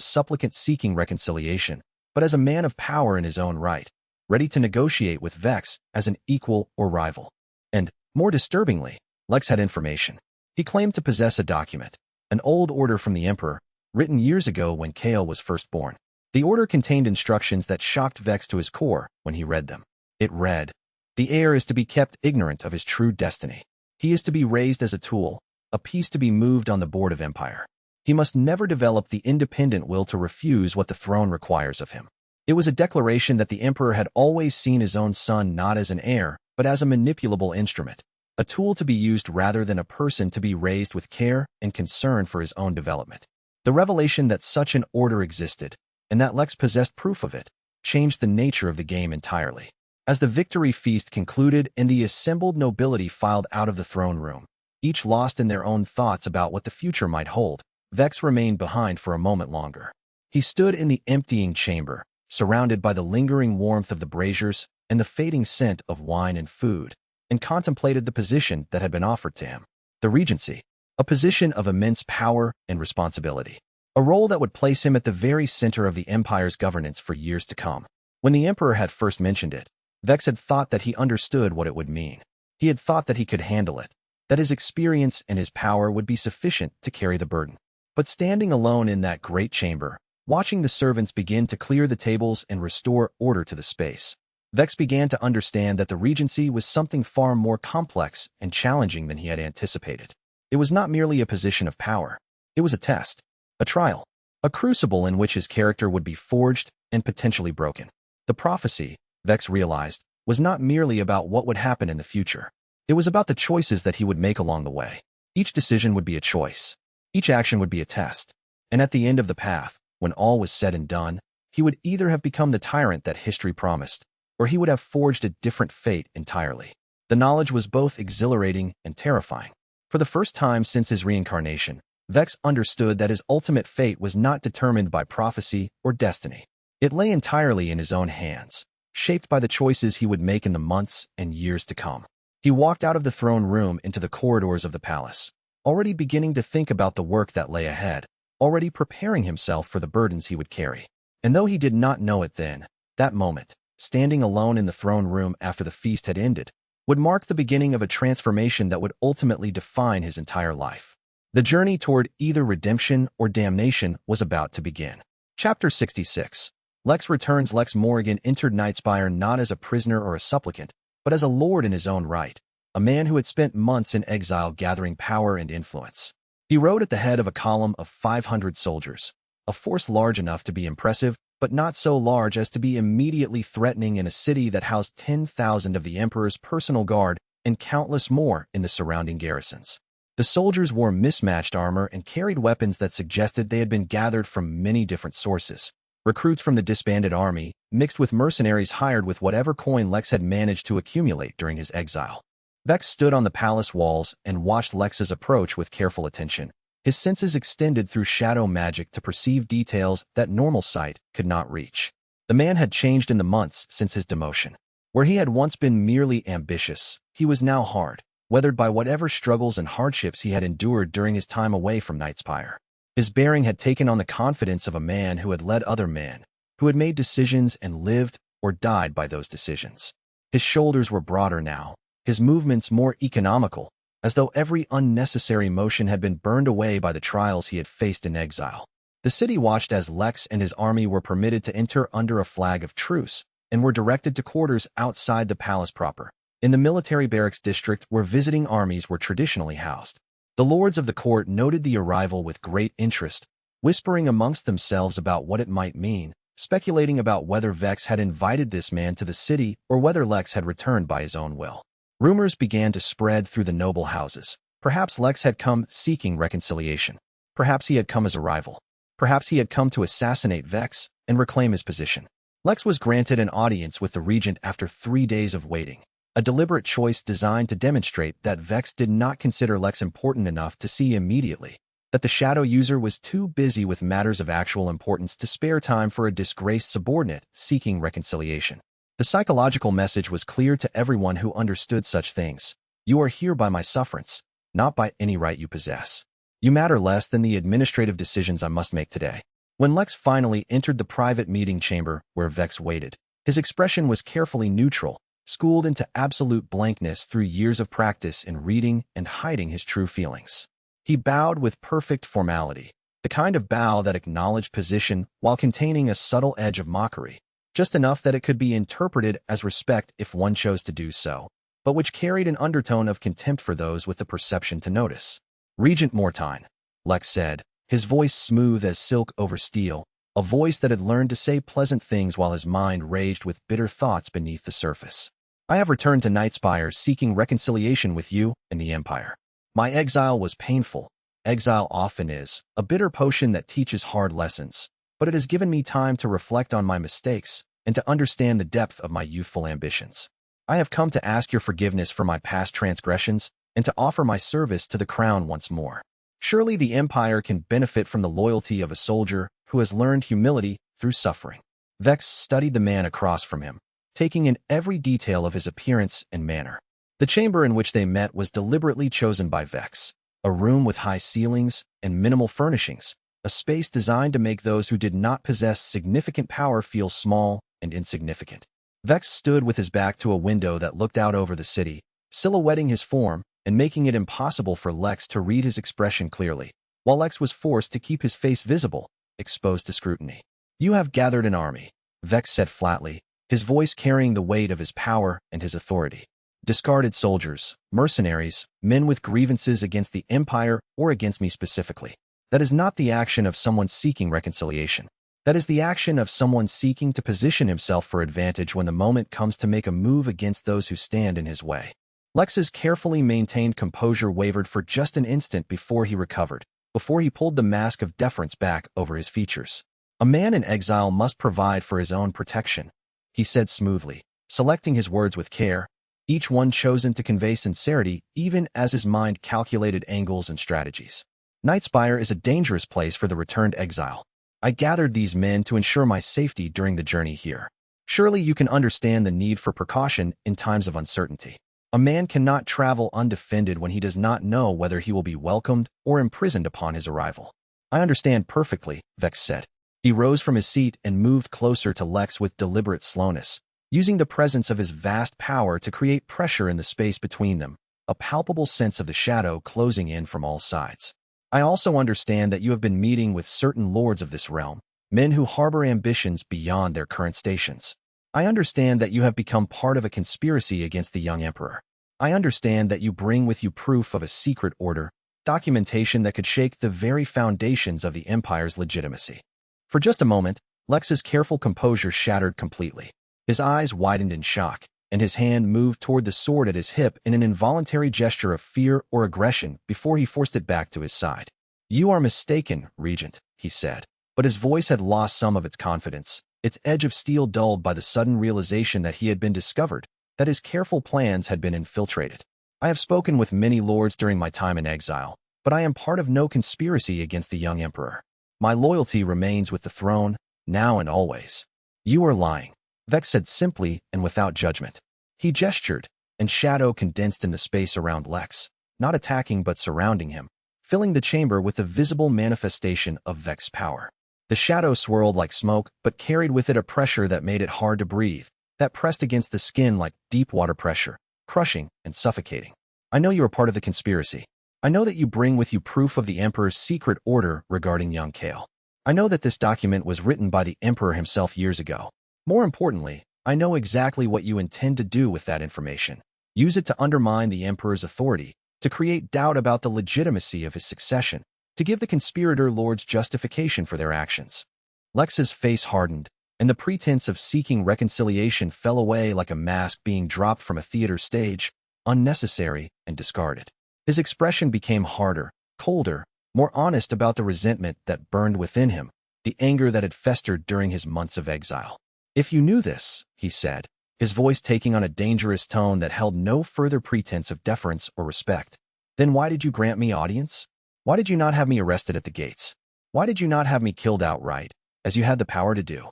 supplicant seeking reconciliation, but as a man of power in his own right, ready to negotiate with Vex as an equal or rival. And, more disturbingly, Lex had information. He claimed to possess a document, an old order from the Emperor, written years ago when Kael was first born. The order contained instructions that shocked Vex to his core when he read them. It read, "The heir is to be kept ignorant of his true destiny. He is to be raised as a tool, a piece to be moved on the board of empire. He must never develop the independent will to refuse what the throne requires of him." It was a declaration that the Emperor had always seen his own son not as an heir, but as a manipulable instrument, a tool to be used rather than a person to be raised with care and concern for his own development. The revelation that such an order existed, and that Lex possessed proof of it, changed the nature of the game entirely. As the victory feast concluded and the assembled nobility filed out of the throne room, each lost in their own thoughts about what the future might hold, Vex remained behind for a moment longer. He stood in the emptying chamber, surrounded by the lingering warmth of the braziers and the fading scent of wine and food, and contemplated the position that had been offered to him. The regency, a position of immense power and responsibility, a role that would place him at the very center of the empire's governance for years to come. When the Emperor had first mentioned it, Vex had thought that he understood what it would mean. He had thought that he could handle it, that his experience and his power would be sufficient to carry the burden. But standing alone in that great chamber, Watching the servants begin to clear the tables and restore order to the space, Vex began to understand that the regency was something far more complex and challenging than he had anticipated. It was not merely a position of power. It was a test, a trial, a crucible in which his character would be forged and potentially broken. The prophecy, Vex realized, was not merely about what would happen in the future. It was about the choices that he would make along the way. Each decision would be a choice. Each action would be a test. And at the end of the path, when all was said and done, he would either have become the tyrant that history promised, or he would have forged a different fate entirely. The knowledge was both exhilarating and terrifying. For the first time since his reincarnation, Vex understood that his ultimate fate was not determined by prophecy or destiny. It lay entirely in his own hands, shaped by the choices he would make in the months and years to come. He walked out of the throne room into the corridors of the palace, already beginning to think about the work that lay ahead, already preparing himself for the burdens he would carry. And though he did not know it then, that moment, standing alone in the throne room after the feast had ended, would mark the beginning of a transformation that would ultimately define his entire life. The journey toward either redemption or damnation was about to begin. Chapter 66. Lex returns. Lex Morgan entered Nightspire not as a prisoner or a supplicant, but as a lord in his own right, a man who had spent months in exile gathering power and influence. He rode at the head of a column of 500 soldiers, a force large enough to be impressive, but not so large as to be immediately threatening in a city that housed 10,000 of the Emperor's personal guard and countless more in the surrounding garrisons. The soldiers wore mismatched armor and carried weapons that suggested they had been gathered from many different sources. Recruits from the disbanded army, mixed with mercenaries hired with whatever coin Lex had managed to accumulate during his exile. Vex stood on the palace walls and watched Lex's approach with careful attention. His senses extended through shadow magic to perceive details that normal sight could not reach. The man had changed in the months since his demotion. Where he had once been merely ambitious, he was now hard, weathered by whatever struggles and hardships he had endured during his time away from Nightspire. His bearing had taken on the confidence of a man who had led other men, who had made decisions and lived or died by those decisions. His shoulders were broader now, his movements more economical, as though every unnecessary motion had been burned away by the trials he had faced in exile. The city watched as Lex and his army were permitted to enter under a flag of truce and were directed to quarters outside the palace proper, in the military barracks district where visiting armies were traditionally housed. The lords of the court noted the arrival with great interest, whispering amongst themselves about what it might mean, speculating about whether Vex had invited this man to the city or whether Lex had returned by his own will. Rumors began to spread through the noble houses. Perhaps Lex had come seeking reconciliation. Perhaps he had come as a rival. Perhaps he had come to assassinate Vex and reclaim his position. Lex was granted an audience with the regent after 3 days of waiting, a deliberate choice designed to demonstrate that Vex did not consider Lex important enough to see immediately, that the shadow user was too busy with matters of actual importance to spare time for a disgraced subordinate seeking reconciliation. The psychological message was clear to everyone who understood such things. You are here by my sufferance, not by any right you possess. You matter less than the administrative decisions I must make today. When Lex finally entered the private meeting chamber where Vex waited, his expression was carefully neutral, schooled into absolute blankness through years of practice in reading and hiding his true feelings. He bowed with perfect formality, the kind of bow that acknowledged position while containing a subtle edge of mockery, just enough that it could be interpreted as respect if one chose to do so, but which carried an undertone of contempt for those with the perception to notice. Regent Mortain, Lex said, his voice smooth as silk over steel, a voice that had learned to say pleasant things while his mind raged with bitter thoughts beneath the surface. I have returned to Nightspire seeking reconciliation with you and the Empire. My exile was painful. Exile often is, a bitter potion that teaches hard lessons, but it has given me time to reflect on my mistakes and to understand the depth of my youthful ambitions. I have come to ask your forgiveness for my past transgressions and to offer my service to the crown once more. Surely the Empire can benefit from the loyalty of a soldier who has learned humility through suffering. Vex studied the man across from him, taking in every detail of his appearance and manner. The chamber in which they met was deliberately chosen by Vex, a room with high ceilings and minimal furnishings, a space designed to make those who did not possess significant power feel small and insignificant. Vex stood with his back to a window that looked out over the city, silhouetting his form and making it impossible for Lex to read his expression clearly. While Lex was forced to keep his face visible, exposed to scrutiny. You have gathered an army, Vex said flatly, his voice carrying the weight of his power and his authority. Discarded soldiers, mercenaries, men with grievances against the Empire or against me specifically. That is not the action of someone seeking reconciliation. That is the action of someone seeking to position himself for advantage when the moment comes to make a move against those who stand in his way. Lex's carefully maintained composure wavered for just an instant before he recovered, before he pulled the mask of deference back over his features. A man in exile must provide for his own protection, he said smoothly, selecting his words with care, each one chosen to convey sincerity even as his mind calculated angles and strategies. Nightspire is a dangerous place for the returned exile. I gathered these men to ensure my safety during the journey here. Surely you can understand the need for precaution in times of uncertainty. A man cannot travel undefended when he does not know whether he will be welcomed or imprisoned upon his arrival. I understand perfectly, Vex said. He rose from his seat and moved closer to Lex with deliberate slowness, using the presence of his vast power to create pressure in the space between them, a palpable sense of the shadow closing in from all sides. I also understand that you have been meeting with certain lords of this realm, men who harbor ambitions beyond their current stations. I understand that you have become part of a conspiracy against the young emperor. I understand that you bring with you proof of a secret order, documentation that could shake the very foundations of the empire's legitimacy. For just a moment, Lex's careful composure shattered completely. His eyes widened in shock, and his hand moved toward the sword at his hip in an involuntary gesture of fear or aggression before he forced it back to his side. You are mistaken, Regent, he said, but his voice had lost some of its confidence, its edge of steel dulled by the sudden realization that he had been discovered, that his careful plans had been infiltrated. I have spoken with many lords during my time in exile, but I am part of no conspiracy against the young emperor. My loyalty remains with the throne, now and always. You are lying, Vex said simply and without judgment. He gestured, and shadow condensed in the space around Lex, not attacking but surrounding him, filling the chamber with a visible manifestation of Vex's power. The shadow swirled like smoke, but carried with it a pressure that made it hard to breathe, that pressed against the skin like deep water pressure, crushing and suffocating. I know you are part of the conspiracy. I know that you bring with you proof of the Emperor's secret order regarding young Kael. I know that this document was written by the Emperor himself years ago. More importantly, I know exactly what you intend to do with that information. Use it to undermine the Emperor's authority, to create doubt about the legitimacy of his succession, to give the conspirator lords justification for their actions. Lex's face hardened, and the pretense of seeking reconciliation fell away like a mask being dropped from a theater stage, unnecessary and discarded. His expression became harder, colder, more honest about the resentment that burned within him, the anger that had festered during his months of exile. If you knew this, he said, his voice taking on a dangerous tone that held no further pretense of deference or respect, then why did you grant me audience? Why did you not have me arrested at the gates? Why did you not have me killed outright, as you had the power to do?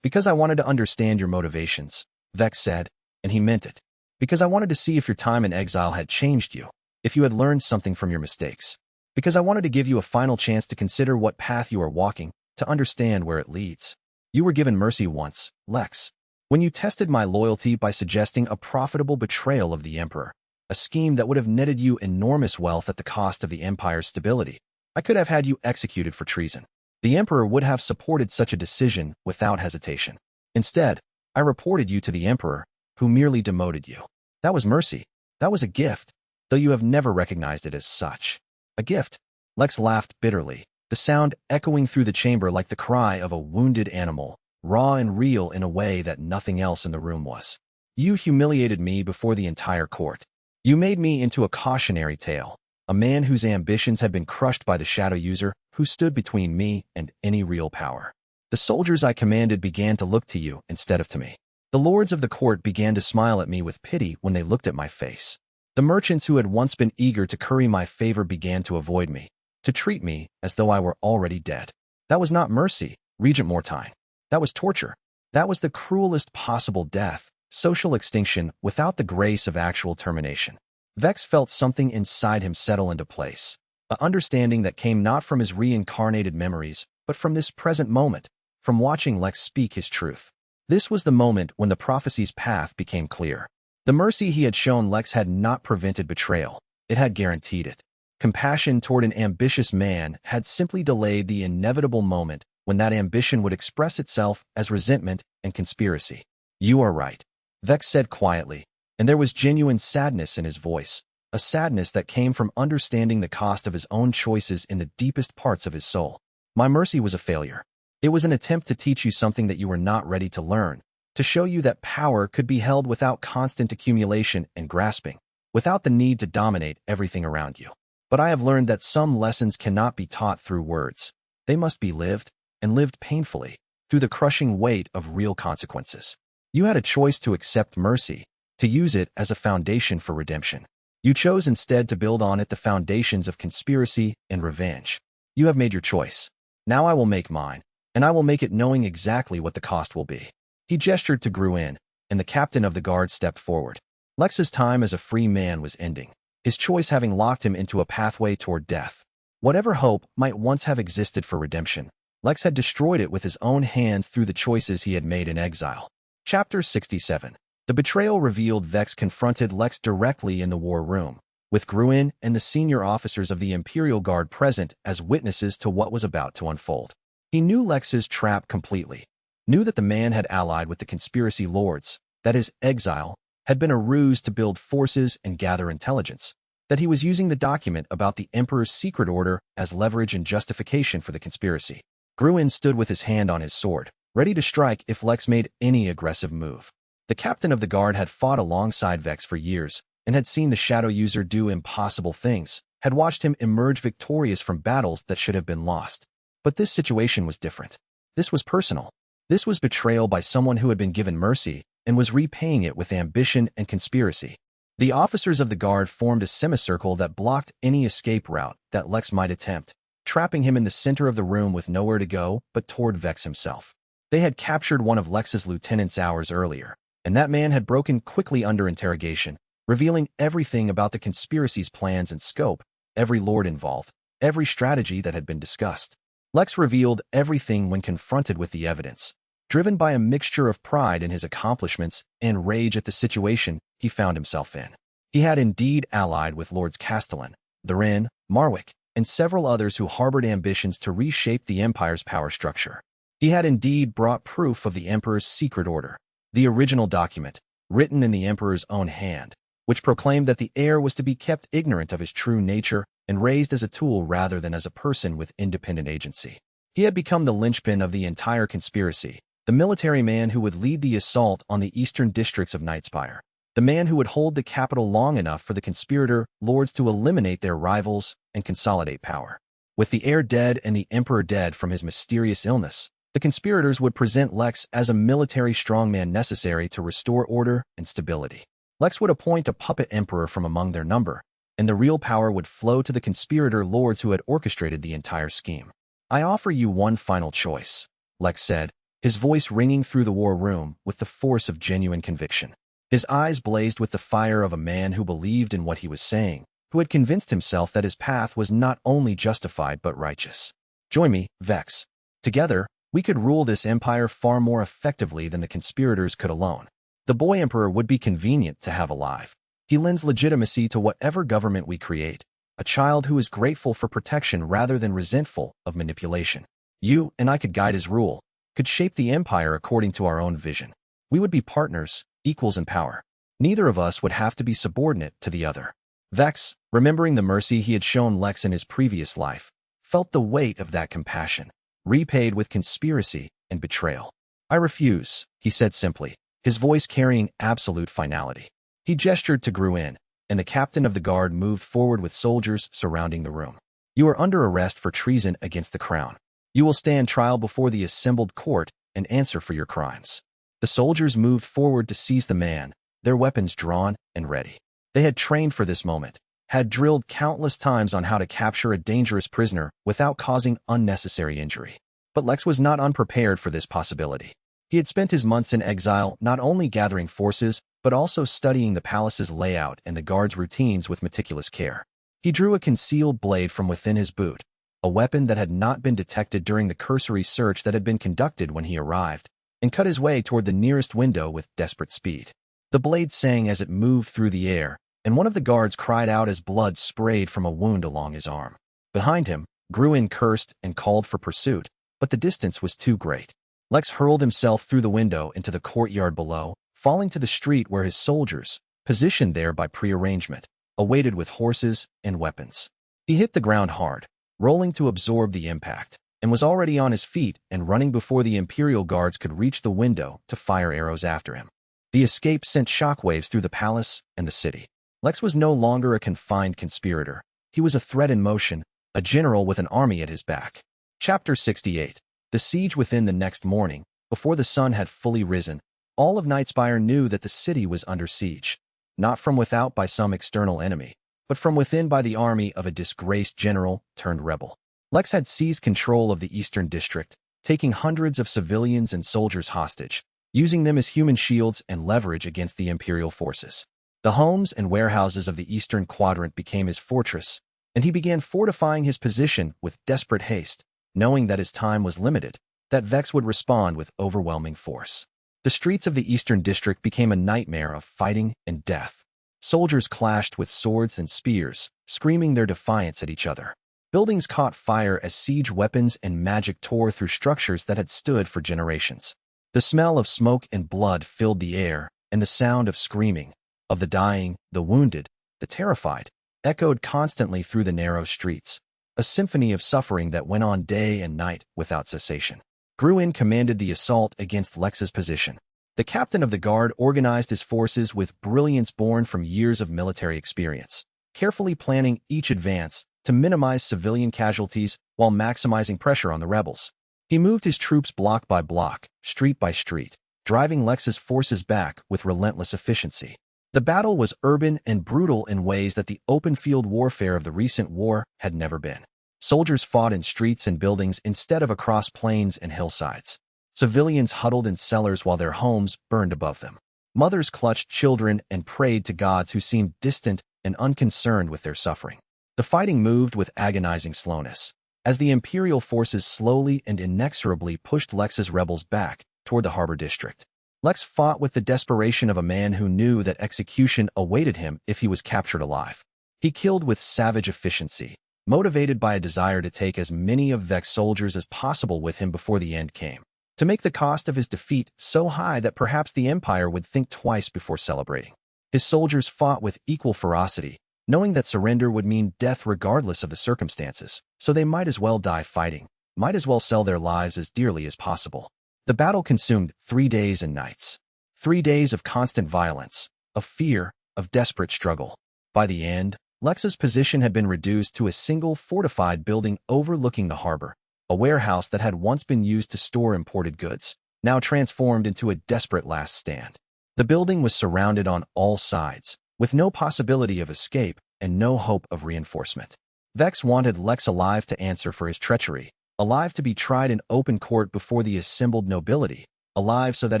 Because I wanted to understand your motivations, Vex said, and he meant it. Because I wanted to see if your time in exile had changed you, if you had learned something from your mistakes. Because I wanted to give you a final chance to consider what path you are walking, to understand where it leads. You were given mercy once, Lex, when you tested my loyalty by suggesting a profitable betrayal of the Emperor, a scheme that would have netted you enormous wealth at the cost of the Empire's stability. I could have had you executed for treason. The Emperor would have supported such a decision without hesitation. Instead, I reported you to the Emperor, who merely demoted you. That was mercy. That was a gift, though you have never recognized it as such. A gift. Lex laughed bitterly, the sound echoing through the chamber like the cry of a wounded animal, raw and real in a way that nothing else in the room was. You humiliated me before the entire court. You made me into a cautionary tale, a man whose ambitions had been crushed by the shadow user who stood between me and any real power. The soldiers I commanded began to look to you instead of to me. The lords of the court began to smile at me with pity when they looked at my face. The merchants who had once been eager to curry my favor began to avoid me, to treat me as though I were already dead. That was not mercy, Regent Mortain. That was torture. That was the cruelest possible death, social extinction without the grace of actual termination. Vex felt something inside him settle into place, an understanding that came not from his reincarnated memories, but from this present moment, from watching Lex speak his truth. This was the moment when the prophecy's path became clear. The mercy he had shown Lex had not prevented betrayal, it had guaranteed it. Compassion toward an ambitious man had simply delayed the inevitable moment when that ambition would express itself as resentment and conspiracy. You are right, Vex said quietly, and there was genuine sadness in his voice, a sadness that came from understanding the cost of his own choices in the deepest parts of his soul. My mercy was a failure. It was an attempt to teach you something that you were not ready to learn, to show you that power could be held without constant accumulation and grasping, without the need to dominate everything around you. But I have learned that some lessons cannot be taught through words. They must be lived, and lived painfully, through the crushing weight of real consequences. You had a choice to accept mercy, to use it as a foundation for redemption. You chose instead to build on it the foundations of conspiracy and revenge. You have made your choice. Now I will make mine, and I will make it knowing exactly what the cost will be. He gestured to Gruin, and the captain of the guard stepped forward. Lex's time as a free man was ending, his choice having locked him into a pathway toward death. Whatever hope might once have existed for redemption, Lex had destroyed it with his own hands through the choices he had made in exile. Chapter 67. The betrayal revealed. Vex confronted Lex directly in the war room, with Gruin and the senior officers of the Imperial Guard present as witnesses to what was about to unfold. He knew Lex's trap completely, knew that the man had allied with the conspiracy lords, that his exile had been a ruse to build forces and gather intelligence, that he was using the document about the Emperor's secret order as leverage and justification for the conspiracy. Gruin stood with his hand on his sword, ready to strike if Lex made any aggressive move. The captain of the guard had fought alongside Vex for years and had seen the shadow user do impossible things, had watched him emerge victorious from battles that should have been lost. But this situation was different. This was personal. This was betrayal by someone who had been given mercy and was repaying it with ambition and conspiracy. The officers of the guard formed a semicircle that blocked any escape route that Lex might attempt, trapping him in the center of the room with nowhere to go but toward Vex himself. They had captured one of Lex's lieutenants hours earlier, and that man had broken quickly under interrogation, revealing everything about the conspiracy's plans and scope, every lord involved, every strategy that had been discussed. Lex revealed everything when confronted with the evidence, driven by a mixture of pride in his accomplishments and rage at the situation he found himself in. He had indeed allied with Lords Castellan, Thurin, Marwick, and several others who harbored ambitions to reshape the Empire's power structure. He had indeed brought proof of the Emperor's secret order, the original document, written in the Emperor's own hand, which proclaimed that the heir was to be kept ignorant of his true nature and raised as a tool rather than as a person with independent agency. He had become the linchpin of the entire conspiracy, the military man who would lead the assault on the eastern districts of Nightspire, the man who would hold the capital long enough for the conspirator lords to eliminate their rivals and consolidate power. With the heir dead and the Emperor dead from his mysterious illness, the conspirators would present Lex as a military strongman necessary to restore order and stability. Lex would appoint a puppet emperor from among their number, and the real power would flow to the conspirator lords who had orchestrated the entire scheme. I offer you one final choice, Lex said, his voice ringing through the war room with the force of genuine conviction. His eyes blazed with the fire of a man who believed in what he was saying, who had convinced himself that his path was not only justified but righteous. Join me, Vex. Together, we could rule this empire far more effectively than the conspirators could alone. The boy emperor would be convenient to have alive. He lends legitimacy to whatever government we create, a child who is grateful for protection rather than resentful of manipulation. You and I could guide his rule, could shape the empire according to our own vision. We would be partners, equals in power. Neither of us would have to be subordinate to the other. Vex, remembering the mercy he had shown Lex in his previous life, felt the weight of that compassion, repaid with conspiracy and betrayal. I refuse, he said simply, his voice carrying absolute finality. He gestured to Gruin, and the captain of the guard moved forward with soldiers surrounding the room. You are under arrest for treason against the crown. You will stand trial before the assembled court and answer for your crimes. The soldiers moved forward to seize the man, their weapons drawn and ready. They had trained for this moment, had drilled countless times on how to capture a dangerous prisoner without causing unnecessary injury. But Lex was not unprepared for this possibility. He had spent his months in exile not only gathering forces, but also studying the palace's layout and the guards' routines with meticulous care. He drew a concealed blade from within his boot, a weapon that had not been detected during the cursory search that had been conducted when he arrived, and cut his way toward the nearest window with desperate speed. The blade sang as it moved through the air, and one of the guards cried out as blood sprayed from a wound along his arm. Behind him, Gruin cursed and called for pursuit, but the distance was too great. Lex hurled himself through the window into the courtyard below, falling to the street where his soldiers, positioned there by prearrangement, awaited with horses and weapons. He hit the ground hard, rolling to absorb the impact, and was already on his feet and running before the Imperial guards could reach the window to fire arrows after him. The escape sent shockwaves through the palace and the city. Lex was no longer a confined conspirator. He was a threat in motion, a general with an army at his back. Chapter 68. The siege within. The next morning, before the sun had fully risen, all of Nightspire knew that the city was under siege, not from without by some external enemy, but from within by the army of a disgraced general turned rebel. Lex had seized control of the Eastern District, taking hundreds of civilians and soldiers hostage, using them as human shields and leverage against the Imperial forces. The homes and warehouses of the Eastern Quadrant became his fortress, and he began fortifying his position with desperate haste, knowing that his time was limited, that Vex would respond with overwhelming force. The streets of the Eastern District became a nightmare of fighting and death. Soldiers clashed with swords and spears, screaming their defiance at each other. Buildings caught fire as siege weapons and magic tore through structures that had stood for generations. The smell of smoke and blood filled the air, and the sound of screaming, of the dying, the wounded, the terrified, echoed constantly through the narrow streets, a symphony of suffering that went on day and night without cessation. Gruin commanded the assault against Lex's position. The captain of the guard organized his forces with brilliance born from years of military experience, carefully planning each advance to minimize civilian casualties while maximizing pressure on the rebels. He moved his troops block by block, street by street, driving Lex's forces back with relentless efficiency. The battle was urban and brutal in ways that the open-field warfare of the recent war had never been. Soldiers fought in streets and buildings instead of across plains and hillsides. Civilians huddled in cellars while their homes burned above them. Mothers clutched children and prayed to gods who seemed distant and unconcerned with their suffering. The fighting moved with agonizing slowness, as the Imperial forces slowly and inexorably pushed Lex's rebels back toward the harbor district. Lex fought with the desperation of a man who knew that execution awaited him if he was captured alive. He killed with savage efficiency, motivated by a desire to take as many of Vex's soldiers as possible with him before the end came, to make the cost of his defeat so high that perhaps the Empire would think twice before celebrating. His soldiers fought with equal ferocity, knowing that surrender would mean death regardless of the circumstances, so they might as well die fighting, might as well sell their lives as dearly as possible. The battle consumed 3 days and nights. 3 days of constant violence, of fear, of desperate struggle. By the end, Lex's position had been reduced to a single fortified building overlooking the harbor, a warehouse that had once been used to store imported goods, now transformed into a desperate last stand. The building was surrounded on all sides, with no possibility of escape and no hope of reinforcement. Vex wanted Lex alive to answer for his treachery, alive to be tried in open court before the assembled nobility, alive so that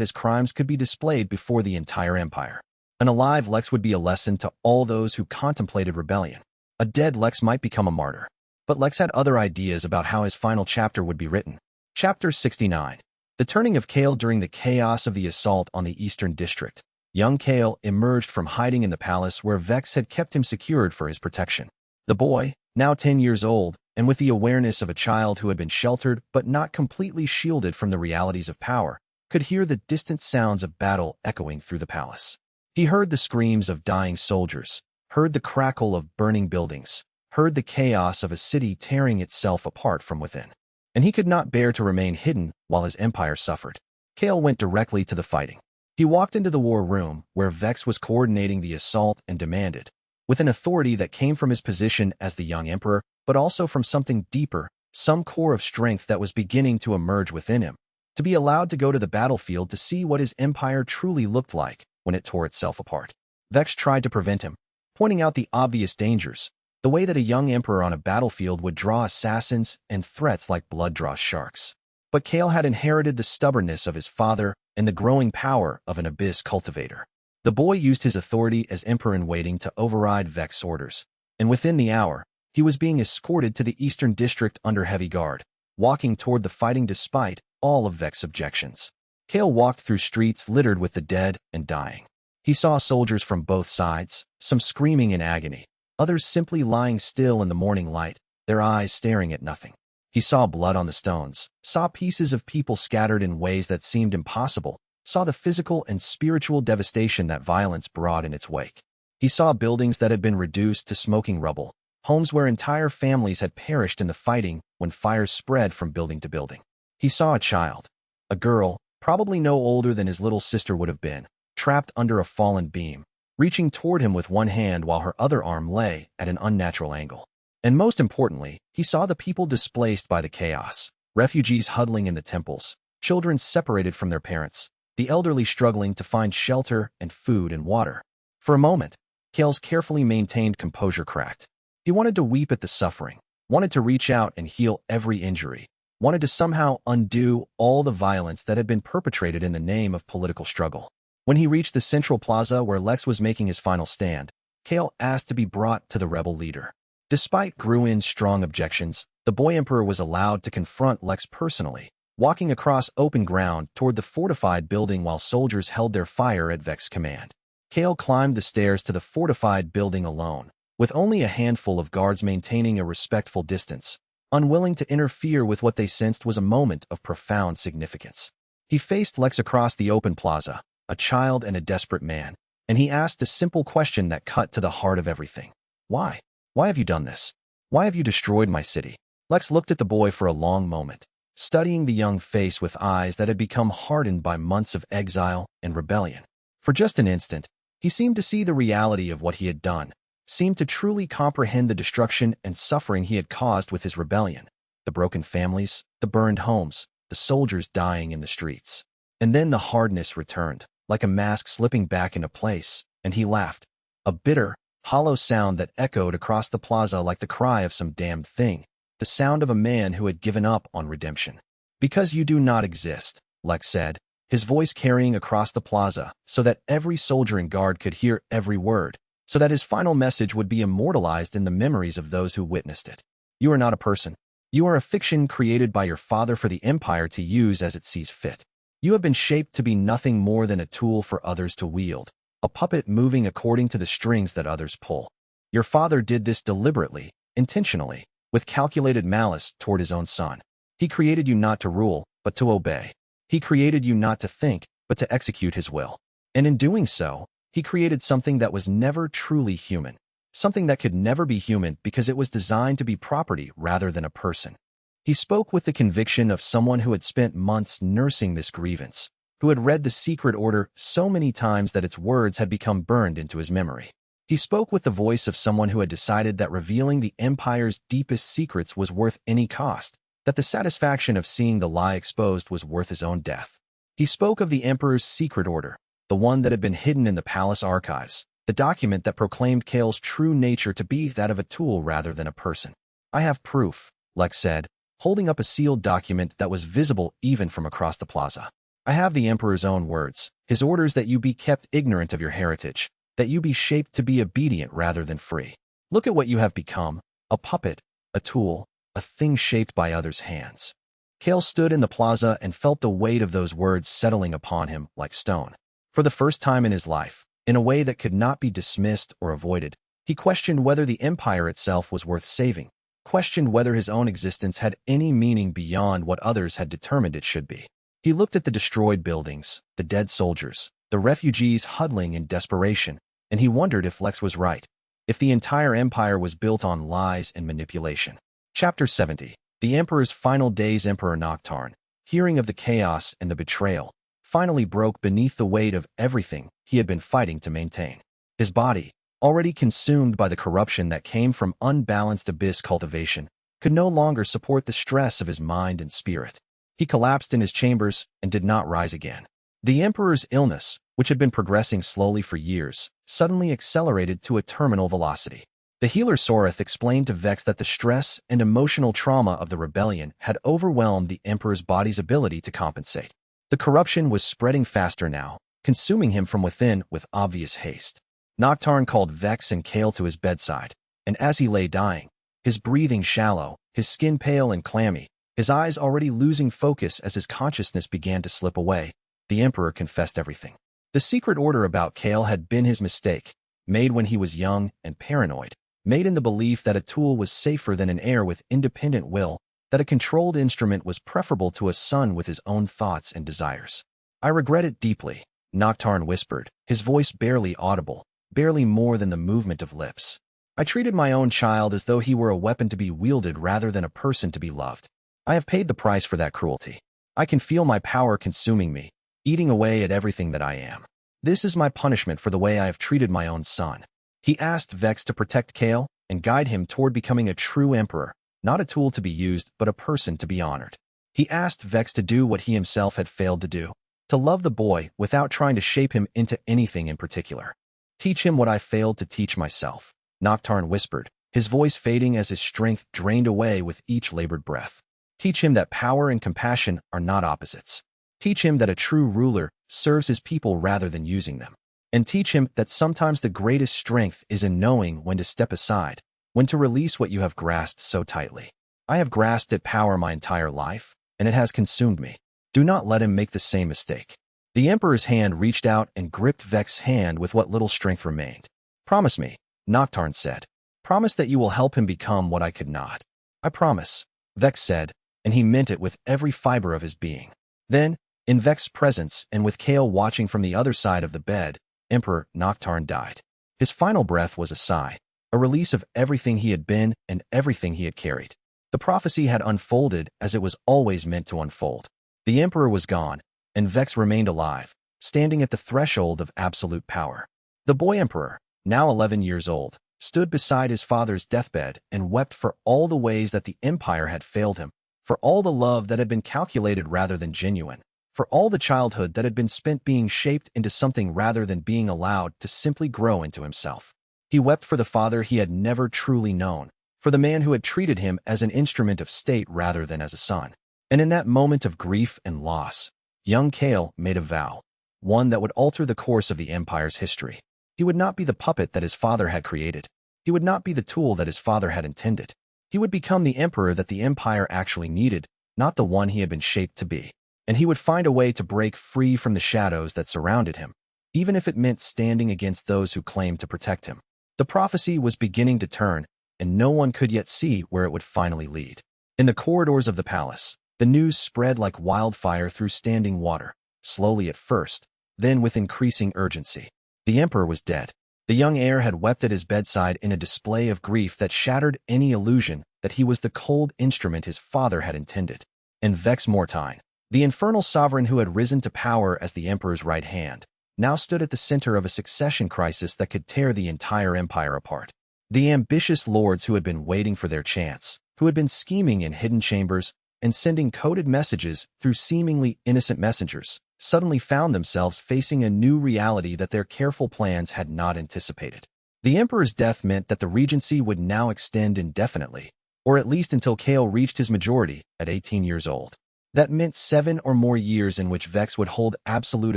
his crimes could be displayed before the entire empire. An alive Lex would be a lesson to all those who contemplated rebellion. A dead Lex might become a martyr. But Lex had other ideas about how his final chapter would be written. Chapter 69. The turning of Kael. During the chaos of the assault on the Eastern District, young Kael emerged from hiding in the palace where Vex had kept him secured for his protection. The boy, now 10 years old, and with the awareness of a child who had been sheltered but not completely shielded from the realities of power, could hear the distant sounds of battle echoing through the palace. He heard the screams of dying soldiers, heard the crackle of burning buildings, heard the chaos of a city tearing itself apart from within. And he could not bear to remain hidden while his empire suffered. Kael went directly to the fighting. He walked into the war room where Vex was coordinating the assault and demanded, with an authority that came from his position as the young emperor, but also from something deeper, some core of strength that was beginning to emerge within him, to be allowed to go to the battlefield to see what his empire truly looked like when it tore itself apart. Vex tried to prevent him, pointing out the obvious dangers, the way that a young emperor on a battlefield would draw assassins and threats like blood draws sharks. But Kael had inherited the stubbornness of his father and the growing power of an Abyss Cultivator. The boy used his authority as emperor-in-waiting to override Vex's orders, and within the hour, he was being escorted to the Eastern District under heavy guard, walking toward the fighting despite all of Vex's objections. Kael walked through streets littered with the dead and dying. He saw soldiers from both sides, some screaming in agony, others simply lying still in the morning light, their eyes staring at nothing. He saw blood on the stones, saw pieces of people scattered in ways that seemed impossible, saw the physical and spiritual devastation that violence brought in its wake. He saw buildings that had been reduced to smoking rubble, homes where entire families had perished in the fighting when fires spread from building to building. He saw a child, a girl, probably no older than his little sister would have been, trapped under a fallen beam, reaching toward him with one hand while her other arm lay at an unnatural angle. And most importantly, he saw the people displaced by the chaos, refugees huddling in the temples, children separated from their parents, the elderly struggling to find shelter and food and water. For a moment, Kael's carefully maintained composure cracked. He wanted to weep at the suffering, wanted to reach out and heal every injury, wanted to somehow undo all the violence that had been perpetrated in the name of political struggle. When he reached the central plaza where Lex was making his final stand, Kael asked to be brought to the rebel leader. Despite Gruin's strong objections, the boy emperor was allowed to confront Lex personally, walking across open ground toward the fortified building while soldiers held their fire at Vex's command. Kael climbed the stairs to the fortified building alone, with only a handful of guards maintaining a respectful distance, unwilling to interfere with what they sensed was a moment of profound significance. He faced Lex across the open plaza, a child and a desperate man, and he asked a simple question that cut to the heart of everything. Why? Why have you done this? Why have you destroyed my city? Lex looked at the boy for a long moment, studying the young face with eyes that had become hardened by months of exile and rebellion. For just an instant, he seemed to see the reality of what he had done, seemed to truly comprehend the destruction and suffering he had caused with his rebellion, the broken families, the burned homes, the soldiers dying in the streets. And then the hardness returned, like a mask slipping back into place, and he laughed, a bitter, hollow sound that echoed across the plaza like the cry of some damned thing, the sound of a man who had given up on redemption. Because you do not exist, Lex said, his voice carrying across the plaza so that every soldier and guard could hear every word, so that his final message would be immortalized in the memories of those who witnessed it. You are not a person. You are a fiction created by your father for the Empire to use as it sees fit. You have been shaped to be nothing more than a tool for others to wield, a puppet moving according to the strings that others pull. Your father did this deliberately, intentionally, with calculated malice toward his own son. He created you not to rule, but to obey. He created you not to think, but to execute his will. And in doing so, he created something that was never truly human, something that could never be human because it was designed to be property rather than a person. He spoke with the conviction of someone who had spent months nursing this grievance, who had read the secret order so many times that its words had become burned into his memory. He spoke with the voice of someone who had decided that revealing the Empire's deepest secrets was worth any cost, that the satisfaction of seeing the lie exposed was worth his own death. He spoke of the Emperor's secret order, the one that had been hidden in the palace archives, the document that proclaimed Kael's true nature to be that of a tool rather than a person. I have proof, Lex said, holding up a sealed document that was visible even from across the plaza. I have the Emperor's own words, his orders that you be kept ignorant of your heritage, that you be shaped to be obedient rather than free. Look at what you have become, a puppet, a tool, a thing shaped by others' hands. Kael stood in the plaza and felt the weight of those words settling upon him like stone. For the first time in his life, in a way that could not be dismissed or avoided, he questioned whether the Empire itself was worth saving, questioned whether his own existence had any meaning beyond what others had determined it should be. He looked at the destroyed buildings, the dead soldiers, the refugees huddling in desperation, and he wondered if Lex was right, if the entire Empire was built on lies and manipulation. Chapter 70. The Emperor's final days. Emperor Noctarn, hearing of the chaos and the betrayal, finally broke beneath the weight of everything he had been fighting to maintain. His body, already consumed by the corruption that came from unbalanced Abyss cultivation, could no longer support the stress of his mind and spirit. He collapsed in his chambers and did not rise again. The Emperor's illness, which had been progressing slowly for years, suddenly accelerated to a terminal velocity. The healer Soreth explained to Vex that the stress and emotional trauma of the rebellion had overwhelmed the Emperor's body's ability to compensate. The corruption was spreading faster now, consuming him from within with obvious haste. Noctarn called Vex and Kael to his bedside, and as he lay dying, his breathing shallow, his skin pale and clammy, his eyes already losing focus as his consciousness began to slip away, the Emperor confessed everything. The secret order about Kael had been his mistake, made when he was young and paranoid, made in the belief that a tool was safer than an heir with independent will, that a controlled instrument was preferable to a son with his own thoughts and desires. I regret it deeply, Noctarn whispered, his voice barely audible, barely more than the movement of lips. I treated my own child as though he were a weapon to be wielded rather than a person to be loved. I have paid the price for that cruelty. I can feel my power consuming me, eating away at everything that I am. This is my punishment for the way I have treated my own son. He asked Vex to protect Kael and guide him toward becoming a true emperor, not a tool to be used, but a person to be honored. He asked Vex to do what he himself had failed to do, to love the boy without trying to shape him into anything in particular. Teach him what I failed to teach myself, Noctarn whispered, his voice fading as his strength drained away with each labored breath. Teach him that power and compassion are not opposites. Teach him that a true ruler serves his people rather than using them. And teach him that sometimes the greatest strength is in knowing when to step aside, when to release what you have grasped so tightly. I have grasped at power my entire life, and it has consumed me. Do not let him make the same mistake. The Emperor's hand reached out and gripped Vex's hand with what little strength remained. Promise me, Noctarn said. Promise that you will help him become what I could not. I promise, Vex said, and he meant it with every fiber of his being. Then, in Vex's presence and with Kael watching from the other side of the bed, Emperor Noctarn died. His final breath was a sigh, a release of everything he had been and everything he had carried. The prophecy had unfolded as it was always meant to unfold. The Emperor was gone, and Vex remained alive, standing at the threshold of absolute power. The boy Emperor, now 11 years old, stood beside his father's deathbed and wept for all the ways that the Empire had failed him, for all the love that had been calculated rather than genuine, for all the childhood that had been spent being shaped into something rather than being allowed to simply grow into himself. He wept for the father he had never truly known, for the man who had treated him as an instrument of state rather than as a son. And in that moment of grief and loss, young Kael made a vow, one that would alter the course of the Empire's history. He would not be the puppet that his father had created. He would not be the tool that his father had intended. He would become the emperor that the Empire actually needed, not the one he had been shaped to be. And he would find a way to break free from the shadows that surrounded him, even if it meant standing against those who claimed to protect him. The prophecy was beginning to turn, and no one could yet see where it would finally lead. In the corridors of the palace, the news spread like wildfire through standing water, slowly at first, then with increasing urgency. The emperor was dead. The young heir had wept at his bedside in a display of grief that shattered any illusion that he was the cold instrument his father had intended. And Vex Mortain, the infernal sovereign who had risen to power as the emperor's right hand, now stood at the center of a succession crisis that could tear the entire empire apart. The ambitious lords who had been waiting for their chance, who had been scheming in hidden chambers and sending coded messages through seemingly innocent messengers, suddenly found themselves facing a new reality that their careful plans had not anticipated. The emperor's death meant that the regency would now extend indefinitely, or at least until Kael reached his majority at 18 years old. That meant 7 or more years in which Vex would hold absolute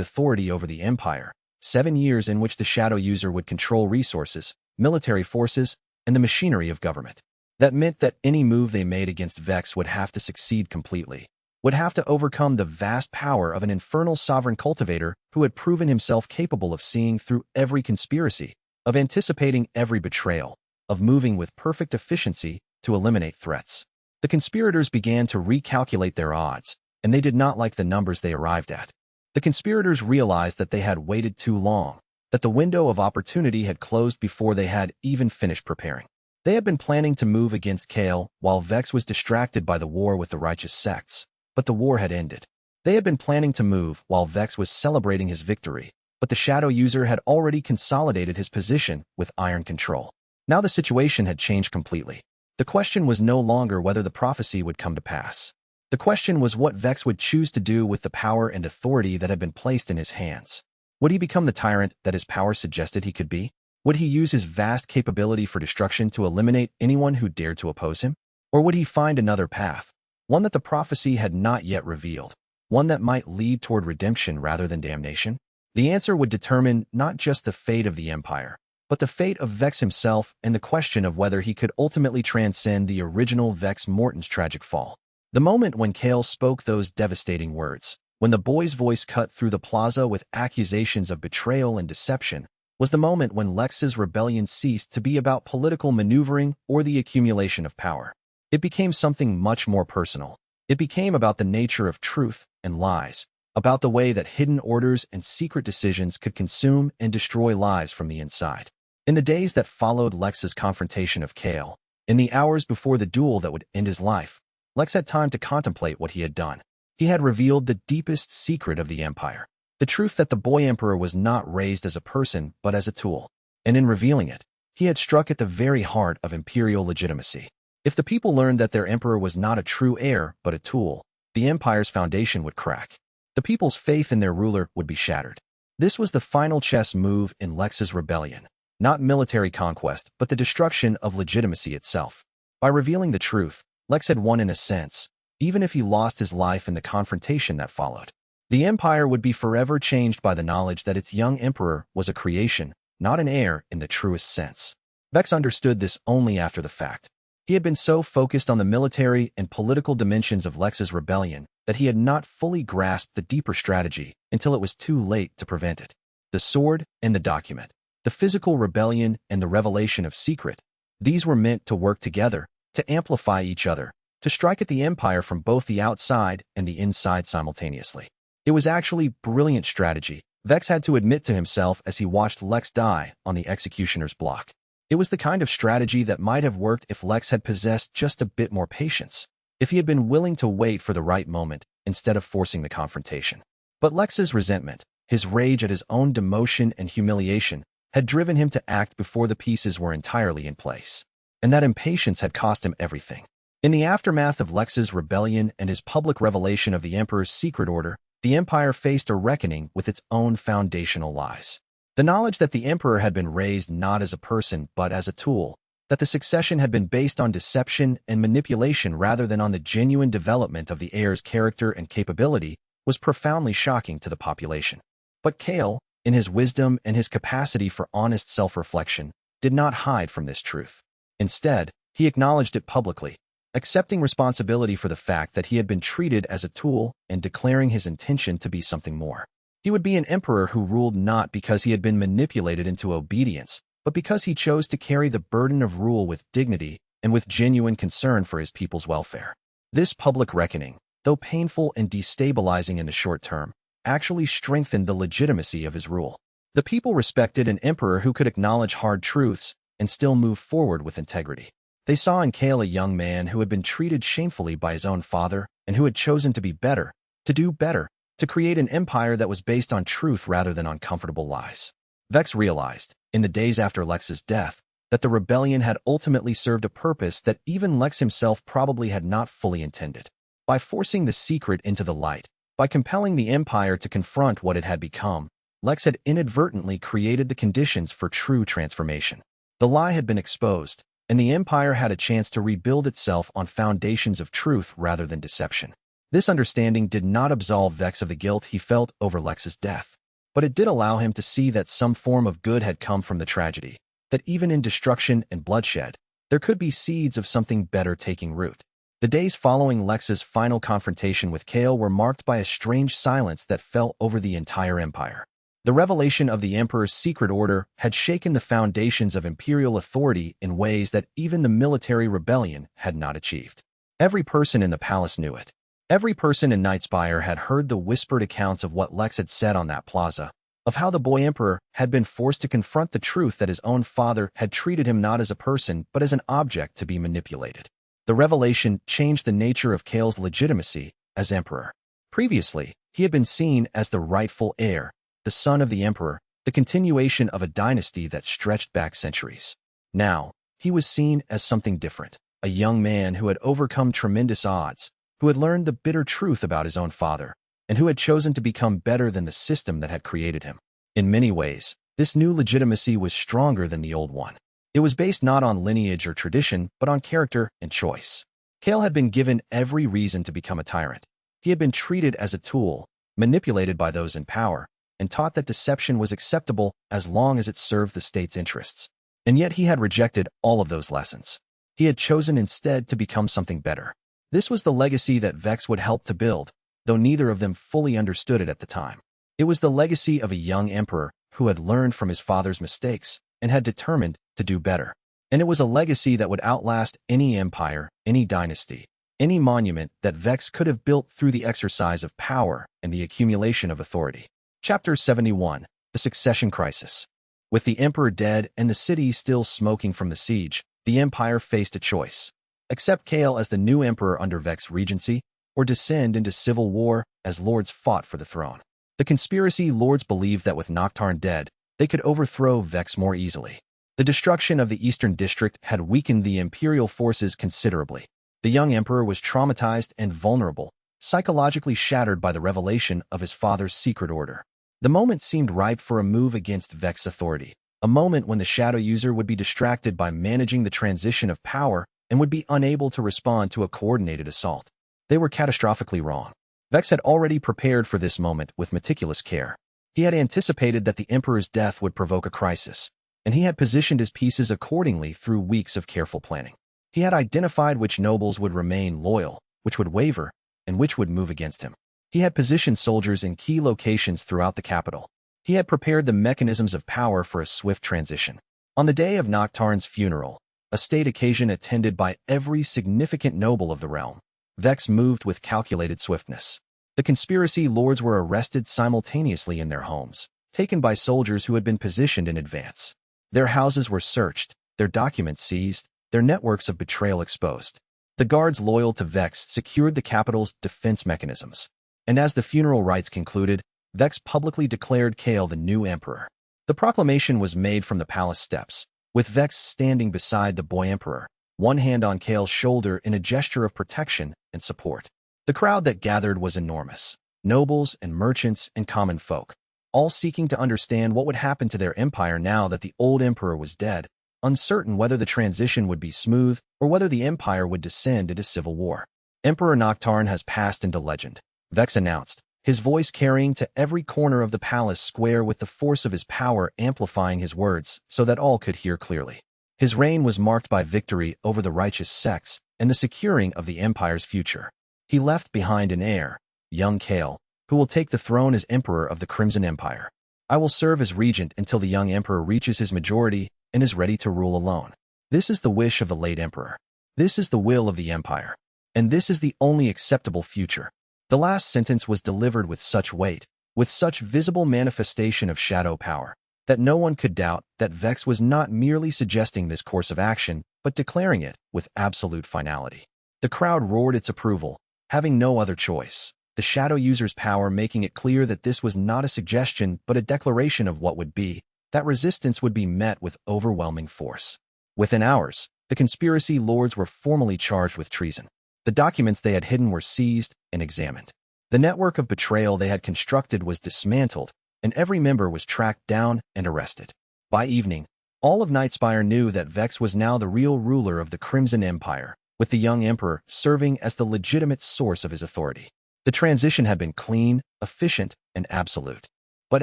authority over the empire, 7 years in which the shadow user would control resources, military forces, and the machinery of government. That meant that any move they made against Vex would have to succeed completely, would have to overcome the vast power of an infernal sovereign cultivator who had proven himself capable of seeing through every conspiracy, of anticipating every betrayal, of moving with perfect efficiency to eliminate threats. The conspirators began to recalculate their odds, and they did not like the numbers they arrived at. The conspirators realized that they had waited too long, that the window of opportunity had closed before they had even finished preparing. They had been planning to move against Kael while Vex was distracted by the war with the righteous sects, but the war had ended. They had been planning to move while Vex was celebrating his victory, but the shadow user had already consolidated his position with iron control. Now the situation had changed completely. The question was no longer whether the prophecy would come to pass. The question was what Vex would choose to do with the power and authority that had been placed in his hands. Would he become the tyrant that his power suggested he could be? Would he use his vast capability for destruction to eliminate anyone who dared to oppose him? Or would he find another path, one that the prophecy had not yet revealed, one that might lead toward redemption rather than damnation? The answer would determine not just the fate of the empire, but the fate of Vex himself and the question of whether he could ultimately transcend the original Vex Mortan's tragic fall. The moment when Kael spoke those devastating words, when the boy's voice cut through the plaza with accusations of betrayal and deception, was the moment when Lex's rebellion ceased to be about political maneuvering or the accumulation of power. It became something much more personal. It became about the nature of truth and lies, about the way that hidden orders and secret decisions could consume and destroy lives from the inside. In the days that followed Lex's confrontation of Kael, in the hours before the duel that would end his life, Lex had time to contemplate what he had done. He had revealed the deepest secret of the Empire, the truth that the boy emperor was not raised as a person but as a tool. And in revealing it, he had struck at the very heart of imperial legitimacy. If the people learned that their emperor was not a true heir but a tool, the empire's foundation would crack. The people's faith in their ruler would be shattered. This was the final chess move in Lex's rebellion, not military conquest but the destruction of legitimacy itself. By revealing the truth, Lex had won in a sense, even if he lost his life in the confrontation that followed. The empire would be forever changed by the knowledge that its young emperor was a creation, not an heir in the truest sense. Vex understood this only after the fact. He had been so focused on the military and political dimensions of Lex's rebellion that he had not fully grasped the deeper strategy until it was too late to prevent it. The sword and the document, the physical rebellion and the revelation of secret, these were meant to work together, to amplify each other, to strike at the empire from both the outside and the inside simultaneously. It was actually brilliant strategy, Vex had to admit to himself as he watched Lex die on the executioner's block. It was the kind of strategy that might have worked if Lex had possessed just a bit more patience, if he had been willing to wait for the right moment instead of forcing the confrontation. But Lex's resentment, his rage at his own demotion and humiliation, had driven him to act before the pieces were entirely in place. And that impatience had cost him everything. In the aftermath of Lex's rebellion and his public revelation of the Emperor's secret order, the Empire faced a reckoning with its own foundational lies. The knowledge that the Emperor had been raised not as a person but as a tool, that the succession had been based on deception and manipulation rather than on the genuine development of the heir's character and capability, was profoundly shocking to the population. But Kael, in his wisdom and his capacity for honest self-reflection, did not hide from this truth. Instead, he acknowledged it publicly, accepting responsibility for the fact that he had been treated as a tool and declaring his intention to be something more. He would be an emperor who ruled not because he had been manipulated into obedience, but because he chose to carry the burden of rule with dignity and with genuine concern for his people's welfare. This public reckoning, though painful and destabilizing in the short term, actually strengthened the legitimacy of his rule. The people respected an emperor who could acknowledge hard truths and still move forward with integrity. They saw in Kael a young man who had been treated shamefully by his own father and who had chosen to be better, to do better, to create an empire that was based on truth rather than on comfortable lies. Vex realized, in the days after Lex's death, that the rebellion had ultimately served a purpose that even Lex himself probably had not fully intended. By forcing the secret into the light, by compelling the empire to confront what it had become, Lex had inadvertently created the conditions for true transformation. The lie had been exposed, and the empire had a chance to rebuild itself on foundations of truth rather than deception. This understanding did not absolve Vex of the guilt he felt over Lex's death, but it did allow him to see that some form of good had come from the tragedy, that even in destruction and bloodshed, there could be seeds of something better taking root. The days following Lex's final confrontation with Kael were marked by a strange silence that fell over the entire empire. The revelation of the Emperor's secret order had shaken the foundations of imperial authority in ways that even the military rebellion had not achieved. Every person in the palace knew it. Every person in Nightspire had heard the whispered accounts of what Lex had said on that plaza, of how the boy emperor had been forced to confront the truth that his own father had treated him not as a person but as an object to be manipulated. The revelation changed the nature of Kael's legitimacy as emperor. Previously, he had been seen as the rightful heir, the son of the emperor, the continuation of a dynasty that stretched back centuries. Now, he was seen as something different, a young man who had overcome tremendous odds, who had learned the bitter truth about his own father, and who had chosen to become better than the system that had created him. In many ways, this new legitimacy was stronger than the old one. It was based not on lineage or tradition, but on character and choice. Kael had been given every reason to become a tyrant. He had been treated as a tool, manipulated by those in power, and taught that deception was acceptable as long as it served the state's interests. And yet he had rejected all of those lessons. He had chosen instead to become something better. This was the legacy that Vex would help to build, though neither of them fully understood it at the time. It was the legacy of a young emperor who had learned from his father's mistakes and had determined to do better. And it was a legacy that would outlast any empire, any dynasty, any monument that Vex could have built through the exercise of power and the accumulation of authority. Chapter 71. The Succession Crisis. With the emperor dead and the city still smoking from the siege, the empire faced a choice. Accept Kael as the new emperor under Vex regency, or descend into civil war as lords fought for the throne. The conspiracy lords believed that with Noctarn dead, they could overthrow Vex more easily. The destruction of the Eastern District had weakened the imperial forces considerably. The young emperor was traumatized and vulnerable, psychologically shattered by the revelation of his father's secret order. The moment seemed ripe for a move against Vex authority, a moment when the shadow user would be distracted by managing the transition of power and would be unable to respond to a coordinated assault. They were catastrophically wrong. Vex had already prepared for this moment with meticulous care. He had anticipated that the emperor's death would provoke a crisis, and he had positioned his pieces accordingly through weeks of careful planning. He had identified which nobles would remain loyal, which would waver, and which would move against him. He had positioned soldiers in key locations throughout the capital. He had prepared the mechanisms of power for a swift transition. On the day of Noctarn's funeral, a state occasion attended by every significant noble of the realm, Vex moved with calculated swiftness. The conspiracy lords were arrested simultaneously in their homes, taken by soldiers who had been positioned in advance. Their houses were searched, their documents seized, their networks of betrayal exposed. The guards loyal to Vex secured the capital's defense mechanisms. And as the funeral rites concluded, Vex publicly declared Kael the new emperor. The proclamation was made from the palace steps, with Vex standing beside the boy emperor, one hand on Kael's shoulder in a gesture of protection and support. The crowd that gathered was enormous, nobles and merchants and common folk, all seeking to understand what would happen to their empire now that the old emperor was dead, uncertain whether the transition would be smooth or whether the empire would descend into civil war. Emperor Noctarn has passed into legend, Vex announced, his voice carrying to every corner of the palace square with the force of his power amplifying his words so that all could hear clearly. His reign was marked by victory over the righteous sects and the securing of the empire's future. He left behind an heir, young Kael, who will take the throne as emperor of the Crimson Empire. I will serve as regent until the young emperor reaches his majority and is ready to rule alone. This is the wish of the late emperor. This is the will of the empire. And this is the only acceptable future. The last sentence was delivered with such weight, with such visible manifestation of shadow power, that no one could doubt that Vex was not merely suggesting this course of action, but declaring it with absolute finality. The crowd roared its approval, having no other choice, the shadow user's power making it clear that this was not a suggestion but a declaration of what would be, that resistance would be met with overwhelming force. Within hours, the conspiracy lords were formally charged with treason. The documents they had hidden were seized and examined. The network of betrayal they had constructed was dismantled, and every member was tracked down and arrested. By evening, all of Nightspire knew that Vex was now the real ruler of the Crimson Empire, with the young emperor serving as the legitimate source of his authority. The transition had been clean, efficient, and absolute. But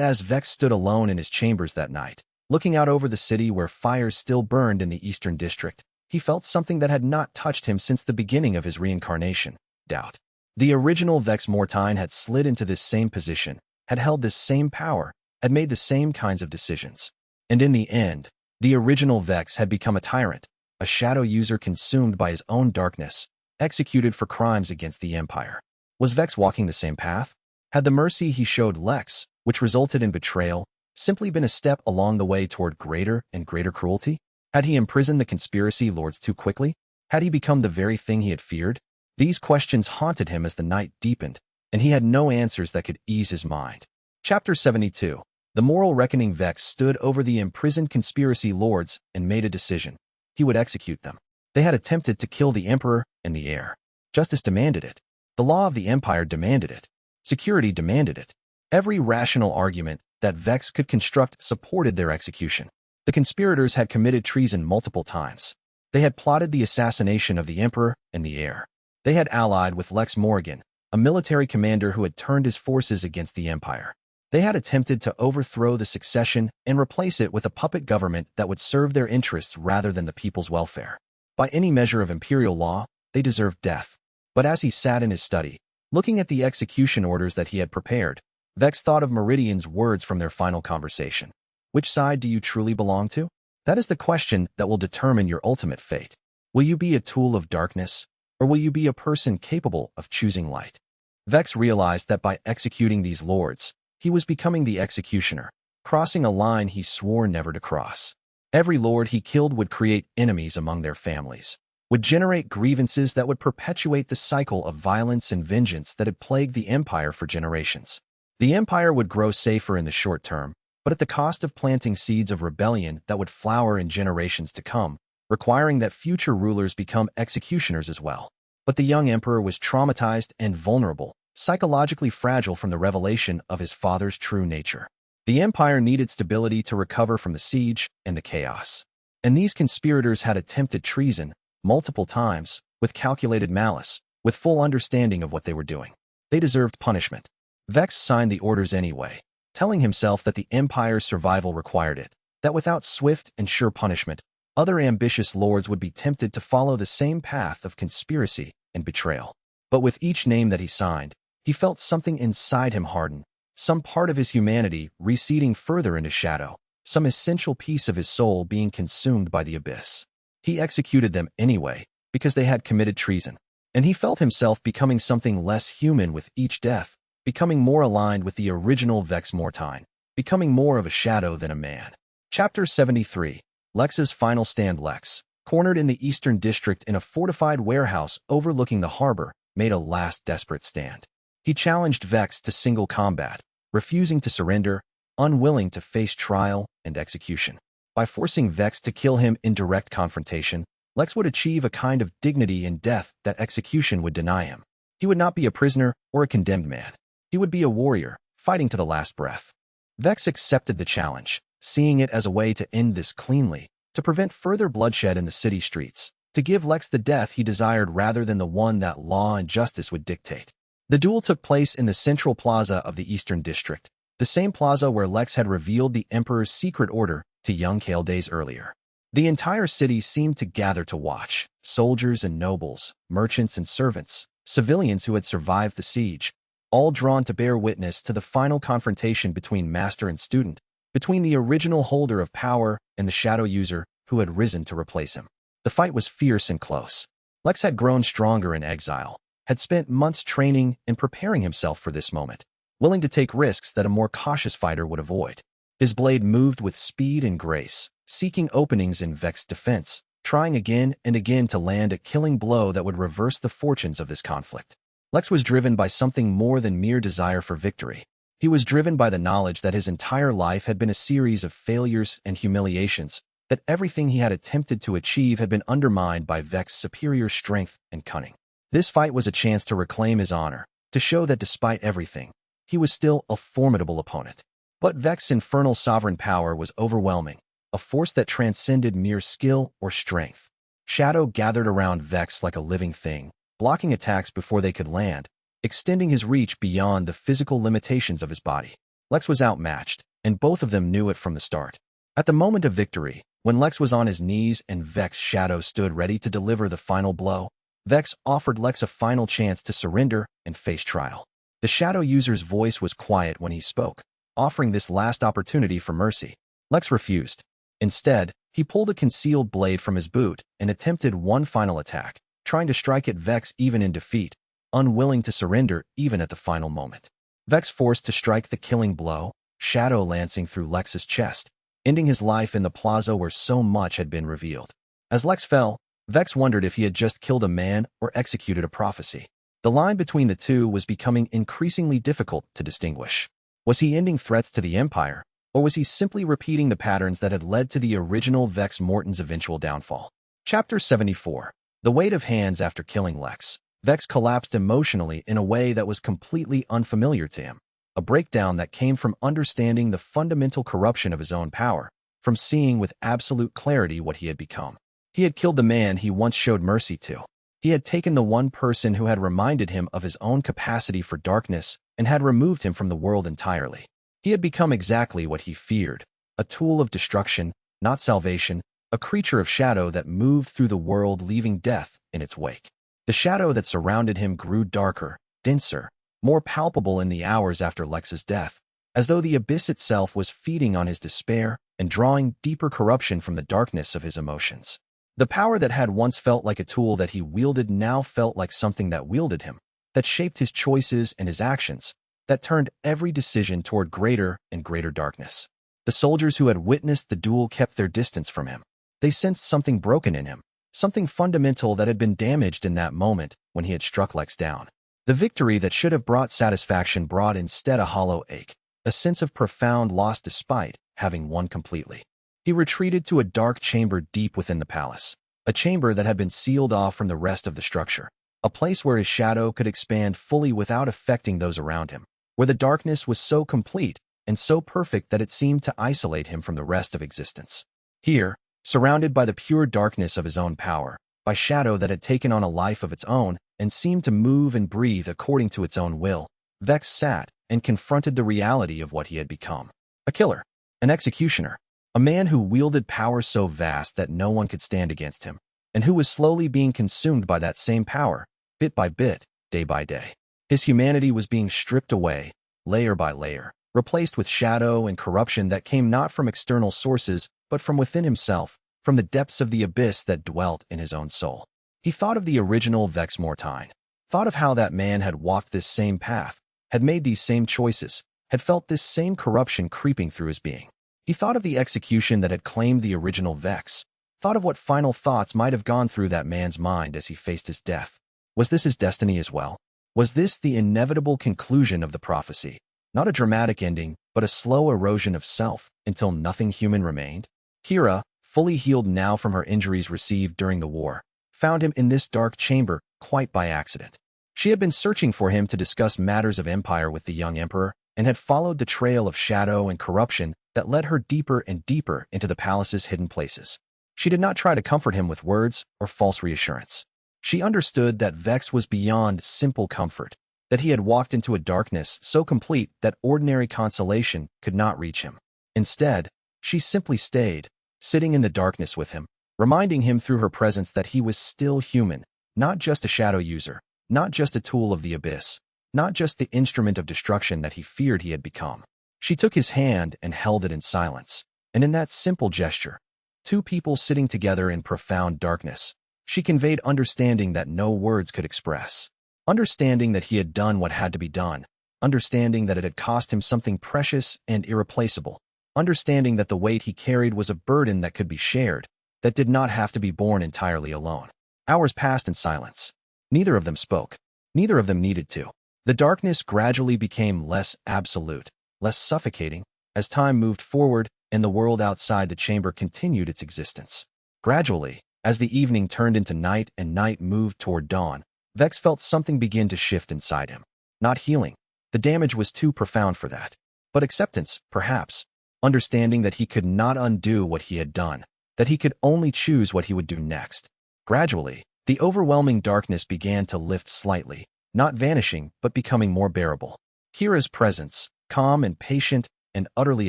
as Vex stood alone in his chambers that night, looking out over the city where fires still burned in the Eastern District, he felt something that had not touched him since the beginning of his reincarnation: doubt. The original Vex Mortain had slid into this same position, had held this same power, had made the same kinds of decisions. And in the end, the original Vex had become a tyrant, a shadow user consumed by his own darkness, executed for crimes against the Empire. Was Vex walking the same path? Had the mercy he showed Lex, which resulted in betrayal, simply been a step along the way toward greater and greater cruelty? Had he imprisoned the conspiracy lords too quickly? Had he become the very thing he had feared? These questions haunted him as the night deepened, and he had no answers that could ease his mind. Chapter 72. The moral reckoning. Vex stood over the imprisoned conspiracy lords and made a decision. He would execute them. They had attempted to kill the emperor and the heir. Justice demanded it. The law of the empire demanded it. Security demanded it. Every rational argument that Vex could construct supported their execution. The conspirators had committed treason multiple times. They had plotted the assassination of the emperor and the heir. They had allied with Lex Morgan, a military commander who had turned his forces against the empire. They had attempted to overthrow the succession and replace it with a puppet government that would serve their interests rather than the people's welfare. By any measure of imperial law, they deserved death. But as he sat in his study, looking at the execution orders that he had prepared, Vex thought of Meridian's words from their final conversation. Which side do you truly belong to? That is the question that will determine your ultimate fate. Will you be a tool of darkness, or will you be a person capable of choosing light? Vex realized that by executing these lords, he was becoming the executioner, crossing a line he swore never to cross. Every lord he killed would create enemies among their families, would generate grievances that would perpetuate the cycle of violence and vengeance that had plagued the empire for generations. The empire would grow safer in the short term, but at the cost of planting seeds of rebellion that would flower in generations to come, requiring that future rulers become executioners as well. But the young emperor was traumatized and vulnerable, psychologically fragile from the revelation of his father's true nature. The empire needed stability to recover from the siege and the chaos. And these conspirators had attempted treason multiple times, with calculated malice, with full understanding of what they were doing. They deserved punishment. Vex signed the orders anyway, telling himself that the empire's survival required it, that without swift and sure punishment, other ambitious lords would be tempted to follow the same path of conspiracy and betrayal. But with each name that he signed, he felt something inside him harden, some part of his humanity receding further into shadow, some essential piece of his soul being consumed by the abyss. He executed them anyway, because they had committed treason, and he felt himself becoming something less human with each death, becoming more aligned with the original Vex Mortain, becoming more of a shadow than a man. Chapter 73. Lex's final stand. Lex, cornered in the eastern district in a fortified warehouse overlooking the harbor, made a last desperate stand. He challenged Vex to single combat, refusing to surrender, unwilling to face trial and execution. By forcing Vex to kill him in direct confrontation, Lex would achieve a kind of dignity in death that execution would deny him. He would not be a prisoner or a condemned man. He would be a warrior, fighting to the last breath. Vex accepted the challenge, seeing it as a way to end this cleanly, to prevent further bloodshed in the city streets, to give Lex the death he desired rather than the one that law and justice would dictate. The duel took place in the central plaza of the Eastern District, the same plaza where Lex had revealed the Emperor's secret order to young Kael days earlier. The entire city seemed to gather to watch, soldiers and nobles, merchants and servants, civilians who had survived the siege, all drawn to bear witness to the final confrontation between master and student, between the original holder of power and the shadow user who had risen to replace him. The fight was fierce and close. Lex had grown stronger in exile, had spent months training and preparing himself for this moment, willing to take risks that a more cautious fighter would avoid. His blade moved with speed and grace, seeking openings in Vex's defense, trying again and again to land a killing blow that would reverse the fortunes of this conflict. Lex was driven by something more than mere desire for victory. He was driven by the knowledge that his entire life had been a series of failures and humiliations, that everything he had attempted to achieve had been undermined by Vex's superior strength and cunning. This fight was a chance to reclaim his honor, to show that despite everything, he was still a formidable opponent. But Vex's infernal sovereign power was overwhelming, a force that transcended mere skill or strength. Shadow gathered around Vex like a living thing, blocking attacks before they could land, extending his reach beyond the physical limitations of his body. Lex was outmatched, and both of them knew it from the start. At the moment of victory, when Lex was on his knees and Vex's shadow stood ready to deliver the final blow, Vex offered Lex a final chance to surrender and face trial. The shadow user's voice was quiet when he spoke, offering this last opportunity for mercy. Lex refused. Instead, he pulled a concealed blade from his boot and attempted one final attack, trying to strike at Vex even in defeat, unwilling to surrender even at the final moment. Vex forced to strike the killing blow, shadow lancing through Lex's chest, ending his life in the plaza where so much had been revealed. As Lex fell, Vex wondered if he had just killed a man or executed a prophecy. The line between the two was becoming increasingly difficult to distinguish. Was he ending threats to the Empire, or was he simply repeating the patterns that had led to the original Vex Mortan's eventual downfall? Chapter 74. The weight of hands after killing Lex. Vex collapsed emotionally in a way that was completely unfamiliar to him, a breakdown that came from understanding the fundamental corruption of his own power, from seeing with absolute clarity what he had become. He had killed the man he once showed mercy to. He had taken the one person who had reminded him of his own capacity for darkness and had removed him from the world entirely. He had become exactly what he feared, a tool of destruction, not salvation, a creature of shadow that moved through the world leaving death in its wake. The shadow that surrounded him grew darker, denser, more palpable in the hours after Lex's death, as though the abyss itself was feeding on his despair and drawing deeper corruption from the darkness of his emotions. The power that had once felt like a tool that he wielded now felt like something that wielded him, that shaped his choices and his actions, that turned every decision toward greater and greater darkness. The soldiers who had witnessed the duel kept their distance from him. They sensed something broken in him, something fundamental that had been damaged in that moment when he had struck Lex down. The victory that should have brought satisfaction brought instead a hollow ache, a sense of profound loss despite having won completely. He retreated to a dark chamber deep within the palace, a chamber that had been sealed off from the rest of the structure, a place where his shadow could expand fully without affecting those around him, where the darkness was so complete and so perfect that it seemed to isolate him from the rest of existence. Here, surrounded by the pure darkness of his own power, by shadow that had taken on a life of its own and seemed to move and breathe according to its own will, Vex sat and confronted the reality of what he had become. A killer, an executioner, a man who wielded power so vast that no one could stand against him, and who was slowly being consumed by that same power, bit by bit, day by day. His humanity was being stripped away, layer by layer, replaced with shadow and corruption that came not from external sources, but from within himself, from the depths of the abyss that dwelt in his own soul. He thought of the original Vex Mortain, thought of how that man had walked this same path, had made these same choices, had felt this same corruption creeping through his being. He thought of the execution that had claimed the original Vex, thought of what final thoughts might have gone through that man's mind as he faced his death. Was this his destiny as well? Was this the inevitable conclusion of the prophecy? Not a dramatic ending, but a slow erosion of self until nothing human remained? Kira, fully healed now from her injuries received during the war, found him in this dark chamber quite by accident. She had been searching for him to discuss matters of empire with the young emperor, and had followed the trail of shadow and corruption that led her deeper and deeper into the palace's hidden places. She did not try to comfort him with words or false reassurance. She understood that Vex was beyond simple comfort, that he had walked into a darkness so complete that ordinary consolation could not reach him. Instead, she simply stayed, sitting in the darkness with him, reminding him through her presence that he was still human, not just a shadow user, not just a tool of the abyss, not just the instrument of destruction that he feared he had become. She took his hand and held it in silence, and in that simple gesture, two people sitting together in profound darkness, she conveyed understanding that no words could express. Understanding that he had done what had to be done, understanding that it had cost him something precious and irreplaceable, understanding that the weight he carried was a burden that could be shared, that did not have to be borne entirely alone. Hours passed in silence. Neither of them spoke. Neither of them needed to. The darkness gradually became less absolute, less suffocating, as time moved forward and the world outside the chamber continued its existence. Gradually, as the evening turned into night and night moved toward dawn, Vex felt something begin to shift inside him. Not healing. The damage was too profound for that. But acceptance, perhaps. Understanding that he could not undo what he had done, that he could only choose what he would do next. Gradually, the overwhelming darkness began to lift slightly, not vanishing, but becoming more bearable. Kira's presence, calm and patient and utterly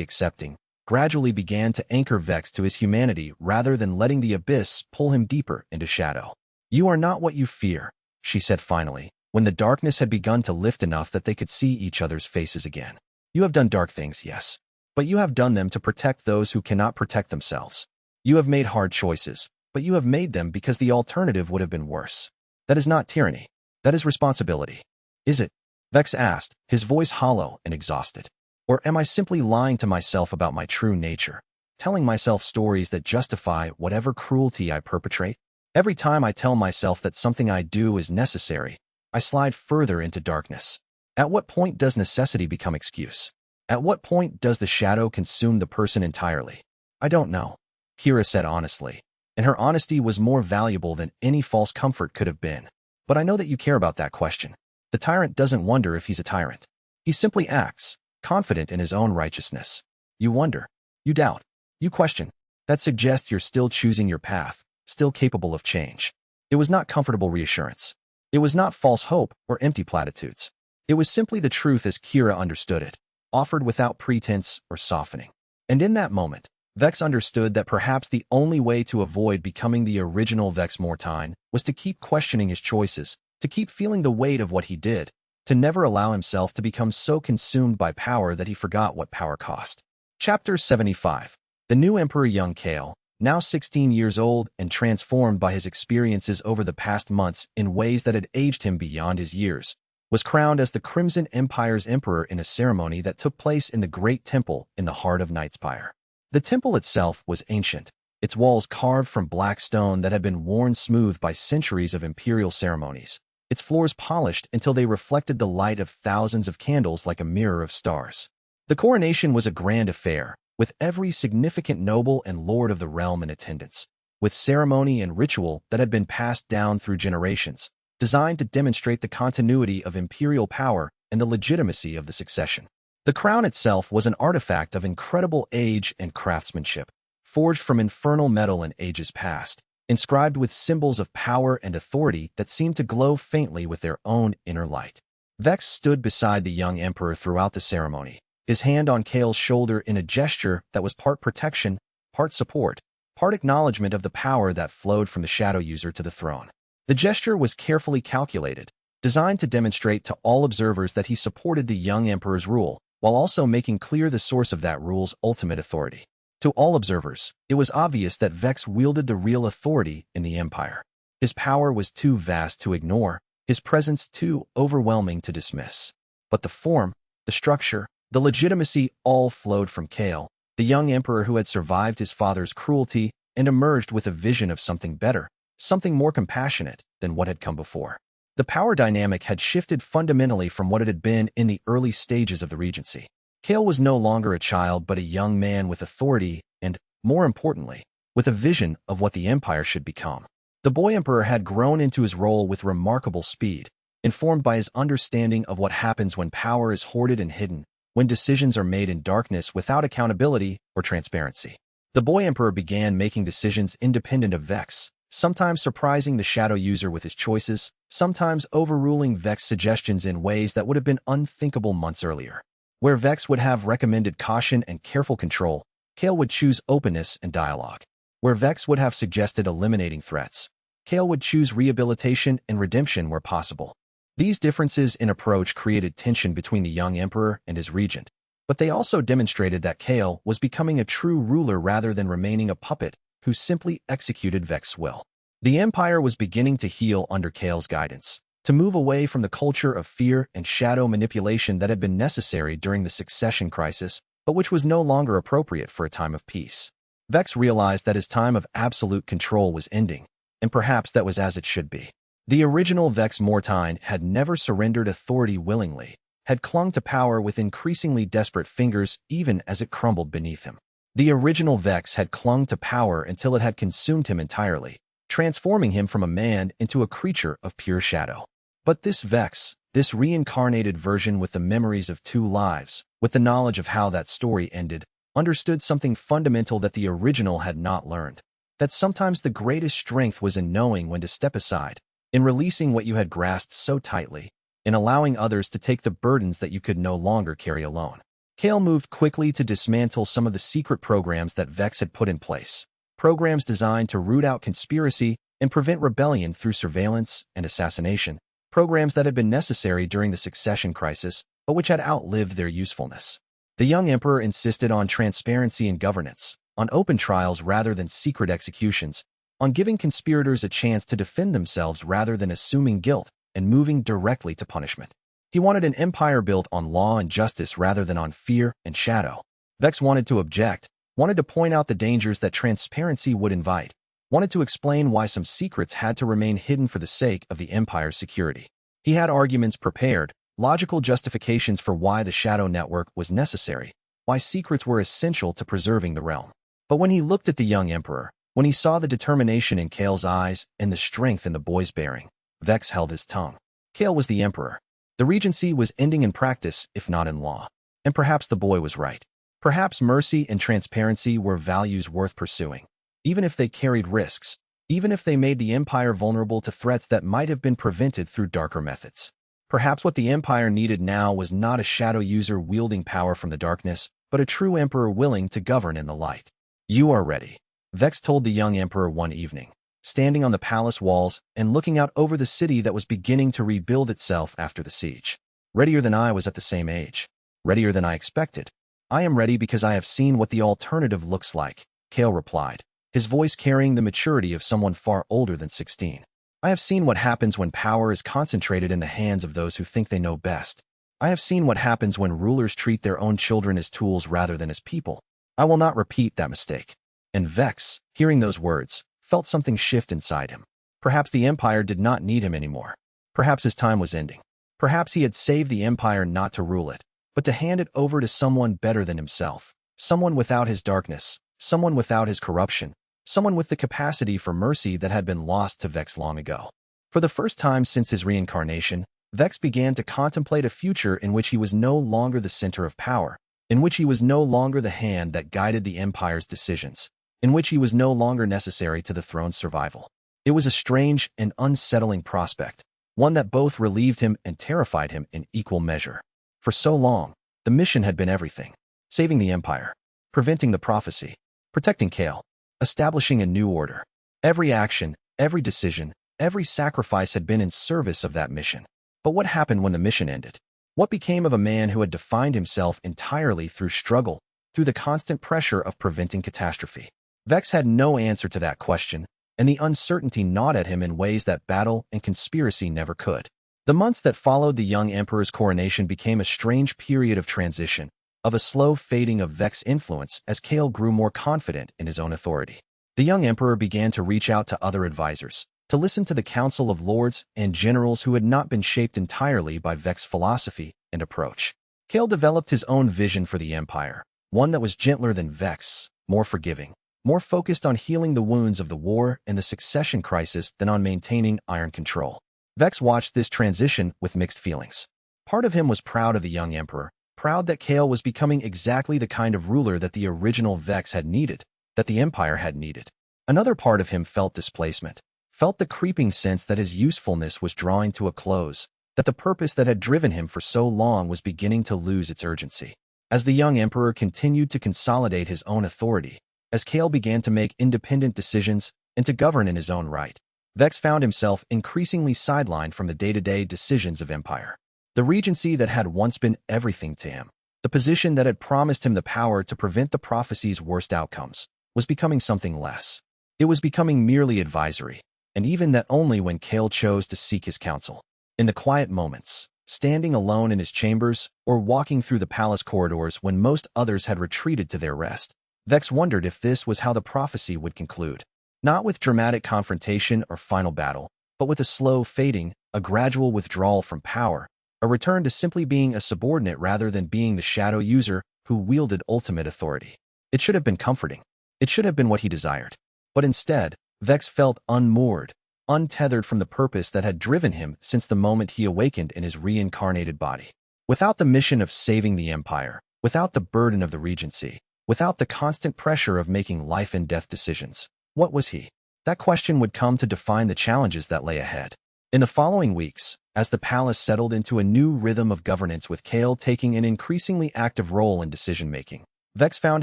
accepting, gradually began to anchor Vex to his humanity rather than letting the abyss pull him deeper into shadow. "You are not what you fear," she said finally, when the darkness had begun to lift enough that they could see each other's faces again. "You have done dark things, yes. But you have done them to protect those who cannot protect themselves. You have made hard choices, but you have made them because the alternative would have been worse. That is not tyranny. That is responsibility." "Is it?" Vex asked, his voice hollow and exhausted. "Or am I simply lying to myself about my true nature, telling myself stories that justify whatever cruelty I perpetrate? Every time I tell myself that something I do is necessary, I slide further into darkness. At what point does necessity become excuse? At what point does the shadow consume the person entirely? I don't know," Kira said honestly, and her honesty was more valuable than any false comfort could have been. "But I know that you care about that question. The tyrant doesn't wonder if he's a tyrant. He simply acts, confident in his own righteousness. You wonder. You doubt. You question. That suggests you're still choosing your path, still capable of change." It was not comfortable reassurance. It was not false hope or empty platitudes. It was simply the truth as Kira understood it, offered without pretense or softening. And in that moment, Vex understood that perhaps the only way to avoid becoming the original Vex Mortain was to keep questioning his choices, to keep feeling the weight of what he did, to never allow himself to become so consumed by power that he forgot what power cost. Chapter 75. The new emperor, young Kael, now 16 years old and transformed by his experiences over the past months in ways that had aged him beyond his years, was crowned as the Crimson Empire's emperor in a ceremony that took place in the Great Temple in the heart of Nightspire. The temple itself was ancient, its walls carved from black stone that had been worn smooth by centuries of imperial ceremonies, its floors polished until they reflected the light of thousands of candles like a mirror of stars. The coronation was a grand affair, with every significant noble and lord of the realm in attendance, with ceremony and ritual that had been passed down through generations, designed to demonstrate the continuity of imperial power and the legitimacy of the succession. The crown itself was an artifact of incredible age and craftsmanship, forged from infernal metal in ages past, inscribed with symbols of power and authority that seemed to glow faintly with their own inner light. Vex stood beside the young emperor throughout the ceremony, his hand on Kael's shoulder in a gesture that was part protection, part support, part acknowledgement of the power that flowed from the shadow user to the throne. The gesture was carefully calculated, designed to demonstrate to all observers that he supported the young emperor's rule, while also making clear the source of that rule's ultimate authority. To all observers, it was obvious that Vex wielded the real authority in the Empire. His power was too vast to ignore, his presence too overwhelming to dismiss. But the form, the structure, the legitimacy all flowed from Kael, the young emperor who had survived his father's cruelty and emerged with a vision of something better, something more compassionate than what had come before. The power dynamic had shifted fundamentally from what it had been in the early stages of the Regency. Kael was no longer a child but a young man with authority and, more importantly, with a vision of what the Empire should become. The boy emperor had grown into his role with remarkable speed, informed by his understanding of what happens when power is hoarded and hidden, when decisions are made in darkness without accountability or transparency. The boy emperor began making decisions independent of Vex, sometimes surprising the shadow user with his choices, sometimes overruling Vex's suggestions in ways that would have been unthinkable months earlier. Where Vex would have recommended caution and careful control, Kael would choose openness and dialogue. Where Vex would have suggested eliminating threats, Kael would choose rehabilitation and redemption where possible. These differences in approach created tension between the young emperor and his regent, but they also demonstrated that Kael was becoming a true ruler rather than remaining a puppet who simply executed Vex's will. The Empire was beginning to heal under Kael's guidance, to move away from the culture of fear and shadow manipulation that had been necessary during the succession crisis, but which was no longer appropriate for a time of peace. Vex realized that his time of absolute control was ending, and perhaps that was as it should be. The original Vex Mortain had never surrendered authority willingly, had clung to power with increasingly desperate fingers even as it crumbled beneath him. The original Vex had clung to power until it had consumed him entirely, transforming him from a man into a creature of pure shadow. But this Vex, this reincarnated version with the memories of two lives, with the knowledge of how that story ended, understood something fundamental that the original had not learned. That sometimes the greatest strength was in knowing when to step aside, in releasing what you had grasped so tightly, in allowing others to take the burdens that you could no longer carry alone. Kael moved quickly to dismantle some of the secret programs that Vex had put in place, programs designed to root out conspiracy and prevent rebellion through surveillance and assassination, programs that had been necessary during the succession crisis, but which had outlived their usefulness. The young emperor insisted on transparency in governance, on open trials rather than secret executions, on giving conspirators a chance to defend themselves rather than assuming guilt and moving directly to punishment. He wanted an empire built on law and justice rather than on fear and shadow. Vex wanted to object, wanted to point out the dangers that transparency would invite, wanted to explain why some secrets had to remain hidden for the sake of the Empire's security. He had arguments prepared, logical justifications for why the shadow network was necessary, why secrets were essential to preserving the realm. But when he looked at the young emperor, when he saw the determination in Kael's eyes and the strength in the boy's bearing, Vex held his tongue. Kael was the emperor. The regency was ending in practice, if not in law. And perhaps the boy was right. Perhaps mercy and transparency were values worth pursuing, even if they carried risks, even if they made the Empire vulnerable to threats that might have been prevented through darker methods. Perhaps what the Empire needed now was not a shadow user wielding power from the darkness, but a true emperor willing to govern in the light. "You are ready," Vex told the young emperor one evening, standing on the palace walls and looking out over the city that was beginning to rebuild itself after the siege. "Readier than I was at the same age. Readier than I expected." I am ready because I have seen what the alternative looks like, Kael replied, his voice carrying the maturity of someone far older than 16. I have seen what happens when power is concentrated in the hands of those who think they know best. I have seen what happens when rulers treat their own children as tools rather than as people. I will not repeat that mistake. And Vex, hearing those words, felt something shift inside him. Perhaps the Empire did not need him anymore. Perhaps his time was ending. Perhaps he had saved the Empire not to rule it, but to hand it over to someone better than himself. Someone without his darkness, someone without his corruption, someone with the capacity for mercy that had been lost to Vex long ago. For the first time since his reincarnation, Vex began to contemplate a future in which he was no longer the center of power, in which he was no longer the hand that guided the Empire's decisions, in which he was no longer necessary to the throne's survival. It was a strange and unsettling prospect, one that both relieved him and terrified him in equal measure. For so long, the mission had been everything: saving the Empire, preventing the prophecy, protecting Kael, establishing a new order. Every action, every decision, every sacrifice had been in service of that mission. But what happened when the mission ended? What became of a man who had defined himself entirely through struggle, through the constant pressure of preventing catastrophe? Vex had no answer to that question, and the uncertainty gnawed at him in ways that battle and conspiracy never could. The months that followed the young emperor's coronation became a strange period of transition, of a slow fading of Vex's influence as Kael grew more confident in his own authority. The young emperor began to reach out to other advisors, to listen to the council of lords and generals who had not been shaped entirely by Vex's philosophy and approach. Kael developed his own vision for the Empire, one that was gentler than Vex, more forgiving, more focused on healing the wounds of the war and the succession crisis than on maintaining iron control. Vex watched this transition with mixed feelings. Part of him was proud of the young emperor, proud that Kael was becoming exactly the kind of ruler that the original Vex had needed, that the Empire had needed. Another part of him felt displacement, felt the creeping sense that his usefulness was drawing to a close, that the purpose that had driven him for so long was beginning to lose its urgency. As the young emperor continued to consolidate his own authority, as Kael began to make independent decisions and to govern in his own right, Vex found himself increasingly sidelined from the day-to-day decisions of Empire. The regency that had once been everything to him, the position that had promised him the power to prevent the prophecy's worst outcomes, was becoming something less. It was becoming merely advisory, and even that only when Kael chose to seek his counsel. In the quiet moments, standing alone in his chambers or walking through the palace corridors when most others had retreated to their rest, Vex wondered if this was how the prophecy would conclude. Not with dramatic confrontation or final battle, but with a slow fading, a gradual withdrawal from power, a return to simply being a subordinate rather than being the shadow user who wielded ultimate authority. It should have been comforting. It should have been what he desired. But instead, Vex felt unmoored, untethered from the purpose that had driven him since the moment he awakened in his reincarnated body. Without the mission of saving the Empire, without the burden of the regency, without the constant pressure of making life and death decisions, what was he? That question would come to define the challenges that lay ahead. In the following weeks, as the palace settled into a new rhythm of governance with Kael taking an increasingly active role in decision-making, Vex found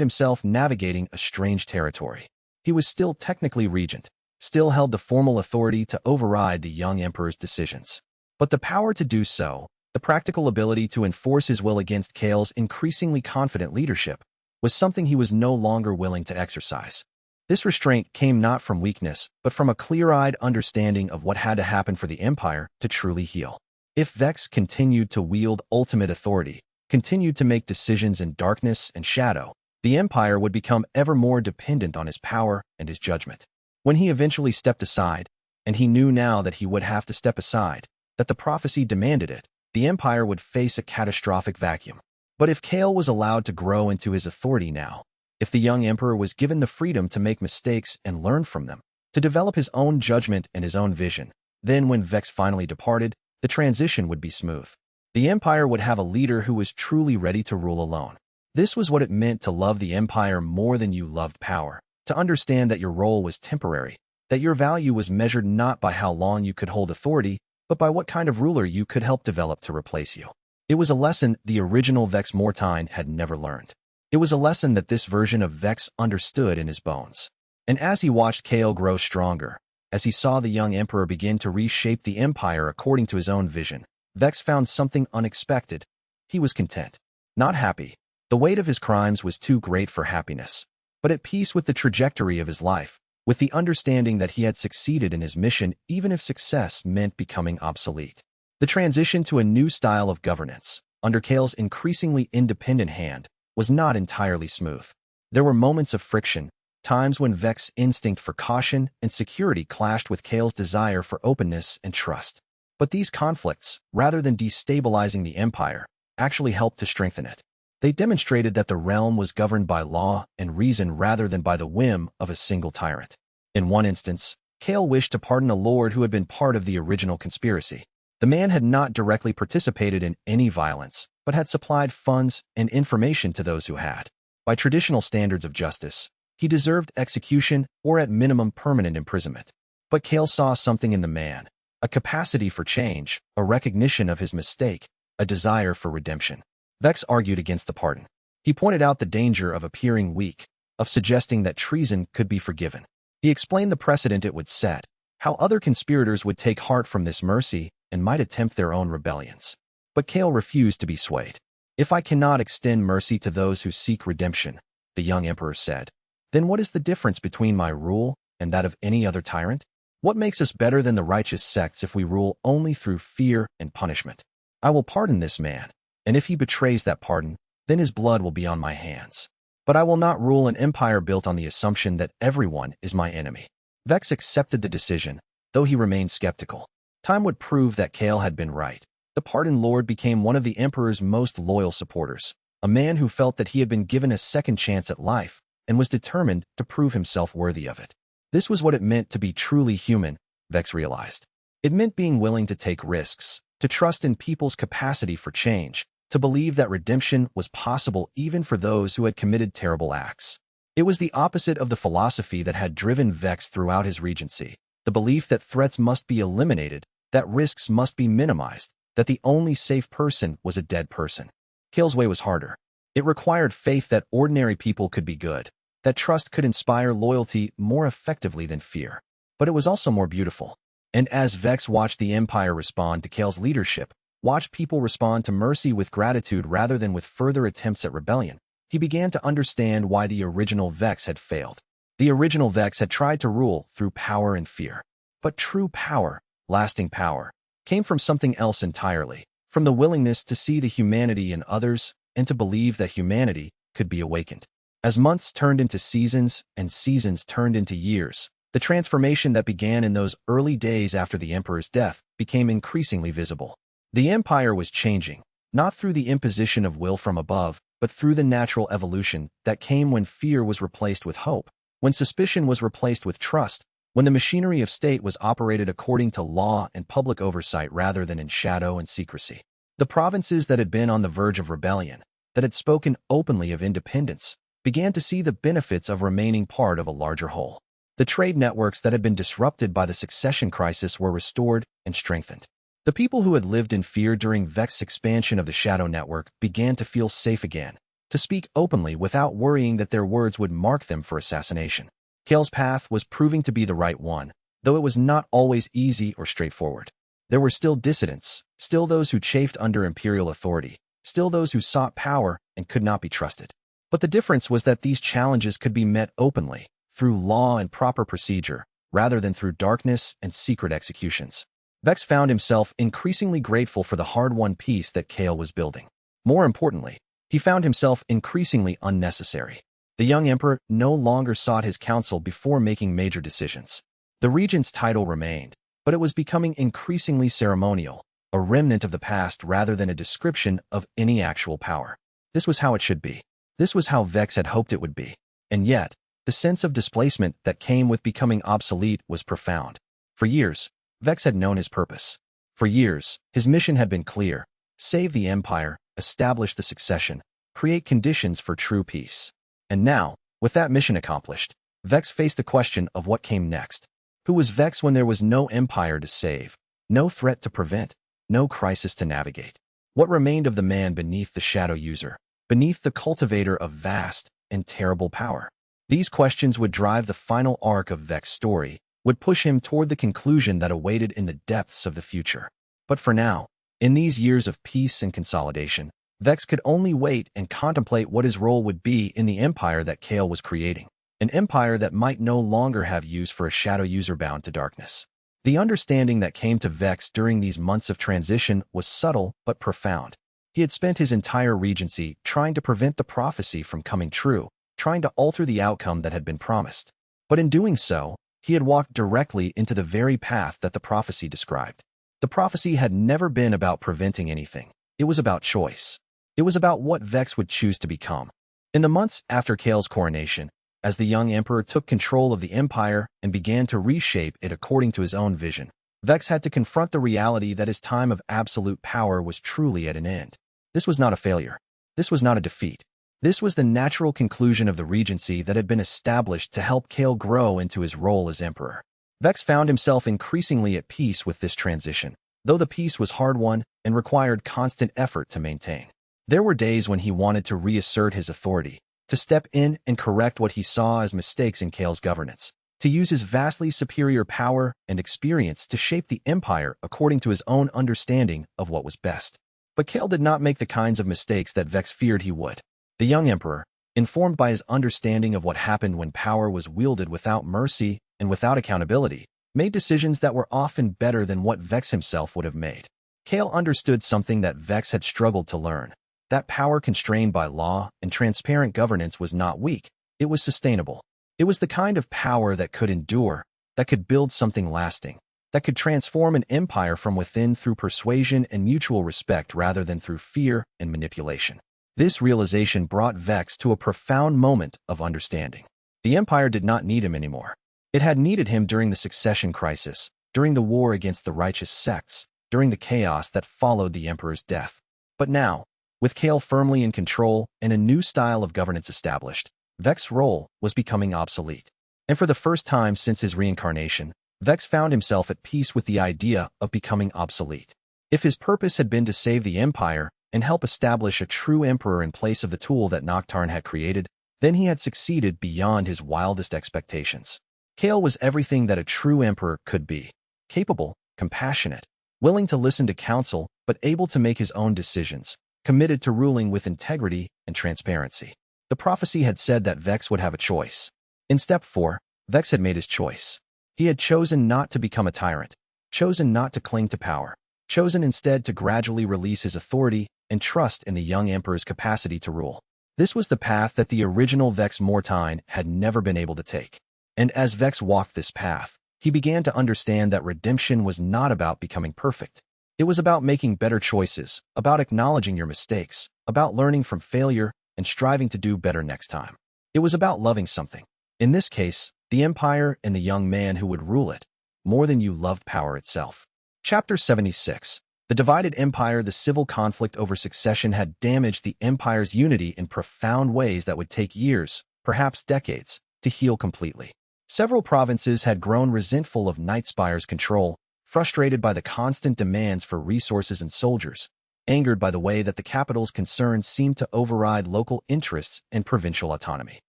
himself navigating a strange territory. He was still technically regent, still held the formal authority to override the young emperor's decisions. But the power to do so, the practical ability to enforce his will against Kael's increasingly confident leadership, was something he was no longer willing to exercise. This restraint came not from weakness, but from a clear-eyed understanding of what had to happen for the Empire to truly heal. If Vex continued to wield ultimate authority, continued to make decisions in darkness and shadow, the Empire would become ever more dependent on his power and his judgment. When he eventually stepped aside, and he knew now that he would have to step aside, that the prophecy demanded it, the Empire would face a catastrophic vacuum. But if Kael was allowed to grow into his authority now, if the young emperor was given the freedom to make mistakes and learn from them, to develop his own judgment and his own vision, then when Vex finally departed, the transition would be smooth. The Empire would have a leader who was truly ready to rule alone. This was what it meant to love the Empire more than you loved power, to understand that your role was temporary, that your value was measured not by how long you could hold authority, but by what kind of ruler you could help develop to replace you. It was a lesson the original Vex Mortain had never learned. It was a lesson that this version of Vex understood in his bones. And as he watched Kael grow stronger, as he saw the young emperor begin to reshape the Empire according to his own vision, Vex found something unexpected. He was content. Not happy. The weight of his crimes was too great for happiness, but at peace with the trajectory of his life, with the understanding that he had succeeded in his mission even if success meant becoming obsolete. The transition to a new style of governance, under Kael's increasingly independent hand, was not entirely smooth. There were moments of friction, times when Vex's instinct for caution and security clashed with Kael's desire for openness and trust. But these conflicts, rather than destabilizing the empire, actually helped to strengthen it. They demonstrated that the realm was governed by law and reason rather than by the whim of a single tyrant. In one instance, Kael wished to pardon a lord who had been part of the original conspiracy. The man had not directly participated in any violence, but had supplied funds and information to those who had. By traditional standards of justice, he deserved execution or at minimum permanent imprisonment. But Kael saw something in the man, a capacity for change, a recognition of his mistake, a desire for redemption. Vex argued against the pardon. He pointed out the danger of appearing weak, of suggesting that treason could be forgiven. He explained the precedent it would set, how other conspirators would take heart from this mercy and might attempt their own rebellions. But Kael refused to be swayed. "If I cannot extend mercy to those who seek redemption," the young emperor said, "then what is the difference between my rule and that of any other tyrant? What makes us better than the righteous sects if we rule only through fear and punishment? I will pardon this man, and if he betrays that pardon, then his blood will be on my hands. But I will not rule an empire built on the assumption that everyone is my enemy." Vex accepted the decision, though he remained skeptical. Time would prove that Kael had been right. The pardoned lord became one of the emperor's most loyal supporters, a man who felt that he had been given a second chance at life and was determined to prove himself worthy of it. This was what it meant to be truly human, Vex realized. It meant being willing to take risks, to trust in people's capacity for change, to believe that redemption was possible even for those who had committed terrible acts. It was the opposite of the philosophy that had driven Vex throughout his regency, the belief that threats must be eliminated, that risks must be minimized, that the only safe person was a dead person. Kael's way was harder. It required faith that ordinary people could be good, that trust could inspire loyalty more effectively than fear. But it was also more beautiful. And as Vex watched the empire respond to Kael's leadership, watched people respond to mercy with gratitude rather than with further attempts at rebellion, he began to understand why the original Vex had failed. The original Vex had tried to rule through power and fear. But true power, lasting power, came from something else entirely, from the willingness to see the humanity in others and to believe that humanity could be awakened. As months turned into seasons and seasons turned into years, the transformation that began in those early days after the emperor's death became increasingly visible. The empire was changing, not through the imposition of will from above, but through the natural evolution that came when fear was replaced with hope, when suspicion was replaced with trust, when the machinery of state was operated according to law and public oversight rather than in shadow and secrecy. The provinces that had been on the verge of rebellion, that had spoken openly of independence, began to see the benefits of remaining part of a larger whole. The trade networks that had been disrupted by the succession crisis were restored and strengthened. The people who had lived in fear during Vex's expansion of the Shadow Network began to feel safe again, to speak openly without worrying that their words would mark them for assassination. Kael's path was proving to be the right one, though it was not always easy or straightforward. There were still dissidents, still those who chafed under imperial authority, still those who sought power and could not be trusted. But the difference was that these challenges could be met openly, through law and proper procedure, rather than through darkness and secret executions. Vex found himself increasingly grateful for the hard-won peace that Kael was building. More importantly, he found himself increasingly unnecessary. The young emperor no longer sought his counsel before making major decisions. The regent's title remained, but it was becoming increasingly ceremonial, a remnant of the past rather than a description of any actual power. This was how it should be. This was how Vex had hoped it would be. And yet, the sense of displacement that came with becoming obsolete was profound. For years, Vex had known his purpose. For years, his mission had been clear: save the empire, establish the succession, create conditions for true peace. And now, with that mission accomplished, Vex faced the question of what came next. Who was Vex when there was no empire to save, no threat to prevent, no crisis to navigate? What remained of the man beneath the shadow user, beneath the cultivator of vast and terrible power? These questions would drive the final arc of Vex's story, would push him toward the conclusion that awaited in the depths of the future. But for now, in these years of peace and consolidation, Vex could only wait and contemplate what his role would be in the empire that Kael was creating, an empire that might no longer have use for a shadow user bound to darkness. The understanding that came to Vex during these months of transition was subtle but profound. He had spent his entire regency trying to prevent the prophecy from coming true, trying to alter the outcome that had been promised. But in doing so, he had walked directly into the very path that the prophecy described. The prophecy had never been about preventing anything. It was about choice. It was about what Vex would choose to become. In the months after Kael's coronation, as the young emperor took control of the empire and began to reshape it according to his own vision, Vex had to confront the reality that his time of absolute power was truly at an end. This was not a failure. This was not a defeat. This was the natural conclusion of the regency that had been established to help Kael grow into his role as emperor. Vex found himself increasingly at peace with this transition, though the peace was hard-won and required constant effort to maintain. There were days when he wanted to reassert his authority, to step in and correct what he saw as mistakes in Kael's governance, to use his vastly superior power and experience to shape the empire according to his own understanding of what was best. But Kael did not make the kinds of mistakes that Vex feared he would. The young emperor, informed by his understanding of what happened when power was wielded without mercy and without accountability, made decisions that were often better than what Vex himself would have made. Kael understood something that Vex had struggled to learn. That power constrained by law and transparent governance was not weak, it was sustainable. It was the kind of power that could endure, that could build something lasting, that could transform an empire from within through persuasion and mutual respect rather than through fear and manipulation. This realization brought Vex to a profound moment of understanding. The empire did not need him anymore. It had needed him during the succession crisis, during the war against the righteous sects, during the chaos that followed the emperor's death. But now, with Kael firmly in control and a new style of governance established, Vex's role was becoming obsolete. And for the first time since his reincarnation, Vex found himself at peace with the idea of becoming obsolete. If his purpose had been to save the empire and help establish a true emperor in place of the tool that Noctarn had created, then he had succeeded beyond his wildest expectations. Kael was everything that a true emperor could be: capable, compassionate, willing to listen to counsel, but able to make his own decisions, committed to ruling with integrity and transparency. The prophecy had said that Vex would have a choice. In step 4, Vex had made his choice. He had chosen not to become a tyrant, chosen not to cling to power, chosen instead to gradually release his authority and trust in the young emperor's capacity to rule. This was the path that the original Vex Mortain had never been able to take. And as Vex walked this path, he began to understand that redemption was not about becoming perfect. It was about making better choices, about acknowledging your mistakes, about learning from failure and striving to do better next time. It was about loving something. In this case, the empire and the young man who would rule it, more than you loved power itself. Chapter 76. The divided empire. The civil conflict over succession had damaged the empire's unity in profound ways that would take years, perhaps decades, to heal completely. Several provinces had grown resentful of Nightspire's control, frustrated by the constant demands for resources and soldiers, angered by the way that the capital's concerns seemed to override local interests and provincial autonomy.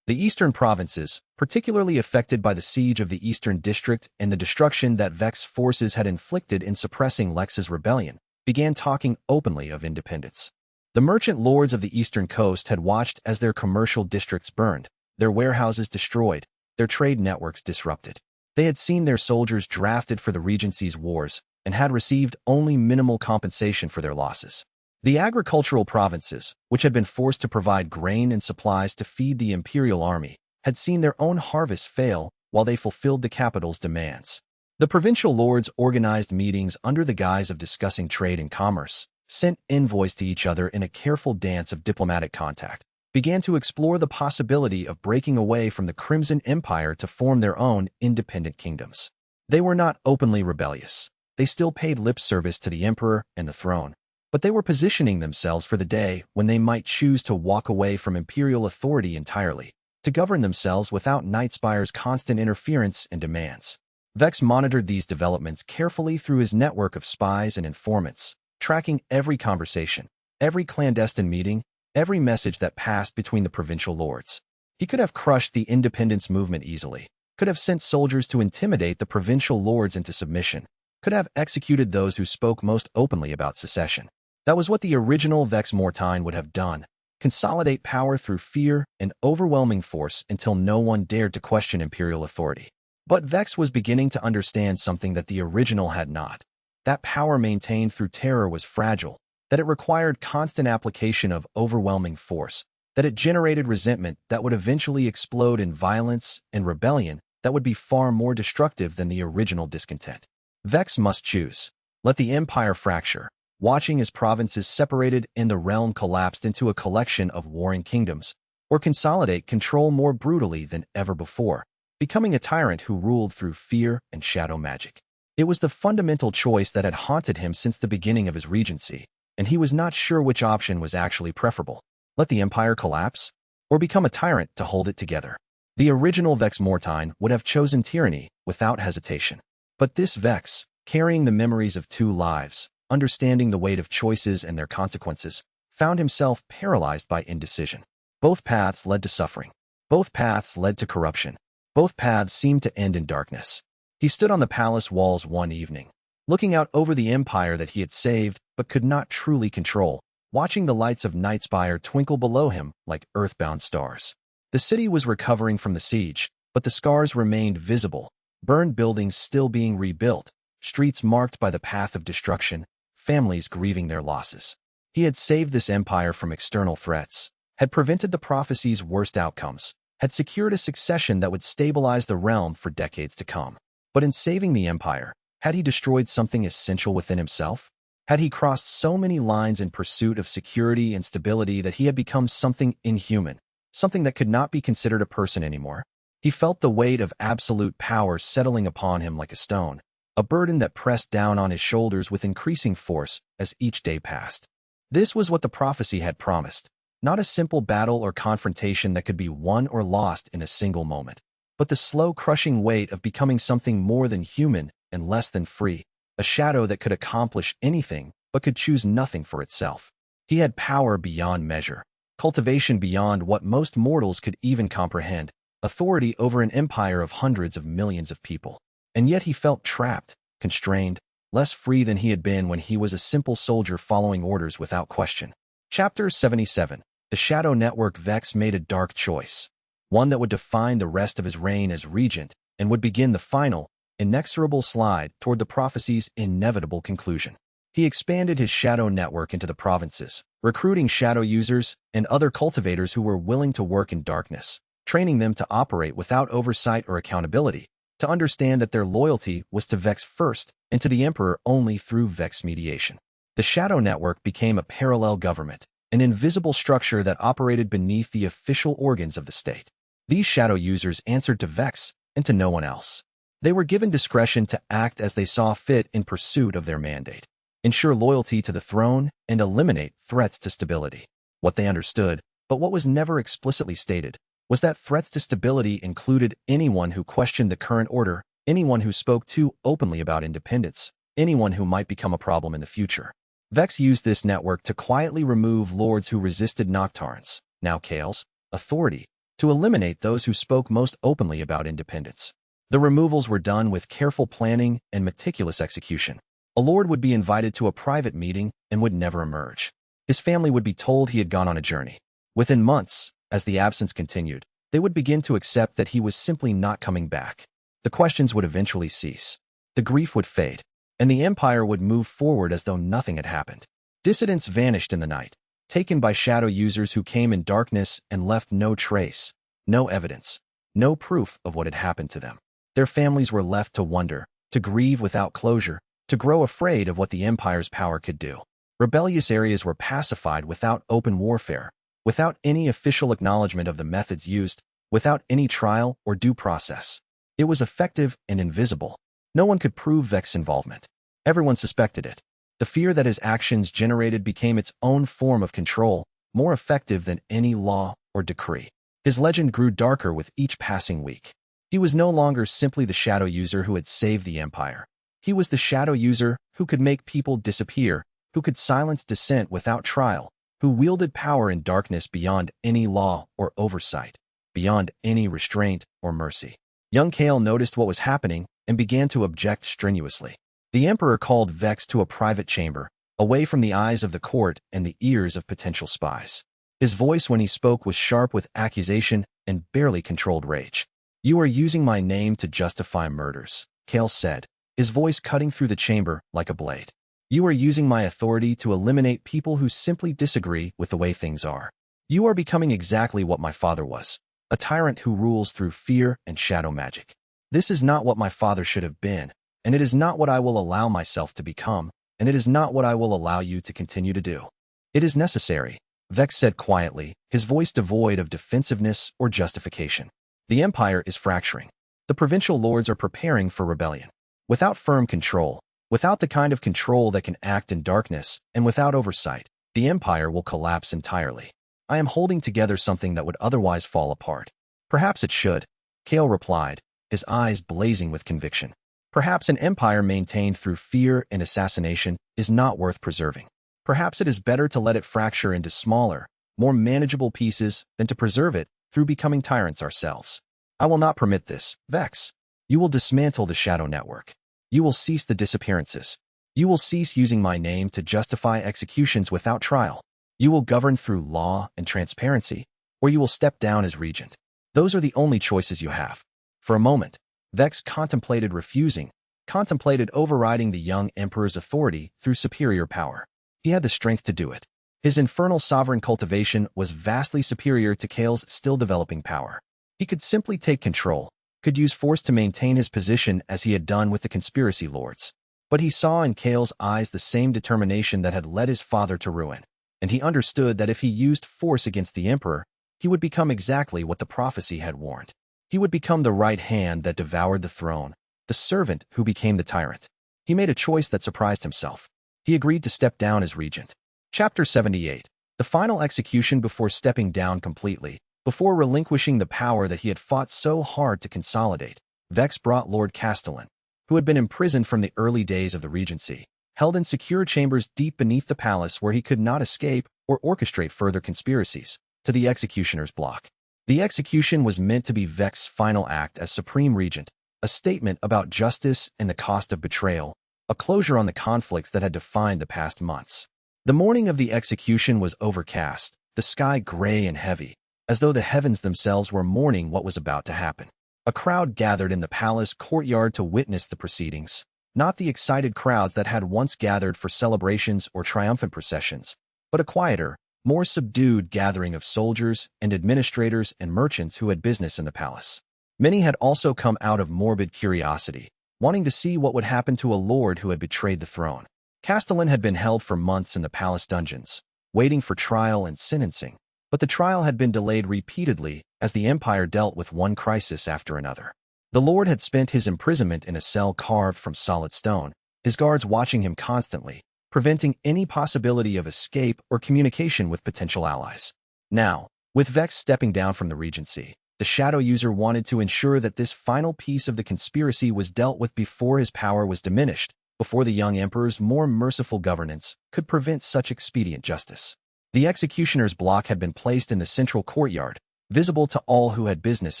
The eastern provinces, particularly affected by the siege of the Eastern District and the destruction that Vex forces had inflicted in suppressing Lex's rebellion, began talking openly of independence. The merchant lords of the eastern coast had watched as their commercial districts burned, their warehouses destroyed, their trade networks disrupted. They had seen their soldiers drafted for the Regency's wars and had received only minimal compensation for their losses. The agricultural provinces, which had been forced to provide grain and supplies to feed the imperial army, had seen their own harvests fail while they fulfilled the capital's demands. The provincial lords organized meetings under the guise of discussing trade and commerce, sent envoys to each other in a careful dance of diplomatic contact, began to explore the possibility of breaking away from the Crimson Empire to form their own independent kingdoms. They were not openly rebellious. They still paid lip service to the emperor and the throne, but they were positioning themselves for the day when they might choose to walk away from imperial authority entirely, to govern themselves without Nightspire's constant interference and demands. Vex monitored these developments carefully through his network of spies and informants, tracking every conversation, every clandestine meeting, every message that passed between the provincial lords. He could have crushed the independence movement easily, could have sent soldiers to intimidate the provincial lords into submission, could have executed those who spoke most openly about secession. That was what the original Vex Mortain would have done. Consolidate power through fear and overwhelming force until no one dared to question imperial authority. But Vex was beginning to understand something that the original had not. That power maintained through terror was fragile, that it required constant application of overwhelming force, that it generated resentment that would eventually explode in violence and rebellion that would be far more destructive than the original discontent. Vex must choose. Let the empire fracture, watching as provinces separated and the realm collapsed into a collection of warring kingdoms, or consolidate control more brutally than ever before, becoming a tyrant who ruled through fear and shadow magic. It was the fundamental choice that had haunted him since the beginning of his regency, and he was not sure which option was actually preferable. Let the empire collapse, or become a tyrant to hold it together. The original Vex Mortain would have chosen tyranny without hesitation. But this Vex, carrying the memories of two lives, understanding the weight of choices and their consequences, found himself paralyzed by indecision. Both paths led to suffering. Both paths led to corruption. Both paths seemed to end in darkness. He stood on the palace walls one evening, looking out over the empire that he had saved but could not truly control, watching the lights of Nightspire twinkle below him like earthbound stars. The city was recovering from the siege, but the scars remained visible, burned buildings still being rebuilt, streets marked by the path of destruction, families grieving their losses. He had saved this empire from external threats, had prevented the prophecy's worst outcomes, had secured a succession that would stabilize the realm for decades to come. But in saving the empire, had he destroyed something essential within himself? Had he crossed so many lines in pursuit of security and stability that he had become something inhuman, something that could not be considered a person anymore? He felt the weight of absolute power settling upon him like a stone, a burden that pressed down on his shoulders with increasing force as each day passed. This was what the prophecy had promised, not a simple battle or confrontation that could be won or lost in a single moment, but the slow crushing weight of becoming something more than human and less than free, a shadow that could accomplish anything but could choose nothing for itself. He had power beyond measure, cultivation beyond what most mortals could even comprehend, authority over an empire of hundreds of millions of people. And yet he felt trapped, constrained, less free than he had been when he was a simple soldier following orders without question. Chapter 77. The Shadow Network. Vex made a dark choice, one that would define the rest of his reign as regent and would begin the final, inexorable slide toward the prophecy's inevitable conclusion. He expanded his shadow network into the provinces, recruiting shadow users and other cultivators who were willing to work in darkness, training them to operate without oversight or accountability, to understand that their loyalty was to Vex first and to the Emperor only through Vex mediation. The shadow network became a parallel government, an invisible structure that operated beneath the official organs of the state. These shadow users answered to Vex and to no one else. They were given discretion to act as they saw fit in pursuit of their mandate, ensure loyalty to the throne, and eliminate threats to stability. What they understood, but what was never explicitly stated, was that threats to stability included anyone who questioned the current order, anyone who spoke too openly about independence, anyone who might become a problem in the future. Vex used this network to quietly remove lords who resisted Noctarn's, now Kael's, authority, to eliminate those who spoke most openly about independence. The removals were done with careful planning and meticulous execution. A lord would be invited to a private meeting and would never emerge. His family would be told he had gone on a journey. Within months, as the absence continued, they would begin to accept that he was simply not coming back. The questions would eventually cease. The grief would fade, and the empire would move forward as though nothing had happened. Dissidents vanished in the night, taken by shadow users who came in darkness and left no trace, no evidence, no proof of what had happened to them. Their families were left to wonder, to grieve without closure, to grow afraid of what the empire's power could do. Rebellious areas were pacified without open warfare, without any official acknowledgement of the methods used, without any trial or due process. It was effective and invisible. No one could prove Vex's involvement. Everyone suspected it. The fear that his actions generated became its own form of control, more effective than any law or decree. His legend grew darker with each passing week. He was no longer simply the shadow user who had saved the empire. He was the shadow user who could make people disappear, who could silence dissent without trial, who wielded power in darkness beyond any law or oversight, beyond any restraint or mercy. Young Kael noticed what was happening and began to object strenuously. The emperor called Vex to a private chamber, away from the eyes of the court and the ears of potential spies. His voice when he spoke was sharp with accusation and barely controlled rage. "You are using my name to justify murders," Kael said, his voice cutting through the chamber like a blade. "You are using my authority to eliminate people who simply disagree with the way things are. You are becoming exactly what my father was, a tyrant who rules through fear and shadow magic. This is not what my father should have been, and it is not what I will allow myself to become, and it is not what I will allow you to continue to do." "It is necessary," Vex said quietly, his voice devoid of defensiveness or justification. "The Empire is fracturing. The provincial lords are preparing for rebellion. Without firm control, without the kind of control that can act in darkness, and without oversight, the Empire will collapse entirely. I am holding together something that would otherwise fall apart." "Perhaps it should," Kael replied, his eyes blazing with conviction. "Perhaps an empire maintained through fear and assassination is not worth preserving. Perhaps it is better to let it fracture into smaller, more manageable pieces than to preserve it through becoming tyrants ourselves. I will not permit this, Vex. You will dismantle the shadow network. You will cease the disappearances. You will cease using my name to justify executions without trial. You will govern through law and transparency, or you will step down as regent. Those are the only choices you have." For a moment, Vex contemplated refusing, contemplated overriding the young emperor's authority through superior power. He had the strength to do it. His infernal sovereign cultivation was vastly superior to Kael's still developing power. He could simply take control, could use force to maintain his position as he had done with the conspiracy lords. But he saw in Kael's eyes the same determination that had led his father to ruin, and he understood that if he used force against the emperor, he would become exactly what the prophecy had warned. He would become the right hand that devoured the throne, the servant who became the tyrant. He made a choice that surprised himself. He agreed to step down as regent. Chapter 78. The final execution before stepping down completely, before relinquishing the power that he had fought so hard to consolidate. Vex brought Lord Castellan, who had been imprisoned from the early days of the regency, held in secure chambers deep beneath the palace where he could not escape or orchestrate further conspiracies, to the executioner's block. The execution was meant to be Vex's final act as supreme regent, a statement about justice and the cost of betrayal, a closure on the conflicts that had defined the past months. The morning of the execution was overcast, the sky gray and heavy, as though the heavens themselves were mourning what was about to happen. A crowd gathered in the palace courtyard to witness the proceedings, not the excited crowds that had once gathered for celebrations or triumphant processions, but a quieter, more subdued gathering of soldiers and administrators and merchants who had business in the palace. Many had also come out of morbid curiosity, wanting to see what would happen to a lord who had betrayed the throne. Castellan had been held for months in the palace dungeons, waiting for trial and sentencing, but the trial had been delayed repeatedly as the empire dealt with one crisis after another. The lord had spent his imprisonment in a cell carved from solid stone, his guards watching him constantly, preventing any possibility of escape or communication with potential allies. Now, with Vex stepping down from the regency, the shadow user wanted to ensure that this final piece of the conspiracy was dealt with before his power was diminished, before the young emperor's more merciful governance could prevent such expedient justice. The executioner's block had been placed in the central courtyard, visible to all who had business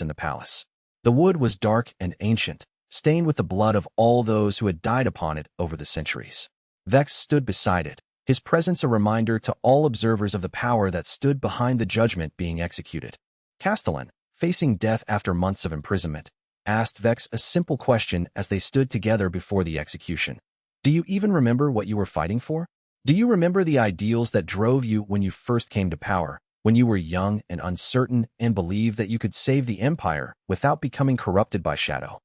in the palace. The wood was dark and ancient, stained with the blood of all those who had died upon it over the centuries. Vex stood beside it, his presence a reminder to all observers of the power that stood behind the judgment being executed. Castellan, facing death after months of imprisonment, asked Vex a simple question as they stood together before the execution. "Do you even remember what you were fighting for? Do you remember the ideals that drove you when you first came to power, when you were young and uncertain and believed that you could save the empire without becoming corrupted by shadow?"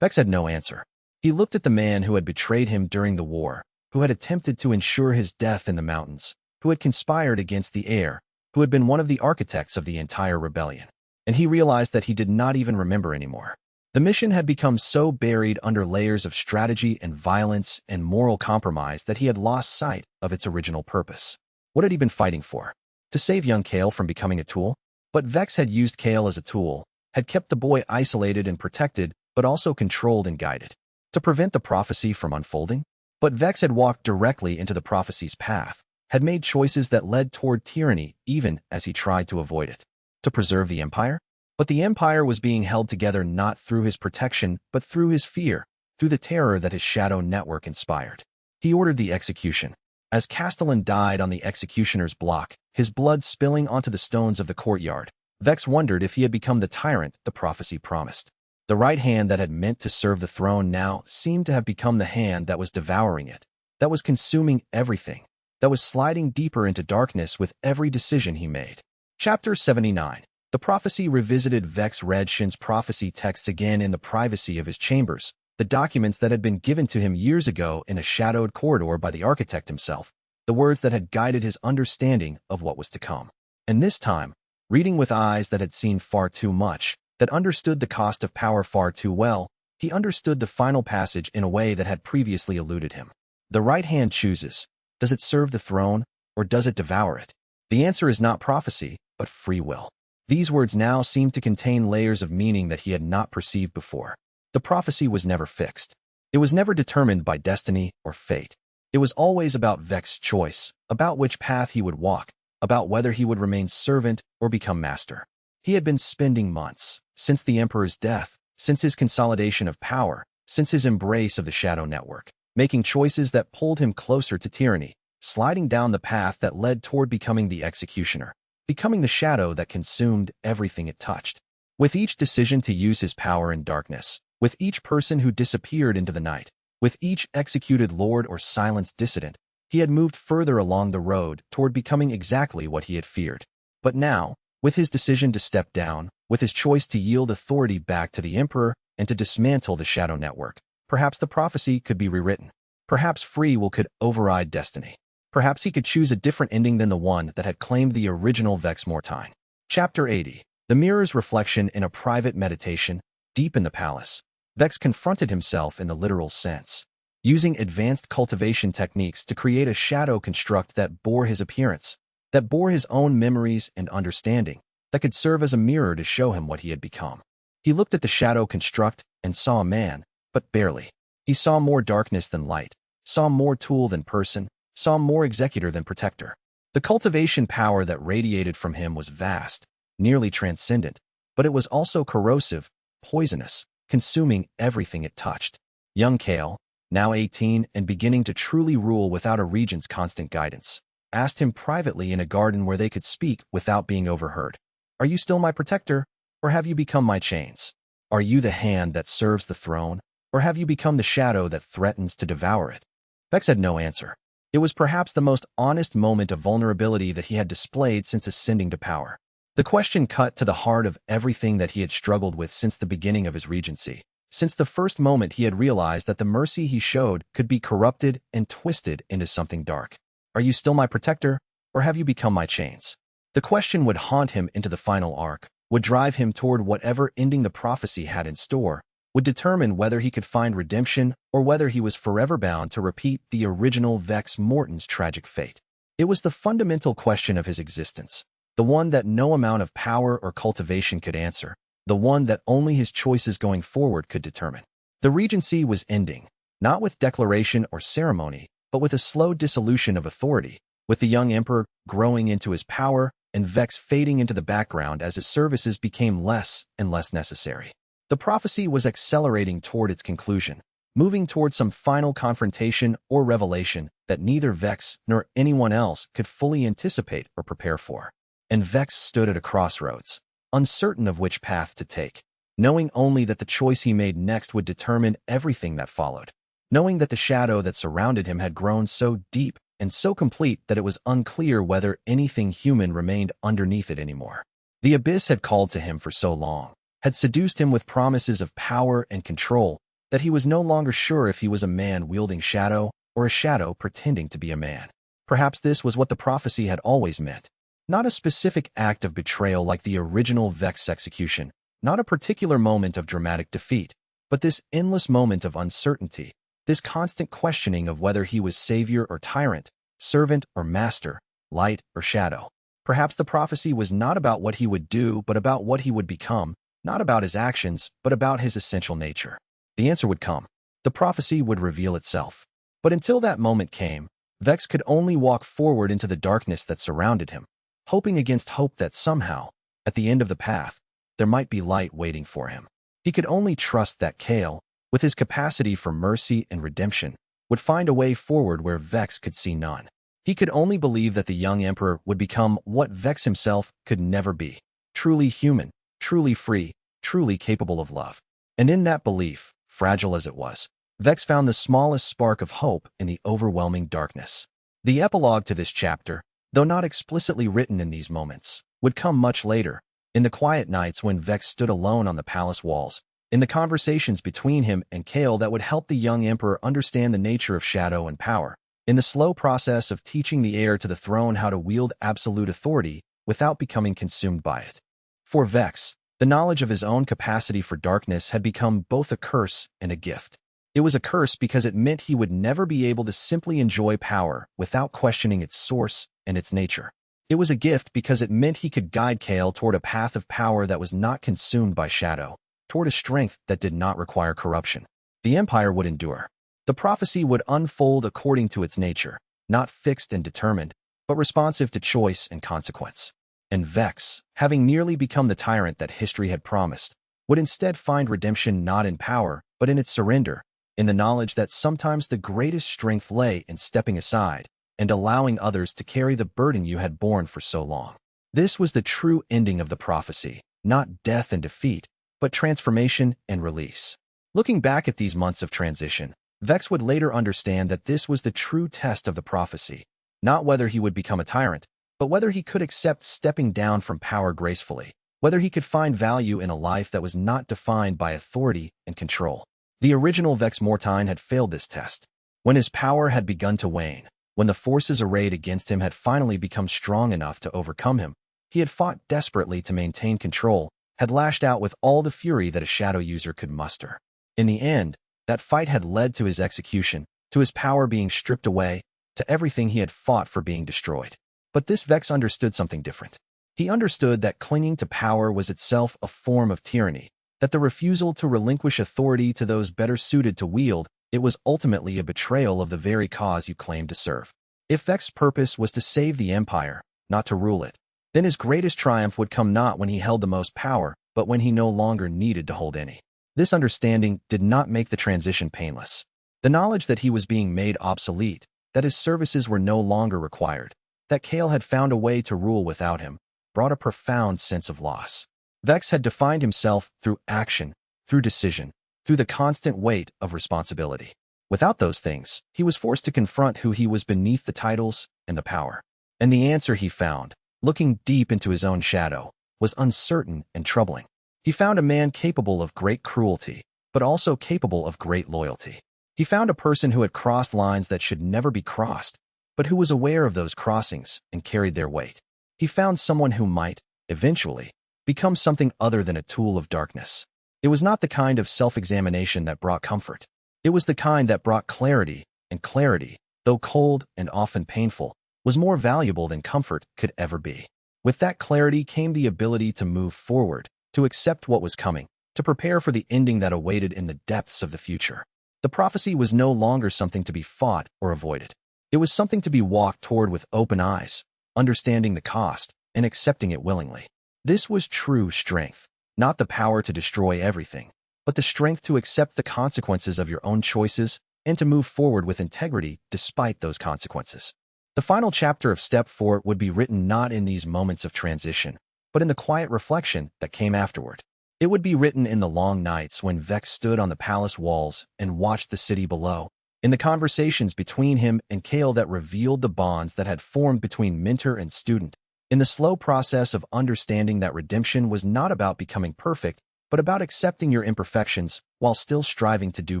Vex had no answer. He looked at the man who had betrayed him during the war, who had attempted to ensure his death in the mountains, who had conspired against the heir, who had been one of the architects of the entire rebellion. And he realized that he did not even remember anymore. The mission had become so buried under layers of strategy and violence and moral compromise that he had lost sight of its original purpose. What had he been fighting for? To save young Kael from becoming a tool? But Vex had used Kael as a tool, had kept the boy isolated and protected, but also controlled and guided. To prevent the prophecy from unfolding? But Vex had walked directly into the prophecy's path, had made choices that led toward tyranny even as he tried to avoid it. To preserve the empire? But the empire was being held together not through his protection, but through his fear, through the terror that his shadow network inspired. He ordered the execution. As Castellan died on the executioner's block, his blood spilling onto the stones of the courtyard, Vex wondered if he had become the tyrant the prophecy promised. The right hand that had meant to serve the throne now seemed to have become the hand that was devouring it, that was consuming everything, that was sliding deeper into darkness with every decision he made. Chapter 79. The prophecy revisited. Vex read Shin's prophecy texts again in the privacy of his chambers, the documents that had been given to him years ago in a shadowed corridor by the architect himself, the words that had guided his understanding of what was to come. And this time, reading with eyes that had seen far too much, that understood the cost of power far too well, he understood the final passage in a way that had previously eluded him. The right hand chooses. Does it serve the throne, or does it devour it? The answer is not prophecy, but free will. These words now seemed to contain layers of meaning that he had not perceived before. The prophecy was never fixed. It was never determined by destiny or fate. It was always about Vex's choice, about which path he would walk, about whether he would remain servant or become master. He had been spending months, since the Emperor's death, since his consolidation of power, since his embrace of the Shadow Network, making choices that pulled him closer to tyranny, sliding down the path that led toward becoming the executioner, becoming the shadow that consumed everything it touched. With each decision to use his power in darkness, with each person who disappeared into the night, with each executed lord or silenced dissident, he had moved further along the road toward becoming exactly what he had feared. But now, with his decision to step down, with his choice to yield authority back to the Emperor and to dismantle the Shadow Network, perhaps the prophecy could be rewritten. Perhaps free will could override destiny. Perhaps he could choose a different ending than the one that had claimed the original Vex Mortain. Chapter 80. The mirror's reflection in a private meditation, deep in the palace. Vex confronted himself in the literal sense, using advanced cultivation techniques to create a shadow construct that bore his appearance, that bore his own memories and understanding, that could serve as a mirror to show him what he had become. He looked at the shadow construct and saw a man, but barely. He saw more darkness than light, saw more tool than person, saw more executor than protector. The cultivation power that radiated from him was vast, nearly transcendent, but it was also corrosive, poisonous, consuming everything it touched. Young Kael, now 18 and beginning to truly rule without a regent's constant guidance, asked him privately in a garden where they could speak without being overheard, "Are you still my protector, or have you become my chains? Are you the hand that serves the throne, or have you become the shadow that threatens to devour it?" Vex had no answer. It was perhaps the most honest moment of vulnerability that he had displayed since ascending to power. The question cut to the heart of everything that he had struggled with since the beginning of his regency, since the first moment he had realized that the mercy he showed could be corrupted and twisted into something dark. "Are you still my protector, or have you become my chains?" The question would haunt him into the final arc, would drive him toward whatever ending the prophecy had in store, would determine whether he could find redemption or whether he was forever bound to repeat the original Vex Mortan's tragic fate. It was the fundamental question of his existence, the one that no amount of power or cultivation could answer, the one that only his choices going forward could determine. The regency was ending, not with declaration or ceremony, but with a slow dissolution of authority, with the young emperor growing into his power and Vex fading into the background as his services became less and less necessary. The prophecy was accelerating toward its conclusion, moving toward some final confrontation or revelation that neither Vex nor anyone else could fully anticipate or prepare for. And Vex stood at a crossroads, uncertain of which path to take, knowing only that the choice he made next would determine everything that followed, knowing that the shadow that surrounded him had grown so deep and so complete that it was unclear whether anything human remained underneath it anymore. The abyss had called to him for so long, had seduced him with promises of power and control, that he was no longer sure if he was a man wielding shadow or a shadow pretending to be a man. Perhaps this was what the prophecy had always meant. Not a specific act of betrayal like the original Vex execution, not a particular moment of dramatic defeat, but this endless moment of uncertainty, this constant questioning of whether he was savior or tyrant, servant or master, light or shadow. Perhaps the prophecy was not about what he would do, but about what he would become, not about his actions, but about his essential nature. The answer would come. The prophecy would reveal itself. But until that moment came, Vex could only walk forward into the darkness that surrounded him, hoping against hope that somehow, at the end of the path, there might be light waiting for him. He could only trust that Kael, with his capacity for mercy and redemption, would find a way forward where Vex could see none. He could only believe that the young emperor would become what Vex himself could never be: truly human, truly free, truly capable of love. And in that belief, fragile as it was, Vex found the smallest spark of hope in the overwhelming darkness. The epilogue to this chapter, though not explicitly written in these moments, would come much later, in the quiet nights when Vex stood alone on the palace walls, in the conversations between him and Kael that would help the young emperor understand the nature of shadow and power, in the slow process of teaching the heir to the throne how to wield absolute authority without becoming consumed by it. For Vex, the knowledge of his own capacity for darkness had become both a curse and a gift. It was a curse because it meant he would never be able to simply enjoy power without questioning its source and its nature. It was a gift because it meant he could guide Kael toward a path of power that was not consumed by shadow, toward a strength that did not require corruption. The empire would endure. The prophecy would unfold according to its nature, not fixed and determined, but responsive to choice and consequence. And Vex, having nearly become the tyrant that history had promised, would instead find redemption not in power, but in its surrender, in the knowledge that sometimes the greatest strength lay in stepping aside and allowing others to carry the burden you had borne for so long. This was the true ending of the prophecy, not death and defeat, but transformation and release. Looking back at these months of transition, Vex would later understand that this was the true test of the prophecy, not whether he would become a tyrant, but whether he could accept stepping down from power gracefully, whether he could find value in a life that was not defined by authority and control. The original Vex Mortain had failed this test. When his power had begun to wane, when the forces arrayed against him had finally become strong enough to overcome him, he had fought desperately to maintain control, had lashed out with all the fury that a shadow user could muster. In the end, that fight had led to his execution, to his power being stripped away, to everything he had fought for being destroyed. But this Vex understood something different. He understood that clinging to power was itself a form of tyranny, that the refusal to relinquish authority to those better suited to wield it was ultimately a betrayal of the very cause you claimed to serve. If Vex's purpose was to save the empire, not to rule it, then his greatest triumph would come not when he held the most power, but when he no longer needed to hold any. This understanding did not make the transition painless. The knowledge that he was being made obsolete, that his services were no longer required, that Kael had found a way to rule without him, brought a profound sense of loss. Vex had defined himself through action, through decision, through the constant weight of responsibility. Without those things, he was forced to confront who he was beneath the titles and the power. And the answer he found, looking deep into his own shadow, was uncertain and troubling. He found a man capable of great cruelty, but also capable of great loyalty. He found a person who had crossed lines that should never be crossed, but who was aware of those crossings and carried their weight. He found someone who might, eventually, become something other than a tool of darkness. It was not the kind of self-examination that brought comfort. It was the kind that brought clarity, and clarity, though cold and often painful, was more valuable than comfort could ever be. With that clarity came the ability to move forward, to accept what was coming, to prepare for the ending that awaited in the depths of the future. The prophecy was no longer something to be fought or avoided. It was something to be walked toward with open eyes, understanding the cost, and accepting it willingly. This was true strength, not the power to destroy everything, but the strength to accept the consequences of your own choices and to move forward with integrity despite those consequences. The final chapter of Step 4 would be written not in these moments of transition, but in the quiet reflection that came afterward. It would be written in the long nights when Vex stood on the palace walls and watched the city below, in the conversations between him and Kael that revealed the bonds that had formed between mentor and student, in the slow process of understanding that redemption was not about becoming perfect, but about accepting your imperfections while still striving to do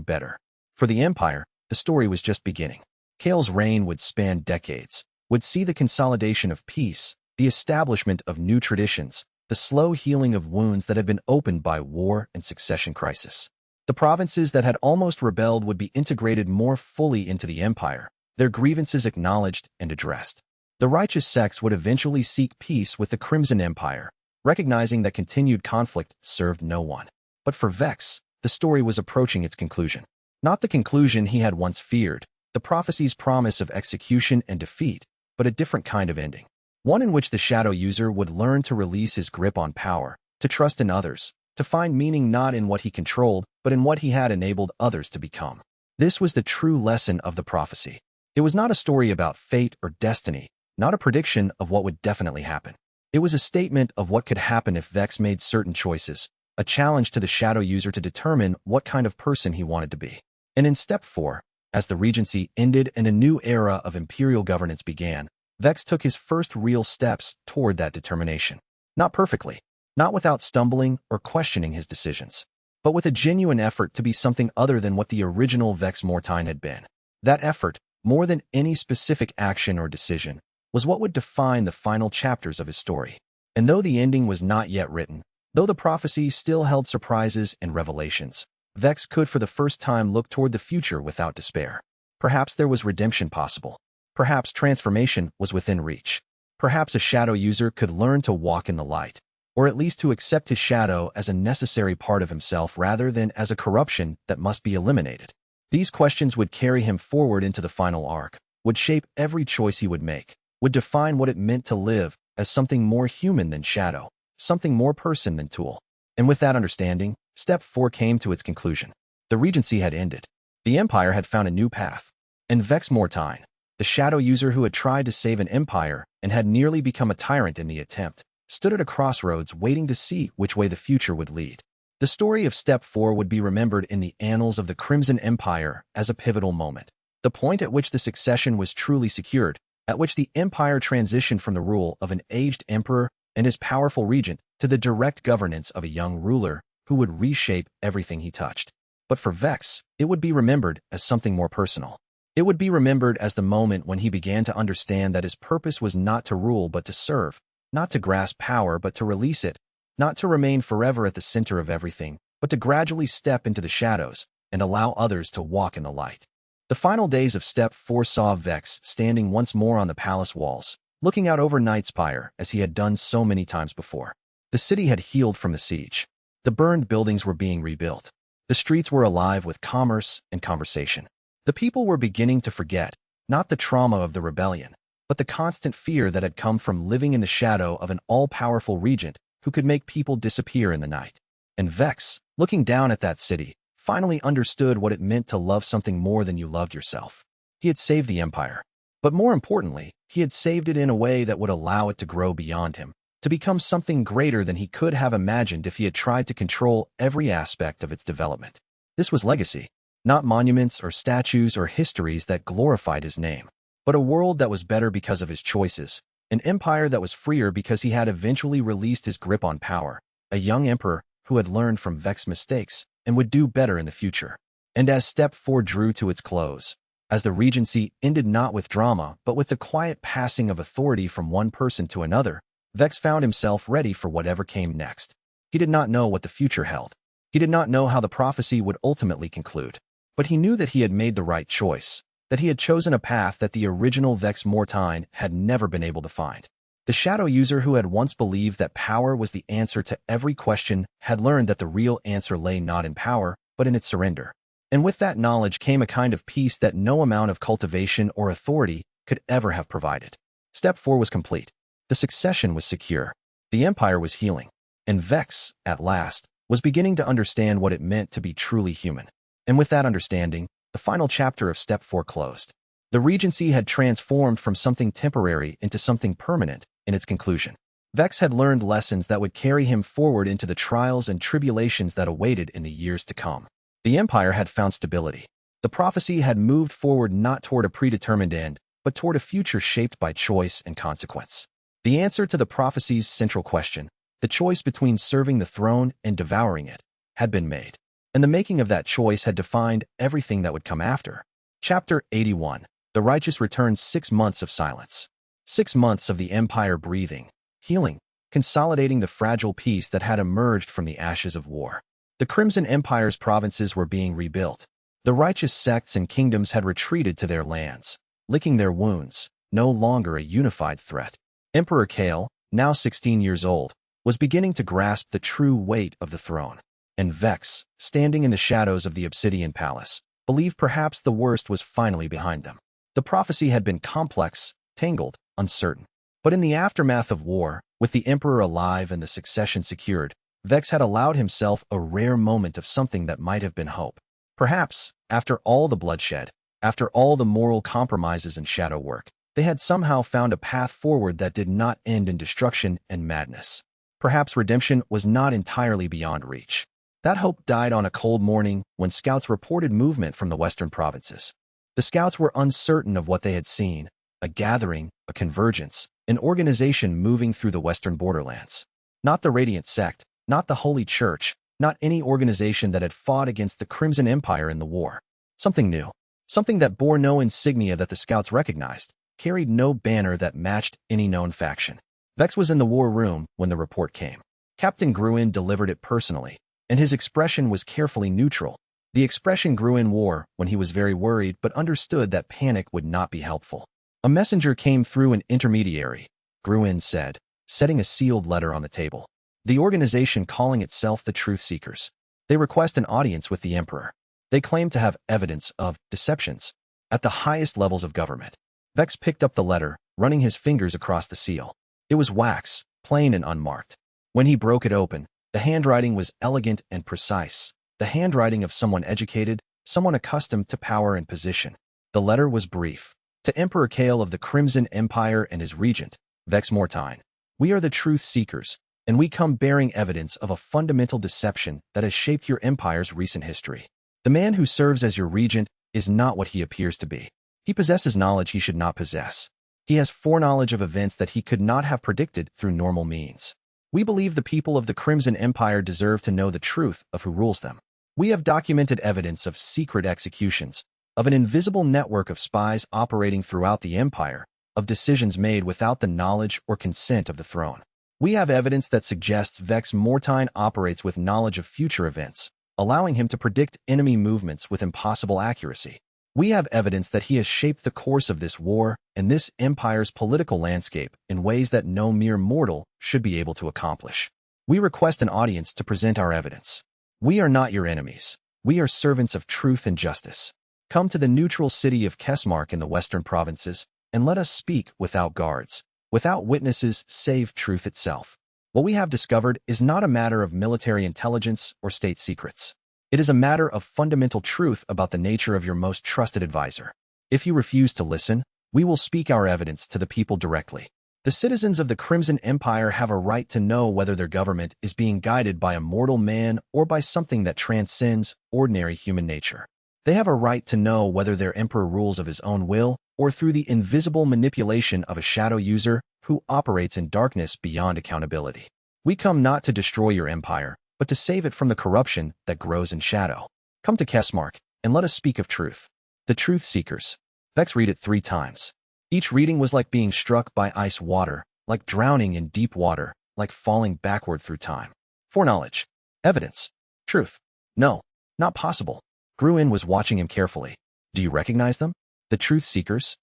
better. For the Empire, the story was just beginning. Kael's reign would span decades, would see the consolidation of peace, the establishment of new traditions, the slow healing of wounds that had been opened by war and succession crisis. The provinces that had almost rebelled would be integrated more fully into the empire, their grievances acknowledged and addressed. The righteous sects would eventually seek peace with the Crimson Empire, recognizing that continued conflict served no one. But for Vex, the story was approaching its conclusion. Not the conclusion he had once feared, the prophecy's promise of execution and defeat, but a different kind of ending. One in which the shadow user would learn to release his grip on power, to trust in others, to find meaning not in what he controlled, but in what he had enabled others to become. This was the true lesson of the prophecy. It was not a story about fate or destiny, not a prediction of what would definitely happen. It was a statement of what could happen if Vex made certain choices, a challenge to the shadow user to determine what kind of person he wanted to be. And in Step 4, as the Regency ended and a new era of imperial governance began, Vex took his first real steps toward that determination. Not perfectly, not without stumbling or questioning his decisions, but with a genuine effort to be something other than what the original Vex Mortain had been. That effort, more than any specific action or decision, was what would define the final chapters of his story. And though the ending was not yet written, though the prophecy still held surprises and revelations, Vex could for the first time look toward the future without despair. Perhaps there was redemption possible. Perhaps transformation was within reach. Perhaps a shadow user could learn to walk in the light, or at least to accept his shadow as a necessary part of himself rather than as a corruption that must be eliminated. These questions would carry him forward into the final arc, would shape every choice he would make, would define what it meant to live as something more human than shadow, something more person than tool. And with that understanding, Step 4 came to its conclusion. The Regency had ended. The Empire had found a new path. And Vex Mortain, the shadow user who had tried to save an empire and had nearly become a tyrant in the attempt, stood at a crossroads waiting to see which way the future would lead. The story of Step 4 would be remembered in the annals of the Crimson Empire as a pivotal moment, the point at which the succession was truly secured, at which the empire transitioned from the rule of an aged emperor and his powerful regent to the direct governance of a young ruler who would reshape everything he touched. But for Vex, it would be remembered as something more personal. It would be remembered as the moment when he began to understand that his purpose was not to rule but to serve, not to grasp power but to release it, not to remain forever at the center of everything, but to gradually step into the shadows and allow others to walk in the light. The final days of Step 4 saw Vex standing once more on the palace walls, looking out over Nightspire as he had done so many times before. The city had healed from the siege. The burned buildings were being rebuilt. The streets were alive with commerce and conversation. The people were beginning to forget, not the trauma of the rebellion, but the constant fear that had come from living in the shadow of an all-powerful regent who could make people disappear in the night. And Vex, looking down at that city, finally understood what it meant to love something more than you loved yourself. He had saved the empire. But more importantly, he had saved it in a way that would allow it to grow beyond him, to become something greater than he could have imagined if he had tried to control every aspect of its development. This was legacy, not monuments or statues or histories that glorified his name, but a world that was better because of his choices, an empire that was freer because he had eventually released his grip on power, a young emperor who had learned from Vex's mistakes and would do better in the future. And as Step 4 drew to its close, as the Regency ended not with drama but with the quiet passing of authority from one person to another, Vex found himself ready for whatever came next. He did not know what the future held. He did not know how the prophecy would ultimately conclude. But he knew that he had made the right choice, that he had chosen a path that the original Vex Mortain had never been able to find. The shadow user who had once believed that power was the answer to every question had learned that the real answer lay not in power, but in its surrender. And with that knowledge came a kind of peace that no amount of cultivation or authority could ever have provided. Step 4 was complete. The succession was secure. The empire was healing. And Vex, at last, was beginning to understand what it meant to be truly human. And with that understanding, the final chapter of Step 4 closed. The Regency had transformed from something temporary into something permanent in its conclusion. Vex had learned lessons that would carry him forward into the trials and tribulations that awaited in the years to come. The empire had found stability. The prophecy had moved forward not toward a predetermined end, but toward a future shaped by choice and consequence. The answer to the prophecy's central question, the choice between serving the throne and devouring it, had been made. And the making of that choice had defined everything that would come after. Chapter 81. The Righteous returned 6 months of silence. 6 months of the empire breathing, healing, consolidating the fragile peace that had emerged from the ashes of war. The Crimson Empire's provinces were being rebuilt. The righteous sects and kingdoms had retreated to their lands, licking their wounds, no longer a unified threat. Emperor Kael, now 16 years old, was beginning to grasp the true weight of the throne. And Vex, standing in the shadows of the Obsidian Palace, believed perhaps the worst was finally behind them. The prophecy had been complex, tangled, uncertain. But in the aftermath of war, with the emperor alive and the succession secured, Vex had allowed himself a rare moment of something that might have been hope. Perhaps, after all the bloodshed, After all the moral compromises and shadow work, they had somehow found a path forward that did not end in destruction and madness. Perhaps redemption was not entirely beyond reach. That hope died on a cold morning when scouts reported movement from the western provinces. The scouts were uncertain of what they had seen: a gathering, a convergence, an organization moving through the western borderlands. Not the Radiant Sect, not the Holy Church, not any organization that had fought against the Crimson Empire in the war. Something new. Something that bore no insignia that the scouts recognized, carried no banner that matched any known faction. Vex was in the war room when the report came. Captain Gruen delivered it personally, and his expression was carefully neutral. The expression Gruen wore when he was very worried but understood that panic would not be helpful. A messenger came through an intermediary, Gruen said, setting a sealed letter on the table. The organization calling itself the Truth Seekers. They request an audience with the Emperor. They claim to have evidence of deceptions at the highest levels of government. Vex picked up the letter, running his fingers across the seal. It was wax, plain and unmarked. When he broke it open, the handwriting was elegant and precise, the handwriting of someone educated, someone accustomed to power and position. The letter was brief. To Emperor Kael of the Crimson Empire and his regent, Vex Mortain. We are the Truth Seekers, and we come bearing evidence of a fundamental deception that has shaped your empire's recent history. The man who serves as your regent is not what he appears to be. He possesses knowledge he should not possess. He has foreknowledge of events that he could not have predicted through normal means. We believe the people of the Crimson Empire deserve to know the truth of who rules them. We have documented evidence of secret executions, of an invisible network of spies operating throughout the empire, of decisions made without the knowledge or consent of the throne. We have evidence that suggests Vex Mortain operates with knowledge of future events, allowing him to predict enemy movements with impossible accuracy. We have evidence that he has shaped the course of this war and this empire's political landscape in ways that no mere mortal should be able to accomplish. We request an audience to present our evidence. We are not your enemies. We are servants of truth and justice. Come to the neutral city of Kesmark in the western provinces, and let us speak without guards, without witnesses save truth itself. What we have discovered is not a matter of military intelligence or state secrets. It is a matter of fundamental truth about the nature of your most trusted advisor. If you refuse to listen, we will speak our evidence to the people directly. The citizens of the Crimson Empire have a right to know whether their government is being guided by a mortal man or by something that transcends ordinary human nature. They have a right to know whether their emperor rules of his own will or through the invisible manipulation of a shadow user who operates in darkness beyond accountability. We come not to destroy your empire, but to save it from the corruption that grows in shadow. Come to Kesmark, and let us speak of truth. The Truth Seekers. Vex read it 3 times. Each reading was like being struck by ice water, like drowning in deep water, like falling backward through time. Foreknowledge. Evidence. Truth. No, not possible. Gruen was watching him carefully. Do you recognize them? The Truth Seekers?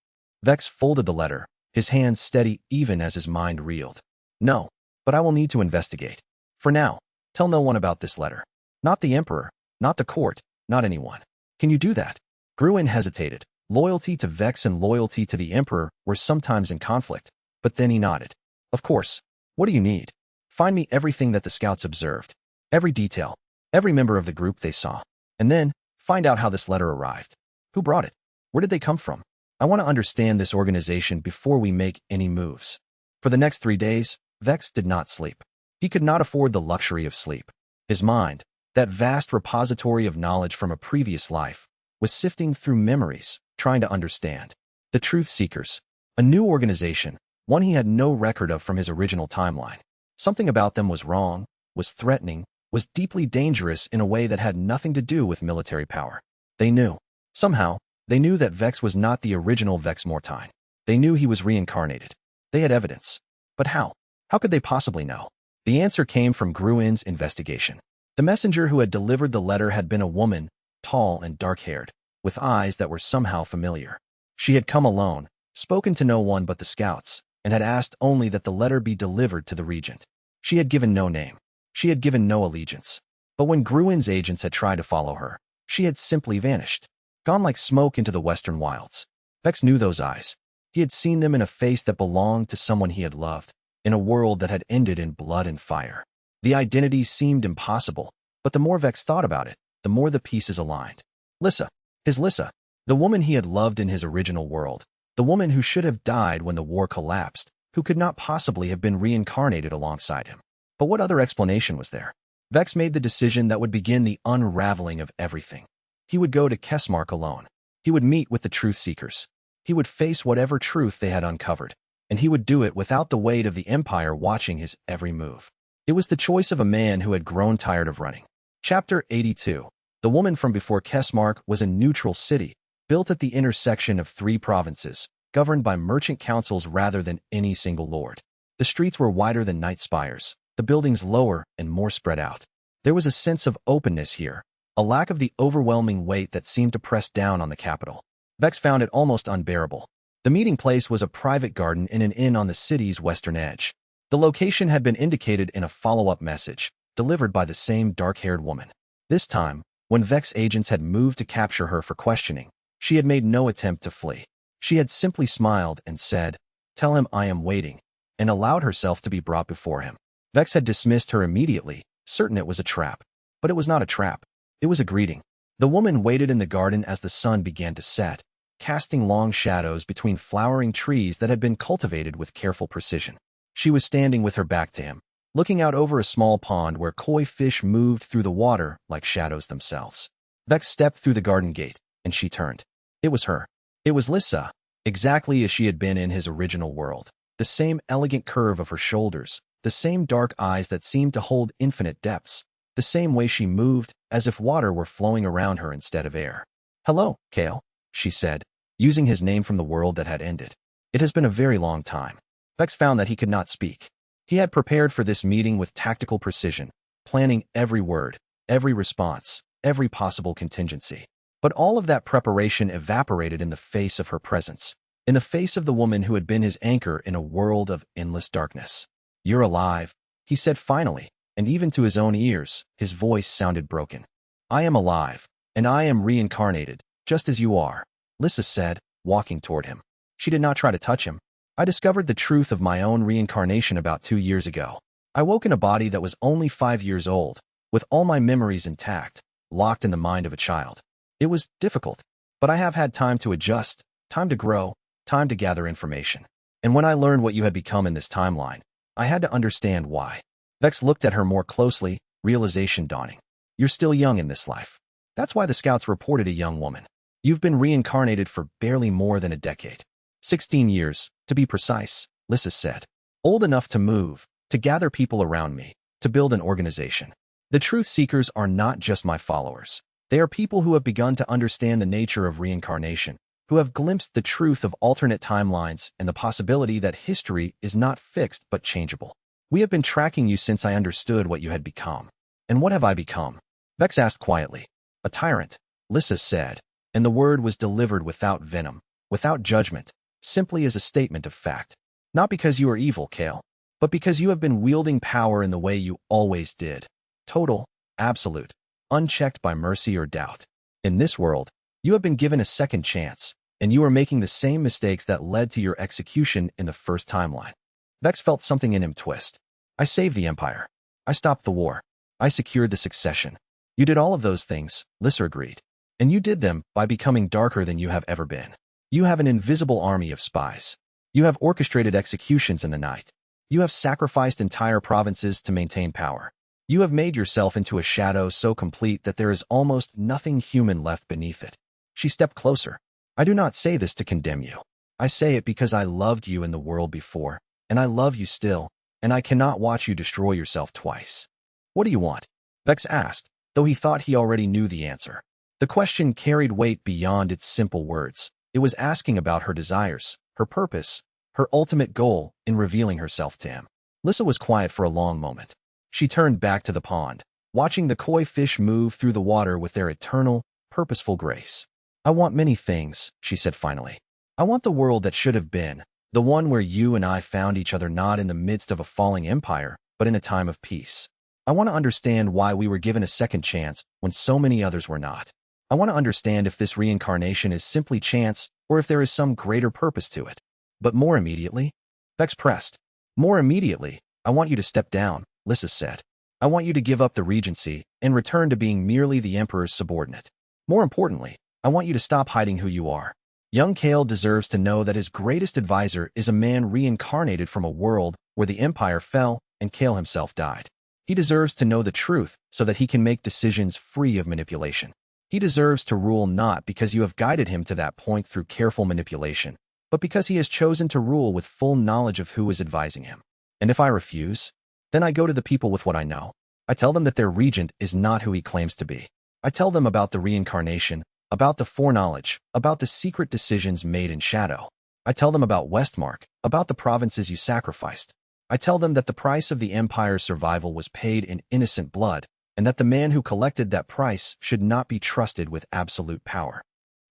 Vex folded the letter, his hands steady even as his mind reeled. No, but I will need to investigate. For now, tell no one about this letter. Not the Emperor, not the court, not anyone. Can you do that? Gruen hesitated. Loyalty to Vex and loyalty to the Emperor were sometimes in conflict, but then he nodded. Of course. What do you need? Find me everything that the scouts observed. Every detail. Every member of the group they saw. And then, find out how this letter arrived. Who brought it? Where did they come from? I want to understand this organization before we make any moves. For the next 3 days, Vex did not sleep. He could not afford the luxury of sleep. His mind, that vast repository of knowledge from a previous life, was sifting through memories, trying to understand. The Truth Seekers, a new organization, one he had no record of from his original timeline. Something about them was wrong, was threatening, was deeply dangerous in a way that had nothing to do with military power. They knew. Somehow, they knew that Vex was not the original Vex Mortain. They knew he was reincarnated. They had evidence. But how? How could they possibly know? The answer came from Gruen's investigation. The messenger who had delivered the letter had been a woman, tall and dark-haired, with eyes that were somehow familiar. She had come alone, spoken to no one but the scouts, and had asked only that the letter be delivered to the regent. She had given no name. She had given no allegiance. But when Gruen's agents had tried to follow her, she had simply vanished, gone like smoke into the western wilds. Vex knew those eyes. He had seen them in a face that belonged to someone he had loved, in a world that had ended in blood and fire. The identity seemed impossible, but the more Vex thought about it, the more the pieces aligned. Lissa. His Lissa. The woman he had loved in his original world. The woman who should have died when the war collapsed, who could not possibly have been reincarnated alongside him. But what other explanation was there? Vex made the decision that would begin the unraveling of everything. He would go to Kessmark alone. He would meet with the truth seekers. He would face whatever truth they had uncovered, and he would do it without the weight of the Empire watching his every move. It was the choice of a man who had grown tired of running. Chapter 82. The woman from before Kessmark was a neutral city, built at the intersection of 3 provinces, governed by merchant councils rather than any single lord. The streets were wider than night spires, the buildings lower and more spread out. There was a sense of openness here, a lack of the overwhelming weight that seemed to press down on the capital. Vex found it almost unbearable. The meeting place was a private garden in an inn on the city's western edge. The location had been indicated in a follow-up message, delivered by the same dark-haired woman. This time, when Vex agents had moved to capture her for questioning, she had made no attempt to flee. She had simply smiled and said, "Tell him I am waiting," and allowed herself to be brought before him. Vex had dismissed her immediately, certain it was a trap. But it was not a trap. It was a greeting. The woman waited in the garden as the sun began to set, casting long shadows between flowering trees that had been cultivated with careful precision. She was standing with her back to him, looking out over a small pond where koi fish moved through the water like shadows themselves. Vex stepped through the garden gate, and she turned. It was her. It was Lissa, exactly as she had been in his original world. The same elegant curve of her shoulders, the same dark eyes that seemed to hold infinite depths, the same way she moved, as if water were flowing around her instead of air. "Hello, Kael," she said, using his name from the world that had ended. "It has been a very long time." Vex found that he could not speak. He had prepared for this meeting with tactical precision, planning every word, every response, every possible contingency. But all of that preparation evaporated in the face of her presence, in the face of the woman who had been his anchor in a world of endless darkness. "You're alive," he said finally, and even to his own ears, his voice sounded broken. "I am alive, and I am reincarnated, just as you are," Lissa said, walking toward him. She did not try to touch him. "I discovered the truth of my own reincarnation about 2 years ago. I woke in a body that was only 5 years old, with all my memories intact, locked in the mind of a child. It was difficult, but I have had time to adjust, time to grow, time to gather information. And when I learned what you had become in this timeline, I had to understand why." Vex looked at her more closely, realization dawning. "You're still young in this life. That's why the scouts reported a young woman. You've been reincarnated for barely more than a decade. 16 years, to be precise," Lissa said. "Old enough to move, to gather people around me, to build an organization. The truth seekers are not just my followers. They are people who have begun to understand the nature of reincarnation, who have glimpsed the truth of alternate timelines and the possibility that history is not fixed but changeable. We have been tracking you since I understood what you had become." "And what have I become?" Vex asked quietly. "A tyrant," Lissa said, and the word was delivered without venom, without judgment, simply as a statement of fact. "Not because you are evil, Kael, but because you have been wielding power in the way you always did. Total, absolute, unchecked by mercy or doubt. In this world, you have been given a second chance, and you are making the same mistakes that led to your execution in the first timeline." Vex felt something in him twist. "I saved the Empire. I stopped the war. I secured the succession." "You did all of those things," Lissa agreed. "And you did them by becoming darker than you have ever been. You have an invisible army of spies. You have orchestrated executions in the night. You have sacrificed entire provinces to maintain power. You have made yourself into a shadow so complete that there is almost nothing human left beneath it." She stepped closer. "I do not say this to condemn you. I say it because I loved you in the world before, and I love you still, and I cannot watch you destroy yourself twice." "What do you want?" Vex asked, though he thought he already knew the answer. The question carried weight beyond its simple words. It was asking about her desires, her purpose, her ultimate goal in revealing herself to him. Lissa was quiet for a long moment. She turned back to the pond, watching the koi fish move through the water with their eternal, purposeful grace. "I want many things," she said finally. "I want the world that should have been, the one where you and I found each other not in the midst of a falling empire, but in a time of peace. I want to understand why we were given a second chance when so many others were not. I want to understand if this reincarnation is simply chance or if there is some greater purpose to it. But more immediately," Vex pressed. "More immediately, I want you to step down," Lissa said. "I want you to give up the regency and return to being merely the Emperor's subordinate. More importantly, I want you to stop hiding who you are. Young Kael deserves to know that his greatest advisor is a man reincarnated from a world where the Empire fell and Kael himself died. He deserves to know the truth so that he can make decisions free of manipulation. He deserves to rule not because you have guided him to that point through careful manipulation, but because he has chosen to rule with full knowledge of who is advising him. And if I refuse, then I go to the people with what I know. I tell them that their regent is not who he claims to be. I tell them about the reincarnation, about the foreknowledge, about the secret decisions made in shadow. I tell them about Westmark, about the provinces you sacrificed. I tell them that the price of the Empire's survival was paid in innocent blood, and that the man who collected that price should not be trusted with absolute power.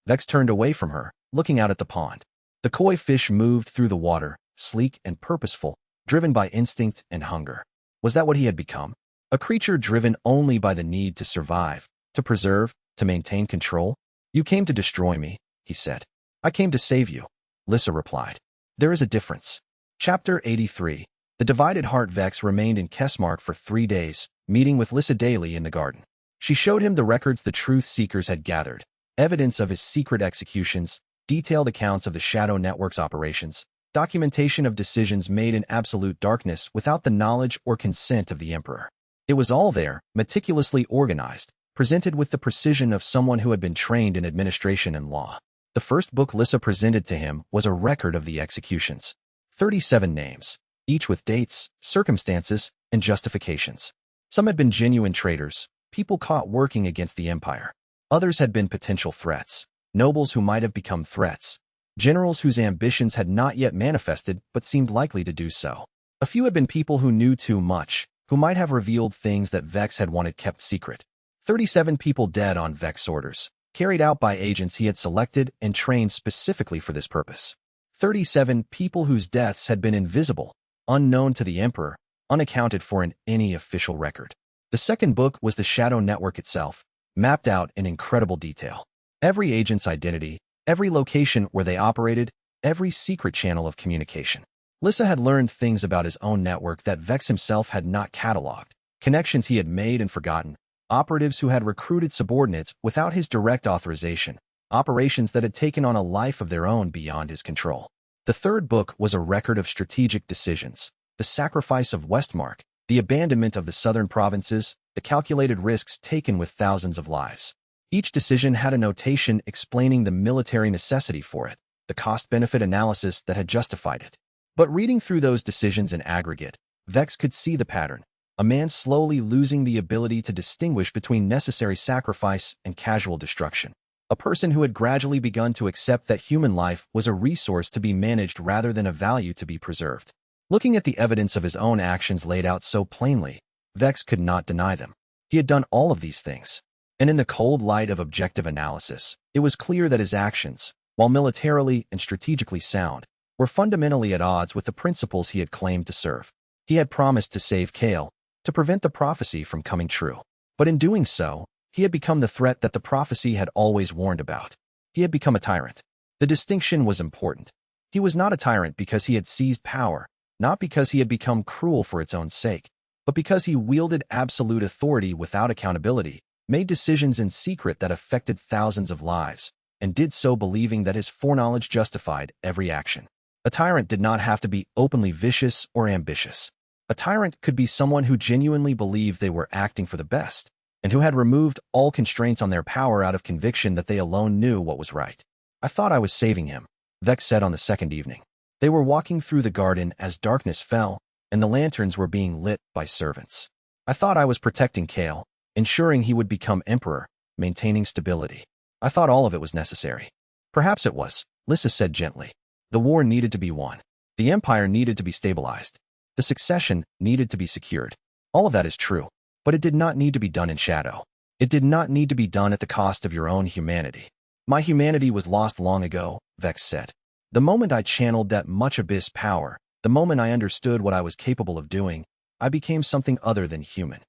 Vex turned away from her, looking out at the pond. The koi fish moved through the water, sleek and purposeful, driven by instinct and hunger. Was that what he had become? A creature driven only by the need to survive, to preserve, to maintain control? You came to destroy me, he said. I came to save you, Lissa replied. There is a difference. Chapter 83. The divided heart. Vex remained in Kesmark for 3 days, meeting with Lissa daily in the garden. She showed him the records the truth seekers had gathered, evidence of his secret executions, detailed accounts of the Shadow Network's operations, documentation of decisions made in absolute darkness without the knowledge or consent of the Emperor. It was all there, meticulously organized, presented with the precision of someone who had been trained in administration and law. The first book Lissa presented to him was a record of the executions. 37 names, each with dates, circumstances, and justifications. Some had been genuine traitors, people caught working against the Empire. Others had been potential threats, nobles who might have become threats, generals whose ambitions had not yet manifested but seemed likely to do so. A few had been people who knew too much, who might have revealed things that Vex had wanted kept secret. 37 people dead on Vex orders, carried out by agents he had selected and trained specifically for this purpose. 37 people whose deaths had been invisible, unknown to the Emperor, unaccounted for in any official record. The second book was the Shadow Network itself, mapped out in incredible detail. Every agent's identity, every location where they operated, every secret channel of communication. Lissa had learned things about his own network that Vex himself had not catalogued, connections he had made and forgotten, operatives who had recruited subordinates without his direct authorization, operations that had taken on a life of their own beyond his control. The third book was a record of strategic decisions, the sacrifice of Westmark, the abandonment of the southern provinces, the calculated risks taken with thousands of lives. Each decision had a notation explaining the military necessity for it, the cost-benefit analysis that had justified it. But reading through those decisions in aggregate, Vex could see the pattern. A man slowly losing the ability to distinguish between necessary sacrifice and casual destruction. A person who had gradually begun to accept that human life was a resource to be managed rather than a value to be preserved. Looking at the evidence of his own actions laid out so plainly, Vex could not deny them. He had done all of these things. And in the cold light of objective analysis, it was clear that his actions, while militarily and strategically sound, were fundamentally at odds with the principles he had claimed to serve. He had promised to save Kael, to prevent the prophecy from coming true. But in doing so, he had become the threat that the prophecy had always warned about. He had become a tyrant. The distinction was important. He was not a tyrant because he had seized power, not because he had become cruel for its own sake, but because he wielded absolute authority without accountability, made decisions in secret that affected thousands of lives, and did so believing that his foreknowledge justified every action. A tyrant did not have to be openly vicious or ambitious. A tyrant could be someone who genuinely believed they were acting for the best, and who had removed all constraints on their power out of conviction that they alone knew what was right. I thought I was saving him, Vex said on the second evening. They were walking through the garden as darkness fell, and the lanterns were being lit by servants. I thought I was protecting Kael, ensuring he would become emperor, maintaining stability. I thought all of it was necessary. Perhaps it was, Lissa said gently. The war needed to be won. The empire needed to be stabilized. The succession needed to be secured. All of that is true, but it did not need to be done in shadow. It did not need to be done at the cost of your own humanity. My humanity was lost long ago, Vex said. The moment I channeled that much abyss power, the moment I understood what I was capable of doing, I became something other than human.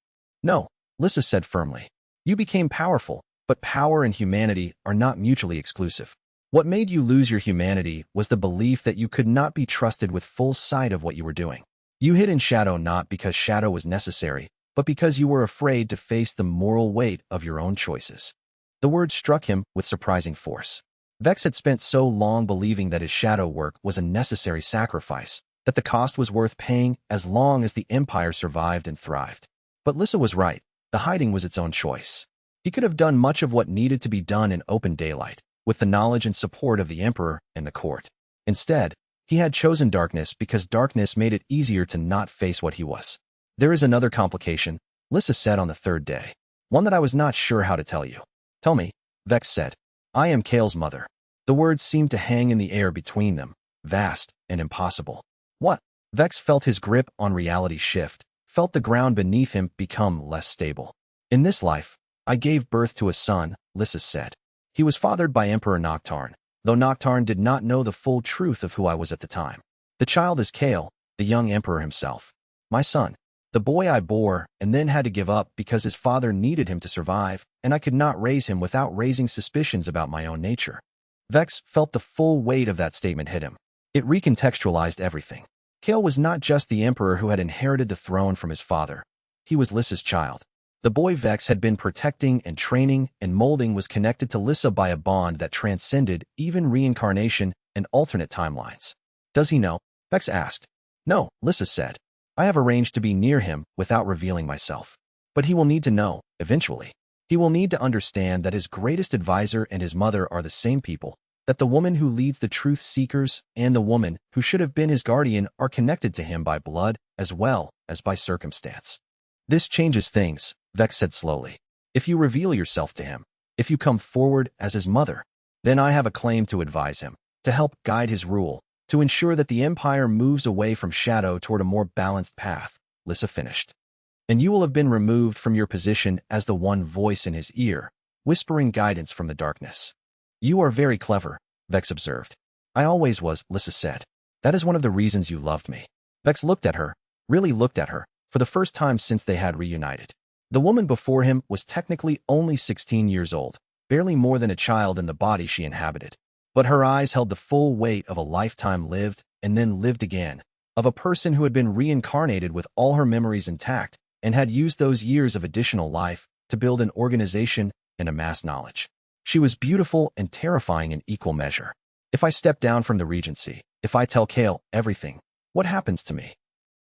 No, Lissa said firmly. You became powerful, but power and humanity are not mutually exclusive. What made you lose your humanity was the belief that you could not be trusted with full sight of what you were doing. You hid in shadow not because shadow was necessary, but because you were afraid to face the moral weight of your own choices. The word struck him with surprising force. Vex had spent so long believing that his shadow work was a necessary sacrifice, that the cost was worth paying as long as the Empire survived and thrived. But Lissa was right. The hiding was its own choice. He could have done much of what needed to be done in open daylight, with the knowledge and support of the Emperor and the court. Instead, he had chosen darkness because darkness made it easier to not face what he was. There is another complication, Lissa said on the third day. One that I was not sure how to tell you. Tell me, Vex said. I am Kael's mother. The words seemed to hang in the air between them, vast and impossible. What? Vex felt his grip on reality shift, felt the ground beneath him become less stable. In this life, I gave birth to a son, Lissa said. He was fathered by Emperor Noctarn, though Noctarn did not know the full truth of who I was at the time. The child is Kael, the young emperor himself. My son. The boy I bore and then had to give up because his father needed him to survive, and I could not raise him without raising suspicions about my own nature. Vex felt the full weight of that statement hit him. It recontextualized everything. Kael was not just the emperor who had inherited the throne from his father. He was Lissa's child. The boy Vex had been protecting and training and molding was connected to Lissa by a bond that transcended even reincarnation and alternate timelines. Does he know? Vex asked. No, Lissa said. I have arranged to be near him without revealing myself. But he will need to know, eventually. He will need to understand that his greatest advisor and his mother are the same people, that the woman who leads the truth seekers and the woman who should have been his guardian are connected to him by blood as well as by circumstance. This changes things, Vex said slowly. If you reveal yourself to him, if you come forward as his mother, then I have a claim to advise him, to help guide his rule, to ensure that the Empire moves away from shadow toward a more balanced path, Lissa finished. And you will have been removed from your position as the one voice in his ear, whispering guidance from the darkness. You are very clever, Vex observed. I always was, Lissa said. That is one of the reasons you loved me. Vex looked at her, really looked at her, for the first time since they had reunited. The woman before him was technically only 16 years old, barely more than a child in the body she inhabited. But her eyes held the full weight of a lifetime lived and then lived again, of a person who had been reincarnated with all her memories intact and had used those years of additional life to build an organization and amass knowledge. She was beautiful and terrifying in equal measure. If I step down from the regency, if I tell Kael everything, what happens to me?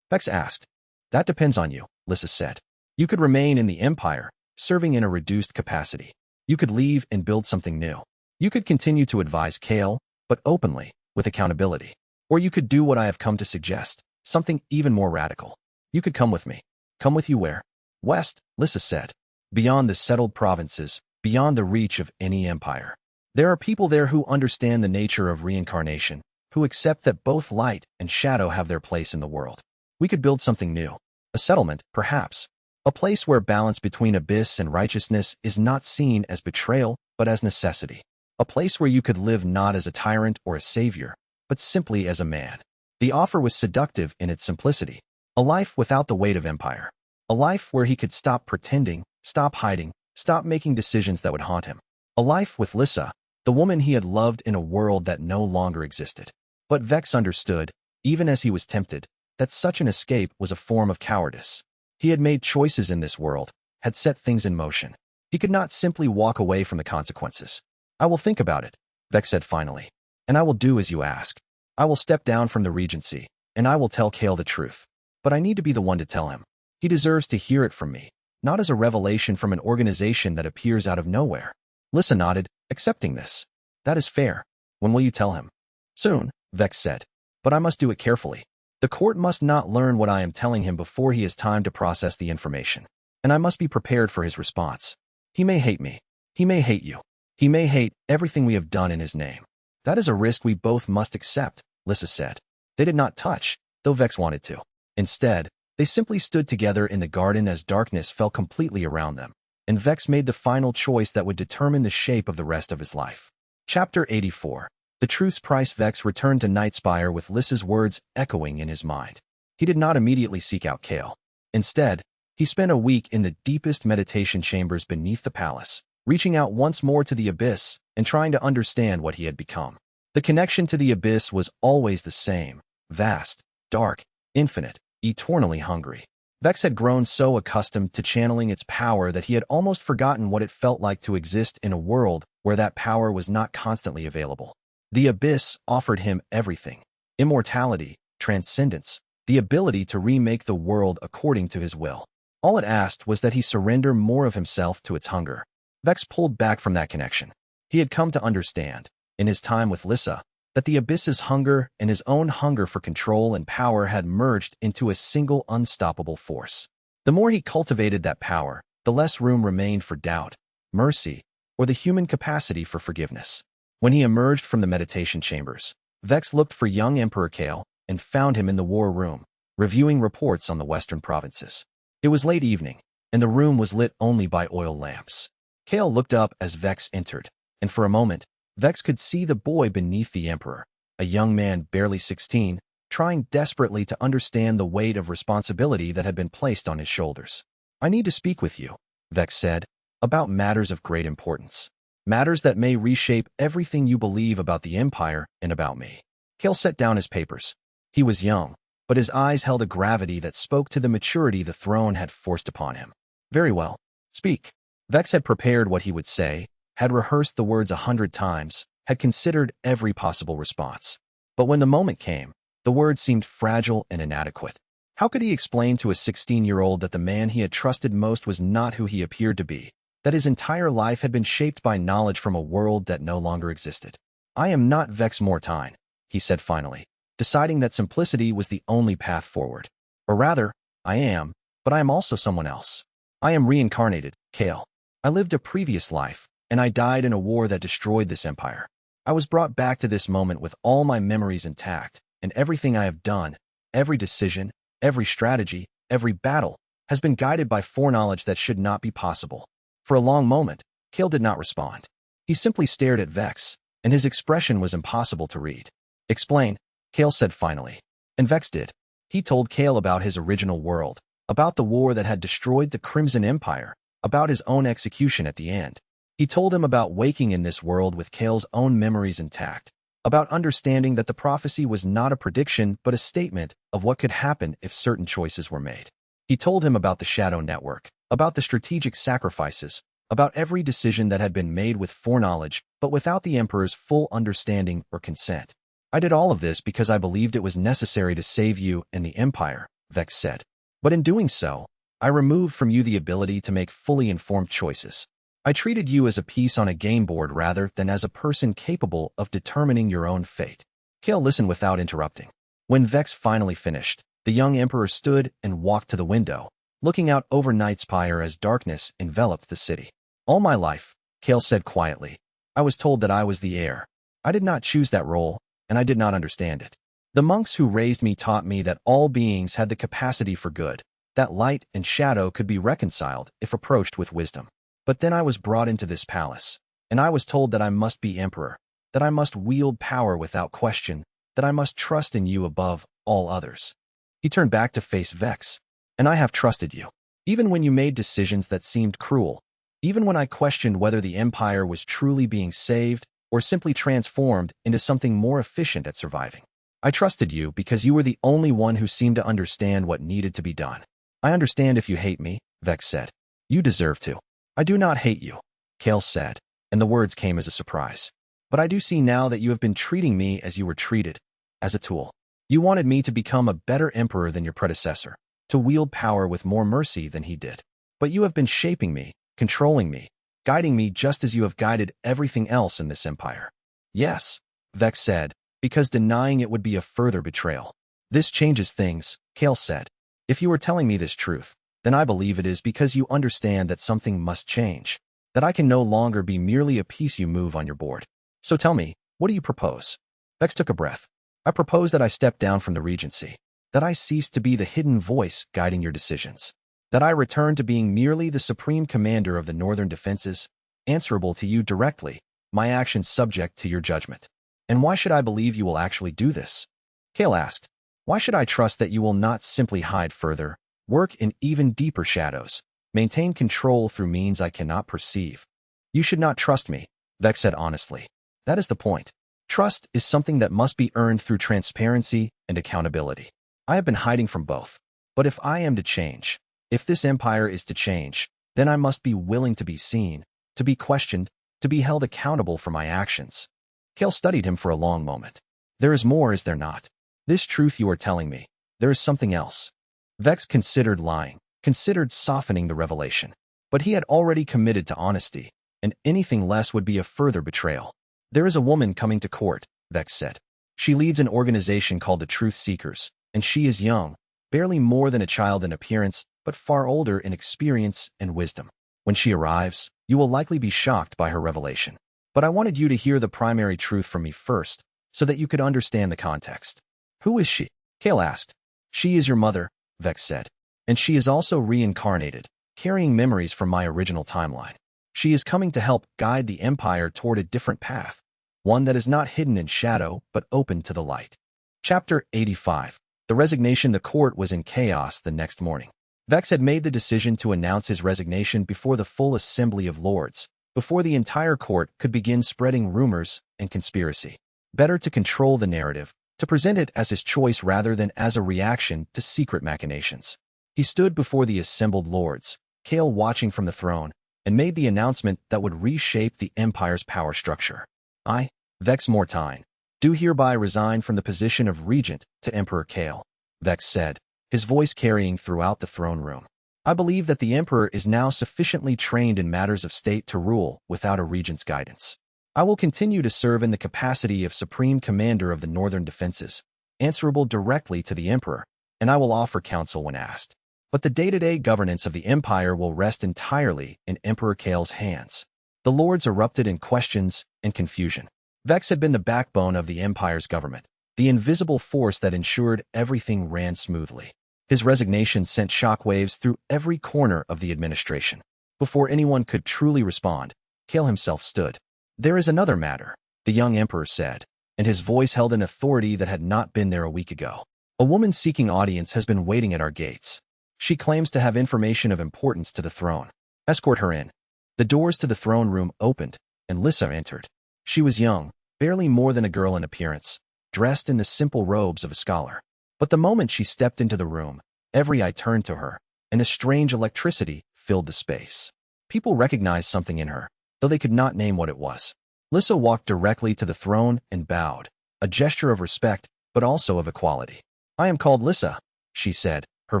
Vex asked. That depends on you, Lissa said. You could remain in the Empire, serving in a reduced capacity. You could leave and build something new. You could continue to advise Kael, but openly, with accountability. Or you could do what I have come to suggest, something even more radical. You could come with me. Come with you where? West, Lissa said. Beyond the settled provinces, beyond the reach of any empire. There are people there who understand the nature of reincarnation, who accept that both light and shadow have their place in the world. We could build something new. A settlement, perhaps. A place where balance between abyss and righteousness is not seen as betrayal, but as necessity. A place where you could live not as a tyrant or a savior, but simply as a man. The offer was seductive in its simplicity. A life without the weight of empire. A life where he could stop pretending, stop hiding, stop making decisions that would haunt him. A life with Lissa, the woman he had loved in a world that no longer existed. But Vex understood, even as he was tempted, that such an escape was a form of cowardice. He had made choices in this world, had set things in motion. He could not simply walk away from the consequences. I will think about it, Vex said finally. And I will do as you ask. I will step down from the regency, and I will tell Kael the truth. But I need to be the one to tell him. He deserves to hear it from me, not as a revelation from an organization that appears out of nowhere. Lissa nodded, accepting this. That is fair. When will you tell him? Soon, Vex said. But I must do it carefully. The court must not learn what I am telling him before he has time to process the information. And I must be prepared for his response. He may hate me. He may hate you. He may hate everything we have done in his name. That is a risk we both must accept, Lissa said. They did not touch, though Vex wanted to. Instead, they simply stood together in the garden as darkness fell completely around them, and Vex made the final choice that would determine the shape of the rest of his life. Chapter 84. The Truth's Price. Vex returned to Nightspire with Lissa's words echoing in his mind. He did not immediately seek out Kael. Instead, he spent a week in the deepest meditation chambers beneath the palace, reaching out once more to the abyss and trying to understand what he had become. The connection to the abyss was always the same, vast, dark, infinite, eternally hungry. Vex had grown so accustomed to channeling its power that he had almost forgotten what it felt like to exist in a world where that power was not constantly available. The Abyss offered him everything: immortality, transcendence, the ability to remake the world according to his will. All it asked was that he surrender more of himself to its hunger. Vex pulled back from that connection. He had come to understand, in his time with Lissa, that the Abyss's hunger and his own hunger for control and power had merged into a single unstoppable force. The more he cultivated that power, the less room remained for doubt, mercy, or the human capacity for forgiveness. When he emerged from the meditation chambers, Vex looked for young Emperor Kael and found him in the war room, reviewing reports on the western provinces. It was late evening, and the room was lit only by oil lamps. Kael looked up as Vex entered, and for a moment, Vex could see the boy beneath the Emperor, a young man barely 16, trying desperately to understand the weight of responsibility that had been placed on his shoulders. "I need to speak with you," Vex said, "about matters of great importance. Matters that may reshape everything you believe about the Empire and about me." Kael set down his papers. He was young, but his eyes held a gravity that spoke to the maturity the throne had forced upon him. "Very well. Speak." Vex had prepared what he would say, had rehearsed the words 100 times, had considered every possible response. But when the moment came, the words seemed fragile and inadequate. How could he explain to a 16-year-old that the man he had trusted most was not who he appeared to be, that his entire life had been shaped by knowledge from a world that no longer existed? "I am not Vex Mortain," he said finally, deciding that simplicity was the only path forward. "Or rather, I am, but I am also someone else. I am reincarnated, Kael. I lived a previous life, and I died in a war that destroyed this empire. I was brought back to this moment with all my memories intact, and everything I have done, every decision, every strategy, every battle, has been guided by foreknowledge that should not be possible." For a long moment, Kael did not respond. He simply stared at Vex, and his expression was impossible to read. "Explain," Kael said finally. And Vex did. He told Kael about his original world, about the war that had destroyed the Crimson Empire, about his own execution at the end. He told him about waking in this world with Kael's own memories intact, about understanding that the prophecy was not a prediction but a statement of what could happen if certain choices were made. He told him about the Shadow Network, about the strategic sacrifices, about every decision that had been made with foreknowledge but without the Emperor's full understanding or consent. "I did all of this because I believed it was necessary to save you and the Empire," Vex said. "But in doing so, I removed from you the ability to make fully informed choices. I treated you as a piece on a game board rather than as a person capable of determining your own fate." Kael listened without interrupting. When Vex finally finished, the young Emperor stood and walked to the window, looking out over Nightspire as darkness enveloped the city. "All my life," Kael said quietly, "I was told that I was the heir. I did not choose that role, and I did not understand it. The monks who raised me taught me that all beings had the capacity for good, that light and shadow could be reconciled if approached with wisdom. But then I was brought into this palace, and I was told that I must be emperor, that I must wield power without question, that I must trust in you above all others." He turned back to face Vex. "And I have trusted you, even when you made decisions that seemed cruel, even when I questioned whether the Empire was truly being saved or simply transformed into something more efficient at surviving. I trusted you because you were the only one who seemed to understand what needed to be done." "I understand if you hate me," Vex said. "You deserve to." "I do not hate you," Kael said, and the words came as a surprise. "But I do see now that you have been treating me as you were treated, as a tool. You wanted me to become a better emperor than your predecessor, to wield power with more mercy than he did. But you have been shaping me, controlling me, guiding me just as you have guided everything else in this empire." "Yes," Vex said, "because denying it would be a further betrayal." "This changes things," Kael said. "If you are telling me this truth, then I believe it is because you understand that something must change, that I can no longer be merely a piece you move on your board. So tell me, what do you propose?" Vex took a breath. "I propose that I step down from the regency, that I cease to be the hidden voice guiding your decisions, that I return to being merely the supreme commander of the northern defenses, answerable to you directly, my actions subject to your judgment." "And why should I believe you will actually do this?" Kael asked. "Why should I trust that you will not simply hide further, work in even deeper shadows, maintain control through means I cannot perceive?" "You should not trust me," Vex said honestly. "That is the point. Trust is something that must be earned through transparency and accountability. I have been hiding from both. But if I am to change, if this empire is to change, then I must be willing to be seen, to be questioned, to be held accountable for my actions. Kael studied him for a long moment. There is more, is there not? This truth you are telling me. There is something else. Vex considered lying, considered softening the revelation. But he had already committed to honesty, and anything less would be a further betrayal. There is a woman coming to court, Vex said. She leads an organization called the Truth Seekers, and she is young, barely more than a child in appearance, but far older in experience and wisdom. When she arrives, you will likely be shocked by her revelation. But I wanted you to hear the primary truth from me first, so that you could understand the context. Who is she? Kael asked. She is your mother, Vex said. And she is also reincarnated, carrying memories from my original timeline. She is coming to help guide the Empire toward a different path, one that is not hidden in shadow but open to the light. Chapter 85. The resignation. The court was in chaos the next morning. Vex had made the decision to announce his resignation before the full assembly of lords, before the entire court could begin spreading rumors and conspiracy. Better to control the narrative, to present it as his choice rather than as a reaction to secret machinations. He stood before the assembled lords, Kael watching from the throne, and made the announcement that would reshape the Empire's power structure. I, Vex Mortain, do hereby resign from the position of regent to Emperor Kael, Vex said, his voice carrying throughout the throne room. I believe that the Emperor is now sufficiently trained in matters of state to rule without a regent's guidance. I will continue to serve in the capacity of Supreme Commander of the Northern Defenses, answerable directly to the Emperor, and I will offer counsel when asked. But the day-to-day governance of the Empire will rest entirely in Emperor Kael's hands. The lords erupted in questions and confusion. Vex had been the backbone of the Empire's government, the invisible force that ensured everything ran smoothly. His resignation sent shockwaves through every corner of the administration. Before anyone could truly respond, Kael himself stood. There is another matter, the young emperor said, and his voice held an authority that had not been there a week ago. A woman seeking audience has been waiting at our gates. She claims to have information of importance to the throne. Escort her in. The doors to the throne room opened, and Lissa entered. She was young, barely more than a girl in appearance, dressed in the simple robes of a scholar. But the moment she stepped into the room, every eye turned to her, and a strange electricity filled the space. People recognized something in her, though they could not name what it was. Lissa walked directly to the throne and bowed, a gesture of respect, but also of equality. I am called Lissa, she said, her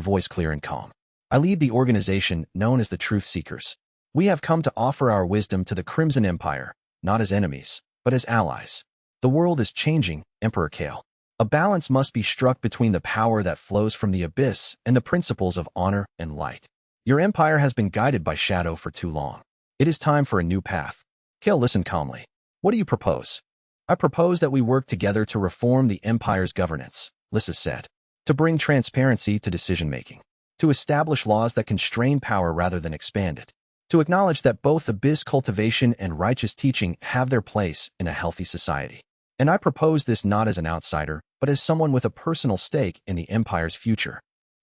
voice clear and calm. I lead the organization known as the Truth Seekers. We have come to offer our wisdom to the Crimson Empire, not as enemies, but as allies. The world is changing, Emperor Kael. A balance must be struck between the power that flows from the abyss and the principles of honor and light. Your empire has been guided by shadow for too long. It is time for a new path. Kael listened calmly. What do you propose? I propose that we work together to reform the empire's governance, Lissa said. To bring transparency to decision-making. To establish laws that constrain power rather than expand it. To acknowledge that both Abyss Cultivation and righteous teaching have their place in a healthy society. And I propose this not as an outsider, but as someone with a personal stake in the Empire's future.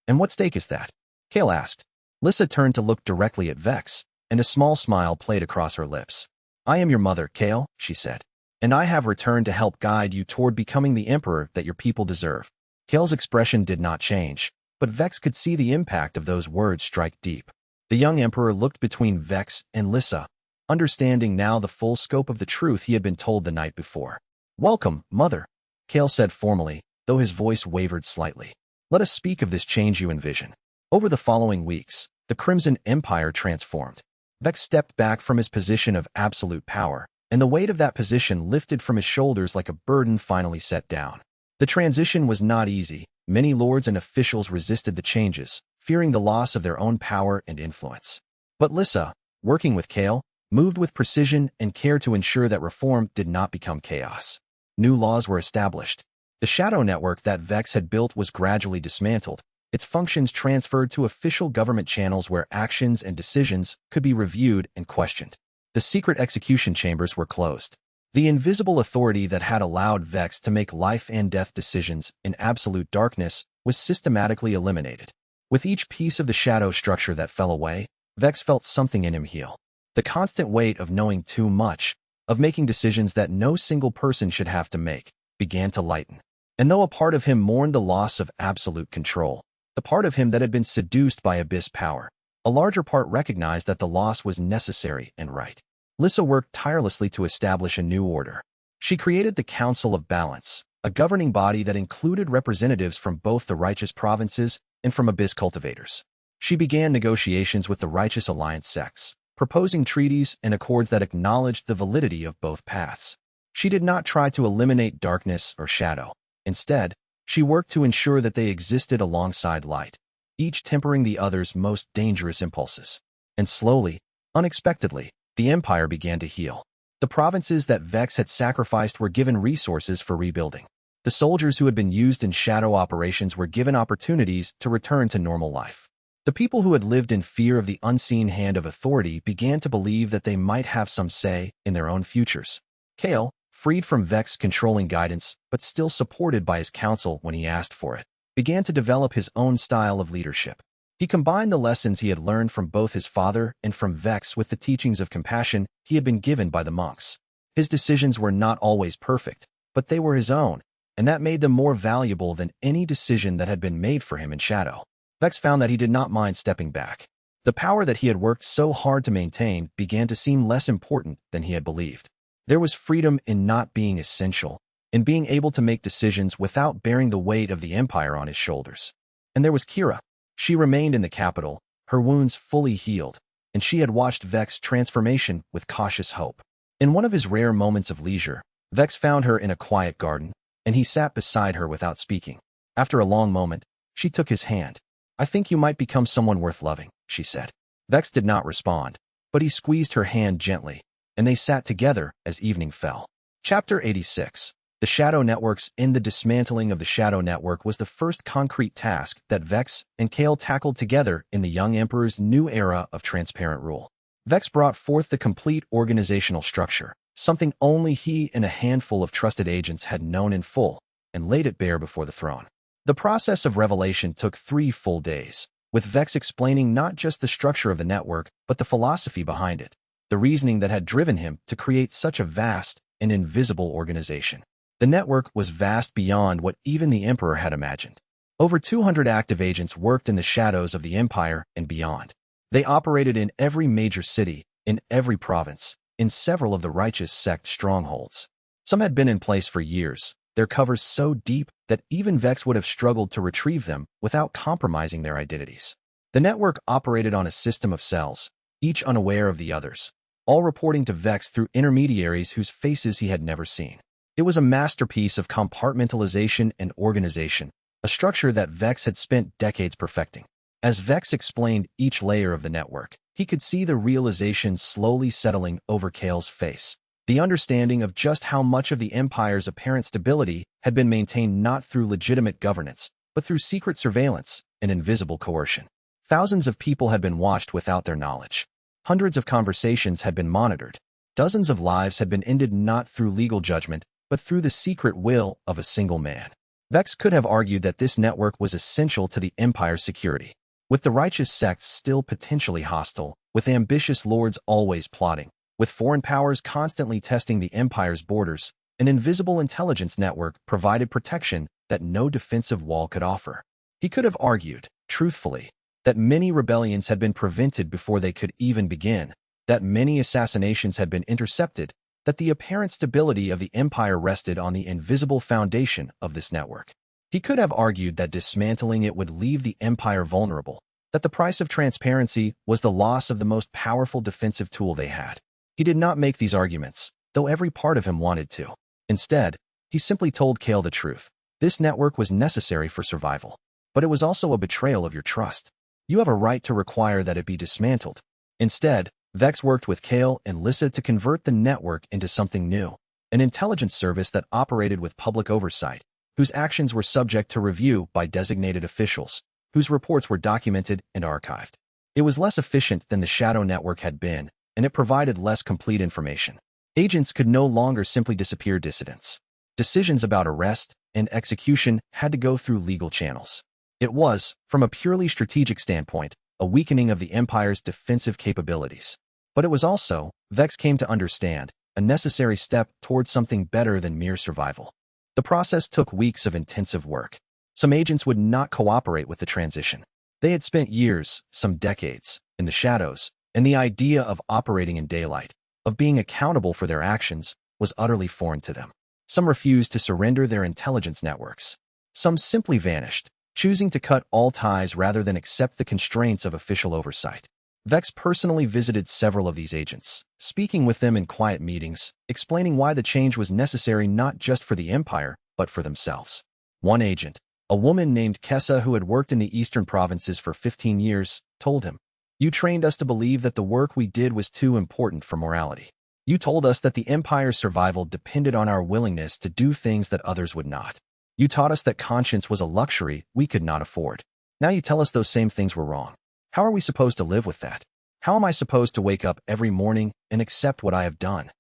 And what stake is that? Kael asked. Lissa turned to look directly at Vex, and a small smile played across her lips. I am your mother, Kael, she said. And I have returned to help guide you toward becoming the Emperor that your people deserve. Kael's expression did not change, but Vex could see the impact of those words strike deep. The young Emperor looked between Vex and Lissa, understanding now the full scope of the truth he had been told the night before. Welcome, Mother, Kael said formally, though his voice wavered slightly. Let us speak of this change you envision. Over the following weeks, the Crimson Empire transformed. Vex stepped back from his position of absolute power, and the weight of that position lifted from his shoulders like a burden finally set down. The transition was not easy. Many lords and officials resisted the changes, fearing the loss of their own power and influence. But Lissa, working with Kael, moved with precision and care to ensure that reform did not become chaos. New laws were established. The shadow network that Vex had built was gradually dismantled, its functions transferred to official government channels where actions and decisions could be reviewed and questioned. The secret execution chambers were closed. The invisible authority that had allowed Vex to make life and death decisions in absolute darkness was systematically eliminated. With each piece of the shadow structure that fell away, Vex felt something in him heal. The constant weight of knowing too much, of making decisions that no single person should have to make, began to lighten. And though a part of him mourned the loss of absolute control, the part of him that had been seduced by Abyss power. A larger part recognized that the loss was necessary and right. Lissa worked tirelessly to establish a new order. She created the Council of Balance, a governing body that included representatives from both the righteous provinces and from Abyss cultivators. She began negotiations with the Righteous Alliance sects, proposing treaties and accords that acknowledged the validity of both paths. She did not try to eliminate darkness or shadow. Instead, she worked to ensure that they existed alongside light, each tempering the other's most dangerous impulses. And slowly, unexpectedly, the Empire began to heal. The provinces that Vex had sacrificed were given resources for rebuilding. The soldiers who had been used in shadow operations were given opportunities to return to normal life. The people who had lived in fear of the unseen hand of authority began to believe that they might have some say in their own futures. Kael, freed from Vex's controlling guidance but still supported by his council when he asked for it, began to develop his own style of leadership. He combined the lessons he had learned from both his father and from Vex with the teachings of compassion he had been given by the monks. His decisions were not always perfect, but they were his own, and that made them more valuable than any decision that had been made for him in shadow. Vex found that he did not mind stepping back. The power that he had worked so hard to maintain began to seem less important than he had believed. There was freedom in not being essential, in being able to make decisions without bearing the weight of the Empire on his shoulders. And there was Kira. She remained in the capital, her wounds fully healed, and she had watched Vex's transformation with cautious hope. In one of his rare moments of leisure, Vex found her in a quiet garden, and he sat beside her without speaking. After a long moment, she took his hand. "I think you might become someone worth loving," she said. Vex did not respond, but he squeezed her hand gently, and they sat together as evening fell. Chapter 86. The Shadow Networks. In the dismantling of the Shadow Network was the first concrete task that Vex and Kael tackled together in the young Emperor's new era of transparent rule. Vex brought forth the complete organizational structure, something only he and a handful of trusted agents had known in full, and laid it bare before the throne. The process of revelation took 3 full days, with Vex explaining not just the structure of the network, but the philosophy behind it, the reasoning that had driven him to create such a vast and invisible organization. The network was vast beyond what even the Emperor had imagined. Over 200 active agents worked in the shadows of the Empire and beyond. They operated in every major city, in every province, in several of the righteous sect strongholds. Some had been in place for years, their covers so deep that even Vex would have struggled to retrieve them without compromising their identities. The network operated on a system of cells, each unaware of the others, all reporting to Vex through intermediaries whose faces he had never seen. It was a masterpiece of compartmentalization and organization, a structure that Vex had spent decades perfecting. As Vex explained each layer of the network, he could see the realization slowly settling over Kael's face. The understanding of just how much of the Empire's apparent stability had been maintained not through legitimate governance, but through secret surveillance and invisible coercion. Thousands of people had been watched without their knowledge. Hundreds of conversations had been monitored. Dozens of lives had been ended not through legal judgment, but through the secret will of a single man. Vex could have argued that this network was essential to the Empire's security. With the righteous sects still potentially hostile, with ambitious lords always plotting, with foreign powers constantly testing the Empire's borders, an invisible intelligence network provided protection that no defensive wall could offer. He could have argued, truthfully, that many rebellions had been prevented before they could even begin, that many assassinations had been intercepted, that the apparent stability of the Empire rested on the invisible foundation of this network. He could have argued that dismantling it would leave the Empire vulnerable, that the price of transparency was the loss of the most powerful defensive tool they had. He did not make these arguments, though every part of him wanted to. Instead, he simply told Kael the truth. This network was necessary for survival, but it was also a betrayal of your trust. You have a right to require that it be dismantled. Instead, Vex worked with Kael and Lissa to convert the network into something new, an intelligence service that operated with public oversight, whose actions were subject to review by designated officials, whose reports were documented and archived. It was less efficient than the Shadow Network had been, and it provided less complete information. Agents could no longer simply disappear dissidents. Decisions about arrest and execution had to go through legal channels. It was, from a purely strategic standpoint, a weakening of the Empire's defensive capabilities. But it was also, Vex came to understand, a necessary step towards something better than mere survival. The process took weeks of intensive work. Some agents would not cooperate with the transition. They had spent years, some decades, in the shadows, and the idea of operating in daylight, of being accountable for their actions, was utterly foreign to them. Some refused to surrender their intelligence networks. Some simply vanished, choosing to cut all ties rather than accept the constraints of official oversight. Vex personally visited several of these agents, speaking with them in quiet meetings, explaining why the change was necessary not just for the Empire, but for themselves. One agent, a woman named Kessa who had worked in the eastern provinces for 15 years, told him, "You trained us to believe that the work we did was too important for morality. You told us that the Empire's survival depended on our willingness to do things that others would not. You taught us that conscience was a luxury we could not afford. Now you tell us those same things were wrong. How are we supposed to live with that? How am I supposed to wake up every morning and accept what I have done?"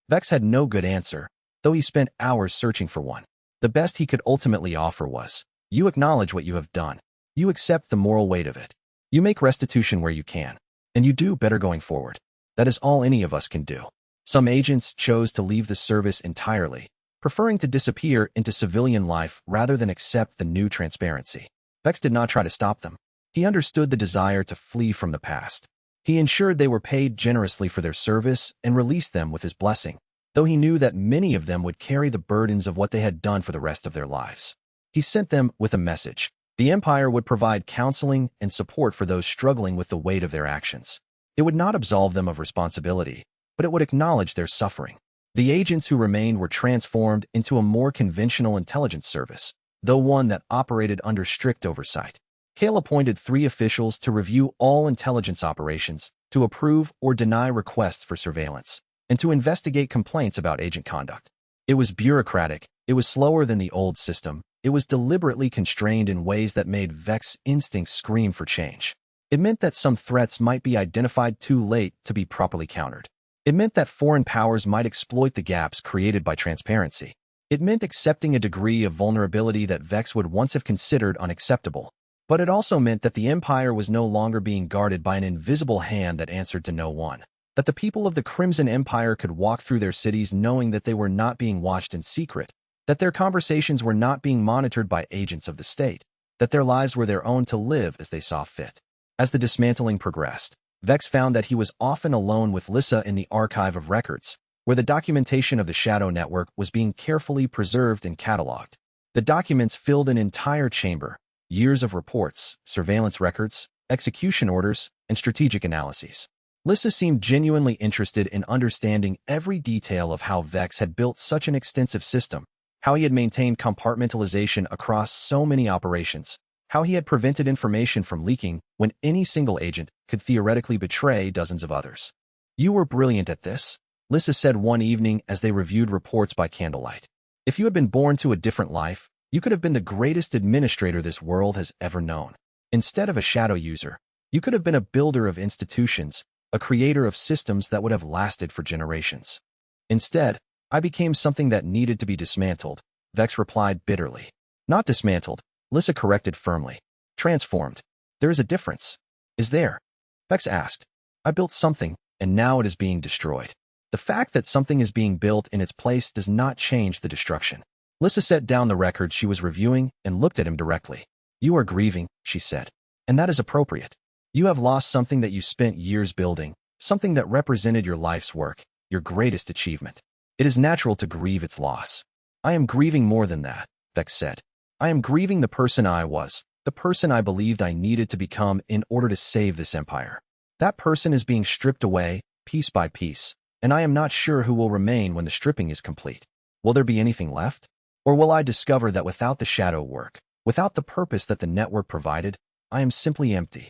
Vex had no good answer, though he spent hours searching for one. The best he could ultimately offer was, "You acknowledge what you have done. You accept the moral weight of it. You make restitution where you can. And you do better going forward. That is all any of us can do." Some agents chose to leave the service entirely, preferring to disappear into civilian life rather than accept the new transparency. Vex did not try to stop them. He understood the desire to flee from the past. He ensured they were paid generously for their service and released them with his blessing, though he knew that many of them would carry the burdens of what they had done for the rest of their lives. He sent them with a message. The Empire would provide counseling and support for those struggling with the weight of their actions. It would not absolve them of responsibility, but it would acknowledge their suffering. The agents who remained were transformed into a more conventional intelligence service, though one that operated under strict oversight. Kael appointed 3 officials to review all intelligence operations, to approve or deny requests for surveillance, and to investigate complaints about agent conduct. It was bureaucratic, it was slower than the old system, it was deliberately constrained in ways that made Vex's instincts scream for change. It meant that some threats might be identified too late to be properly countered. It meant that foreign powers might exploit the gaps created by transparency. It meant accepting a degree of vulnerability that Vex would once have considered unacceptable. But it also meant that the Empire was no longer being guarded by an invisible hand that answered to no one. That the people of the Crimson Empire could walk through their cities knowing that they were not being watched in secret. That their conversations were not being monitored by agents of the state. That their lives were their own to live as they saw fit. As the dismantling progressed, Vex found that he was often alone with Lissa in the archive of records, where the documentation of the Shadow Network was being carefully preserved and cataloged. The documents filled an entire chamber. Years of reports, surveillance records, execution orders, and strategic analyses. Lissa seemed genuinely interested in understanding every detail of how Vex had built such an extensive system, how he had maintained compartmentalization across so many operations, how he had prevented information from leaking when any single agent could theoretically betray dozens of others. "You were brilliant at this," Lissa said one evening as they reviewed reports by candlelight. "If you had been born to a different life, you could have been the greatest administrator this world has ever known. Instead of a shadow user, you could have been a builder of institutions, a creator of systems that would have lasted for generations. Instead, I became something that needed to be dismantled," Vex replied bitterly. "Not dismantled," Lissa corrected firmly. "Transformed. There is a difference." "Is there?" Vex asked. "I built something, and now it is being destroyed. The fact that something is being built in its place does not change the destruction." Lissa set down the records she was reviewing and looked at him directly. "You are grieving," she said. "And that is appropriate. You have lost something that you spent years building, something that represented your life's work, your greatest achievement. It is natural to grieve its loss." "I am grieving more than that," Vex said. "I am grieving the person I was, the person I believed I needed to become in order to save this empire. That person is being stripped away, piece by piece, and I am not sure who will remain when the stripping is complete. Will there be anything left? Or will I discover that without the shadow work, without the purpose that the network provided, I am simply empty?"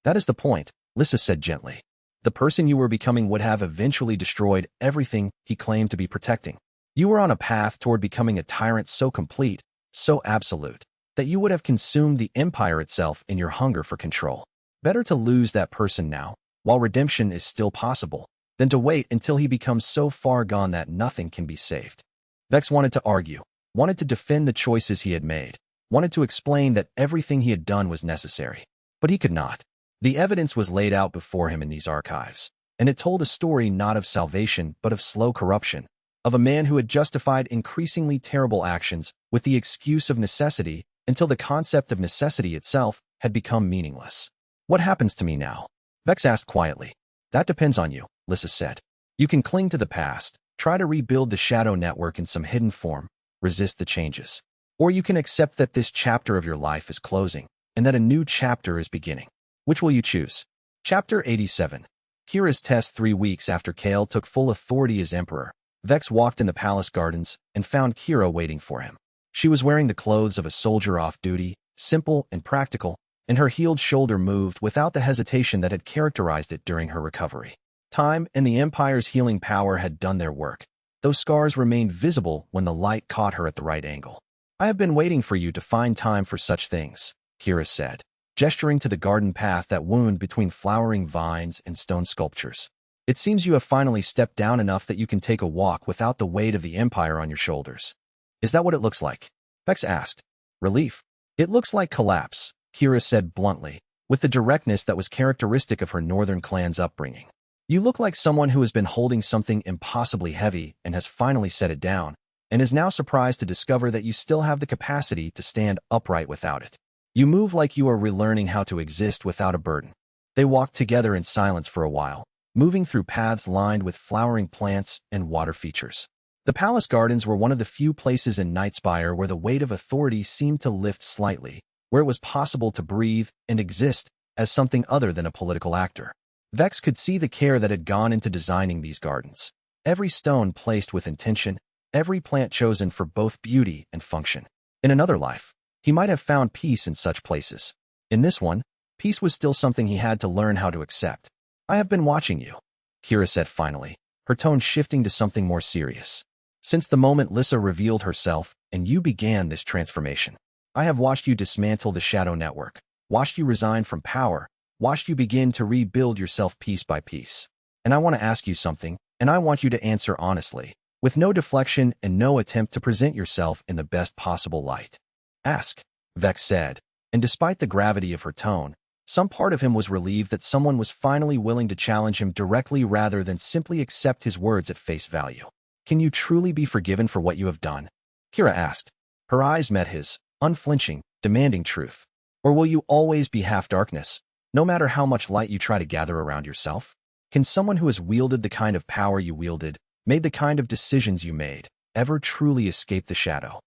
"That is the point," Lissa said gently. "The person you were becoming would have eventually destroyed everything he claimed to be protecting. You were on a path toward becoming a tyrant so complete, so absolute, that you would have consumed the empire itself in your hunger for control. Better to lose that person now, while redemption is still possible, than to wait until he becomes so far gone that nothing can be saved." Vex wanted to argue, wanted to defend the choices he had made, wanted to explain that everything he had done was necessary. But he could not. The evidence was laid out before him in these archives, and it told a story not of salvation but of slow corruption, of a man who had justified increasingly terrible actions with the excuse of necessity until the concept of necessity itself had become meaningless. What happens to me now? Vex asked quietly. That depends on you, Lissa said. You can cling to the past, try to rebuild the shadow network in some hidden form, resist the changes. Or you can accept that this chapter of your life is closing, and that a new chapter is beginning. Which will you choose? Chapter 87. Kira's test 3 weeks after Kael took full authority as emperor. Vex walked in the palace gardens and found Kira waiting for him. She was wearing the clothes of a soldier off duty, simple and practical, and her healed shoulder moved without the hesitation that had characterized it during her recovery. Time and the Empire's healing power had done their work. Those scars remained visible when the light caught her at the right angle. I have been waiting for you to find time for such things, Kira said, gesturing to the garden path that wound between flowering vines and stone sculptures. It seems you have finally stepped down enough that you can take a walk without the weight of the Empire on your shoulders. Is that what it looks like? Vex asked. Relief. It looks like collapse, Kira said bluntly, with the directness that was characteristic of her northern clan's upbringing. You look like someone who has been holding something impossibly heavy and has finally set it down, and is now surprised to discover that you still have the capacity to stand upright without it. You move like you are relearning how to exist without a burden. They walked together in silence for a while, moving through paths lined with flowering plants and water features. The palace gardens were one of the few places in Nightspire where the weight of authority seemed to lift slightly, where it was possible to breathe and exist as something other than a political actor. Vex could see the care that had gone into designing these gardens. Every stone placed with intention, every plant chosen for both beauty and function. In another life, he might have found peace in such places. In this one, peace was still something he had to learn how to accept. I have been watching you, Kira said finally, her tone shifting to something more serious. Since the moment Lissa revealed herself and you began this transformation, I have watched you dismantle the shadow network, watched you resign from power, watched you begin to rebuild yourself piece by piece. And I want to ask you something, and I want you to answer honestly, with no deflection and no attempt to present yourself in the best possible light. Ask, Vex said, and despite the gravity of her tone, some part of him was relieved that someone was finally willing to challenge him directly rather than simply accept his words at face value. Can you truly be forgiven for what you have done? Kira asked. Her eyes met his, unflinching, demanding truth. Or will you always be half darkness, no matter how much light you try to gather around yourself? Can someone who has wielded the kind of power you wielded, made the kind of decisions you made, ever truly escape the shadow?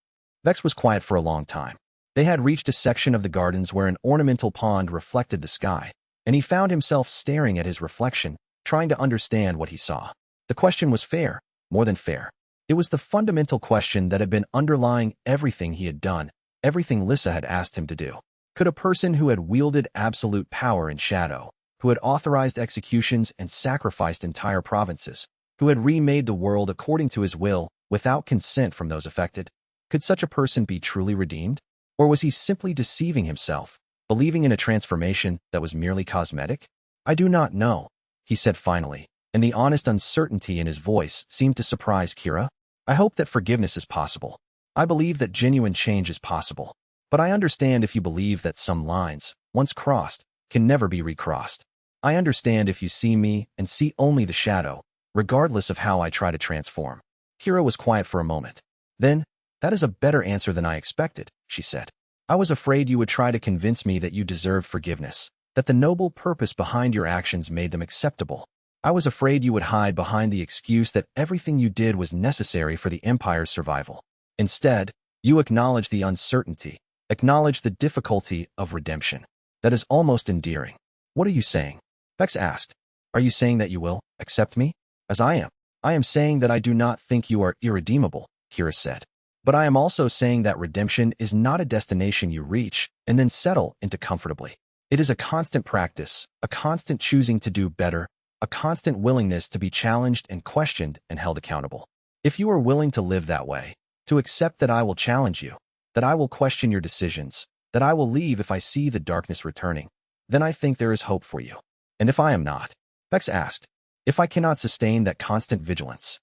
Vex was quiet for a long time. They had reached a section of the gardens where an ornamental pond reflected the sky, and he found himself staring at his reflection, trying to understand what he saw. The question was fair, more than fair. It was the fundamental question that had been underlying everything he had done, everything Lissa had asked him to do. Could a person who had wielded absolute power in shadow, who had authorized executions and sacrificed entire provinces, who had remade the world according to his will, without consent from those affected, could such a person be truly redeemed? Or was he simply deceiving himself, believing in a transformation that was merely cosmetic? I do not know, he said finally, and the honest uncertainty in his voice seemed to surprise Kira. I hope that forgiveness is possible. I believe that genuine change is possible. But I understand if you believe that some lines, once crossed, can never be recrossed. I understand if you see me and see only the shadow, regardless of how I try to transform. Kira was quiet for a moment. Then, that is a better answer than I expected, she said. I was afraid you would try to convince me that you deserved forgiveness, that the noble purpose behind your actions made them acceptable. I was afraid you would hide behind the excuse that everything you did was necessary for the Empire's survival. Instead, you acknowledge the uncertainty, acknowledge the difficulty of redemption. That is almost endearing. What are you saying? Vex asked. Are you saying that you will accept me? As I am. I am saying that I do not think you are irredeemable, Kira said. But I am also saying that redemption is not a destination you reach and then settle into comfortably. It is a constant practice, a constant choosing to do better, a constant willingness to be challenged and questioned and held accountable. If you are willing to live that way, to accept that I will challenge you, that I will question your decisions, that I will leave if I see the darkness returning, then I think there is hope for you. And if I am not, Vex asked, if I cannot sustain that constant vigilance,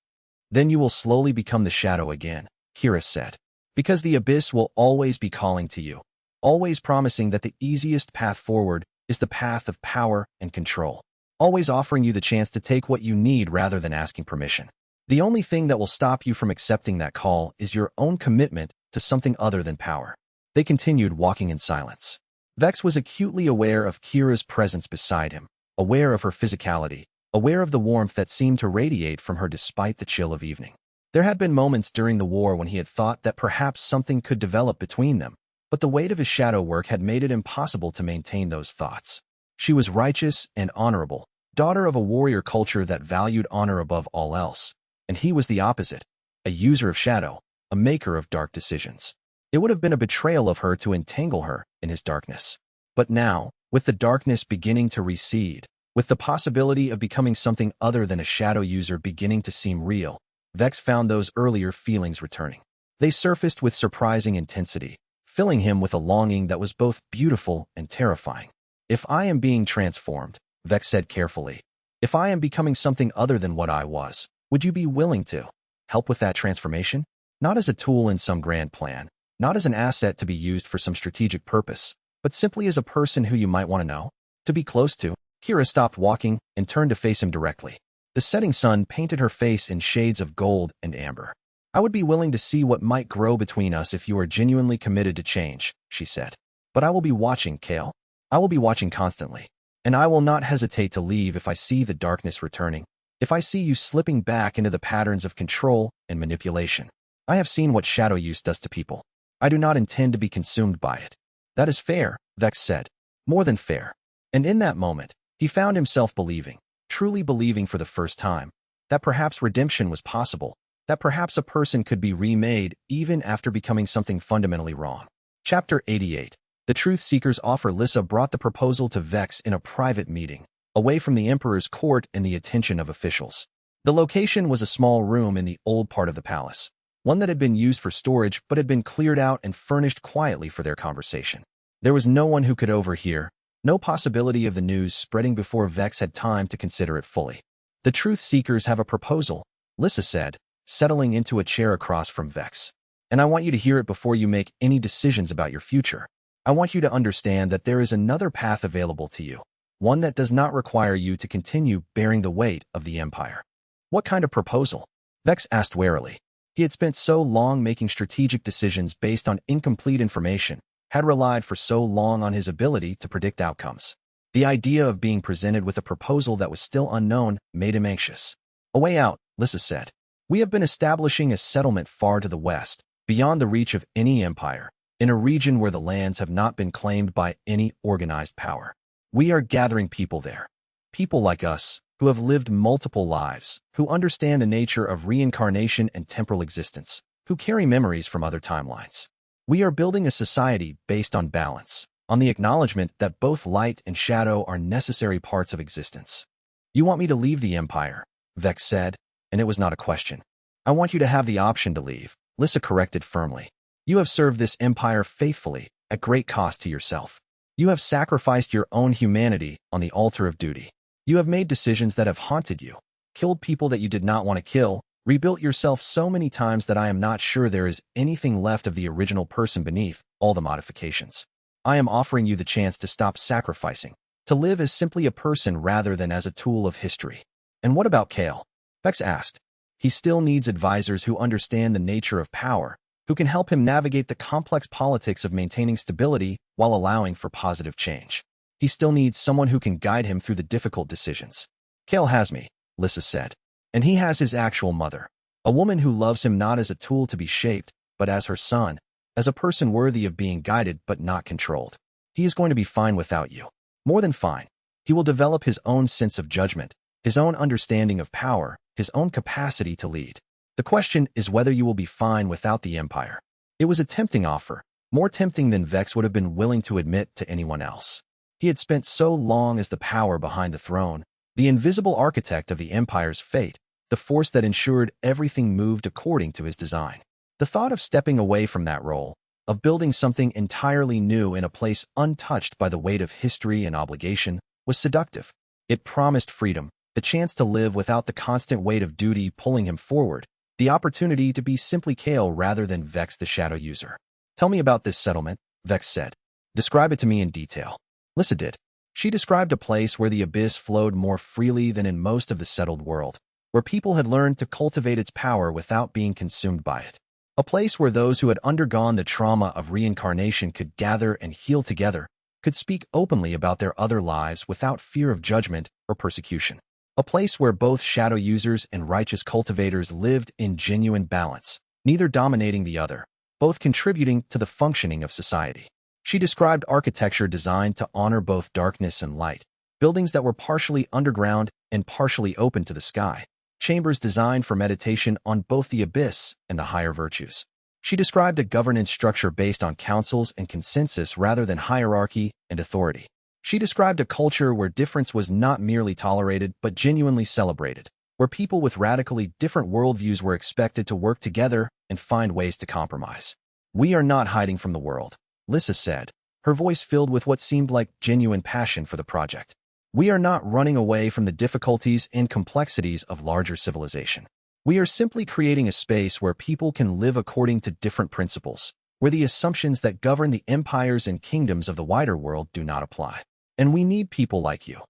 then you will slowly become the shadow again, Kira said, because the abyss will always be calling to you, always promising that the easiest path forward is the path of power and control, always offering you the chance to take what you need rather than asking permission. The only thing that will stop you from accepting that call is your own commitment to something other than power. They continued walking in silence. Vex was acutely aware of Kira's presence beside him, aware of her physicality, aware of the warmth that seemed to radiate from her despite the chill of evening. There had been moments during the war when he had thought that perhaps something could develop between them, but the weight of his shadow work had made it impossible to maintain those thoughts. She was righteous and honorable, daughter of a warrior culture that valued honor above all else, and he was the opposite, a user of shadow, a maker of dark decisions. It would have been a betrayal of her to entangle her in his darkness. But now, with the darkness beginning to recede, with the possibility of becoming something other than a shadow user beginning to seem real, Vex found those earlier feelings returning. They surfaced with surprising intensity, filling him with a longing that was both beautiful and terrifying. If I am being transformed, Vex said carefully, if I am becoming something other than what I was, would you be willing to help with that transformation? Not as a tool in some grand plan, not as an asset to be used for some strategic purpose, but simply as a person who you might want to know, to be close to. Kira stopped walking and turned to face him directly. The setting sun painted her face in shades of gold and amber. I would be willing to see what might grow between us if you are genuinely committed to change, she said. But I will be watching, Kael. I will be watching constantly. And I will not hesitate to leave if I see the darkness returning, if I see you slipping back into the patterns of control and manipulation. I have seen what shadow use does to people. I do not intend to be consumed by it. That is fair, Vex said. More than fair. And in that moment, he found himself believing, truly believing for the first time, that perhaps redemption was possible, that perhaps a person could be remade even after becoming something fundamentally wrong. Chapter 88. The Truth Seekers offer. Lissa brought the proposal to Vex in a private meeting, away from the Emperor's court and the attention of officials. The location was a small room in the old part of the palace, one that had been used for storage but had been cleared out and furnished quietly for their conversation. There was no one who could overhear, no possibility of the news spreading before Vex had time to consider it fully. The Truth Seekers have a proposal, Lissa said, settling into a chair across from Vex. And I want you to hear it before you make any decisions about your future. I want you to understand that there is another path available to you, one that does not require you to continue bearing the weight of the Empire. What kind of proposal? Vex asked warily. He had spent so long making strategic decisions based on incomplete information, had relied for so long on his ability to predict outcomes. The idea of being presented with a proposal that was still unknown made him anxious. A way out, Lissa said. We have been establishing a settlement far to the west, beyond the reach of any empire, in a region where the lands have not been claimed by any organized power. We are gathering people there. People like us, who have lived multiple lives, who understand the nature of reincarnation and temporal existence, who carry memories from other timelines. We are building a society based on balance, on the acknowledgement that both light and shadow are necessary parts of existence. You want me to leave the Empire, Vex said, and it was not a question. I want you to have the option to leave, Lissa corrected firmly. You have served this Empire faithfully, at great cost to yourself. You have sacrificed your own humanity on the altar of duty. You have made decisions that have haunted you, killed people that you did not want to kill, rebuilt yourself so many times that I am not sure there is anything left of the original person beneath all the modifications. I am offering you the chance to stop sacrificing, to live as simply a person rather than as a tool of history. And what about Kael? Vex asked. He still needs advisors who understand the nature of power, who can help him navigate the complex politics of maintaining stability while allowing for positive change. He still needs someone who can guide him through the difficult decisions. Kael has me, Lissa said. And he has his actual mother, a woman who loves him not as a tool to be shaped, but as her son, as a person worthy of being guided but not controlled. He is going to be fine without you. More than fine. He will develop his own sense of judgment, his own understanding of power, his own capacity to lead. The question is whether you will be fine without the Empire. It was a tempting offer, more tempting than Vex would have been willing to admit to anyone else. He had spent so long as the power behind the throne, the invisible architect of the Empire's fate, the force that ensured everything moved according to his design. The thought of stepping away from that role, of building something entirely new in a place untouched by the weight of history and obligation, was seductive. It promised freedom, the chance to live without the constant weight of duty pulling him forward, the opportunity to be simply Kael rather than Vex the shadow user. Tell me about this settlement, Vex said. Describe it to me in detail. Lissa did. She described a place where the abyss flowed more freely than in most of the settled world, where people had learned to cultivate its power without being consumed by it. A place where those who had undergone the trauma of reincarnation could gather and heal together, could speak openly about their other lives without fear of judgment or persecution. A place where both shadow users and righteous cultivators lived in genuine balance, neither dominating the other, both contributing to the functioning of society. She described architecture designed to honor both darkness and light, buildings that were partially underground and partially open to the sky, chambers designed for meditation on both the abyss and the higher virtues. She described a governance structure based on councils and consensus rather than hierarchy and authority. She described a culture where difference was not merely tolerated but genuinely celebrated, where people with radically different worldviews were expected to work together and find ways to compromise. "We are not hiding from the world," Lissa said, her voice filled with what seemed like genuine passion for the project. "We are not running away from the difficulties and complexities of larger civilization. We are simply creating a space where people can live according to different principles, where the assumptions that govern the empires and kingdoms of the wider world do not apply. And we need people like you.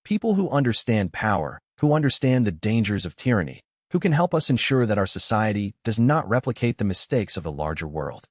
People who understand power, who understand the dangers of tyranny, who can help us ensure that our society does not replicate the mistakes of the larger world."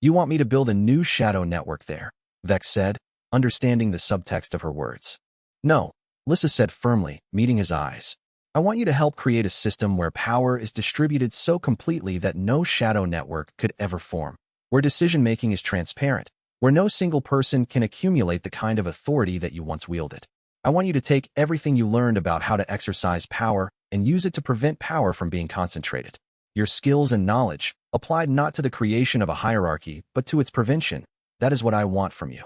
"You want me to build a new shadow network there," Vex said, understanding the subtext of her words. "No," Lissa said firmly, meeting his eyes. "I want you to help create a system where power is distributed so completely that no shadow network could ever form, where decision-making is transparent, where no single person can accumulate the kind of authority that you once wielded. I want you to take everything you learned about how to exercise power and use it to prevent power from being concentrated. Your skills and knowledge, applied not to the creation of a hierarchy, but to its prevention. That is what I want from you."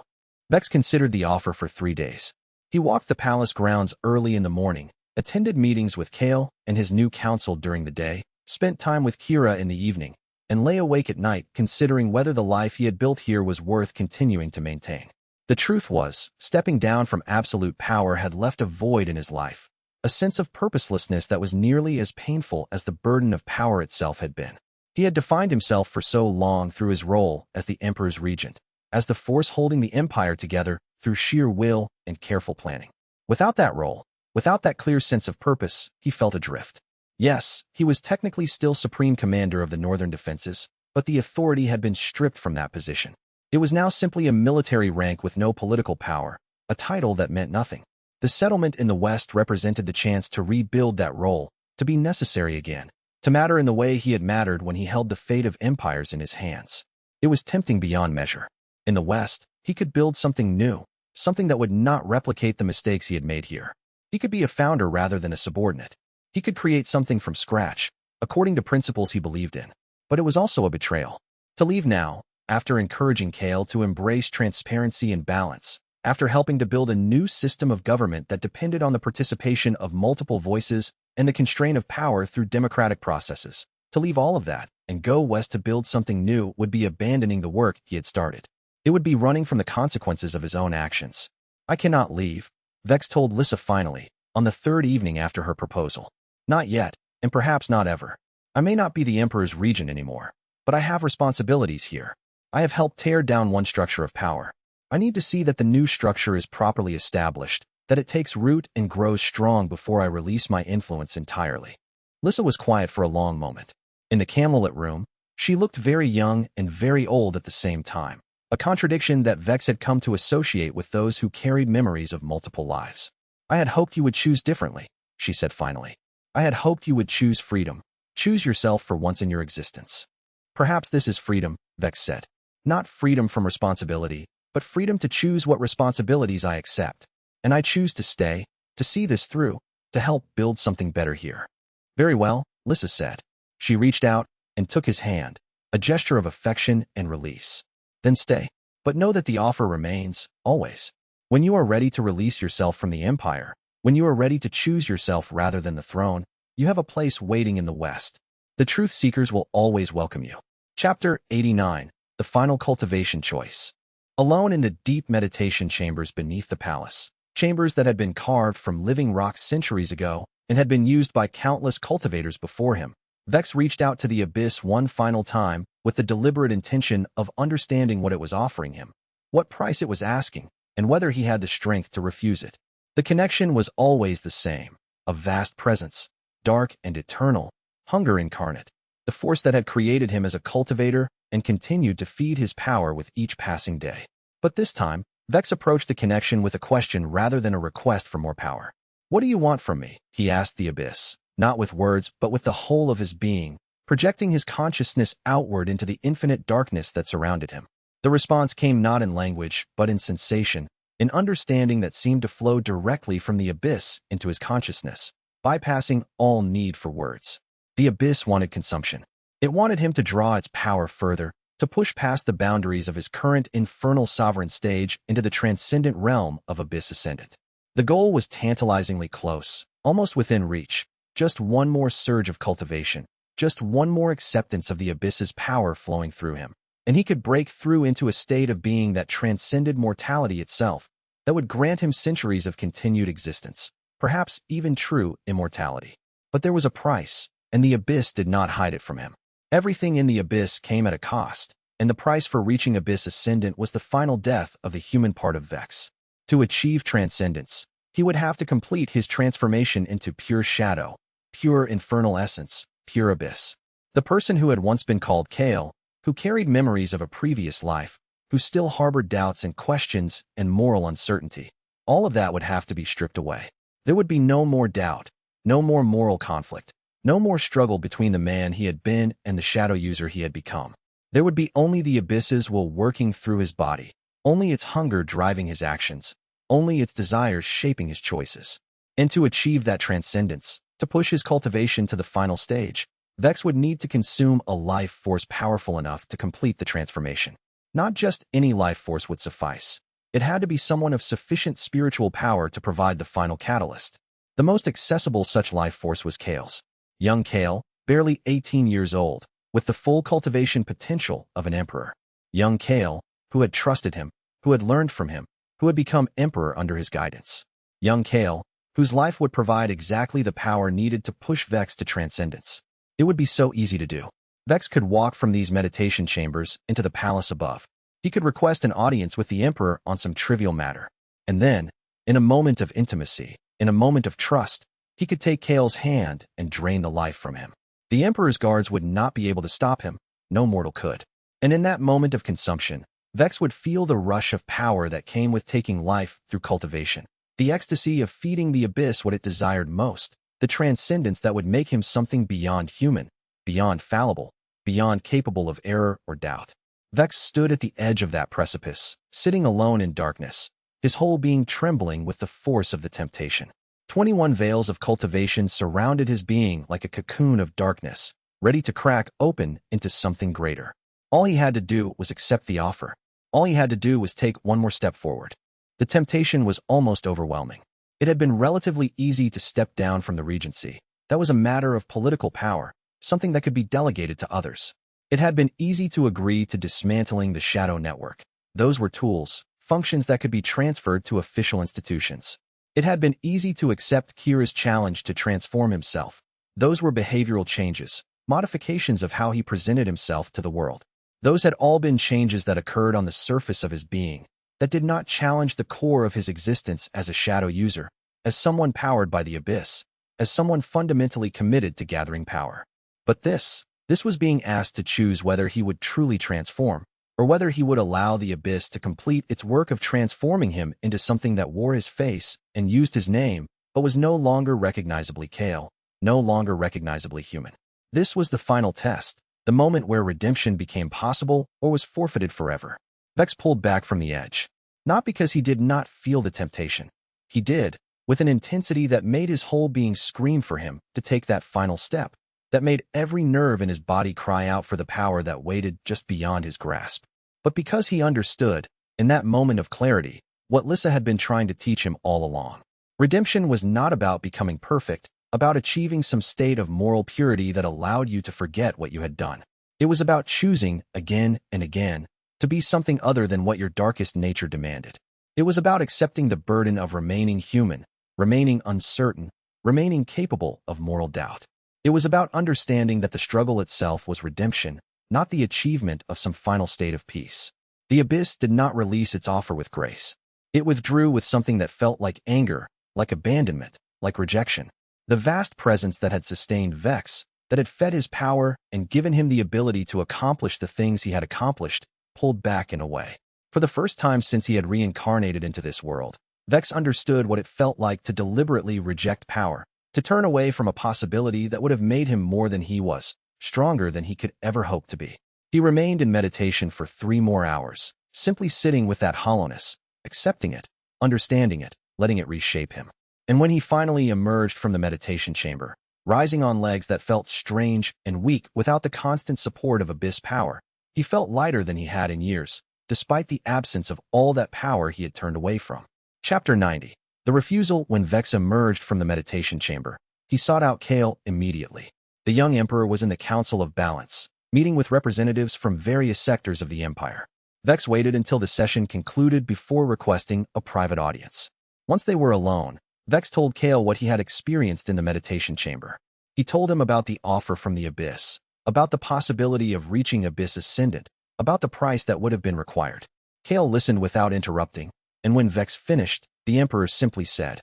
Vex considered the offer for 3 days. He walked the palace grounds early in the morning, attended meetings with Kael and his new council during the day, spent time with Kira in the evening, and lay awake at night considering whether the life he had built here was worth continuing to maintain. The truth was, stepping down from absolute power had left a void in his life, a sense of purposelessness that was nearly as painful as the burden of power itself had been. He had defined himself for so long through his role as the Emperor's regent, as the force holding the empire together through sheer will and careful planning. Without that role, without that clear sense of purpose, he felt adrift. Yes, he was technically still supreme commander of the northern defenses, but the authority had been stripped from that position. It was now simply a military rank with no political power, a title that meant nothing. The settlement in the West represented the chance to rebuild that role, to be necessary again, to matter in the way he had mattered when he held the fate of empires in his hands. It was tempting beyond measure. In the West, he could build something new, something that would not replicate the mistakes he had made here. He could be a founder rather than a subordinate. He could create something from scratch, according to principles he believed in. But it was also a betrayal. To leave now, after encouraging Kael to embrace transparency and balance, after helping to build a new system of government that depended on the participation of multiple voices and the constraint of power through democratic processes, to leave all of that and go west to build something new would be abandoning the work he had started. It would be running from the consequences of his own actions. "I cannot leave," Vex told Lissa finally, on the 3rd evening after her proposal. "Not yet, and perhaps not ever. I may not be the Emperor's regent anymore, but I have responsibilities here. I have helped tear down one structure of power. I need to see that the new structure is properly established, that it takes root and grows strong before I release my influence entirely." Lissa was quiet for a long moment. In the candlelit room, she looked very young and very old at the same time, a contradiction that Vex had come to associate with those who carried memories of multiple lives. "I had hoped you would choose differently," she said finally. "I had hoped you would choose freedom. Choose yourself for once in your existence." "Perhaps this is freedom," Vex said. "Not freedom from responsibility, but freedom to choose what responsibilities I accept. And I choose to stay, to see this through, to help build something better here." "Very well," Lissa said. She reached out and took his hand, a gesture of affection and release. "Then stay. But know that the offer remains, always. When you are ready to release yourself from the Empire, when you are ready to choose yourself rather than the throne, you have a place waiting in the West. The truth seekers will always welcome you." Chapter 89, The Final Cultivation Choice. Alone in the deep meditation chambers beneath the palace, chambers that had been carved from living rock centuries ago and had been used by countless cultivators before him, Vex reached out to the abyss one final time with the deliberate intention of understanding what it was offering him, what price it was asking, and whether he had the strength to refuse it. The connection was always the same, a vast presence, dark and eternal, hunger incarnate. The the force that had created him as a cultivator and continued to feed his power with each passing day. But this time, Vex approached the connection with a question rather than a request for more power. "What do you want from me?" he asked the Abyss, not with words but with the whole of his being, projecting his consciousness outward into the infinite darkness that surrounded him. The response came not in language, but in sensation, in understanding that seemed to flow directly from the Abyss into his consciousness, bypassing all need for words. The Abyss wanted consumption. It wanted him to draw its power further, to push past the boundaries of his current infernal sovereign stage into the transcendent realm of Abyss Ascendant. The goal was tantalizingly close, almost within reach. Just one more surge of cultivation, just one more acceptance of the Abyss's power flowing through him, and he could break through into a state of being that transcended mortality itself, that would grant him centuries of continued existence, perhaps even true immortality. But there was a price, and the Abyss did not hide it from him. Everything in the Abyss came at a cost, and the price for reaching Abyss Ascendant was the final death of the human part of Vex. To achieve transcendence, he would have to complete his transformation into pure shadow, pure infernal essence, pure abyss. The person who had once been called Kael, who carried memories of a previous life, who still harbored doubts and questions and moral uncertainty. All of that would have to be stripped away. There would be no more doubt, no more moral conflict, no more struggle between the man he had been and the shadow user he had become. There would be only the Abyss's will working through his body, only its hunger driving his actions, only its desires shaping his choices. And to achieve that transcendence, to push his cultivation to the final stage, Vex would need to consume a life force powerful enough to complete the transformation. Not just any life force would suffice. It had to be someone of sufficient spiritual power to provide the final catalyst. The most accessible such life force was Kael's. Young Kael, barely 18 years old, with the full cultivation potential of an emperor. Young Kael, who had trusted him, who had learned from him, who had become emperor under his guidance. Young Kael, whose life would provide exactly the power needed to push Vex to transcendence. It would be so easy to do. Vex could walk from these meditation chambers into the palace above. He could request an audience with the emperor on some trivial matter. And then, in a moment of intimacy, in a moment of trust, he could take Kael's hand and drain the life from him. The emperor's guards would not be able to stop him. No mortal could. And in that moment of consumption, Vex would feel the rush of power that came with taking life through cultivation. The ecstasy of feeding the Abyss what it desired most. The transcendence that would make him something beyond human, beyond fallible, beyond capable of error or doubt. Vex stood at the edge of that precipice, sitting alone in darkness, his whole being trembling with the force of the temptation. 21 veils of cultivation surrounded his being like a cocoon of darkness, ready to crack open into something greater. All he had to do was accept the offer. All he had to do was take one more step forward. The temptation was almost overwhelming. It had been relatively easy to step down from the regency. That was a matter of political power, something that could be delegated to others. It had been easy to agree to dismantling the shadow network. Those were tools, functions that could be transferred to official institutions. It had been easy to accept Kira's challenge to transform himself. Those were behavioral changes, modifications of how he presented himself to the world. Those had all been changes that occurred on the surface of his being, that did not challenge the core of his existence as a shadow user, as someone powered by the Abyss, as someone fundamentally committed to gathering power. But this was being asked to choose whether he would truly transform, or whether he would allow the Abyss to complete its work of transforming him into something that wore his face and used his name, but was no longer recognizably Kael, no longer recognizably human. This was the final test, the moment where redemption became possible or was forfeited forever. Vex pulled back from the edge. Not because he did not feel the temptation. He did, with an intensity that made his whole being scream for him to take that final step, that made every nerve in his body cry out for the power that waited just beyond his grasp. But because he understood, in that moment of clarity, what Lissa had been trying to teach him all along. Redemption was not about becoming perfect, about achieving some state of moral purity that allowed you to forget what you had done. It was about choosing, again and again, to be something other than what your darkest nature demanded. It was about accepting the burden of remaining human, remaining uncertain, remaining capable of moral doubt. It was about understanding that the struggle itself was redemption, not the achievement of some final state of peace. The Abyss did not release its offer with grace. It withdrew with something that felt like anger, like abandonment, like rejection. The vast presence that had sustained Vex, that had fed his power and given him the ability to accomplish the things he had accomplished, pulled back in a way. For the first time since he had reincarnated into this world, Vex understood what it felt like to deliberately reject power, to turn away from a possibility that would have made him more than he was, stronger than he could ever hope to be. He remained in meditation for 3 more hours, simply sitting with that hollowness, accepting it, understanding it, letting it reshape him. And when he finally emerged from the meditation chamber, rising on legs that felt strange and weak without the constant support of Abyss power, he felt lighter than he had in years, despite the absence of all that power he had turned away from. Chapter 90. The refusal. When Vex emerged from the meditation chamber, he sought out Kael immediately. The young emperor was in the Council of Balance, meeting with representatives from various sectors of the empire. Vex waited until the session concluded before requesting a private audience. Once they were alone, Vex told Kael what he had experienced in the meditation chamber. He told him about the offer from the Abyss, about the possibility of reaching Abyss Ascendant, about the price that would have been required. Kael listened without interrupting, and when Vex finished, the emperor simply said,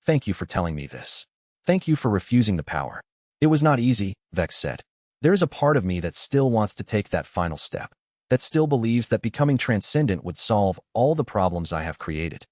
"Thank you for telling me this. Thank you for refusing the power. It was not easy," Vex said. "There is a part of me that still wants to take that final step, that still believes that becoming transcendent would solve all the problems I have created.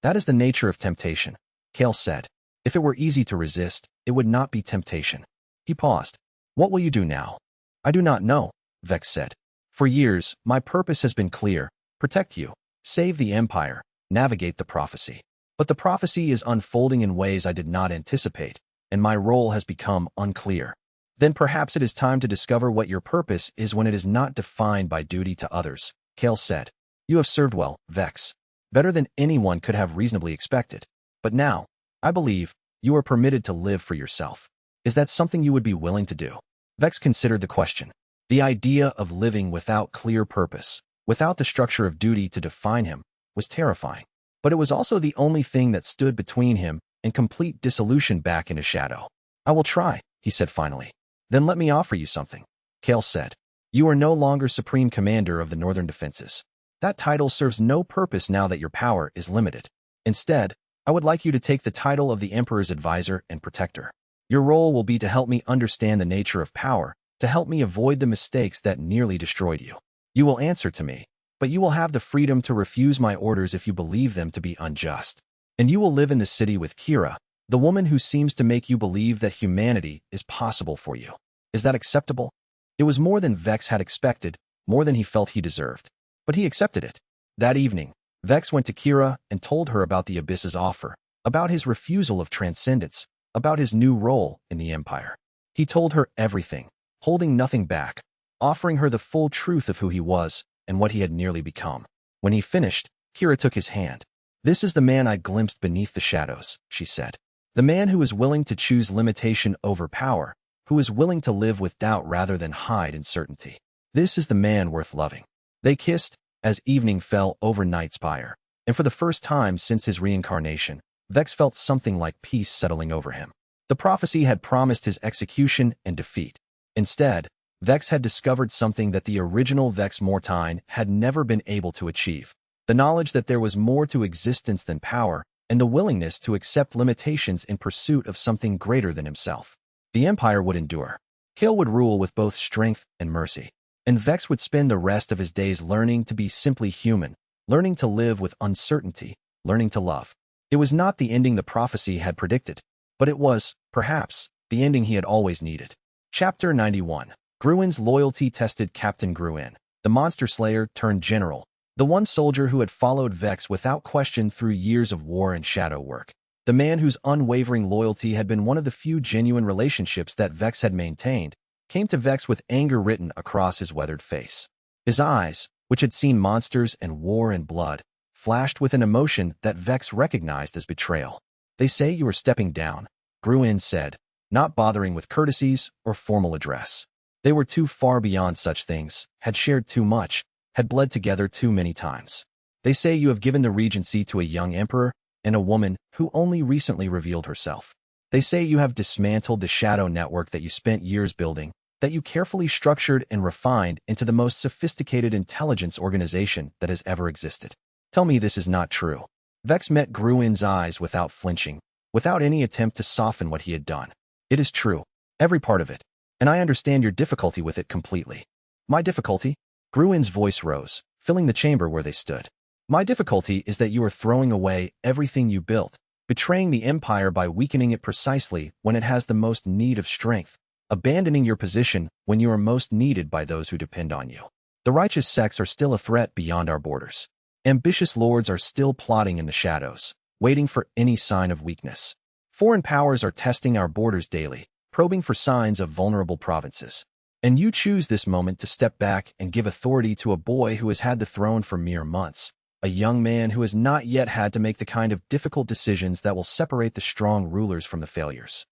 That is the nature of temptation," Kael said. "If it were easy to resist, it would not be temptation." He paused. "What will you do now?" "I do not know," Vex said. "For years, my purpose has been clear: protect you, save the empire, navigate the prophecy. But the prophecy is unfolding in ways I did not anticipate, and my role has become unclear. Then perhaps it is time to discover what your purpose is when it is not defined by duty to others," Kael said. "You have served well, Vex, better than anyone could have reasonably expected. But now, I believe, you are permitted to live for yourself. Is that something you would be willing to do?" Vex considered the question. The idea of living without clear purpose, without the structure of duty to define him, was terrifying. But it was also the only thing that stood between him and complete dissolution back into shadow. "I will try," he said finally. "Then let me offer you something," Kael said. "You are no longer Supreme Commander of the Northern Defenses. That title serves no purpose now that your power is limited. Instead, I would like you to take the title of the Emperor's advisor and protector. Your role will be to help me understand the nature of power, to help me avoid the mistakes that nearly destroyed you. You will answer to me, but you will have the freedom to refuse my orders if you believe them to be unjust. And you will live in the city with Kira, the woman who seems to make you believe that humanity is possible for you. Is that acceptable?" It was more than Vex had expected, more than he felt he deserved. But he accepted it. That evening, Vex went to Kira and told her about the Abyss's offer, about his refusal of transcendence, about his new role in the Empire. He told her everything, holding nothing back, offering her the full truth of who he was and what he had nearly become. When he finished, Kira took his hand. "This is the man I glimpsed beneath the shadows," she said. "The man who is willing to choose limitation over power, who is willing to live with doubt rather than hide in certainty. This is the man worth loving." They kissed as evening fell over Night Spire, and for the first time since his reincarnation, Vex felt something like peace settling over him. The prophecy had promised his execution and defeat. Instead, Vex had discovered something that the original Vex Mortain had never been able to achieve: the knowledge that there was more to existence than power, and the willingness to accept limitations in pursuit of something greater than himself. The Empire would endure. Kael would rule with both strength and mercy, and Vex would spend the rest of his days learning to be simply human, learning to live with uncertainty, learning to love. It was not the ending the prophecy had predicted, but it was, perhaps, the ending he had always needed. Chapter 91. Gruin's loyalty tested. Captain Gruin, the monster slayer turned general, the one soldier who had followed Vex without question through years of war and shadow work, the man whose unwavering loyalty had been one of the few genuine relationships that Vex had maintained, came to Vex with anger written across his weathered face. His eyes, which had seen monsters and war and blood, flashed with an emotion that Vex recognized as betrayal. "They say you are stepping down," Gruin said, not bothering with courtesies or formal address. They were too far beyond such things, had shared too much, had bled together too many times. "They say you have given the regency to a young emperor and a woman who only recently revealed herself. They say you have dismantled the shadow network that you spent years building, that you carefully structured and refined into the most sophisticated intelligence organization that has ever existed. Tell me this is not true." Vex met Gruin's eyes without flinching, without any attempt to soften what he had done. "It is true. Every part of it. and I understand your difficulty with it completely. My difficulty? Gruin's voice rose, filling the chamber where they stood. My difficulty is that you are throwing away everything you built, betraying the Empire by weakening it precisely when it has the most need of strength, abandoning your position when you are most needed by those who depend on you. The righteous sects are still a threat beyond our borders. Ambitious lords are still plotting in the shadows, waiting for any sign of weakness. Foreign powers are testing our borders daily, probing for signs of vulnerable provinces. And you choose this moment to step back and give authority to a boy who has had the throne for mere months, a young man who has not yet had to make the kind of difficult decisions that will separate the strong rulers from the failures.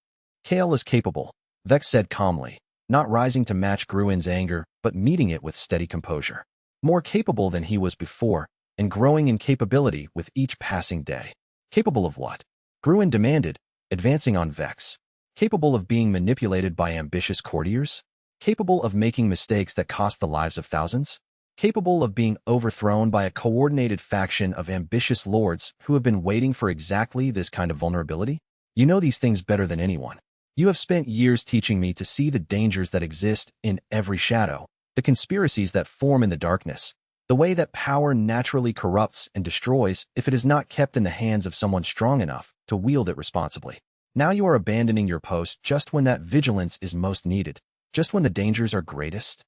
Kael is capable, Vex said calmly, not rising to match Gruin's anger, but meeting it with steady composure. More capable than he was before, and growing in capability with each passing day. Capable of what? Gruin demanded, advancing on Vex. Capable of being manipulated by ambitious courtiers? Capable of making mistakes that cost the lives of thousands? Capable of being overthrown by a coordinated faction of ambitious lords who have been waiting for exactly this kind of vulnerability? You know these things better than anyone. You have spent years teaching me to see the dangers that exist in every shadow, the conspiracies that form in the darkness, the way that power naturally corrupts and destroys if it is not kept in the hands of someone strong enough to wield it responsibly. Now you are abandoning your post just when that vigilance is most needed, just when the dangers are greatest.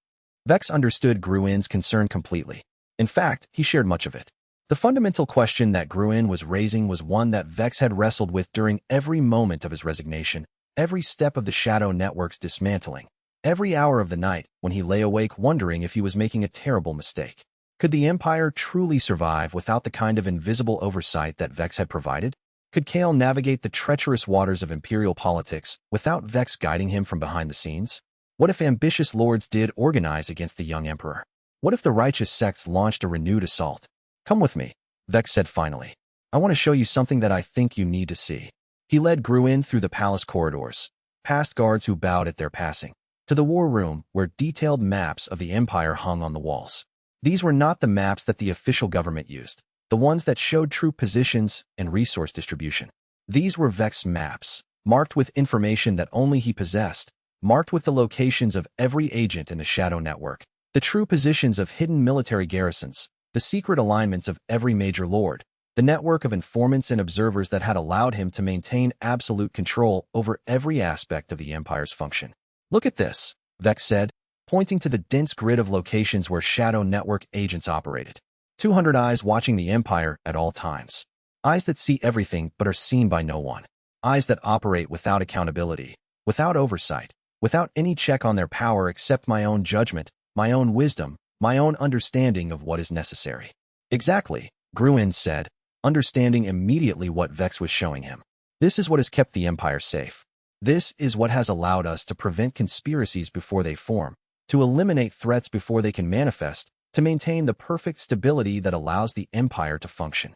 Vex understood Gruin's concern completely. In fact, he shared much of it. The fundamental question that Gruin was raising was one that Vex had wrestled with during every moment of his resignation, every step of the Shadow Network's dismantling, every hour of the night when he lay awake wondering if he was making a terrible mistake. Could the Empire truly survive without the kind of invisible oversight that Vex had provided? Could Kael navigate the treacherous waters of imperial politics without Vex guiding him from behind the scenes? What if ambitious lords did organize against the young emperor? What if the righteous sects launched a renewed assault? Come with me, Vex said finally. I want to show you something that I think you need to see. He led Gruin through the palace corridors, past guards who bowed at their passing, to the war room where detailed maps of the Empire hung on the walls. These were not the maps that the official government used, the ones that showed true positions and resource distribution. These were Vex maps, marked with information that only he possessed, marked with the locations of every agent in the Shadow Network, the true positions of hidden military garrisons, the secret alignments of every major lord, the network of informants and observers that had allowed him to maintain absolute control over every aspect of the Empire's function. Look at this, Vex said, pointing to the dense grid of locations where Shadow Network agents operated. 200 eyes watching the Empire at all times. Eyes that see everything but are seen by no one. Eyes that operate without accountability, without oversight, without any check on their power except my own judgment, my own wisdom, my own understanding of what is necessary. Exactly, Gruin said, understanding immediately what Vex was showing him. This is what has kept the Empire safe. This is what has allowed us to prevent conspiracies before they form, to eliminate threats before they can manifest, to maintain the perfect stability that allows the Empire to function.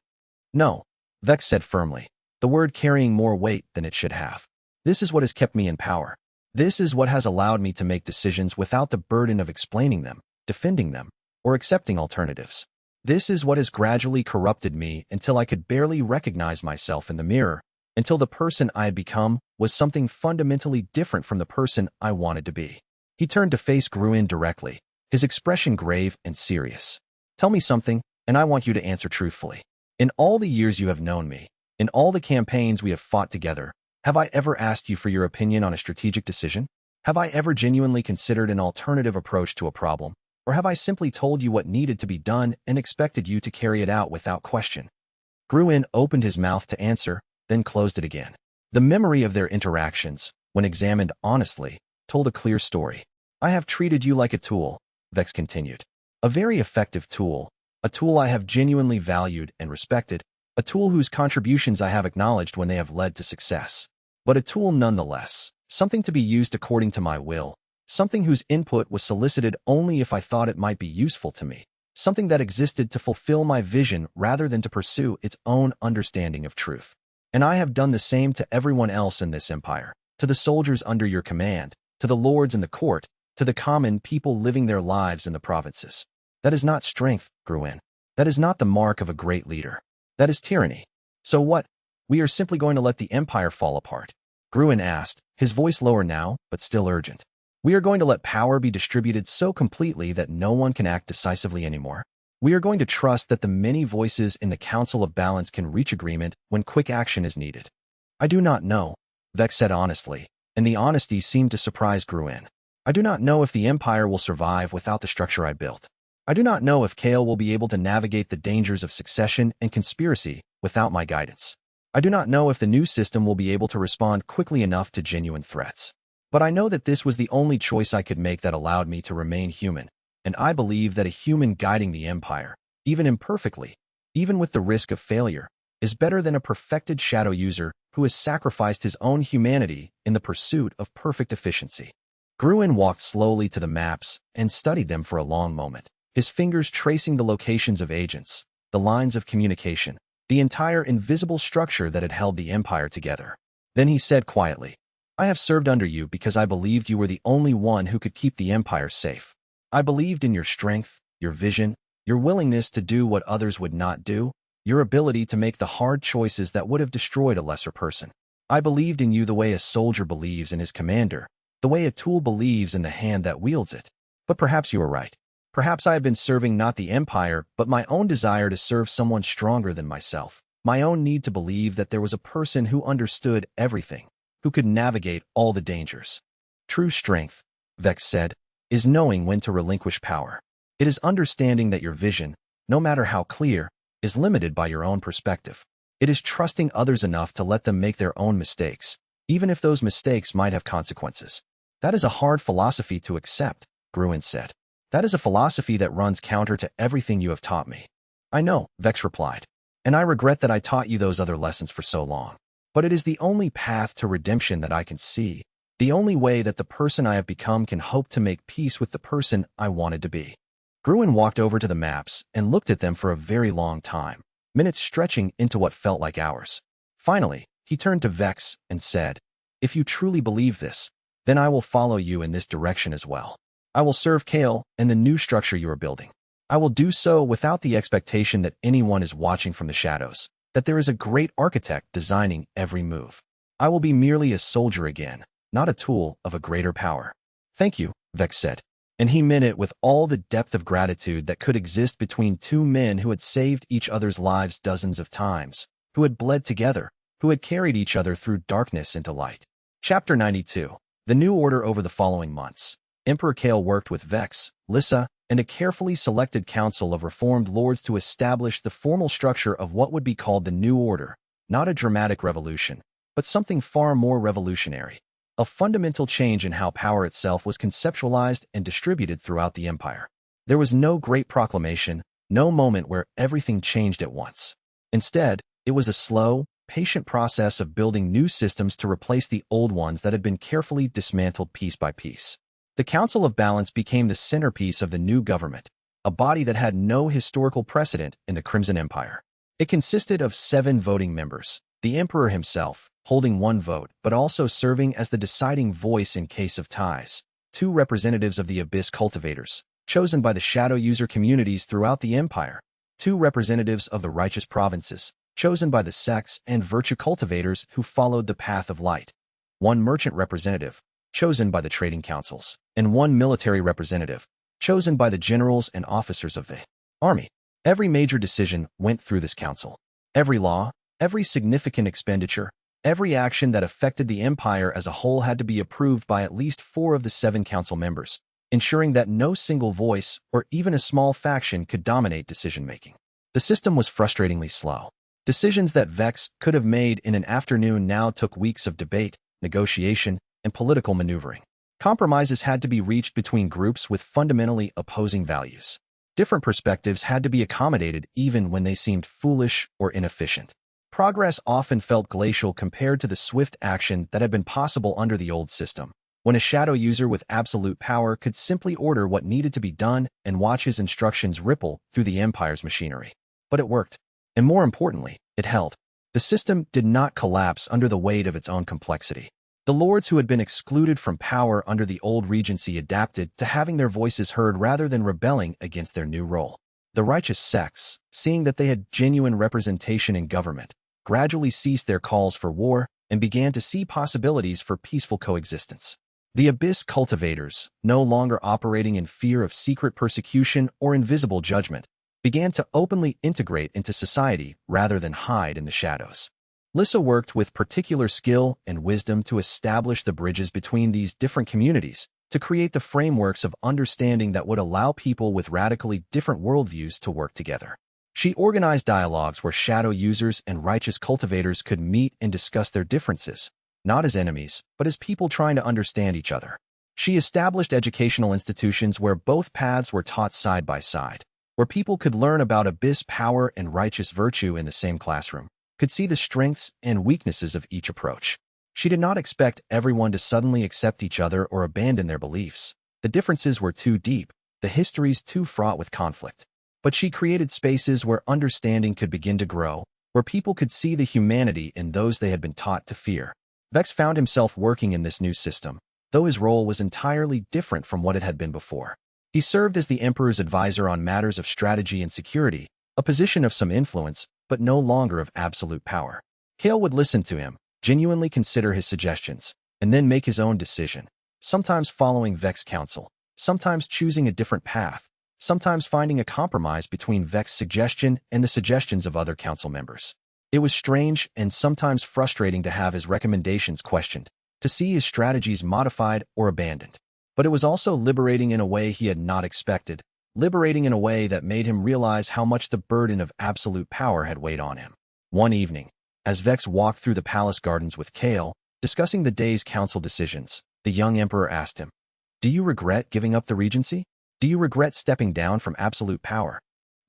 No, Vex said firmly, the word carrying more weight than it should have. This is what has kept me in power. This is what has allowed me to make decisions without the burden of explaining them, defending them, or accepting alternatives. This is what has gradually corrupted me until I could barely recognize myself in the mirror, until the person I had become was something fundamentally different from the person I wanted to be. He turned to face Gruin directly, his expression grave and serious. Tell me something, and I want you to answer truthfully. In all the years you have known me, in all the campaigns we have fought together, have I ever asked you for your opinion on a strategic decision? Have I ever genuinely considered an alternative approach to a problem? Or have I simply told you what needed to be done and expected you to carry it out without question? Gruin opened his mouth to answer, then closed it again. The memory of their interactions, when examined honestly, told a clear story. I have treated you like a tool, Vex continued. A very effective tool, a tool I have genuinely valued and respected, a tool whose contributions I have acknowledged when they have led to success. But a tool nonetheless, something to be used according to my will, something whose input was solicited only if I thought it might be useful to me, something that existed to fulfill my vision rather than to pursue its own understanding of truth. And I have done the same to everyone else in this empire, to the soldiers under your command, to the lords in the court, to the common people living their lives in the provinces. That is not strength, Gruin. That is not the mark of a great leader. That is tyranny. So what? We are simply going to let the empire fall apart? Gruin asked, his voice lower now, but still urgent. We are going to let power be distributed so completely that no one can act decisively anymore. We are going to trust that the many voices in the Council of Balance can reach agreement when quick action is needed. I do not know, Vex said honestly, and the honesty seemed to surprise Gruen. I do not know if the Empire will survive without the structure I built. I do not know if Kael will be able to navigate the dangers of succession and conspiracy without my guidance. I do not know if the new system will be able to respond quickly enough to genuine threats. But I know that this was the only choice I could make that allowed me to remain human, and I believe that a human guiding the Empire, even imperfectly, even with the risk of failure, is better than a perfected shadow user who has sacrificed his own humanity in the pursuit of perfect efficiency. Gruen walked slowly to the maps and studied them for a long moment, his fingers tracing the locations of agents, the lines of communication, the entire invisible structure that had held the Empire together. Then he said quietly, I have served under you because I believed you were the only one who could keep the Empire safe. I believed in your strength, your vision, your willingness to do what others would not do, your ability to make the hard choices that would have destroyed a lesser person. I believed in you the way a soldier believes in his commander, the way a tool believes in the hand that wields it. But perhaps you were right. Perhaps I have been serving not the Empire, but my own desire to serve someone stronger than myself, my own need to believe that there was a person who understood everything, who could navigate all the dangers. True strength, Vex said, is knowing when to relinquish power. It is understanding that your vision, no matter how clear, is limited by your own perspective. It is trusting others enough to let them make their own mistakes, even if those mistakes might have consequences. That is a hard philosophy to accept, Gruen said. That is a philosophy that runs counter to everything you have taught me. I know, Vex replied, and I regret that I taught you those other lessons for so long. But it is the only path to redemption that I can see, the only way that the person I have become can hope to make peace with the person I wanted to be. Gruen walked over to the maps and looked at them for a very long time, minutes stretching into what felt like hours. Finally, he turned to Vex and said, If you truly believe this, then I will follow you in this direction as well. I will serve Kael and the new structure you are building. I will do so without the expectation that anyone is watching from the shadows, that there is a great architect designing every move. I will be merely a soldier again, not a tool of a greater power. Thank you, Vex said, and he meant it with all the depth of gratitude that could exist between two men who had saved each other's lives dozens of times, who had bled together, who had carried each other through darkness into light. Chapter 92. The New Order. Over the following months, Emperor Kael worked with Vex, Lissa, and a carefully selected council of reformed lords to establish the formal structure of what would be called the New Order, not a dramatic revolution, but something far more revolutionary. A fundamental change in how power itself was conceptualized and distributed throughout the Empire. There was no great proclamation, no moment where everything changed at once. Instead, it was a slow, patient process of building new systems to replace the old ones that had been carefully dismantled piece by piece. The Council of Balance became the centerpiece of the new government, a body that had no historical precedent in the Crimson Empire. It consisted of 7 voting members, the Emperor himself, holding 1 vote, but also serving as the deciding voice in case of ties, 2 representatives of the Abyss Cultivators, chosen by the shadow user communities throughout the Empire, 2 representatives of the righteous provinces, chosen by the sects and virtue cultivators who followed the path of light, 1 merchant representative, chosen by the trading councils, and 1 military representative, chosen by the generals and officers of the army. Every major decision went through this council. Every law, every significant expenditure, every action that affected the Empire as a whole had to be approved by at least 4 of the 7 council members, ensuring that no single voice or even a small faction could dominate decision-making. The system was frustratingly slow. Decisions that Vex could have made in an afternoon now took weeks of debate, negotiation, and political maneuvering. Compromises had to be reached between groups with fundamentally opposing values. Different perspectives had to be accommodated even when they seemed foolish or inefficient. Progress often felt glacial compared to the swift action that had been possible under the old system, when a shadow user with absolute power could simply order what needed to be done and watch his instructions ripple through the Empire's machinery. But it worked. And more importantly, it held. The system did not collapse under the weight of its own complexity. The lords who had been excluded from power under the old regency adapted to having their voices heard rather than rebelling against their new role. The righteous sects, seeing that they had genuine representation in government, gradually ceased their calls for war and began to see possibilities for peaceful coexistence. The Abyss cultivators, no longer operating in fear of secret persecution or invisible judgment, began to openly integrate into society rather than hide in the shadows. Lissa worked with particular skill and wisdom to establish the bridges between these different communities, to create the frameworks of understanding that would allow people with radically different worldviews to work together. She organized dialogues where shadow users and righteous cultivators could meet and discuss their differences, not as enemies, but as people trying to understand each other. She established educational institutions where both paths were taught side by side, where people could learn about Abyss power and righteous virtue in the same classroom, could see the strengths and weaknesses of each approach. She did not expect everyone to suddenly accept each other or abandon their beliefs. The differences were too deep, the histories too fraught with conflict. But she created spaces where understanding could begin to grow, where people could see the humanity in those they had been taught to fear. Vex found himself working in this new system, though his role was entirely different from what it had been before. He served as the Emperor's advisor on matters of strategy and security, a position of some influence, but no longer of absolute power. Kael would listen to him, genuinely consider his suggestions, and then make his own decision, sometimes following Vex's counsel, sometimes choosing a different path, sometimes finding a compromise between Vex's suggestion and the suggestions of other council members. It was strange and sometimes frustrating to have his recommendations questioned, to see his strategies modified or abandoned. But it was also liberating in a way he had not expected, liberating in a way that made him realize how much the burden of absolute power had weighed on him. One evening, as Vex walked through the palace gardens with Kael, discussing the day's council decisions, the young emperor asked him, "Do you regret giving up the regency? Do you regret stepping down from absolute power?"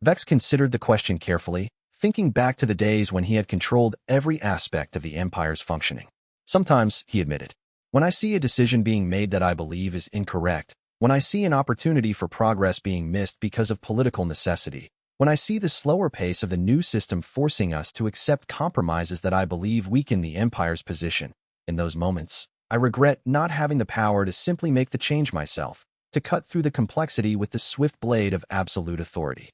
Vex considered the question carefully, thinking back to the days when he had controlled every aspect of the empire's functioning. "Sometimes," he admitted, "when I see a decision being made that I believe is incorrect, when I see an opportunity for progress being missed because of political necessity, when I see the slower pace of the new system forcing us to accept compromises that I believe weaken the empire's position, in those moments, I regret not having the power to simply make the change myself, to cut through the complexity with the swift blade of absolute authority."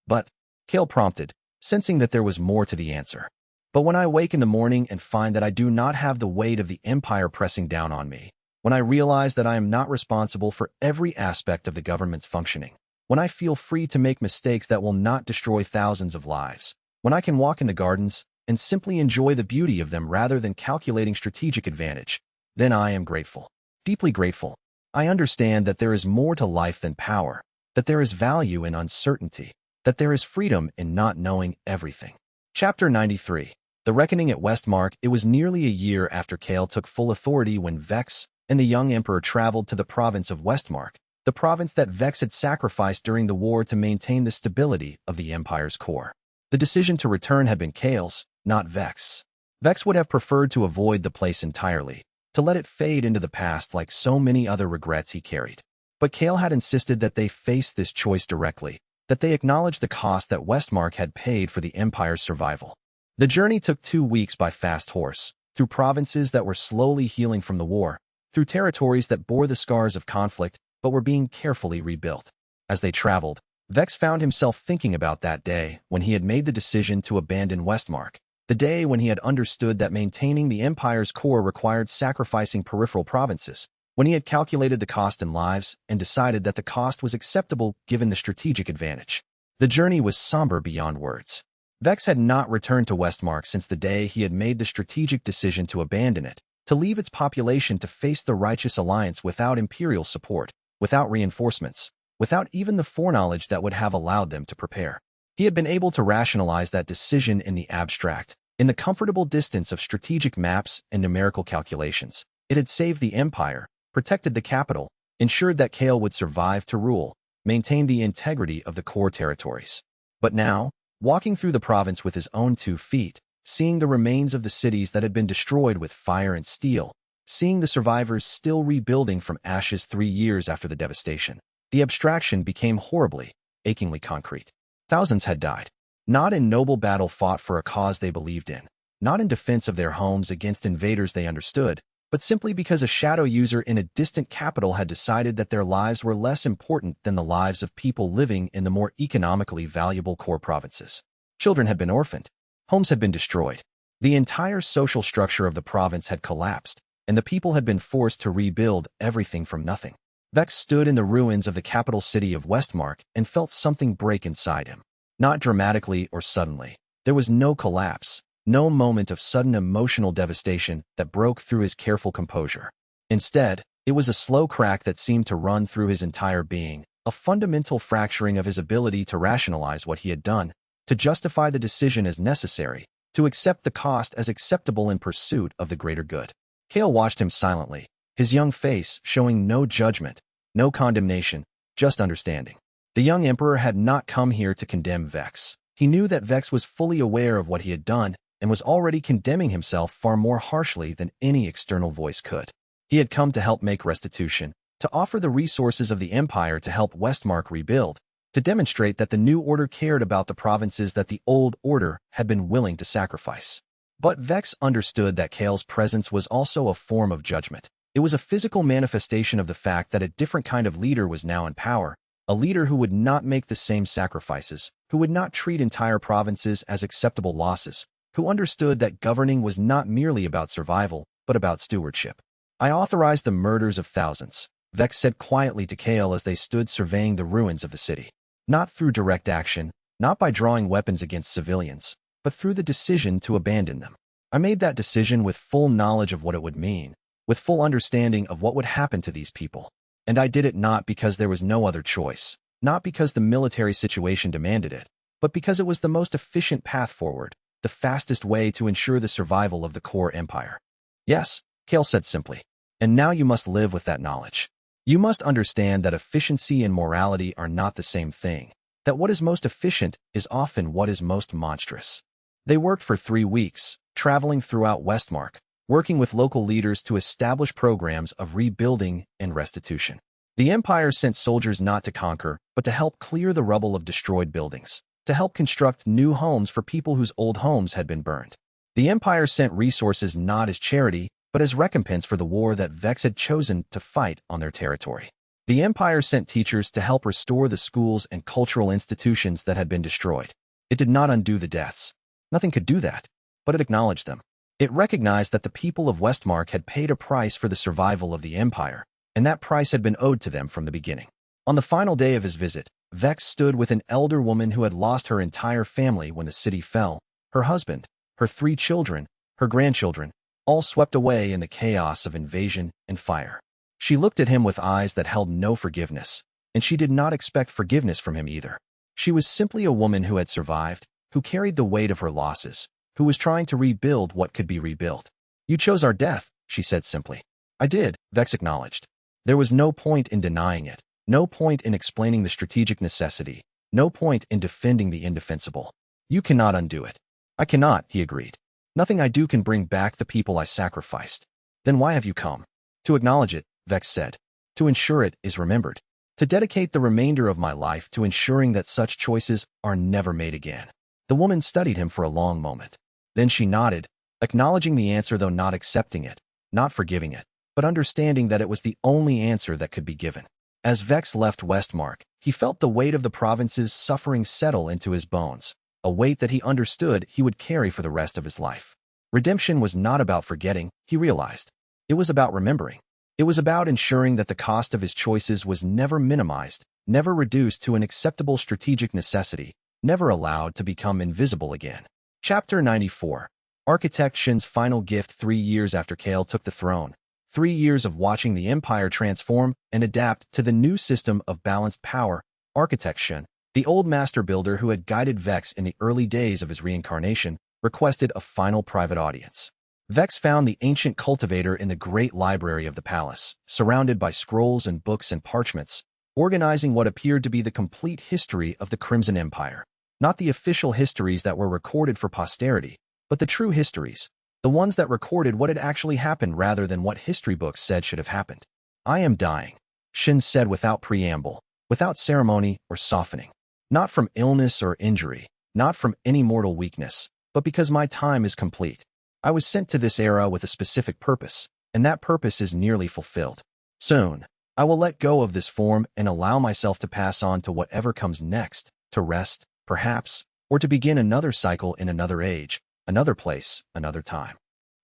"But," Kael prompted, sensing that there was more to the answer. "But when I wake in the morning and find that I do not have the weight of the empire pressing down on me, when I realize that I am not responsible for every aspect of the government's functioning, when I feel free to make mistakes that will not destroy thousands of lives, when I can walk in the gardens and simply enjoy the beauty of them rather than calculating strategic advantage, then I am grateful. Deeply grateful. I understand that there is more to life than power, that there is value in uncertainty, that there is freedom in not knowing everything." Chapter 93. The Reckoning at Westmark. It was nearly a year after Kael took full authority when Vex and the young emperor traveled to the province of Westmark, the province that Vex had sacrificed during the war to maintain the stability of the empire's core. The decision to return had been Kael's, not Vex's. Vex would have preferred to avoid the place entirely, to let it fade into the past like so many other regrets he carried. But Kael had insisted that they face this choice directly, that they acknowledge the cost that Westmark had paid for the empire's survival. The journey took 2 weeks by fast horse, through provinces that were slowly healing from the war, through territories that bore the scars of conflict but were being carefully rebuilt. As they traveled, Vex found himself thinking about that day when he had made the decision to abandon Westmark, the day when he had understood that maintaining the empire's core required sacrificing peripheral provinces, when he had calculated the cost in lives and decided that the cost was acceptable given the strategic advantage. The journey was somber beyond words. Vex had not returned to Westmark since the day he had made the strategic decision to abandon it, to leave its population to face the Righteous Alliance without imperial support, without reinforcements, without even the foreknowledge that would have allowed them to prepare. He had been able to rationalize that decision in the abstract, in the comfortable distance of strategic maps and numerical calculations. It had saved the empire, protected the capital, ensured that Kael would survive to rule, maintained the integrity of the core territories. But now, walking through the province with his own 2 feet, seeing the remains of the cities that had been destroyed with fire and steel, seeing the survivors still rebuilding from ashes 3 years after the devastation, the abstraction became horribly, achingly concrete. Thousands had died, not in noble battle fought for a cause they believed in, not in defense of their homes against invaders they understood, but simply because a shadow user in a distant capital had decided that their lives were less important than the lives of people living in the more economically valuable core provinces. Children had been orphaned. Homes had been destroyed. The entire social structure of the province had collapsed, and the people had been forced to rebuild everything from nothing. Vex stood in the ruins of the capital city of Westmark and felt something break inside him. Not dramatically or suddenly. There was no collapse, no moment of sudden emotional devastation that broke through his careful composure. Instead, it was a slow crack that seemed to run through his entire being, a fundamental fracturing of his ability to rationalize what he had done, to justify the decision as necessary, to accept the cost as acceptable in pursuit of the greater good. Kael watched him silently, his young face showing no judgment, no condemnation, just understanding. The young emperor had not come here to condemn Vex. He knew that Vex was fully aware of what he had done and was already condemning himself far more harshly than any external voice could. He had come to help make restitution, to offer the resources of the empire to help Westmark rebuild, to demonstrate that the new order cared about the provinces that the old order had been willing to sacrifice. But Vex understood that Kael's presence was also a form of judgment. It was a physical manifestation of the fact that a different kind of leader was now in power, a leader who would not make the same sacrifices, who would not treat entire provinces as acceptable losses, who understood that governing was not merely about survival, but about stewardship. I authorized the murders of thousands, Vex said quietly to Kael as they stood surveying the ruins of the city. Not through direct action, not by drawing weapons against civilians, but through the decision to abandon them. I made that decision with full knowledge of what it would mean, with full understanding of what would happen to these people. And I did it not because there was no other choice, not because the military situation demanded it, but because it was the most efficient path forward, the fastest way to ensure the survival of the core empire. Yes, Kael said simply. And now you must live with that knowledge. You must understand that efficiency and morality are not the same thing, that what is most efficient is often what is most monstrous. They worked for 3 weeks, traveling throughout Westmark, working with local leaders to establish programs of rebuilding and restitution. The Empire sent soldiers not to conquer, but to help clear the rubble of destroyed buildings, to help construct new homes for people whose old homes had been burned. The Empire sent resources not as charity, but as recompense for the war that Vex had chosen to fight on their territory. The Empire sent teachers to help restore the schools and cultural institutions that had been destroyed. It did not undo the deaths. Nothing could do that, but it acknowledged them. It recognized that the people of Westmark had paid a price for the survival of the Empire, and that price had been owed to them from the beginning. On the final day of his visit, Vex stood with an elder woman who had lost her entire family when the city fell, her husband, her 3 children, her grandchildren, all swept away in the chaos of invasion and fire. She looked at him with eyes that held no forgiveness, and she did not expect forgiveness from him either. She was simply a woman who had survived, who carried the weight of her losses, who was trying to rebuild what could be rebuilt. You chose our death, she said simply. I did, Vex acknowledged. There was no point in denying it, no point in explaining the strategic necessity, no point in defending the indefensible. You cannot undo it. I cannot, he agreed. Nothing I do can bring back the people I sacrificed. Then why have you come? To acknowledge it, Vex said. To ensure it is remembered. To dedicate the remainder of my life to ensuring that such choices are never made again. The woman studied him for a long moment. Then she nodded, acknowledging the answer though not accepting it, not forgiving it, but understanding that it was the only answer that could be given. As Vex left Westmark, he felt the weight of the province's suffering settle into his bones, a weight that he understood he would carry for the rest of his life. Redemption was not about forgetting, he realized. It was about remembering. It was about ensuring that the cost of his choices was never minimized, never reduced to an acceptable strategic necessity, never allowed to become invisible again. Chapter 94. Architect Shin's final gift 3 years after Kael took the throne. 3 years of watching the Empire transform and adapt to the new system of balanced power. Architect Shin, the old master builder who had guided Vex in the early days of his reincarnation, requested a final private audience. Vex found the ancient cultivator in the great library of the palace, surrounded by scrolls and books and parchments, organizing what appeared to be the complete history of the Crimson Empire. Not the official histories that were recorded for posterity, but the true histories, the ones that recorded what had actually happened rather than what history books said should have happened. I am dying, Shin said without preamble, without ceremony or softening. Not from illness or injury, not from any mortal weakness, but because my time is complete. I was sent to this era with a specific purpose, and that purpose is nearly fulfilled. Soon, I will let go of this form and allow myself to pass on to whatever comes next, to rest, perhaps, or to begin another cycle in another age, another place, another time.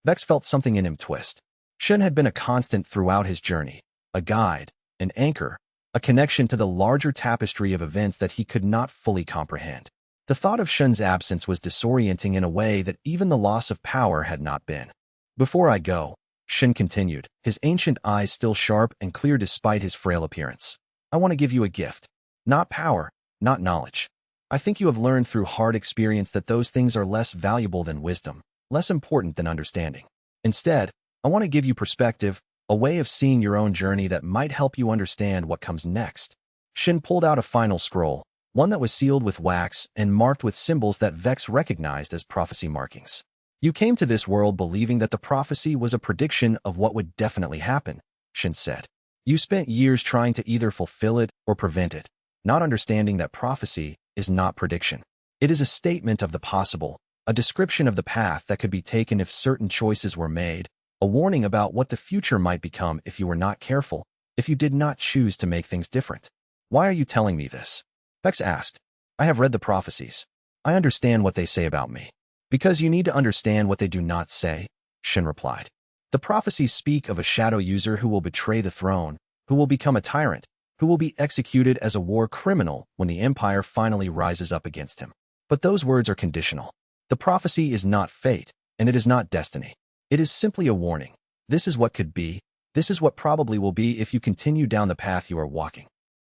Vex felt something in him twist. Shen had been a constant throughout his journey, a guide, an anchor, a connection to the larger tapestry of events that he could not fully comprehend. The thought of Shen's absence was disorienting in a way that even the loss of power had not been. Before I go, Shen continued, his ancient eyes still sharp and clear despite his frail appearance. I want to give you a gift. Not power, not knowledge. I think you have learned through hard experience that those things are less valuable than wisdom, less important than understanding. Instead, I want to give you perspective, a way of seeing your own journey that might help you understand what comes next. Shen pulled out a final scroll, one that was sealed with wax and marked with symbols that Vex recognized as prophecy markings. You came to this world believing that the prophecy was a prediction of what would definitely happen, Shen said. You spent years trying to either fulfill it or prevent it, not understanding that prophecy is not prediction. It is a statement of the possible, a description of the path that could be taken if certain choices were made, a warning about what the future might become if you were not careful, if you did not choose to make things different. Why are you telling me this? Vex asked. I have read the prophecies. I understand what they say about me. Because you need to understand what they do not say, Shen replied. The prophecies speak of a shadow user who will betray the throne, who will become a tyrant, who will be executed as a war criminal when the empire finally rises up against him. But those words are conditional. The prophecy is not fate, and it is not destiny. It is simply a warning. This is what could be. This is what probably will be if you continue down the path you are walking.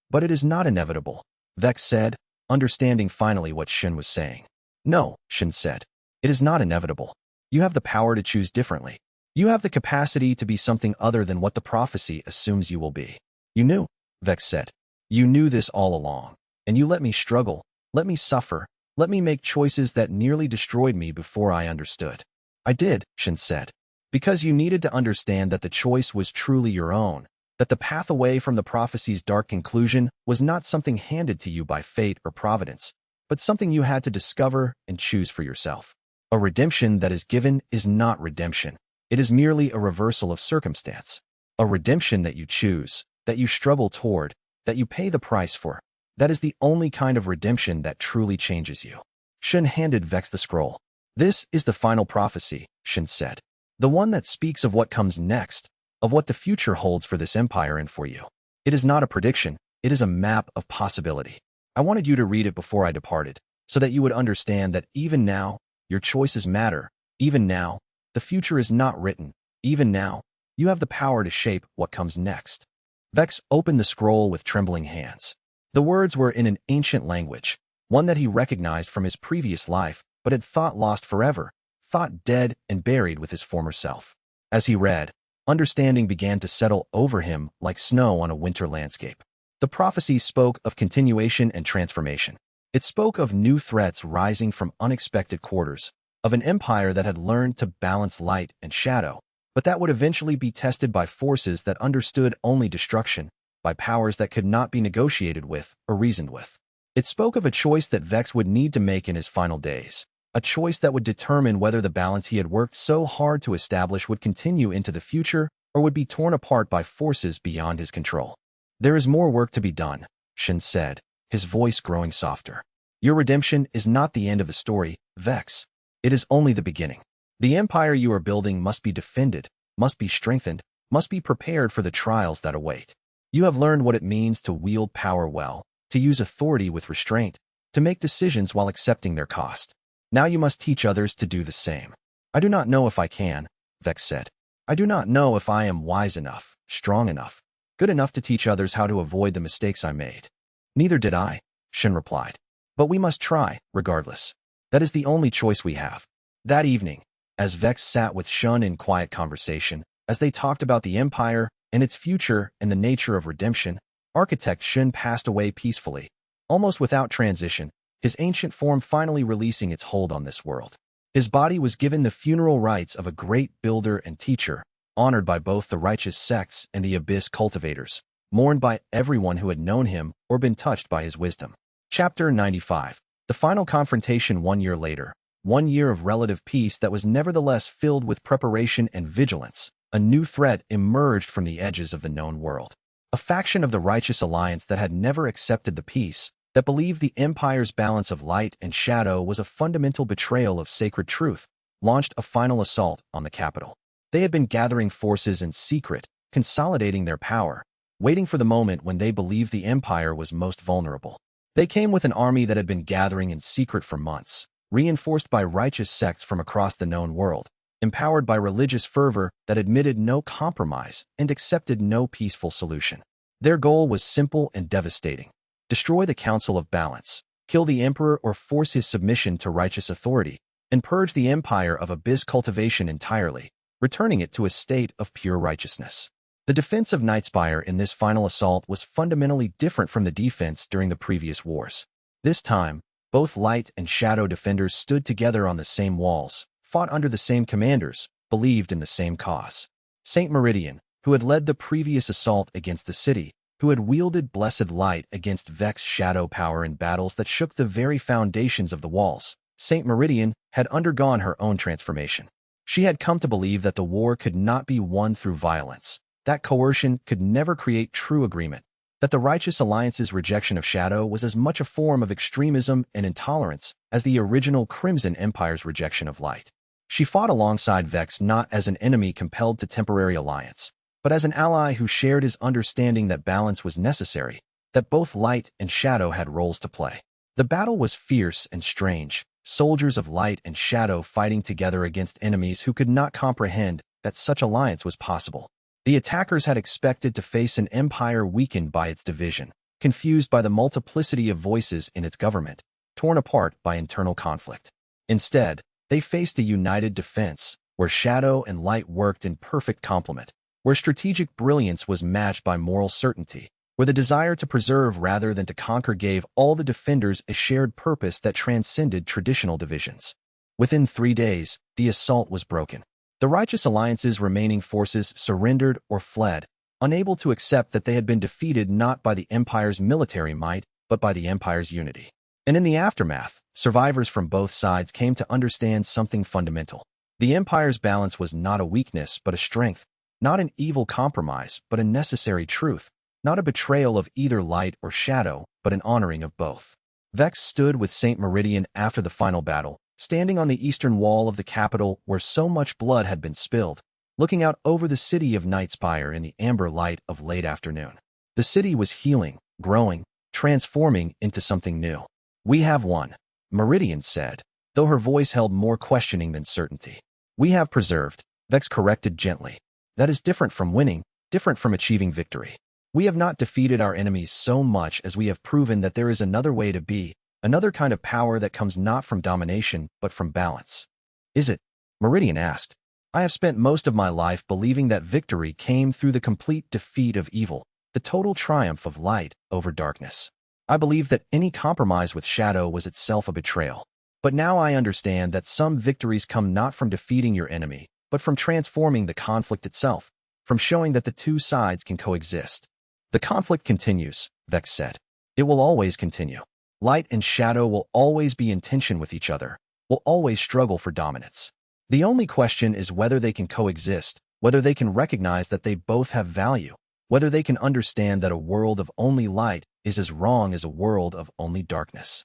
But it is not inevitable, Vex said, understanding finally what Shen was saying. No, Shen said. It is not inevitable. You have the power to choose differently. You have the capacity to be something other than what the prophecy assumes you will be. You knew, Vex said. You knew this all along, and you let me struggle, let me suffer, let me make choices that nearly destroyed me before I understood. I did, Shen said, because you needed to understand that the choice was truly your own, that the path away from the prophecy's dark conclusion was not something handed to you by fate or providence, but something you had to discover and choose for yourself. A redemption that is given is not redemption. It is merely a reversal of circumstance. A redemption that you choose, that you struggle toward, that you pay the price for. That is the only kind of redemption that truly changes you. Shen handed Vex the scroll. This is the final prophecy, Shen said. The one that speaks of what comes next, of what the future holds for this empire and for you. It is not a prediction, it is a map of possibility. I wanted you to read it before I departed, so that you would understand that even now, your choices matter. Even now, the future is not written. Even now, you have the power to shape what comes next. Vex opened the scroll with trembling hands. The words were in an ancient language, one that he recognized from his previous life, but had thought lost forever, thought dead and buried with his former self. As he read, understanding began to settle over him like snow on a winter landscape. The prophecy spoke of continuation and transformation. It spoke of new threats rising from unexpected quarters, of an empire that had learned to balance light and shadow, but that would eventually be tested by forces that understood only destruction, by powers that could not be negotiated with or reasoned with. It spoke of a choice that Vex would need to make in his final days, a choice that would determine whether the balance he had worked so hard to establish would continue into the future or would be torn apart by forces beyond his control. There is more work to be done, Shen said, his voice growing softer. Your redemption is not the end of the story, Vex. It is only the beginning. The empire you are building must be defended, must be strengthened, must be prepared for the trials that await. You have learned what it means to wield power well, to use authority with restraint, to make decisions while accepting their cost. Now you must teach others to do the same. I do not know if I can, Vex said. I do not know if I am wise enough, strong enough, good enough to teach others how to avoid the mistakes I made. Neither did I, Shen replied. But we must try, regardless. That is the only choice we have. That evening, as Vex sat with Shen in quiet conversation, as they talked about the empire and its future and the nature of redemption, architect Shen passed away peacefully, almost without transition, his ancient form finally releasing its hold on this world. His body was given the funeral rites of a great builder and teacher, honored by both the righteous sects and the Abyss cultivators, mourned by everyone who had known him or been touched by his wisdom. Chapter 95. The final confrontation 1 year later. 1 year of relative peace that was nevertheless filled with preparation and vigilance. A new threat emerged from the edges of the known world. A faction of the Righteous Alliance that had never accepted the peace, that believed the Empire's balance of light and shadow was a fundamental betrayal of sacred truth, launched a final assault on the capital. They had been gathering forces in secret, consolidating their power, waiting for the moment when they believed the Empire was most vulnerable. They came with an army that had been gathering in secret for months, reinforced by righteous sects from across the known world, empowered by religious fervor that admitted no compromise and accepted no peaceful solution. Their goal was simple and devastating: destroy the Council of Balance, kill the Emperor or force his submission to righteous authority, and purge the Empire of Abyss Cultivation entirely, returning it to a state of pure righteousness. The defense of Nightspire in this final assault was fundamentally different from the defense during the previous wars. This time, both light and shadow defenders stood together on the same walls, fought under the same commanders, believed in the same cause. Saint Meridian, who had led the previous assault against the city, who had wielded blessed light against Vex shadow power in battles that shook the very foundations of the walls, Saint Meridian had undergone her own transformation. She had come to believe that the war could not be won through violence, that coercion could never create true agreement, that the Righteous Alliance's rejection of shadow was as much a form of extremism and intolerance as the original Crimson Empire's rejection of light. She fought alongside Vex not as an enemy compelled to temporary alliance, but as an ally who shared his understanding that balance was necessary, that both light and shadow had roles to play. The battle was fierce and strange, soldiers of light and shadow fighting together against enemies who could not comprehend that such alliance was possible. The attackers had expected to face an empire weakened by its division, confused by the multiplicity of voices in its government, torn apart by internal conflict. Instead, they faced a united defense, where shadow and light worked in perfect complement, where strategic brilliance was matched by moral certainty, where the desire to preserve rather than to conquer gave all the defenders a shared purpose that transcended traditional divisions. Within 3 days, the assault was broken. The Righteous Alliance's remaining forces surrendered or fled, unable to accept that they had been defeated not by the Empire's military might, but by the Empire's unity. And in the aftermath, survivors from both sides came to understand something fundamental. The Empire's balance was not a weakness but a strength, not an evil compromise but a necessary truth, not a betrayal of either light or shadow, but an honoring of both. Vex stood with Saint Meridian after the final battle, standing on the eastern wall of the capital where so much blood had been spilled, looking out over the city of Nightspire in the amber light of late afternoon. The city was healing, growing, transforming into something new. "We have won," Meridian said, though her voice held more questioning than certainty. "We have preserved," Vex corrected gently. "That is different from winning, different from achieving victory. We have not defeated our enemies so much as we have proven that there is another way to be, another kind of power that comes not from domination but from balance." "Is it?" Meridian asked. "I have spent most of my life believing that victory came through the complete defeat of evil, the total triumph of light over darkness. I believed that any compromise with shadow was itself a betrayal. But now I understand that some victories come not from defeating your enemy, but from transforming the conflict itself, from showing that the two sides can coexist." "The conflict continues," Vex said. "It will always continue. Light and shadow will always be in tension with each other, will always struggle for dominance. The only question is whether they can coexist, whether they can recognize that they both have value, whether they can understand that a world of only light is as wrong as a world of only darkness."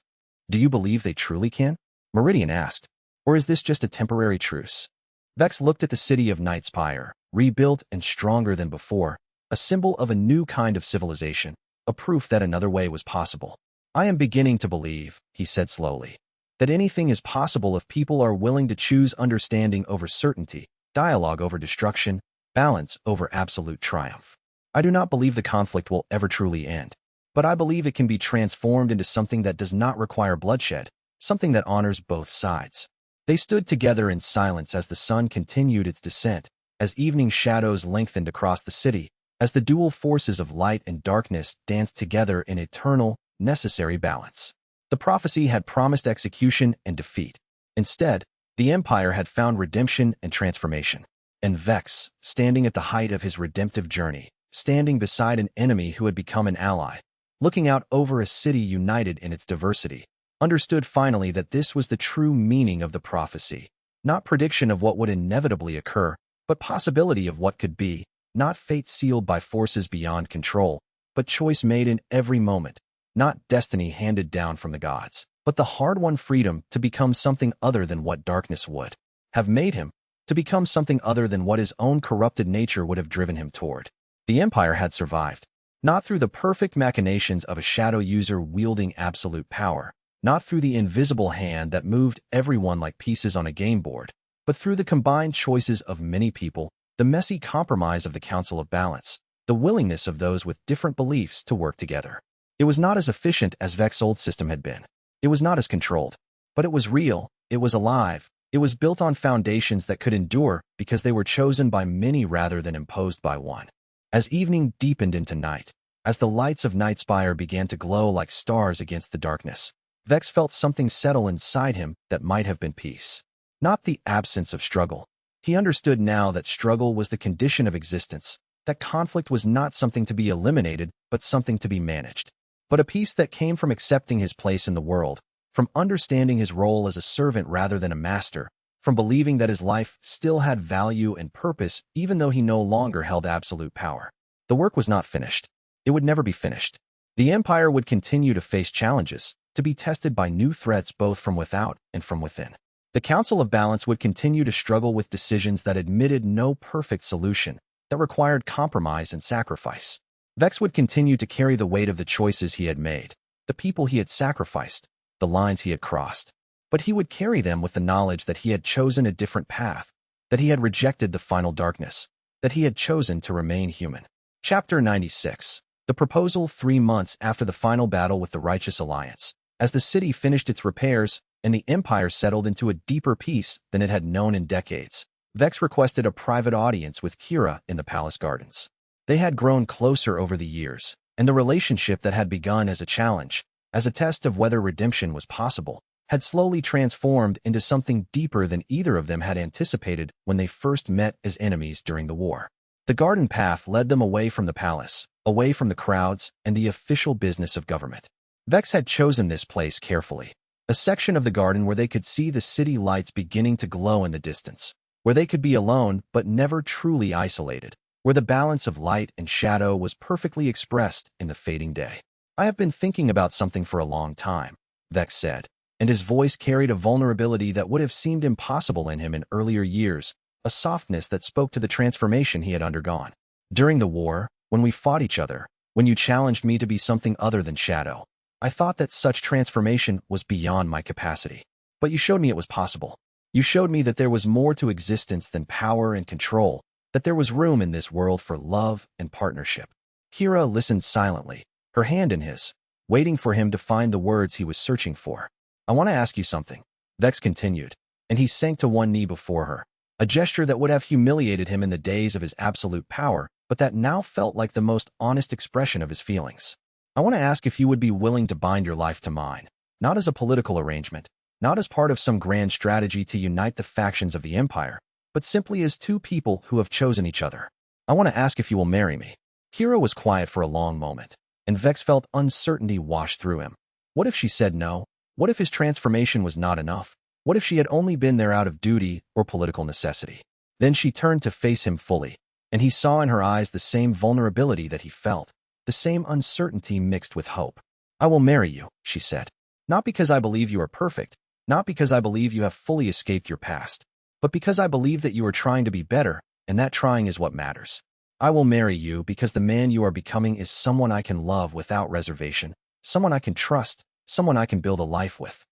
"Do you believe they truly can?" Meridian asked. "Or is this just a temporary truce?" Vex looked at the city of Nightspire, rebuilt and stronger than before, a symbol of a new kind of civilization, a proof that another way was possible. "I am beginning to believe," he said slowly, "that anything is possible if people are willing to choose understanding over certainty, dialogue over destruction, balance over absolute triumph. I do not believe the conflict will ever truly end, but I believe it can be transformed into something that does not require bloodshed, something that honors both sides." They stood together in silence as the sun continued its descent, as evening shadows lengthened across the city, as the dual forces of light and darkness danced together in eternal, necessary balance. The prophecy had promised execution and defeat. Instead, the Empire had found redemption and transformation. And Vex, standing at the height of his redemptive journey, standing beside an enemy who had become an ally, looking out over a city united in its diversity, understood finally that this was the true meaning of the prophecy, not prediction of what would inevitably occur, but possibility of what could be, not fate sealed by forces beyond control, but choice made in every moment, not destiny handed down from the gods, but the hard-won freedom to become something other than what darkness would have made him. to become something other than what his own corrupted nature would have driven him toward. The Empire had survived, not through the perfect machinations of a shadow user wielding absolute power, not through the invisible hand that moved everyone like pieces on a game board, but through the combined choices of many people, the messy compromise of the Council of Balance, the willingness of those with different beliefs to work together. It was not as efficient as Vex's old system had been. It was not as controlled, but it was real, it was alive, it was built on foundations that could endure because they were chosen by many rather than imposed by one. As evening deepened into night, as the lights of Nightspire began to glow like stars against the darkness, Vex felt something settle inside him that might have been peace. Not the absence of struggle. He understood now that struggle was the condition of existence, that conflict was not something to be eliminated, but something to be managed. But a peace that came from accepting his place in the world, from understanding his role as a servant rather than a master, from believing that his life still had value and purpose even though he no longer held absolute power. The work was not finished. It would never be finished. The Empire would continue to face challenges, to be tested by new threats both from without and from within. The Council of Balance would continue to struggle with decisions that admitted no perfect solution, that required compromise and sacrifice. Vex would continue to carry the weight of the choices he had made, the people he had sacrificed, the lines he had crossed. But he would carry them with the knowledge that he had chosen a different path, that he had rejected the final darkness, that he had chosen to remain human. Chapter 96. The proposal 3 months after the final battle with the Righteous Alliance. As the city finished its repairs and the Empire settled into a deeper peace than it had known in decades, Vex requested a private audience with Kira in the palace gardens. They had grown closer over the years, and the relationship that had begun as a challenge, as a test of whether redemption was possible, had slowly transformed into something deeper than either of them had anticipated when they first met as enemies during the war. The garden path led them away from the palace, away from the crowds and the official business of government. Vex had chosen this place carefully, a section of the garden where they could see the city lights beginning to glow in the distance, where they could be alone but never truly isolated, where the balance of light and shadow was perfectly expressed in the fading day. "I have been thinking about something for a long time," Vex said, and his voice carried a vulnerability that would have seemed impossible in him in earlier years, a softness that spoke to the transformation he had undergone. "During the war, when we fought each other, when you challenged me to be something other than shadow, I thought that such transformation was beyond my capacity. But you showed me it was possible. You showed me that there was more to existence than power and control, that there was room in this world for love and partnership." Kira listened silently, her hand in his, waiting for him to find the words he was searching for. "I want to ask you something," Vex continued, and he sank to one knee before her, a gesture that would have humiliated him in the days of his absolute power, but that now felt like the most honest expression of his feelings. "I want to ask if you would be willing to bind your life to mine, not as a political arrangement, not as part of some grand strategy to unite the factions of the Empire, but simply as two people who have chosen each other. I want to ask if you will marry me." Kira was quiet for a long moment, and Vex felt uncertainty wash through him. What if she said no? What if his transformation was not enough? What if she had only been there out of duty or political necessity? Then she turned to face him fully, and he saw in her eyes the same vulnerability that he felt, the same uncertainty mixed with hope. "I will marry you," she said. "Not because I believe you are perfect, not because I believe you have fully escaped your past, but because I believe that you are trying to be better, and that trying is what matters. I will marry you because the man you are becoming is someone I can love without reservation, someone I can trust, someone I can build a life with."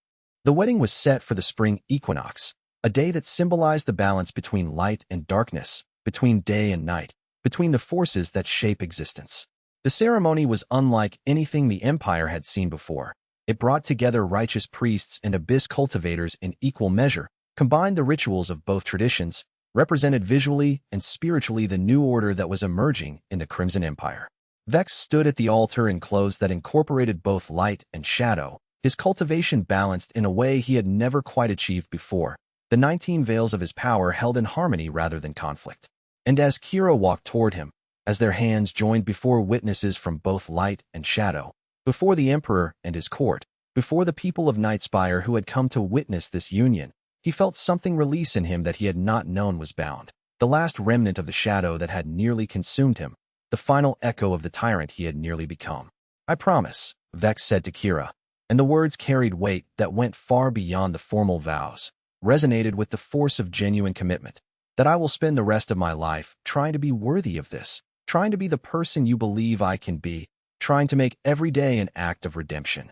The wedding was set for the spring equinox, a day that symbolized the balance between light and darkness, between day and night, between the forces that shape existence. The ceremony was unlike anything the Empire had seen before. It brought together righteous priests and abyss cultivators in equal measure, combined the rituals of both traditions, represented visually and spiritually the new order that was emerging in the Crimson Empire. Vex stood at the altar in clothes that incorporated both light and shadow, his cultivation balanced in a way he had never quite achieved before, the 19 veils of his power held in harmony rather than conflict. And as Kira walked toward him, as their hands joined before witnesses from both light and shadow, before the Emperor and his court, before the people of Nightspire who had come to witness this union, he felt something release in him that he had not known was bound, the last remnant of the shadow that had nearly consumed him, the final echo of the tyrant he had nearly become. "I promise," Vex said to Kira, and the words carried weight that went far beyond the formal vows, resonated with the force of genuine commitment. that I will spend the rest of my life trying to be worthy of this, trying to be the person you believe I can be, trying to make every day an act of redemption.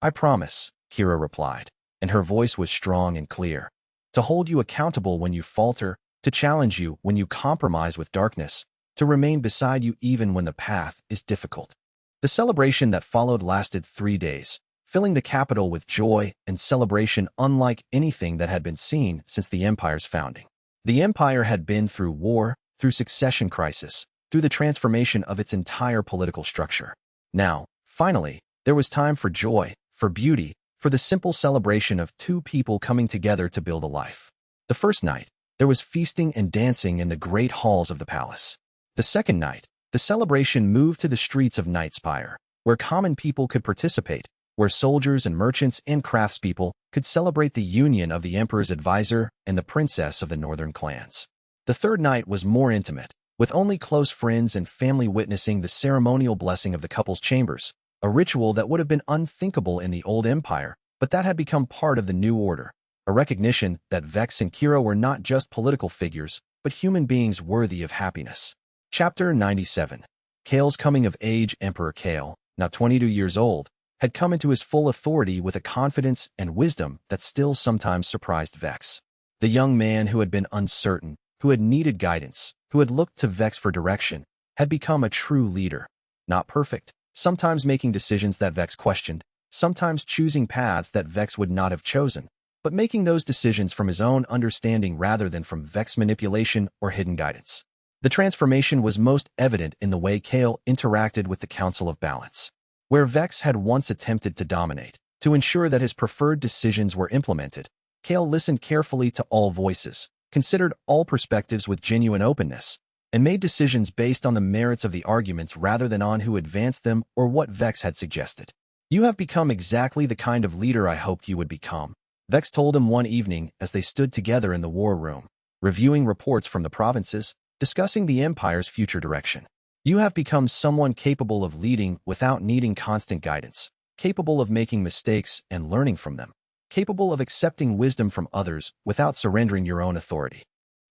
I promise, Kira replied, and her voice was strong and clear. To hold you accountable when you falter, to challenge you when you compromise with darkness, to remain beside you even when the path is difficult. The celebration that followed lasted 3 days, filling the capital with joy and celebration unlike anything that had been seen since the Empire's founding. The Empire had been through war, through succession crisis, through the transformation of its entire political structure. Now, finally, there was time for joy, for beauty, for the simple celebration of two people coming together to build a life. The first night, there was feasting and dancing in the great halls of the palace. The second night, the celebration moved to the streets of Nightspire, where common people could participate, where soldiers and merchants and craftspeople could celebrate the union of the Emperor's advisor and the princess of the northern clans. The third night was more intimate, with only close friends and family witnessing the ceremonial blessing of the couple's chambers, a ritual that would have been unthinkable in the old empire, but that had become part of the new order, a recognition that Vex and Kira were not just political figures, but human beings worthy of happiness. Chapter 97. Kael's coming of age. Emperor Kael, now 22 years old, had come into his full authority with a confidence and wisdom that still sometimes surprised Vex. The young man who had been uncertain, who had needed guidance, who had looked to Vex for direction, had become a true leader. Not perfect, sometimes making decisions that Vex questioned, sometimes choosing paths that Vex would not have chosen, but making those decisions from his own understanding rather than from Vex manipulation or hidden guidance. The transformation was most evident in the way Kael interacted with the Council of Balance. Where Vex had once attempted to dominate, to ensure that his preferred decisions were implemented, Kael listened carefully to all voices, considered all perspectives with genuine openness, and made decisions based on the merits of the arguments rather than on who advanced them or what Vex had suggested. "You have become exactly the kind of leader I hoped you would become," Vex told him one evening as they stood together in the war room, reviewing reports from the provinces, discussing the Empire's future direction. "You have become someone capable of leading without needing constant guidance, capable of making mistakes and learning from them, capable of accepting wisdom from others without surrendering your own authority."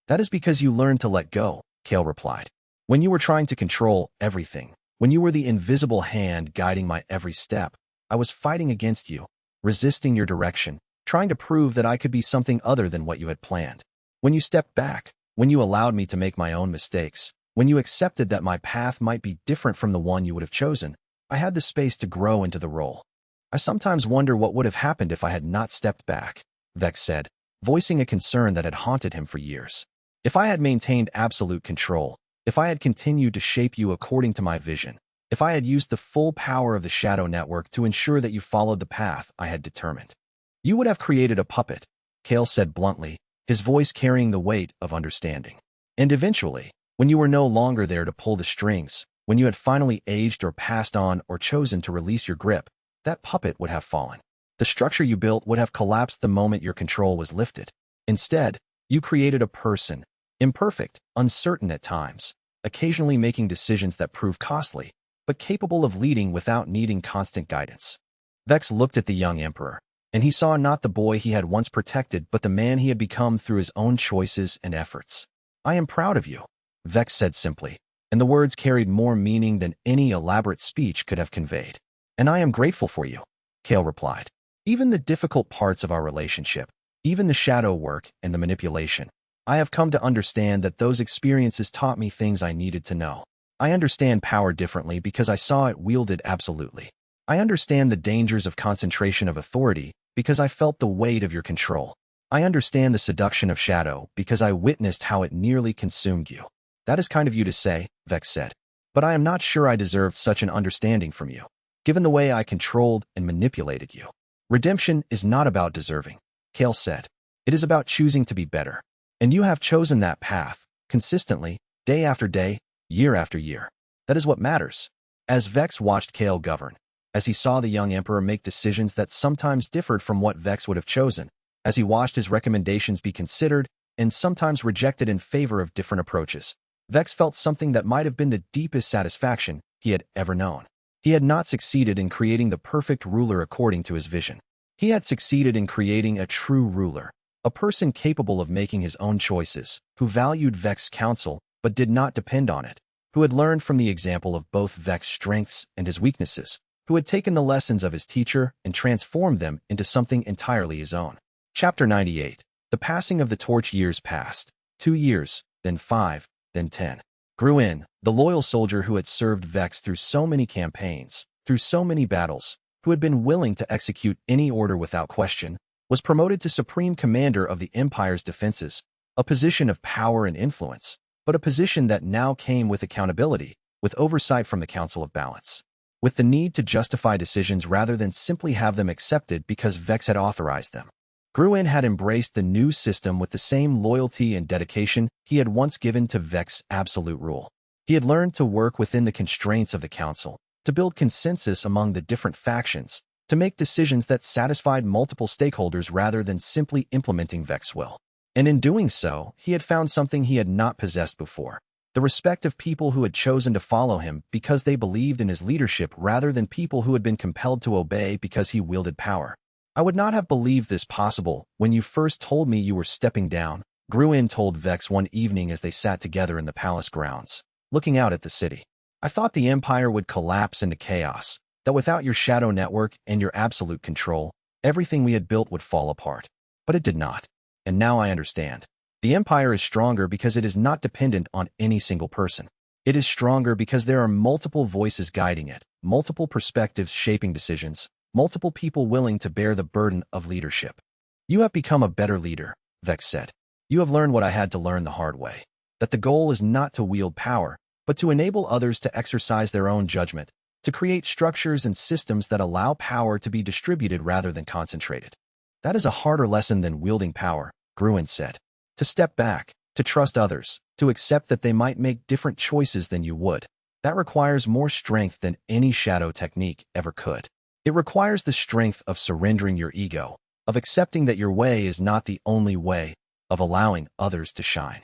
"That is because you learned to let go," Kael replied. "When you were trying to control everything, when you were the invisible hand guiding my every step, I was fighting against you, resisting your direction, trying to prove that I could be something other than what you had planned. When you stepped back, when you allowed me to make my own mistakes, when you accepted that my path might be different from the one you would have chosen, I had the space to grow into the role. I sometimes wonder what would have happened if I had not stepped back," Vex said, voicing a concern that had haunted him for years. "If I had maintained absolute control, if I had continued to shape you according to my vision, if I had used the full power of the Shadow Network to ensure that you followed the path I had determined, you would have created a puppet," Kael said bluntly, his voice carrying the weight of understanding. "And eventually, when you were no longer there to pull the strings, when you had finally aged or passed on or chosen to release your grip, that puppet would have fallen. The structure you built would have collapsed the moment your control was lifted. Instead, you created a person, imperfect, uncertain at times, occasionally making decisions that prove costly, but capable of leading without needing constant guidance." Vex looked at the young emperor, and he saw not the boy he had once protected but the man he had become through his own choices and efforts. "I am proud of you," Vex said simply, and the words carried more meaning than any elaborate speech could have conveyed. "And I am grateful for you," Kael replied. "Even the difficult parts of our relationship, even the shadow work and the manipulation, I have come to understand that those experiences taught me things I needed to know. I understand power differently because I saw it wielded absolutely. I understand the dangers of concentration of authority because I felt the weight of your control. I understand the seduction of shadow because I witnessed how it nearly consumed you." "That is kind of you to say," Vex said, "but I am not sure I deserved such an understanding from you, given the way I controlled and manipulated you." "Redemption is not about deserving," Kael said. "It is about choosing to be better. And you have chosen that path, consistently, day after day, year after year. That is what matters." As Vex watched Kael govern, as he saw the young emperor make decisions that sometimes differed from what Vex would have chosen, as he watched his recommendations be considered and sometimes rejected in favor of different approaches, Vex felt something that might have been the deepest satisfaction he had ever known. He had not succeeded in creating the perfect ruler according to his vision. He had succeeded in creating a true ruler, a person capable of making his own choices, who valued Vex's counsel but did not depend on it, who had learned from the example of both Vex's strengths and his weaknesses, who had taken the lessons of his teacher and transformed them into something entirely his own. Chapter 98. The passing of the torch. Years passed. 2 years, then 5, then 10. Gruen, the loyal soldier who had served Vex through so many campaigns, through so many battles, who had been willing to execute any order without question, was promoted to Supreme Commander of the Empire's defenses, a position of power and influence, but a position that now came with accountability, with oversight from the Council of Balance, with the need to justify decisions rather than simply have them accepted because Vex had authorized them. Gruen had embraced the new system with the same loyalty and dedication he had once given to Vex's absolute rule. He had learned to work within the constraints of the Council, to build consensus among the different factions, to make decisions that satisfied multiple stakeholders rather than simply implementing Vex's will. And in doing so, he had found something he had not possessed before: the respect of people who had chosen to follow him because they believed in his leadership rather than people who had been compelled to obey because he wielded power. I would not have believed this possible when you first told me you were stepping down, Gruen told Vex one evening as they sat together in the palace grounds, looking out at the city. I thought the Empire would collapse into chaos, that without your shadow network and your absolute control, everything we had built would fall apart. But it did not. And now I understand. The Empire is stronger because it is not dependent on any single person. It is stronger because there are multiple voices guiding it, multiple perspectives shaping decisions, multiple people willing to bear the burden of leadership. You have become a better leader, Vex said. You have learned what I had to learn the hard way, that the goal is not to wield power, but to enable others to exercise their own judgment, to create structures and systems that allow power to be distributed rather than concentrated. That is a harder lesson than wielding power, Gruen said. To step back, to trust others, to accept that they might make different choices than you would. That requires more strength than any shadow technique ever could. It requires the strength of surrendering your ego, of accepting that your way is not the only way, of allowing others to shine.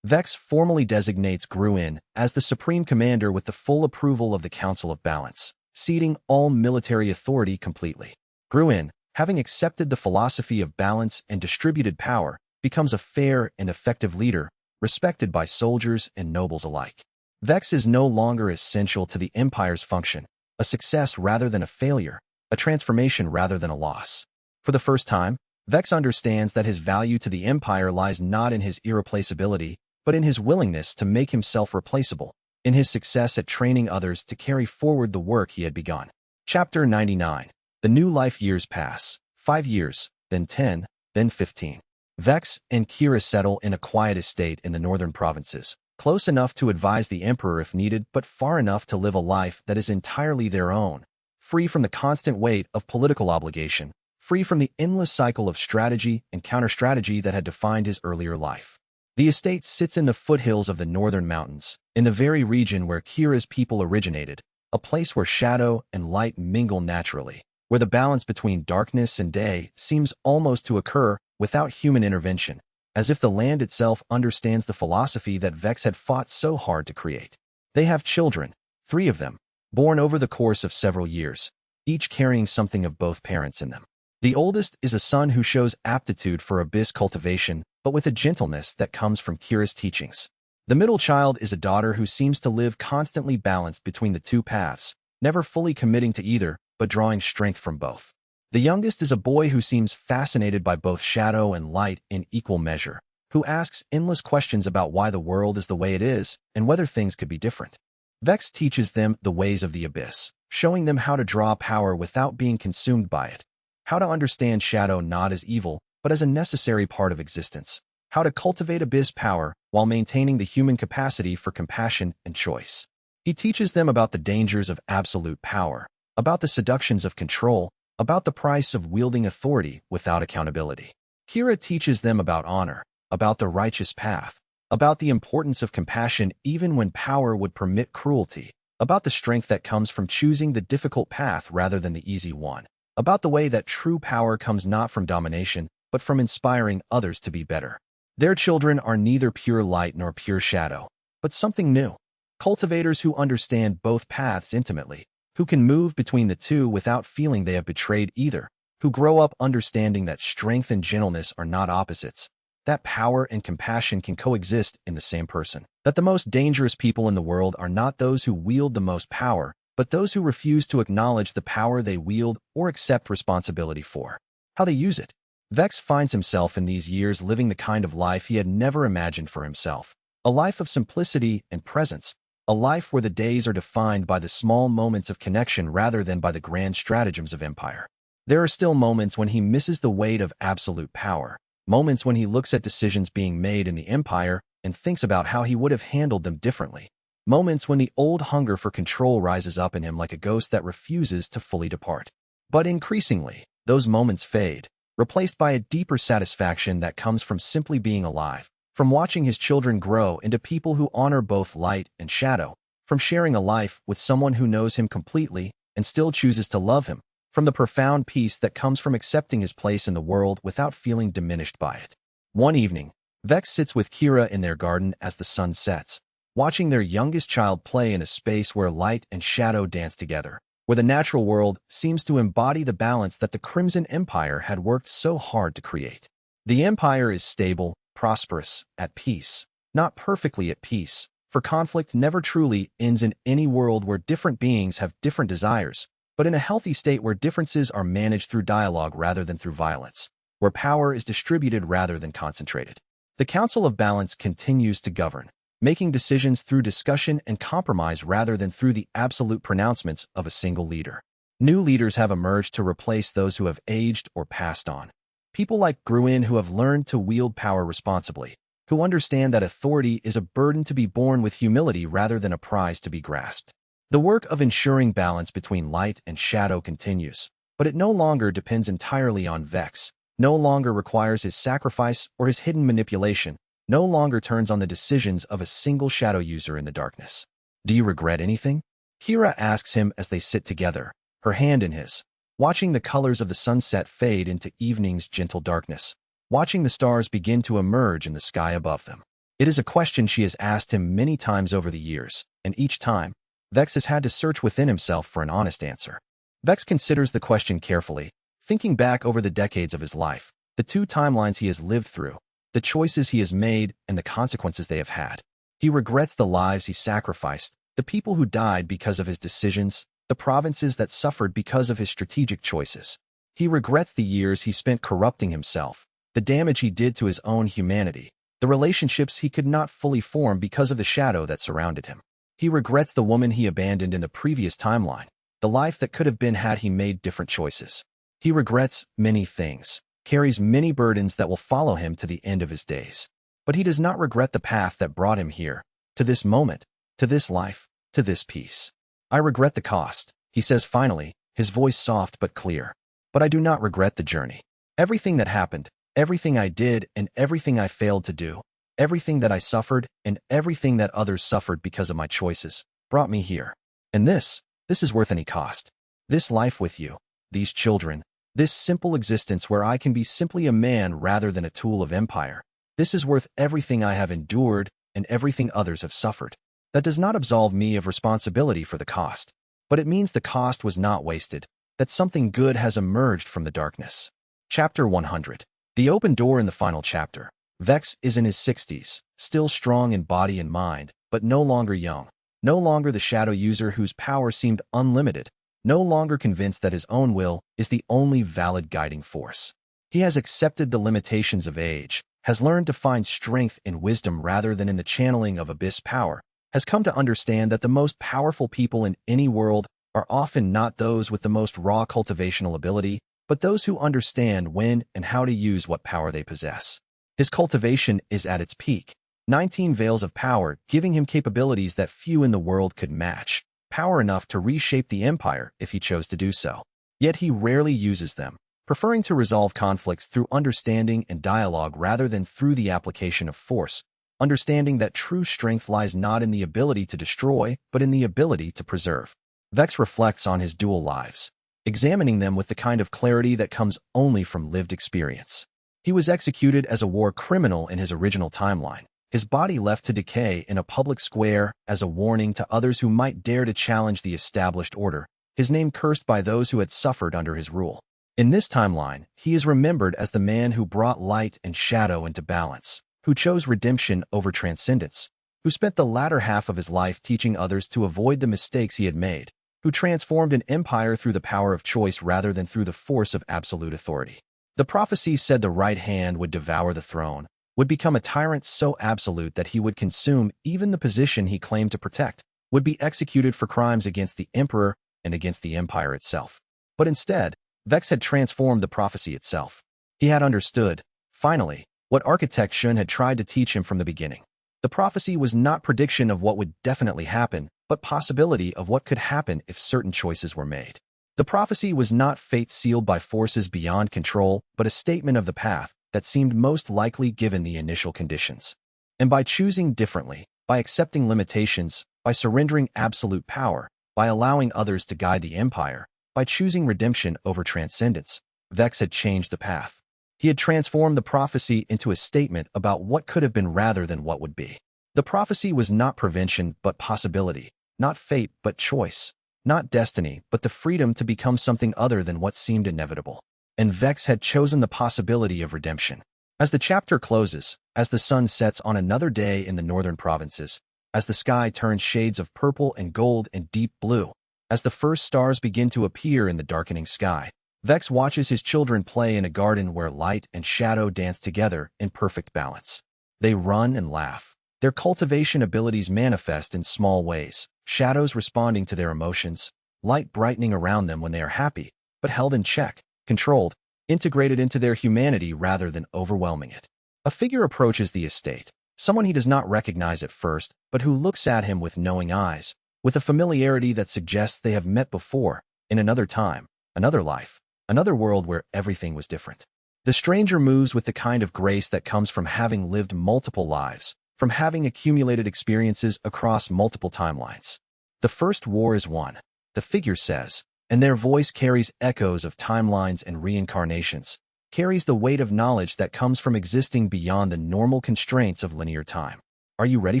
Vex formally designates Gruen as the Supreme Commander with the full approval of the Council of Balance, ceding all military authority completely. Gruen, having accepted the philosophy of balance and distributed power, becomes a fair and effective leader, respected by soldiers and nobles alike. Vex is no longer essential to the Empire's function, a success rather than a failure, a transformation rather than a loss. For the first time, Vex understands that his value to the Empire lies not in his irreplaceability, but in his willingness to make himself replaceable, in his success at training others to carry forward the work he had begun. Chapter 99. The new life. Years pass. 5 years, then 10, then 15. Vex and Kira settle in a quiet estate in the northern provinces, close enough to advise the Emperor if needed, but far enough to live a life that is entirely their own, free from the constant weight of political obligation, free from the endless cycle of strategy and counter-strategy that had defined his earlier life. The estate sits in the foothills of the northern mountains, in the very region where Kira's people originated, a place where shadow and light mingle naturally, where the balance between darkness and day seems almost to occur without human intervention, as if the land itself understands the philosophy that Vex had fought so hard to create. They have children, 3 of them, born over the course of several years, each carrying something of both parents in them. The oldest is a son who shows aptitude for Abyss Cultivation, but with a gentleness that comes from Kira's teachings. The middle child is a daughter who seems to live constantly balanced between the 2 paths, never fully committing to either, but drawing strength from both. The youngest is a boy who seems fascinated by both shadow and light in equal measure, who asks endless questions about why the world is the way it is and whether things could be different. Vex teaches them the ways of the Abyss, showing them how to draw power without being consumed by it, how to understand shadow not as evil, but as a necessary part of existence, how to cultivate Abyss power while maintaining the human capacity for compassion and choice. He teaches them about the dangers of absolute power, about the seductions of control, about the price of wielding authority without accountability. Kira teaches them about honor, about the righteous path, about the importance of compassion even when power would permit cruelty, about the strength that comes from choosing the difficult path rather than the easy one, about the way that true power comes not from domination, but from inspiring others to be better. Their children are neither pure light nor pure shadow, but something new. Cultivators who understand both paths intimately, who can move between the two without feeling they have betrayed either, who grow up understanding that strength and gentleness are not opposites, that power and compassion can coexist in the same person, that the most dangerous people in the world are not those who wield the most power, but those who refuse to acknowledge the power they wield or accept responsibility for. How they use it. Vex finds himself in these years living the kind of life he had never imagined for himself. A life of simplicity and presence, a life where the days are defined by the small moments of connection rather than by the grand stratagems of empire. There are still moments when he misses the weight of absolute power, moments when he looks at decisions being made in the empire and thinks about how he would have handled them differently, moments when the old hunger for control rises up in him like a ghost that refuses to fully depart. But increasingly, those moments fade, replaced by a deeper satisfaction that comes from simply being alive, from watching his children grow into people who honor both light and shadow, from sharing a life with someone who knows him completely and still chooses to love him, from the profound peace that comes from accepting his place in the world without feeling diminished by it. One evening, Vex sits with Kira in their garden as the sun sets, watching their youngest child play in a space where light and shadow dance together, where the natural world seems to embody the balance that the Crimson Empire had worked so hard to create. The Empire is stable, prosperous, at peace, not perfectly at peace, for conflict never truly ends in any world where different beings have different desires, but in a healthy state where differences are managed through dialogue rather than through violence, where power is distributed rather than concentrated. The Council of Balance continues to govern, making decisions through discussion and compromise rather than through the absolute pronouncements of a single leader. New leaders have emerged to replace those who have aged or passed on. People like Gruin who have learned to wield power responsibly, who understand that authority is a burden to be borne with humility rather than a prize to be grasped. The work of ensuring balance between light and shadow continues, but it no longer depends entirely on Vex, no longer requires his sacrifice or his hidden manipulation, no longer turns on the decisions of a single shadow user in the darkness. Do you regret anything? Kira asks him as they sit together, her hand in his, watching the colors of the sunset fade into evening's gentle darkness, watching the stars begin to emerge in the sky above them. It is a question she has asked him many times over the years, and each time, Vex has had to search within himself for an honest answer. Vex considers the question carefully, thinking back over the decades of his life, the two timelines he has lived through, the choices he has made, and the consequences they have had. He regrets the lives he sacrificed, the people who died because of his decisions, the provinces that suffered because of his strategic choices. He regrets the years he spent corrupting himself, the damage he did to his own humanity, the relationships he could not fully form because of the shadow that surrounded him. He regrets the woman he abandoned in the previous timeline, the life that could have been had he made different choices. He regrets many things, carries many burdens that will follow him to the end of his days. But he does not regret the path that brought him here, to this moment, to this life, to this peace. I regret the cost, he says finally, his voice soft but clear. But I do not regret the journey. Everything that happened, everything I did and everything I failed to do, everything that I suffered and everything that others suffered because of my choices, brought me here. And this is worth any cost. This life with you, these children, this simple existence where I can be simply a man rather than a tool of empire. This is worth everything I have endured and everything others have suffered. That does not absolve me of responsibility for the cost, but it means the cost was not wasted, that something good has emerged from the darkness. Chapter 100. The open door in the final chapter. Vex is in his 60s, still strong in body and mind, but no longer young, no longer the shadow user whose power seemed unlimited, no longer convinced that his own will is the only valid guiding force. He has accepted the limitations of age, has learned to find strength in wisdom rather than in the channeling of abyss power, has come to understand that the most powerful people in any world are often not those with the most raw cultivational ability, but those who understand when and how to use what power they possess. His cultivation is at its peak, 19 veils of power giving him capabilities that few in the world could match, power enough to reshape the empire if he chose to do so. Yet he rarely uses them, preferring to resolve conflicts through understanding and dialogue rather than through the application of force, understanding that true strength lies not in the ability to destroy, but in the ability to preserve. Vex reflects on his dual lives, examining them with the kind of clarity that comes only from lived experience. He was executed as a war criminal in his original timeline, his body left to decay in a public square as a warning to others who might dare to challenge the established order, his name cursed by those who had suffered under his rule. In this timeline, he is remembered as the man who brought light and shadow into balance, who chose redemption over transcendence, who spent the latter half of his life teaching others to avoid the mistakes he had made, who transformed an empire through the power of choice rather than through the force of absolute authority. The prophecies said the right hand would devour the throne, would become a tyrant so absolute that he would consume even the position he claimed to protect, would be executed for crimes against the emperor and against the empire itself. But instead, Vex had transformed the prophecy itself. He had understood, finally, what architect Shun had tried to teach him from the beginning. The prophecy was not prediction of what would definitely happen, but possibility of what could happen if certain choices were made. The prophecy was not fate sealed by forces beyond control, but a statement of the path that seemed most likely given the initial conditions. And by choosing differently, by accepting limitations, by surrendering absolute power, by allowing others to guide the empire, by choosing redemption over transcendence, Vex had changed the path. He had transformed the prophecy into a statement about what could have been rather than what would be. The prophecy was not prevention but possibility, not fate but choice, not destiny but the freedom to become something other than what seemed inevitable. And Vex had chosen the possibility of redemption. As the chapter closes, as the sun sets on another day in the northern provinces, as the sky turns shades of purple and gold and deep blue, as the first stars begin to appear in the darkening sky, Vex watches his children play in a garden where light and shadow dance together in perfect balance. They run and laugh. Their cultivation abilities manifest in small ways, shadows responding to their emotions, light brightening around them when they are happy, but held in check, controlled, integrated into their humanity rather than overwhelming it. A figure approaches the estate, someone he does not recognize at first, but who looks at him with knowing eyes, with a familiarity that suggests they have met before, in another time, another life, another world where everything was different. The stranger moves with the kind of grace that comes from having lived multiple lives, from having accumulated experiences across multiple timelines. The first war is won, the figure says, and their voice carries echoes of timelines and reincarnations, carries the weight of knowledge that comes from existing beyond the normal constraints of linear time. Are you ready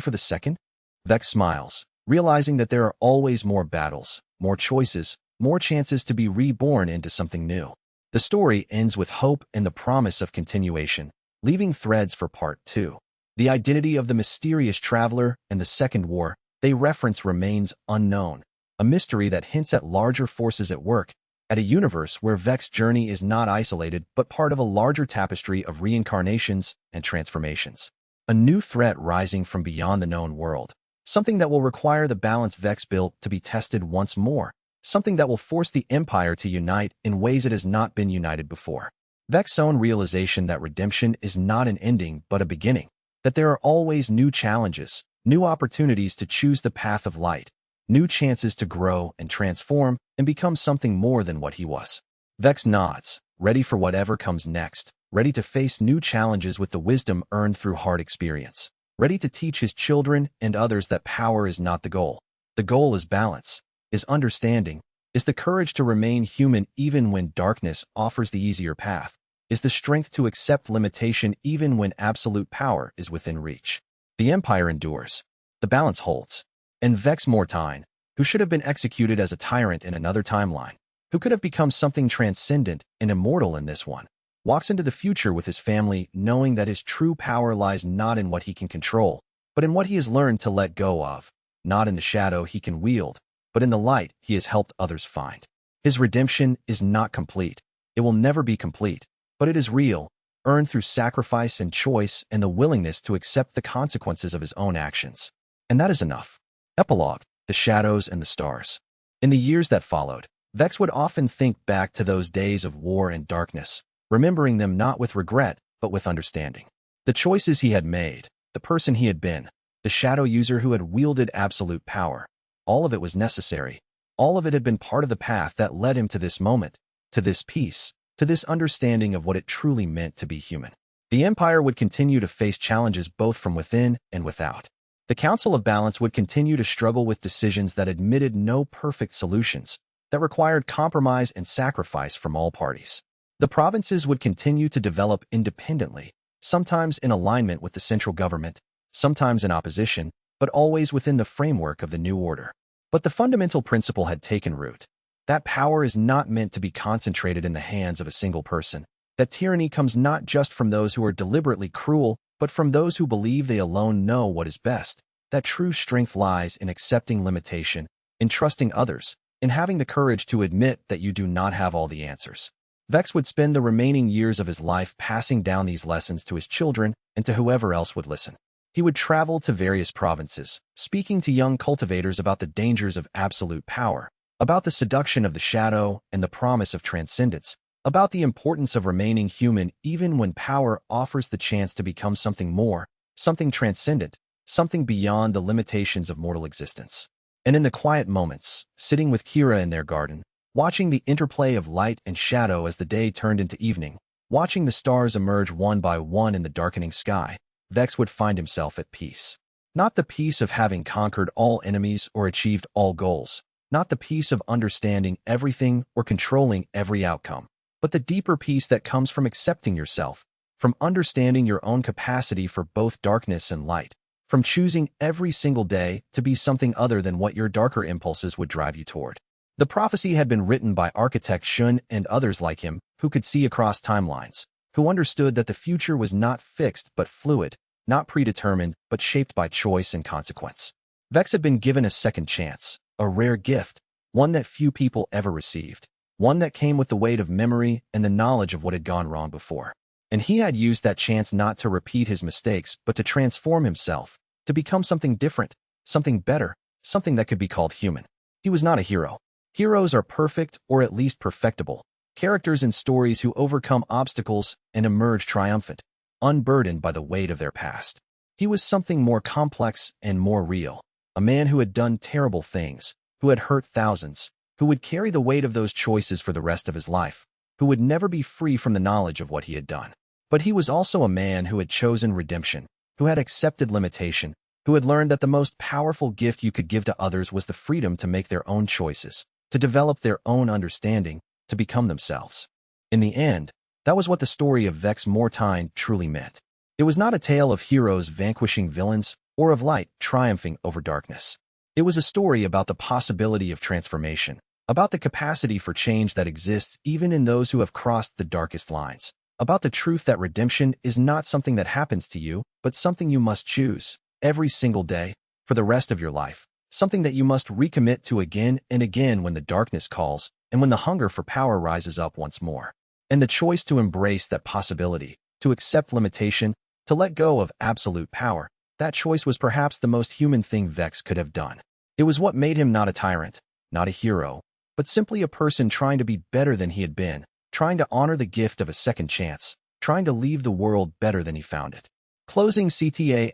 for the second? Vex smiles, realizing that there are always more battles, more choices, more chances to be reborn into something new. The story ends with hope and the promise of continuation, leaving threads for part 2. The identity of the mysterious traveler and the second war they reference remains unknown, a mystery that hints at larger forces at work, at a universe where Vex's journey is not isolated but part of a larger tapestry of reincarnations and transformations. A new threat rising from beyond the known world, something that will require the balance Vex built to be tested once more, something that will force the Empire to unite in ways it has not been united before. Vex's own realization that redemption is not an ending but a beginning, that there are always new challenges, new opportunities to choose the path of light, new chances to grow and transform and become something more than what he was. Vex nods, ready for whatever comes next, ready to face new challenges with the wisdom earned through hard experience, ready to teach his children and others that power is not the goal. The goal is balance, is understanding, is the courage to remain human even when darkness offers the easier path, is the strength to accept limitation even when absolute power is within reach. The Empire endures. The balance holds. And Vex Mortain, who should have been executed as a tyrant in another timeline, who could have become something transcendent and immortal in this one, walks into the future with his family knowing that his true power lies not in what he can control, but in what he has learned to let go of, not in the shadow he can wield, but in the light he has helped others find. His redemption is not complete. It will never be complete, but it is real, earned through sacrifice and choice and the willingness to accept the consequences of his own actions. And that is enough. Epilogue: The Shadows and the Stars. In the years that followed, Vex would often think back to those days of war and darkness, remembering them not with regret, but with understanding. The choices he had made, the person he had been, the shadow user who had wielded absolute power, all of it was necessary. All of it had been part of the path that led him to this moment, to this peace, to this understanding of what it truly meant to be human. The Empire would continue to face challenges both from within and without. The Council of Balance would continue to struggle with decisions that admitted no perfect solutions, that required compromise and sacrifice from all parties. The provinces would continue to develop independently, sometimes in alignment with the central government, sometimes in opposition, but always within the framework of the new order. But the fundamental principle had taken root. That power is not meant to be concentrated in the hands of a single person. That tyranny comes not just from those who are deliberately cruel, but from those who believe they alone know what is best. That true strength lies in accepting limitation, in trusting others, in having the courage to admit that you do not have all the answers. Vex would spend the remaining years of his life passing down these lessons to his children and to whoever else would listen. He would travel to various provinces, speaking to young cultivators about the dangers of absolute power, about the seduction of the shadow and the promise of transcendence, about the importance of remaining human even when power offers the chance to become something more, something transcendent, something beyond the limitations of mortal existence. And in the quiet moments, sitting with Kira in their garden, watching the interplay of light and shadow as the day turned into evening, watching the stars emerge one by one in the darkening sky, Vex would find himself at peace. Not the peace of having conquered all enemies or achieved all goals, not the peace of understanding everything or controlling every outcome, but the deeper peace that comes from accepting yourself, from understanding your own capacity for both darkness and light, from choosing every single day to be something other than what your darker impulses would drive you toward. The prophecy had been written by architect Shun and others like him who could see across timelines, who understood that the future was not fixed but fluid, not predetermined but shaped by choice and consequence. Vex had been given a second chance, a rare gift, one that few people ever received, one that came with the weight of memory and the knowledge of what had gone wrong before. And he had used that chance not to repeat his mistakes but to transform himself, to become something different, something better, something that could be called human. He was not a hero. Heroes are perfect or at least perfectible, characters in stories who overcome obstacles and emerge triumphant, unburdened by the weight of their past. He was something more complex and more real, a man who had done terrible things, who had hurt thousands, who would carry the weight of those choices for the rest of his life, who would never be free from the knowledge of what he had done. But he was also a man who had chosen redemption, who had accepted limitation, who had learned that the most powerful gift you could give to others was the freedom to make their own choices, to develop their own understanding, to become themselves. In the end, that was what the story of Vex Mortain truly meant. It was not a tale of heroes vanquishing villains or of light triumphing over darkness. It was a story about the possibility of transformation, about the capacity for change that exists even in those who have crossed the darkest lines, about the truth that redemption is not something that happens to you, but something you must choose, every single day, for the rest of your life, something that you must recommit to again and again when the darkness calls and when the hunger for power rises up once more. And the choice to embrace that possibility, to accept limitation, to let go of absolute power, that choice was perhaps the most human thing Vex could have done. It was what made him not a tyrant, not a hero, but simply a person trying to be better than he had been, trying to honor the gift of a second chance, trying to leave the world better than he found it. Closing CTA*.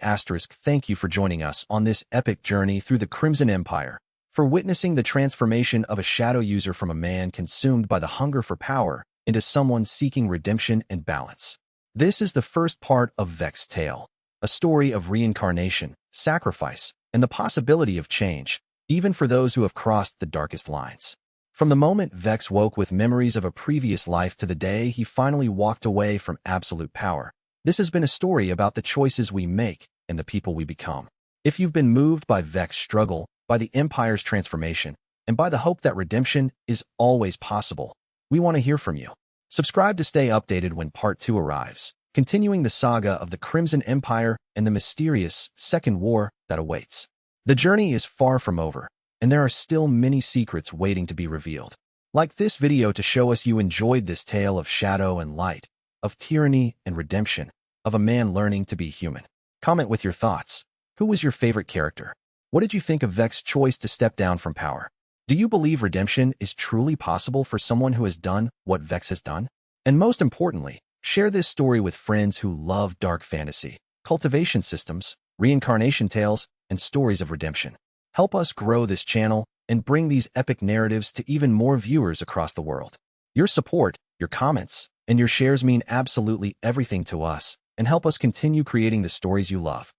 Thank you for joining us on this epic journey through the Crimson Empire, for witnessing the transformation of a shadow user from a man consumed by the hunger for power into someone seeking redemption and balance. This is the first part of Vex's tale, a story of reincarnation, sacrifice, and the possibility of change, even for those who have crossed the darkest lines. From the moment Vex woke with memories of a previous life to the day he finally walked away from absolute power, this has been a story about the choices we make and the people we become. If you've been moved by Vex's struggle, by the Empire's transformation, and by the hope that redemption is always possible, we want to hear from you. Subscribe to stay updated when Part 2 arrives, continuing the saga of the Crimson Empire and the mysterious Second War that awaits. The journey is far from over, and there are still many secrets waiting to be revealed. Like this video to show us you enjoyed this tale of shadow and light, of tyranny and redemption, of a man learning to be human. Comment with your thoughts. Who was your favorite character? What did you think of Vex's choice to step down from power? Do you believe redemption is truly possible for someone who has done what Vex has done? And most importantly, share this story with friends who love dark fantasy, cultivation systems, reincarnation tales, and stories of redemption. Help us grow this channel and bring these epic narratives to even more viewers across the world. Your support, your comments, and your shares mean absolutely everything to us and help us continue creating the stories you love.